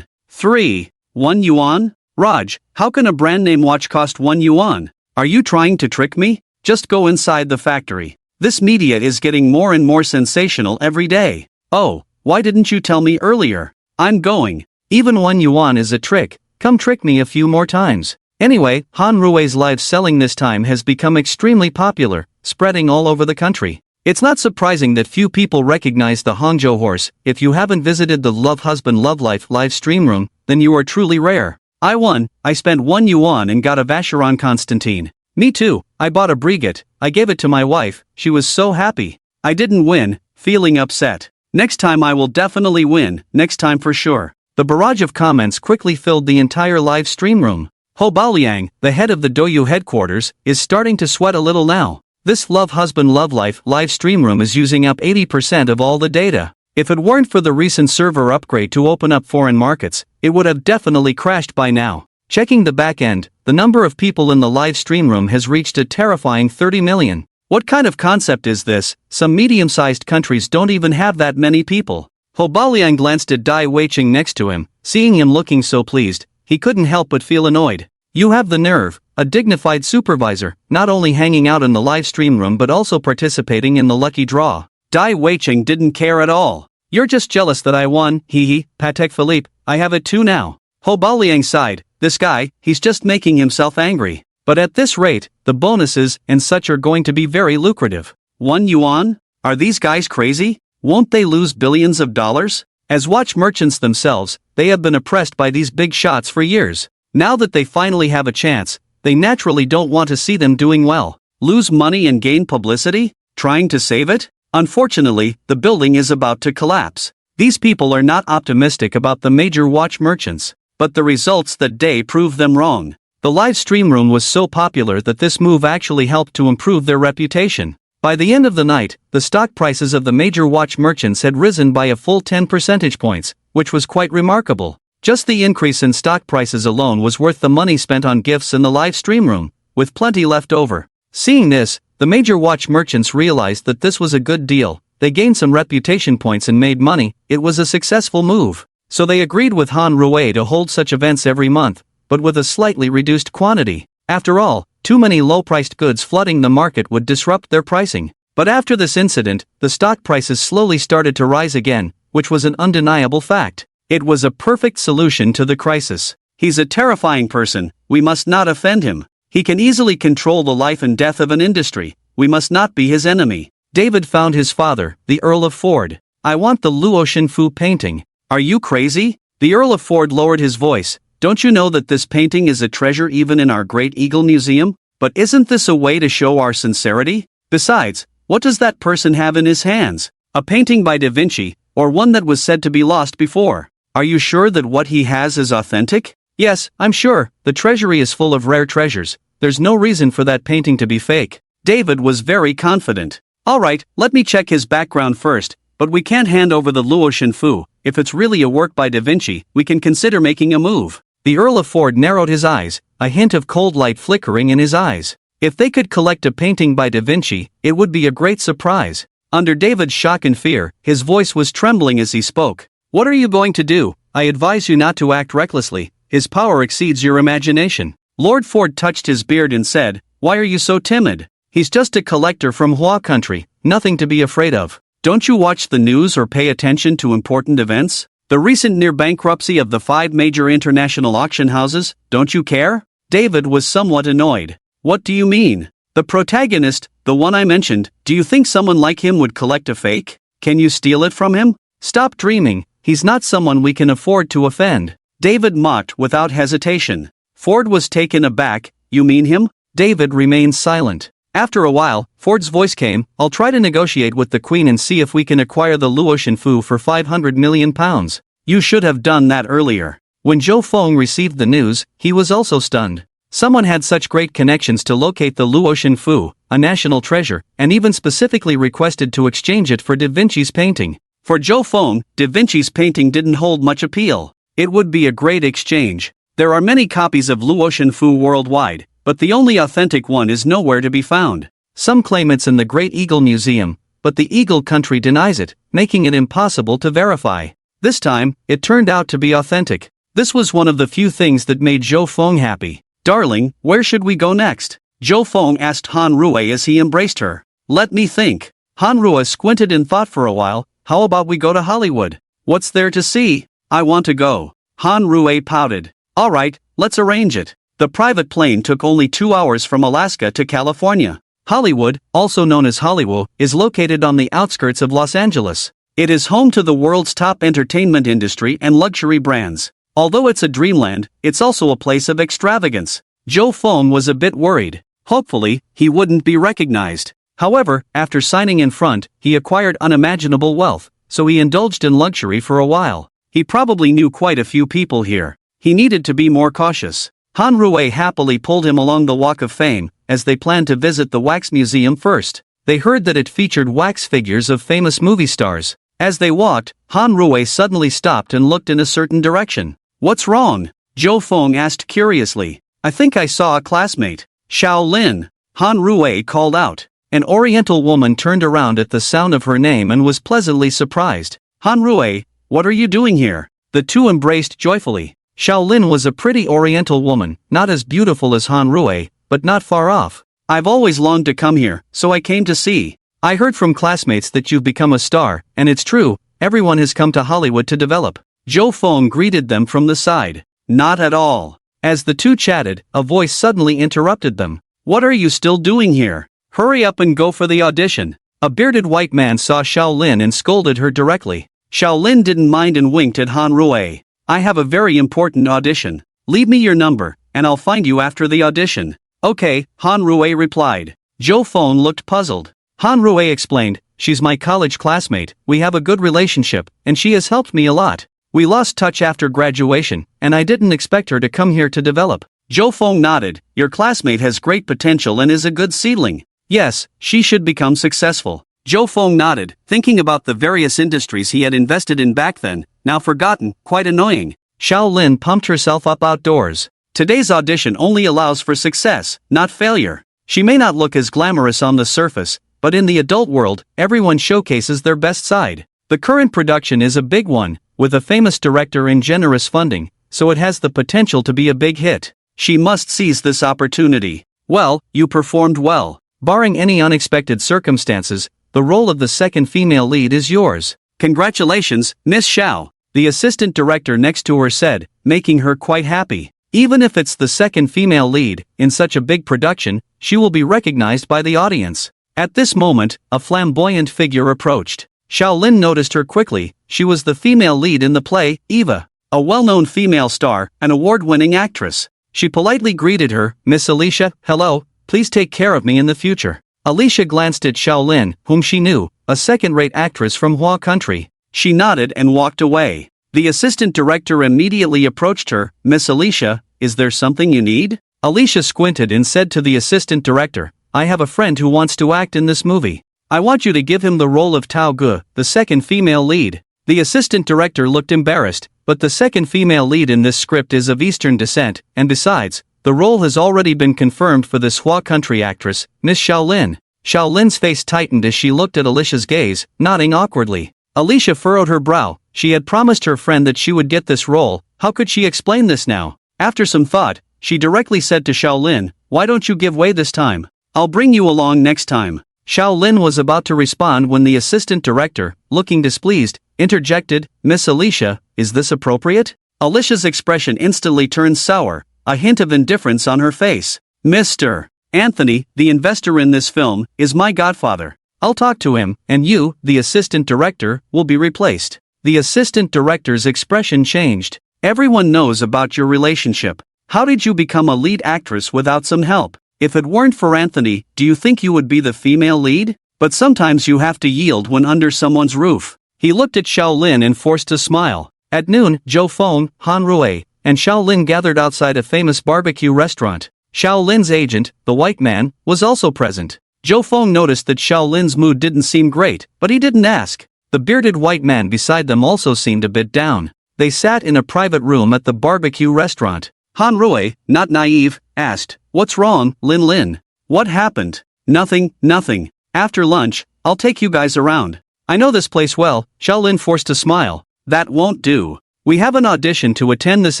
3, 1 yuan? Raj, how can a brand name watch cost 1 yuan? Are you trying to trick me? Just go inside the factory. This media is getting more and more sensational every day. Oh, why didn't you tell me earlier? I'm going. Even 1 yuan is a trick, come trick me a few more times. Anyway, Han Rui's live selling this time has become extremely popular, spreading all over the country. It's not surprising that few people recognize the Hangzhou horse. If you haven't visited the Love Husband Love Life live stream room, then you are truly rare. I won, I spent 1 yuan and got a Vacheron Constantine. Me too, I bought a Brigitte, I gave it to my wife, she was so happy. I didn't win, feeling upset. Next time I will definitely win, next time for sure. The barrage of comments quickly filled the entire live stream room. Ho Baoliang, the head of the Douyu headquarters, is starting to sweat a little now. This Love Husband Love Life live stream room is using up 80% of all the data. If it weren't for the recent server upgrade to open up foreign markets, it would have definitely crashed by now. Checking the back end, the number of people in the live stream room has reached a terrifying 30 million. What kind of concept is this? Some medium-sized countries don't even have that many people. Ho Baoliang glanced at Dai Weiqing next to him. Seeing him looking so pleased, he couldn't help but feel annoyed. You have the nerve, a dignified supervisor, not only hanging out in the live stream room but also participating in the lucky draw. Dai Weiqing didn't care at all. You're just jealous that I won, hee hee, Patek Philippe, I have it too now. Ho Baoliang sighed. This guy, he's just making himself angry. But at this rate, the bonuses and such are going to be very lucrative. 1 yuan? Are these guys crazy? Won't they lose billions of dollars? As watch merchants themselves, they have been oppressed by these big shots for years. Now that they finally have a chance, they naturally don't want to see them doing well. Lose money and gain publicity? Trying to save it? Unfortunately, the building is about to collapse. These people are not optimistic about the major watch merchants. But the results that day prove them wrong. The live stream room was so popular that this move actually helped to improve their reputation. By the end of the night, the stock prices of the major watch merchants had risen by a full 10 percentage points, which was quite remarkable. Just the increase in stock prices alone was worth the money spent on gifts in the live stream room, with plenty left over. Seeing this, the major watch merchants realized that this was a good deal. They gained some reputation points and made money. It was a successful move. So they agreed with Han Rui to hold such events every month, but with a slightly reduced quantity. After all, too many low-priced goods flooding the market would disrupt their pricing. But after this incident, the stock prices slowly started to rise again, which was an undeniable fact. It was a perfect solution to the crisis. He's a terrifying person, we must not offend him. He can easily control the life and death of an industry, we must not be his enemy. David found his father, the Earl of Ford. I want the Luo Xinfu painting. Are you crazy? The Earl of Ford lowered his voice. Don't you know that this painting is a treasure even in our Great Eagle Museum? But isn't this a way to show our sincerity? Besides, what does that person have in his hands? A painting by Da Vinci, or one that was said to be lost before? Are you sure that what he has is authentic? Yes, I'm sure. The treasury is full of rare treasures. There's no reason for that painting to be fake. David was very confident. Alright, let me check his background first. But we can't hand over the Luo Xinfu. If it's really a work by Da Vinci, we can consider making a move. The Earl of Ford narrowed his eyes, a hint of cold light flickering in his eyes. If they could collect a painting by Da Vinci, it would be a great surprise. Under David's shock and fear, his voice was trembling as he spoke. What are you going to do? I advise you not to act recklessly. His power exceeds your imagination. Lord Ford touched his beard and said, Why are you so timid? He's just a collector from Hua country, nothing to be afraid of. Don't you watch the news or pay attention to important events? The recent near bankruptcy of the 5 major international auction houses, don't you care? David was somewhat annoyed. What do you mean? The protagonist, the one I mentioned, do you think someone like him would collect a fake? Can you steal it from him? Stop dreaming, he's not someone we can afford to offend. David mocked without hesitation. Ford was taken aback. You mean him? David remained silent. After a while, Ford's voice came, I'll try to negotiate with the Queen and see if we can acquire the Luo Xinfu for 500 million pounds. You should have done that earlier. When Zhou Feng received the news, he was also stunned. Someone had such great connections to locate the Luo Xinfu, a national treasure, and even specifically requested to exchange it for Da Vinci's painting. For Zhou Feng, Da Vinci's painting didn't hold much appeal. It would be a great exchange. There are many copies of Luo Xinfu worldwide, but the only authentic one is nowhere to be found. Some claim it's in the Great Eagle Museum, but the Eagle country denies it, making it impossible to verify. This time, it turned out to be authentic. This was one of the few things that made Zhou Feng happy. Darling, where should we go next? Zhou Feng asked Han Rui as he embraced her. Let me think. Han Rui squinted and thought for a while. How about we go to Hollywood? What's there to see? I want to go. Han Rui pouted. Alright, let's arrange it. The private plane took only 2 hours from Alaska to California. Hollywood, also known as Hollywood, is located on the outskirts of Los Angeles. It is home to the world's top entertainment industry and luxury brands. Although it's a dreamland, it's also a place of extravagance. Zhou Feng was a bit worried. Hopefully, he wouldn't be recognized. However, after signing in front, he acquired unimaginable wealth, so he indulged in luxury for a while. He probably knew quite a few people here. He needed to be more cautious. Han Rui happily pulled him along the Walk of Fame, as they planned to visit the wax museum first. They heard that it featured wax figures of famous movie stars. As they walked, Han Rui suddenly stopped and looked in a certain direction. "What's wrong?" Zhou Feng asked curiously. "I think I saw a classmate." "Xiao Lin," Han Rui called out. An Oriental woman turned around at the sound of her name and was pleasantly surprised. "Han Rui, what are you doing here?" The two embraced joyfully. Xiao Lin was a pretty Oriental woman, not as beautiful as Han Rui, but not far off. "I've always longed to come here, so I came to see. I heard from classmates that you've become a star, and it's true, everyone has come to Hollywood to develop." Zhou Feng greeted them from the side. "Not at all." As the two chatted, a voice suddenly interrupted them. "What are you still doing here? Hurry up and go for the audition." A bearded white man saw Xiao Lin and scolded her directly. Xiao Lin didn't mind and winked at Han Rui. "I have a very important audition. Leave me your number, and I'll find you after the audition." "Okay," Han Rui replied. Zhou Feng looked puzzled. Han Rui explained, "She's my college classmate, we have a good relationship, and she has helped me a lot. We lost touch after graduation, and I didn't expect her to come here to develop." Zhou Feng nodded. "Your classmate has great potential and is a good seedling. Yes, she should become successful." Zhou Feng nodded, thinking about the various industries he had invested in back then, now forgotten, quite annoying. Xiao Lin pumped herself up outdoors. Today's audition only allows for success, not failure. She may not look as glamorous on the surface, but in the adult world, everyone showcases their best side. The current production is a big one, with a famous director and generous funding, so it has the potential to be a big hit. She must seize this opportunity. "Well, you performed well. Barring any unexpected circumstances, the role of the second female lead is yours. Congratulations, Miss Xiao," the assistant director next to her said, making her quite happy. Even if it's the second female lead, in such a big production, she will be recognized by the audience. At this moment, a flamboyant figure approached. Xiao Lin noticed her quickly. She was the female lead in the play, Eva, a well-known female star, an award-winning actress. She politely greeted her, "Miss Alicia, hello, please take care of me in the future." Alicia glanced at Xiao Lin, whom she knew, a second-rate actress from Hua country. She nodded and walked away. The assistant director immediately approached her. "Miss Alicia, is there something you need?" Alicia squinted and said to the assistant director, "I have a friend who wants to act in this movie. I want you to give him the role of Tao Gu, the second female lead." The assistant director looked embarrassed, but the second female lead in this script is of Eastern descent, and besides, the role has already been confirmed for this Hua country actress, Miss Xiao Lin. Xiao Lin's face tightened as she looked at Alicia's gaze, nodding awkwardly. Alicia furrowed her brow. She had promised her friend that she would get this role. How could she explain this now? After some thought, she directly said to Xiao Lin, "Why don't you give way this time? I'll bring you along next time." Xiao Lin was about to respond when the assistant director, looking displeased, interjected, "Miss Alicia, is this appropriate?" Alicia's expression instantly turned sour, a hint of indifference on her face. "Mr. Anthony, the investor in this film, is my godfather. I'll talk to him, and you, the assistant director, will be replaced." The assistant director's expression changed. "Everyone knows about your relationship. How did you become a lead actress without some help? If it weren't for Anthony, do you think you would be the female lead? But sometimes you have to yield when under someone's roof." He looked at Xiao Lin and forced a smile. At noon, Zhou Feng, Han Rui, and Xiao Lin gathered outside a famous barbecue restaurant. Xiao Lin's agent, the white man, was also present. Zhou Feng noticed that Xiao Lin's mood didn't seem great, but he didn't ask. The bearded white man beside them also seemed a bit down. They sat in a private room at the barbecue restaurant. Han Rui, not naive, asked, "What's wrong, Lin Lin? What happened?" Nothing. After lunch, I'll take you guys around. I know this place well." Xiao Lin forced a smile. "That won't do. We have an audition to attend this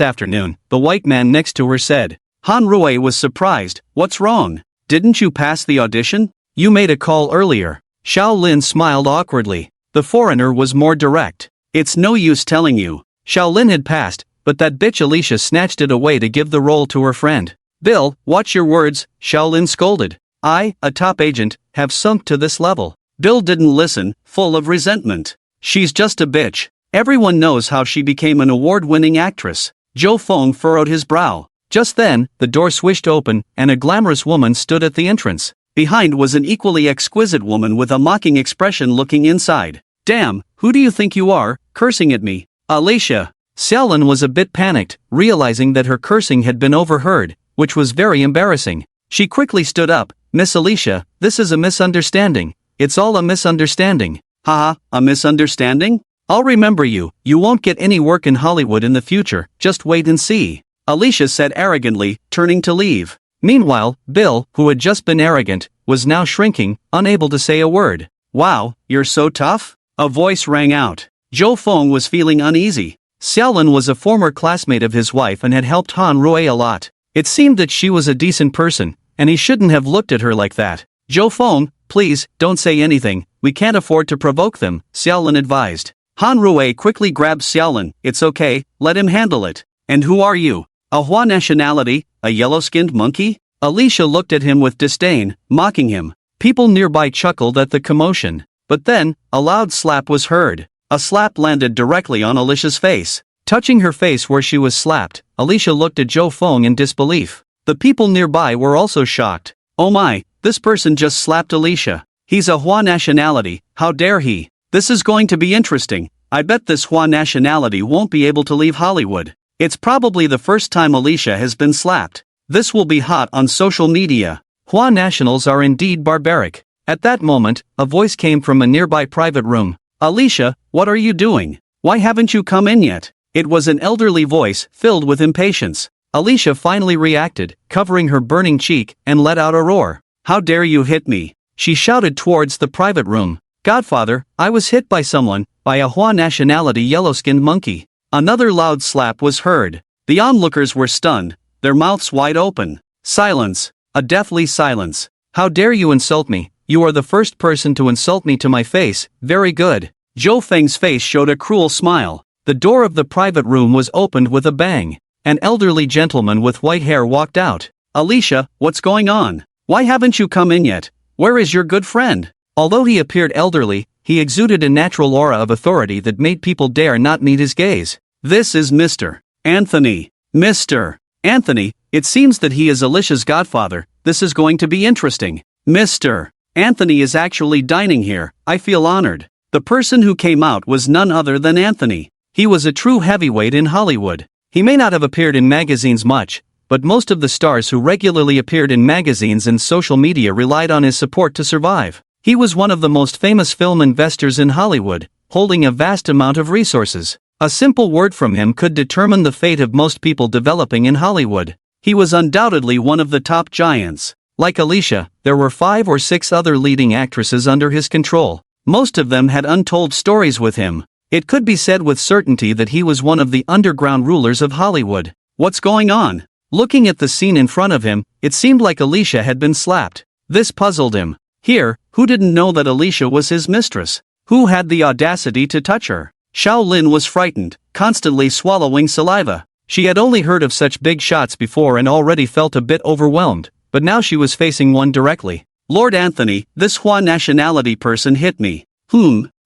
afternoon," the white man next to her said. Han Rui was surprised. "What's wrong? Didn't you pass the audition? You made a call earlier." Xiao Lin smiled awkwardly. The foreigner was more direct. "It's no use telling you." Xiao Lin had passed, but that bitch Alicia snatched it away to give the role to her friend. "Bill, watch your words," Xiao Lin scolded. "I, a top agent, have sunk to this level." Bill didn't listen, full of resentment. "She's just a bitch. Everyone knows how she became an award-winning actress." Zhou Feng furrowed his brow. Just then, the door swished open, and a glamorous woman stood at the entrance. Behind was an equally exquisite woman with a mocking expression looking inside. "Damn, who do you think you are, cursing at me?" "Alicia." Xiaolin was a bit panicked, realizing that her cursing had been overheard, which was very embarrassing. She quickly stood up. Miss Alicia, this is a misunderstanding. It's all a misunderstanding. Haha, a misunderstanding? I'll remember you. You won't get any work in Hollywood in the future, just wait and see. Alicia said arrogantly, turning to leave. Meanwhile, Bill, who had just been arrogant, was now shrinking, unable to say a word. Wow, you're so tough? A voice rang out. Zhou Feng was feeling uneasy. Xiaolin was a former classmate of his wife and had helped Han Rui a lot. It seemed that she was a decent person, and he shouldn't have looked at her like that. Zhou Feng, please, don't say anything, we can't afford to provoke them, Xiaolin advised. Han Rui quickly grabbed Xiaolin. It's okay, let him handle it. And who are you? A Hua nationality, a yellow-skinned monkey? Alicia looked at him with disdain, mocking him. People nearby chuckled at the commotion. But then, a loud slap was heard. A slap landed directly on Alicia's face. Touching her face where she was slapped, Alicia looked at Zhou Feng in disbelief. The people nearby were also shocked. Oh my, this person just slapped Alicia. He's a Hua nationality, how dare he? This is going to be interesting. I bet this Hua nationality won't be able to leave Hollywood. It's probably the first time Alicia has been slapped. This will be hot on social media. Hua nationals are indeed barbaric. At that moment, a voice came from a nearby private room. Alicia, what are you doing? Why haven't you come in yet? It was an elderly voice, filled with impatience. Alicia finally reacted, covering her burning cheek, and let out a roar. How dare you hit me? She shouted towards the private room. Godfather, I was hit by someone, by a Hua nationality yellow-skinned monkey. Another loud slap was heard. The onlookers were stunned, their mouths wide open. Silence. A deathly silence. How dare you insult me? You are the first person to insult me to my face. Very good. Zhou Feng's face showed a cruel smile. The door of the private room was opened with a bang. An elderly gentleman with white hair walked out. Alicia, what's going on? Why haven't you come in yet? Where is your good friend? Although he appeared elderly, he exuded a natural aura of authority that made people dare not meet his gaze. This is Mr. Anthony. Mr. Anthony, it seems that he is Alicia's godfather. This is going to be interesting. Mr. Anthony is actually dining here. I feel honored. The person who came out was none other than Anthony. He was a true heavyweight in Hollywood. He may not have appeared in magazines much, but most of the stars who regularly appeared in magazines and social media relied on his support to survive. He was one of the most famous film investors in Hollywood, holding a vast amount of resources. A simple word from him could determine the fate of most people developing in Hollywood. He was undoubtedly one of the top giants. Like Alicia, there were 5 or 6 other leading actresses under his control. Most of them had untold stories with him. It could be said with certainty that he was one of the underground rulers of Hollywood. What's going on? Looking at the scene in front of him, it seemed like Alicia had been slapped. This puzzled him. Here, who didn't know that Alicia was his mistress? Who had the audacity to touch her? Xiao Lin was frightened, constantly swallowing saliva. She had only heard of such big shots before and already felt a bit overwhelmed, but now she was facing one directly. Lord Anthony, this Hua nationality person hit me.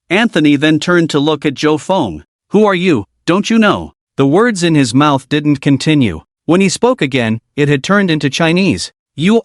Anthony then turned to look at Zhou Feng. Who are you, don't you know? The words in his mouth didn't continue. When he spoke again, it had turned into Chinese. You,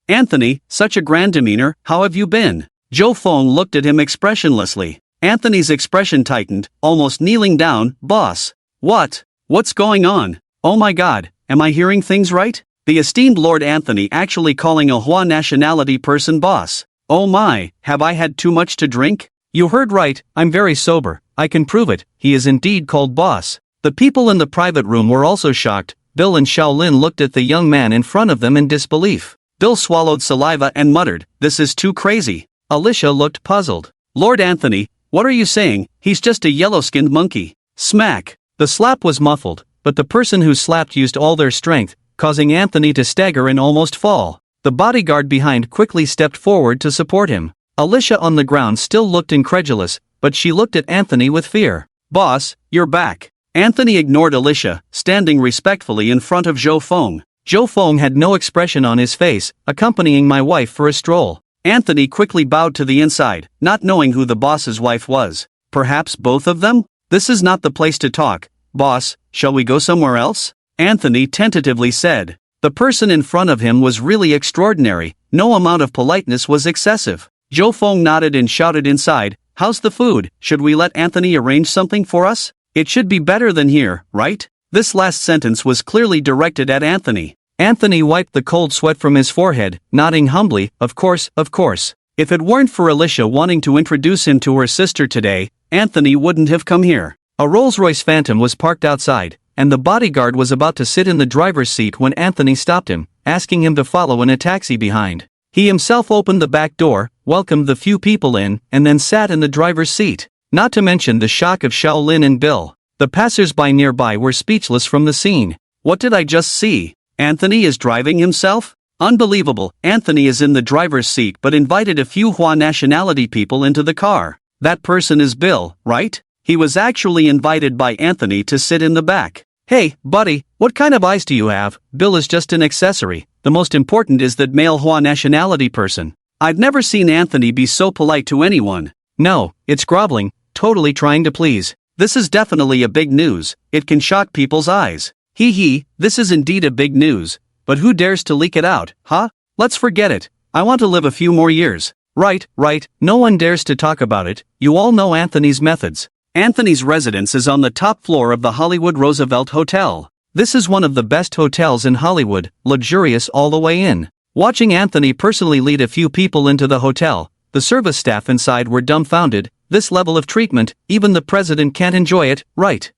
Anthony, such a grand demeanor, how have you been? Zhou Feng looked at him expressionlessly. Anthony's expression tightened, almost kneeling down. Boss. What's going on? Oh my god, am I hearing things right? The esteemed Lord Anthony actually calling a Hua nationality person boss. Oh my, have I had too much to drink? You heard right, I'm very sober, I can prove it, he is indeed called boss. The people in the private room were also shocked. Bill and Shaolin looked at the young man in front of them in disbelief. Bill swallowed saliva and muttered, this is too crazy. Alicia looked puzzled. Lord Anthony, what are you saying? He's just a yellow-skinned monkey. Smack. The slap was muffled, but the person who slapped used all their strength, causing Anthony to stagger and almost fall. The bodyguard behind quickly stepped forward to support him. Alicia on the ground still looked incredulous, but she looked at Anthony with fear. Boss, you're back. Anthony ignored Alicia, standing respectfully in front of Zhou Feng. Zhou Feng had no expression on his face, accompanying my wife for a stroll. Anthony quickly bowed to the inside, not knowing who the boss's wife was. Perhaps both of them? This is not the place to talk. Boss, shall we go somewhere else? Anthony tentatively said. The person in front of him was really extraordinary. No amount of politeness was excessive. Zhou Feng nodded and shouted inside, how's the food? Should we let Anthony arrange something for us? It should be better than here, right? This last sentence was clearly directed at Anthony. Anthony wiped the cold sweat from his forehead, nodding humbly, of course, of course. If it weren't for Alicia wanting to introduce him to her sister today, Anthony wouldn't have come here. A Rolls-Royce Phantom was parked outside, and the bodyguard was about to sit in the driver's seat when Anthony stopped him, asking him to follow in a taxi behind. He himself opened the back door, welcomed the few people in, and then sat in the driver's seat. Not to mention the shock of Shaolin and Bill. The passers-by nearby were speechless from the scene. What did I just see? Anthony is driving himself? Unbelievable. Anthony is in the driver's seat but invited a few Hua nationality people into the car. That person is Bill, right? He was actually invited by Anthony to sit in the back. Hey, buddy, what kind of eyes do you have? Bill is just an accessory. The most important is that male Hua nationality person. I've never seen Anthony be so polite to anyone. No, it's groveling, totally trying to please. This is definitely a big news. It can shock people's eyes. Hee, this is indeed a big news. But who dares to leak it out, huh? Let's forget it. I want to live a few more years. Right, no one dares to talk about it. You all know Anthony's methods. Anthony's residence is on the top floor of the Hollywood Roosevelt Hotel. This is one of the best hotels in Hollywood, luxurious all the way in. Watching Anthony personally lead a few people into the hotel, the service staff inside were dumbfounded. This level of treatment, even the president can't enjoy it, right?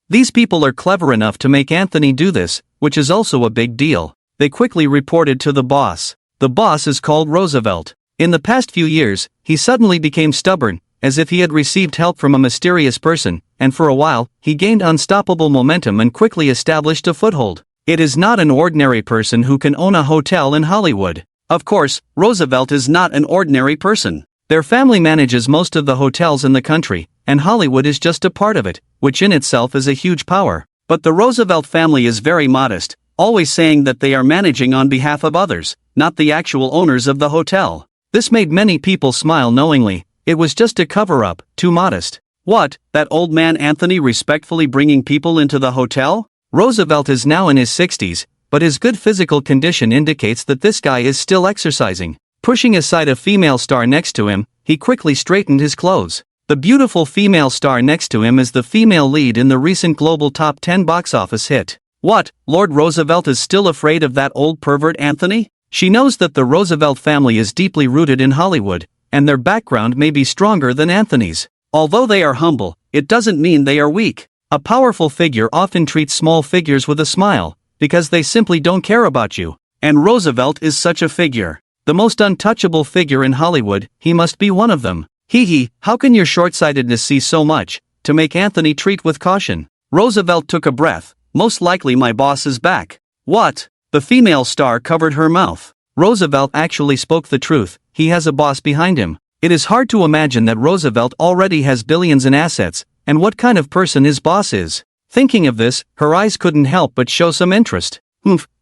These people are clever enough to make Anthony do this, which is also a big deal. They quickly reported to the boss. The boss is called Roosevelt. In the past few years, he suddenly became stubborn, as if he had received help from a mysterious person, and for a while, he gained unstoppable momentum and quickly established a foothold. It is not an ordinary person who can own a hotel in Hollywood. Of course, Roosevelt is not an ordinary person. Their family manages most of the hotels in the country, and Hollywood is just a part of it, which in itself is a huge power. But the Roosevelt family is very modest, always saying that they are managing on behalf of others, not the actual owners of the hotel. This made many people smile knowingly. It was just a cover-up, too modest. What, that old man Anthony respectfully bringing people into the hotel? Roosevelt is now in his 60s, but his good physical condition indicates that this guy is still exercising. Pushing aside a female star next to him, he quickly straightened his clothes. The beautiful female star next to him is the female lead in the recent global top 10 box office hit. What, Lord Roosevelt is still afraid of that old pervert Anthony? She knows that the Roosevelt family is deeply rooted in Hollywood, and their background may be stronger than Anthony's. Although they are humble, it doesn't mean they are weak. A powerful figure often treats small figures with a smile, because they simply don't care about you. And Roosevelt is such a figure. The most untouchable figure in Hollywood, he must be one of them. Hee, how can your short-sightedness see so much, to make Anthony treat with caution? Roosevelt took a breath. Most likely my boss is back. What? The female star covered her mouth. Roosevelt actually spoke the truth. He has a boss behind him. It is hard to imagine that Roosevelt already has billions in assets, and what kind of person his boss is. Thinking of this, her eyes couldn't help but show some interest.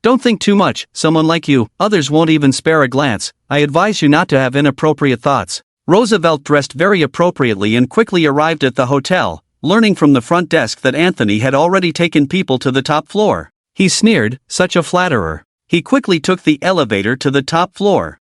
Don't think too much, someone like you, others won't even spare a glance. I advise you not to have inappropriate thoughts. Roosevelt dressed very appropriately and quickly arrived at the hotel, learning from the front desk that Anthony had already taken people to the top floor. He sneered, such a flatterer. He quickly took the elevator to the top floor.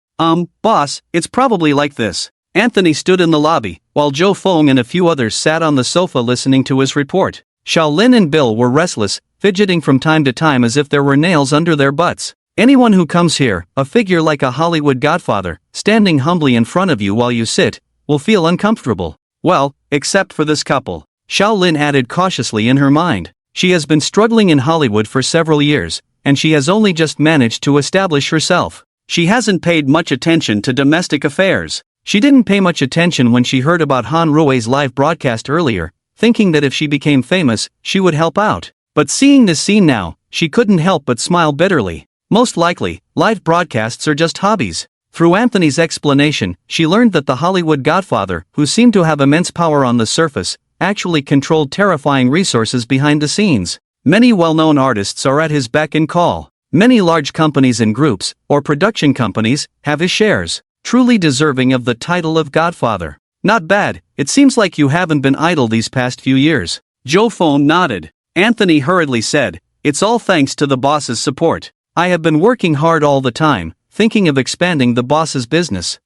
Boss, it's probably like this. Anthony stood in the lobby, while Joe Fong and a few others sat on the sofa listening to his report. Shaolin and Bill were restless, fidgeting from time to time as if there were nails under their butts. Anyone who comes here, a figure like a Hollywood godfather, standing humbly in front of you while you sit, will feel uncomfortable. Well, except for this couple. Shaolin added cautiously in her mind. She has been struggling in Hollywood for several years, and she has only just managed to establish herself. She hasn't paid much attention to domestic affairs. She didn't pay much attention when she heard about Han Rui's live broadcast earlier, thinking that if she became famous, she would help out. But seeing this scene now, she couldn't help but smile bitterly. Most likely, live broadcasts are just hobbies. Through Anthony's explanation, she learned that the Hollywood godfather, who seemed to have immense power on the surface, actually controlled terrifying resources behind the scenes. Many well-known artists are at his beck and call. Many large companies and groups, or production companies, have his shares, truly deserving of the title of godfather. Not bad, it seems like you haven't been idle these past few years. Joe Fong nodded. Anthony hurriedly said, it's all thanks to the boss's support. I have been working hard all the time, thinking of expanding the boss's business.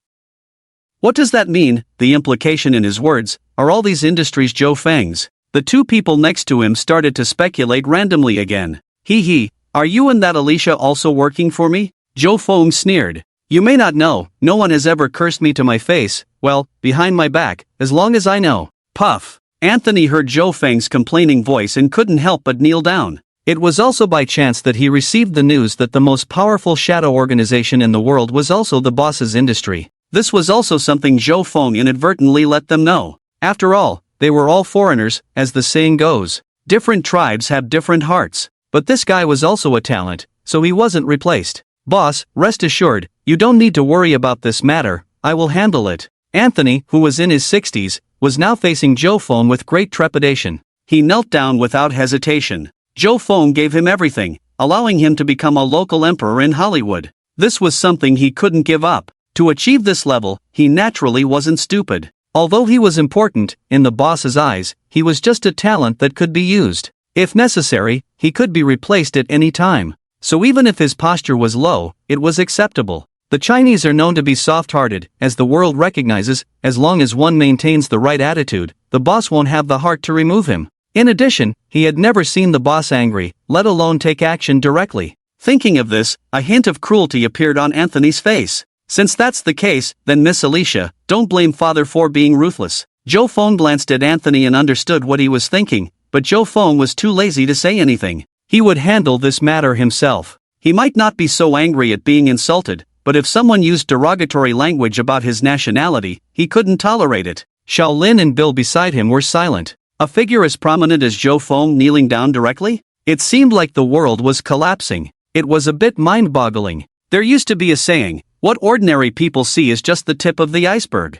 What does that mean? The implication in his words, are all these industries Joe Feng's? The two people next to him started to speculate randomly again. Hee, are you and that Alicia also working for me? Zhou Feng sneered. You may not know, no one has ever cursed me to my face, well, behind my back, as long as I know. Puff. Anthony heard Zhou Feng's complaining voice and couldn't help but kneel down. It was also by chance that he received the news that the most powerful shadow organization in the world was also the boss's industry. This was also something Zhou Feng inadvertently let them know. After all, they were all foreigners, as the saying goes. Different tribes have different hearts. But this guy was also a talent, so he wasn't replaced. Boss, rest assured, you don't need to worry about this matter, I will handle it. Anthony, who was in his 60s, was now facing Zhou Feng with great trepidation. He knelt down without hesitation. Zhou Feng gave him everything, allowing him to become a local emperor in Hollywood. This was something he couldn't give up. To achieve this level, he naturally wasn't stupid. Although he was important, in the boss's eyes, he was just a talent that could be used. If necessary, he could be replaced at any time. So even if his posture was low, it was acceptable. The Chinese are known to be soft-hearted, as the world recognizes, as long as one maintains the right attitude, the boss won't have the heart to remove him. In addition, he had never seen the boss angry, let alone take action directly. Thinking of this, a hint of cruelty appeared on Anthony's face. Since that's the case, then Miss Alicia, don't blame father for being ruthless. Zhou Feng glanced at Anthony and understood what he was thinking, but Zhou Feng was too lazy to say anything. He would handle this matter himself. He might not be so angry at being insulted, but if someone used derogatory language about his nationality, he couldn't tolerate it. Shaolin and Bill beside him were silent. A figure as prominent as Zhou Feng kneeling down directly? It seemed like the world was collapsing. It was a bit mind-boggling. There used to be a saying, what ordinary people see is just the tip of the iceberg.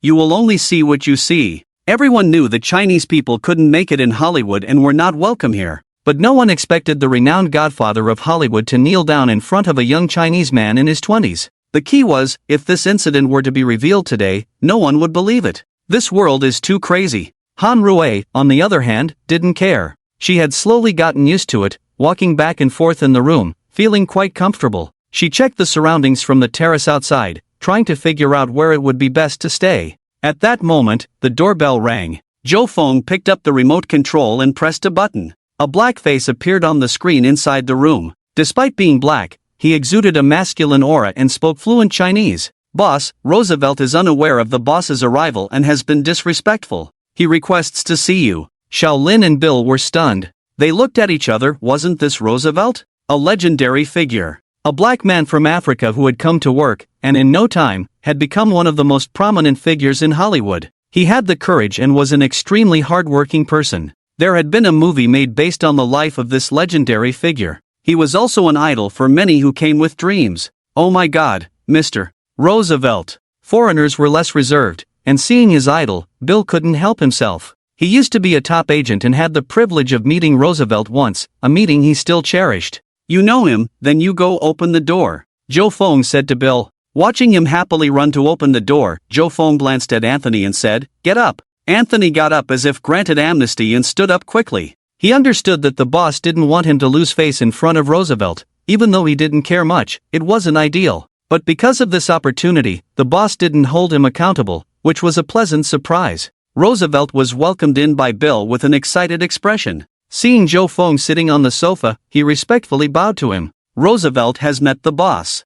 You will only see what you see. Everyone knew that Chinese people couldn't make it in Hollywood and were not welcome here. But no one expected the renowned godfather of Hollywood to kneel down in front of a young Chinese man in his 20s. The key was, if this incident were to be revealed today, no one would believe it. This world is too crazy. Han Rui, on the other hand, didn't care. She had slowly gotten used to it, walking back and forth in the room, feeling quite comfortable. She checked the surroundings from the terrace outside, trying to figure out where it would be best to stay. At that moment, the doorbell rang. Zhou Feng picked up the remote control and pressed a button. A black face appeared on the screen inside the room. Despite being black, he exuded a masculine aura and spoke fluent Chinese. Boss, Roosevelt is unaware of the boss's arrival and has been disrespectful. He requests to see you. Shaolin and Bill were stunned. They looked at each other. Wasn't this Roosevelt? A legendary figure. A black man from Africa who had come to work, and in no time, had become one of the most prominent figures in Hollywood. He had the courage and was an extremely hard-working person. There had been a movie made based on the life of this legendary figure. He was also an idol for many who came with dreams. Oh my God, Mr. Roosevelt. Foreigners were less reserved, and seeing his idol, Bill couldn't help himself. He used to be a top agent and had the privilege of meeting Roosevelt once, a meeting he still cherished. You know him, then you go open the door, Zhou Feng said to Bill. Watching him happily run to open the door, Zhou Feng glanced at Anthony and said, "Get up." Anthony got up as if granted amnesty and stood up quickly. He understood that the boss didn't want him to lose face in front of Roosevelt. Even though he didn't care much, it wasn't ideal. But because of this opportunity, the boss didn't hold him accountable, which was a pleasant surprise. Roosevelt was welcomed in by Bill with an excited expression. Seeing Zhou Feng sitting on the sofa, he respectfully bowed to him. Roosevelt has met the boss.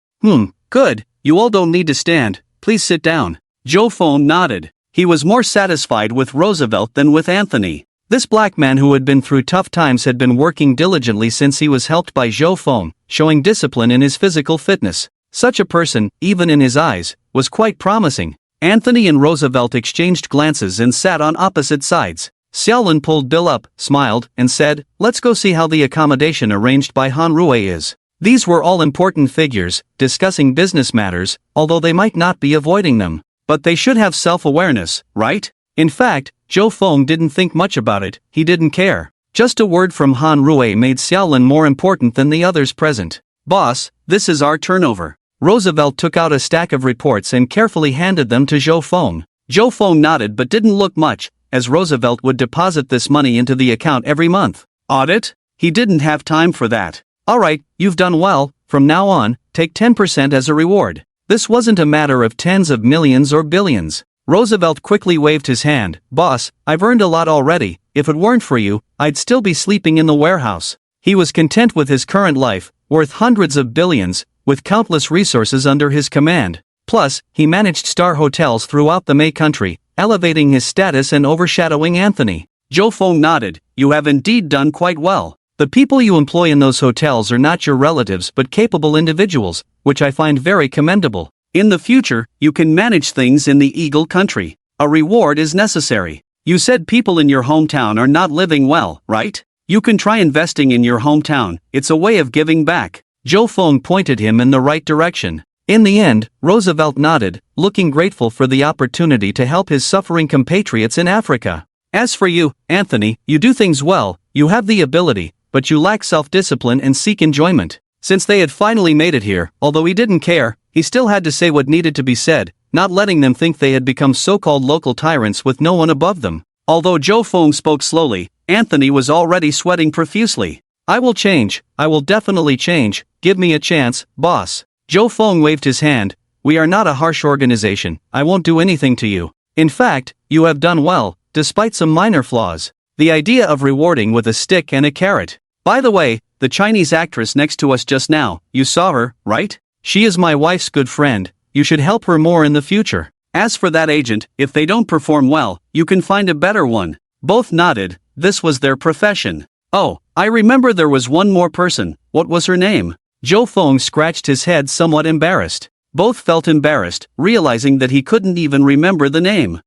Good, you all don't need to stand, please sit down. Zhou Feng nodded. He was more satisfied with Roosevelt than with Anthony. This black man who had been through tough times had been working diligently since he was helped by Zhou Feng, showing discipline in his physical fitness. Such a person, even in his eyes, was quite promising. Anthony and Roosevelt exchanged glances and sat on opposite sides. Xiaolin pulled Bill up, smiled, and said, "Let's go see how the accommodation arranged by Han Rui is." These were all important figures, discussing business matters, although they might not be avoiding them. But they should have self-awareness, right? In fact, Zhou Feng didn't think much about it, he didn't care. Just a word from Han Rui made Xiaolin more important than the others present. "Boss, this is our turnover." Roosevelt took out a stack of reports and carefully handed them to Zhou Feng. Zhou Feng nodded but didn't look much, as Roosevelt would deposit this money into the account every month. Audit? He didn't have time for that. "Alright, you've done well, from now on, take 10% as a reward." This wasn't a matter of tens of millions or billions. Roosevelt quickly waved his hand. Boss, I've earned a lot already. If it weren't for you, I'd still be sleeping in the warehouse. He was content with his current life, worth hundreds of billions, with countless resources under his command. Plus, he managed star hotels throughout the May country, elevating his status and overshadowing Anthony. Zhou Feng nodded. You have indeed done quite well. The people you employ in those hotels are not your relatives but capable individuals, which I find very commendable. In the future, you can manage things in the Eagle country. A reward is necessary. You said people in your hometown are not living well, right? You can try investing in your hometown. It's a way of giving back. Zhou Feng pointed him in the right direction. In the end, Roosevelt nodded, looking grateful for the opportunity to help his suffering compatriots in Africa. As for you, Anthony, you do things well, you have the ability, but you lack self-discipline and seek enjoyment. Since they had finally made it here, although he didn't care, he still had to say what needed to be said, not letting them think they had become so-called local tyrants with no one above them. Although Zhou Feng spoke slowly, Anthony was already sweating profusely. I will change, I will definitely change, give me a chance, boss. Zhou Feng waved his hand. We are not a harsh organization, I won't do anything to you. In fact, you have done well, despite some minor flaws. The idea of rewarding with a stick and a carrot. By the way, the Chinese actress next to us just now, you saw her, right? She is my wife's good friend, you should help her more in the future. As for that agent, if they don't perform well, you can find a better one. Both nodded, this was their profession. Oh, I remember there was one more person, what was her name? Zhou Feng scratched his head somewhat embarrassed. Both felt embarrassed, realizing that he couldn't even remember the name.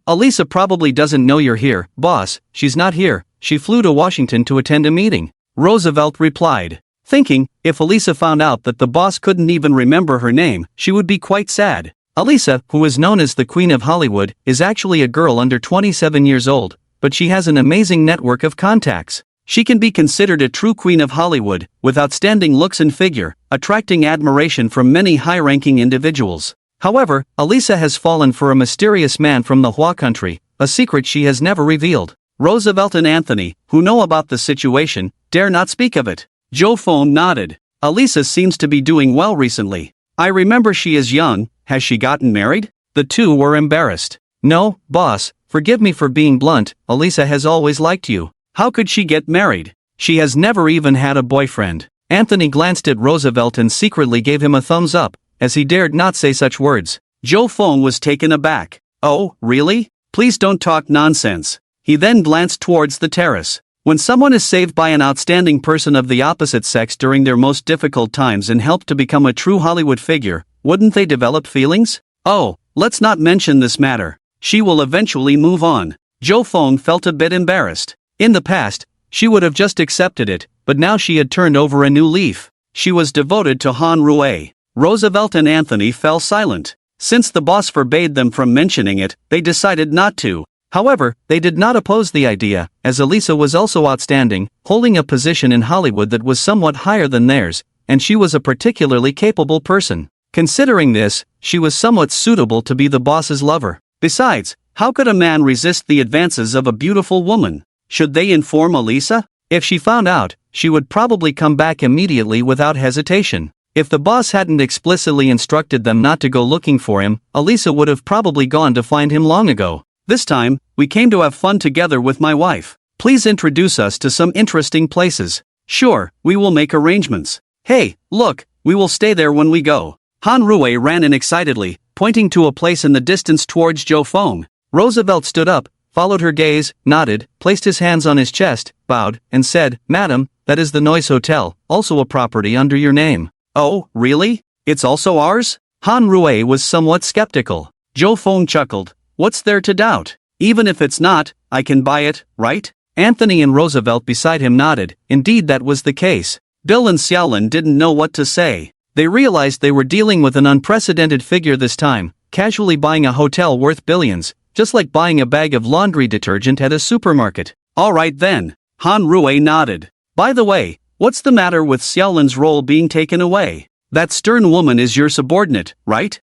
Elisa probably doesn't know you're here, boss, she's not here, she flew to Washington to attend a meeting. Roosevelt replied, thinking, if Elisa found out that the boss couldn't even remember her name, she would be quite sad. Elisa, who is known as the Queen of Hollywood, is actually a girl under 27 years old, but she has an amazing network of contacts. She can be considered a true Queen of Hollywood, with outstanding looks and figure, attracting admiration from many high-ranking individuals. However, Elisa has fallen for a mysterious man from the Hua country, a secret she has never revealed. Roosevelt and Anthony, who know about the situation, dare not speak of it. Zhou Feng nodded. Elisa seems to be doing well recently. I remember she is young, has she gotten married? The two were embarrassed. No, boss, forgive me for being blunt, Elisa has always liked you. How could she get married? She has never even had a boyfriend. Anthony glanced at Roosevelt and secretly gave him a thumbs up, as he dared not say such words. Zhou Feng was taken aback. Oh, really? Please don't talk nonsense. He then glanced towards the terrace. When someone is saved by an outstanding person of the opposite sex during their most difficult times and helped to become a true Hollywood figure, wouldn't they develop feelings? Oh, let's not mention this matter. She will eventually move on. Zhou Feng felt a bit embarrassed. In the past, she would have just accepted it, but now she had turned over a new leaf. She was devoted to Han Rui. Roosevelt and Anthony fell silent. Since the boss forbade them from mentioning it, they decided not to. However, they did not oppose the idea, as Elisa was also outstanding, holding a position in Hollywood that was somewhat higher than theirs, and she was a particularly capable person. Considering this, she was somewhat suitable to be the boss's lover. Besides, how could a man resist the advances of a beautiful woman? Should they inform Elisa? If she found out, she would probably come back immediately without hesitation. If the boss hadn't explicitly instructed them not to go looking for him, Elisa would have probably gone to find him long ago. This time, we came to have fun together with my wife. Please introduce us to some interesting places. Sure, we will make arrangements. Hey, look, we will stay there when we go. Han Rui ran in excitedly, pointing to a place in the distance towards Zhou Feng. Roosevelt stood up, followed her gaze, nodded, placed his hands on his chest, bowed, and said, Madam, that is the Noise Hotel, also a property under your name. Oh, really? It's also ours? Han Rui was somewhat skeptical. Zhou Feng chuckled. What's there to doubt? Even if it's not, I can buy it, right? Anthony and Roosevelt beside him nodded. Indeed, that was the case. Bill and Xiaolin didn't know what to say. They realized they were dealing with an unprecedented figure this time, casually buying a hotel worth billions, just like buying a bag of laundry detergent at a supermarket. All right then. Han Rui nodded. By the way, what's the matter with Xiaolin's role being taken away? That stern woman is your subordinate, right?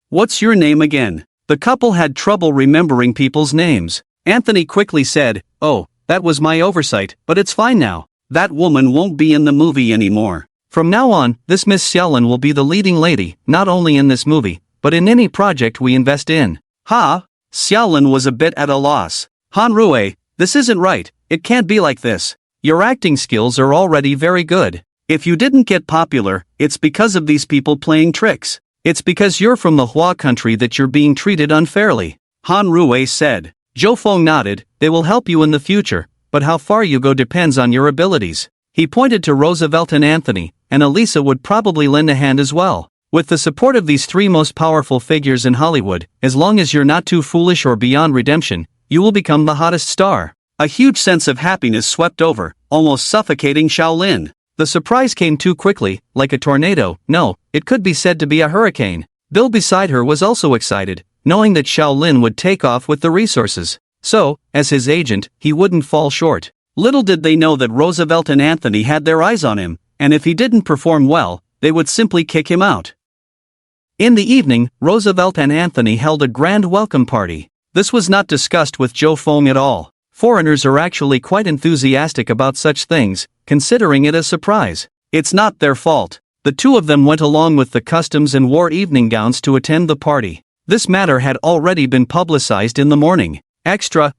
What's your name again? The couple had trouble remembering people's names. Anthony quickly said, Oh, that was my oversight, but it's fine now. That woman won't be in the movie anymore. From now on, this Miss Xiaolin will be the leading lady, not only in this movie, but in any project we invest in. Ha! Xiaolin was a bit at a loss. Han Rui, this isn't right, it can't be like this. Your acting skills are already very good. If you didn't get popular, it's because of these people playing tricks. It's because you're from the Hua country that you're being treated unfairly. Han Rui said. Zhou Feng nodded, they will help you in the future, but how far you go depends on your abilities. He pointed to Roosevelt and Anthony, and Elisa would probably lend a hand as well. With the support of these three most powerful figures in Hollywood, as long as you're not too foolish or beyond redemption, you will become the hottest star. A huge sense of happiness swept over, almost suffocating Xiaolin. The surprise came too quickly, like a tornado. No, it could be said to be a hurricane. Bill beside her was also excited, knowing that Xiaolin would take off with the resources. So, as his agent, he wouldn't fall short. Little did they know that Roosevelt and Anthony had their eyes on him, and if he didn't perform well, they would simply kick him out. In the evening, Roosevelt and Anthony held a grand welcome party. This was not discussed with Zhou Feng at all. Foreigners are actually quite enthusiastic about such things, considering it a surprise. It's not their fault. The two of them went along with the customs and wore evening gowns to attend the party. This matter had already been publicized in the morning. Extra,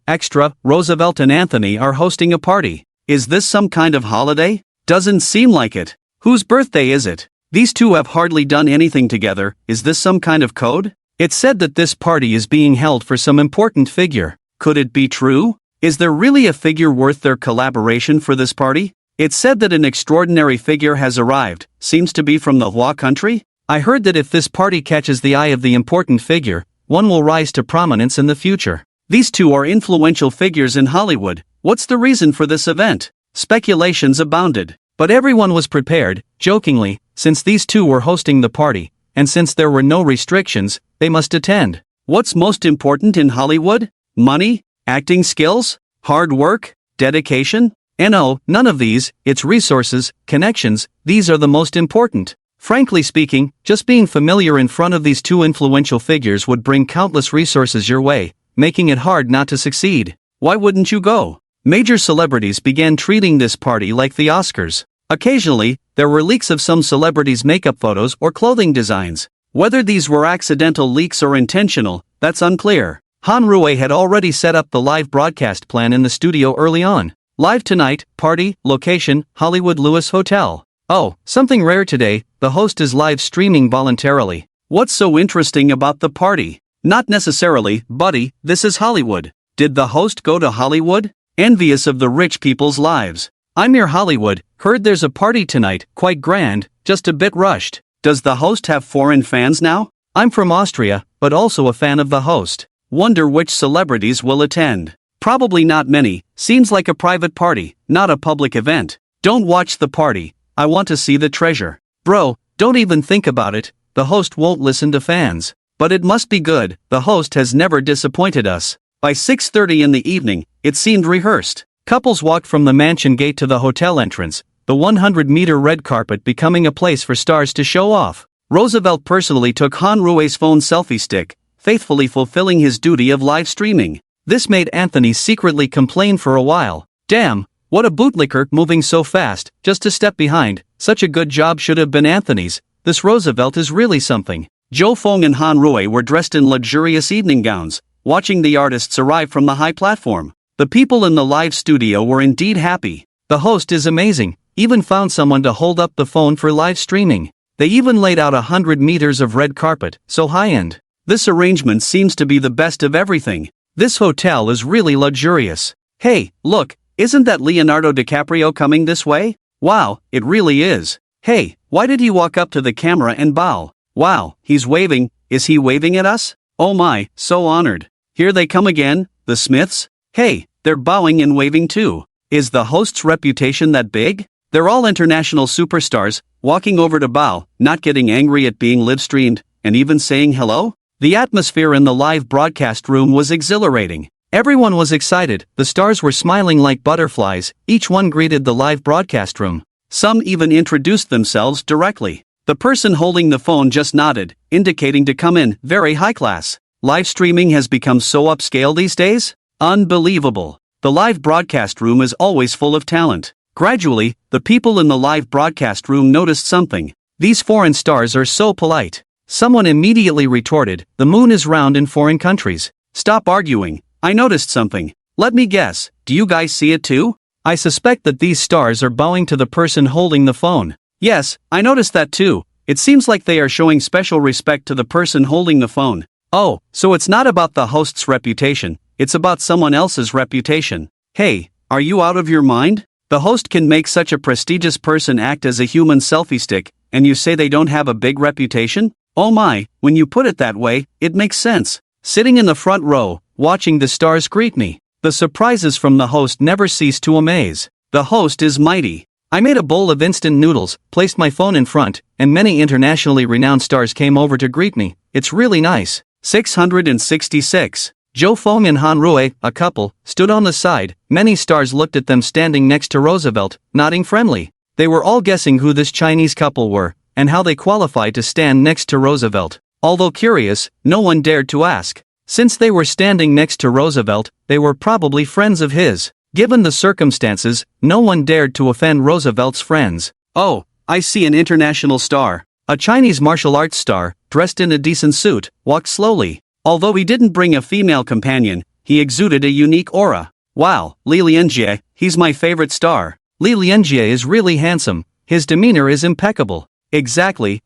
Roosevelt and Anthony are hosting a party. Is this some kind of holiday? Doesn't seem like it. Whose birthday is it? These two have hardly done anything together. Is this some kind of code? It's said that this party is being held for some important figure. Could it be true? Is there really a figure worth their collaboration for this party? It's said that an extraordinary figure has arrived, seems to be from the Hua country? I heard that if this party catches the eye of the important figure, one will rise to prominence in the future. These two are influential figures in Hollywood. What's the reason for this event? Speculations abounded. But everyone was prepared, jokingly, since these two were hosting the party, and since there were no restrictions, they must attend. What's most important in Hollywood? Money? Acting skills? Hard work? Dedication? No, none of these. It's resources, connections, these are the most important. Frankly speaking, just being familiar in front of these two influential figures would bring countless resources your way, making it hard not to succeed. Why wouldn't you go? Major celebrities began treating this party like the Oscars. Occasionally, there were leaks of some celebrities' makeup photos or clothing designs. Whether these were accidental leaks or intentional, that's unclear. Han Rui had already set up the live broadcast plan in the studio early on. Live tonight, party, location, Hollywood Lewis Hotel. Oh, something rare today, the host is live streaming voluntarily. What's so interesting about the party? Not necessarily, buddy, this is Hollywood. Did the host go to Hollywood? Envious of the rich people's lives. I'm near Hollywood, heard there's a party tonight, quite grand, just a bit rushed. Does the host have foreign fans now? I'm from Austria, but also a fan of the host. Wonder which celebrities will attend. Probably not many, seems like a private party, not a public event. Don't watch the party, I want to see the treasure. Bro, don't even think about it, the host won't listen to fans. But it must be good, the host has never disappointed us. By 6:30 in the evening, it seemed rehearsed. Couples walked from the mansion gate to the hotel entrance, the 100-meter red carpet becoming a place for stars to show off. Roosevelt personally took Han Rui's phone selfie stick, faithfully fulfilling his duty of live streaming. This made Anthony secretly complain for a while. Damn, what a bootlicker, moving so fast, just to step behind, such a good job should have been Anthony's. This Roosevelt is really something. Zhou Feng and Han Rui were dressed in luxurious evening gowns, watching the artists arrive from the high platform. The people in the live studio were indeed happy. The host is amazing, even found someone to hold up the phone for live streaming. They even laid out 100 meters of red carpet, so high-end. This arrangement seems to be the best of everything. This hotel is really luxurious. Hey, look, isn't that Leonardo DiCaprio coming this way? Wow, it really is. Hey, why did he walk up to the camera and bow? Wow, he's waving. Is he waving at us? Oh my, so honored. Here they come again, the Smiths? Hey, they're bowing and waving too. Is the host's reputation that big? They're all international superstars, walking over to bow, not getting angry at being live-streamed, and even saying hello? The atmosphere in the live broadcast room was exhilarating. Everyone was excited, the stars were smiling like butterflies, each one greeted the live broadcast room. Some even introduced themselves directly. The person holding the phone just nodded, indicating to come in, very high class. Live streaming has become so upscale these days? Unbelievable. The live broadcast room is always full of talent. Gradually, the people in the live broadcast room noticed something. These foreign stars are so polite. Someone immediately retorted, the moon is round in foreign countries. Stop arguing, I noticed something. Let me guess, do you guys see it too? I suspect that these stars are bowing to the person holding the phone. Yes, I noticed that too. It seems like they are showing special respect to the person holding the phone. Oh, so it's not about the host's reputation, it's about someone else's reputation. Hey, are you out of your mind? The host can make such a prestigious person act as a human selfie stick, and you say they don't have a big reputation? Oh my, when you put it that way, it makes sense. Sitting in the front row, watching the stars greet me. The surprises from the host never cease to amaze. The host is mighty. I made a bowl of instant noodles, placed my phone in front, and many internationally renowned stars came over to greet me. It's really nice. 666. Jo Fong and Han Rui, a couple, stood on the side. Many stars looked at them standing next to Roosevelt, nodding friendly. They were all guessing who this Chinese couple were, and how they qualified to stand next to Roosevelt. Although curious, no one dared to ask. Since they were standing next to Roosevelt, they were probably friends of his. Given the circumstances, no one dared to offend Roosevelt's friends. Oh, I see an international star. A Chinese martial arts star, dressed in a decent suit, walked slowly. Although he didn't bring a female companion, he exuded a unique aura. Wow, Li Lianjie, he's my favorite star. Li Lianjie is really handsome. His demeanor is impeccable. Exactly.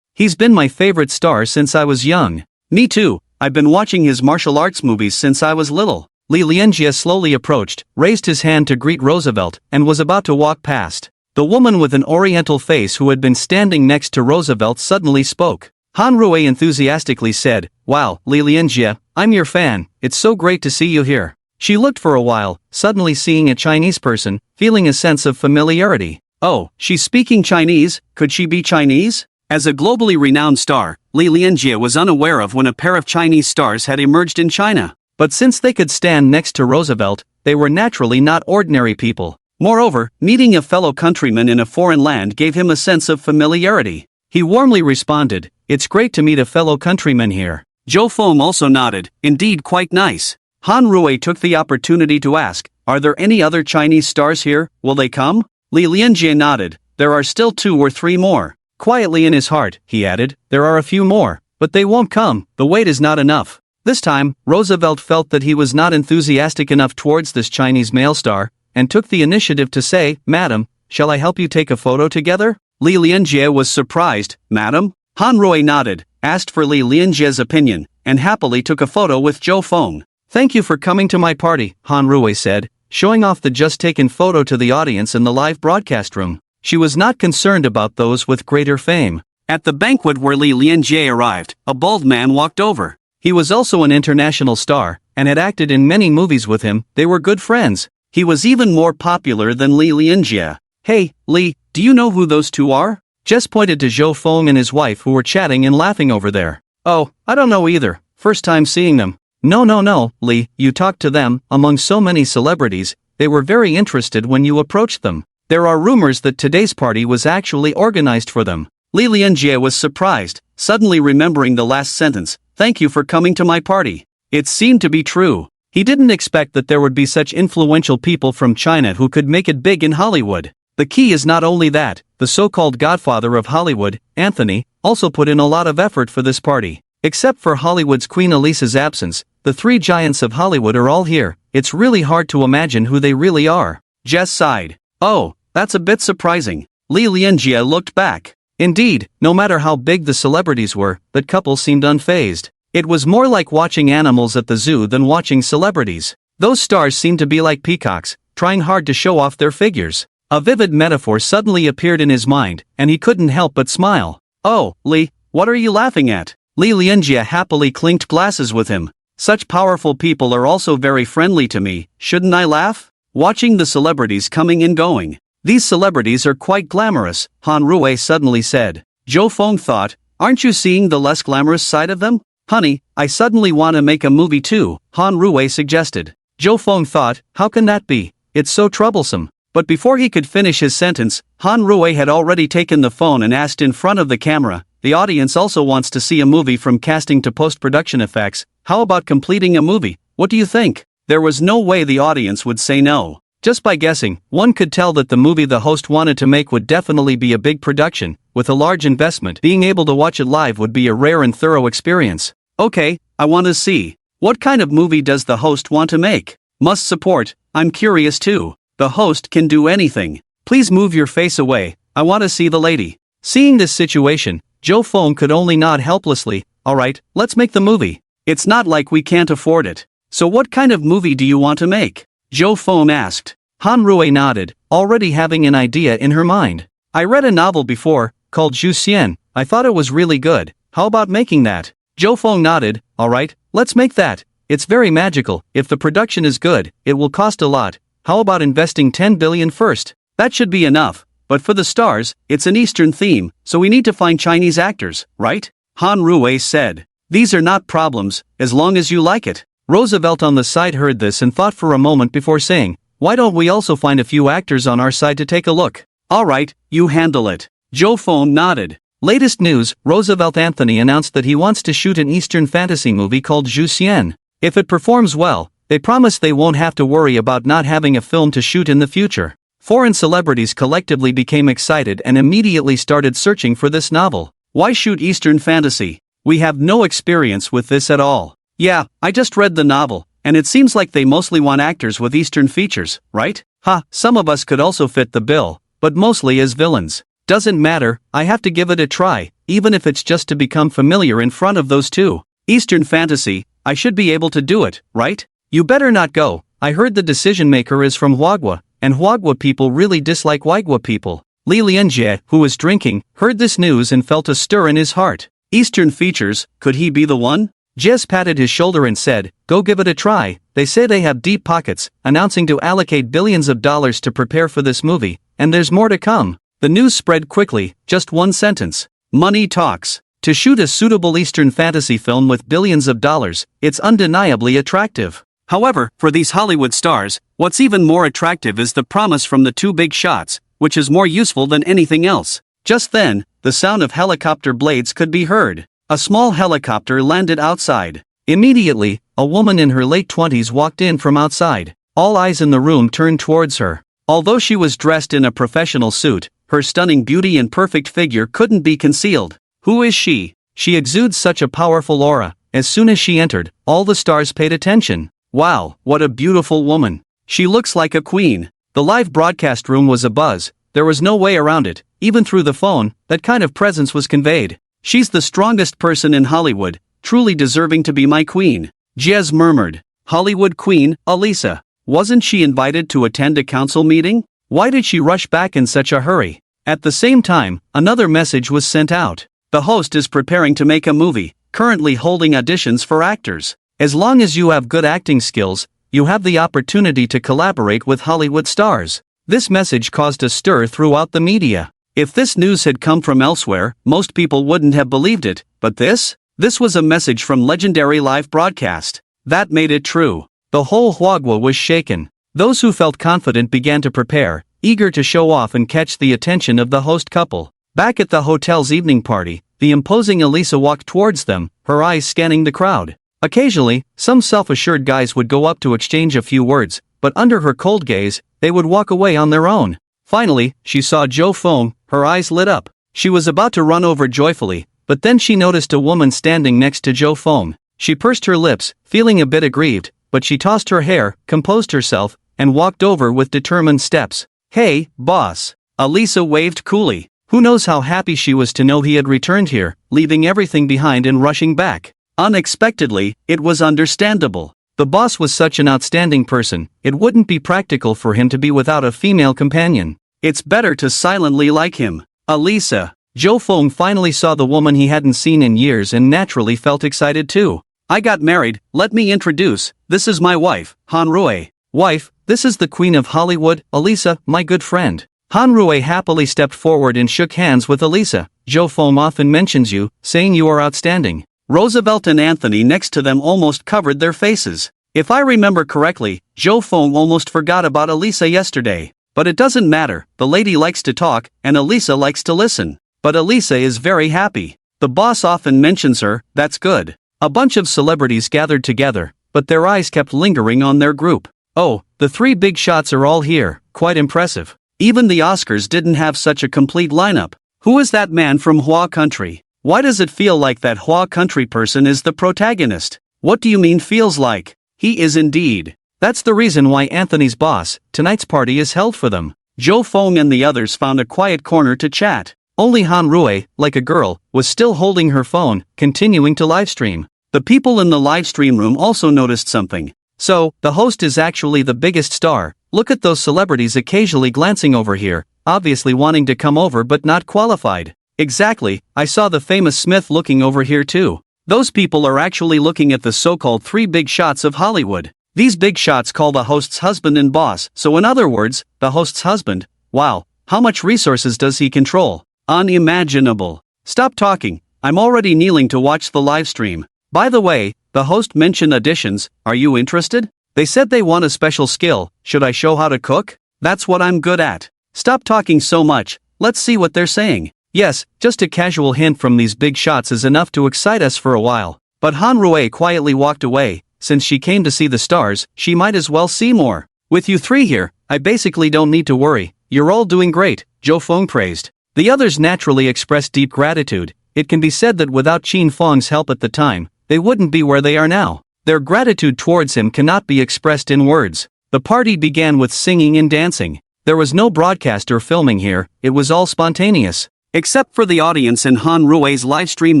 He's been my favorite star since I was young. Me too, I've been watching his martial arts movies since I was little. Li Lianjie slowly approached, raised his hand to greet Roosevelt, and was about to walk past. The woman with an oriental face who had been standing next to Roosevelt suddenly spoke. Han Rui enthusiastically said, Wow, Li Lianjie, I'm your fan, it's so great to see you here. She looked for a while, suddenly seeing a Chinese person, feeling a sense of familiarity. Oh, she's speaking Chinese, could she be Chinese? As a globally renowned star, Li Lianjie was unaware of when a pair of Chinese stars had emerged in China. But since they could stand next to Roosevelt, they were naturally not ordinary people. Moreover, meeting a fellow countryman in a foreign land gave him a sense of familiarity. He warmly responded, It's great to meet a fellow countryman here. Jo Fong also nodded, indeed quite nice. Han Rui took the opportunity to ask, Are there any other Chinese stars here, will they come? Li Lianjie nodded, There are still 2 or 3 more. Quietly in his heart, he added, There are a few more, but they won't come, the wait is not enough. This time, Roosevelt felt that he was not enthusiastic enough towards this Chinese male star, and took the initiative to say, Madam, shall I help you take a photo together? Li Lianjie was surprised, Madam? Han Rui nodded, asked for Li Lianjie's opinion, and happily took a photo with Jo Fong. Thank you for coming to my party, Han Rui said, showing off the just taken photo to the audience in the live broadcast room. She was not concerned about those with greater fame. At the banquet where Li Lianjie arrived, a bald man walked over. He was also an international star, and had acted in many movies with him. They were good friends. He was even more popular than Li Lianjie. Hey, Li, do you know who those 2 are? Jess pointed to Jo Fong and his wife who were chatting and laughing over there. Oh, I don't know either. First time seeing them. No, Li, you talked to them. Among so many celebrities, they were very interested when you approached them. There are rumors that today's party was actually organized for them. Li Lianjie was surprised, suddenly remembering the last sentence, Thank you for coming to my party. It seemed to be true. He didn't expect that there would be such influential people from China who could make it big in Hollywood. The key is not only that, the so-called godfather of Hollywood, Anthony, also put in a lot of effort for this party. Except for Hollywood's Queen Elisa's absence, the 3 giants of Hollywood are all here. It's really hard to imagine who they really are. Jess sighed. Oh, that's a bit surprising. Li Lianjie looked back. Indeed, no matter how big the celebrities were, that couple seemed unfazed. It was more like watching animals at the zoo than watching celebrities. Those stars seemed to be like peacocks, trying hard to show off their figures. A vivid metaphor suddenly appeared in his mind, and he couldn't help but smile. Oh, Li, what are you laughing at? Li Lianjie happily clinked glasses with him. Such powerful people are also very friendly to me, shouldn't I laugh? Watching the celebrities coming and going. These celebrities are quite glamorous, Han Rui suddenly said. Jo Fong thought, Aren't you seeing the less glamorous side of them? Honey, I suddenly want to make a movie too, Han Rui suggested. Jo Fong thought, How can that be? It's so troublesome. But before he could finish his sentence, Han Rui had already taken the phone and asked in front of the camera, The audience also wants to see a movie from casting to post-production effects. How about completing a movie? What do you think? There was no way the audience would say no. Just by guessing, one could tell that the movie the host wanted to make would definitely be a big production, with a large investment. Being able to watch it live would be a rare and thorough experience. Okay, I want to see. What kind of movie does the host want to make? Must support, I'm curious too. The host can do anything. Please move your face away, I want to see the lady. Seeing this situation, Joe Fong could only nod helplessly. Alright, let's make the movie. It's not like we can't afford it. So what kind of movie do you want to make? Joe Fong asked. Han Rui nodded, already having an idea in her mind. I read a novel before, called Zhu Xian. I thought it was really good. How about making that? Joe Fong nodded. Alright, let's make that. It's very magical. If the production is good, it will cost a lot. How about investing 10 billion first? That should be enough. But for the stars, it's an Eastern theme, so we need to find Chinese actors, right? Han Rui said. These are not problems, as long as you like it. Roosevelt on the side heard this and thought for a moment before saying, why don't we also find a few actors on our side to take a look? Alright, you handle it. Joe Fong nodded. Latest news, Roosevelt Anthony announced that he wants to shoot an Eastern fantasy movie called Zhu Xian. If it performs well, they promise they won't have to worry about not having a film to shoot in the future. Foreign celebrities collectively became excited and immediately started searching for this novel. Why shoot Eastern fantasy? We have no experience with this at all. Yeah, I just read the novel, and it seems like they mostly want actors with Eastern features, right? Some of us could also fit the bill, but mostly as villains. Doesn't matter, I have to give it a try, even if it's just to become familiar in front of those two. Eastern fantasy, I should be able to do it, right? You better not go. I heard the decision maker is from Huagua, and Huagua people really dislike Huagua people. Li Lianjie, who was drinking, heard this news and felt a stir in his heart. Eastern features, could he be the one? Jez patted his shoulder and said, go give it a try. They say they have deep pockets, announcing to allocate billions of dollars to prepare for this movie, and there's more to come. The news spread quickly, just one sentence. Money talks. To shoot a suitable Eastern fantasy film with billions of dollars, it's undeniably attractive. However, for these Hollywood stars, what's even more attractive is the promise from the two big shots, which is more useful than anything else. Just then, the sound of helicopter blades could be heard. A small helicopter landed outside. Immediately, a woman in her late 20s walked in from outside. All eyes in the room turned towards her. Although she was dressed in a professional suit, her stunning beauty and perfect figure couldn't be concealed. Who is she? She exudes such a powerful aura. As soon as she entered, all the stars paid attention. Wow, what a beautiful woman. She looks like a queen. The live broadcast room was abuzz. There was no way around it. Even through the phone, that kind of presence was conveyed. She's the strongest person in Hollywood, truly deserving to be my queen. Jez murmured. Hollywood queen, Alisa. Wasn't she invited to attend a council meeting? Why did she rush back in such a hurry? At the same time, another message was sent out. The host is preparing to make a movie, currently holding auditions for actors. As long as you have good acting skills, you have the opportunity to collaborate with Hollywood stars. This message caused a stir throughout the media. If this news had come from elsewhere, most people wouldn't have believed it, but this was a message from legendary live broadcast. That made it true. The whole Huagua was shaken. Those who felt confident began to prepare, eager to show off and catch the attention of the host couple. Back at the hotel's evening party, the imposing Alisa walked towards them, her eyes scanning the crowd. Occasionally, some self-assured guys would go up to exchange a few words, but under her cold gaze, they would walk away on their own. Finally, she saw Joe Fong, her eyes lit up. She was about to run over joyfully, but then she noticed a woman standing next to Joe Fong. She pursed her lips, feeling a bit aggrieved, but she tossed her hair, composed herself, and walked over with determined steps. Hey, boss. Alisa waved coolly. Who knows how happy she was to know he had returned here, leaving everything behind and rushing back. Unexpectedly, it was understandable. The boss was such an outstanding person, it wouldn't be practical for him to be without a female companion. It's better to silently like him. Alisa. Joe Fong finally saw the woman he hadn't seen in years and naturally felt excited too. I got married, let me introduce, this is my wife, Han Rui. Wife, this is the Queen of Hollywood, Alisa, my good friend. Han Rui happily stepped forward and shook hands with Alisa. Joe Fong often mentions you, saying you are outstanding. Roosevelt and Anthony next to them almost covered their faces. If I remember correctly, Joe Fong almost forgot about Alisa yesterday. But it doesn't matter, the lady likes to talk, and Alisa likes to listen. But Alisa is very happy. The boss often mentions her, that's good. A bunch of celebrities gathered together, but their eyes kept lingering on their group. Oh, the three big shots are all here, quite impressive. Even the Oscars didn't have such a complete lineup. Who is that man from Hua country? Why does it feel like that Hua country person is the protagonist? What do you mean feels like? He is indeed. That's the reason why Anthony's boss, tonight's party is held for them. Zhou Feng and the others found a quiet corner to chat. Only Han Rui, like a girl, was still holding her phone, continuing to livestream. The people in the livestream room also noticed something. So, the host is actually the biggest star. Look at those celebrities occasionally glancing over here, obviously wanting to come over but not qualified. Exactly, I saw the famous Smith looking over here too. Those people are actually looking at the so-called three big shots of Hollywood. These big shots call the host's husband and boss, so in other words, the host's husband. Wow, how much resources does he control? Unimaginable. Stop talking, I'm already kneeling to watch the live stream. By the way, the host mentioned auditions, are you interested? They said they want a special skill, should I show how to cook? That's what I'm good at. Stop talking so much, let's see what they're saying. Yes, just a casual hint from these big shots is enough to excite us for a while. But Han Rui quietly walked away. Since she came to see the stars, she might as well see more. With you three here, I basically don't need to worry. You're all doing great, Zhou Feng praised. The others naturally expressed deep gratitude. It can be said that without Qin Feng's help at the time, they wouldn't be where they are now. Their gratitude towards him cannot be expressed in words. The party began with singing and dancing. There was no broadcast or filming here, it was all spontaneous. Except for the audience in Han Rui's live stream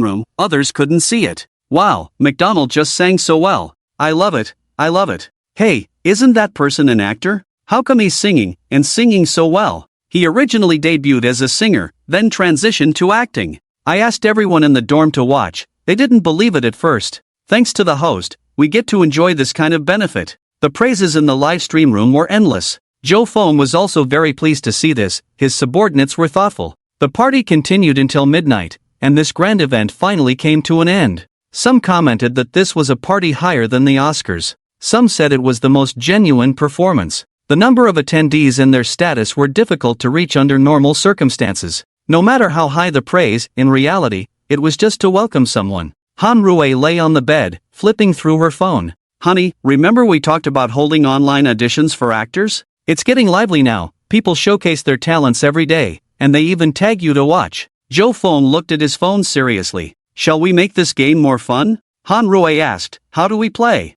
room, others couldn't see it. Wow, McDonald just sang so well. I love it, I love it. Hey, isn't that person an actor? How come he's singing, and singing so well? He originally debuted as a singer, then transitioned to acting. I asked everyone in the dorm to watch, they didn't believe it at first. Thanks to the host, we get to enjoy this kind of benefit. The praises in the live stream room were endless. Zhou Feng was also very pleased to see this, his subordinates were thoughtful. The party continued until midnight, and this grand event finally came to an end. Some commented that this was a party higher than the Oscars. Some said it was the most genuine performance. The number of attendees and their status were difficult to reach under normal circumstances. No matter how high the praise, in reality, it was just to welcome someone. Han Rui lay on the bed, flipping through her phone. Honey, remember we talked about holding online auditions for actors? It's getting lively now, people showcase their talents every day, and they even tag you to watch. Zhou Feng looked at his phone seriously. Shall we make this game more fun? Han Rui asked, how do we play?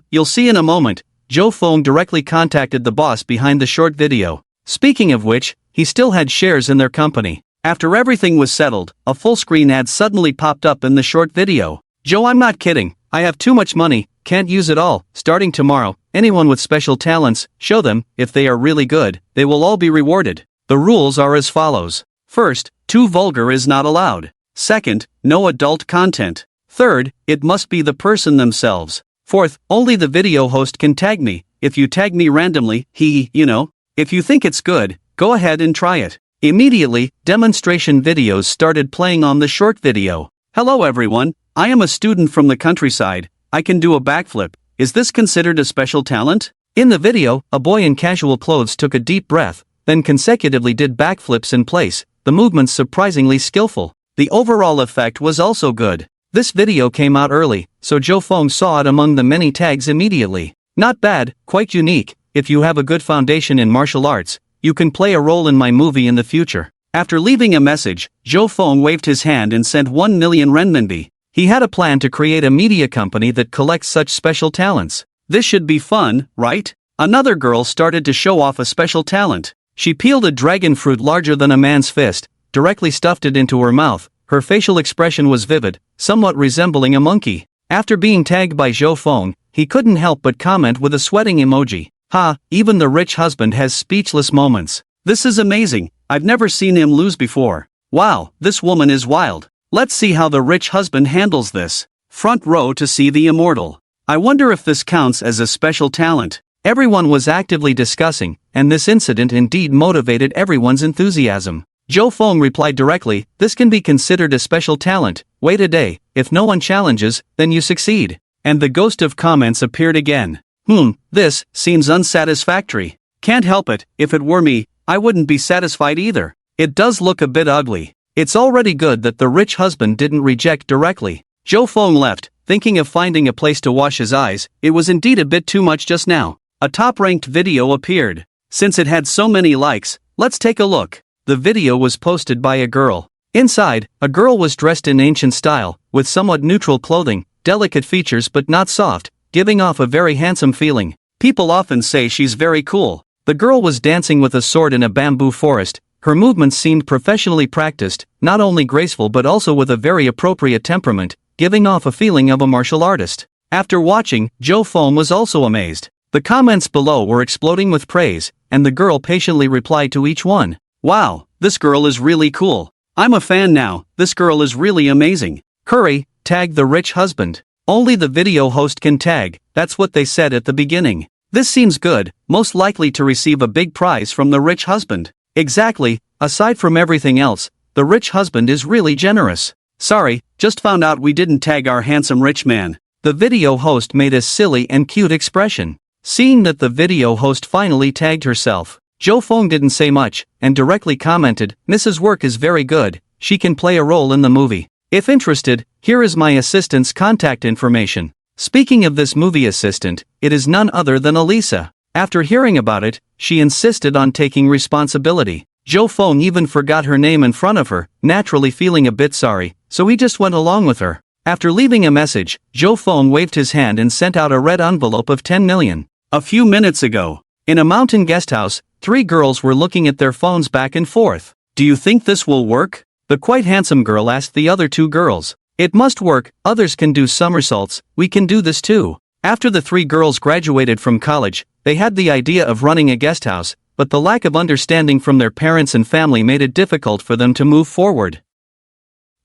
You'll see in a moment. Zhou Feng directly contacted the boss behind the short video. Speaking of which, he still had shares in their company. After everything was settled, a full-screen ad suddenly popped up in the short video. Joe, I'm not kidding, I have too much money, can't use it all. Starting tomorrow, anyone with special talents, show them, if they are really good, they will all be rewarded. The rules are as follows. First, too vulgar is not allowed. Second, no adult content. Third, it must be the person themselves. Fourth, only the video host can tag me. If you tag me randomly, if you think it's good, go ahead and try it. Immediately, demonstration videos started playing on the short video. Hello everyone, I am a student from the countryside. I can do a backflip. Is this considered a special talent? In the video, a boy in casual clothes took a deep breath, then consecutively did backflips in place, the movements surprisingly skillful. The overall effect was also good. This video came out early, so Zhou Feng saw it among the many tags immediately. Not bad, quite unique. If you have a good foundation in martial arts, you can play a role in my movie in the future. After leaving a message, Zhou Feng waved his hand and sent 1 million renminbi. He had a plan to create a media company that collects such special talents. This should be fun, right? Another girl started to show off a special talent. She peeled a dragon fruit larger than a man's fist, directly stuffed it into her mouth. Her facial expression was vivid, somewhat resembling a monkey. After being tagged by Zhou Feng, he couldn't help but comment with a sweating emoji. Even the rich husband has speechless moments. This is amazing, I've never seen him lose before. Wow, this woman is wild. Let's see how the rich husband handles this. Front row to see the immortal. I wonder if this counts as a special talent. Everyone was actively discussing, and this incident indeed motivated everyone's enthusiasm. Zhou Feng replied directly, this can be considered a special talent. Wait a day, if no one challenges, then you succeed. And the ghost of comments appeared again. This seems unsatisfactory. Can't help it, if it were me, I wouldn't be satisfied either. It does look a bit ugly. It's already good that the rich husband didn't reject directly. Zhou Feng left, thinking of finding a place to wash his eyes. It was indeed a bit too much just now. A top-ranked video appeared. Since it had so many likes, let's take a look. The video was posted by a girl. Inside, a girl was dressed in ancient style, with somewhat neutral clothing, delicate features but not soft, giving off a very handsome feeling. People often say she's very cool. The girl was dancing with a sword in a bamboo forest. Her movements seemed professionally practiced, not only graceful but also with a very appropriate temperament, giving off a feeling of a martial artist. After watching, Joe Fong was also amazed. The comments below were exploding with praise, and the girl patiently replied to each one. Wow, this girl is really cool. I'm a fan now, this girl is really amazing. Hurry, tag the rich husband. Only the video host can tag, that's what they said at the beginning. This seems good, most likely to receive a big prize from the rich husband. Exactly, aside from everything else, the rich husband is really generous. Sorry, just found out we didn't tag our handsome rich man. The video host made a silly and cute expression. Seeing that the video host finally tagged herself, Joe Fong didn't say much, and directly commented, Mrs. Work is very good, she can play a role in the movie. If interested, here is my assistant's contact information. Speaking of this movie assistant, it is none other than Elisa. After hearing about it, she insisted on taking responsibility. Joe Fong even forgot her name in front of her, naturally feeling a bit sorry, so he just went along with her. After leaving a message, Joe Fong waved his hand and sent out a red envelope of 10 million. A few minutes ago, in a mountain guest house, 3 girls were looking at their phones back and forth. Do you think this will work? The quite handsome girl asked the other 2 girls. It must work, others can do somersaults, we can do this too. After the 3 girls graduated from college, they had the idea of running a guest house, but the lack of understanding from their parents and family made it difficult for them to move forward.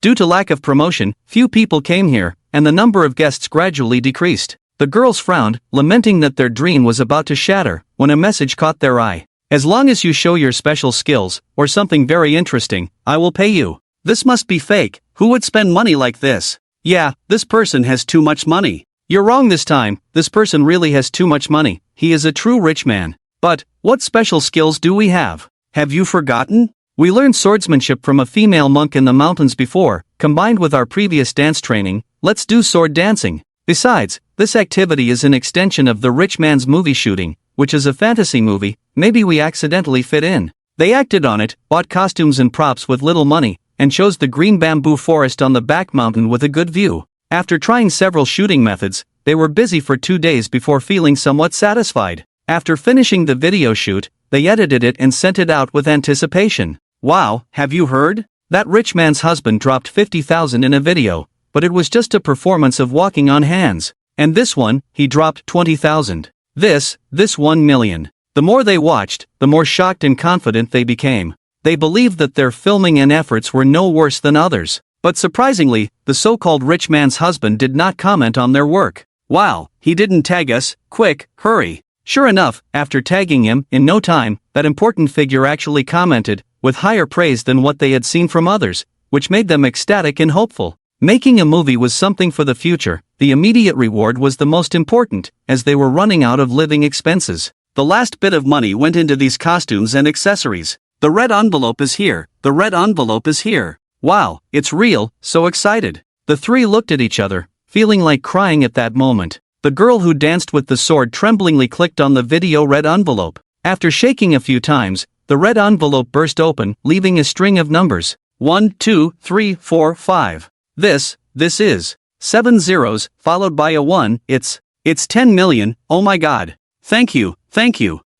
Due to lack of promotion, few people came here, and the number of guests gradually decreased. The girls frowned, lamenting that their dream was about to shatter, when a message caught their eye. As long as you show your special skills, or something very interesting, I will pay you. This must be fake, who would spend money like this? Yeah, this person has too much money. You're wrong this time, this person really has too much money, he is a true rich man. But, what special skills do we have? Have you forgotten? We learned swordsmanship from a female monk in the mountains before, combined with our previous dance training, let's do sword dancing. Besides, this activity is an extension of the rich man's movie shooting, which is a fantasy movie, maybe we accidentally fit in. They acted on it, bought costumes and props with little money, and chose the green bamboo forest on the back mountain with a good view. After trying several shooting methods, they were busy for 2 days before feeling somewhat satisfied. After finishing the video shoot, they edited it and sent it out with anticipation. Wow, have you heard? That rich man's husband dropped 50,000 in a video, but it was just a performance of walking on hands. And this one, he dropped 20,000. This 1 million. The more they watched, the more shocked and confident they became. They believed that their filming and efforts were no worse than others. But surprisingly, the so-called rich man's husband did not comment on their work. Wow, he didn't tag us, quick, hurry. Sure enough, after tagging him, in no time, that important figure actually commented, with higher praise than what they had seen from others, which made them ecstatic and hopeful. Making a movie was something for the future, the immediate reward was the most important, as they were running out of living expenses. The last bit of money went into these costumes and accessories. The red envelope is here, the red envelope is here. Wow, it's real, so excited. The 3 looked at each other, feeling like crying at that moment. The girl who danced with the sword tremblingly clicked on the video red envelope. After shaking a few times, the red envelope burst open, leaving a string of numbers. 1, 2, 3, 4, 5. This is 7 zeros, followed by a 1, it's 10 million, oh my god. Thank you.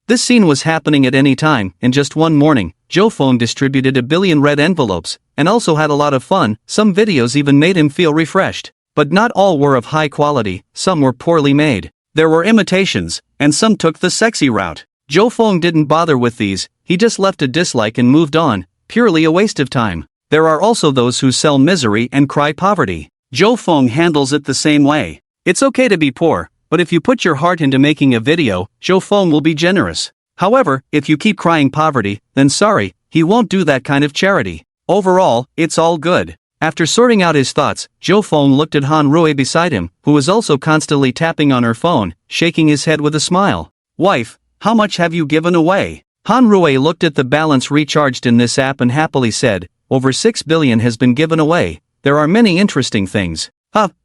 This scene was happening at any time, and just one morning, Joe Fong distributed 1 billion red envelopes, and also had a lot of fun, some videos even made him feel refreshed. But not all were of high quality, some were poorly made. There were imitations, and some took the sexy route. Joe Fong didn't bother with these, he just left a dislike and moved on, purely a waste of time. There are also those who sell misery and cry poverty. Joe Fong handles it the same way. It's okay to be poor, but if you put your heart into making a video, Joe Fong will be generous. However, if you keep crying poverty, then sorry, he won't do that kind of charity. Overall, it's all good. After sorting out his thoughts, Joe Fong looked at Han Rui beside him, who was also constantly tapping on her phone, shaking his head with a smile. Wife, how much have you given away? Han Rui looked at the balance recharged in this app and happily said, over 6 billion has been given away. There are many interesting things.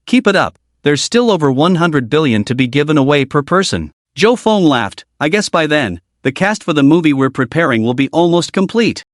Keep it up. There's still over 100 billion to be given away per person. Joe Fong laughed. I guess by then, the cast for the movie we're preparing will be almost complete.